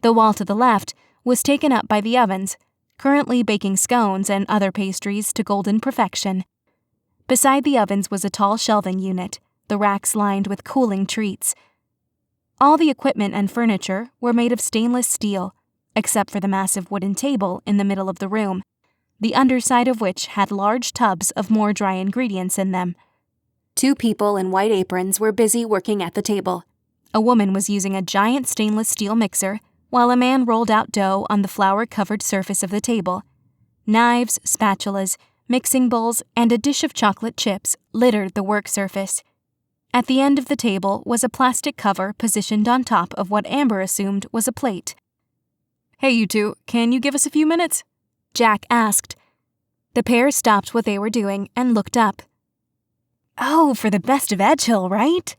The wall to the left was taken up by the ovens, currently baking scones and other pastries to golden perfection. Beside the ovens was a tall shelving unit, the racks lined with cooling treats. All the equipment and furniture were made of stainless steel, except for the massive wooden table in the middle of the room, the underside of which had large tubs of more dry ingredients in them. 2 people in white aprons were busy working at the table. A woman was using a giant stainless steel mixer, while a man rolled out dough on the flour-covered surface of the table. Knives, spatulas, mixing bowls, and a dish of chocolate chips littered the work surface. At the end of the table was a plastic cover positioned on top of what Amber assumed was a plate. Hey, you two, can you give us a few minutes? Jack asked. The pair stopped what they were doing and looked up, Oh, for the Best of Edgehill, right?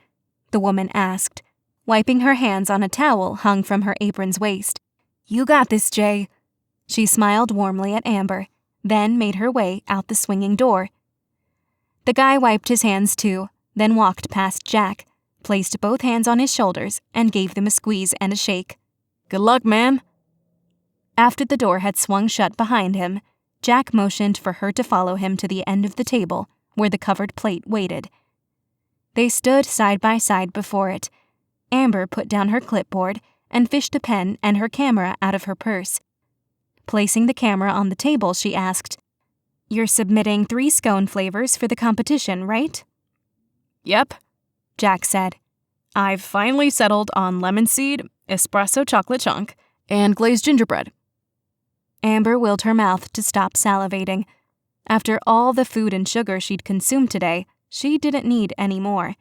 The woman asked, wiping her hands on a towel hung from her apron's waist. You got this, Jay. She smiled warmly at Amber, then made her way out the swinging door. The guy wiped his hands too, then walked past Jack, placed both hands on his shoulders, and gave them a squeeze and a shake. Good luck, ma'am. After the door had swung shut behind him, Jack motioned for her to follow him to the end of the table where the covered plate waited. They stood side by side before it. Amber put down her clipboard and fished a pen and her camera out of her purse. Placing the camera on the table, she asked, You're submitting 3 scone flavors for the competition, right? Yep, Jack said. I've finally settled on lemon seed, espresso chocolate chunk, and glazed gingerbread. Amber willed her mouth to stop salivating. After all the food and sugar she'd consumed today, she didn't need any more.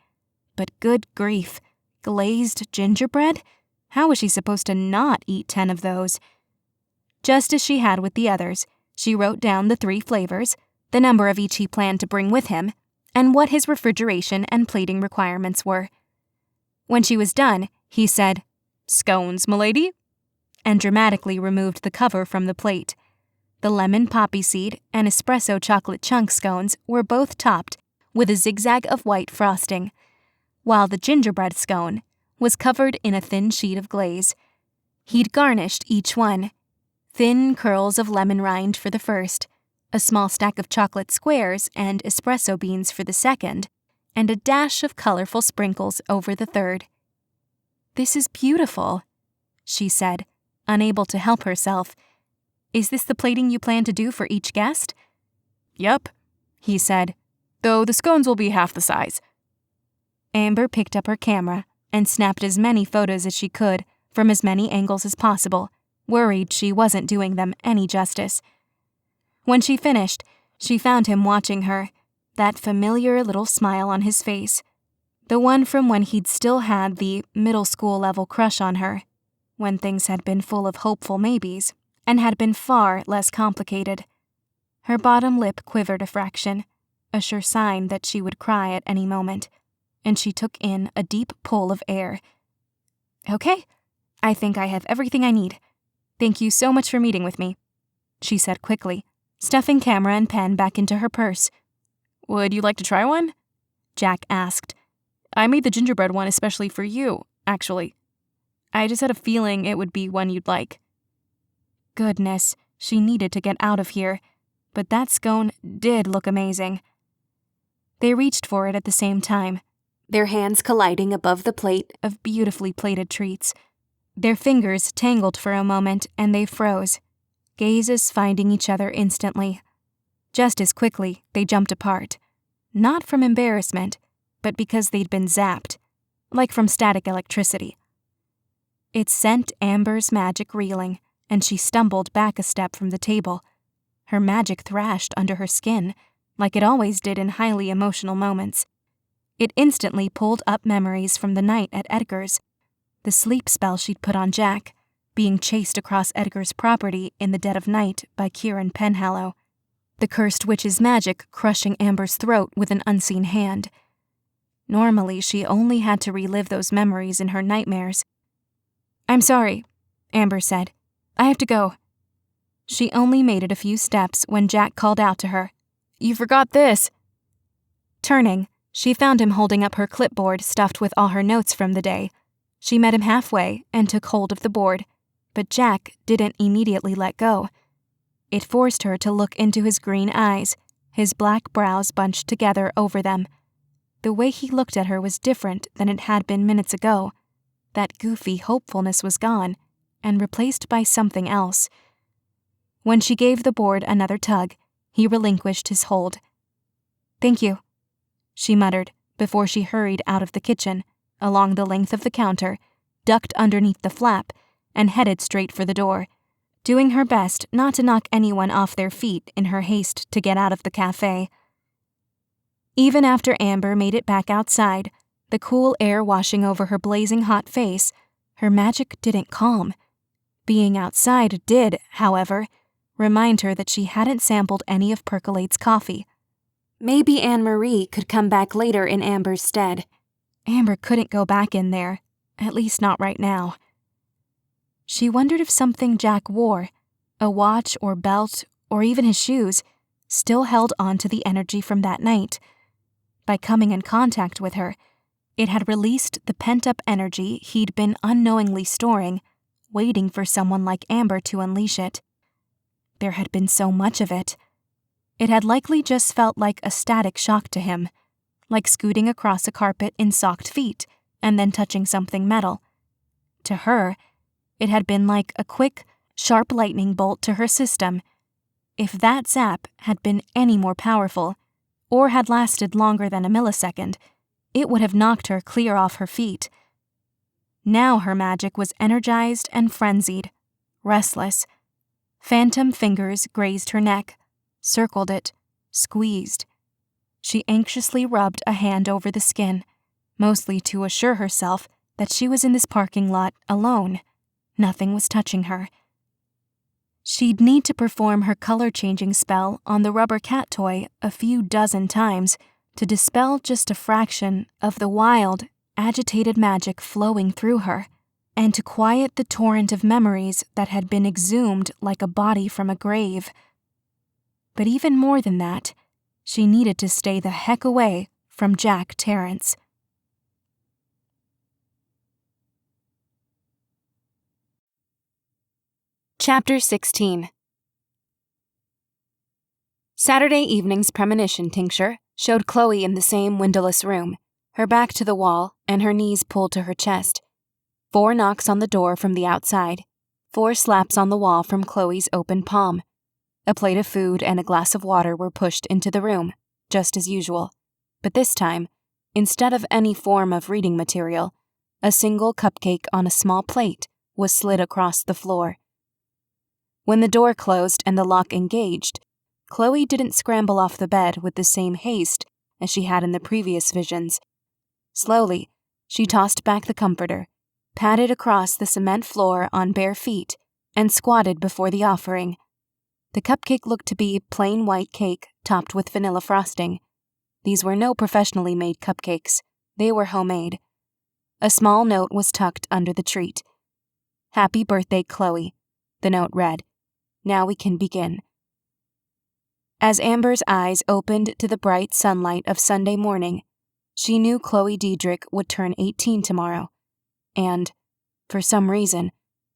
But good grief, glazed gingerbread? How was she supposed to not eat 10 of those? Just as she had with the others, she wrote down the 3 flavors, the number of each he planned to bring with him, and what his refrigeration and plating requirements were. When she was done, he said, Scones, m'lady, and dramatically removed the cover from the plate. The lemon poppy seed and espresso chocolate chunk scones were both topped with a zigzag of white frosting, while the gingerbread scone was covered in a thin sheet of glaze. He'd garnished each one. Thin curls of lemon rind for the first, a small stack of chocolate squares and espresso beans for the second, and a dash of colorful sprinkles over the third. This is beautiful, she said, unable to help herself. Is this the plating you plan to do for each guest? Yep, he said, though the scones will be half the size. Amber picked up her camera and snapped as many photos as she could from as many angles as possible, worried she wasn't doing them any justice. When she finished, she found him watching her, that familiar little smile on his face, the one from when he'd still had the middle school level crush on her, when things had been full of hopeful maybes and had been far less complicated. Her bottom lip quivered a fraction, a sure sign that she would cry at any moment, and she took in a deep pull of air. Okay, I think I have everything I need. Thank you so much for meeting with me, she said quickly, stuffing camera and pen back into her purse. Would you like to try one? Jack asked. I made the gingerbread one especially for you, actually. I just had a feeling it would be one you'd like. Goodness, she needed to get out of here, but that scone did look amazing. They reached for it at the same time, their hands colliding above the plate of beautifully plated treats. Their fingers tangled for a moment and they froze, gazes finding each other instantly. Just as quickly, they jumped apart. Not from embarrassment, but because they'd been zapped, like from static electricity. It sent Amber's magic reeling, and she stumbled back a step from the table. Her magic thrashed under her skin, like it always did in highly emotional moments. It instantly pulled up memories from the night at Edgar's, the sleep spell she'd put on Jack, being chased across Edgar's property in the dead of night by Kieran Penhallow, the cursed witch's magic crushing Amber's throat with an unseen hand. Normally, she only had to relive those memories in her nightmares. I'm sorry, Amber said. I have to go. She only made it a few steps when Jack called out to her. You forgot this. Turning, she found him holding up her clipboard stuffed with all her notes from the day. She met him halfway and took hold of the board, but Jack didn't immediately let go. It forced her to look into his green eyes, his black brows bunched together over them. The way he looked at her was different than it had been minutes ago. That goofy hopefulness was gone and replaced by something else. When she gave the board another tug, he relinquished his hold. Thank you, she muttered before she hurried out of the kitchen, along the length of the counter, ducked underneath the flap, and headed straight for the door, doing her best not to knock anyone off their feet in her haste to get out of the cafe. Even after Amber made it back outside, the cool air washing over her blazing hot face, her magic didn't calm. Being outside did, however, remind her that she hadn't sampled any of Percolate's coffee. Maybe Anne-Marie could come back later in Amber's stead. Amber couldn't go back in there, at least not right now. She wondered if something Jack wore, a watch or belt or even his shoes, still held on to the energy from that night. By coming in contact with her, it had released the pent-up energy he'd been unknowingly storing, waiting for someone like Amber to unleash it. There had been so much of it. It had likely just felt like a static shock to him, like scooting across a carpet in socked feet and then touching something metal. To her, it had been like a quick, sharp lightning bolt to her system. If that zap had been any more powerful, or had lasted longer than a millisecond, it would have knocked her clear off her feet. Now her magic was energized and frenzied, restless. Phantom fingers grazed her neck, circled it, squeezed. She anxiously rubbed a hand over the skin, mostly to assure herself that she was in this parking lot alone. Nothing was touching her. She'd need to perform her color-changing spell on the rubber cat toy a few dozen times to dispel just a fraction of the wild, agitated magic flowing through her, and to quiet the torrent of memories that had been exhumed like a body from a grave. But even more than that, she needed to stay the heck away from Jack Terrence. Chapter 16. Saturday evening's premonition tincture showed Chloe in the same windowless room, her back to the wall and her knees pulled to her chest. 4 knocks on the door from the outside, 4 slaps on the wall from Chloe's open palm. A plate of food and a glass of water were pushed into the room, just as usual. But this time, instead of any form of reading material, a single cupcake on a small plate was slid across the floor. When the door closed and the lock engaged, Chloe didn't scramble off the bed with the same haste as she had in the previous visions. Slowly, she tossed back the comforter, padded across the cement floor on bare feet, and squatted before the offering. The cupcake looked to be plain white cake topped with vanilla frosting. These were no professionally made cupcakes. They were homemade. A small note was tucked under the treat. "Happy birthday, Chloe," the note read. "Now we can begin." As Amber's eyes opened to the bright sunlight of Sunday morning, she knew Chloe Deidrick would turn 18 tomorrow, and, for some reason,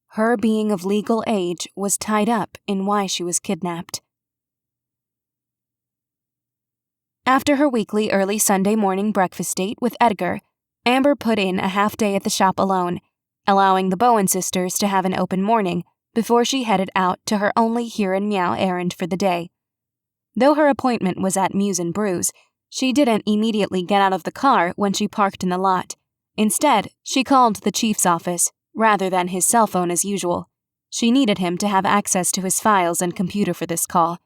her being of legal age was tied up in why she was kidnapped. After her weekly early Sunday morning breakfast date with Edgar, Amber put in a half day at the shop alone, allowing the Bowen sisters to have an open morning before she headed out to her only Here and Meow errand for the day. Though her appointment was at Mews and Brews, she didn't immediately get out of the car when she parked in the lot. Instead, she called the chief's office, rather than his cell phone as usual. She needed him to have access to his files and computer for this call.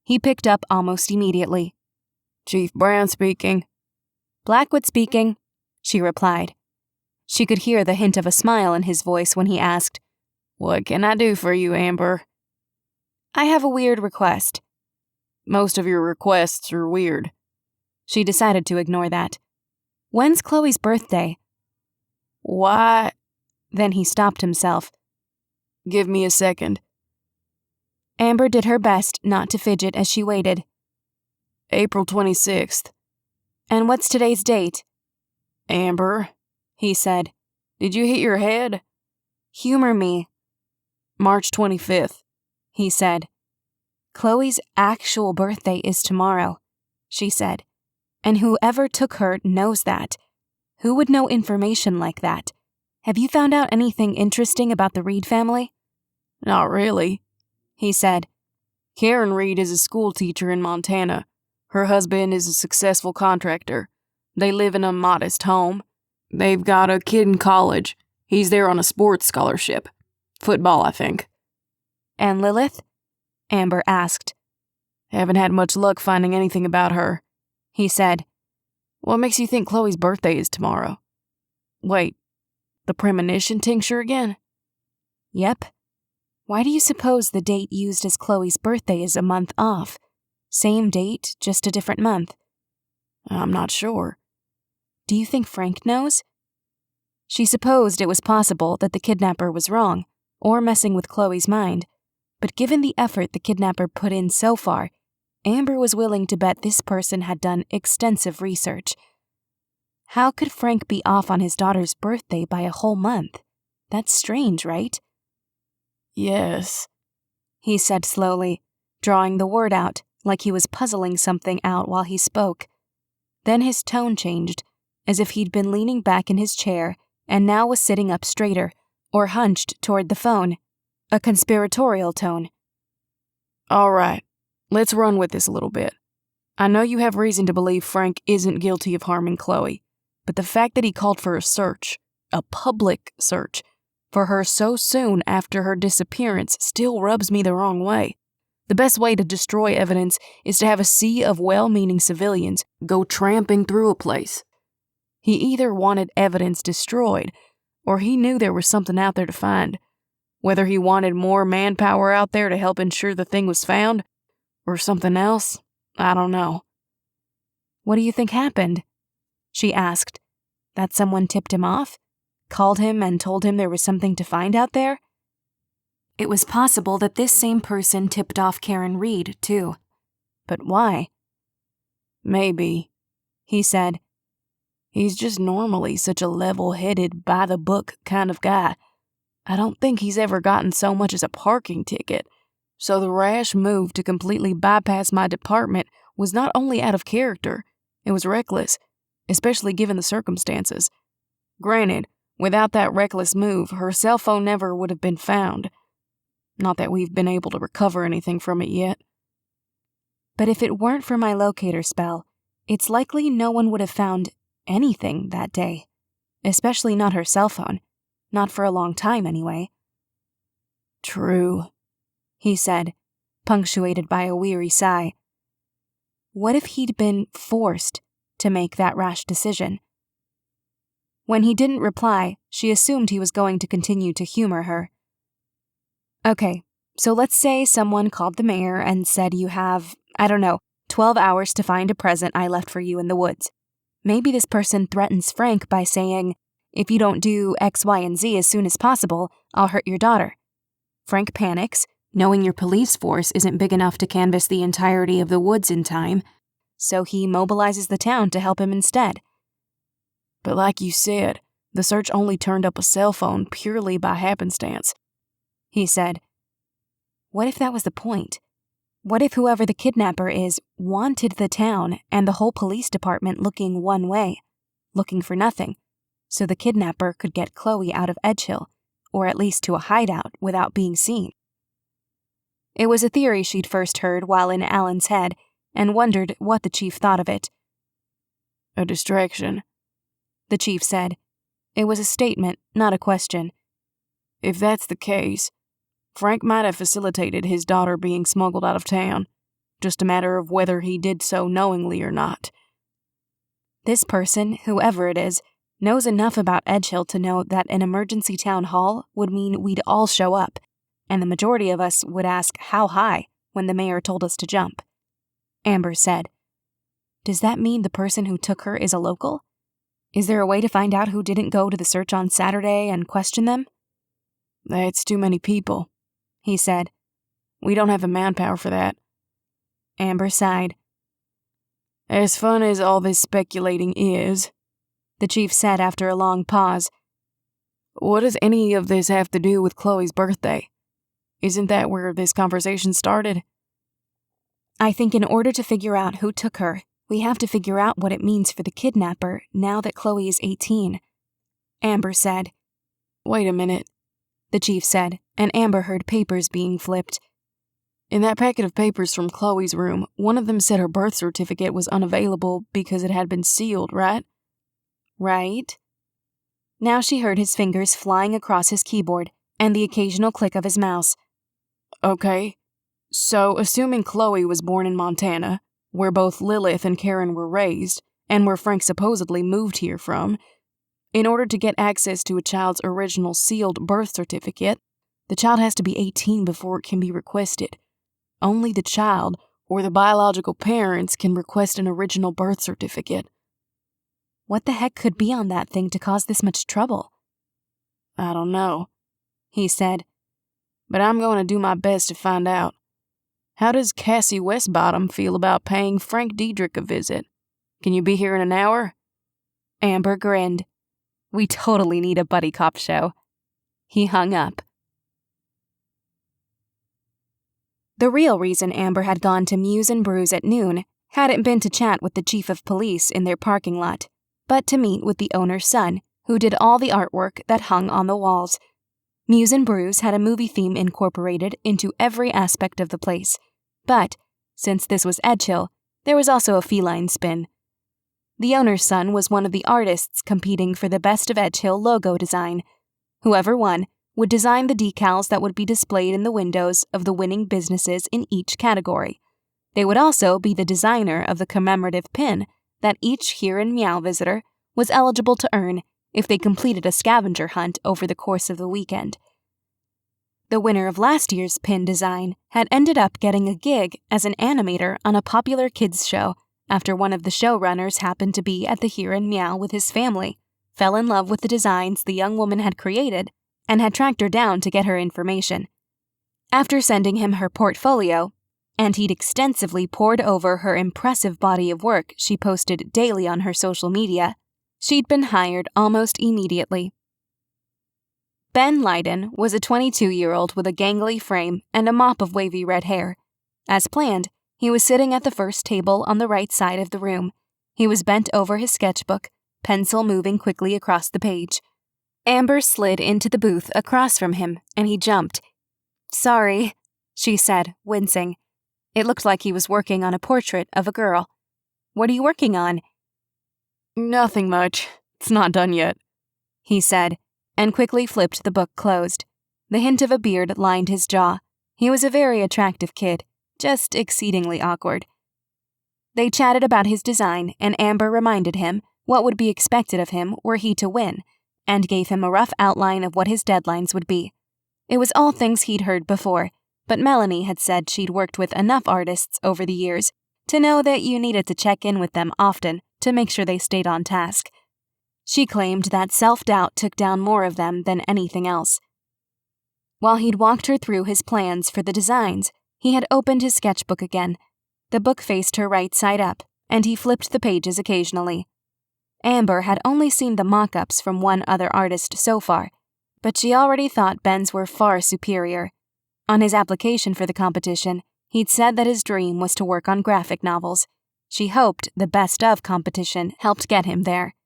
He picked up almost immediately. Chief Brown speaking. "Blackwood speaking," she replied. She could hear the hint of a smile in his voice when he asked, "What can I do for you, Amber?" "I have a weird request." "Most of your requests are weird." She decided to ignore that. "When's Chloe's birthday?" "Why?" Then he stopped himself. "Give me a second." Amber did her best not to fidget as she waited. "April 26th. "And what's today's date?" "Amber," he said. "did you hit your head?" "Humor me." "March 25th. he said. "Chloe's actual birthday is tomorrow," she said. "And whoever took her knows that. Who would know information like that? Have you found out anything interesting about the Reed family?" "Not really," he said. "Karen Reed is a school teacher in Montana. Her husband is a successful contractor. They live in a modest home. They've got a kid in college. He's there on a sports scholarship. Football, I think." "And Lilith?" Amber asked. "Haven't had much luck finding anything about her," he said. "What makes you think Chloe's birthday is tomorrow?" "Wait, the premonition tincture again?" "Yep. Why do you suppose the date used as Chloe's birthday is a month off? Same date, just a different month. I'm not sure. Do you think Frank knows? She supposed it was possible that the kidnapper was wrong, or messing with Chloe's mind, but given the effort the kidnapper put in so far, Amber was willing to bet this person had done extensive research. How could Frank be off on his daughter's birthday by a whole month? That's strange, right? Yes, he said slowly, drawing the word out like he was puzzling something out while he spoke. Then his tone changed, as if he'd been leaning back in his chair and now was sitting up straighter, or hunched toward the phone, a conspiratorial tone. All right, let's run with this a little bit. I know you have reason to believe Frank isn't guilty of harming Chloe, but the fact that he called for a search, a public search, for her so soon after her disappearance still rubs me the wrong way. The best way to destroy evidence is to have a sea of well-meaning civilians go tramping through a place. He either wanted evidence destroyed, or he knew there was something out there to find. Whether he wanted more manpower out there to help ensure the thing was found, or something else, I don't know. What do you think happened? She asked. That someone tipped him off? Called him and told him there was something to find out there? It was possible that this same person tipped off Karen Reed, too. But why? Maybe, he said. He's just normally such a level-headed, by-the-book kind of guy. I don't think he's ever gotten so much as a parking ticket. So the rash move to completely bypass my department was not only out of character, it was reckless, especially given the circumstances. Granted, without that reckless move, her cell phone never would have been found. Not that we've been able to recover anything from it yet. But if it weren't for my locator spell, it's likely no one would have found anything that day. Especially not her cell phone. Not for a long time, anyway. True, he said, punctuated by a weary sigh. What if he'd been forced to make that rash decision? When he didn't reply, she assumed he was going to continue to humor her. Okay, so let's say someone called the mayor and said you have, 12 hours to find a present I left for you in the woods. Maybe this person threatens Frank by saying, if you don't do X, Y, and Z as soon as possible, I'll hurt your daughter. Frank panics, knowing your police force isn't big enough to canvass the entirety of the woods in time, so he mobilizes the town to help him instead. But like you said, the search only turned up a cell phone purely by happenstance, he said. What if that was the point? What if whoever the kidnapper is wanted the town and the whole police department looking one way, looking for nothing, so the kidnapper could get Chloe out of Edgehill, or at least to a hideout without being seen? It was a theory she'd first heard while in Alan's head, and wondered what the chief thought of it. A distraction, the chief said. It was a statement, not a question. If that's the case, Frank might have facilitated his daughter being smuggled out of town. Just a matter of whether he did so knowingly or not. This person, whoever it is, knows enough about Edgehill to know that an emergency town hall would mean we'd all show up, and the majority of us would ask how high when the mayor told us to jump. Amber said, Does that mean the person who took her is a local? Is there a way to find out who didn't go to the search on Saturday and question them? That's too many people, he said. We don't have the manpower for that. Amber sighed. As fun as all this speculating is, the chief said after a long pause, what does any of this have to do with Chloe's birthday? Isn't that where this conversation started? I think in order to figure out who took her, we have to figure out what it means for the kidnapper now that Chloe is 18. Amber said. Wait a minute, the chief said, and Amber heard papers being flipped. In that packet of papers from Chloe's room, one of them said her birth certificate was unavailable because it had been sealed, right? Right. Now she heard his fingers flying across his keyboard and the occasional click of his mouse. Okay, so assuming Chloe was born in Montana, where both Lilith and Karen were raised, and where Frank supposedly moved here from, in order to get access to a child's original sealed birth certificate, the child has to be 18 before it can be requested. Only the child, or the biological parents can request an original birth certificate. What the heck could be on that thing to cause this much trouble? I don't know, he said, but I'm going to do my best to find out. How does Cassie Westbottom feel about paying Frank Deidrick a visit? Can you be here in an hour? Amber grinned. We totally need a buddy cop show. He hung up. The real reason Amber had gone to Mews and Brews at noon hadn't been to chat with the chief of police in their parking lot, but to meet with the owner's son, who did all the artwork that hung on the walls. Mews and Brews had a movie theme incorporated into every aspect of the place, but, since this was Edgehill, there was also a feline spin. The owner's son was one of the artists competing for the Best of Edgehill logo design. Whoever won would design the decals that would be displayed in the windows of the winning businesses in each category. They would also be the designer of the commemorative pin that each Here and Meow visitor was eligible to earn if they completed a scavenger hunt over the course of the weekend. The winner of last year's pin design had ended up getting a gig as an animator on a popular kids show after one of the showrunners happened to be at the Here and Meow with his family, fell in love with the designs the young woman had created, and had tracked her down to get her information. After sending him her portfolio, and he'd extensively pored over her impressive body of work she posted daily on her social media, she'd been hired almost immediately. Ben Leiden was a 22-year-old with a gangly frame and a mop of wavy red hair. As planned, he was sitting at the first table on the right side of the room. He was bent over his sketchbook, pencil moving quickly across the page. Amber slid into the booth across from him, and he jumped. "Sorry," she said, wincing. It looked like he was working on a portrait of a girl. "What are you working on?" "Nothing much. It's not done yet," he said, and quickly flipped the book closed. The hint of a beard lined his jaw. He was a very attractive kid, just exceedingly awkward. They chatted about his design, and Amber reminded him what would be expected of him were he to win, and gave him a rough outline of what his deadlines would be. It was all things he'd heard before, but Melanie had said she'd worked with enough artists over the years to know that you needed to check in with them often to make sure they stayed on task. She claimed that self-doubt took down more of them than anything else. While he'd walked her through his plans for the designs, he had opened his sketchbook again. The book faced her right side up, and he flipped the pages occasionally. Amber had only seen the mock-ups from one other artist so far, but she already thought Ben's were far superior. On his application for the competition, he'd said that his dream was to work on graphic novels. She hoped the Best of competition helped get him there.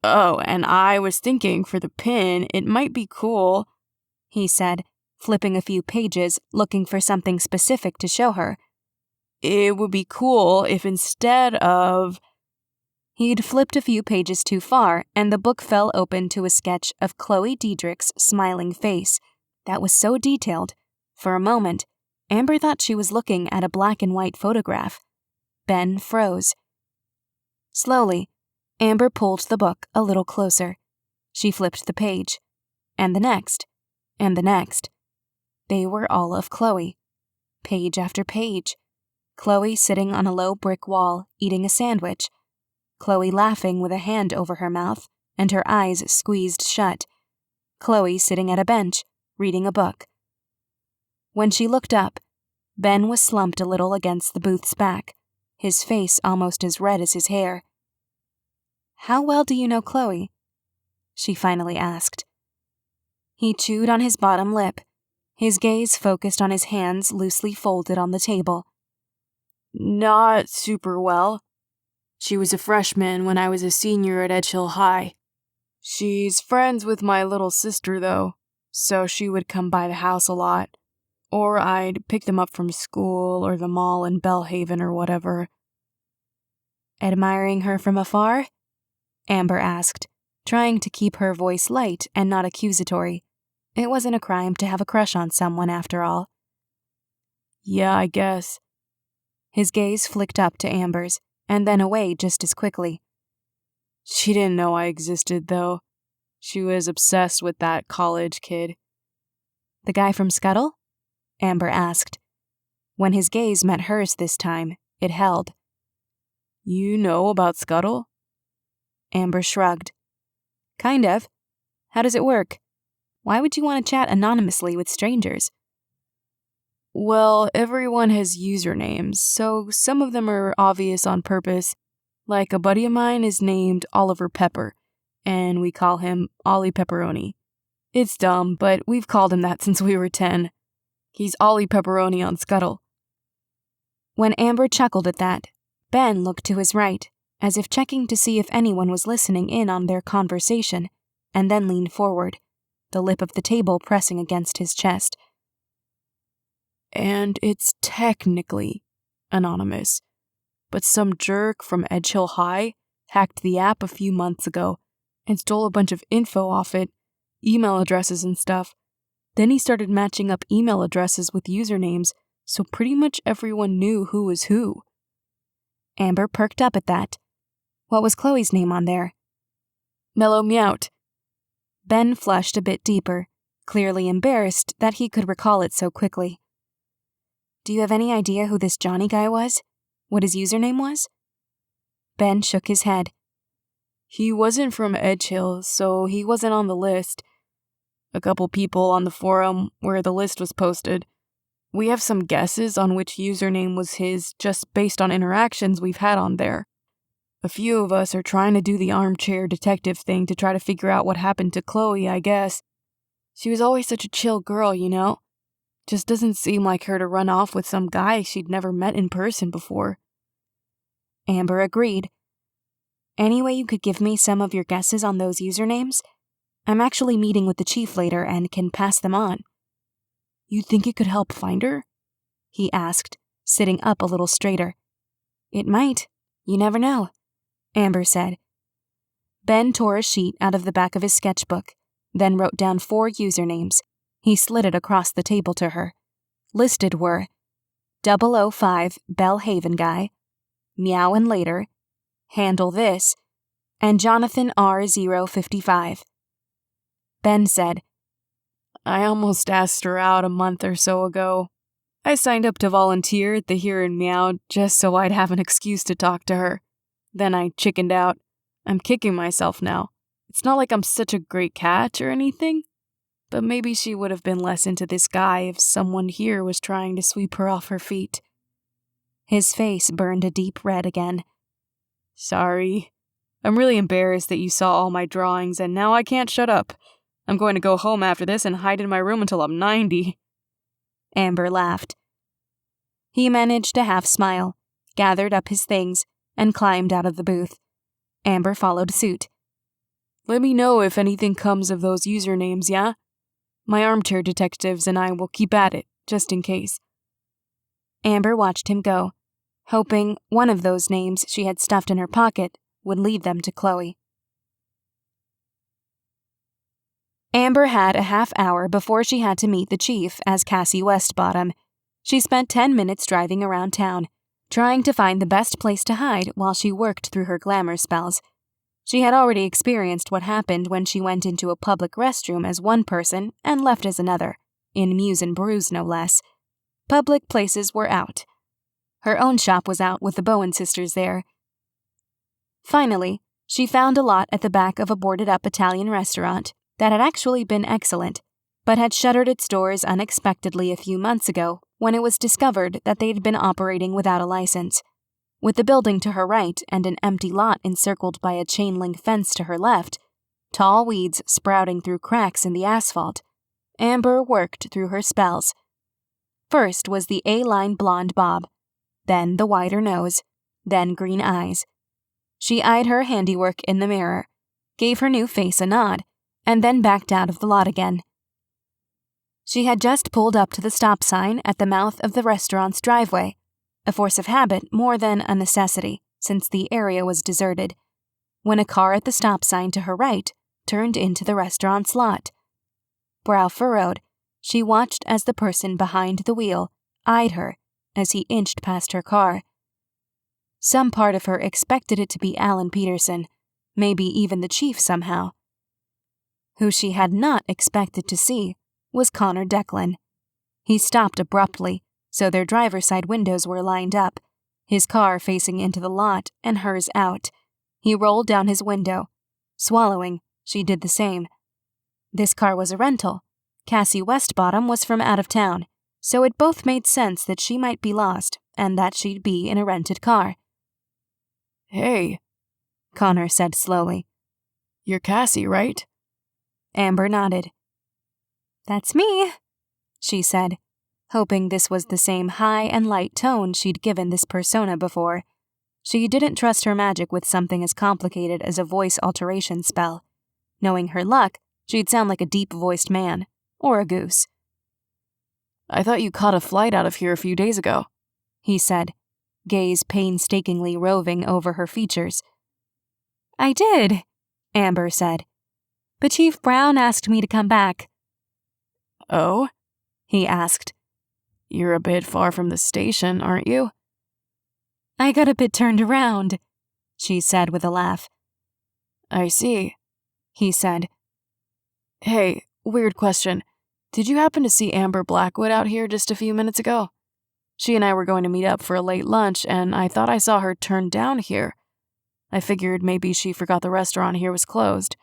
"Oh, and I was thinking for the pin, it might be cool," he said, flipping a few pages, looking for something specific to show her. "It would be cool if instead of—" He'd flipped a few pages too far, and the book fell open to a sketch of Chloe Deidrick's smiling face. That was so detailed. For a moment, Amber thought she was looking at a black and white photograph. Ben froze. Slowly, Amber pulled the book a little closer. She flipped the page, and the next, and the next. They were all of Chloe. Page after page. Chloe sitting on a low brick wall, eating a sandwich. Chloe laughing with a hand over her mouth and her eyes squeezed shut. Chloe sitting at a bench, reading a book. When she looked up, Ben was slumped a little against the booth's back, his face almost as red as his hair. "How well do you know Chloe?" she finally asked. He chewed on his bottom lip, his gaze focused on his hands loosely folded on the table. "Not super well. She was a freshman when I was a senior at Edgehill High. She's friends with my little sister, though, so she would come by the house a lot. Or I'd pick them up from school or the mall in Bellhaven or whatever." "Admiring her from afar?" Amber asked, trying to keep her voice light and not accusatory. It wasn't a crime to have a crush on someone, after all. "Yeah, I guess." His gaze flicked up to Amber's, and then away just as quickly. "She didn't know I existed, though. She was obsessed with that college kid." "The guy from Scuttle?" Amber asked. When his gaze met hers this time, it held. You know about Scuttle? Amber shrugged. Kind of. How does it work? Why would you want to chat anonymously with strangers? Well, everyone has usernames, so some of them are obvious on purpose. Like a buddy of mine is named Oliver Pepper, and we call him Ollie Pepperoni. It's dumb, but we've called him that since we were 10. He's Ollie Pepperoni on Scuttle. When Amber chuckled at that, Ben looked to his right, as if checking to see if anyone was listening in on their conversation, and then leaned forward, the lip of the table pressing against his chest. And it's technically anonymous, but some jerk from Edgehill High hacked the app a few months ago and stole a bunch of info off it, email addresses and stuff. Then he started matching up email addresses with usernames, so pretty much everyone knew who was who. Amber perked up at that. What was Chloe's name on there? Mellow Meowt. Ben flushed a bit deeper, clearly embarrassed that he could recall it so quickly. Do you have any idea who this Johnny guy was? What his username was? Ben shook his head. He wasn't from Edgehill, so he wasn't on the list. A couple people on the forum where the list was posted. We have some guesses on which username was his just based on interactions we've had on there. A few of us are trying to do the armchair detective thing to try to figure out what happened to Chloe, I guess. She was always such a chill girl, you know? Just doesn't seem like her to run off with some guy she'd never met in person before. Amber agreed. Any way you could give me some of your guesses on those usernames? I'm actually meeting with the chief later and can pass them on. You think it could help find her? He asked, sitting up a little straighter. It might. You never know, Amber said. Ben tore a sheet out of the back of his sketchbook, then wrote down 4 usernames. He slid it across the table to her. Listed were 005 Bellhaven Guy, Meow and Later, Handle This, and Jonathan R055. Ben said, I almost asked her out a month or so ago. I signed up to volunteer at the Here and Meow just so I'd have an excuse to talk to her. Then I chickened out. I'm kicking myself now. It's not like I'm such a great catch or anything, but maybe she would have been less into this guy if someone here was trying to sweep her off her feet. His face burned a deep red again. Sorry. I'm really embarrassed that you saw all my drawings and now I can't shut up. I'm going to go home after this and hide in my room until I'm 90. Amber laughed. He managed a half smile, gathered up his things, and climbed out of the booth. Amber followed suit. Let me know if anything comes of those usernames, yeah? My armchair detectives and I will keep at it, just in case. Amber watched him go, hoping one of those names she had stuffed in her pocket would lead them to Chloe. Amber had a half hour before she had to meet the chief as Cassie Westbottom. She spent 10 minutes driving around town, trying to find the best place to hide while she worked through her glamour spells. She had already experienced what happened when she went into a public restroom as one person and left as another, in Muse and Brews no less. Public places were out. Her own shop was out with the Bowen sisters there. Finally, she found a lot at the back of a boarded-up Italian restaurant that had actually been excellent, but had shuttered its doors unexpectedly a few months ago when it was discovered that they'd been operating without a license. With the building to her right and an empty lot encircled by a chain-link fence to her left, tall weeds sprouting through cracks in the asphalt, Amber worked through her spells. First was the A-line blonde bob, then the wider nose, then green eyes. She eyed her handiwork in the mirror, gave her new face a nod, and then backed out of the lot again. She had just pulled up to the stop sign at the mouth of the restaurant's driveway, a force of habit more than a necessity, since the area was deserted, when a car at the stop sign to her right turned into the restaurant's lot. Brow furrowed, she watched as the person behind the wheel eyed her as he inched past her car. Some part of her expected it to be Alan Peterson, maybe even the chief somehow. Who she had not expected to see was Connor Declan. He stopped abruptly, so their driver's side windows were lined up, his car facing into the lot and hers out. He rolled down his window. Swallowing, she did the same. This car was a rental. Cassie Westbottom was from out of town, so it both made sense that she might be lost and that she'd be in a rented car. Hey, Connor said slowly. You're Cassie, right? Amber nodded. That's me, she said, hoping this was the same high and light tone she'd given this persona before. She didn't trust her magic with something as complicated as a voice alteration spell. Knowing her luck, she'd sound like a deep-voiced man, or a goose. I thought you caught a flight out of here a few days ago, he said, gaze painstakingly roving over her features. I did, Amber said, but Chief Brown asked me to come back. Oh? He asked. You're a bit far from the station, aren't you? I got a bit turned around, she said with a laugh. I see, he said. Hey, weird question. Did you happen to see Amber Blackwood out here just a few minutes ago? She and I were going to meet up for a late lunch, and I thought I saw her turn down here. I figured maybe she forgot the restaurant here was closed.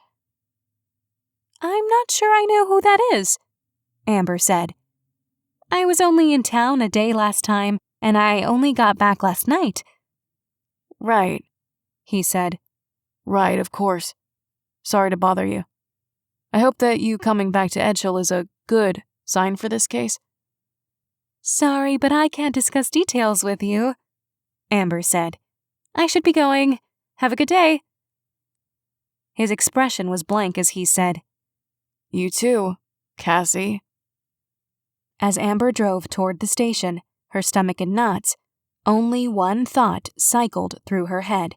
I'm not sure I know who that is, Amber said. I was only in town a day last time, and I only got back last night. Right, he said. Right, of course. Sorry to bother you. I hope that you coming back to Edgehill is a good sign for this case. Sorry, but I can't discuss details with you, Amber said. I should be going. Have a good day. His expression was blank as he said, You too, Cassie. As Amber drove toward the station, her stomach in knots, only one thought cycled through her head.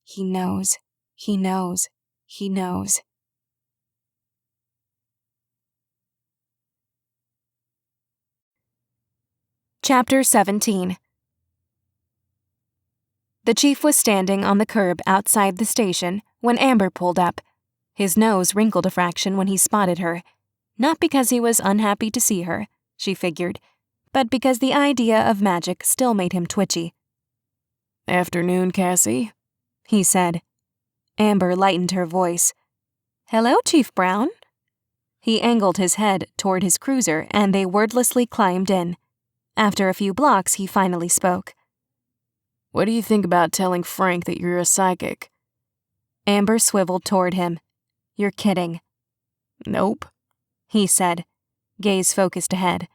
He knows. He knows. He knows. Chapter 17. The chief was standing on the curb outside the station when Amber pulled up. His nose wrinkled a fraction when he spotted her. Not because he was unhappy to see her, she figured, but because the idea of magic still made him twitchy. Afternoon, Cassie, he said. Amber lightened her voice. Hello, Chief Brown. He angled his head toward his cruiser and they wordlessly climbed in. After a few blocks, he finally spoke. What do you think about telling Frank that you're a psychic? Amber swiveled toward him. You're kidding. Nope, he said, gaze focused ahead.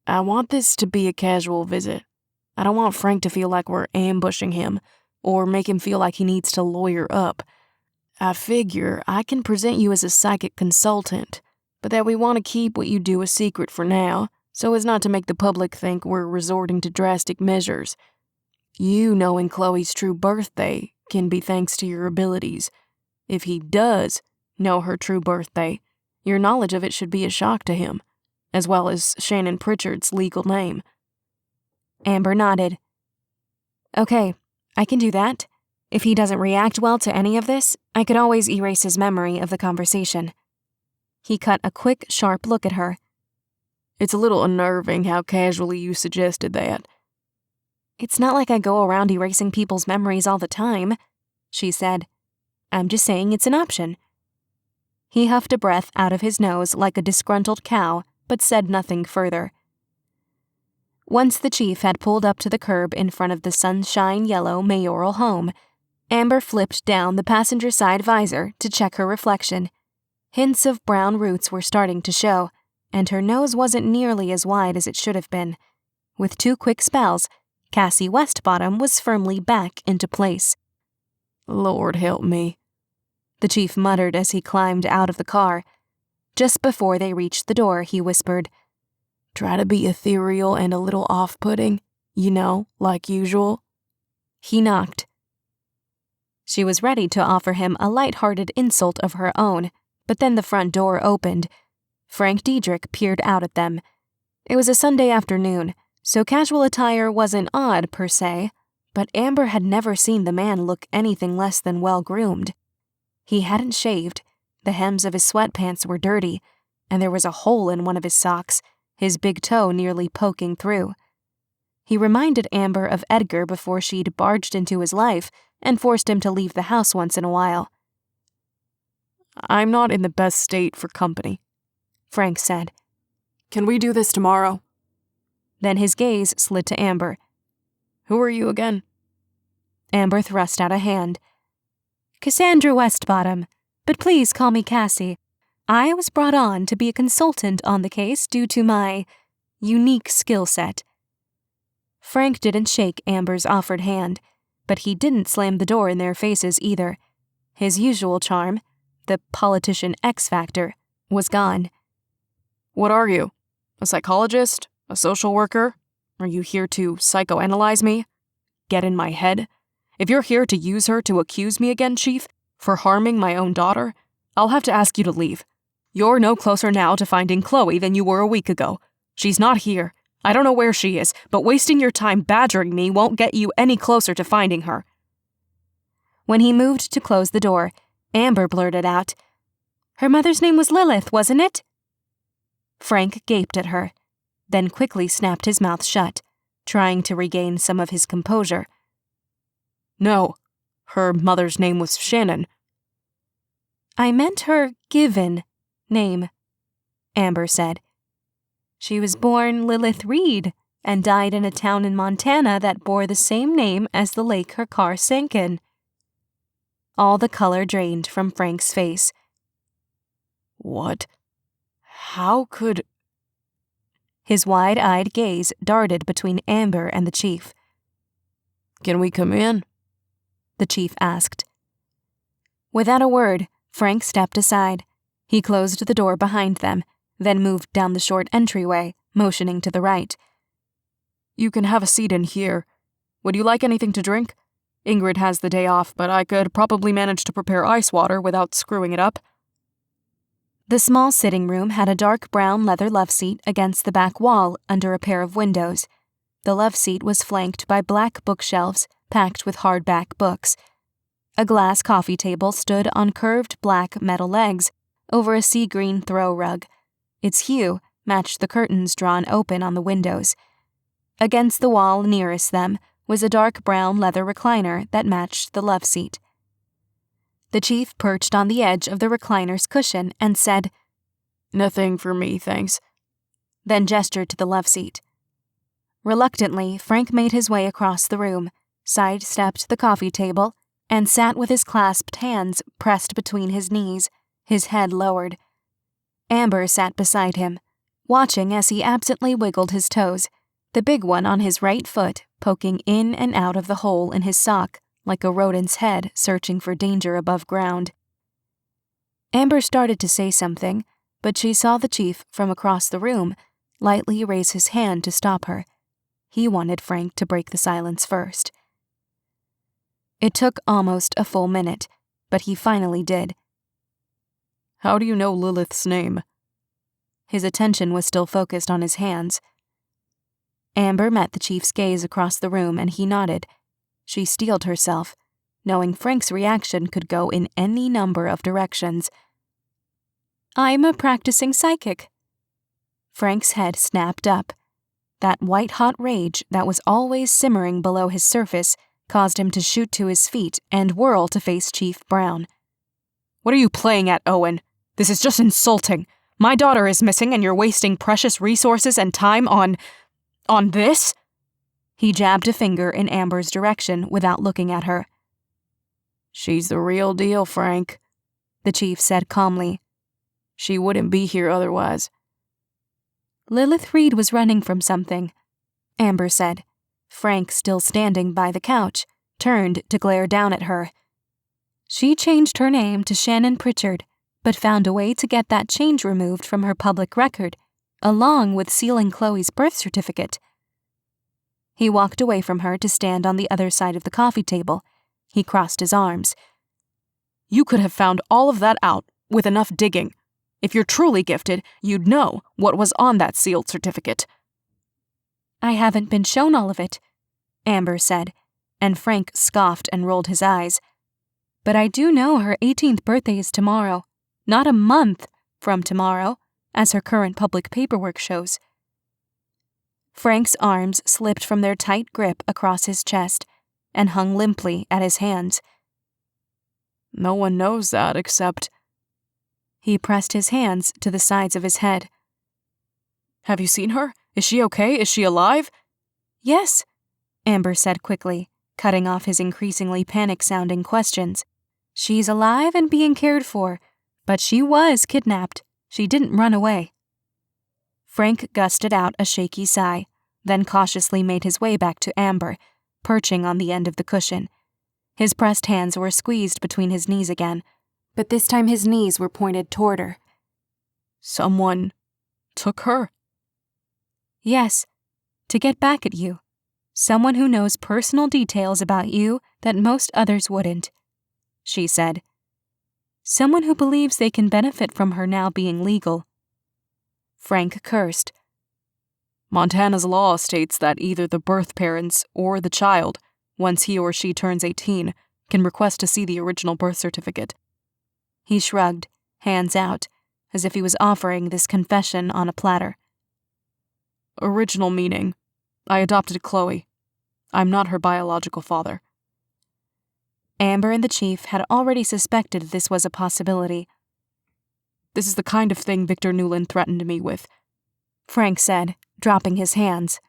I want this to be a casual visit. I don't want Frank to feel like we're ambushing him or make him feel like he needs to lawyer up. I figure I can present you as a psychic consultant, but that we want to keep what you do a secret for now, so as not to make the public think we're resorting to drastic measures. You knowing Chloe's true birthday can be thanks to your abilities. If he does know her true birthday, your knowledge of it should be a shock to him, as well as Shannon Pritchard's legal name. Amber nodded. Okay, I can do that. If he doesn't react well to any of this, I could always erase his memory of the conversation. He cut a quick, sharp look at her. It's a little unnerving how casually you suggested that. It's not like I go around erasing people's memories all the time, she said. I'm just saying it's an option. He huffed a breath out of his nose like a disgruntled cow, but said nothing further. Once the chief had pulled up to the curb in front of the sunshine-yellow mayoral home, Amber flipped down the passenger side visor to check her reflection. Hints of brown roots were starting to show, and her nose wasn't nearly as wide as it should have been. With 2 quick spells, Cassie Westbottom was firmly back into place. Lord help me, the chief muttered as he climbed out of the car. Just before they reached the door, he whispered, Try to be ethereal and a little off-putting, like usual. He knocked. She was ready to offer him a light-hearted insult of her own, but then the front door opened. Frank Deidrick peered out at them. It was a Sunday afternoon, so casual attire wasn't odd per se, but Amber had never seen the man look anything less than well-groomed. He hadn't shaved, the hems of his sweatpants were dirty, and there was a hole in one of his socks, his big toe nearly poking through. He reminded Amber of Edgar before she'd barged into his life and forced him to leave the house once in a while. I'm not in the best state for company, Frank said. Can we do this tomorrow? Then his gaze slid to Amber. Who are you again? Amber thrust out a hand. Cassandra Westbottom, but please call me Cassie. I was brought on to be a consultant on the case due to my unique skill set. Frank didn't shake Amber's offered hand, but he didn't slam the door in their faces either. His usual charm, the politician X factor, was gone. What are you? A psychologist? A social worker? Are you here to psychoanalyze me? Get in my head? If you're here to use her to accuse me again, Chief, for harming my own daughter, I'll have to ask you to leave. You're no closer now to finding Chloe than you were a week ago. She's not here. I don't know where she is, but wasting your time badgering me won't get you any closer to finding her. When he moved to close the door, Amber blurted out, Her mother's name was Lilith, wasn't it? Frank gaped at her, then quickly snapped his mouth shut, trying to regain some of his composure. No, her mother's name was Shannon. I meant her given name, Amber said. She was born Lilith Reed and died in a town in Montana that bore the same name as the lake her car sank in. All the color drained from Frank's face. What? How could... His wide-eyed gaze darted between Amber and the chief. Can we come in? The chief asked. Without a word, Frank stepped aside. He closed the door behind them, then moved down the short entryway, motioning to the right. You can have a seat in here. Would you like anything to drink? Ingrid has the day off, but I could probably manage to prepare ice water without screwing it up. The small sitting room had a dark brown leather loveseat against the back wall under a pair of windows. The loveseat was flanked by black bookshelves packed with hardback books. A glass coffee table stood on curved black metal legs over a sea-green throw rug. Its hue matched the curtains drawn open on the windows. Against the wall nearest them was a dark brown leather recliner that matched the loveseat. The chief perched on the edge of the recliner's cushion and said, Nothing for me, thanks. Then gestured to the loveseat. Reluctantly, Frank made his way across the room, sidestepped the coffee table, and sat with his clasped hands pressed between his knees, his head lowered. Amber sat beside him, watching as he absently wiggled his toes, the big one on his right foot poking in and out of the hole in his sock like a rodent's head searching for danger above ground. Amber started to say something, but she saw the chief from across the room lightly raise his hand to stop her. He wanted Frank to break the silence first. It took almost a full minute, but he finally did. How do you know Lilith's name? His attention was still focused on his hands. Amber met the chief's gaze across the room and he nodded. She steeled herself, knowing Frank's reaction could go in any number of directions. I'm a practicing psychic. Frank's head snapped up. That white-hot rage that was always simmering below his surface caused him to shoot to his feet and whirl to face Chief Brown. What are you playing at, Owen? This is just insulting. My daughter is missing and you're wasting precious resources and time on this? He jabbed a finger in Amber's direction without looking at her. She's the real deal, Frank, the chief said calmly. She wouldn't be here otherwise. Lilith Reed was running from something, Amber said. Frank, still standing by the couch, turned to glare down at her. She changed her name to Shannon Pritchard, but found a way to get that change removed from her public record, along with sealing Chloe's birth certificate. He walked away from her to stand on the other side of the coffee table. He crossed his arms. You could have found all of that out with enough digging. If you're truly gifted, you'd know what was on that sealed certificate. I haven't been shown all of it, Amber said, and Frank scoffed and rolled his eyes. But I do know her 18th birthday is tomorrow, not a month from tomorrow, as her current public paperwork shows. Frank's arms slipped from their tight grip across his chest and hung limply at his hands. No one knows that except... He pressed his hands to the sides of his head. Have you seen her? Is she okay? Is she alive? Yes, Amber said quickly, cutting off his increasingly panic-sounding questions. She's alive and being cared for, but she was kidnapped. She didn't run away. Frank gusted out a shaky sigh, then cautiously made his way back to Amber, perching on the end of the cushion. His pressed hands were squeezed between his knees again, but this time his knees were pointed toward her. Someone took her? Yes, to get back at you. Someone who knows personal details about you that most others wouldn't, she said. Someone who believes they can benefit from her now being legal. Frank cursed. Montana's law states that either the birth parents or the child, once he or she turns 18, can request to see the original birth certificate. He shrugged, hands out, as if he was offering this confession on a platter. Original meaning. I adopted Chloe. I'm not her biological father. Amber and the chief had already suspected this was a possibility. This is the kind of thing Victor Newland threatened me with, Frank said, dropping his hands.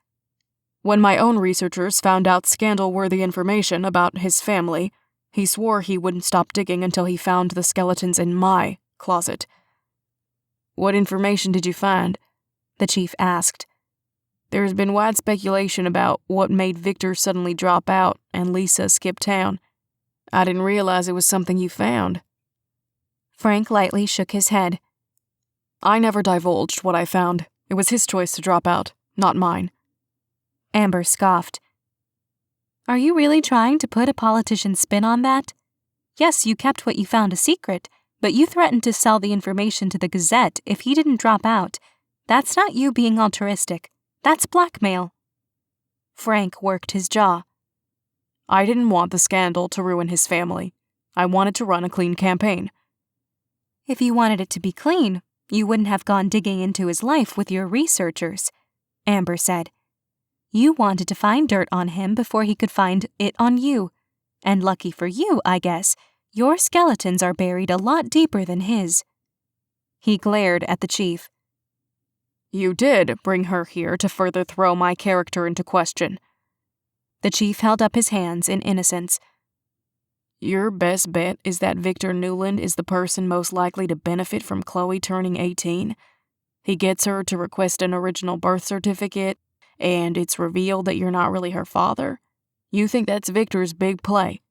When my own researchers found out scandal-worthy information about his family, he swore he wouldn't stop digging until he found the skeletons in my closet. What information did you find? The chief asked. There's been wide speculation about what made Victor suddenly drop out and Lisa skip town. I didn't realize it was something you found. Frank lightly shook his head. I never divulged what I found. It was his choice to drop out, not mine. Amber scoffed. Are you really trying to put a politician's spin on that? Yes, you kept what you found a secret, but you threatened to sell the information to the Gazette if he didn't drop out. That's not you being altruistic. That's blackmail. Frank worked his jaw. I didn't want the scandal to ruin his family. I wanted to run a clean campaign. If you wanted it to be clean, you wouldn't have gone digging into his life with your researchers, Amber said. You wanted to find dirt on him before he could find it on you. And lucky for you, I guess, your skeletons are buried a lot deeper than his. He glared at the chief. You did bring her here to further throw my character into question. The chief held up his hands in innocence. Your best bet is that Victor Newland is the person most likely to benefit from Chloe turning 18. He gets her to request an original birth certificate, and it's revealed that you're not really her father. You think that's Victor's big play.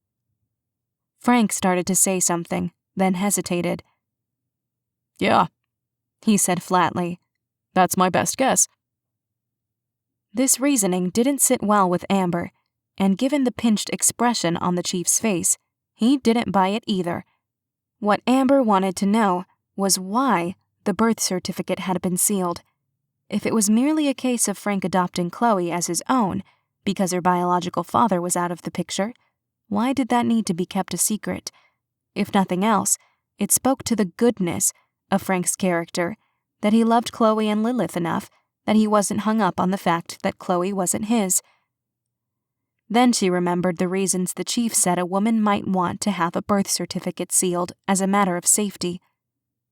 Frank started to say something, then hesitated. Yeah, he said flatly. That's my best guess. This reasoning didn't sit well with Amber, and given the pinched expression on the chief's face, he didn't buy it either. What Amber wanted to know was why the birth certificate had been sealed. If it was merely a case of Frank adopting Chloe as his own, because her biological father was out of the picture, why did that need to be kept a secret? If nothing else, it spoke to the goodness of Frank's character, that he loved Chloe and Lilith enough that he wasn't hung up on the fact that Chloe wasn't his. Then she remembered the reasons the chief said a woman might want to have a birth certificate sealed as a matter of safety.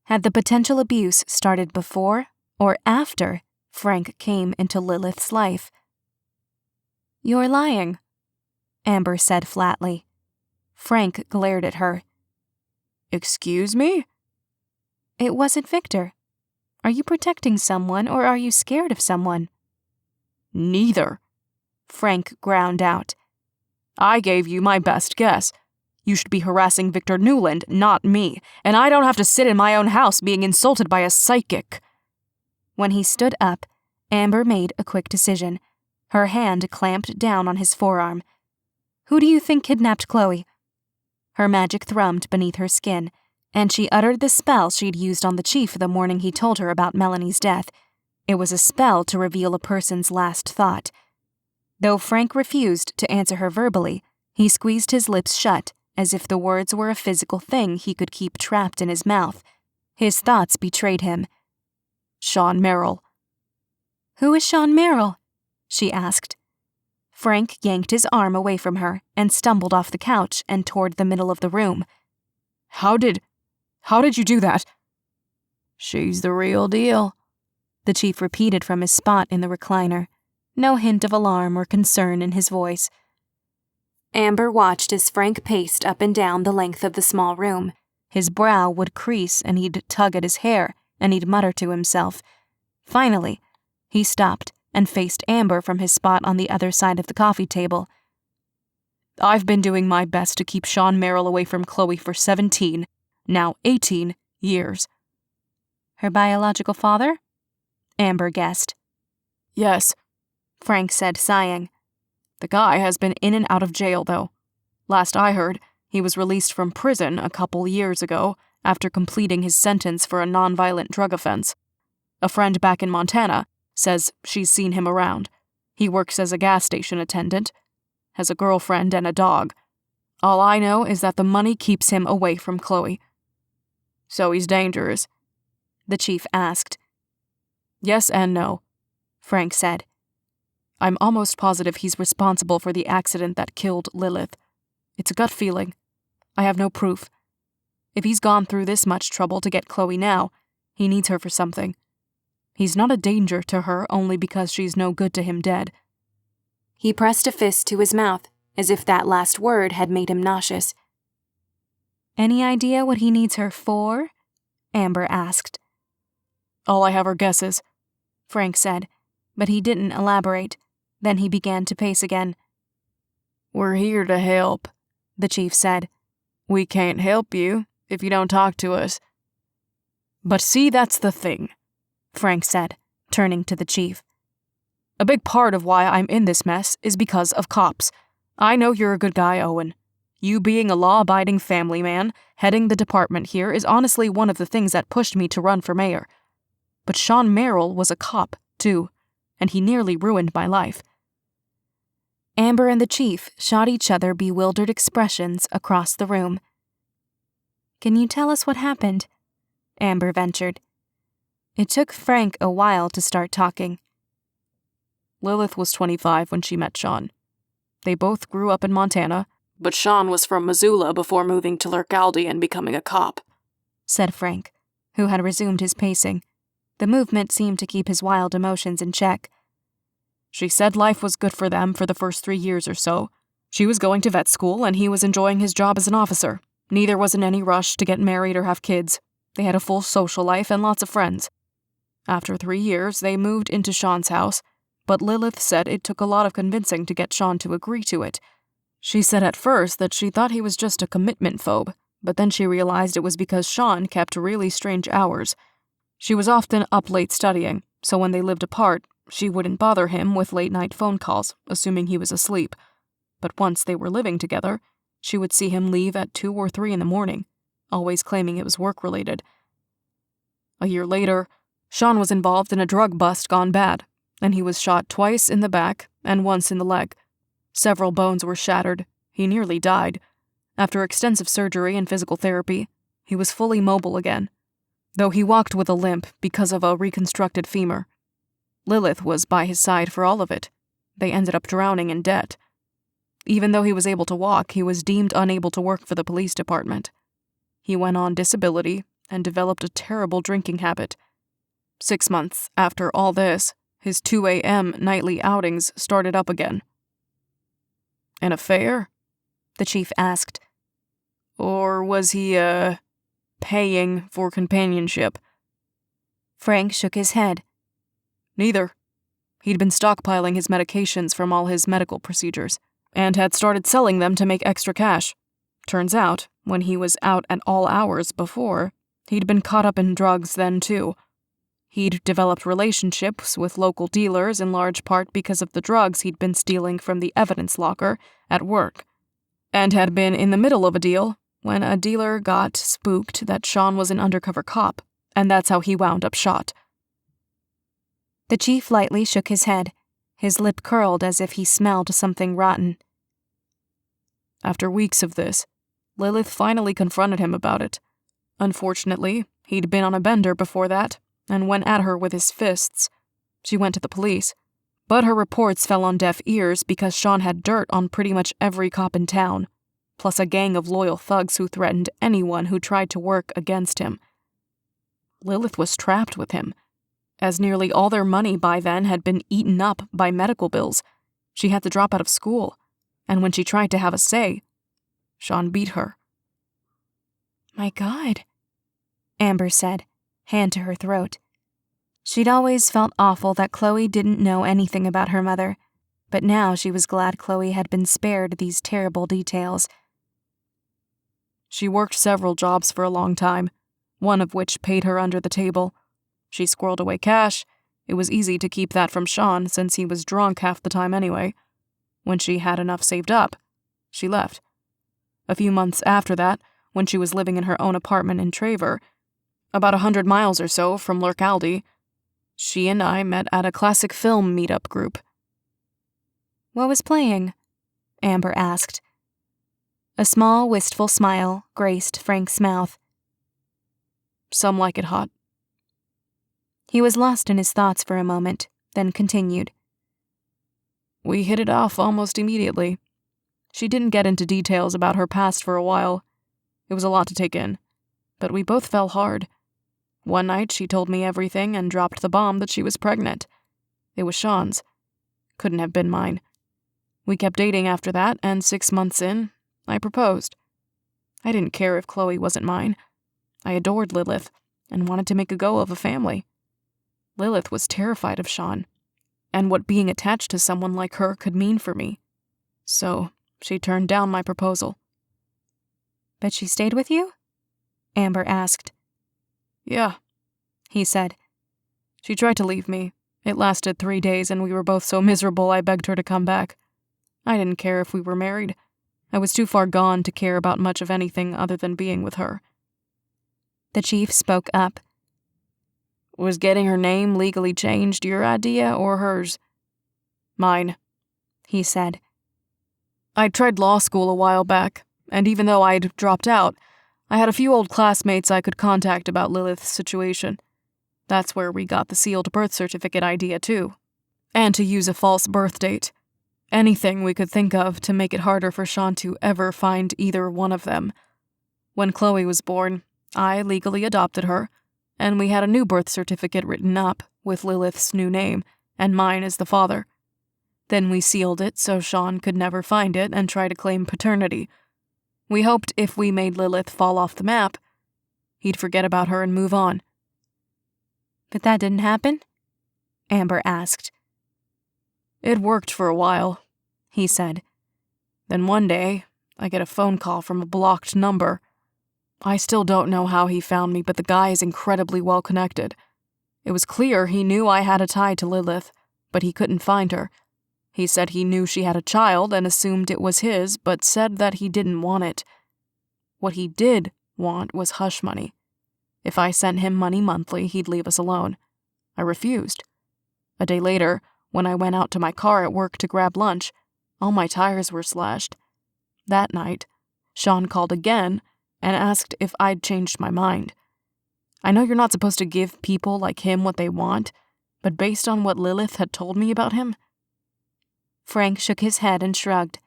Had the potential abuse started before or after Frank came into Lilith's life? You're lying, Amber said flatly. Frank glared at her. Excuse me? It wasn't Victor. Are you protecting someone or are you scared of someone? Neither, Frank ground out. I gave you my best guess. You should be harassing Victor Newland, not me, and I don't have to sit in my own house being insulted by a psychic. When he stood up, Amber made a quick decision. Her hand clamped down on his forearm. Who do you think kidnapped Chloe? Her magic thrummed beneath her skin, and she uttered the spell she'd used on the chief the morning he told her about Melanie's death. It was a spell to reveal a person's last thought. Though Frank refused to answer her verbally, he squeezed his lips shut as if the words were a physical thing he could keep trapped in his mouth. His thoughts betrayed him. Sean Merrill. Who is Sean Merrill? she asked. Frank yanked his arm away from her and stumbled off the couch and toward the middle of the room. How did you do that? She's the real deal, the chief repeated from his spot in the recliner, no hint of alarm or concern in his voice. Amber watched as Frank paced up and down the length of the small room. His brow would crease and he'd tug at his hair and he'd mutter to himself. Finally, he stopped and faced Amber from his spot on the other side of the coffee table. I've been doing my best to keep Sean Merrill away from Chloe for 17, now 18 years. Her biological father? Amber guessed. Yes, Frank said, sighing. The guy has been in and out of jail, though. Last I heard, he was released from prison a couple years ago after completing his sentence for a nonviolent drug offense. A friend back in Montana says she's seen him around. He works as a gas station attendant, has a girlfriend and a dog. All I know is that the money keeps him away from Chloe. So he's dangerous? The chief asked. Yes and no, Frank said. I'm almost positive he's responsible for the accident that killed Lilith. It's a gut feeling. I have no proof. If he's gone through this much trouble to get Chloe now, he needs her for something. He's not a danger to her only because she's no good to him dead. He pressed a fist to his mouth, as if that last word had made him nauseous. Any idea what he needs her for? Amber asked. All I have are guesses, Frank said, but he didn't elaborate. Then he began to pace again. We're here to help, the chief said. We can't help you if you don't talk to us. But see, that's the thing, Frank said, turning to the chief. A big part of why I'm in this mess is because of cops. I know you're a good guy, Owen. You being a law-abiding family man, heading the department here is honestly one of the things that pushed me to run for mayor. But Sean Merrill was a cop, too, and he nearly ruined my life. Amber and the chief shot each other bewildered expressions across the room. Can you tell us what happened? Amber ventured. It took Frank a while to start talking. Lilith was 25 when she met Sean. They both grew up in Montana, but Sean was from Missoula before moving to Lurkaldi and becoming a cop, said Frank, who had resumed his pacing. The movement seemed to keep his wild emotions in check. She said life was good for them for the first 3 years or so. She was going to vet school and he was enjoying his job as an officer. Neither was in any rush to get married or have kids. They had a full social life and lots of friends. After 3 years, they moved into Sean's house, but Lilith said it took a lot of convincing to get Sean to agree to it. She said at first that she thought he was just a commitment phobe, but then she realized it was because Sean kept really strange hours. She was often up late studying, so when they lived apart, she wouldn't bother him with late-night phone calls, assuming he was asleep. But once they were living together, she would see him leave at 2 or 3 in the morning, always claiming it was work-related. A year later, Sean was involved in a drug bust gone bad, and he was shot twice in the back and once in the leg. Several bones were shattered. He nearly died. After extensive surgery and physical therapy, he was fully mobile again, though he walked with a limp because of a reconstructed femur. Lilith was by his side for all of it. They ended up drowning in debt. Even though he was able to walk, he was deemed unable to work for the police department. He went on disability and developed a terrible drinking habit. 6 months after all this, his 2 a.m. nightly outings started up again. An affair? The chief asked. Or was he, paying for companionship? Frank shook his head. Neither. He'd been stockpiling his medications from all his medical procedures, and had started selling them to make extra cash. Turns out, when he was out at all hours before, he'd been caught up in drugs then too. He'd developed relationships with local dealers in large part because of the drugs he'd been stealing from the evidence locker at work, and had been in the middle of a deal when a dealer got spooked that Sean was an undercover cop, and that's how he wound up shot. The chief lightly shook his head. His lip curled as if he smelled something rotten. After weeks of this, Lilith finally confronted him about it. Unfortunately, he'd been on a bender before that, and went at her with his fists. She went to the police, But her reports fell on deaf ears because Sean had dirt on pretty much every cop in town, plus a gang of loyal thugs who threatened anyone who tried to work against him. Lilith was trapped with him, as nearly all their money by then had been eaten up by medical bills. She had to drop out of school, and when she tried to have a say, Sean beat her. "My God," Amber said, hand to her throat. She'd always felt awful that Chloe didn't know anything about her mother, but now she was glad Chloe had been spared these terrible details. She worked several jobs for a long time, one of which paid her under the table. She squirreled away cash. It was easy to keep that from Sean since he was drunk half the time anyway. When she had enough saved up, she left. A few months after that, when she was living in her own apartment in Traver, about 100 miles or so from Lurkaldi, she and I met at a classic film meetup group. "What was playing?" Amber asked. A small, wistful smile graced Frank's mouth. "Some Like It Hot." He was lost in his thoughts for a moment, then continued. We hit it off almost immediately. She didn't get into details about her past for a while. It was a lot to take in, but we both fell hard. One night she told me everything and dropped the bomb that she was pregnant. It was Sean's. Couldn't have been mine. We kept dating after that, and 6 months in, I proposed. I didn't care if Chloe wasn't mine. I adored Lilith and wanted to make a go of a family. Lilith was terrified of Sean, and what being attached to someone like her could mean for me. So she turned down my proposal. "But she stayed with you?" Amber asked. "Yeah," he said. "She tried to leave me. It lasted 3 days and we were both so miserable I begged her to come back. I didn't care if we were married. I was too far gone to care about much of anything other than being with her." The chief spoke up. "Was getting her name legally changed your idea or hers?" "Mine," he said. "I'd tried law school a while back, and even though I'd dropped out, I had a few old classmates I could contact about Lilith's situation. That's where we got the sealed birth certificate idea, too. And to use a false birth date. Anything we could think of to make it harder for Sean to ever find either one of them. When Chloe was born, I legally adopted her, and we had a new birth certificate written up with Lilith's new name and mine as the father. Then we sealed it so Sean could never find it and try to claim paternity. We hoped if we made Lilith fall off the map, he'd forget about her and move on." "But that didn't happen?" Amber asked. "It worked for a while," he said. "Then one day, I get a phone call from a blocked number. I still don't know how he found me, but the guy is incredibly well connected. It was clear he knew I had a tie to Lilith, but he couldn't find her. He said he knew she had a child and assumed it was his, but said that he didn't want it. What he did want was hush money. If I sent him money monthly, he'd leave us alone. I refused. A day later, when I went out to my car at work to grab lunch, all my tires were slashed. That night, Sean called again and asked if I'd changed my mind. I know you're not supposed to give people like him what they want, but based on what Lilith had told me about him..." Frank shook his head and shrugged.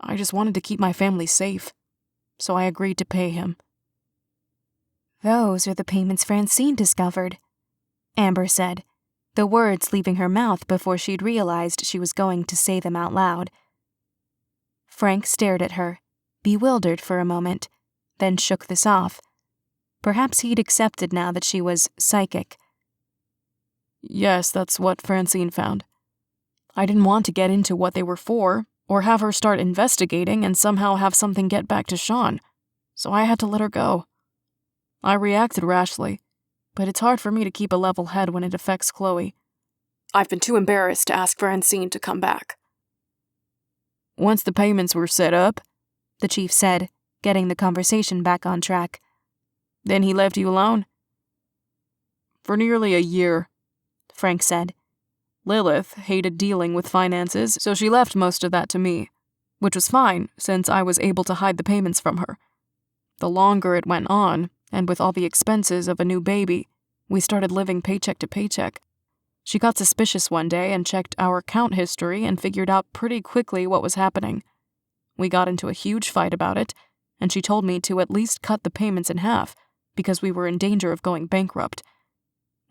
"I just wanted to keep my family safe, so I agreed to pay him." "Those are the payments Francine discovered," Amber said, the words leaving her mouth before she'd realized she was going to say them out loud. Frank stared at her, bewildered for a moment, then shook this off. Perhaps he'd accepted now that she was psychic. "Yes, that's what Francine found. I didn't want to get into what they were for, or have her start investigating and somehow have something get back to Sean, so I had to let her go. I reacted rashly, but it's hard for me to keep a level head when it affects Chloe. I've been too embarrassed to ask Francine to come back." "Once the payments were set up," the chief said, getting the conversation back on track, "then he left you alone?" "For nearly a year," Frank said. "Lilith hated dealing with finances, so she left most of that to me, which was fine since I was able to hide the payments from her. The longer it went on, and with all the expenses of a new baby, we started living paycheck to paycheck. She got suspicious one day and checked our account history and figured out pretty quickly what was happening. We got into a huge fight about it, and she told me to at least cut the payments in half because we were in danger of going bankrupt.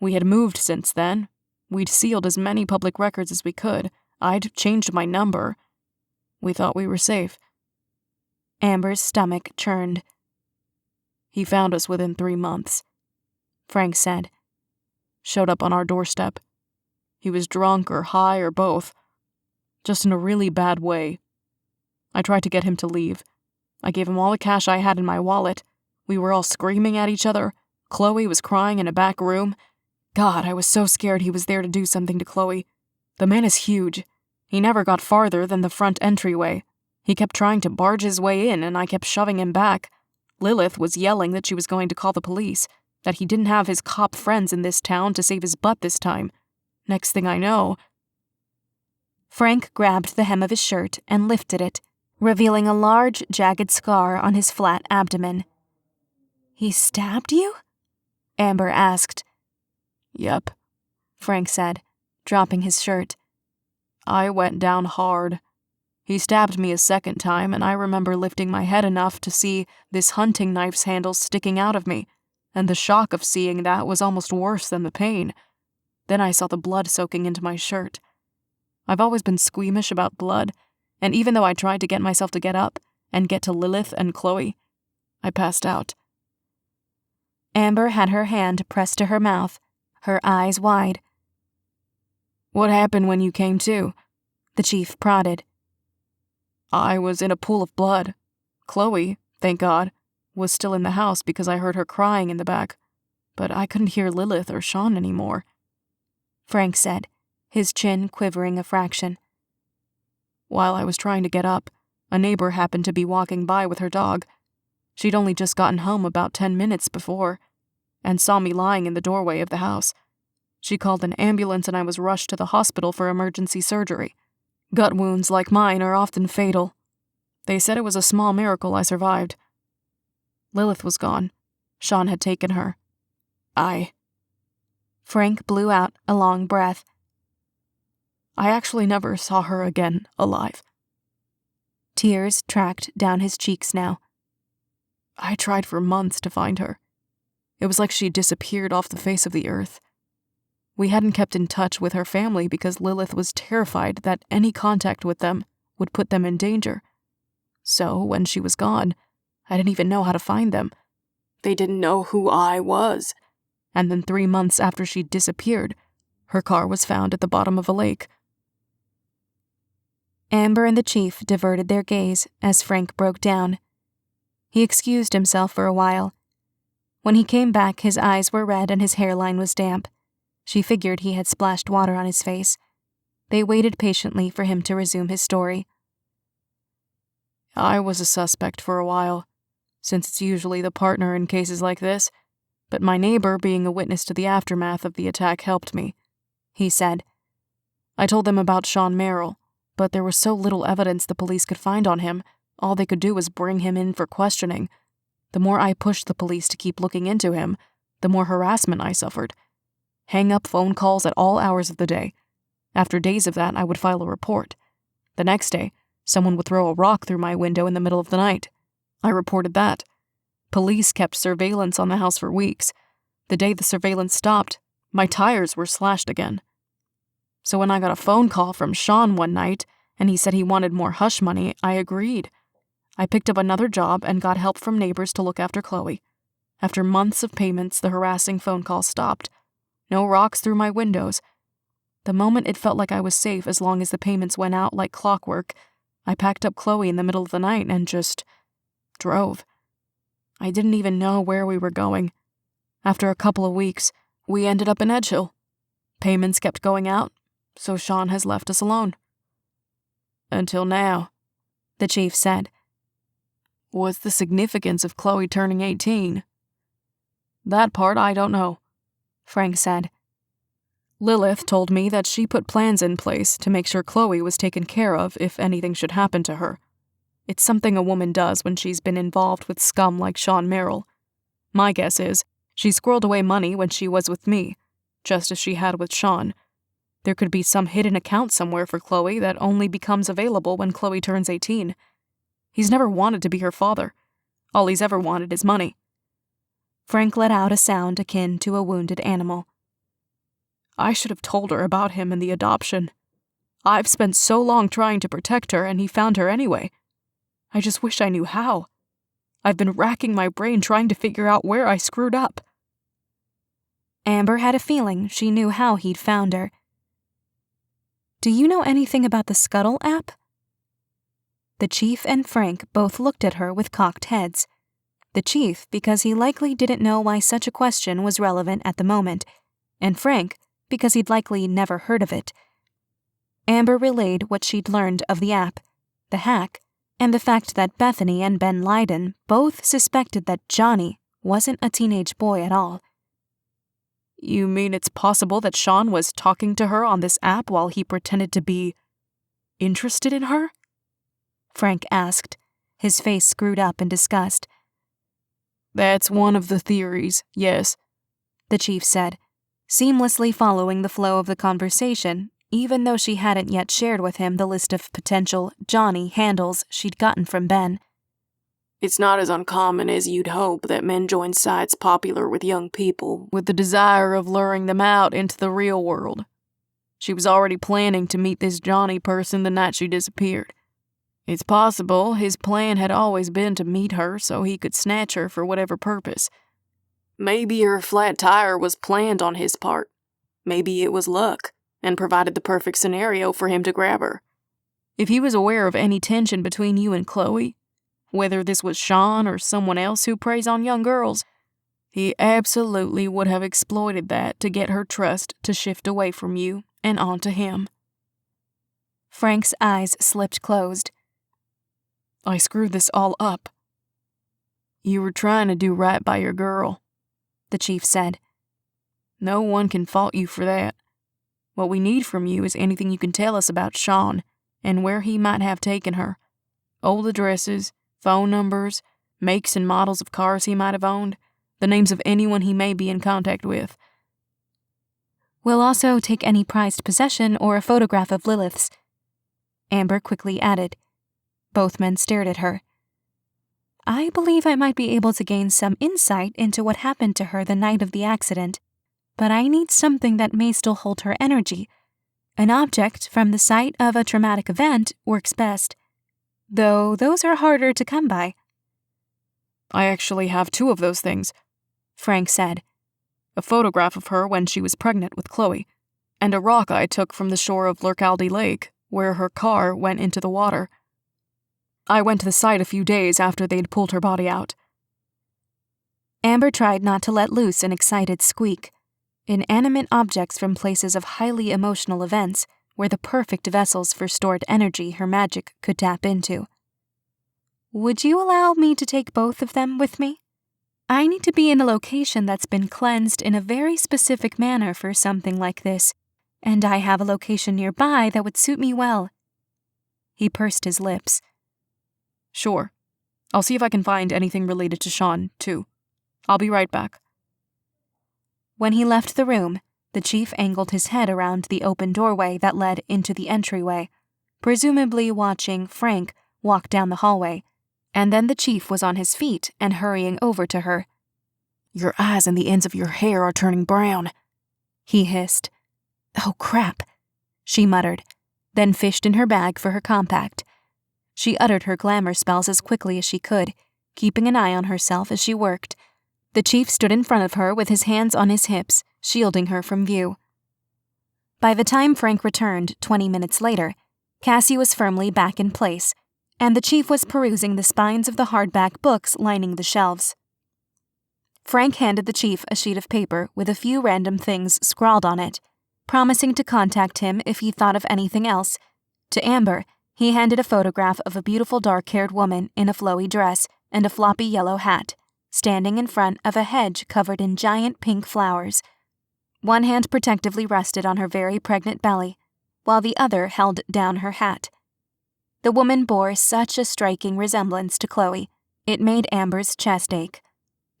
We had moved since then. We'd sealed as many public records as we could. I'd changed my number. We thought we were safe. Amber's stomach churned. He found us within 3 months, Frank said. Showed up on our doorstep. He was drunk or high or both. Just in a really bad way. I tried to get him to leave. I gave him all the cash I had in my wallet. We were all screaming at each other. Chloe was crying in a back room. God, I was so scared he was there to do something to Chloe. The man is huge. He never got farther than the front entryway. He kept trying to barge his way in, and I kept shoving him back. Lilith was yelling that she was going to call the police, that he didn't have his cop friends in this town to save his butt this time. Next thing I know... Frank grabbed the hem of his shirt and lifted it, revealing a large, jagged scar on his flat abdomen. "He stabbed you?" Amber asked. Yep, Frank said, dropping his shirt. I went down hard. He stabbed me a second time, and I remember lifting my head enough to see this hunting knife's handle sticking out of me, and the shock of seeing that was almost worse than the pain. Then I saw the blood soaking into my shirt. I've always been squeamish about blood, and even though I tried to get myself to get up and get to Lilith and Chloe, I passed out. Amber had her hand pressed to her mouth, her eyes wide. What happened when you came to? The chief prodded. I was in a pool of blood. Chloe, thank God, was still in the house because I heard her crying in the back, but I couldn't hear Lilith or Sean anymore, Frank said, his chin quivering a fraction. While I was trying to get up, a neighbor happened to be walking by with her dog. She'd only just gotten home about 10 minutes before, and saw me lying in the doorway of the house. She called an ambulance and I was rushed to the hospital for emergency surgery. Gut wounds like mine are often fatal. They said it was a small miracle I survived. Lilith was gone. Sean had taken her. Frank blew out a long breath. I actually never saw her again alive. Tears tracked down his cheeks now. I tried for months to find her. It was like she disappeared off the face of the earth. We hadn't kept in touch with her family because Lilith was terrified that any contact with them would put them in danger. So, when she was gone, I didn't even know how to find them. They didn't know who I was. And then 3 months after she disappeared, her car was found at the bottom of a lake. Amber and the chief diverted their gaze as Frank broke down. He excused himself for a while. When he came back, his eyes were red and his hairline was damp. She figured he had splashed water on his face. They waited patiently for him to resume his story. I was a suspect for a while, since it's usually the partner in cases like this, but my neighbor being a witness to the aftermath of the attack helped me, he said. I told them about Sean Merrill, but there was so little evidence the police could find on him, all they could do was bring him in for questioning. The more I pushed the police to keep looking into him, the more harassment I suffered. Hang-up phone calls at all hours of the day. After days of that, I would file a report. The next day, someone would throw a rock through my window in the middle of the night. I reported that. Police kept surveillance on the house for weeks. The day the surveillance stopped, my tires were slashed again. So when I got a phone call from Sean one night, and he said he wanted more hush money, I agreed. I picked up another job and got help from neighbors to look after Chloe. After months of payments, the harassing phone calls stopped. No rocks through my windows. The moment it felt like I was safe as long as the payments went out like clockwork, I packed up Chloe in the middle of the night and just drove. I didn't even know where we were going. After a couple of weeks, we ended up in Edgehill. Payments kept going out, so Sean has left us alone. Until now, the chief said. What's the significance of Chloe turning 18? That part I don't know, Frank said. Lilith told me that she put plans in place to make sure Chloe was taken care of if anything should happen to her. It's something a woman does when she's been involved with scum like Sean Merrill. My guess is she squirreled away money when she was with me, just as she had with Sean, There could be some hidden account somewhere for Chloe that only becomes available when Chloe turns 18. He's never wanted to be her father. All he's ever wanted is money. Frank let out a sound akin to a wounded animal. I should have told her about him and the adoption. I've spent so long trying to protect her, and he found her anyway. I just wish I knew how. I've been racking my brain trying to figure out where I screwed up. Amber had a feeling she knew how he'd found her. Do you know anything about the Scuttle app? The chief and Frank both looked at her with cocked heads. The chief because he likely didn't know why such a question was relevant at the moment, and Frank because he'd likely never heard of it. Amber relayed what she'd learned of the app, the hack, and the fact that Bethany and Ben Lydon both suspected that Johnny wasn't a teenage boy at all. You mean it's possible that Sean was talking to her on this app while he pretended to be interested in her? Frank asked, his face screwed up in disgust. That's one of the theories, yes, the chief said, seamlessly following the flow of the conversation, even though she hadn't yet shared with him the list of potential Johnny handles she'd gotten from Ben. It's not as uncommon as you'd hope that men join sites popular with young people with the desire of luring them out into the real world. She was already planning to meet this Johnny person the night she disappeared. It's possible his plan had always been to meet her so he could snatch her for whatever purpose. Maybe her flat tire was planned on his part. Maybe it was luck and provided the perfect scenario for him to grab her. If he was aware of any tension between you and Chloe, whether this was Sean or someone else who preys on young girls, he absolutely would have exploited that to get her trust to shift away from you and onto him. Frank's eyes slipped closed. I screwed this all up. You were trying to do right by your girl, the chief said. No one can fault you for that. What we need from you is anything you can tell us about Sean and where he might have taken her. Old addresses, phone numbers, makes and models of cars he might have owned, the names of anyone he may be in contact with. We'll also take any prized possession or a photograph of Lilith's, Amber quickly added. Both men stared at her. I believe I might be able to gain some insight into what happened to her the night of the accident, but I need something that may still hold her energy. An object from the site of a traumatic event works best, though those are harder to come by. I actually have two of those things, Frank said. A photograph of her when she was pregnant with Chloe, and a rock I took from the shore of Lurkaldy Lake, where her car went into the water. I went to the site a few days after they'd pulled her body out. Amber tried not to let loose an excited squeak. Inanimate objects from places of highly emotional events were the perfect vessels for stored energy her magic could tap into. Would you allow me to take both of them with me? I need to be in a location that's been cleansed in a very specific manner for something like this, and I have a location nearby that would suit me well. He pursed his lips. Sure. I'll see if I can find anything related to Sean, too. I'll be right back. When he left the room, the chief angled his head around the open doorway that led into the entryway, presumably watching Frank walk down the hallway, and then the chief was on his feet and hurrying over to her. Your eyes and the ends of your hair are turning brown, he hissed. Oh, crap, she muttered, then fished in her bag for her compact. She uttered her glamour spells as quickly as she could, keeping an eye on herself as she worked. The chief stood in front of her with his hands on his hips, shielding her from view. By the time Frank returned 20 minutes later, Cassie was firmly back in place, and the chief was perusing the spines of the hardback books lining the shelves. Frank handed the chief a sheet of paper with a few random things scrawled on it, promising to contact him if he thought of anything else. To Amber, he handed a photograph of a beautiful dark-haired woman in a flowy dress and a floppy yellow hat, standing in front of a hedge covered in giant pink flowers. One hand protectively rested on her very pregnant belly, while the other held down her hat. The woman bore such a striking resemblance to Chloe, it made Amber's chest ache.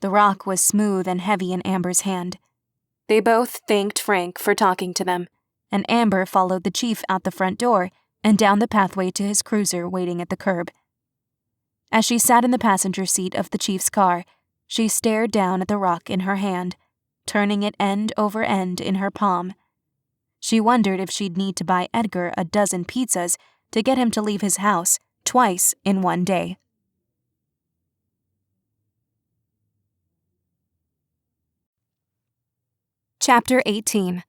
The rock was smooth and heavy in Amber's hand. They both thanked Frank for talking to them, and Amber followed the chief out the front door and down the pathway to his cruiser waiting at the curb. As she sat in the passenger seat of the chief's car, she stared down at the rock in her hand, turning it end over end in her palm. She wondered if she'd need to buy Edgar a dozen pizzas to get him to leave his house twice in one day. Chapter 18.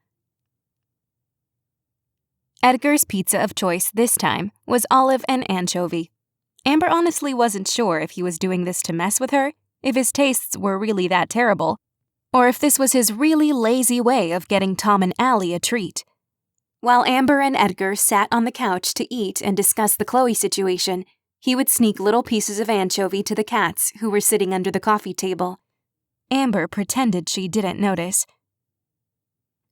Edgar's pizza of choice this time was olive and anchovy. Amber honestly wasn't sure if he was doing this to mess with her, if his tastes were really that terrible, or if this was his really lazy way of getting Tom and Allie a treat. While Amber and Edgar sat on the couch to eat and discuss the Chloe situation, he would sneak little pieces of anchovy to the cats who were sitting under the coffee table. Amber pretended she didn't notice.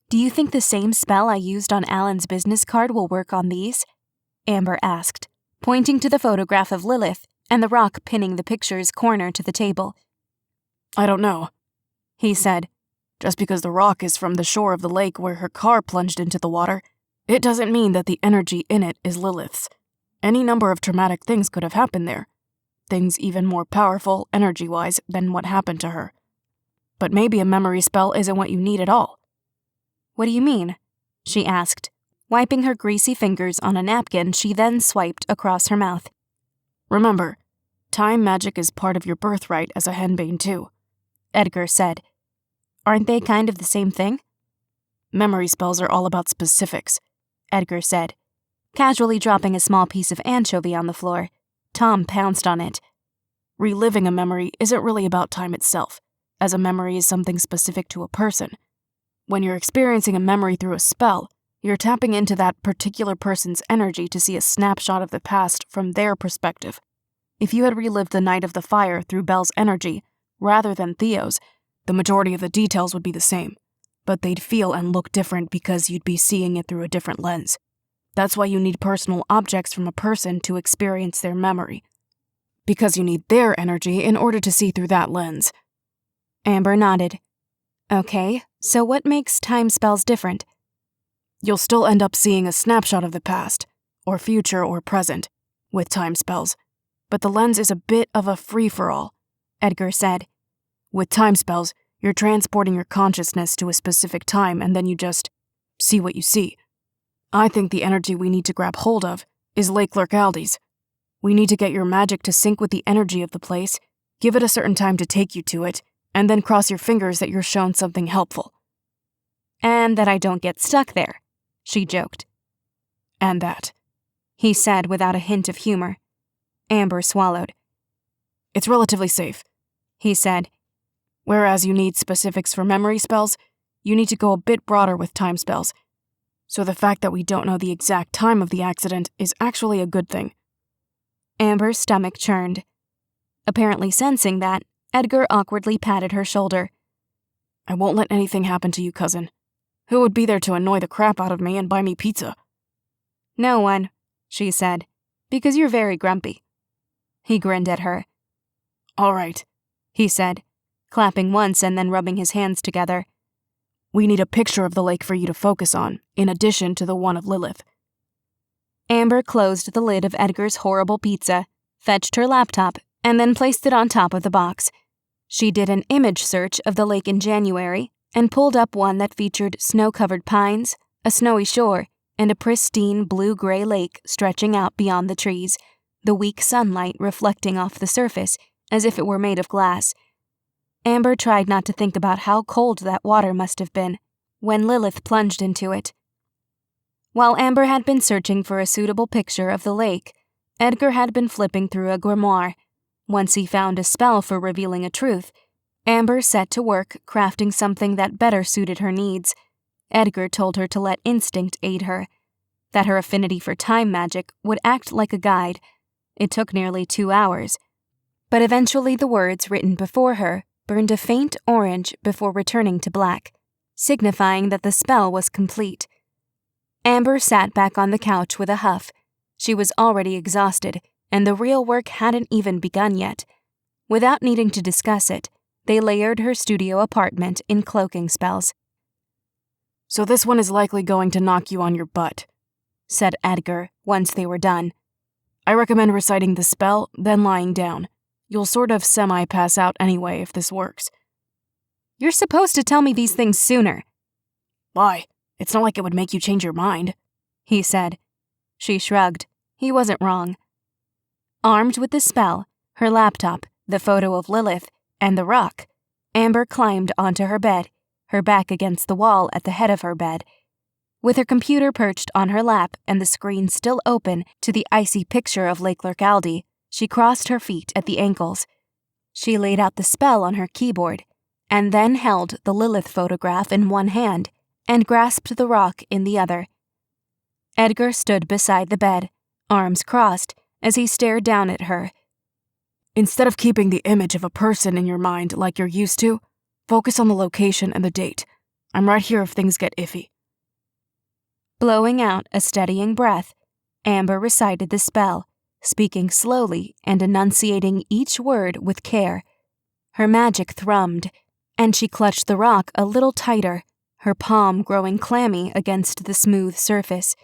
"Do you think the same spell I used on Alan's business card will work on these?" Amber asked, pointing to the photograph of Lilith and the rock pinning the picture's corner to the table. "I don't know," he said. "Just because the rock is from the shore of the lake where her car plunged into the water, it doesn't mean that the energy in it is Lilith's. Any number of traumatic things could have happened there. Things even more powerful, energy-wise, than what happened to her. But maybe a memory spell isn't what you need at all." "What do you mean?" she asked, wiping her greasy fingers on a napkin she then swiped across her mouth. "Remember, time magic is part of your birthright as a henbane too," Edgar said. "Aren't they kind of the same thing?" "Memory spells are all about specifics," Edgar said, casually dropping a small piece of anchovy on the floor. Tom pounced on it. "Reliving a memory isn't really about time itself, as a memory is something specific to a person. When you're experiencing a memory through a spell, you're tapping into that particular person's energy to see a snapshot of the past from their perspective. If you had relived the night of the fire through Belle's energy, rather than Theo's, the majority of the details would be the same, but they'd feel and look different because you'd be seeing it through a different lens. That's why you need personal objects from a person to experience their memory, because you need their energy in order to see through that lens." Amber nodded. "Okay, so what makes time spells different?" "You'll still end up seeing a snapshot of the past, or future or present, with time spells, but the lens is a bit of a free-for-all," Edgar said. "With time spells, you're transporting your consciousness to a specific time and then you just see what you see. I think the energy we need to grab hold of is Lake Lurkaldi's. We need to get your magic to sync with the energy of the place, give it a certain time to take you to it, and then cross your fingers that you're shown something helpful." "And that I don't get stuck there," she joked. "And that," he said without a hint of humor. Amber swallowed. "It's relatively safe," he said. "Whereas you need specifics for memory spells, you need to go a bit broader with time spells. So the fact that we don't know the exact time of the accident is actually a good thing." Amber's stomach churned. Apparently sensing that, Edgar awkwardly patted her shoulder. "I won't let anything happen to you, cousin. Who would be there to annoy the crap out of me and buy me pizza?" "No one," she said, "because you're very grumpy." He grinned at her. "All right," he said, clapping once and then rubbing his hands together. "We need a picture of the lake for you to focus on, in addition to the one of Lilith." Amber closed the lid of Edgar's horrible pizza, fetched her laptop, and then placed it on top of the box. She did an image search of the lake in January and pulled up one that featured snow-covered pines, a snowy shore, and a pristine blue-gray lake stretching out beyond the trees, the weak sunlight reflecting off the surface as if it were made of glass. Amber tried not to think about how cold that water must have been when Lilith plunged into it. While Amber had been searching for a suitable picture of the lake, Edgar had been flipping through a grimoire. Once he found a spell for revealing a truth, Amber set to work crafting something that better suited her needs. Edgar told her to let instinct aid her, that her affinity for time magic would act like a guide. It took nearly 2 hours, but eventually the words written before her burned a faint orange before returning to black, signifying that the spell was complete. Amber sat back on the couch with a huff. She was already exhausted, and the real work hadn't even begun yet. Without needing to discuss it, they layered her studio apartment in cloaking spells. So this one is likely going to knock you on your butt, said Edgar once they were done. I recommend reciting the spell, then lying down. You'll sort of semi-pass out anyway if this works. You're supposed to tell me these things sooner. Why? It's not like it would make you change your mind, he said. She shrugged. He wasn't wrong. Armed with the spell, her laptop, the photo of Lilith, and the rock, Amber climbed onto her bed, her back against the wall at the head of her bed. With her computer perched on her lap and the screen still open to the icy picture of Lake Lurkaldi, she crossed her feet at the ankles. She laid out the spell on her keyboard, and then held the Lilith photograph in one hand and grasped the rock in the other. Edgar stood beside the bed, arms crossed, as he stared down at her. Instead of keeping the image of a person in your mind like you're used to, focus on the location and the date. I'm right here if things get iffy. Blowing out a steadying breath, Amber recited the spell, speaking slowly and enunciating each word with care. Her magic thrummed, and she clutched the rock a little tighter, her palm growing clammy against the smooth surface.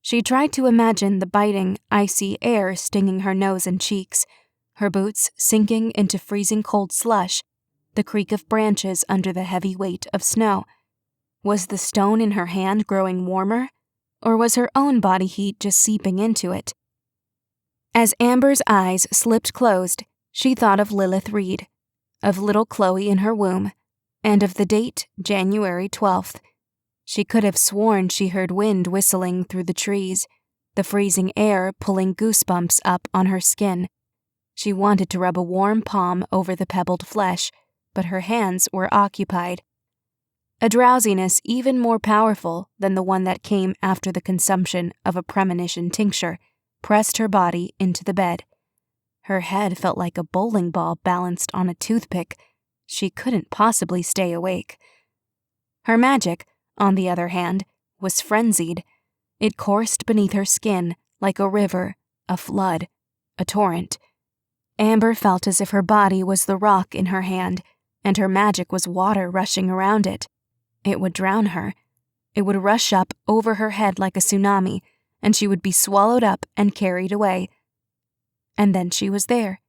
She tried to imagine the biting, icy air stinging her nose and cheeks, her boots sinking into freezing cold slush, the creak of branches under the heavy weight of snow. Was the stone in her hand growing warmer, or was her own body heat just seeping into it? As Amber's eyes slipped closed, she thought of Lilith Reed, of little Chloe in her womb, and of the date, January 12th. She could have sworn she heard wind whistling through the trees, the freezing air pulling goosebumps up on her skin. She wanted to rub a warm palm over the pebbled flesh, but her hands were occupied. A drowsiness even more powerful than the one that came after the consumption of a premonition tincture pressed her body into the bed. Her head felt like a bowling ball balanced on a toothpick. She couldn't possibly stay awake. Her magic, on the other hand, was frenzied. It coursed beneath her skin like a river, a flood, a torrent. Amber felt as if her body was the rock in her hand, and her magic was water rushing around it. It would drown her. It would rush up over her head like a tsunami, and she would be swallowed up and carried away. And then she was there.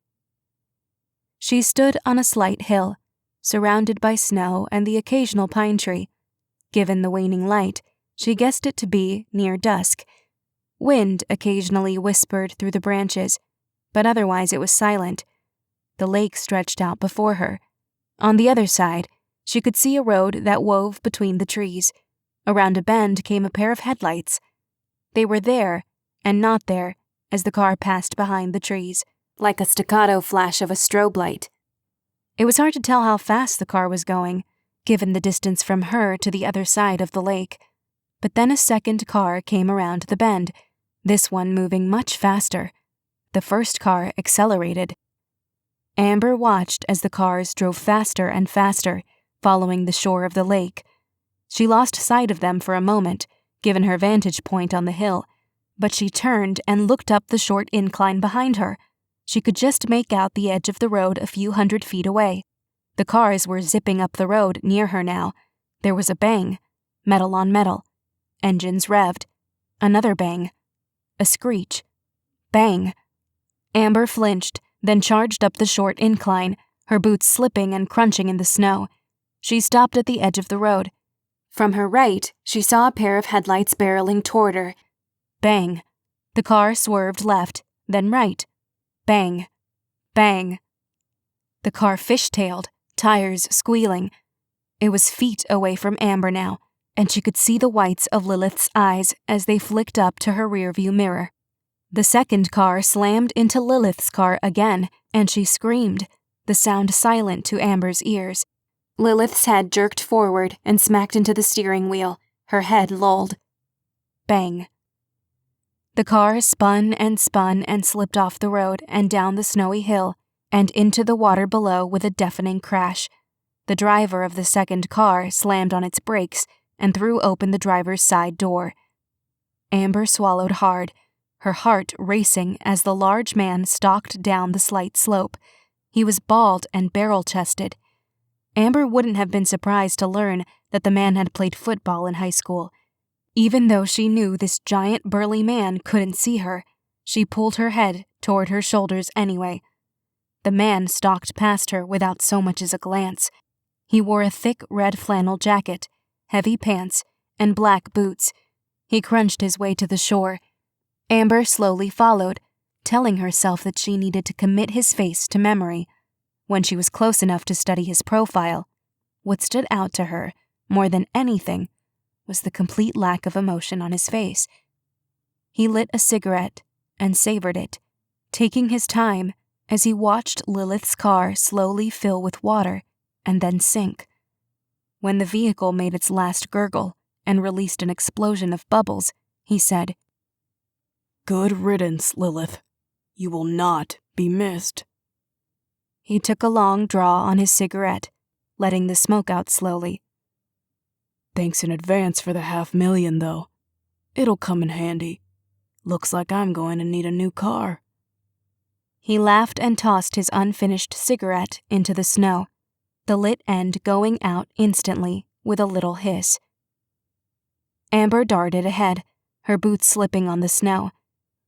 She stood on a slight hill, surrounded by snow and the occasional pine tree. Given the waning light, she guessed it to be near dusk. Wind occasionally whispered through the branches, but otherwise it was silent. The lake stretched out before her. On the other side, she could see a road that wove between the trees. Around a bend came a pair of headlights. They were there and not there as the car passed behind the trees, like a staccato flash of a strobe light. It was hard to tell how fast the car was going, given the distance from her to the other side of the lake. But then a second car came around the bend, this one moving much faster. The first car accelerated. Amber watched as the cars drove faster and faster, following the shore of the lake. She lost sight of them for a moment, given her vantage point on the hill, but she turned and looked up the short incline behind her. She could just make out the edge of the road a few hundred feet away. The cars were zipping up the road near her now. There was a bang, metal on metal. Engines revved. Another bang. A screech. Bang. Amber flinched, then charged up the short incline, her boots slipping and crunching in the snow. She stopped at the edge of the road. From her right, she saw a pair of headlights barreling toward her. Bang. The car swerved left, then right. Bang. Bang. The car fishtailed, tires squealing. It was feet away from Amber now, and she could see the whites of Lilith's eyes as they flicked up to her rearview mirror. The second car slammed into Lilith's car again, and she screamed, the sound silent to Amber's ears. Lilith's head jerked forward and smacked into the steering wheel, her head lolled. Bang. The car spun and slipped off the road and down the snowy hill and into the water below with a deafening crash. The driver of the second car slammed on its brakes and threw open the driver's side door. Amber swallowed hard, her heart racing as the large man stalked down the slight slope. He was bald and barrel-chested. Amber wouldn't have been surprised to learn that the man had played football in high school. Even though she knew this giant burly man couldn't see her, she pulled her head toward her shoulders anyway. The man stalked past her without so much as a glance. He wore a thick red flannel jacket, heavy pants, and black boots. He crunched his way to the shore. Amber slowly followed, telling herself that she needed to commit his face to memory. When she was close enough to study his profile, what stood out to her, more than anything, was the complete lack of emotion on his face. He lit a cigarette and savored it, taking his time as he watched Lilith's car slowly fill with water and then sink. When the vehicle made its last gurgle and released an explosion of bubbles, he said, "Good riddance, Lilith. You will not be missed." He took a long draw on his cigarette, letting the smoke out slowly. "Thanks in advance for the $500,000, though. It'll come in handy. Looks like I'm going to need a new car." He laughed and tossed his unfinished cigarette into the snow, the lit end going out instantly with a little hiss. Amber darted ahead, her boots slipping on the snow.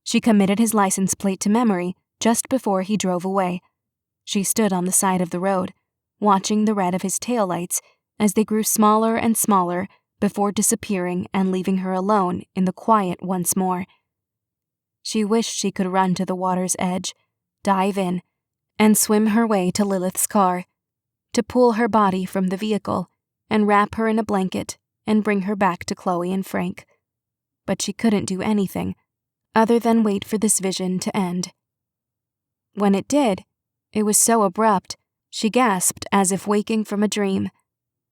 She committed his license plate to memory just before he drove away. She stood on the side of the road, watching the red of his taillights as they grew smaller and smaller before disappearing and leaving her alone in the quiet once more. She wished she could run to the water's edge, dive in, and swim her way to Lilith's car, to pull her body from the vehicle and wrap her in a blanket and bring her back to Chloe and Frank. But she couldn't do anything other than wait for this vision to end. When it did, it was so abrupt, she gasped as if waking from a dream.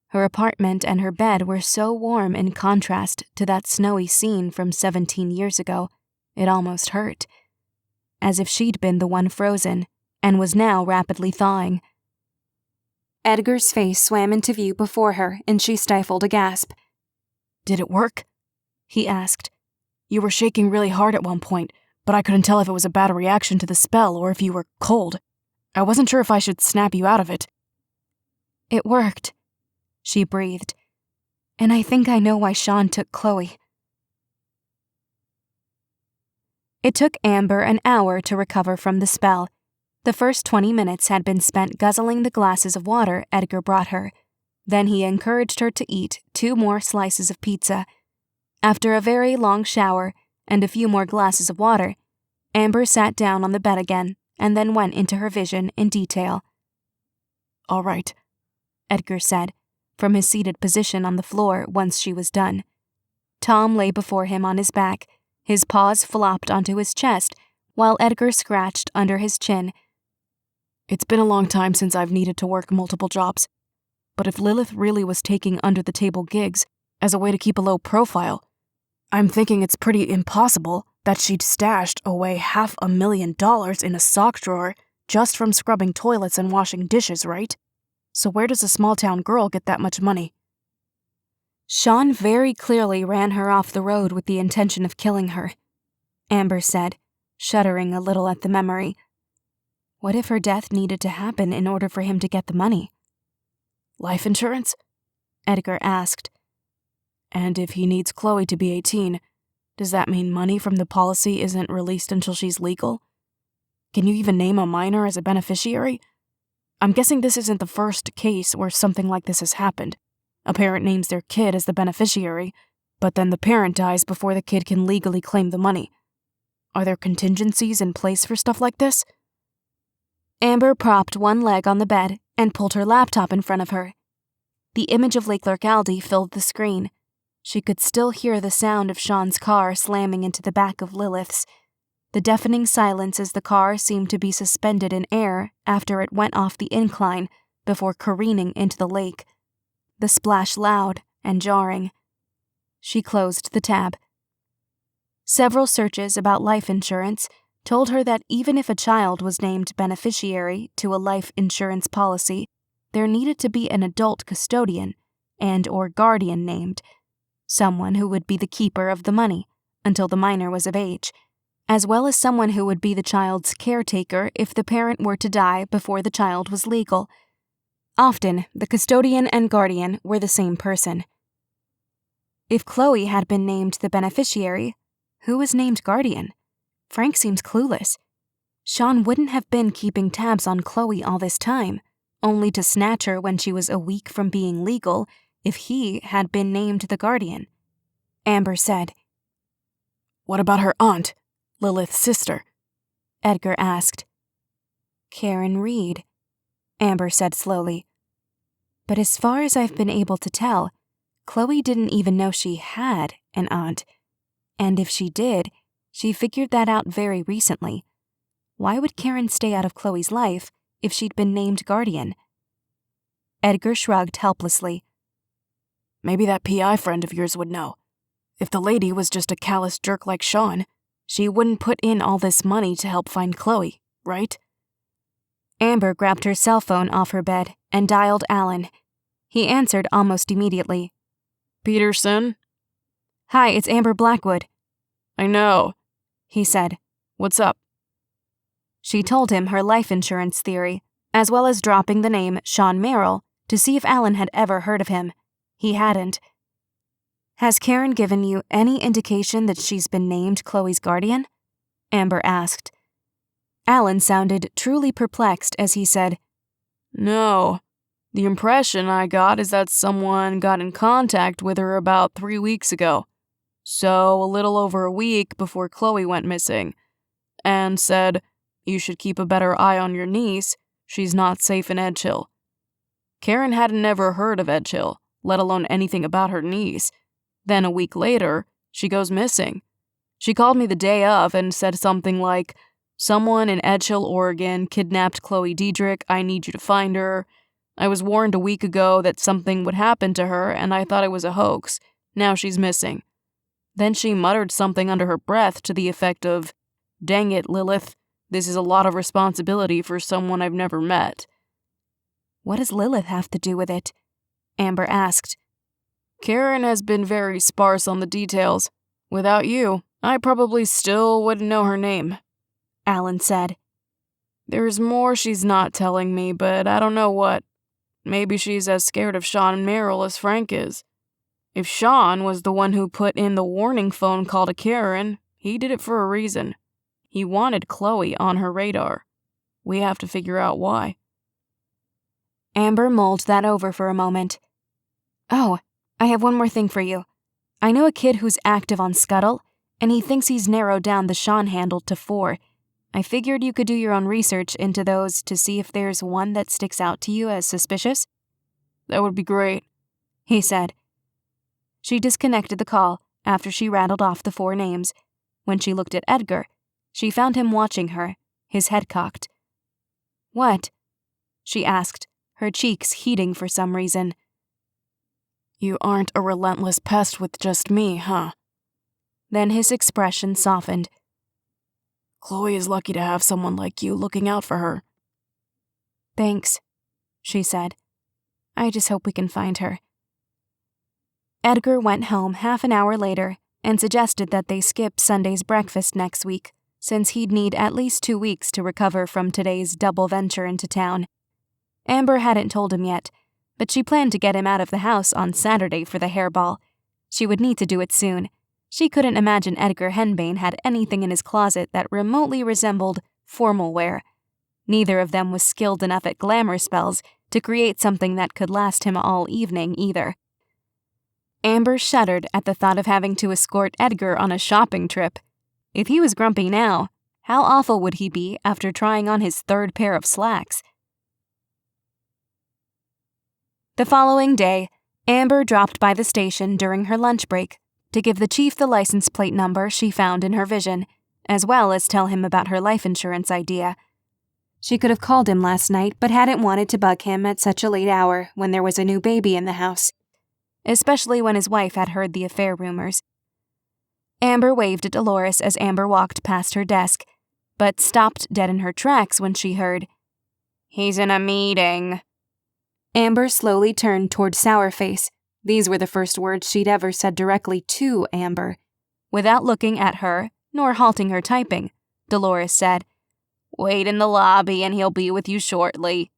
Her apartment and her bed were so warm in contrast to that snowy scene from 17 years ago, it almost hurt. As if she'd been the one frozen, and was now rapidly thawing. Edgar's face swam into view before her, and she stifled a gasp. "Did it work?" he asked. "You were shaking really hard at one point, but I couldn't tell if it was a bad reaction to the spell or if you were cold. I wasn't sure if I should snap you out of it." "It worked," she breathed. "And I think I know why Sean took Chloe." It took Amber an hour to recover from the spell. The first 20 minutes had been spent guzzling the glasses of water Edgar brought her. Then he encouraged her to eat 2 more slices of pizza. After a very long shower and a few more glasses of water, Amber sat down on the bed again and then went into her vision in detail. "All right," Edgar said, from his seated position on the floor once she was done. Tom lay before him on his back, his paws flopped onto his chest, while Edgar scratched under his chin. "It's been a long time since I've needed to work multiple jobs. But if Lilith really was taking under-the-table gigs as a way to keep a low profile, I'm thinking it's pretty impossible that she'd stashed away $500,000 in a sock drawer just from scrubbing toilets and washing dishes, right? So where does a small-town girl get that much money?" "Sean very clearly ran her off the road with the intention of killing her," Amber said, shuddering a little at the memory. What if her death needed to happen in order for him to get the money? "Life insurance?" Edgar asked. "And if he needs Chloe to be 18, does that mean money from the policy isn't released until she's legal? Can you even name a minor as a beneficiary? I'm guessing this isn't the first case where something like this has happened. A parent names their kid as the beneficiary, but then the parent dies before the kid can legally claim the money. Are there contingencies in place for stuff like this?" Amber propped one leg on the bed and pulled her laptop in front of her. The image of Lake Aldi filled the screen. She could still hear the sound of Sean's car slamming into the back of Lilith's. The deafening silence as the car seemed to be suspended in air after it went off the incline before careening into the lake. The splash loud and jarring. She closed the tab. Several searches about life insurance told her that even if a child was named beneficiary to a life insurance policy, there needed to be an adult custodian and/or guardian named, someone who would be the keeper of the money until the minor was of age, as well as someone who would be the child's caretaker if the parent were to die before the child was legal. Often, the custodian and guardian were the same person. If Chloe had been named the beneficiary, who was named guardian? Frank seems clueless. Sean wouldn't have been keeping tabs on Chloe all this time, only to snatch her when she was a week from being legal if he had been named the guardian. Amber said. What about her aunt, Lilith's sister? Edgar asked. Karen Reed, Amber said slowly. But as far as I've been able to tell, Chloe didn't even know she had an aunt. And if she did, she figured that out very recently. Why would Karen stay out of Chloe's life if she'd been named guardian? Edgar shrugged helplessly. Maybe that PI friend of yours would know. If the lady was just a callous jerk like Sean, she wouldn't put in all this money to help find Chloe, right? Amber grabbed her cell phone off her bed and dialed Alan. He answered almost immediately. Peterson? Hi, it's Amber Blackwood. I know, he said. What's up? She told him her life insurance theory, as well as dropping the name Sean Merrill to see if Alan had ever heard of him. He hadn't. Has Karen given you any indication that she's been named Chloe's guardian? Amber asked. Alan sounded truly perplexed as he said, No. The impression I got is that someone got in contact with her about 3 weeks ago. So a little over a week before Chloe went missing. And said, you should keep a better eye on your niece. She's not safe in Edgehill. Karen hadn't ever heard of Edgehill, let alone anything about her niece. Then a week later, she goes missing. She called me the day of and said something like, someone in Edgehill, Oregon kidnapped Chloe Deidrick. I need you to find her. I was warned a week ago that something would happen to her and I thought it was a hoax. Now she's missing. Then she muttered something under her breath to the effect of, dang it, Lilith. This is a lot of responsibility for someone I've never met. What does Lilith have to do with it? Amber asked. Karen has been very sparse on the details. Without you, I probably still wouldn't know her name, Alan said. There's more she's not telling me, but I don't know what. Maybe she's as scared of Sean Merrill as Frank is. If Sean was the one who put in the warning phone call to Karen, he did it for a reason. He wanted Chloe on her radar. We have to figure out why. Amber mulled that over for a moment. Oh, I have one more thing for you. I know a kid who's active on Scuttle, and he thinks he's narrowed down the Sean handle to 4. I figured you could do your own research into those to see if there's one that sticks out to you as suspicious. That would be great, he said. She disconnected the call after she rattled off the 4 names. When she looked at Edgar, she found him watching her, his head cocked. What? She asked, her cheeks heating for some reason. You aren't a relentless pest with just me, huh? Then his expression softened. Chloe is lucky to have someone like you looking out for her. Thanks, she said. I just hope we can find her. Edgar went home half an hour later and suggested that they skip Sunday's breakfast next week, since he'd need at least 2 weeks to recover from today's double venture into town. Amber hadn't told him yet, but she planned to get him out of the house on Saturday for the hairball. She would need to do it soon. She couldn't imagine Edgar Henbane had anything in his closet that remotely resembled formal wear. Neither of them was skilled enough at glamour spells to create something that could last him all evening either. Amber shuddered at the thought of having to escort Edgar on a shopping trip. If he was grumpy now, how awful would he be after trying on his 3rd pair of slacks? The following day, Amber dropped by the station during her lunch break to give the chief the license plate number she found in her vision, as well as tell him about her life insurance idea. She could have called him last night, but hadn't wanted to bug him at such a late hour when there was a new baby in the house, especially when his wife had heard the affair rumors. Amber waved at Dolores as Amber walked past her desk, but stopped dead in her tracks when she heard, "He's in a meeting." Amber slowly turned toward Sourface. These were the first words she'd ever said directly to Amber. Without looking at her, nor halting her typing, Dolores said, "Wait in the lobby and he'll be with you shortly."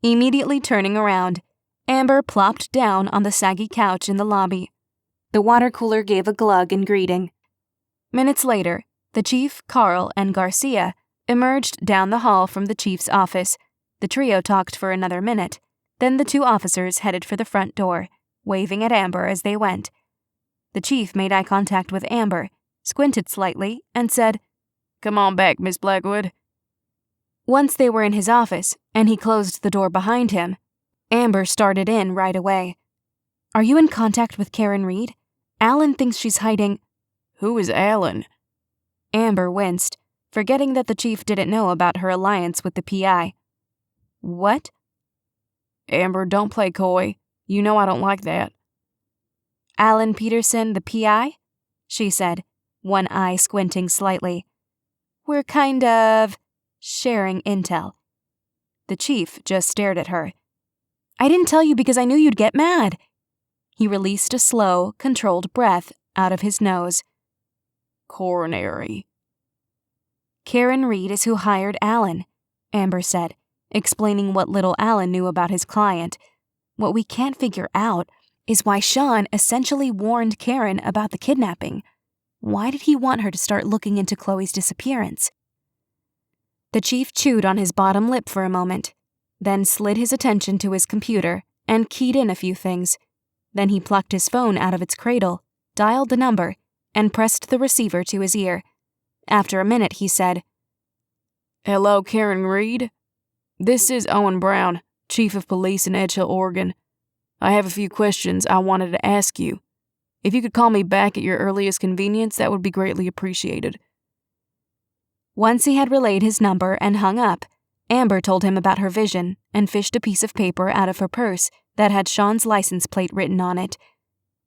Immediately turning around, Amber plopped down on the saggy couch in the lobby. The water cooler gave a glug in greeting. Minutes later, the chief, Carl, and Garcia emerged down the hall from the chief's office. The trio talked for another minute. Then the two officers headed for the front door, waving at Amber as they went. The chief made eye contact with Amber, squinted slightly, and said, "Come on back, Miss Blackwood." Once they were in his office, and he closed the door behind him, Amber started in right away. "Are you in contact with Karen Reed? Alan thinks she's hiding—" "Who is Alan?" Amber winced, forgetting that the chief didn't know about her alliance with the PI. "What?" "Amber, don't play coy. You know I don't like that." "Alan Peterson, the PI?" she said, one eye squinting slightly. "We're kind of sharing intel." The chief just stared at her. "I didn't tell you because I knew you'd get mad." He released a slow, controlled breath out of his nose. "Coronary." "Karen Reed is who hired Alan," Amber said, explaining what little Alan knew about his client. "What we can't figure out is why Sean essentially warned Karen about the kidnapping. Why did he want her to start looking into Chloe's disappearance?" The chief chewed on his bottom lip for a moment, then slid his attention to his computer and keyed in a few things. Then he plucked his phone out of its cradle, dialed the number, and pressed the receiver to his ear. After a minute, he said, "Hello, Karen Reed? This is Owen Brown, Chief of Police in Edgehill, Oregon. I have a few questions I wanted to ask you. If you could call me back at your earliest convenience, that would be greatly appreciated." Once he had relayed his number and hung up, Amber told him about her vision and fished a piece of paper out of her purse that had Sean's license plate written on it.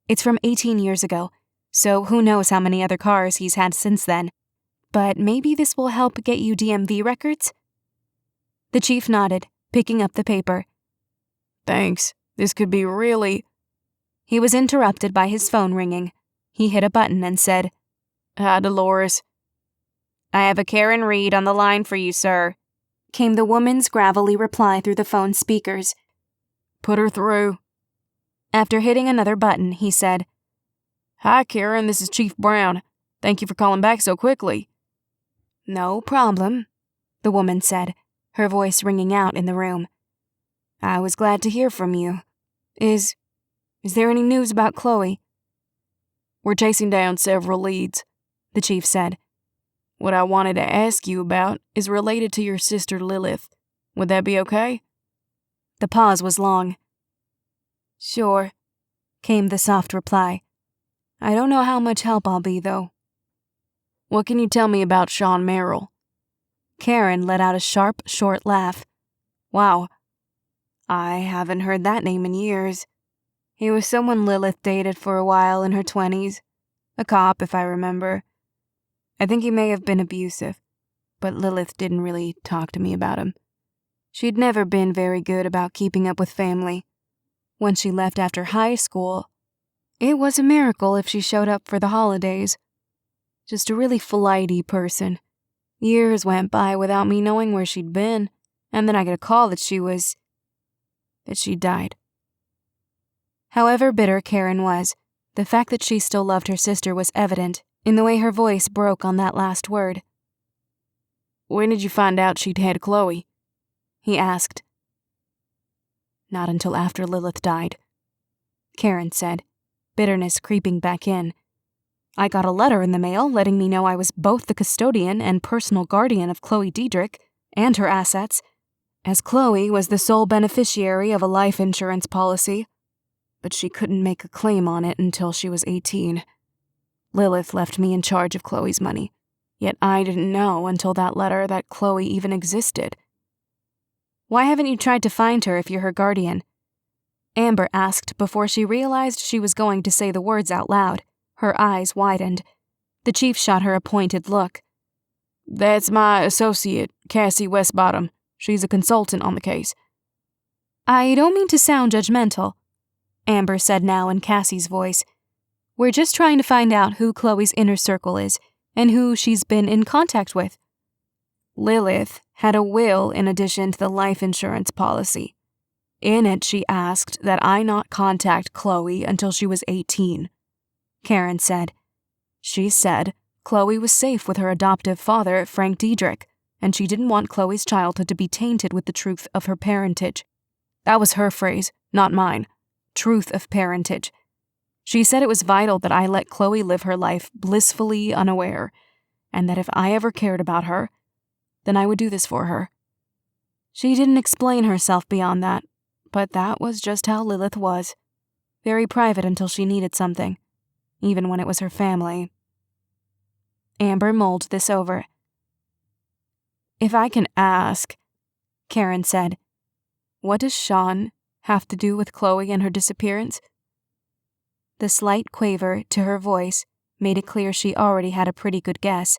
It's from 18 years ago, so who knows how many other cars he's had since then. But maybe this will help get you DMV records? The chief nodded, picking up the paper. "Thanks. This could be really—" He was interrupted by his phone ringing. He hit a button and said, "Hi, Dolores." "I have a Karen Reed on the line for you, sir," came the woman's gravelly reply through the phone's speakers. "Put her through." After hitting another button, he said, "Hi, Karen, this is Chief Brown. Thank you for calling back so quickly." "No problem," the woman said, her voice ringing out in the room. "I was glad to hear from you. Is there any news about Chloe?" "We're chasing down several leads," the chief said. "What I wanted to ask you about is related to your sister Lilith. Would that be okay?" The pause was long. "Sure," came the soft reply. "I don't know how much help I'll be, though." "What can you tell me about Sean Merrill?" Karen let out a sharp, short laugh. "Wow. I haven't heard that name in years. He was someone Lilith dated for a while in her 20s. A cop, if I remember. I think he may have been abusive, but Lilith didn't really talk to me about him. She'd never been very good about keeping up with family. When she left after high school, it was a miracle if she showed up for the holidays. Just a really flighty person. Years went by without me knowing where she'd been, and then I got a call that she died." However bitter Karen was, the fact that she still loved her sister was evident in the way her voice broke on that last word. "When did you find out she'd had Chloe?" he asked. "Not until after Lilith died," Karen said, bitterness creeping back in. "I got a letter in the mail letting me know I was both the custodian and personal guardian of Chloe Deidrick and her assets, as Chloe was the sole beneficiary of a life insurance policy. But she couldn't make a claim on it until she was 18. Lilith left me in charge of Chloe's money, yet I didn't know until that letter that Chloe even existed." "Why haven't you tried to find her if you're her guardian?" Amber asked before she realized she was going to say the words out loud. Her eyes widened. The chief shot her a pointed look. "That's my associate, Cassie Westbottom. She's a consultant on the case." "I don't mean to sound judgmental," Amber said now in Cassie's voice. "We're just trying to find out who Chloe's inner circle is and who she's been in contact with. Lilith had a will in addition to the life insurance policy. In it, she asked that I not contact Chloe until she was 18, Karen said. She said Chloe was safe with her adoptive father, Frank Deidrick, and she didn't want Chloe's childhood to be tainted with the truth of her parentage. That was her phrase, not mine. Truth of parentage. She said it was vital that I let Chloe live her life blissfully unaware, and that if I ever cared about her, then I would do this for her. She didn't explain herself beyond that, but that was just how Lilith was. Very private until she needed something, even when it was her family. Amber mulled this over. If I can ask, Karen said, what does Sean have to do with Chloe and her disappearance? The slight quaver to her voice made it clear she already had a pretty good guess.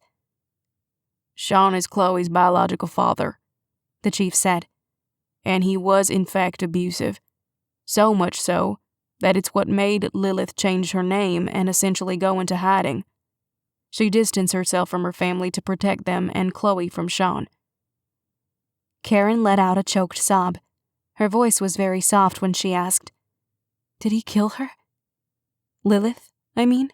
Sean is Chloe's biological father, the chief said, and he was in fact abusive. So much so that it's what made Lilith change her name and essentially go into hiding. She distanced herself from her family to protect them and Chloe from Sean. Karen let out a choked sob. Her voice was very soft when she asked, "Did he kill her? Lilith, I mean?"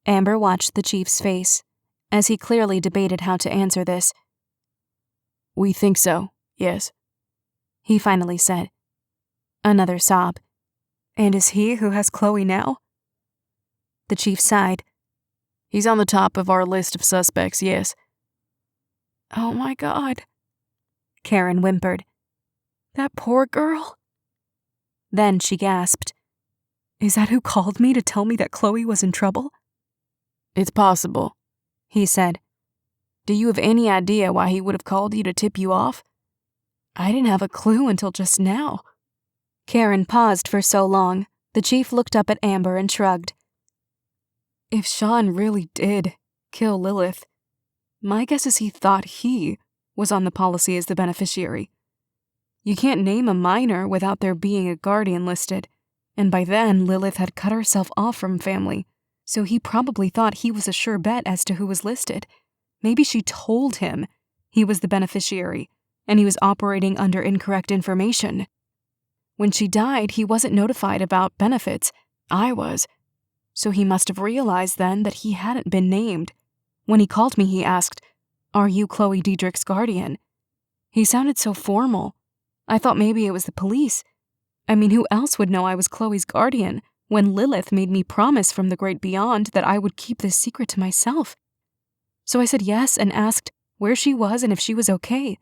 Amber watched the chief's face, as he clearly debated how to answer this. "We think so, yes," he finally said. Another sob. "And is he who has Chloe now?" The chief sighed. "He's on the top of our list of suspects, yes." "Oh my God," Karen whimpered. "That poor girl." Then she gasped. "Is that who called me to tell me that Chloe was in trouble?" "It's possible," he said. "Do you have any idea why he would have called you to tip you off?" "I didn't have a clue until just now." Karen paused for so long, the chief looked up at Amber and shrugged. "If Sean really did kill Lilith, my guess is he thought he was on the policy as the beneficiary. You can't name a minor without there being a guardian listed, and by then Lilith had cut herself off from family, so he probably thought he was a sure bet as to who was listed. Maybe she told him he was the beneficiary, and he was operating under incorrect information. When she died, he wasn't notified about benefits. I was. So he must have realized then that he hadn't been named. When he called me, he asked, 'Are you Chloe Deidrick's guardian?' He sounded so formal. I thought maybe it was the police. I mean, who else would know I was Chloe's guardian when Lilith made me promise from the great beyond that I would keep this secret to myself? So I said yes and asked where she was and if she was okay.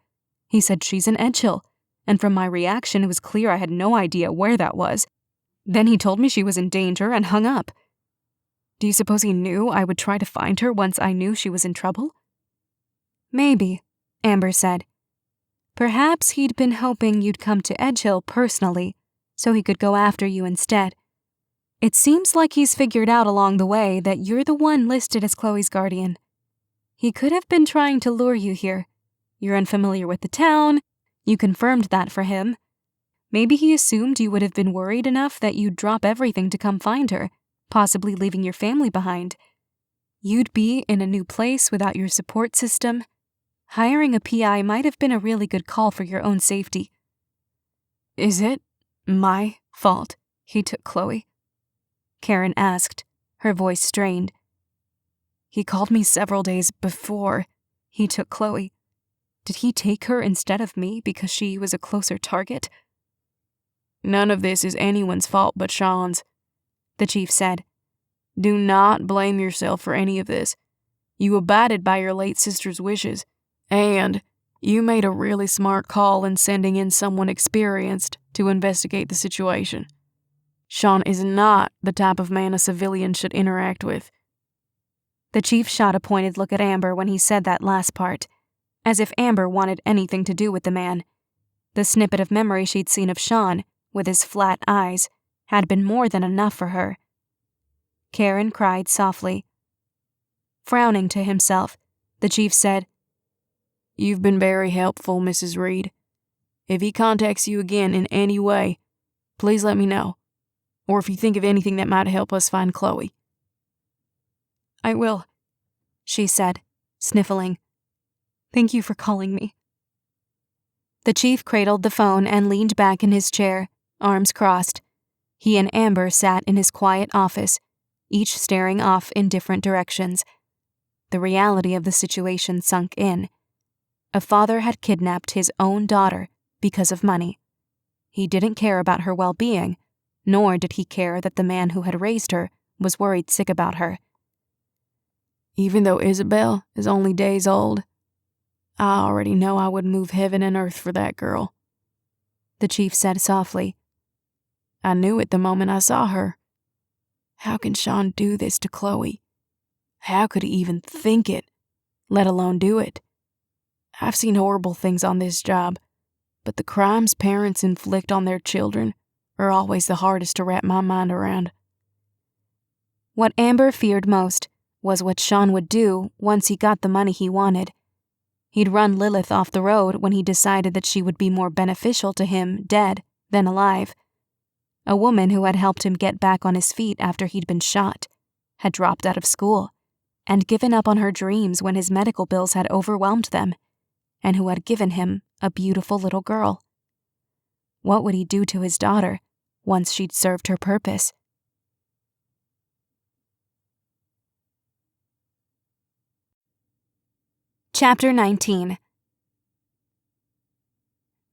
He said she's in Edgehill, and from my reaction it was clear I had no idea where that was. Then he told me she was in danger and hung up. Do you suppose he knew I would try to find her once I knew she was in trouble?" "Maybe," Amber said. "Perhaps he'd been hoping you'd come to Edgehill personally, so he could go after you instead. It seems like he's figured out along the way that you're the one listed as Chloe's guardian. He could have been trying to lure you here. You're unfamiliar with the town. You confirmed that for him. Maybe he assumed you would have been worried enough that you'd drop everything to come find her, possibly leaving your family behind. You'd be in a new place without your support system. Hiring a PI might have been a really good call for your own safety." "Is it my fault he took Chloe?" Karen asked, her voice strained. "He called me several days before he took Chloe. Did he take her instead of me because she was a closer target?" "None of this is anyone's fault but Sean's," the chief said. "Do not blame yourself for any of this. You abided by your late sister's wishes, and you made a really smart call in sending in someone experienced to investigate the situation. Sean is not the type of man a civilian should interact with." The chief shot a pointed look at Amber when he said that last part, as if Amber wanted anything to do with the man. The snippet of memory she'd seen of Sean, with his flat eyes, had been more than enough for her. Karen cried softly. Frowning to himself, the chief said, "You've been very helpful, Mrs. Reed. If he contacts you again in any way, please let me know. Or if you think of anything that might help us find Chloe." "I will," she said, sniffling. "Thank you for calling me." The chief cradled the phone and leaned back in his chair, arms crossed. He and Amber sat in his quiet office, each staring off in different directions. The reality of the situation sunk in. A father had kidnapped his own daughter because of money. He didn't care about her well-being, nor did he care that the man who had raised her was worried sick about her. Even though Isabel is only days old, I already know I would move heaven and earth for that girl, the chief said softly. I knew it the moment I saw her. How can Sean do this to Chloe? How could he even think it, let alone do it? I've seen horrible things on this job, but the crimes parents inflict on their children are always the hardest to wrap my mind around. What Amber feared most was what Sean would do once he got the money he wanted. He'd run Lilith off the road when he decided that she would be more beneficial to him dead than alive. A woman who had helped him get back on his feet after he'd been shot, had dropped out of school, and given up on her dreams when his medical bills had overwhelmed them, and who had given him a beautiful little girl. What would he do to his daughter once she'd served her purpose? Chapter 19.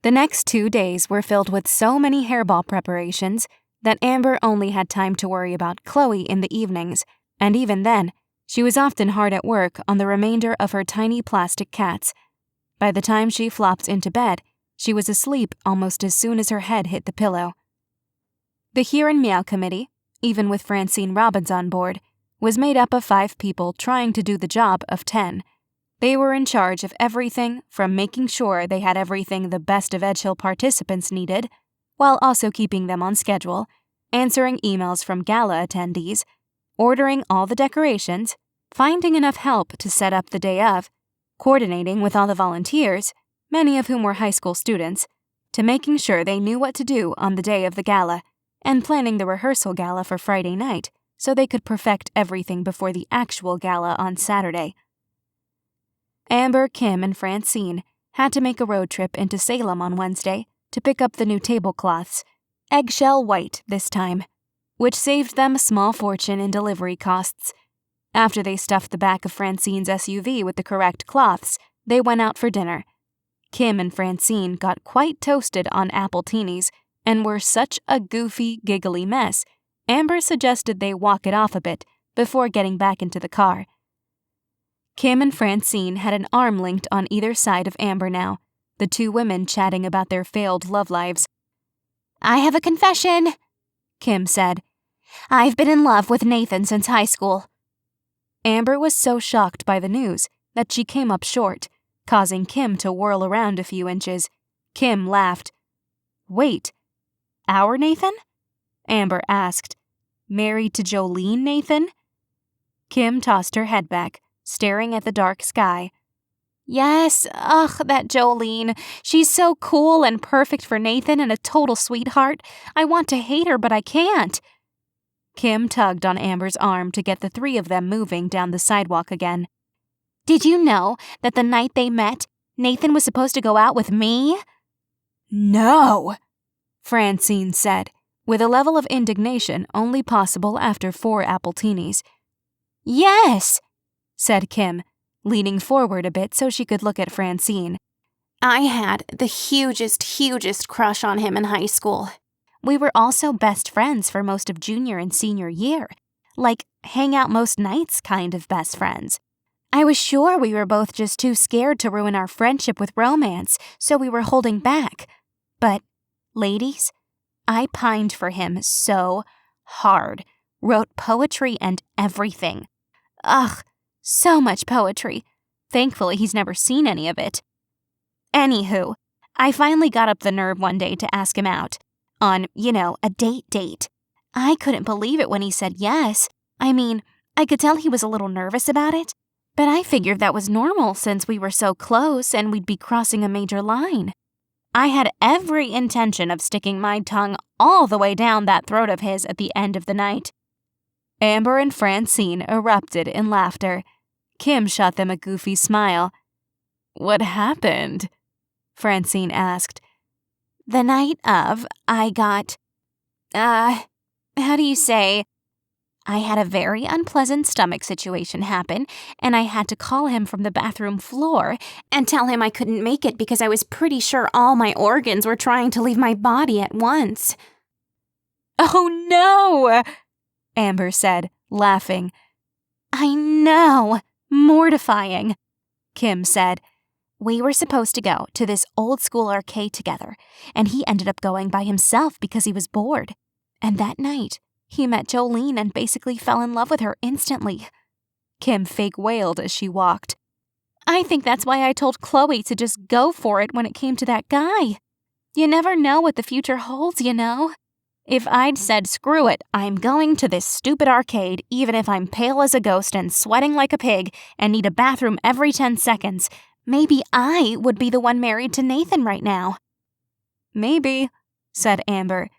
The next 2 days were filled with so many hairball preparations that Amber only had time to worry about Chloe in the evenings, and even then, she was often hard at work on the remainder of her tiny plastic cats. By the time she flopped into bed, she was asleep almost as soon as her head hit the pillow. The Here and Meow committee, even with Francine Robbins on board, was made up of 5 people trying to do the job of 10. They were in charge of everything from making sure they had everything the Best of Edgehill participants needed, while also keeping them on schedule, answering emails from gala attendees, ordering all the decorations, finding enough help to set up the day of, coordinating with all the volunteers, many of whom were high school students, to making sure they knew what to do on the day of the gala, and planning the rehearsal gala for Friday night so they could perfect everything before the actual gala on Saturday. Amber, Kim, and Francine had to make a road trip into Salem on Wednesday to pick up the new tablecloths, eggshell white this time, which saved them a small fortune in delivery costs. After they stuffed the back of Francine's SUV with the correct cloths, they went out for dinner. Kim and Francine got quite toasted on appletinis and were such a goofy, giggly mess, Amber suggested they walk it off a bit before getting back into the car. Kim and Francine had an arm linked on either side of Amber now, the 2 women chatting about their failed love lives. I have a confession, Kim said. I've been in love with Nathan since high school. Amber was so shocked by the news that she came up short, causing Kim to whirl around a few inches. Kim laughed. Wait, our Nathan? Amber asked. Married to Jolene Nathan? Kim tossed her head back, staring at the dark sky. Yes, that Jolene. She's so cool and perfect for Nathan and a total sweetheart. I want to hate her, but I can't. Kim tugged on Amber's arm to get the 3 of them moving down the sidewalk again. Did you know that the night they met, Nathan was supposed to go out with me? No, Francine said, with a level of indignation only possible after 4 appletinis. Yes, said Kim, leaning forward a bit so she could look at Francine. I had the hugest crush on him in high school. We were also best friends for most of junior and senior year, like hang out most nights kind of best friends. I was sure we were both just too scared to ruin our friendship with romance, so we were holding back. But, ladies, I pined for him so hard, wrote poetry and everything. So much poetry. Thankfully, he's never seen any of it. Anywho, I finally got up the nerve one day to ask him out. On, a date. I couldn't believe it when he said yes. I mean, I could tell he was a little nervous about it, but I figured that was normal since we were so close and we'd be crossing a major line. I had every intention of sticking my tongue all the way down that throat of his at the end of the night. Amber and Francine erupted in laughter. Kim shot them a goofy smile. What happened? Francine asked. The night of, I got, how do you say? I had a very unpleasant stomach situation happen, and I had to call him from the bathroom floor and tell him I couldn't make it because I was pretty sure all my organs were trying to leave my body at once. Oh no, Amber said, laughing. I know, mortifying, Kim said. We were supposed to go to this old school arcade together, and he ended up going by himself because he was bored. And that night, he met Jolene and basically fell in love with her instantly. Kim fake wailed as she walked. I think that's why I told Chloe to just go for it when it came to that guy. You never know what the future holds, you know? If I'd said, screw it, I'm going to this stupid arcade even if I'm pale as a ghost and sweating like a pig and need a bathroom every 10 seconds, maybe I would be the one married to Nathan right now. Maybe, said Amber.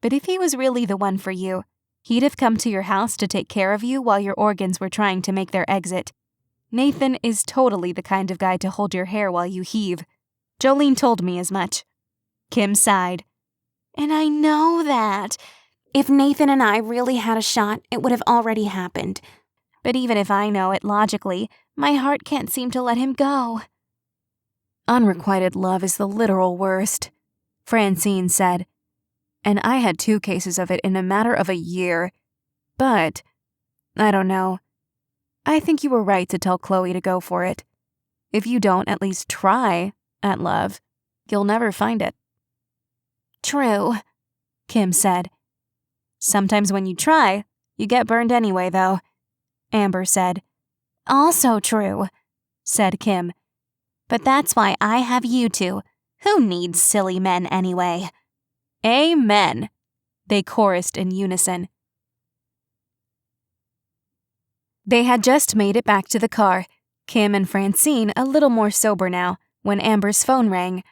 But if he was really the one for you, he'd have come to your house to take care of you while your organs were trying to make their exit. Nathan is totally the kind of guy to hold your hair while you heave. Jolene told me as much. Kim sighed. And I know that. If Nathan and I really had a shot, it would have already happened. But even if I know it logically, my heart can't seem to let him go. Unrequited love is the literal worst, Francine said. And I had 2 cases of it in a matter of a year. But, I don't know. I think you were right to tell Chloe to go for it. If you don't at least try at love, you'll never find it. True, Kim said. Sometimes when you try, you get burned anyway, though, Amber said. Also true, said Kim. But that's why I have you two. Who needs silly men anyway? Amen, they chorused in unison. They had just made it back to the car, Kim and Francine a little more sober now, when Amber's phone rang.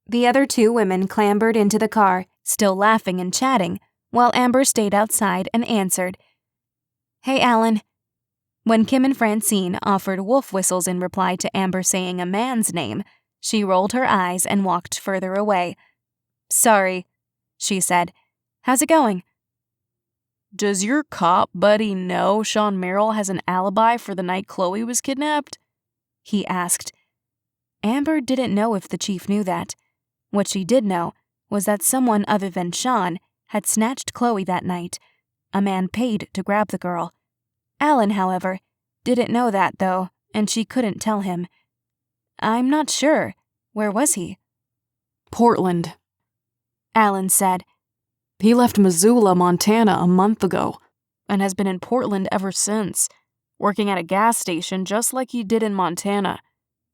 The other 2 women clambered into the car, still laughing and chatting, while Amber stayed outside and answered. Hey, Alan. When Kim and Francine offered wolf whistles in reply to Amber saying a man's name, she rolled her eyes and walked further away. Sorry, she said. How's it going? Does your cop buddy know Sean Merrill has an alibi for the night Chloe was kidnapped? He asked. Amber didn't know if the chief knew that. What she did know was that someone other than Sean had snatched Chloe that night. A man paid to grab the girl. Alan, however, didn't know that, though, and she couldn't tell him. I'm not sure. Where was he? Portland, Alan said. He left Missoula, Montana a month ago. And has been in Portland ever since, working at a gas station just like he did in Montana.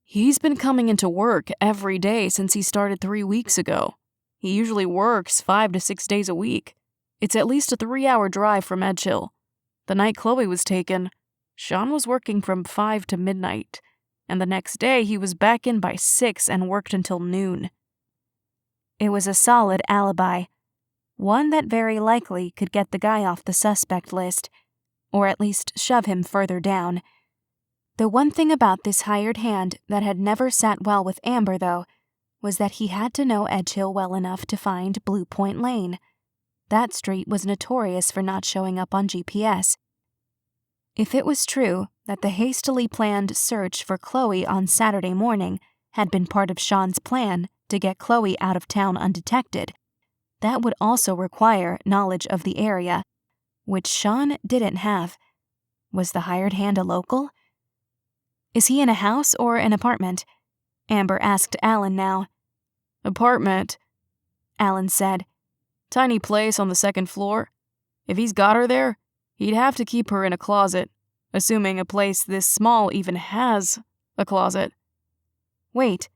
He's been coming into work every day since he started 3 weeks ago. He usually works 5 to 6 days a week. It's at least a 3-hour drive from Edgehill. The night Chloe was taken, Sean was working from 5 to midnight, and the next day he was back in by 6 and worked until noon. It was a solid alibi, one that very likely could get the guy off the suspect list, or at least shove him further down. The one thing about this hired hand that had never sat well with Amber, though, was that he had to know Edgehill well enough to find Blue Point Lane. That street was notorious for not showing up on GPS. If it was true that the hastily planned search for Chloe on Saturday morning had been part of Sean's plan to get Chloe out of town undetected, that would also require knowledge of the area, which Sean didn't have. Was the hired hand a local? Is he in a house or an apartment? Amber asked Alan now. Apartment, Alan said. Tiny place on the 2nd floor. If he's got her there, he'd have to keep her in a closet, assuming a place this small even has a closet. Wait,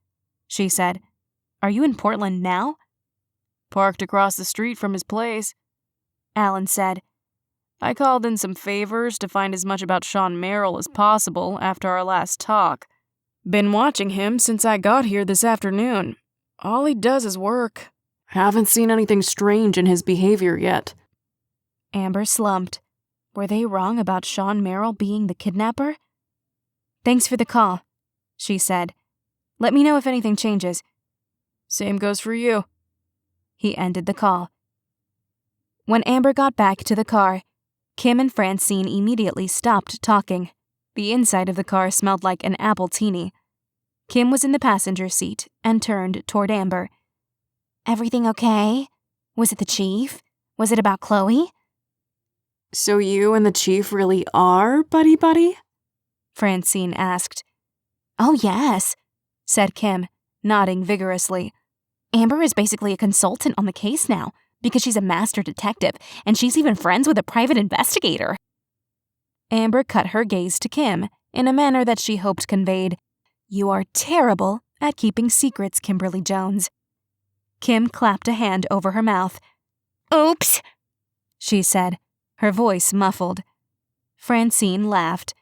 she said. Are you in Portland now? Parked across the street from his place, Alan said. I called in some favors to find as much about Sean Merrill as possible after our last talk. Been watching him since I got here this afternoon. All he does is work. Haven't seen anything strange in his behavior yet. Amber slumped. Were they wrong about Sean Merrill being the kidnapper? Thanks for the call, she said. Let me know if anything changes. Same goes for you. He ended the call. When Amber got back to the car, Kim and Francine immediately stopped talking. The inside of the car smelled like an apple teeny. Kim was in the passenger seat and turned toward Amber. Everything okay? Was it the chief? Was it about Chloe? So you and the chief really are buddy-buddy? Francine asked. Oh, yes, said Kim, nodding vigorously. Amber is basically a consultant on the case now because she's a master detective and she's even friends with a private investigator. Amber cut her gaze to Kim in a manner that she hoped conveyed, "You are terrible at keeping secrets, Kimberly Jones." Kim clapped a hand over her mouth. Oops, she said, her voice muffled. Francine laughed.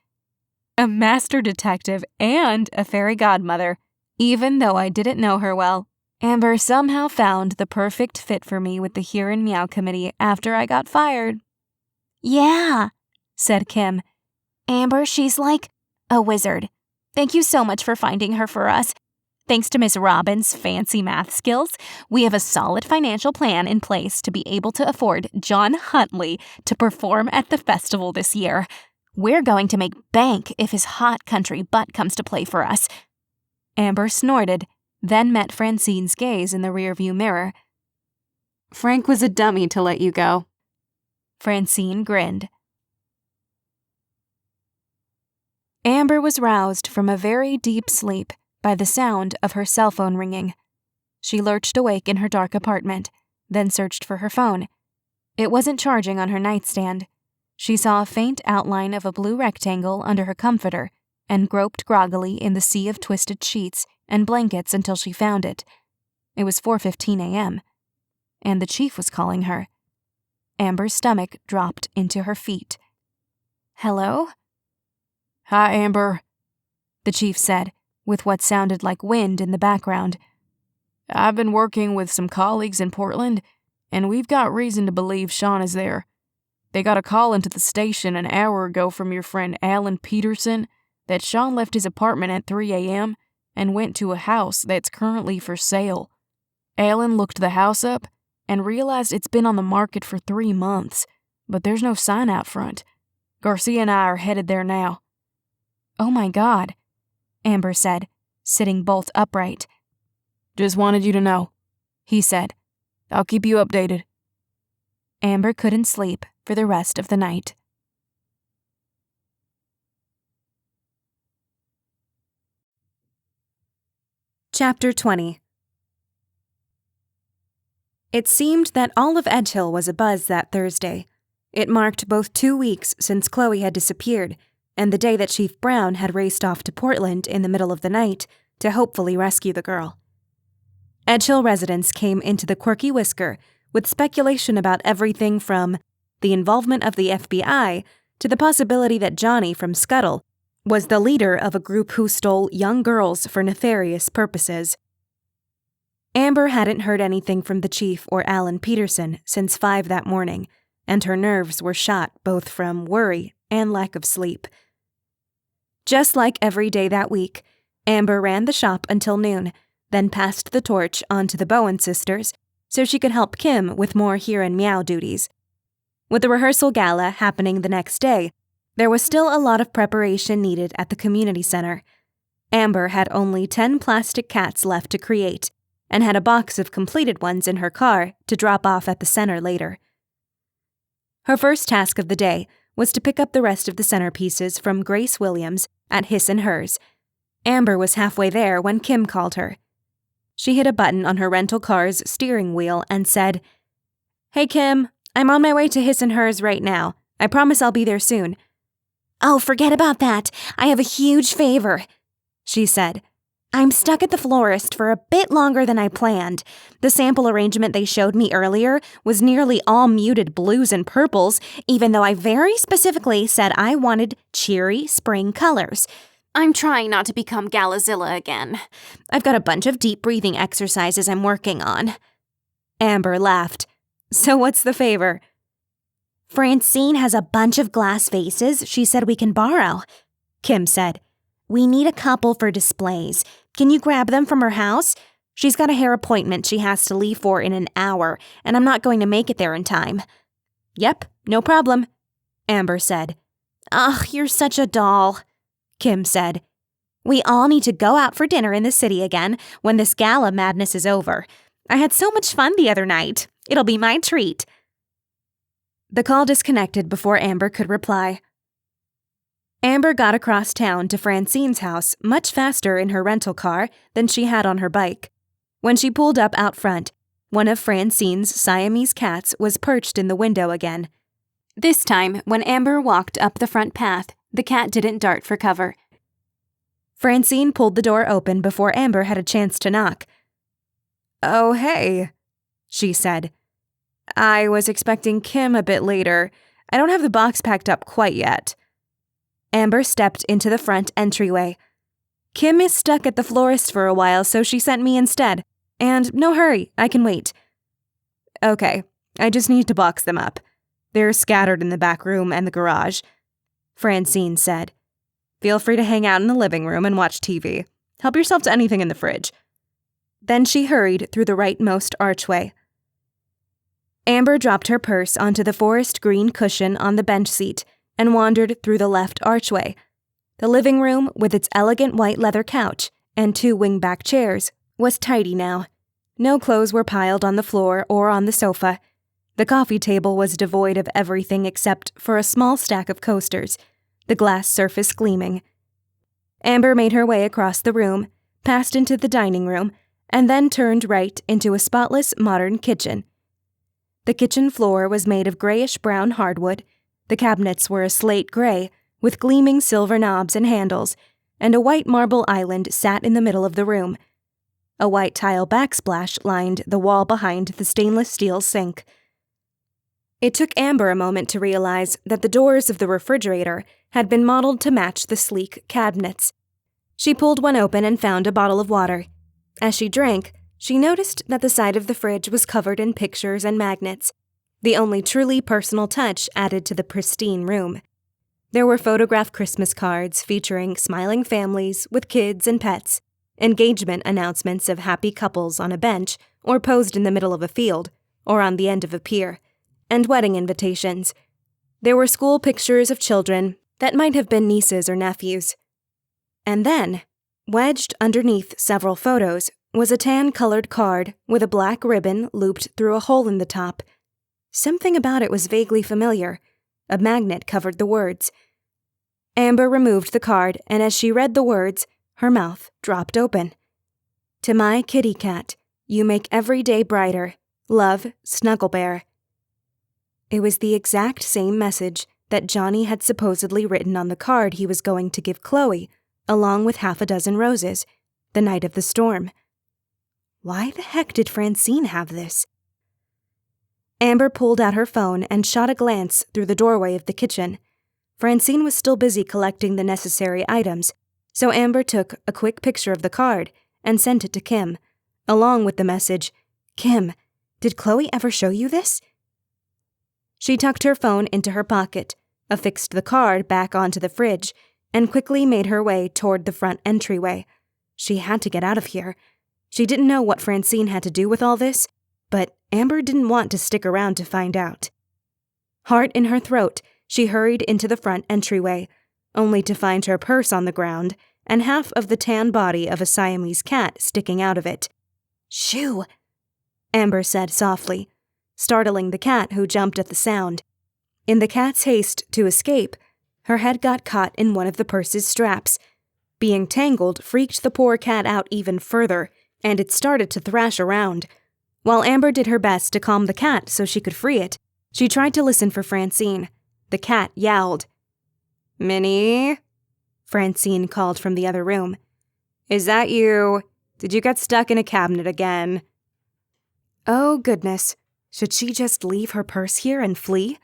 A master detective and a fairy godmother. Even though I didn't know her well, Amber somehow found the perfect fit for me with the Here and Meow committee after I got fired. Yeah, said Kim. Amber, she's like a wizard. Thank you so much for finding her for us. Thanks to Miss Robbins' fancy math skills, we have a solid financial plan in place to be able to afford John Huntley to perform at the festival this year. We're going to make bank if his hot country butt comes to play for us. Amber snorted, then met Francine's gaze in the rearview mirror. Frank was a dummy to let you go. Francine grinned. Amber was roused from a very deep sleep by the sound of her cell phone ringing. She lurched awake in her dark apartment, then searched for her phone. It wasn't charging on her nightstand. She saw a faint outline of a blue rectangle under her comforter and groped groggily in the sea of twisted sheets and blankets until she found it. It was 4:15 a.m., and the chief was calling her. Amber's stomach dropped into her feet. Hello? Hi, Amber, the chief said, with what sounded like wind in the background. I've been working with some colleagues in Portland, and we've got reason to believe Sean is there. They got a call into the station an hour ago from your friend Alan Peterson that Sean left his apartment at 3 a.m. and went to a house that's currently for sale. Alan looked the house up and realized it's been on the market for 3 months, but there's no sign out front. Garcia and I are headed there now. Oh my God, Amber said, sitting bolt upright. Just wanted you to know, he said. I'll keep you updated. Amber couldn't sleep for the rest of the night. Chapter 20. It seemed that all of Edgehill was abuzz that Thursday. It marked both 2 weeks since Chloe had disappeared and the day that Chief Brown had raced off to Portland in the middle of the night to hopefully rescue the girl. Edgehill residents came into the Quirky Whisker with speculation about everything from the involvement of the FBI to the possibility that Johnny from Scuttle was the leader of a group who stole young girls for nefarious purposes. Amber hadn't heard anything from the chief or Alan Peterson since 5 that morning, and her nerves were shot both from worry and lack of sleep. Just like every day that week, Amber ran the shop until noon, then passed the torch on to the Bowen sisters so she could help Kim with more Here and Meow duties. With the rehearsal gala happening the next day, there was still a lot of preparation needed at the community center. Amber had only 10 plastic cats left to create, and had a box of completed ones in her car to drop off at the center later. Her first task of the day was to pick up the rest of the centerpieces from Grace Williams at His and Hers. Amber was halfway there when Kim called her. She hit a button on her rental car's steering wheel and said, "Hey Kim, I'm on my way to His and Hers right now. I promise I'll be there soon." "Oh, forget about that. I have a huge favor," she said. "I'm stuck at the florist for a bit longer than I planned. The sample arrangement they showed me earlier was nearly all muted blues and purples, even though I very specifically said I wanted cheery spring colors. I'm trying not to become Galazilla again. I've got a bunch of deep breathing exercises I'm working on." Amber laughed. "So what's the favor?" "Francine has a bunch of glass vases she said we can borrow," Kim said. "We need a couple for displays. Can you grab them from her house? She's got a hair appointment she has to leave for in an hour, and I'm not going to make it there in time." "Yep, no problem," Amber said. "Ugh, you're such a doll," Kim said. "We all need to go out for dinner in the city again when this gala madness is over. I had so much fun the other night. It'll be my treat." The call disconnected before Amber could reply. Amber got across town to Francine's house much faster in her rental car than she had on her bike. When she pulled up out front, one of Francine's Siamese cats was perched in the window again. This time, when Amber walked up the front path, the cat didn't dart for cover. Francine pulled the door open before Amber had a chance to knock. "Oh, hey," she said. "I was expecting Kim a bit later. I don't have the box packed up quite yet." Amber stepped into the front entryway. "Kim is stuck at the florist for a while, so she sent me instead. And no hurry, I can wait." "Okay, I just need to box them up. They're scattered in the back room and the garage," Francine said. "Feel free to hang out in the living room and watch TV. Help yourself to anything in the fridge." Then she hurried through the rightmost archway. Amber dropped her purse onto the forest green cushion on the bench seat and wandered through the left archway. The living room, with its elegant white leather couch and 2 wingback chairs, was tidy now. No clothes were piled on the floor or on the sofa. The coffee table was devoid of everything except for a small stack of coasters, the glass surface gleaming. Amber made her way across the room, passed into the dining room, and then turned right into a spotless modern kitchen. The kitchen floor was made of grayish-brown hardwood. The cabinets were a slate gray, with gleaming silver knobs and handles, and a white marble island sat in the middle of the room. A white tile backsplash lined the wall behind the stainless steel sink. It took Amber a moment to realize that the doors of the refrigerator had been modeled to match the sleek cabinets. She pulled one open and found a bottle of water. As she drank, she noticed that the side of the fridge was covered in pictures and magnets, the only truly personal touch added to the pristine room. There were photographed Christmas cards featuring smiling families with kids and pets, engagement announcements of happy couples on a bench or posed in the middle of a field or on the end of a pier, and wedding invitations. There were school pictures of children that might have been nieces or nephews. And then, wedged underneath several photos, was a tan-colored card with a black ribbon looped through a hole in the top. Something about it was vaguely familiar. A magnet covered the words. Amber removed the card, and as she read the words, her mouth dropped open. "To my kitty cat, you make every day brighter. Love, Snugglebear." It was the exact same message that Johnny had supposedly written on the card he was going to give Chloe, along with 6 roses, the night of the storm. Why the heck did Francine have this? Amber pulled out her phone and shot a glance through the doorway of the kitchen. Francine was still busy collecting the necessary items, so Amber took a quick picture of the card and sent it to Kim, along with the message, "Kim, did Chloe ever show you this?" She tucked her phone into her pocket, affixed the card back onto the fridge, and quickly made her way toward the front entryway. She had to get out of here. She didn't know what Francine had to do with all this, but Amber didn't want to stick around to find out. Heart in her throat, she hurried into the front entryway, only to find her purse on the ground and half of the tan body of a Siamese cat sticking out of it. "Shoo!" Amber said softly, startling the cat who jumped at the sound. In the cat's haste to escape, her head got caught in one of the purse's straps. Being tangled freaked the poor cat out even further, and it started to thrash around. While Amber did her best to calm the cat so she could free it, she tried to listen for Francine. The cat yowled. "Minnie?" Francine called from the other room. "Is that you? Did you get stuck in a cabinet again?" Oh, goodness. Should she just leave her purse here and flee?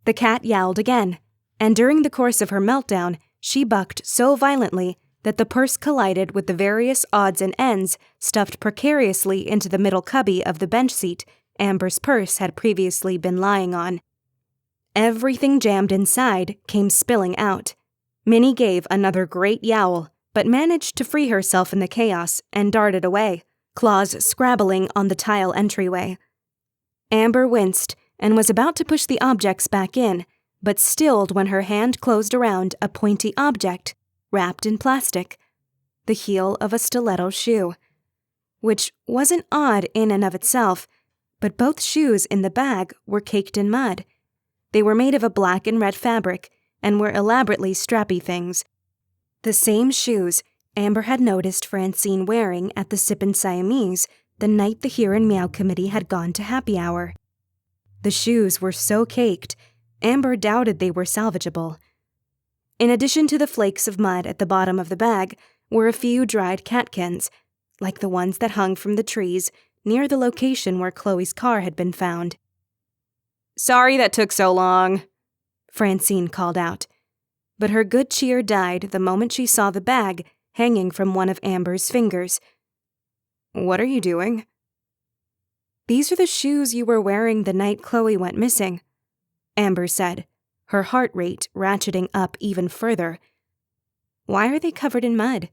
The cat yowled again, and during the course of her meltdown, she bucked so violently that the purse collided with the various odds and ends stuffed precariously into the middle cubby of the bench seat Amber's purse had previously been lying on. Everything jammed inside came spilling out. Minnie gave another great yowl, but managed to free herself in the chaos and darted away, claws scrabbling on the tile entryway. Amber winced and was about to push the objects back in, but stilled when her hand closed around a pointy object wrapped in plastic, the heel of a stiletto shoe, which wasn't odd in and of itself, but both shoes in the bag were caked in mud. They were made of a black and red fabric and were elaborately strappy things. The same shoes Amber had noticed Francine wearing at the Sippin' Siamese the night the Here and Meow committee had gone to happy hour. The shoes were so caked, Amber doubted they were salvageable. In addition to the flakes of mud at the bottom of the bag were a few dried catkins, like the ones that hung from the trees near the location where Chloe's car had been found. "Sorry that took so long," Francine called out, but her good cheer died the moment she saw the bag hanging from one of Amber's fingers. "What are you doing?" "These are the shoes you were wearing the night Chloe went missing," Amber said, her heart rate ratcheting up even further. "Why are they covered in mud?"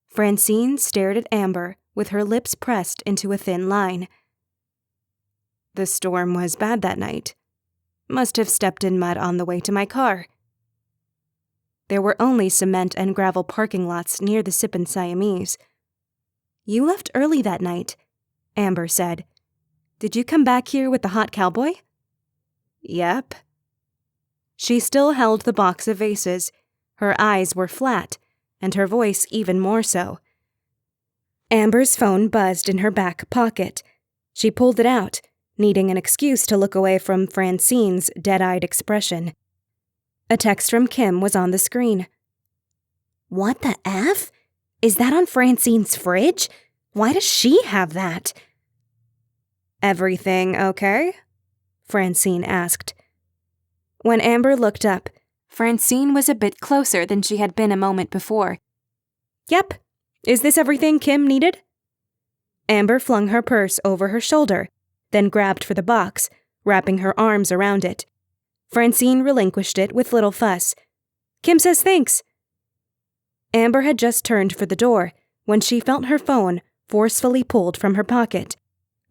Francine stared at Amber with her lips pressed into a thin line. "The storm was bad that night. Must have stepped in mud on the way to my car." There were only cement and gravel parking lots near the Sippin' Siamese. "You left early that night," Amber said. "Did you come back here with the hot cowboy?" "Yep." She still held the box of vases. Her eyes were flat, and her voice even more so. Amber's phone buzzed in her back pocket. She pulled it out, needing an excuse to look away from Francine's dead-eyed expression. A text from Kim was on the screen. "What the F? Is that on Francine's fridge? Why does she have that?" "Everything okay?" Francine asked. When Amber looked up, Francine was a bit closer than she had been a moment before. "Yep. Is this everything Kim needed?" Amber flung her purse over her shoulder, then grabbed for the box, wrapping her arms around it. Francine relinquished it with little fuss. "Kim says thanks." Amber had just turned for the door when she felt her phone forcefully pulled from her pocket.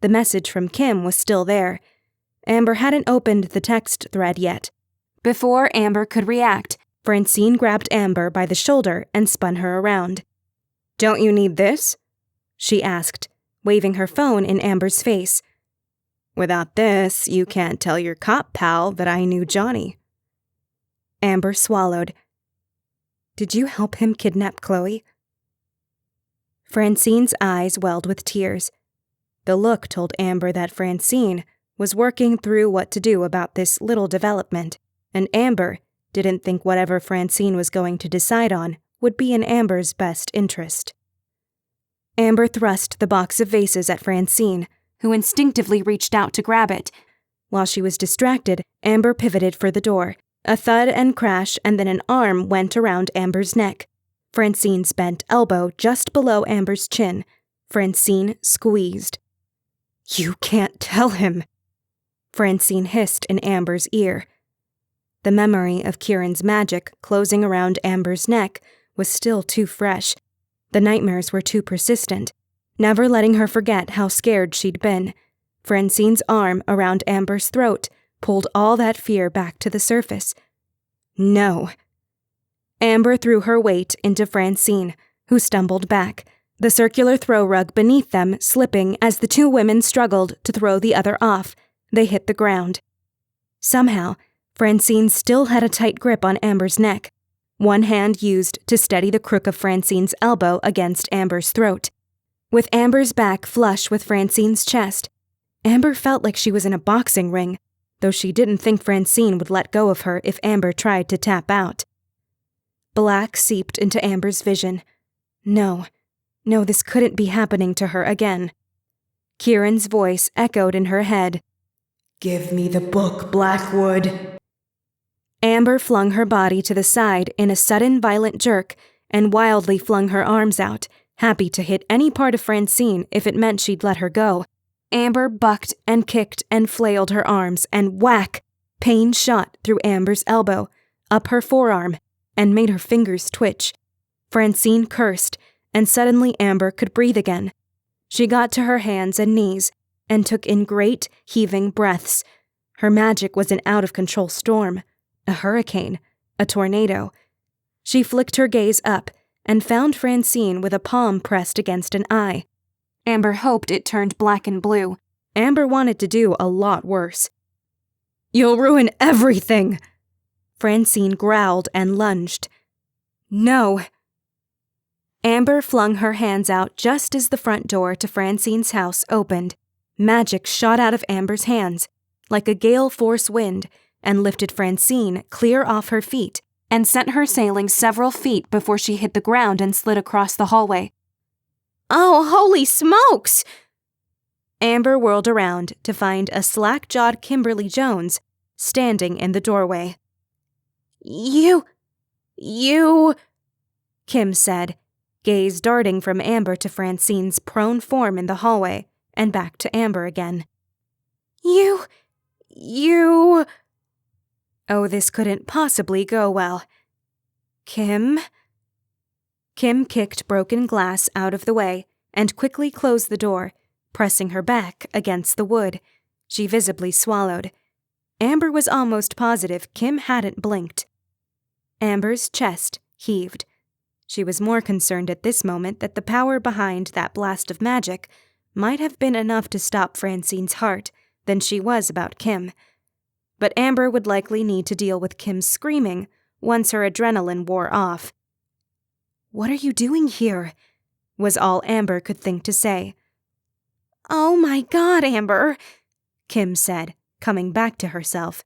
The message from Kim was still there. Amber hadn't opened the text thread yet. Before Amber could react, Francine grabbed Amber by the shoulder and spun her around. "Don't you need this?" she asked, waving her phone in Amber's face. "Without this, you can't tell your cop pal that I knew Johnny." Amber swallowed. "Did you help him kidnap Chloe?" Francine's eyes welled with tears. The look told Amber that Francine was working through what to do about this little development, and Amber didn't think whatever Francine was going to decide on would be in Amber's best interest. Amber thrust the box of vases at Francine, who instinctively reached out to grab it. While she was distracted, Amber pivoted for the door. A thud and crash, and then an arm went around Amber's neck. Francine's bent elbow just below Amber's chin. Francine squeezed. "You can't tell him," Francine hissed in Amber's ear. The memory of Kieran's magic closing around Amber's neck was still too fresh. The nightmares were too persistent, never letting her forget how scared she'd been. Francine's arm around Amber's throat pulled all that fear back to the surface. "No." Amber threw her weight into Francine, who stumbled back, the circular throw rug beneath them slipping as the two women struggled to throw the other off. They hit the ground. Somehow, Francine still had a tight grip on Amber's neck, one hand used to steady the crook of Francine's elbow against Amber's throat. With Amber's back flush with Francine's chest, Amber felt like she was in a boxing ring, though she didn't think Francine would let go of her if Amber tried to tap out. Black seeped into Amber's vision. No, this couldn't be happening to her again. Kieran's voice echoed in her head. "Give me the book, Blackwood." Amber flung her body to the side in a sudden violent jerk and wildly flung her arms out, happy to hit any part of Francine if it meant she'd let her go. Amber bucked and kicked and flailed her arms, and whack! Pain shot through Amber's elbow, up her forearm, and made her fingers twitch. Francine cursed, and suddenly Amber could breathe again. She got to her hands and knees and took in great, heaving breaths. Her magic was an out-of-control storm, a hurricane, a tornado. She flicked her gaze up and found Francine with a palm pressed against an eye. Amber hoped it turned black and blue. Amber wanted to do a lot worse. "You'll ruin everything!" Francine growled and lunged. "No." Amber flung her hands out just as the front door to Francine's house opened. Magic shot out of Amber's hands, like a gale force wind, and lifted Francine clear off her feet and sent her sailing several feet before she hit the ground and slid across the hallway. "Oh, holy smokes!" Amber whirled around to find a slack-jawed Kimberly Jones standing in the doorway. You, Kim said, gaze darting from Amber to Francine's prone form in the hallway and back to Amber again. You... Oh, this couldn't possibly go well. Kim kicked broken glass out of the way and quickly closed the door, pressing her back against the wood. She visibly swallowed. Amber was almost positive Kim hadn't blinked. Amber's chest heaved. She was more concerned at this moment that the power behind that blast of magic might have been enough to stop Francine's heart than she was about Kim. But Amber would likely need to deal with Kim's screaming once her adrenaline wore off. "What are you doing here?" was all Amber could think to say. "Oh my God, Amber," Kim said, coming back to herself.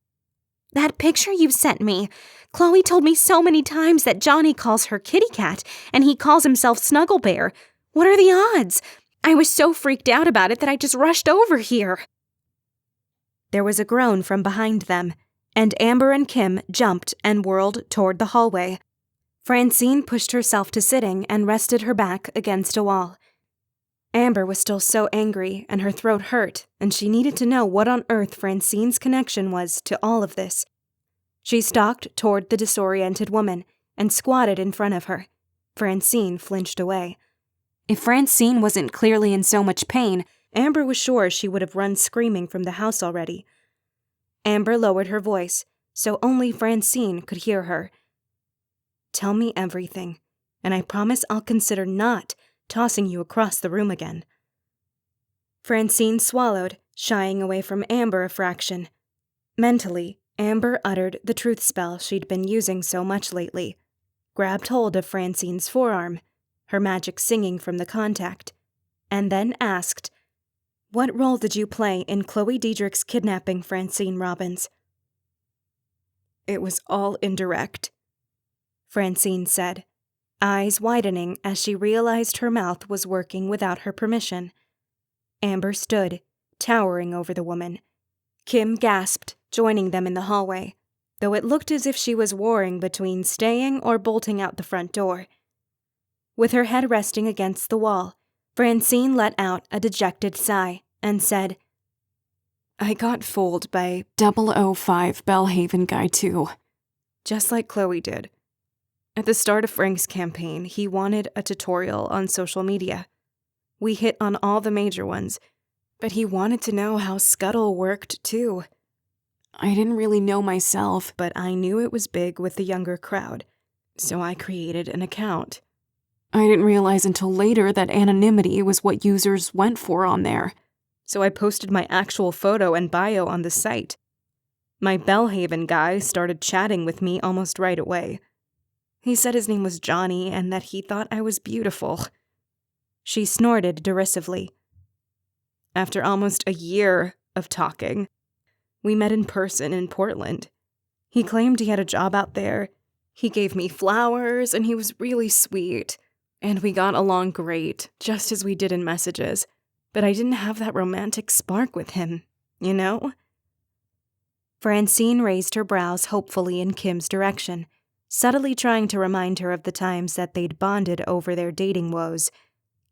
"That picture you sent me. Chloe told me so many times that Johnny calls her kitty cat, and he calls himself Snuggle Bear. What are the odds? I was so freaked out about it that I just rushed over here." There was a groan from behind them, and Amber and Kim jumped and whirled toward the hallway. Francine pushed herself to sitting and rested her back against a wall. Amber was still so angry, and her throat hurt, and she needed to know what on earth Francine's connection was to all of this. She stalked toward the disoriented woman and squatted in front of her. Francine flinched away. If Francine wasn't clearly in so much pain, Amber was sure she would have run screaming from the house already. Amber lowered her voice, so only Francine could hear her. "Tell me everything, and I promise I'll consider not tossing you across the room again." Francine swallowed, shying away from Amber a fraction. Mentally, Amber uttered the truth spell she'd been using so much lately, grabbed hold of Francine's forearm, her magic singing from the contact, and then asked, "What role did you play in Chloe Deidrick's kidnapping, Francine Robbins?" "It was all indirect," Francine said, eyes widening as she realized her mouth was working without her permission. Amber stood, towering over the woman. Kim gasped, joining them in the hallway, though it looked as if she was warring between staying or bolting out the front door. With her head resting against the wall, Francine let out a dejected sigh and said, "I got fooled by 005 Bellhaven guy too, just like Chloe did. At the start of Frank's campaign, he wanted a tutorial on social media. We hit on all the major ones, but he wanted to know how Scuttle worked too. I didn't really know myself, but I knew it was big with the younger crowd, so I created an account. I didn't realize until later that anonymity was what users went for on there, so I posted my actual photo and bio on the site. My Bellhaven guy started chatting with me almost right away. He said his name was Johnny and that he thought I was beautiful." She snorted derisively. "After almost a year of talking, we met in person in Portland. He claimed he had a job out there. He gave me flowers, and he was really sweet. And we got along great, just as we did in messages. But I didn't have that romantic spark with him, you know?" Francine raised her brows hopefully in Kim's direction, subtly trying to remind her of the times that they'd bonded over their dating woes.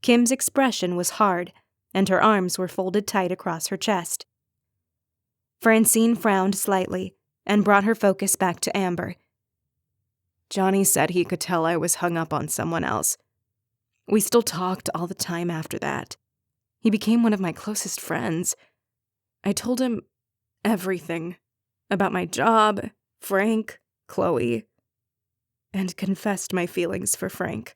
Kim's expression was hard, and her arms were folded tight across her chest. Francine frowned slightly and brought her focus back to Amber. "Johnny said he could tell I was hung up on someone else. We still talked all the time after that. He became one of my closest friends. I told him everything about my job, Frank, Chloe, and confessed my feelings for Frank.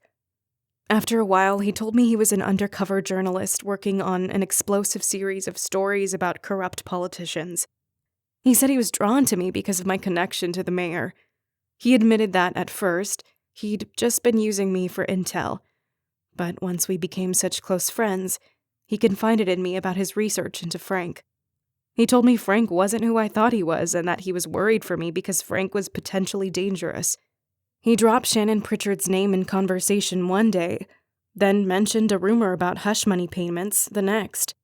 After a while, he told me he was an undercover journalist working on an explosive series of stories about corrupt politicians. He said he was drawn to me because of my connection to the mayor. He admitted that, at first, he'd just been using me for intel. But once we became such close friends, he confided in me about his research into Frank. He told me Frank wasn't who I thought he was and that he was worried for me because Frank was potentially dangerous. He dropped Shannon Pritchard's name in conversation one day, then mentioned a rumor about hush money payments the next.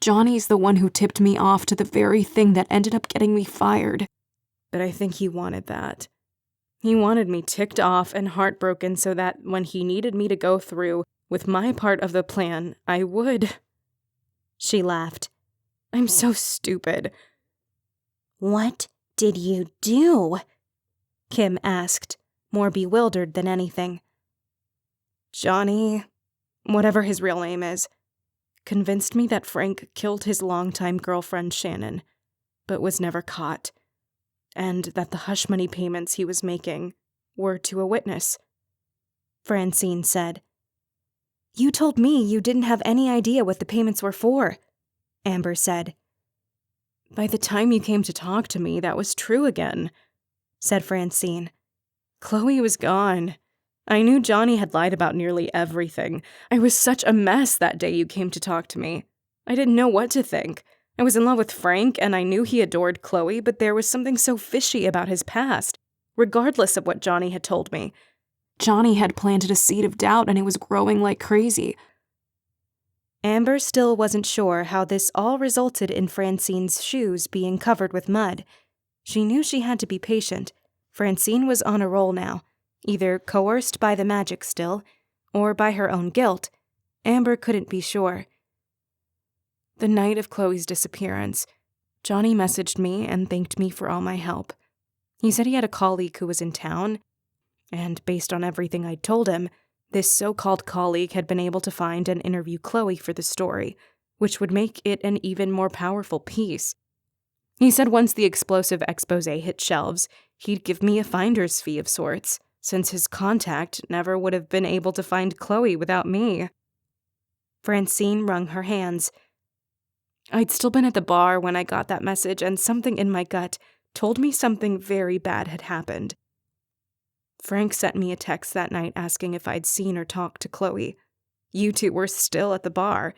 Johnny's the one who tipped me off to the very thing that ended up getting me fired. But I think he wanted that. He wanted me ticked off and heartbroken so that when he needed me to go through with my part of the plan, I would. She laughed. I'm so stupid. What did you do? Kim asked, more bewildered than anything. Johnny, whatever his real name is, convinced me that Frank killed his longtime girlfriend Shannon, but was never caught, and that the hush money payments he was making were to a witness. Francine said. You told me you didn't have any idea what the payments were for, Amber said. By the time you came to talk to me, that was true again, said Francine. Chloe was gone. I knew Johnny had lied about nearly everything. I was such a mess that day you came to talk to me. I didn't know what to think. I was in love with Frank, and I knew he adored Chloe, but there was something so fishy about his past, regardless of what Johnny had told me. Johnny had planted a seed of doubt, and it was growing like crazy. Amber still wasn't sure how this all resulted in Francine's shoes being covered with mud. She knew she had to be patient. Francine was on a roll now, either coerced by the magic still, or by her own guilt. Amber couldn't be sure. The night of Chloe's disappearance, Johnny messaged me and thanked me for all my help. He said he had a colleague who was in town, and based on everything I'd told him, this so-called colleague had been able to find and interview Chloe for the story, which would make it an even more powerful piece. He said once the explosive exposé hit shelves, he'd give me a finder's fee of sorts, since his contact never would have been able to find Chloe without me. Francine wrung her hands. I'd still been at the bar when I got that message, and something in my gut told me something very bad had happened. Frank sent me a text that night asking if I'd seen or talked to Chloe. You two were still at the bar.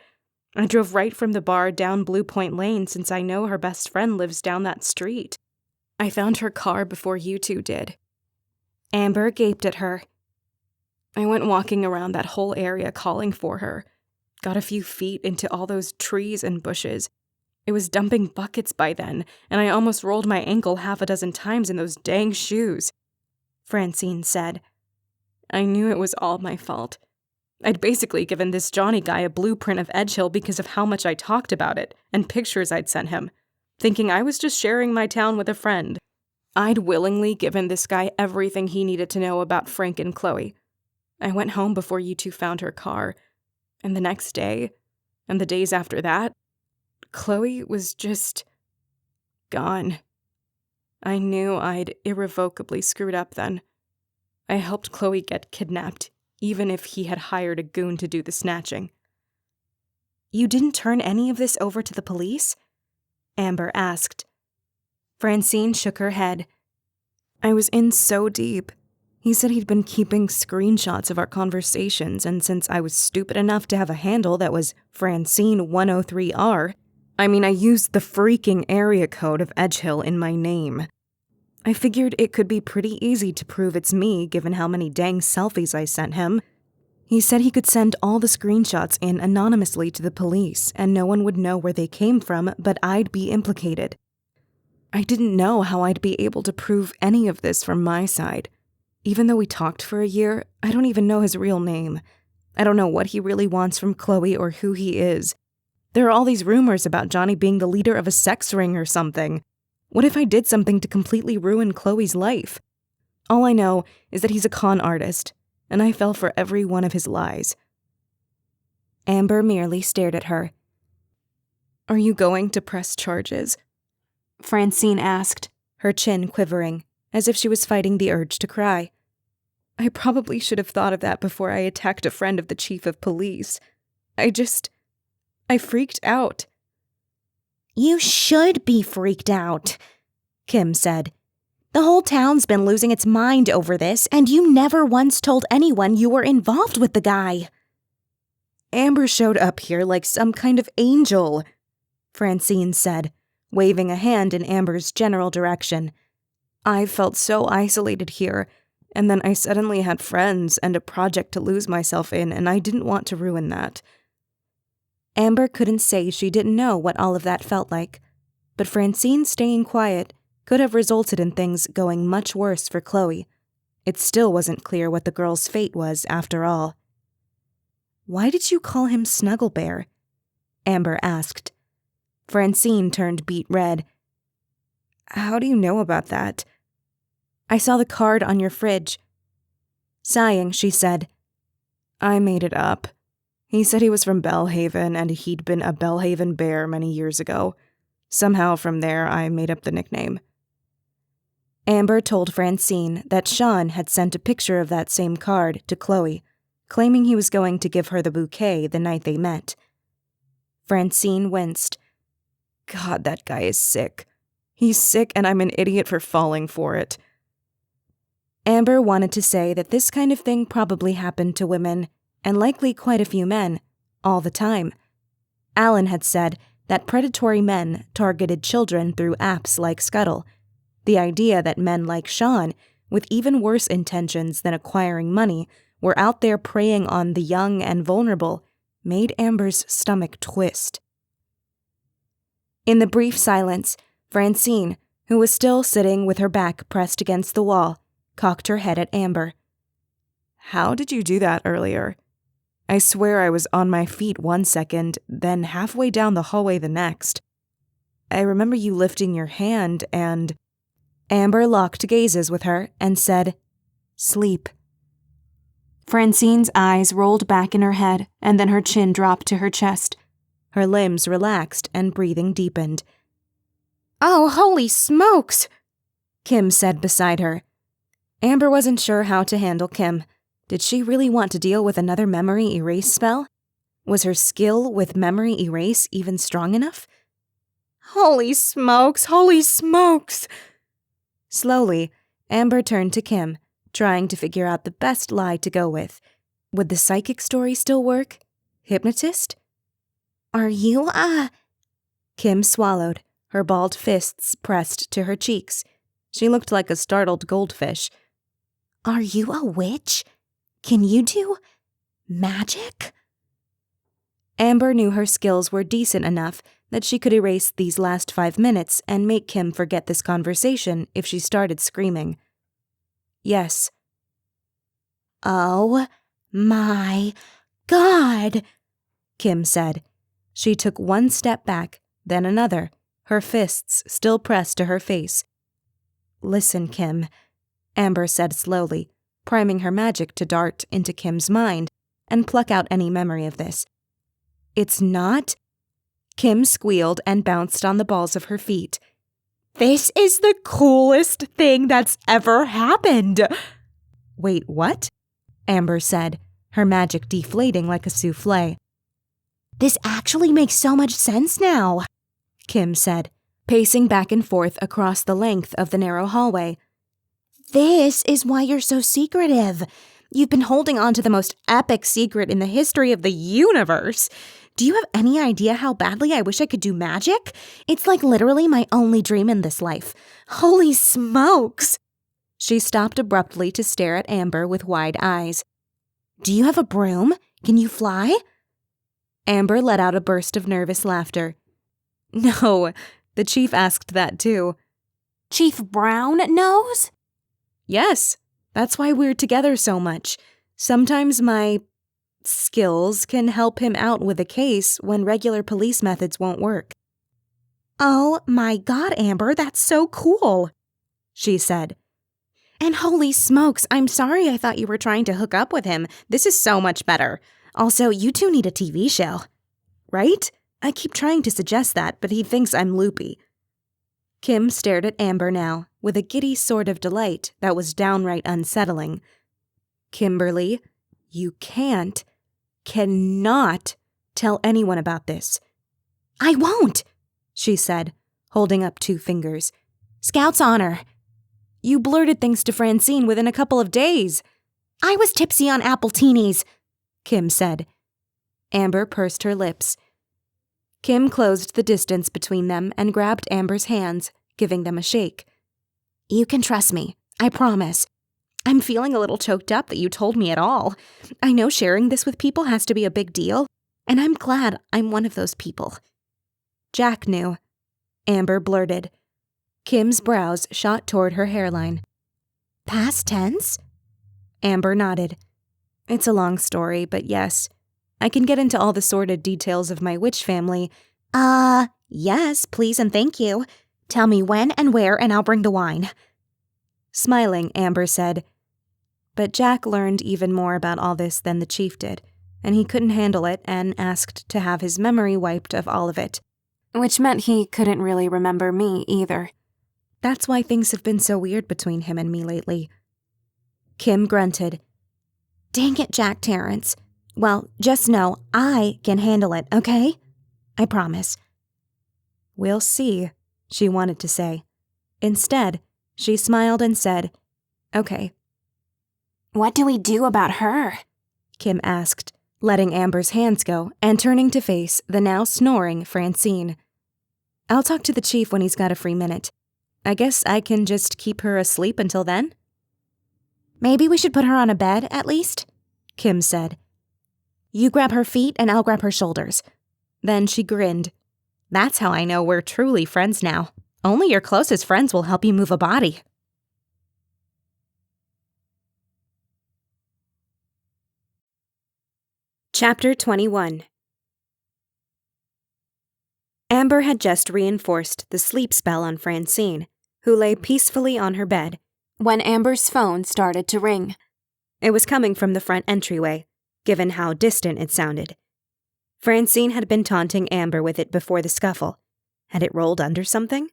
I drove right from the bar down Blue Point Lane since I know her best friend lives down that street. I found her car before you two did. Amber gaped at her. I went walking around that whole area calling for her. Got a few feet into all those trees and bushes. It was dumping buckets by then, and I almost rolled my ankle half a dozen times in those dang shoes, Francine said. I knew it was all my fault. I'd basically given this Johnny guy a blueprint of Edgehill because of how much I talked about it and pictures I'd sent him, thinking I was just sharing my town with a friend. I'd willingly given this guy everything he needed to know about Frank and Chloe. I went home before you two found her car, and the next day, and the days after that, Chloe was just gone. I knew I'd irrevocably screwed up then. I helped Chloe get kidnapped, even if he had hired a goon to do the snatching. You didn't turn any of this over to the police? Amber asked. Francine shook her head. I was in so deep. He said he'd been keeping screenshots of our conversations, and since I was stupid enough to have a handle that was Francine103R, I used the freaking area code of Edgehill in my name. I figured it could be pretty easy to prove it's me given how many dang selfies I sent him. He said he could send all the screenshots in anonymously to the police and no one would know where they came from, but I'd be implicated. I didn't know how I'd be able to prove any of this from my side. Even though we talked for a year, I don't even know his real name. I don't know what he really wants from Chloe or who he is. There are all these rumors about Johnny being the leader of a sex ring or something. What if I did something to completely ruin Chloe's life? All I know is that he's a con artist, and I fell for every one of his lies. Amber merely stared at her. Are you going to press charges? Francine asked, her chin quivering, as if she was fighting the urge to cry. I probably should have thought of that before I attacked a friend of the chief of police. I freaked out. You should be freaked out, Kim said. The whole town's been losing its mind over this, and you never once told anyone you were involved with the guy. Amber showed up here like some kind of angel, Francine said, waving a hand in Amber's general direction. I felt so isolated here, and then I suddenly had friends and a project to lose myself in, and I didn't want to ruin that. Amber couldn't say she didn't know what all of that felt like, but Francine staying quiet could have resulted in things going much worse for Chloe. It still wasn't clear what the girl's fate was, after all. Why did you call him Snuggle Bear? Amber asked. Francine turned beet red. How do you know about that? I saw the card on your fridge. Sighing, she said, I made it up. He said he was from Bellhaven and he'd been a Bellhaven bear many years ago. Somehow from there, I made up the nickname. Amber told Francine that Sean had sent a picture of that same card to Chloe, claiming he was going to give her the bouquet the night they met. Francine winced. God, that guy is sick. He's sick and I'm an idiot for falling for it. Amber wanted to say that this kind of thing probably happened to women, and likely quite a few men, all the time. Alan had said that predatory men targeted children through apps like Scuttle. The idea that men like Sean, with even worse intentions than acquiring money, were out there preying on the young and vulnerable made Amber's stomach twist. In the brief silence, Francine, who was still sitting with her back pressed against the wall, cocked her head at Amber. How did you do that earlier? I swear I was on my feet one second, then halfway down the hallway the next. I remember you lifting your hand and... Amber locked gazes with her and said, "Sleep." Francine's eyes rolled back in her head, and then her chin dropped to her chest. Her limbs relaxed and breathing deepened. "Oh, holy smokes," Kim said beside her. Amber wasn't sure how to handle Kim. Did she really want to deal with another memory erase spell? Was her skill with memory erase even strong enough? Holy smokes, holy smokes. Slowly, Amber turned to Kim, trying to figure out the best lie to go with. Would the psychic story still work? Hypnotist? Are you, Kim swallowed, her balled fists pressed to her cheeks. She looked like a startled goldfish. Are you a witch? Can you do magic? Amber knew her skills were decent enough that she could erase these last 5 minutes and make Kim forget this conversation if she started screaming. Yes. Oh my God, Kim said. She took one step back, then another, her fists still pressed to her face. Listen, Kim, Amber said slowly, priming her magic to dart into Kim's mind and pluck out any memory of this. It's not... Kim squealed and bounced on the balls of her feet. This is the coolest thing that's ever happened. Wait, what? Amber said, her magic deflating like a souffle. This actually makes so much sense now, Kim said, pacing back and forth across the length of the narrow hallway. This is why you're so secretive. You've been holding on to the most epic secret in the history of the universe. Do you have any idea how badly I wish I could do magic? It's like literally my only dream in this life. Holy smokes! She stopped abruptly to stare at Amber with wide eyes. Do you have a broom? Can you fly? Amber let out a burst of nervous laughter. No, the chief asked that too. Chief Brown knows? Yes, that's why we're together so much. Sometimes my skills can help him out with a case when regular police methods won't work. Oh my God, Amber, that's so cool, she said. And holy smokes, I'm sorry I thought you were trying to hook up with him. This is so much better. Also, you two need a TV show. Right? I keep trying to suggest that, but he thinks I'm loopy. Kim stared at Amber now, with a giddy sort of delight that was downright unsettling. Kimberly, you cannot tell anyone about this. I won't, she said, holding up 2 fingers. Scout's honor. You blurted things to Francine within a couple of days. I was tipsy on apple teenies, Kim said. Amber pursed her lips. Kim closed the distance between them and grabbed Amber's hands, giving them a shake. You can trust me, I promise. I'm feeling a little choked up that you told me at all. I know sharing this with people has to be a big deal, and I'm glad I'm one of those people. Jack knew. Amber blurted. Kim's brows shot toward her hairline. Past tense? Amber nodded. It's a long story, but yes. I can get into all the sordid details of my witch family. Yes, please and thank you. Tell me when and where and I'll bring the wine. Smiling, Amber said. But Jack learned even more about all this than the chief did, and he couldn't handle it and asked to have his memory wiped of all of it. Which meant he couldn't really remember me either. That's why things have been so weird between him and me lately. Kim grunted. Dang it, Jack Terrence. Well, just know I can handle it, okay? I promise. We'll see, she wanted to say. Instead, she smiled and said, okay. What do we do about her? Kim asked, letting Amber's hands go and turning to face the now snoring Francine. I'll talk to the chief when he's got a free minute. I guess I can just keep her asleep until then? Maybe we should put her on a bed, at least, Kim said. You grab her feet and I'll grab her shoulders. Then she grinned. That's how I know we're truly friends now. Only your closest friends will help you move a body. Chapter 21. Amber had just reinforced the sleep spell on Francine, who lay peacefully on her bed, when Amber's phone started to ring. It was coming from the front entryway, given how distant it sounded. Francine had been taunting Amber with it before the scuffle. Had it rolled under something?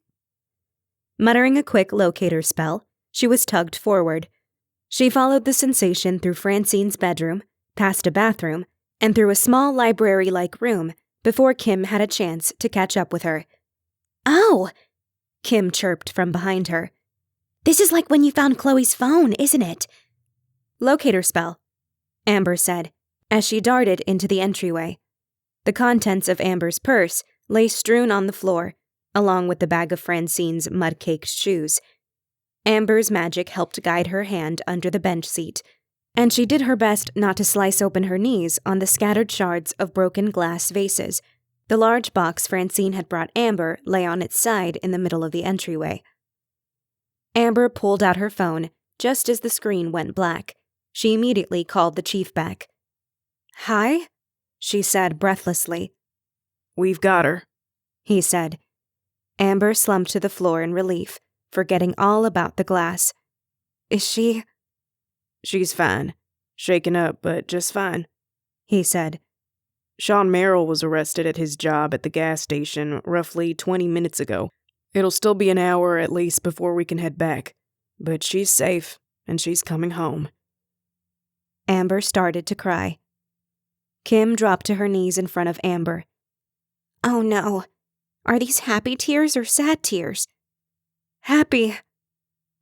Muttering a quick locator spell, she was tugged forward. She followed the sensation through Francine's bedroom, past a bathroom, and through a small library-like room before Kim had a chance to catch up with her. Oh! Kim chirped from behind her. This is like when you found Chloe's phone, isn't it? Locator spell, Amber said, as she darted into the entryway. The contents of Amber's purse lay strewn on the floor, along with the bag of Francine's mud-caked shoes. Amber's magic helped guide her hand under the bench seat, and she did her best not to slice open her knees on the scattered shards of broken glass vases. The large box Francine had brought Amber lay on its side in the middle of the entryway. Amber pulled out her phone just as the screen went black. She immediately called the chief back. Hi? She said breathlessly. We've got her, he said. Amber slumped to the floor in relief, forgetting all about the glass. Is she? She's fine. Shaken up, but just fine, he said. Sean Merrill was arrested at his job at the gas station roughly 20 minutes ago. It'll still be an hour at least before we can head back. But she's safe, and she's coming home. Amber started to cry. Kim dropped to her knees in front of Amber. Oh no. Are these happy tears or sad tears? Happy,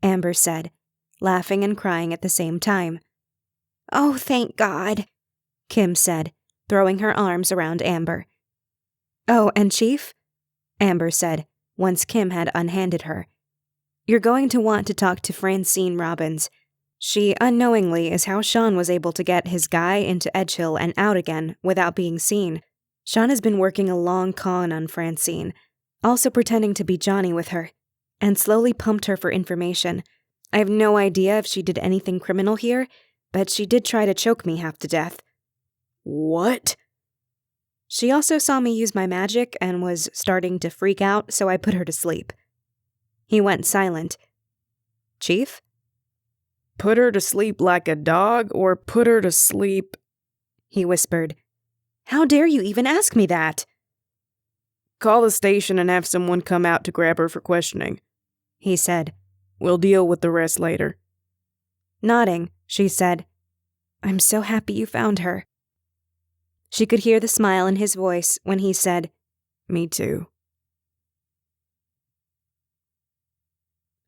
Amber said, laughing and crying at the same time. Oh, thank God, Kim said, throwing her arms around Amber. Oh, and Chief? Amber said, once Kim had unhanded her. You're going to want to talk to Francine Robbins. She unknowingly is how Sean was able to get his guy into Edgehill and out again without being seen. Sean has been working a long con on Francine, also pretending to be Johnny with her, and slowly pumped her for information. I have no idea if she did anything criminal here, but she did try to choke me half to death. What? She also saw me use my magic and was starting to freak out, so I put her to sleep. He went silent. Chief? Put her to sleep like a dog, or put her to sleep... he whispered. "How dare you even ask me that?" "Call the station and have someone come out to grab her for questioning," he said. "We'll deal with the rest later." Nodding, she said, "I'm so happy you found her." She could hear the smile in his voice when he said, "Me too."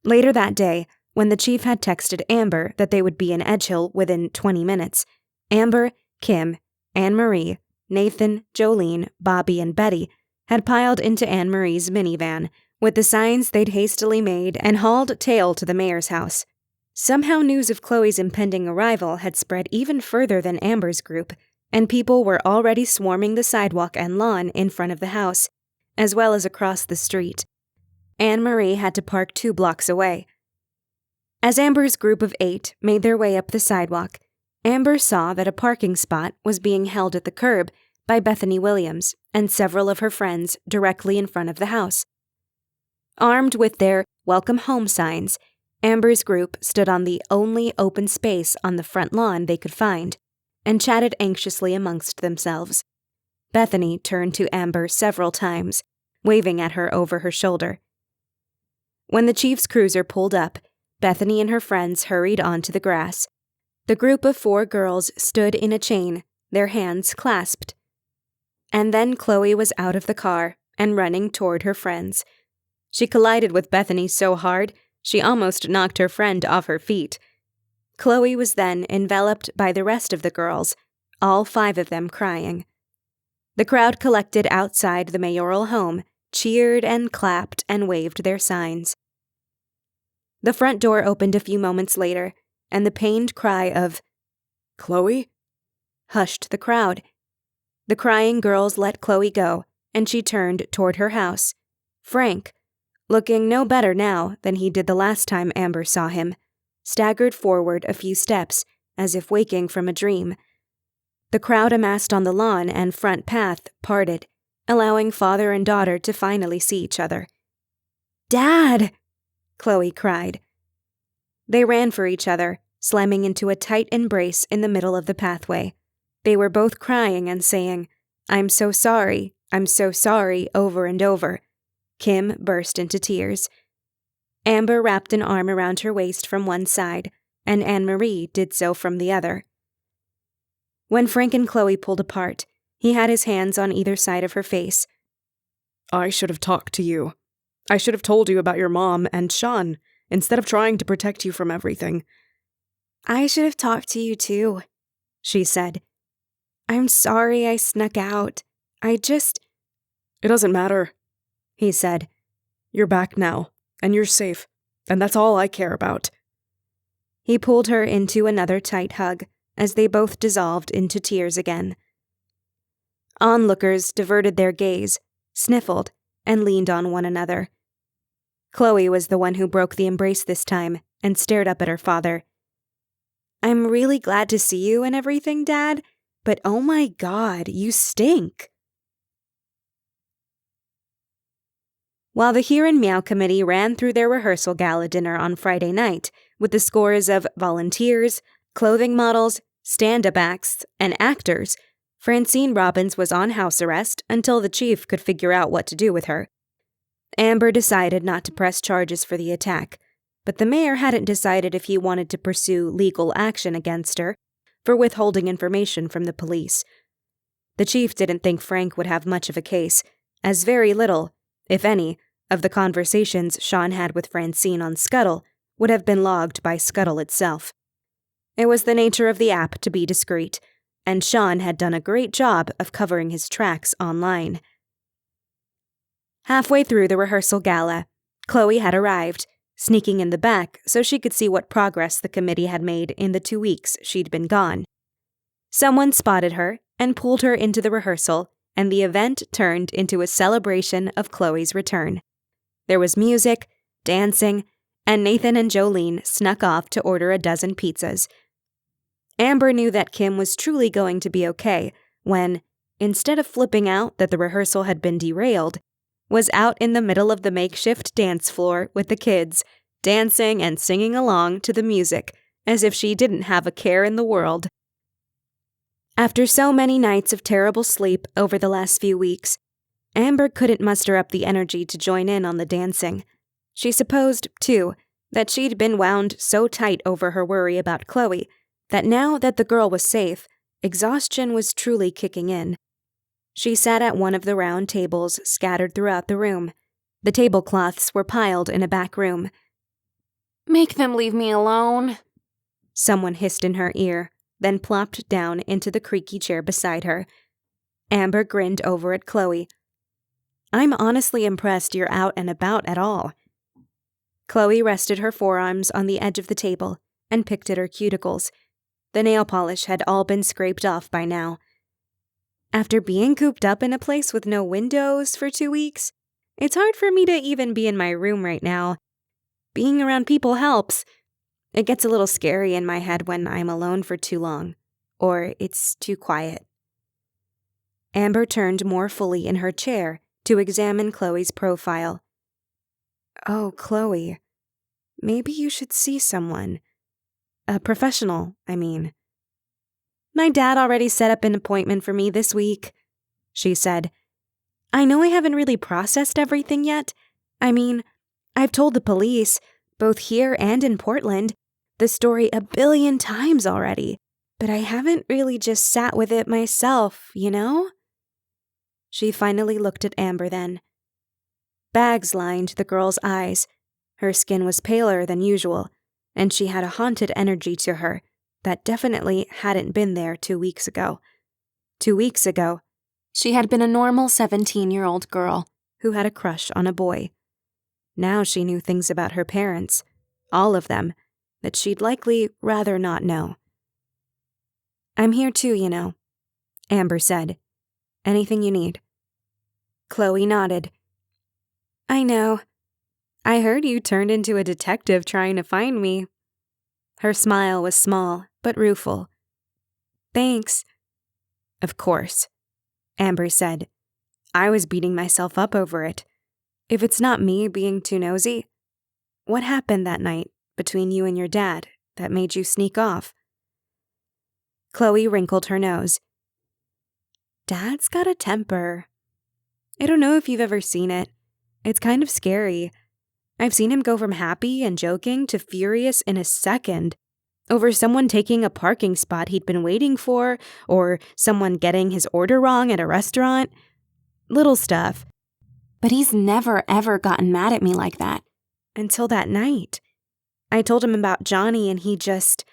Later that day, when the chief had texted Amber that they would be in Edgehill within 20 minutes, Amber, Kim, Anne-Marie, Nathan, Jolene, Bobby, and Betty had piled into Anne-Marie's minivan with the signs they'd hastily made and hauled tail to the mayor's house. Somehow news of Chloe's impending arrival had spread even further than Amber's group, and people were already swarming the sidewalk and lawn in front of the house, as well as across the street. Anne-Marie had to park 2 blocks away. As Amber's group of 8 made their way up the sidewalk, Amber saw that a parking spot was being held at the curb by Bethany Williams and several of her friends directly in front of the house. Armed with their welcome home signs, Amber's group stood on the only open space on the front lawn they could find and chatted anxiously amongst themselves. Bethany turned to Amber several times, waving at her over her shoulder. When the chief's cruiser pulled up, Bethany and her friends hurried onto the grass. The group of 4 girls stood in a chain, their hands clasped. And then Chloe was out of the car and running toward her friends. She collided with Bethany so hard, she almost knocked her friend off her feet. Chloe was then enveloped by the rest of the girls, all 5 of them crying. The crowd collected outside the mayoral home, cheered and clapped and waved their signs. The front door opened a few moments later, and the pained cry of, "Chloe?" hushed the crowd. The crying girls let Chloe go, and she turned toward her house. Frank, looking no better now than he did the last time Amber saw him, staggered forward a few steps, as if waking from a dream. The crowd amassed on the lawn and front path parted, allowing father and daughter to finally see each other. "Dad!" Chloe cried. They ran for each other, slamming into a tight embrace in the middle of the pathway. They were both crying and saying, I'm so sorry, over and over. Kim burst into tears. Amber wrapped an arm around her waist from one side, and Anne-Marie did so from the other. When Frank and Chloe pulled apart, he had his hands on either side of her face. "I should have talked to you. I should have told you about your mom and Sean, instead of trying to protect you from everything." "I should have talked to you too," she said. "I'm sorry I snuck out. "It doesn't matter," he said. "You're back now, and you're safe, and that's all I care about." He pulled her into another tight hug, as they both dissolved into tears again. Onlookers diverted their gaze, sniffled, and leaned on one another. Chloe was the one who broke the embrace this time and stared up at her father. "I'm really glad to see you and everything, Dad, but oh my God, you stink." While the Here and Meow committee ran through their rehearsal gala dinner on Friday night with the scores of volunteers, clothing models, stand-up acts, and actors, Francine Robbins was on house arrest until the chief could figure out what to do with her. Amber decided not to press charges for the attack, but the mayor hadn't decided if he wanted to pursue legal action against her for withholding information from the police. The chief didn't think Frank would have much of a case, as very little, if any, of the conversations Sean had with Francine on Scuttle would have been logged by Scuttle itself. It was the nature of the app to be discreet, and Sean had done a great job of covering his tracks online. Halfway through the rehearsal gala, Chloe had arrived, sneaking in the back so she could see what progress the committee had made in the 2 weeks she'd been gone. Someone spotted her and pulled her into the rehearsal, and the event turned into a celebration of Chloe's return. There was music, dancing, and Nathan and Jolene snuck off to order a dozen pizzas. Amber knew that Kim was truly going to be okay when, instead of flipping out that the rehearsal had been derailed, was out in the middle of the makeshift dance floor with the kids, dancing and singing along to the music as if she didn't have a care in the world. After so many nights of terrible sleep over the last few weeks, Amber couldn't muster up the energy to join in on the dancing. She supposed, too, that she'd been wound so tight over her worry about Chloe that now that the girl was safe, exhaustion was truly kicking in. She sat at one of the round tables scattered throughout the room. The tablecloths were piled in a back room. Make them leave me alone, someone hissed in her ear, then plopped down into the creaky chair beside her. Amber grinned over at Chloe. I'm honestly impressed you're out and about at all. Chloe rested her forearms on the edge of the table and picked at her cuticles. The nail polish had all been scraped off by now. After being cooped up in a place with no windows for 2 weeks, it's hard for me to even be in my room right now. Being around people helps. It gets a little scary in my head when I'm alone for too long, or it's too quiet. Amber turned more fully in her chair to examine Chloe's profile. Oh, Chloe, maybe you should see someone. A professional, I mean. My dad already set up an appointment for me this week, she said. I know I haven't really processed everything yet. I mean, I've told the police, both here and in Portland, the story a billion times already, but I haven't really just sat with it myself, you know? She finally looked at Amber then. Bags lined the girl's eyes. Her skin was paler than usual, and she had a haunted energy to her that definitely hadn't been there 2 weeks ago. 2 weeks ago, she had been a normal 17-year-old girl who had a crush on a boy. Now she knew things about her parents, all of them, that she'd likely rather not know. I'm here too, you know, Amber said. Anything you need. Chloe nodded. I know. I heard you turned into a detective trying to find me. Her smile was small, but rueful. Thanks. Of course, Amber said. I was beating myself up over it. If it's not me being too nosy, what happened that night between you and your dad that made you sneak off? Chloe wrinkled her nose. Dad's got a temper. I don't know if you've ever seen it. It's kind of scary. I've seen him go from happy and joking to furious in a second over someone taking a parking spot he'd been waiting for, or someone getting his order wrong at a restaurant. Little stuff. But he's never ever gotten mad at me like that. Until that night. I told him about Johnny and he just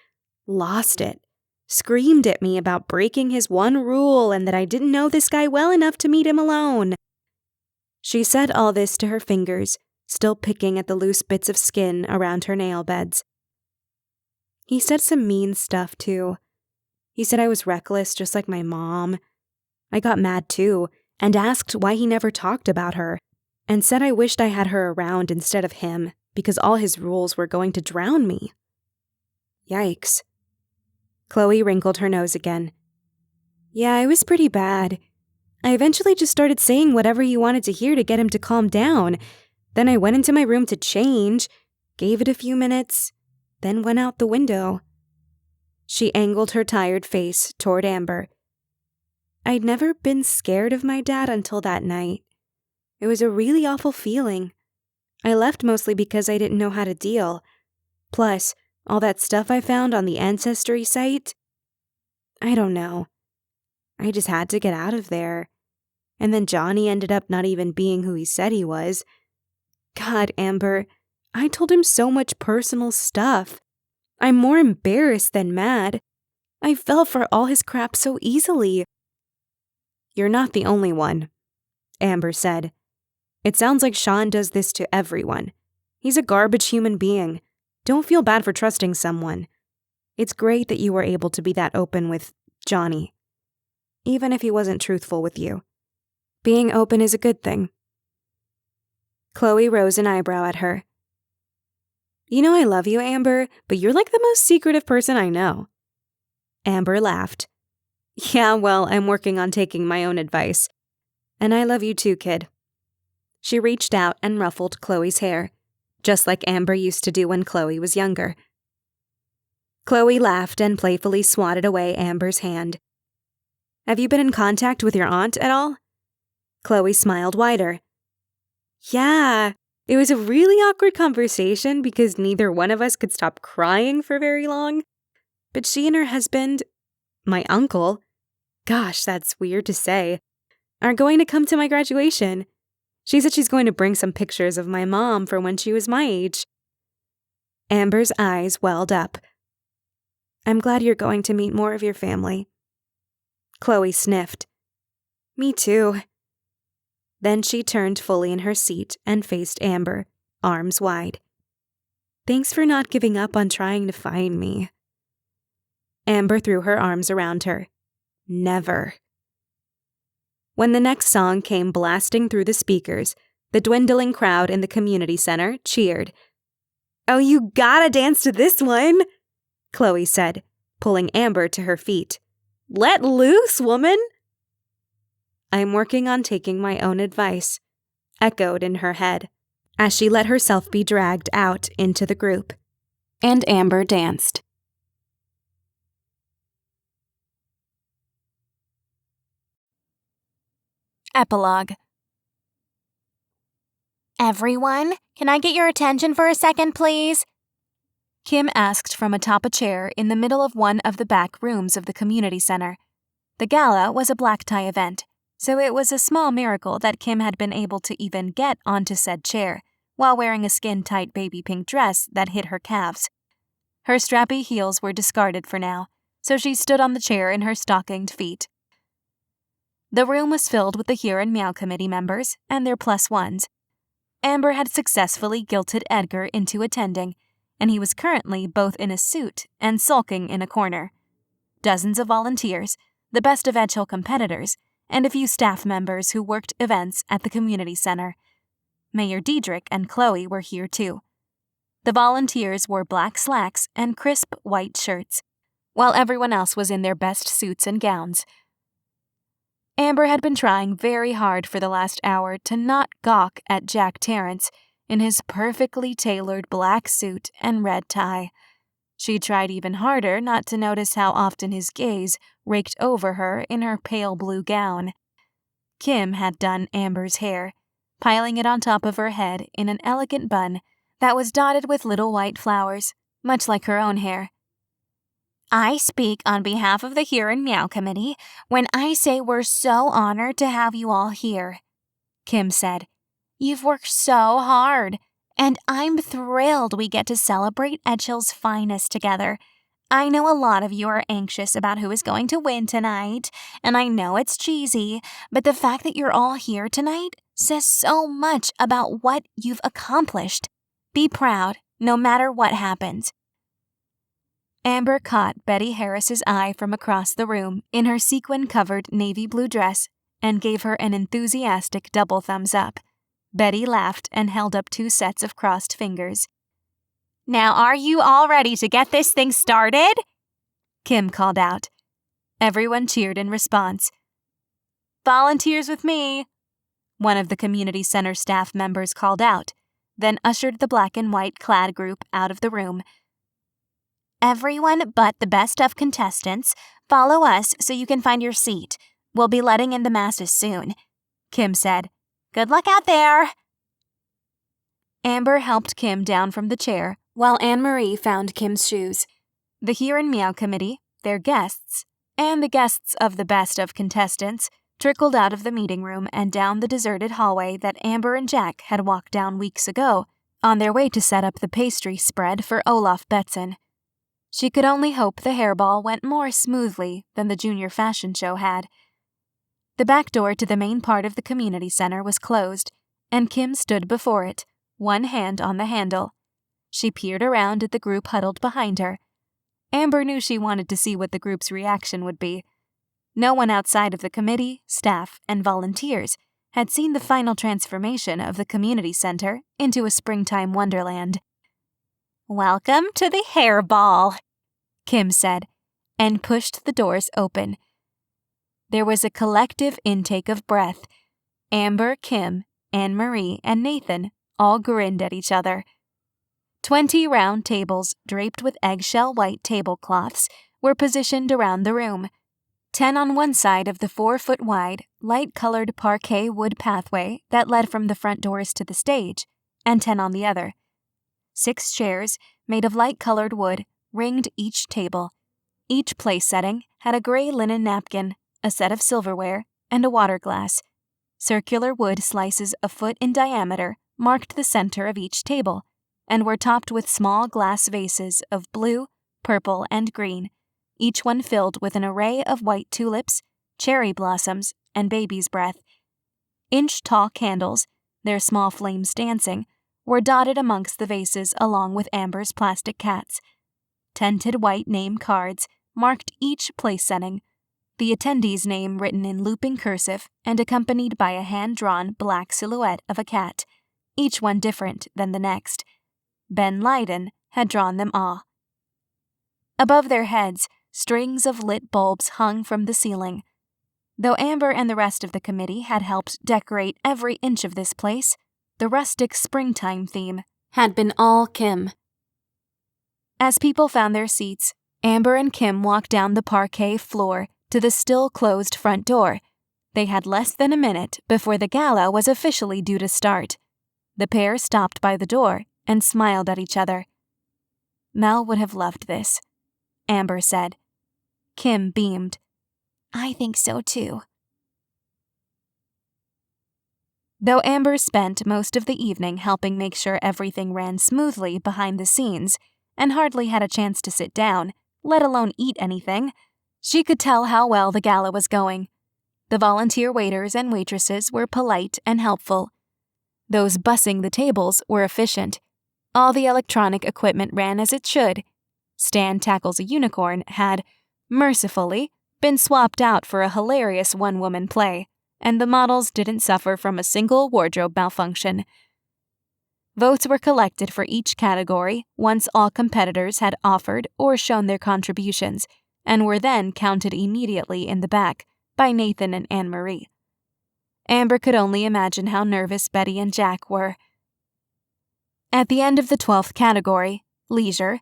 lost it. Screamed at me about breaking his one rule and that I didn't know this guy well enough to meet him alone. She said all this to her fingers, still picking at the loose bits of skin around her nail beds. He said some mean stuff, too. He said I was reckless, just like my mom. I got mad, too, and asked why he never talked about her, and said I wished I had her around instead of him, because all his rules were going to drown me. Yikes. Chloe wrinkled her nose again. Yeah, it was pretty bad. I eventually just started saying whatever he wanted to hear to get him to calm down. Then I went into my room to change, gave it a few minutes, then went out the window. She angled her tired face toward Amber. I'd never been scared of my dad until that night. It was a really awful feeling. I left mostly because I didn't know how to deal. Plus, all that stuff I found on the Ancestry site. I don't know. I just had to get out of there. And then Johnny ended up not even being who he said he was. God, Amber, I told him so much personal stuff. I'm more embarrassed than mad. I fell for all his crap so easily. You're not the only one, Amber said. It sounds like Sean does this to everyone. He's a garbage human being. Don't feel bad for trusting someone. It's great that you were able to be that open with Johnny, even if he wasn't truthful with you. Being open is a good thing. Chloe rose an eyebrow at her. You know I love you, Amber, but you're like the most secretive person I know. Amber laughed. Yeah, well, I'm working on taking my own advice. And I love you too, kid. She reached out and ruffled Chloe's hair, just like Amber used to do when Chloe was younger. Chloe laughed and playfully swatted away Amber's hand. Have you been in contact with your aunt at all? Chloe smiled wider. Yeah, it was a really awkward conversation because neither one of us could stop crying for very long. But she and her husband, my uncle, gosh, that's weird to say, are going to come to my graduation. She said she's going to bring some pictures of my mom from when she was my age. Amber's eyes welled up. I'm glad you're going to meet more of your family. Chloe sniffed. Me too. Then she turned fully in her seat and faced Amber, arms wide. Thanks for not giving up on trying to find me. Amber threw her arms around her. Never. When the next song came blasting through the speakers, the dwindling crowd in the community center cheered. Oh, you gotta dance to this one, Chloe said, pulling Amber to her feet. Let loose, woman! I'm working on taking my own advice, echoed in her head, as she let herself be dragged out into the group. And Amber danced. Epilogue. Everyone, can I get your attention for a second, please? Kim asked from atop a chair in the middle of one of the back rooms of the community center. The gala was a black tie event, so it was a small miracle that Kim had been able to even get onto said chair while wearing a skin-tight baby pink dress that hid her calves. Her strappy heels were discarded for now, so she stood on the chair in her stockinged feet. The room was filled with the Here and Meow committee members and their plus ones. Amber had successfully guilted Edgar into attending, and he was currently both in a suit and sulking in a corner. Dozens of volunteers, the Best of Edgehill competitors, and a few staff members who worked events at the community center. Mayor Deidrick and Chloe were here too. The volunteers wore black slacks and crisp white shirts, while everyone else was in their best suits and gowns. Amber had been trying very hard for the last hour to not gawk at Jack Terrence in his perfectly tailored black suit and red tie. She tried even harder not to notice how often his gaze raked over her in her pale blue gown. Kim had done Amber's hair, piling it on top of her head in an elegant bun that was dotted with little white flowers, much like her own hair. I speak on behalf of the Here and Meow committee when I say we're so honored to have you all here, Kim said. You've worked so hard, and I'm thrilled we get to celebrate Edgehill's finest together. I know a lot of you are anxious about who is going to win tonight, and I know it's cheesy, but the fact that you're all here tonight says so much about what you've accomplished. Be proud, no matter what happens. Amber caught Betty Harris's eye from across the room in her sequin-covered navy blue dress and gave her an enthusiastic double thumbs up. Betty laughed and held up 2 sets of crossed fingers. Now are you all ready to get this thing started? Kim called out. Everyone cheered in response. Volunteers with me, one of the community center staff members called out, then ushered the black and white clad group out of the room. Everyone but the best of contestants, follow us so you can find your seat. We'll be letting in the masses soon, Kim said. Good luck out there. Amber helped Kim down from the chair while Anne-Marie found Kim's shoes. The Here and Meow committee, their guests, and the guests of the best of contestants trickled out of the meeting room and down the deserted hallway that Amber and Jack had walked down weeks ago on their way to set up the pastry spread for Olaf Betson. She could only hope the hairball went more smoothly than the junior fashion show had. The back door to the main part of the community center was closed, and Kim stood before it, one hand on the handle. She peered around at the group huddled behind her. Amber knew she wanted to see what the group's reaction would be. No one outside of the committee, staff, and volunteers had seen the final transformation of the community center into a springtime wonderland. Welcome to the hairball, Kim said, and pushed the doors open. There was a collective intake of breath. Amber, Kim, Anne-Marie, and Nathan all grinned at each other. 20 round tables draped with eggshell white tablecloths were positioned around the room. 10 on one side of the 4-foot-wide, light-colored parquet wood pathway that led from the front doors to the stage, and 10 on the other. 6 chairs, made of light-colored wood, ringed each table. Each place setting had a gray linen napkin, a set of silverware, and a water glass. Circular wood slices a foot in diameter marked the center of each table, and were topped with small glass vases of blue, purple, and green, each one filled with an array of white tulips, cherry blossoms, and baby's breath. Inch-tall candles, their small flames dancing, were dotted amongst the vases along with Amber's plastic cats. Tinted white name cards marked each place setting, the attendee's name written in looping cursive and accompanied by a hand-drawn black silhouette of a cat, each one different than the next. Ben Lydon had drawn them all. Above their heads, strings of lit bulbs hung from the ceiling. Though Amber and the rest of the committee had helped decorate every inch of this place, the rustic springtime theme had been all Kim. As people found their seats, Amber and Kim walked down the parquet floor to the still-closed front door. They had less than a minute before the gala was officially due to start. The pair stopped by the door and smiled at each other. Mel would have loved this, Amber said. Kim beamed. I think so too. Though Amber spent most of the evening helping make sure everything ran smoothly behind the scenes and hardly had a chance to sit down, let alone eat anything, she could tell how well the gala was going. The volunteer waiters and waitresses were polite and helpful. Those bussing the tables were efficient. All the electronic equipment ran as it should. Stan Tackles a Unicorn had, mercifully, been swapped out for a hilarious one-woman play, and the models didn't suffer from a single wardrobe malfunction. Votes were collected for each category once all competitors had offered or shown their contributions, and were then counted immediately in the back by Nathan and Anne-Marie. Amber could only imagine how nervous Betty and Jack were. At the end of the 12th category, Leisure,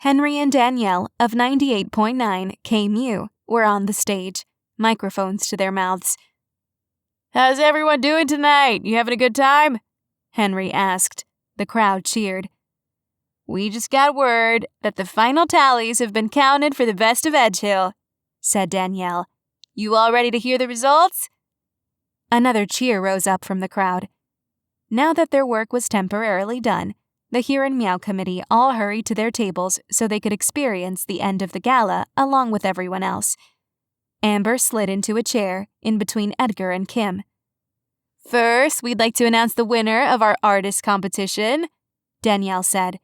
Henry and Danielle of 98.9 KMU were on the stage, microphones to their mouths. "How's everyone doing tonight? You having a good time?" Henry asked. The crowd cheered. "We just got word that the final tallies have been counted for the Best of Edgehill," said Danielle. "You all ready to hear the results?" Another cheer rose up from the crowd. Now that their work was temporarily done, the Here and Meow committee all hurried to their tables so they could experience the end of the gala along with everyone else. Amber slid into a chair in between Edgar and Kim. "First, we'd like to announce the winner of our artist competition," Danielle said.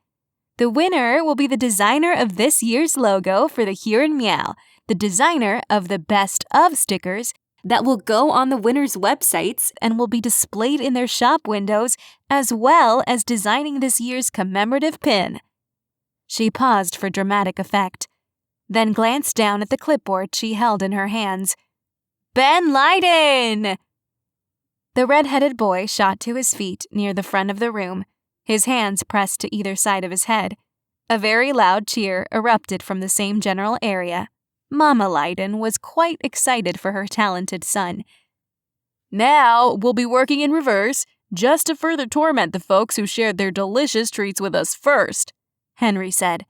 "The winner will be the designer of this year's logo for the Here and Meow, the designer of the Best of stickers that will go on the winners' websites and will be displayed in their shop windows, as well as designing this year's commemorative pin." She paused for dramatic effect, then glanced down at the clipboard she held in her hands. "Ben Lydon!" The red-headed boy shot to his feet near the front of the room, his hands pressed to either side of his head. A very loud cheer erupted from the same general area. Mama Lydon was quite excited for her talented son. "Now, we'll be working in reverse, just to further torment the folks who shared their delicious treats with us first," Henry said.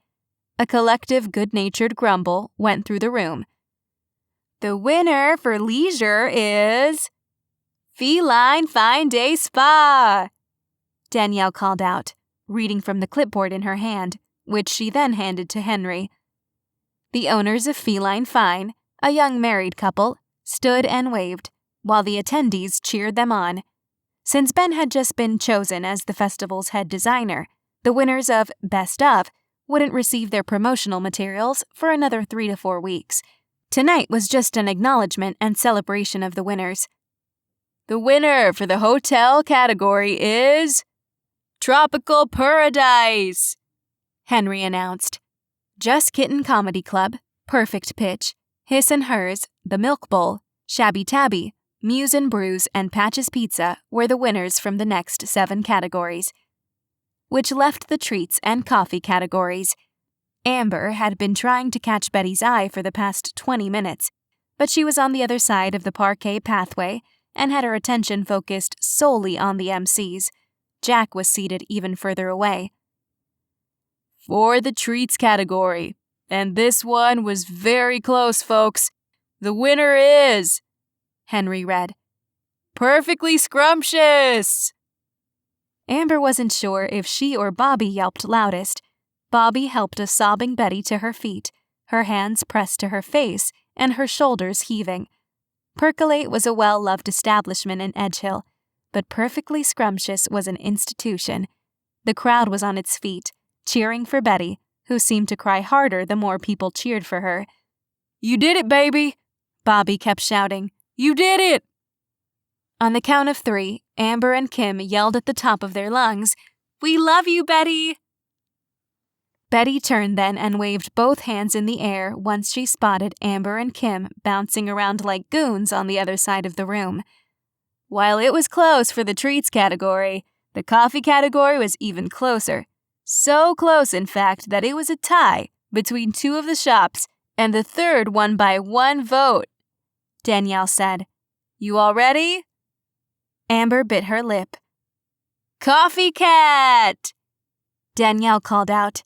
A collective good-natured grumble went through the room. "The winner for Leisure is Feline Fine Day Spa," Danielle called out, reading from the clipboard in her hand, which she then handed to Henry. The owners of Feline Fine, a young married couple, stood and waved, while the attendees cheered them on. Since Ben had just been chosen as the festival's head designer, the winners of Best of wouldn't receive their promotional materials for another 3 to 4 weeks. Tonight was just an acknowledgement and celebration of the winners. "The winner for the hotel category is Tropical Paradise," Henry announced. Just Kitten Comedy Club, Perfect Pitch, His and Hers, The Milk Bowl, Shabby Tabby, Muse and Brews, and Patch's Pizza were the winners from the next 7 categories, which left the treats and coffee categories. Amber had been trying to catch Betty's eye for the past 20 minutes, but she was on the other side of the parquet pathway and had her attention focused solely on the MCs. Jack was seated even further away. For the treats category, and this one was very close, folks. The winner is, Henry read, Perfectly Scrumptious! Amber wasn't sure if she or Bobby yelped loudest. Bobby helped a sobbing Betty to her feet, her hands pressed to her face and her shoulders heaving. Percolate was a well-loved establishment in Edgehill, but Perfectly Scrumptious was an institution. The crowd was on its feet, cheering for Betty, who seemed to cry harder the more people cheered for her. You did it, baby! Bobby kept shouting. You did it! On the count of 3, Amber and Kim yelled at the top of their lungs, "We love you, Betty!" Betty turned then and waved both hands in the air once she spotted Amber and Kim bouncing around like goons on the other side of the room. While it was close for the treats category, the coffee category was even closer. So close, in fact, that it was a tie between 2 of the shops, and the third won by 1 vote. Danielle said. You all ready? Amber bit her lip. Coffee Cat! Danielle called out.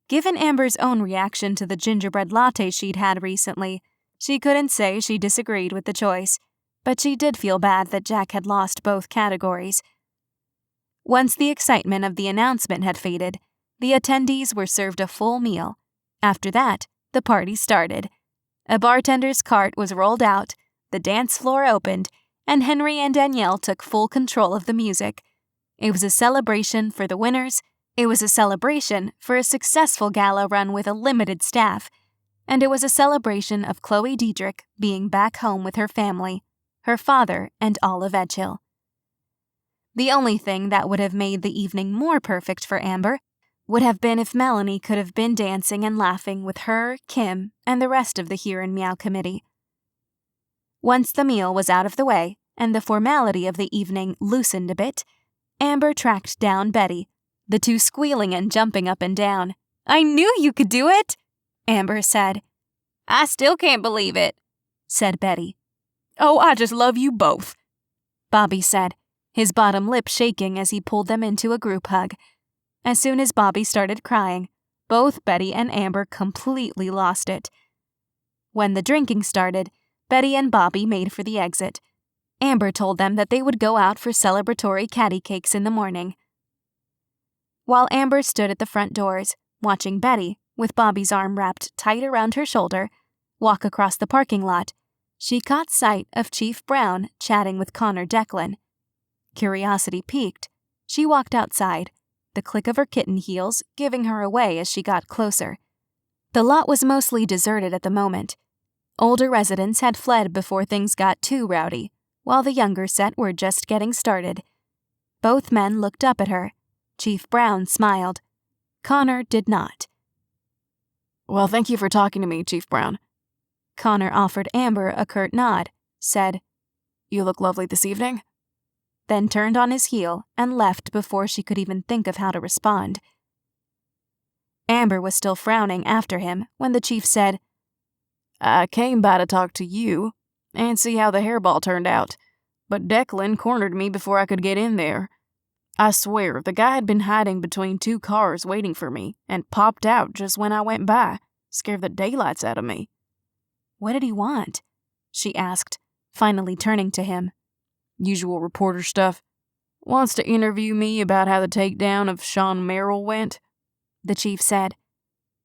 Given Amber's own reaction to the gingerbread latte she'd had recently, she couldn't say she disagreed with the choice, but she did feel bad that Jack had lost both categories. Once the excitement of the announcement had faded, the attendees were served a full meal. After that, the party started. A bartender's cart was rolled out, the dance floor opened, and Henry and Danielle took full control of the music. It was a celebration for the winners. It was a celebration for a successful gala run with a limited staff, and it was a celebration of Chloe Deidrick being back home with her family, her father, and all of Edgehill. The only thing that would have made the evening more perfect for Amber would have been if Melanie could have been dancing and laughing with her, Kim, and the rest of the Here and Meow committee. Once the meal was out of the way and the formality of the evening loosened a bit, Amber tracked down Betty, the two squealing and jumping up and down. I knew you could do it, Amber said. I still can't believe it, said Betty. Oh, I just love you both, Bobby said, his bottom lip shaking as he pulled them into a group hug. As soon as Bobby started crying, both Betty and Amber completely lost it. When the drinking started, Betty and Bobby made for the exit. Amber told them that they would go out for celebratory catty cakes in the morning. While Amber stood at the front doors, watching Betty, with Bobby's arm wrapped tight around her shoulder, walk across the parking lot, she caught sight of Chief Brown chatting with Connor Declan. Curiosity piqued, she walked outside, the click of her kitten heels giving her away as she got closer. The lot was mostly deserted at the moment. Older residents had fled before things got too rowdy, while the younger set were just getting started. Both men looked up at her. Chief Brown smiled. Connor did not. Well, thank you for talking to me, Chief Brown. Connor offered Amber a curt nod, said, You look lovely this evening. Then turned on his heel and left before she could even think of how to respond. Amber was still frowning after him when the chief said, I came by to talk to you and see how the hairball turned out, but Declan cornered me before I could get in there. I swear, the guy had been hiding between 2 cars waiting for me and popped out just when I went by, scared the daylights out of me. What did he want? She asked, finally turning to him. Usual reporter stuff. Wants to interview me about how the takedown of Sean Merrill went, the chief said.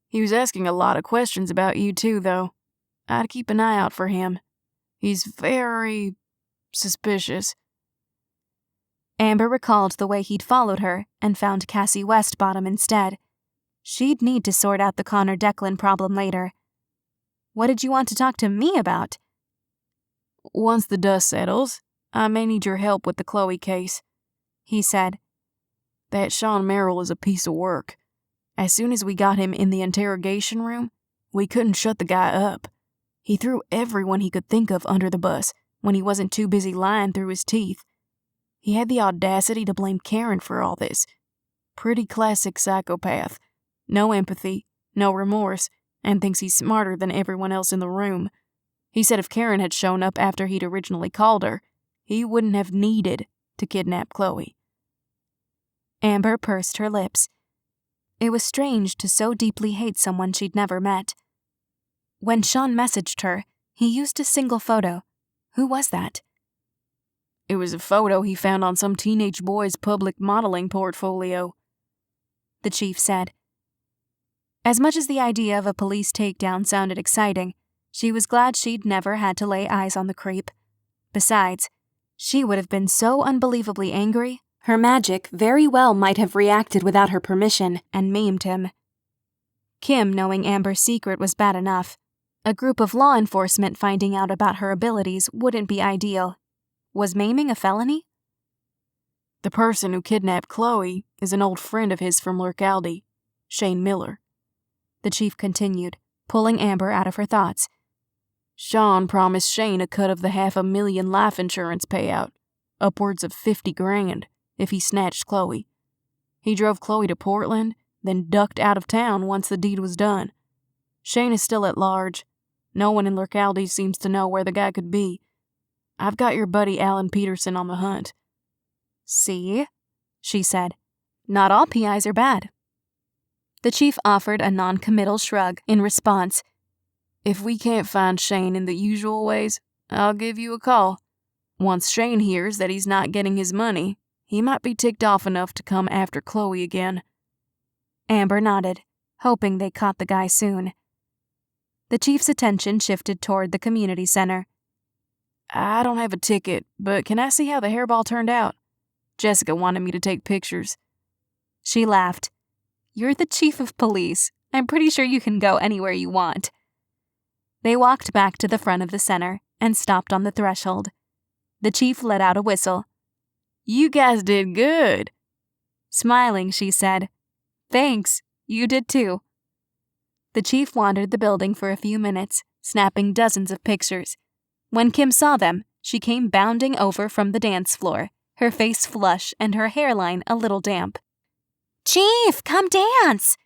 He was asking a lot of questions about you too, though. I'd keep an eye out for him. He's very suspicious. Amber recalled the way he'd followed her and found Cassie Westbottom instead. She'd need to sort out the Connor Declan problem later. What did you want to talk to me about? Once the dust settles, I may need your help with the Chloe case, he said. That Sean Merrill is a piece of work. As soon as we got him in the interrogation room, we couldn't shut the guy up. He threw everyone he could think of under the bus when he wasn't too busy lying through his teeth. He had the audacity to blame Karen for all this. Pretty classic psychopath. No empathy, no remorse, and thinks he's smarter than everyone else in the room. He said if Karen had shown up after he'd originally called her, he wouldn't have needed to kidnap Chloe. Amber pursed her lips. It was strange to so deeply hate someone she'd never met. When Sean messaged her, he used a single photo. Who was that? It was a photo he found on some teenage boy's public modeling portfolio, the chief said. As much as the idea of a police takedown sounded exciting, she was glad she'd never had to lay eyes on the creep. Besides, she would have been so unbelievably angry, her magic very well might have reacted without her permission and maimed him. Kim knowing Amber's secret was bad enough. A group of law enforcement finding out about her abilities wouldn't be ideal. Was maiming a felony? The person who kidnapped Chloe is an old friend of his from Lurkaldy, Shane Miller, the chief continued, pulling Amber out of her thoughts. Sean promised Shane a cut of the $500,000 life insurance payout, upwards of $50,000, if he snatched Chloe. He drove Chloe to Portland, then ducked out of town once the deed was done. Shane is still at large. No one in Lurkaldy seems to know where the guy could be. I've got your buddy Alan Peterson on the hunt. See? She said. Not all PIs are bad. The chief offered a non-committal shrug in response. If we can't find Shane in the usual ways, I'll give you a call. Once Shane hears that he's not getting his money, he might be ticked off enough to come after Chloe again. Amber nodded, hoping they caught the guy soon. The chief's attention shifted toward the community center. I don't have a ticket, but can I see how the hairball turned out? Jessica wanted me to take pictures. She laughed. You're the chief of police. I'm pretty sure you can go anywhere you want. They walked back to the front of the center and stopped on the threshold. The chief let out a whistle. You guys did good. Smiling, she said, Thanks, you did too. The chief wandered the building for a few minutes, snapping dozens of pictures. When Kim saw them, she came bounding over from the dance floor, her face flush and her hairline a little damp. Chief, come dance!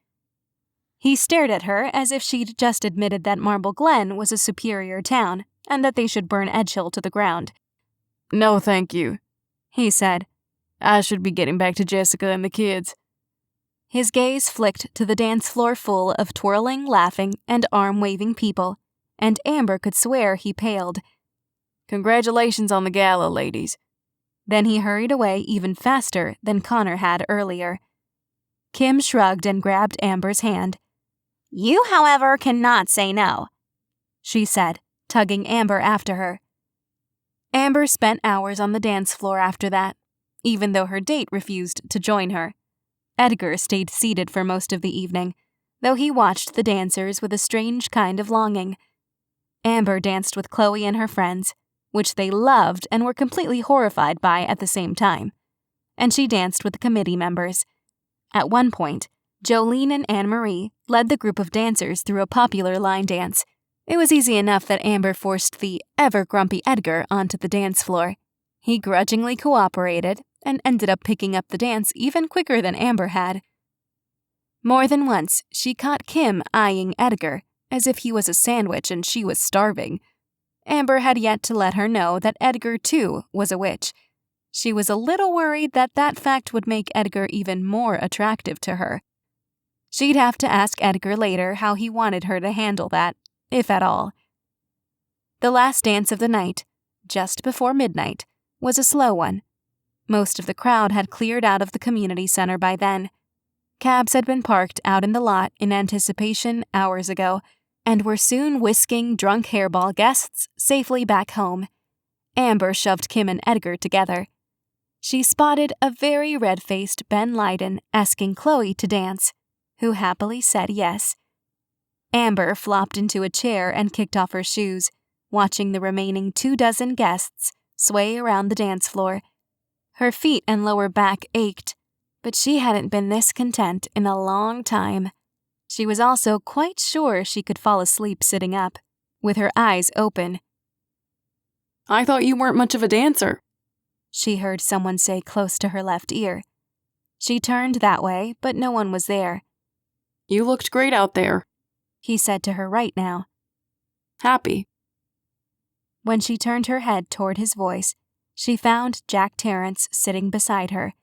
He stared at her as if she'd just admitted that Marble Glen was a superior town and that they should burn Edgehill to the ground. No, thank you, he said. I should be getting back to Jessica and the kids. His gaze flicked to the dance floor full of twirling, laughing, and arm-waving people, and Amber could swear he paled. Congratulations on the gala, ladies. Then he hurried away even faster than Connor had earlier. Kim shrugged and grabbed Amber's hand. You, however, cannot say no, she said, tugging Amber after her. Amber spent hours on the dance floor after that, even though her date refused to join her. Edgar stayed seated for most of the evening, though he watched the dancers with a strange kind of longing. Amber danced with Chloe and her friends, which they loved and were completely horrified by at the same time. And she danced with the committee members. At one point, Jolene and Anne-Marie led the group of dancers through a popular line dance. It was easy enough that Amber forced the ever-grumpy Edgar onto the dance floor. He grudgingly cooperated and ended up picking up the dance even quicker than Amber had. More than once, she caught Kim eyeing Edgar as if he was a sandwich and she was starving. Amber had yet to let her know that Edgar, too, was a witch. She was a little worried that that fact would make Edgar even more attractive to her. She'd have to ask Edgar later how he wanted her to handle that, if at all. The last dance of the night, just before midnight, was a slow one. Most of the crowd had cleared out of the community center by then. Cabs had been parked out in the lot in anticipation hours ago, and were soon whisking drunk hairball guests safely back home. Amber shoved Kim and Edgar together. She spotted a very red-faced Ben Lydon asking Chloe to dance, who happily said yes. Amber flopped into a chair and kicked off her shoes, watching the remaining 24 guests sway around the dance floor. Her feet and lower back ached, but she hadn't been this content in a long time. She was also quite sure she could fall asleep sitting up, with her eyes open. I thought you weren't much of a dancer, she heard someone say close to her left ear. She turned that way, but no one was there. You looked great out there, he said to her right now. Happy. When she turned her head toward his voice, she found Jack Terrence sitting beside her.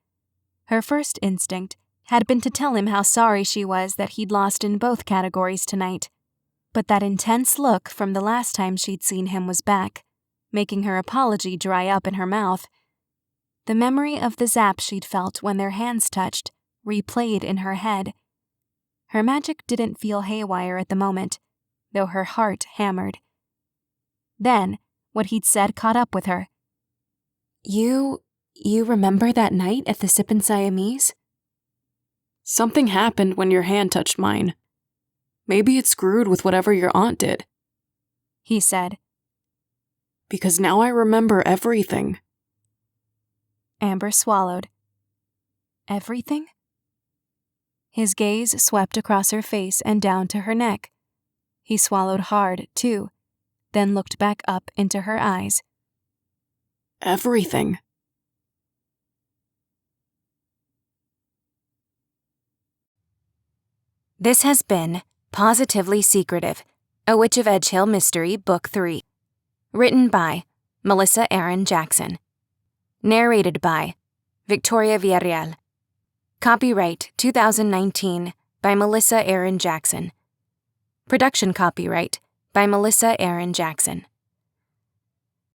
Her first instinct had been to tell him how sorry she was that he'd lost in both categories tonight. But that intense look from the last time she'd seen him was back, making her apology dry up in her mouth. The memory of the zap she'd felt when their hands touched replayed in her head. Her magic didn't feel haywire at the moment, though her heart hammered. Then, what he'd said caught up with her. You remember that night at the Sippin' Siamese? Something happened when your hand touched mine. Maybe it screwed with whatever your aunt did, he said. Because now I remember everything. Amber swallowed. Everything? His gaze swept across her face and down to her neck. He swallowed hard, too, then looked back up into her eyes. Everything. This has been Pawsitively Secretive, a Witch of Edgehill Mystery, Book 3. Written by Melissa Erin Jackson. Narrated by Victoria Villarreal. Copyright 2019 by Melissa Erin Jackson. Production copyright by Melissa Erin Jackson.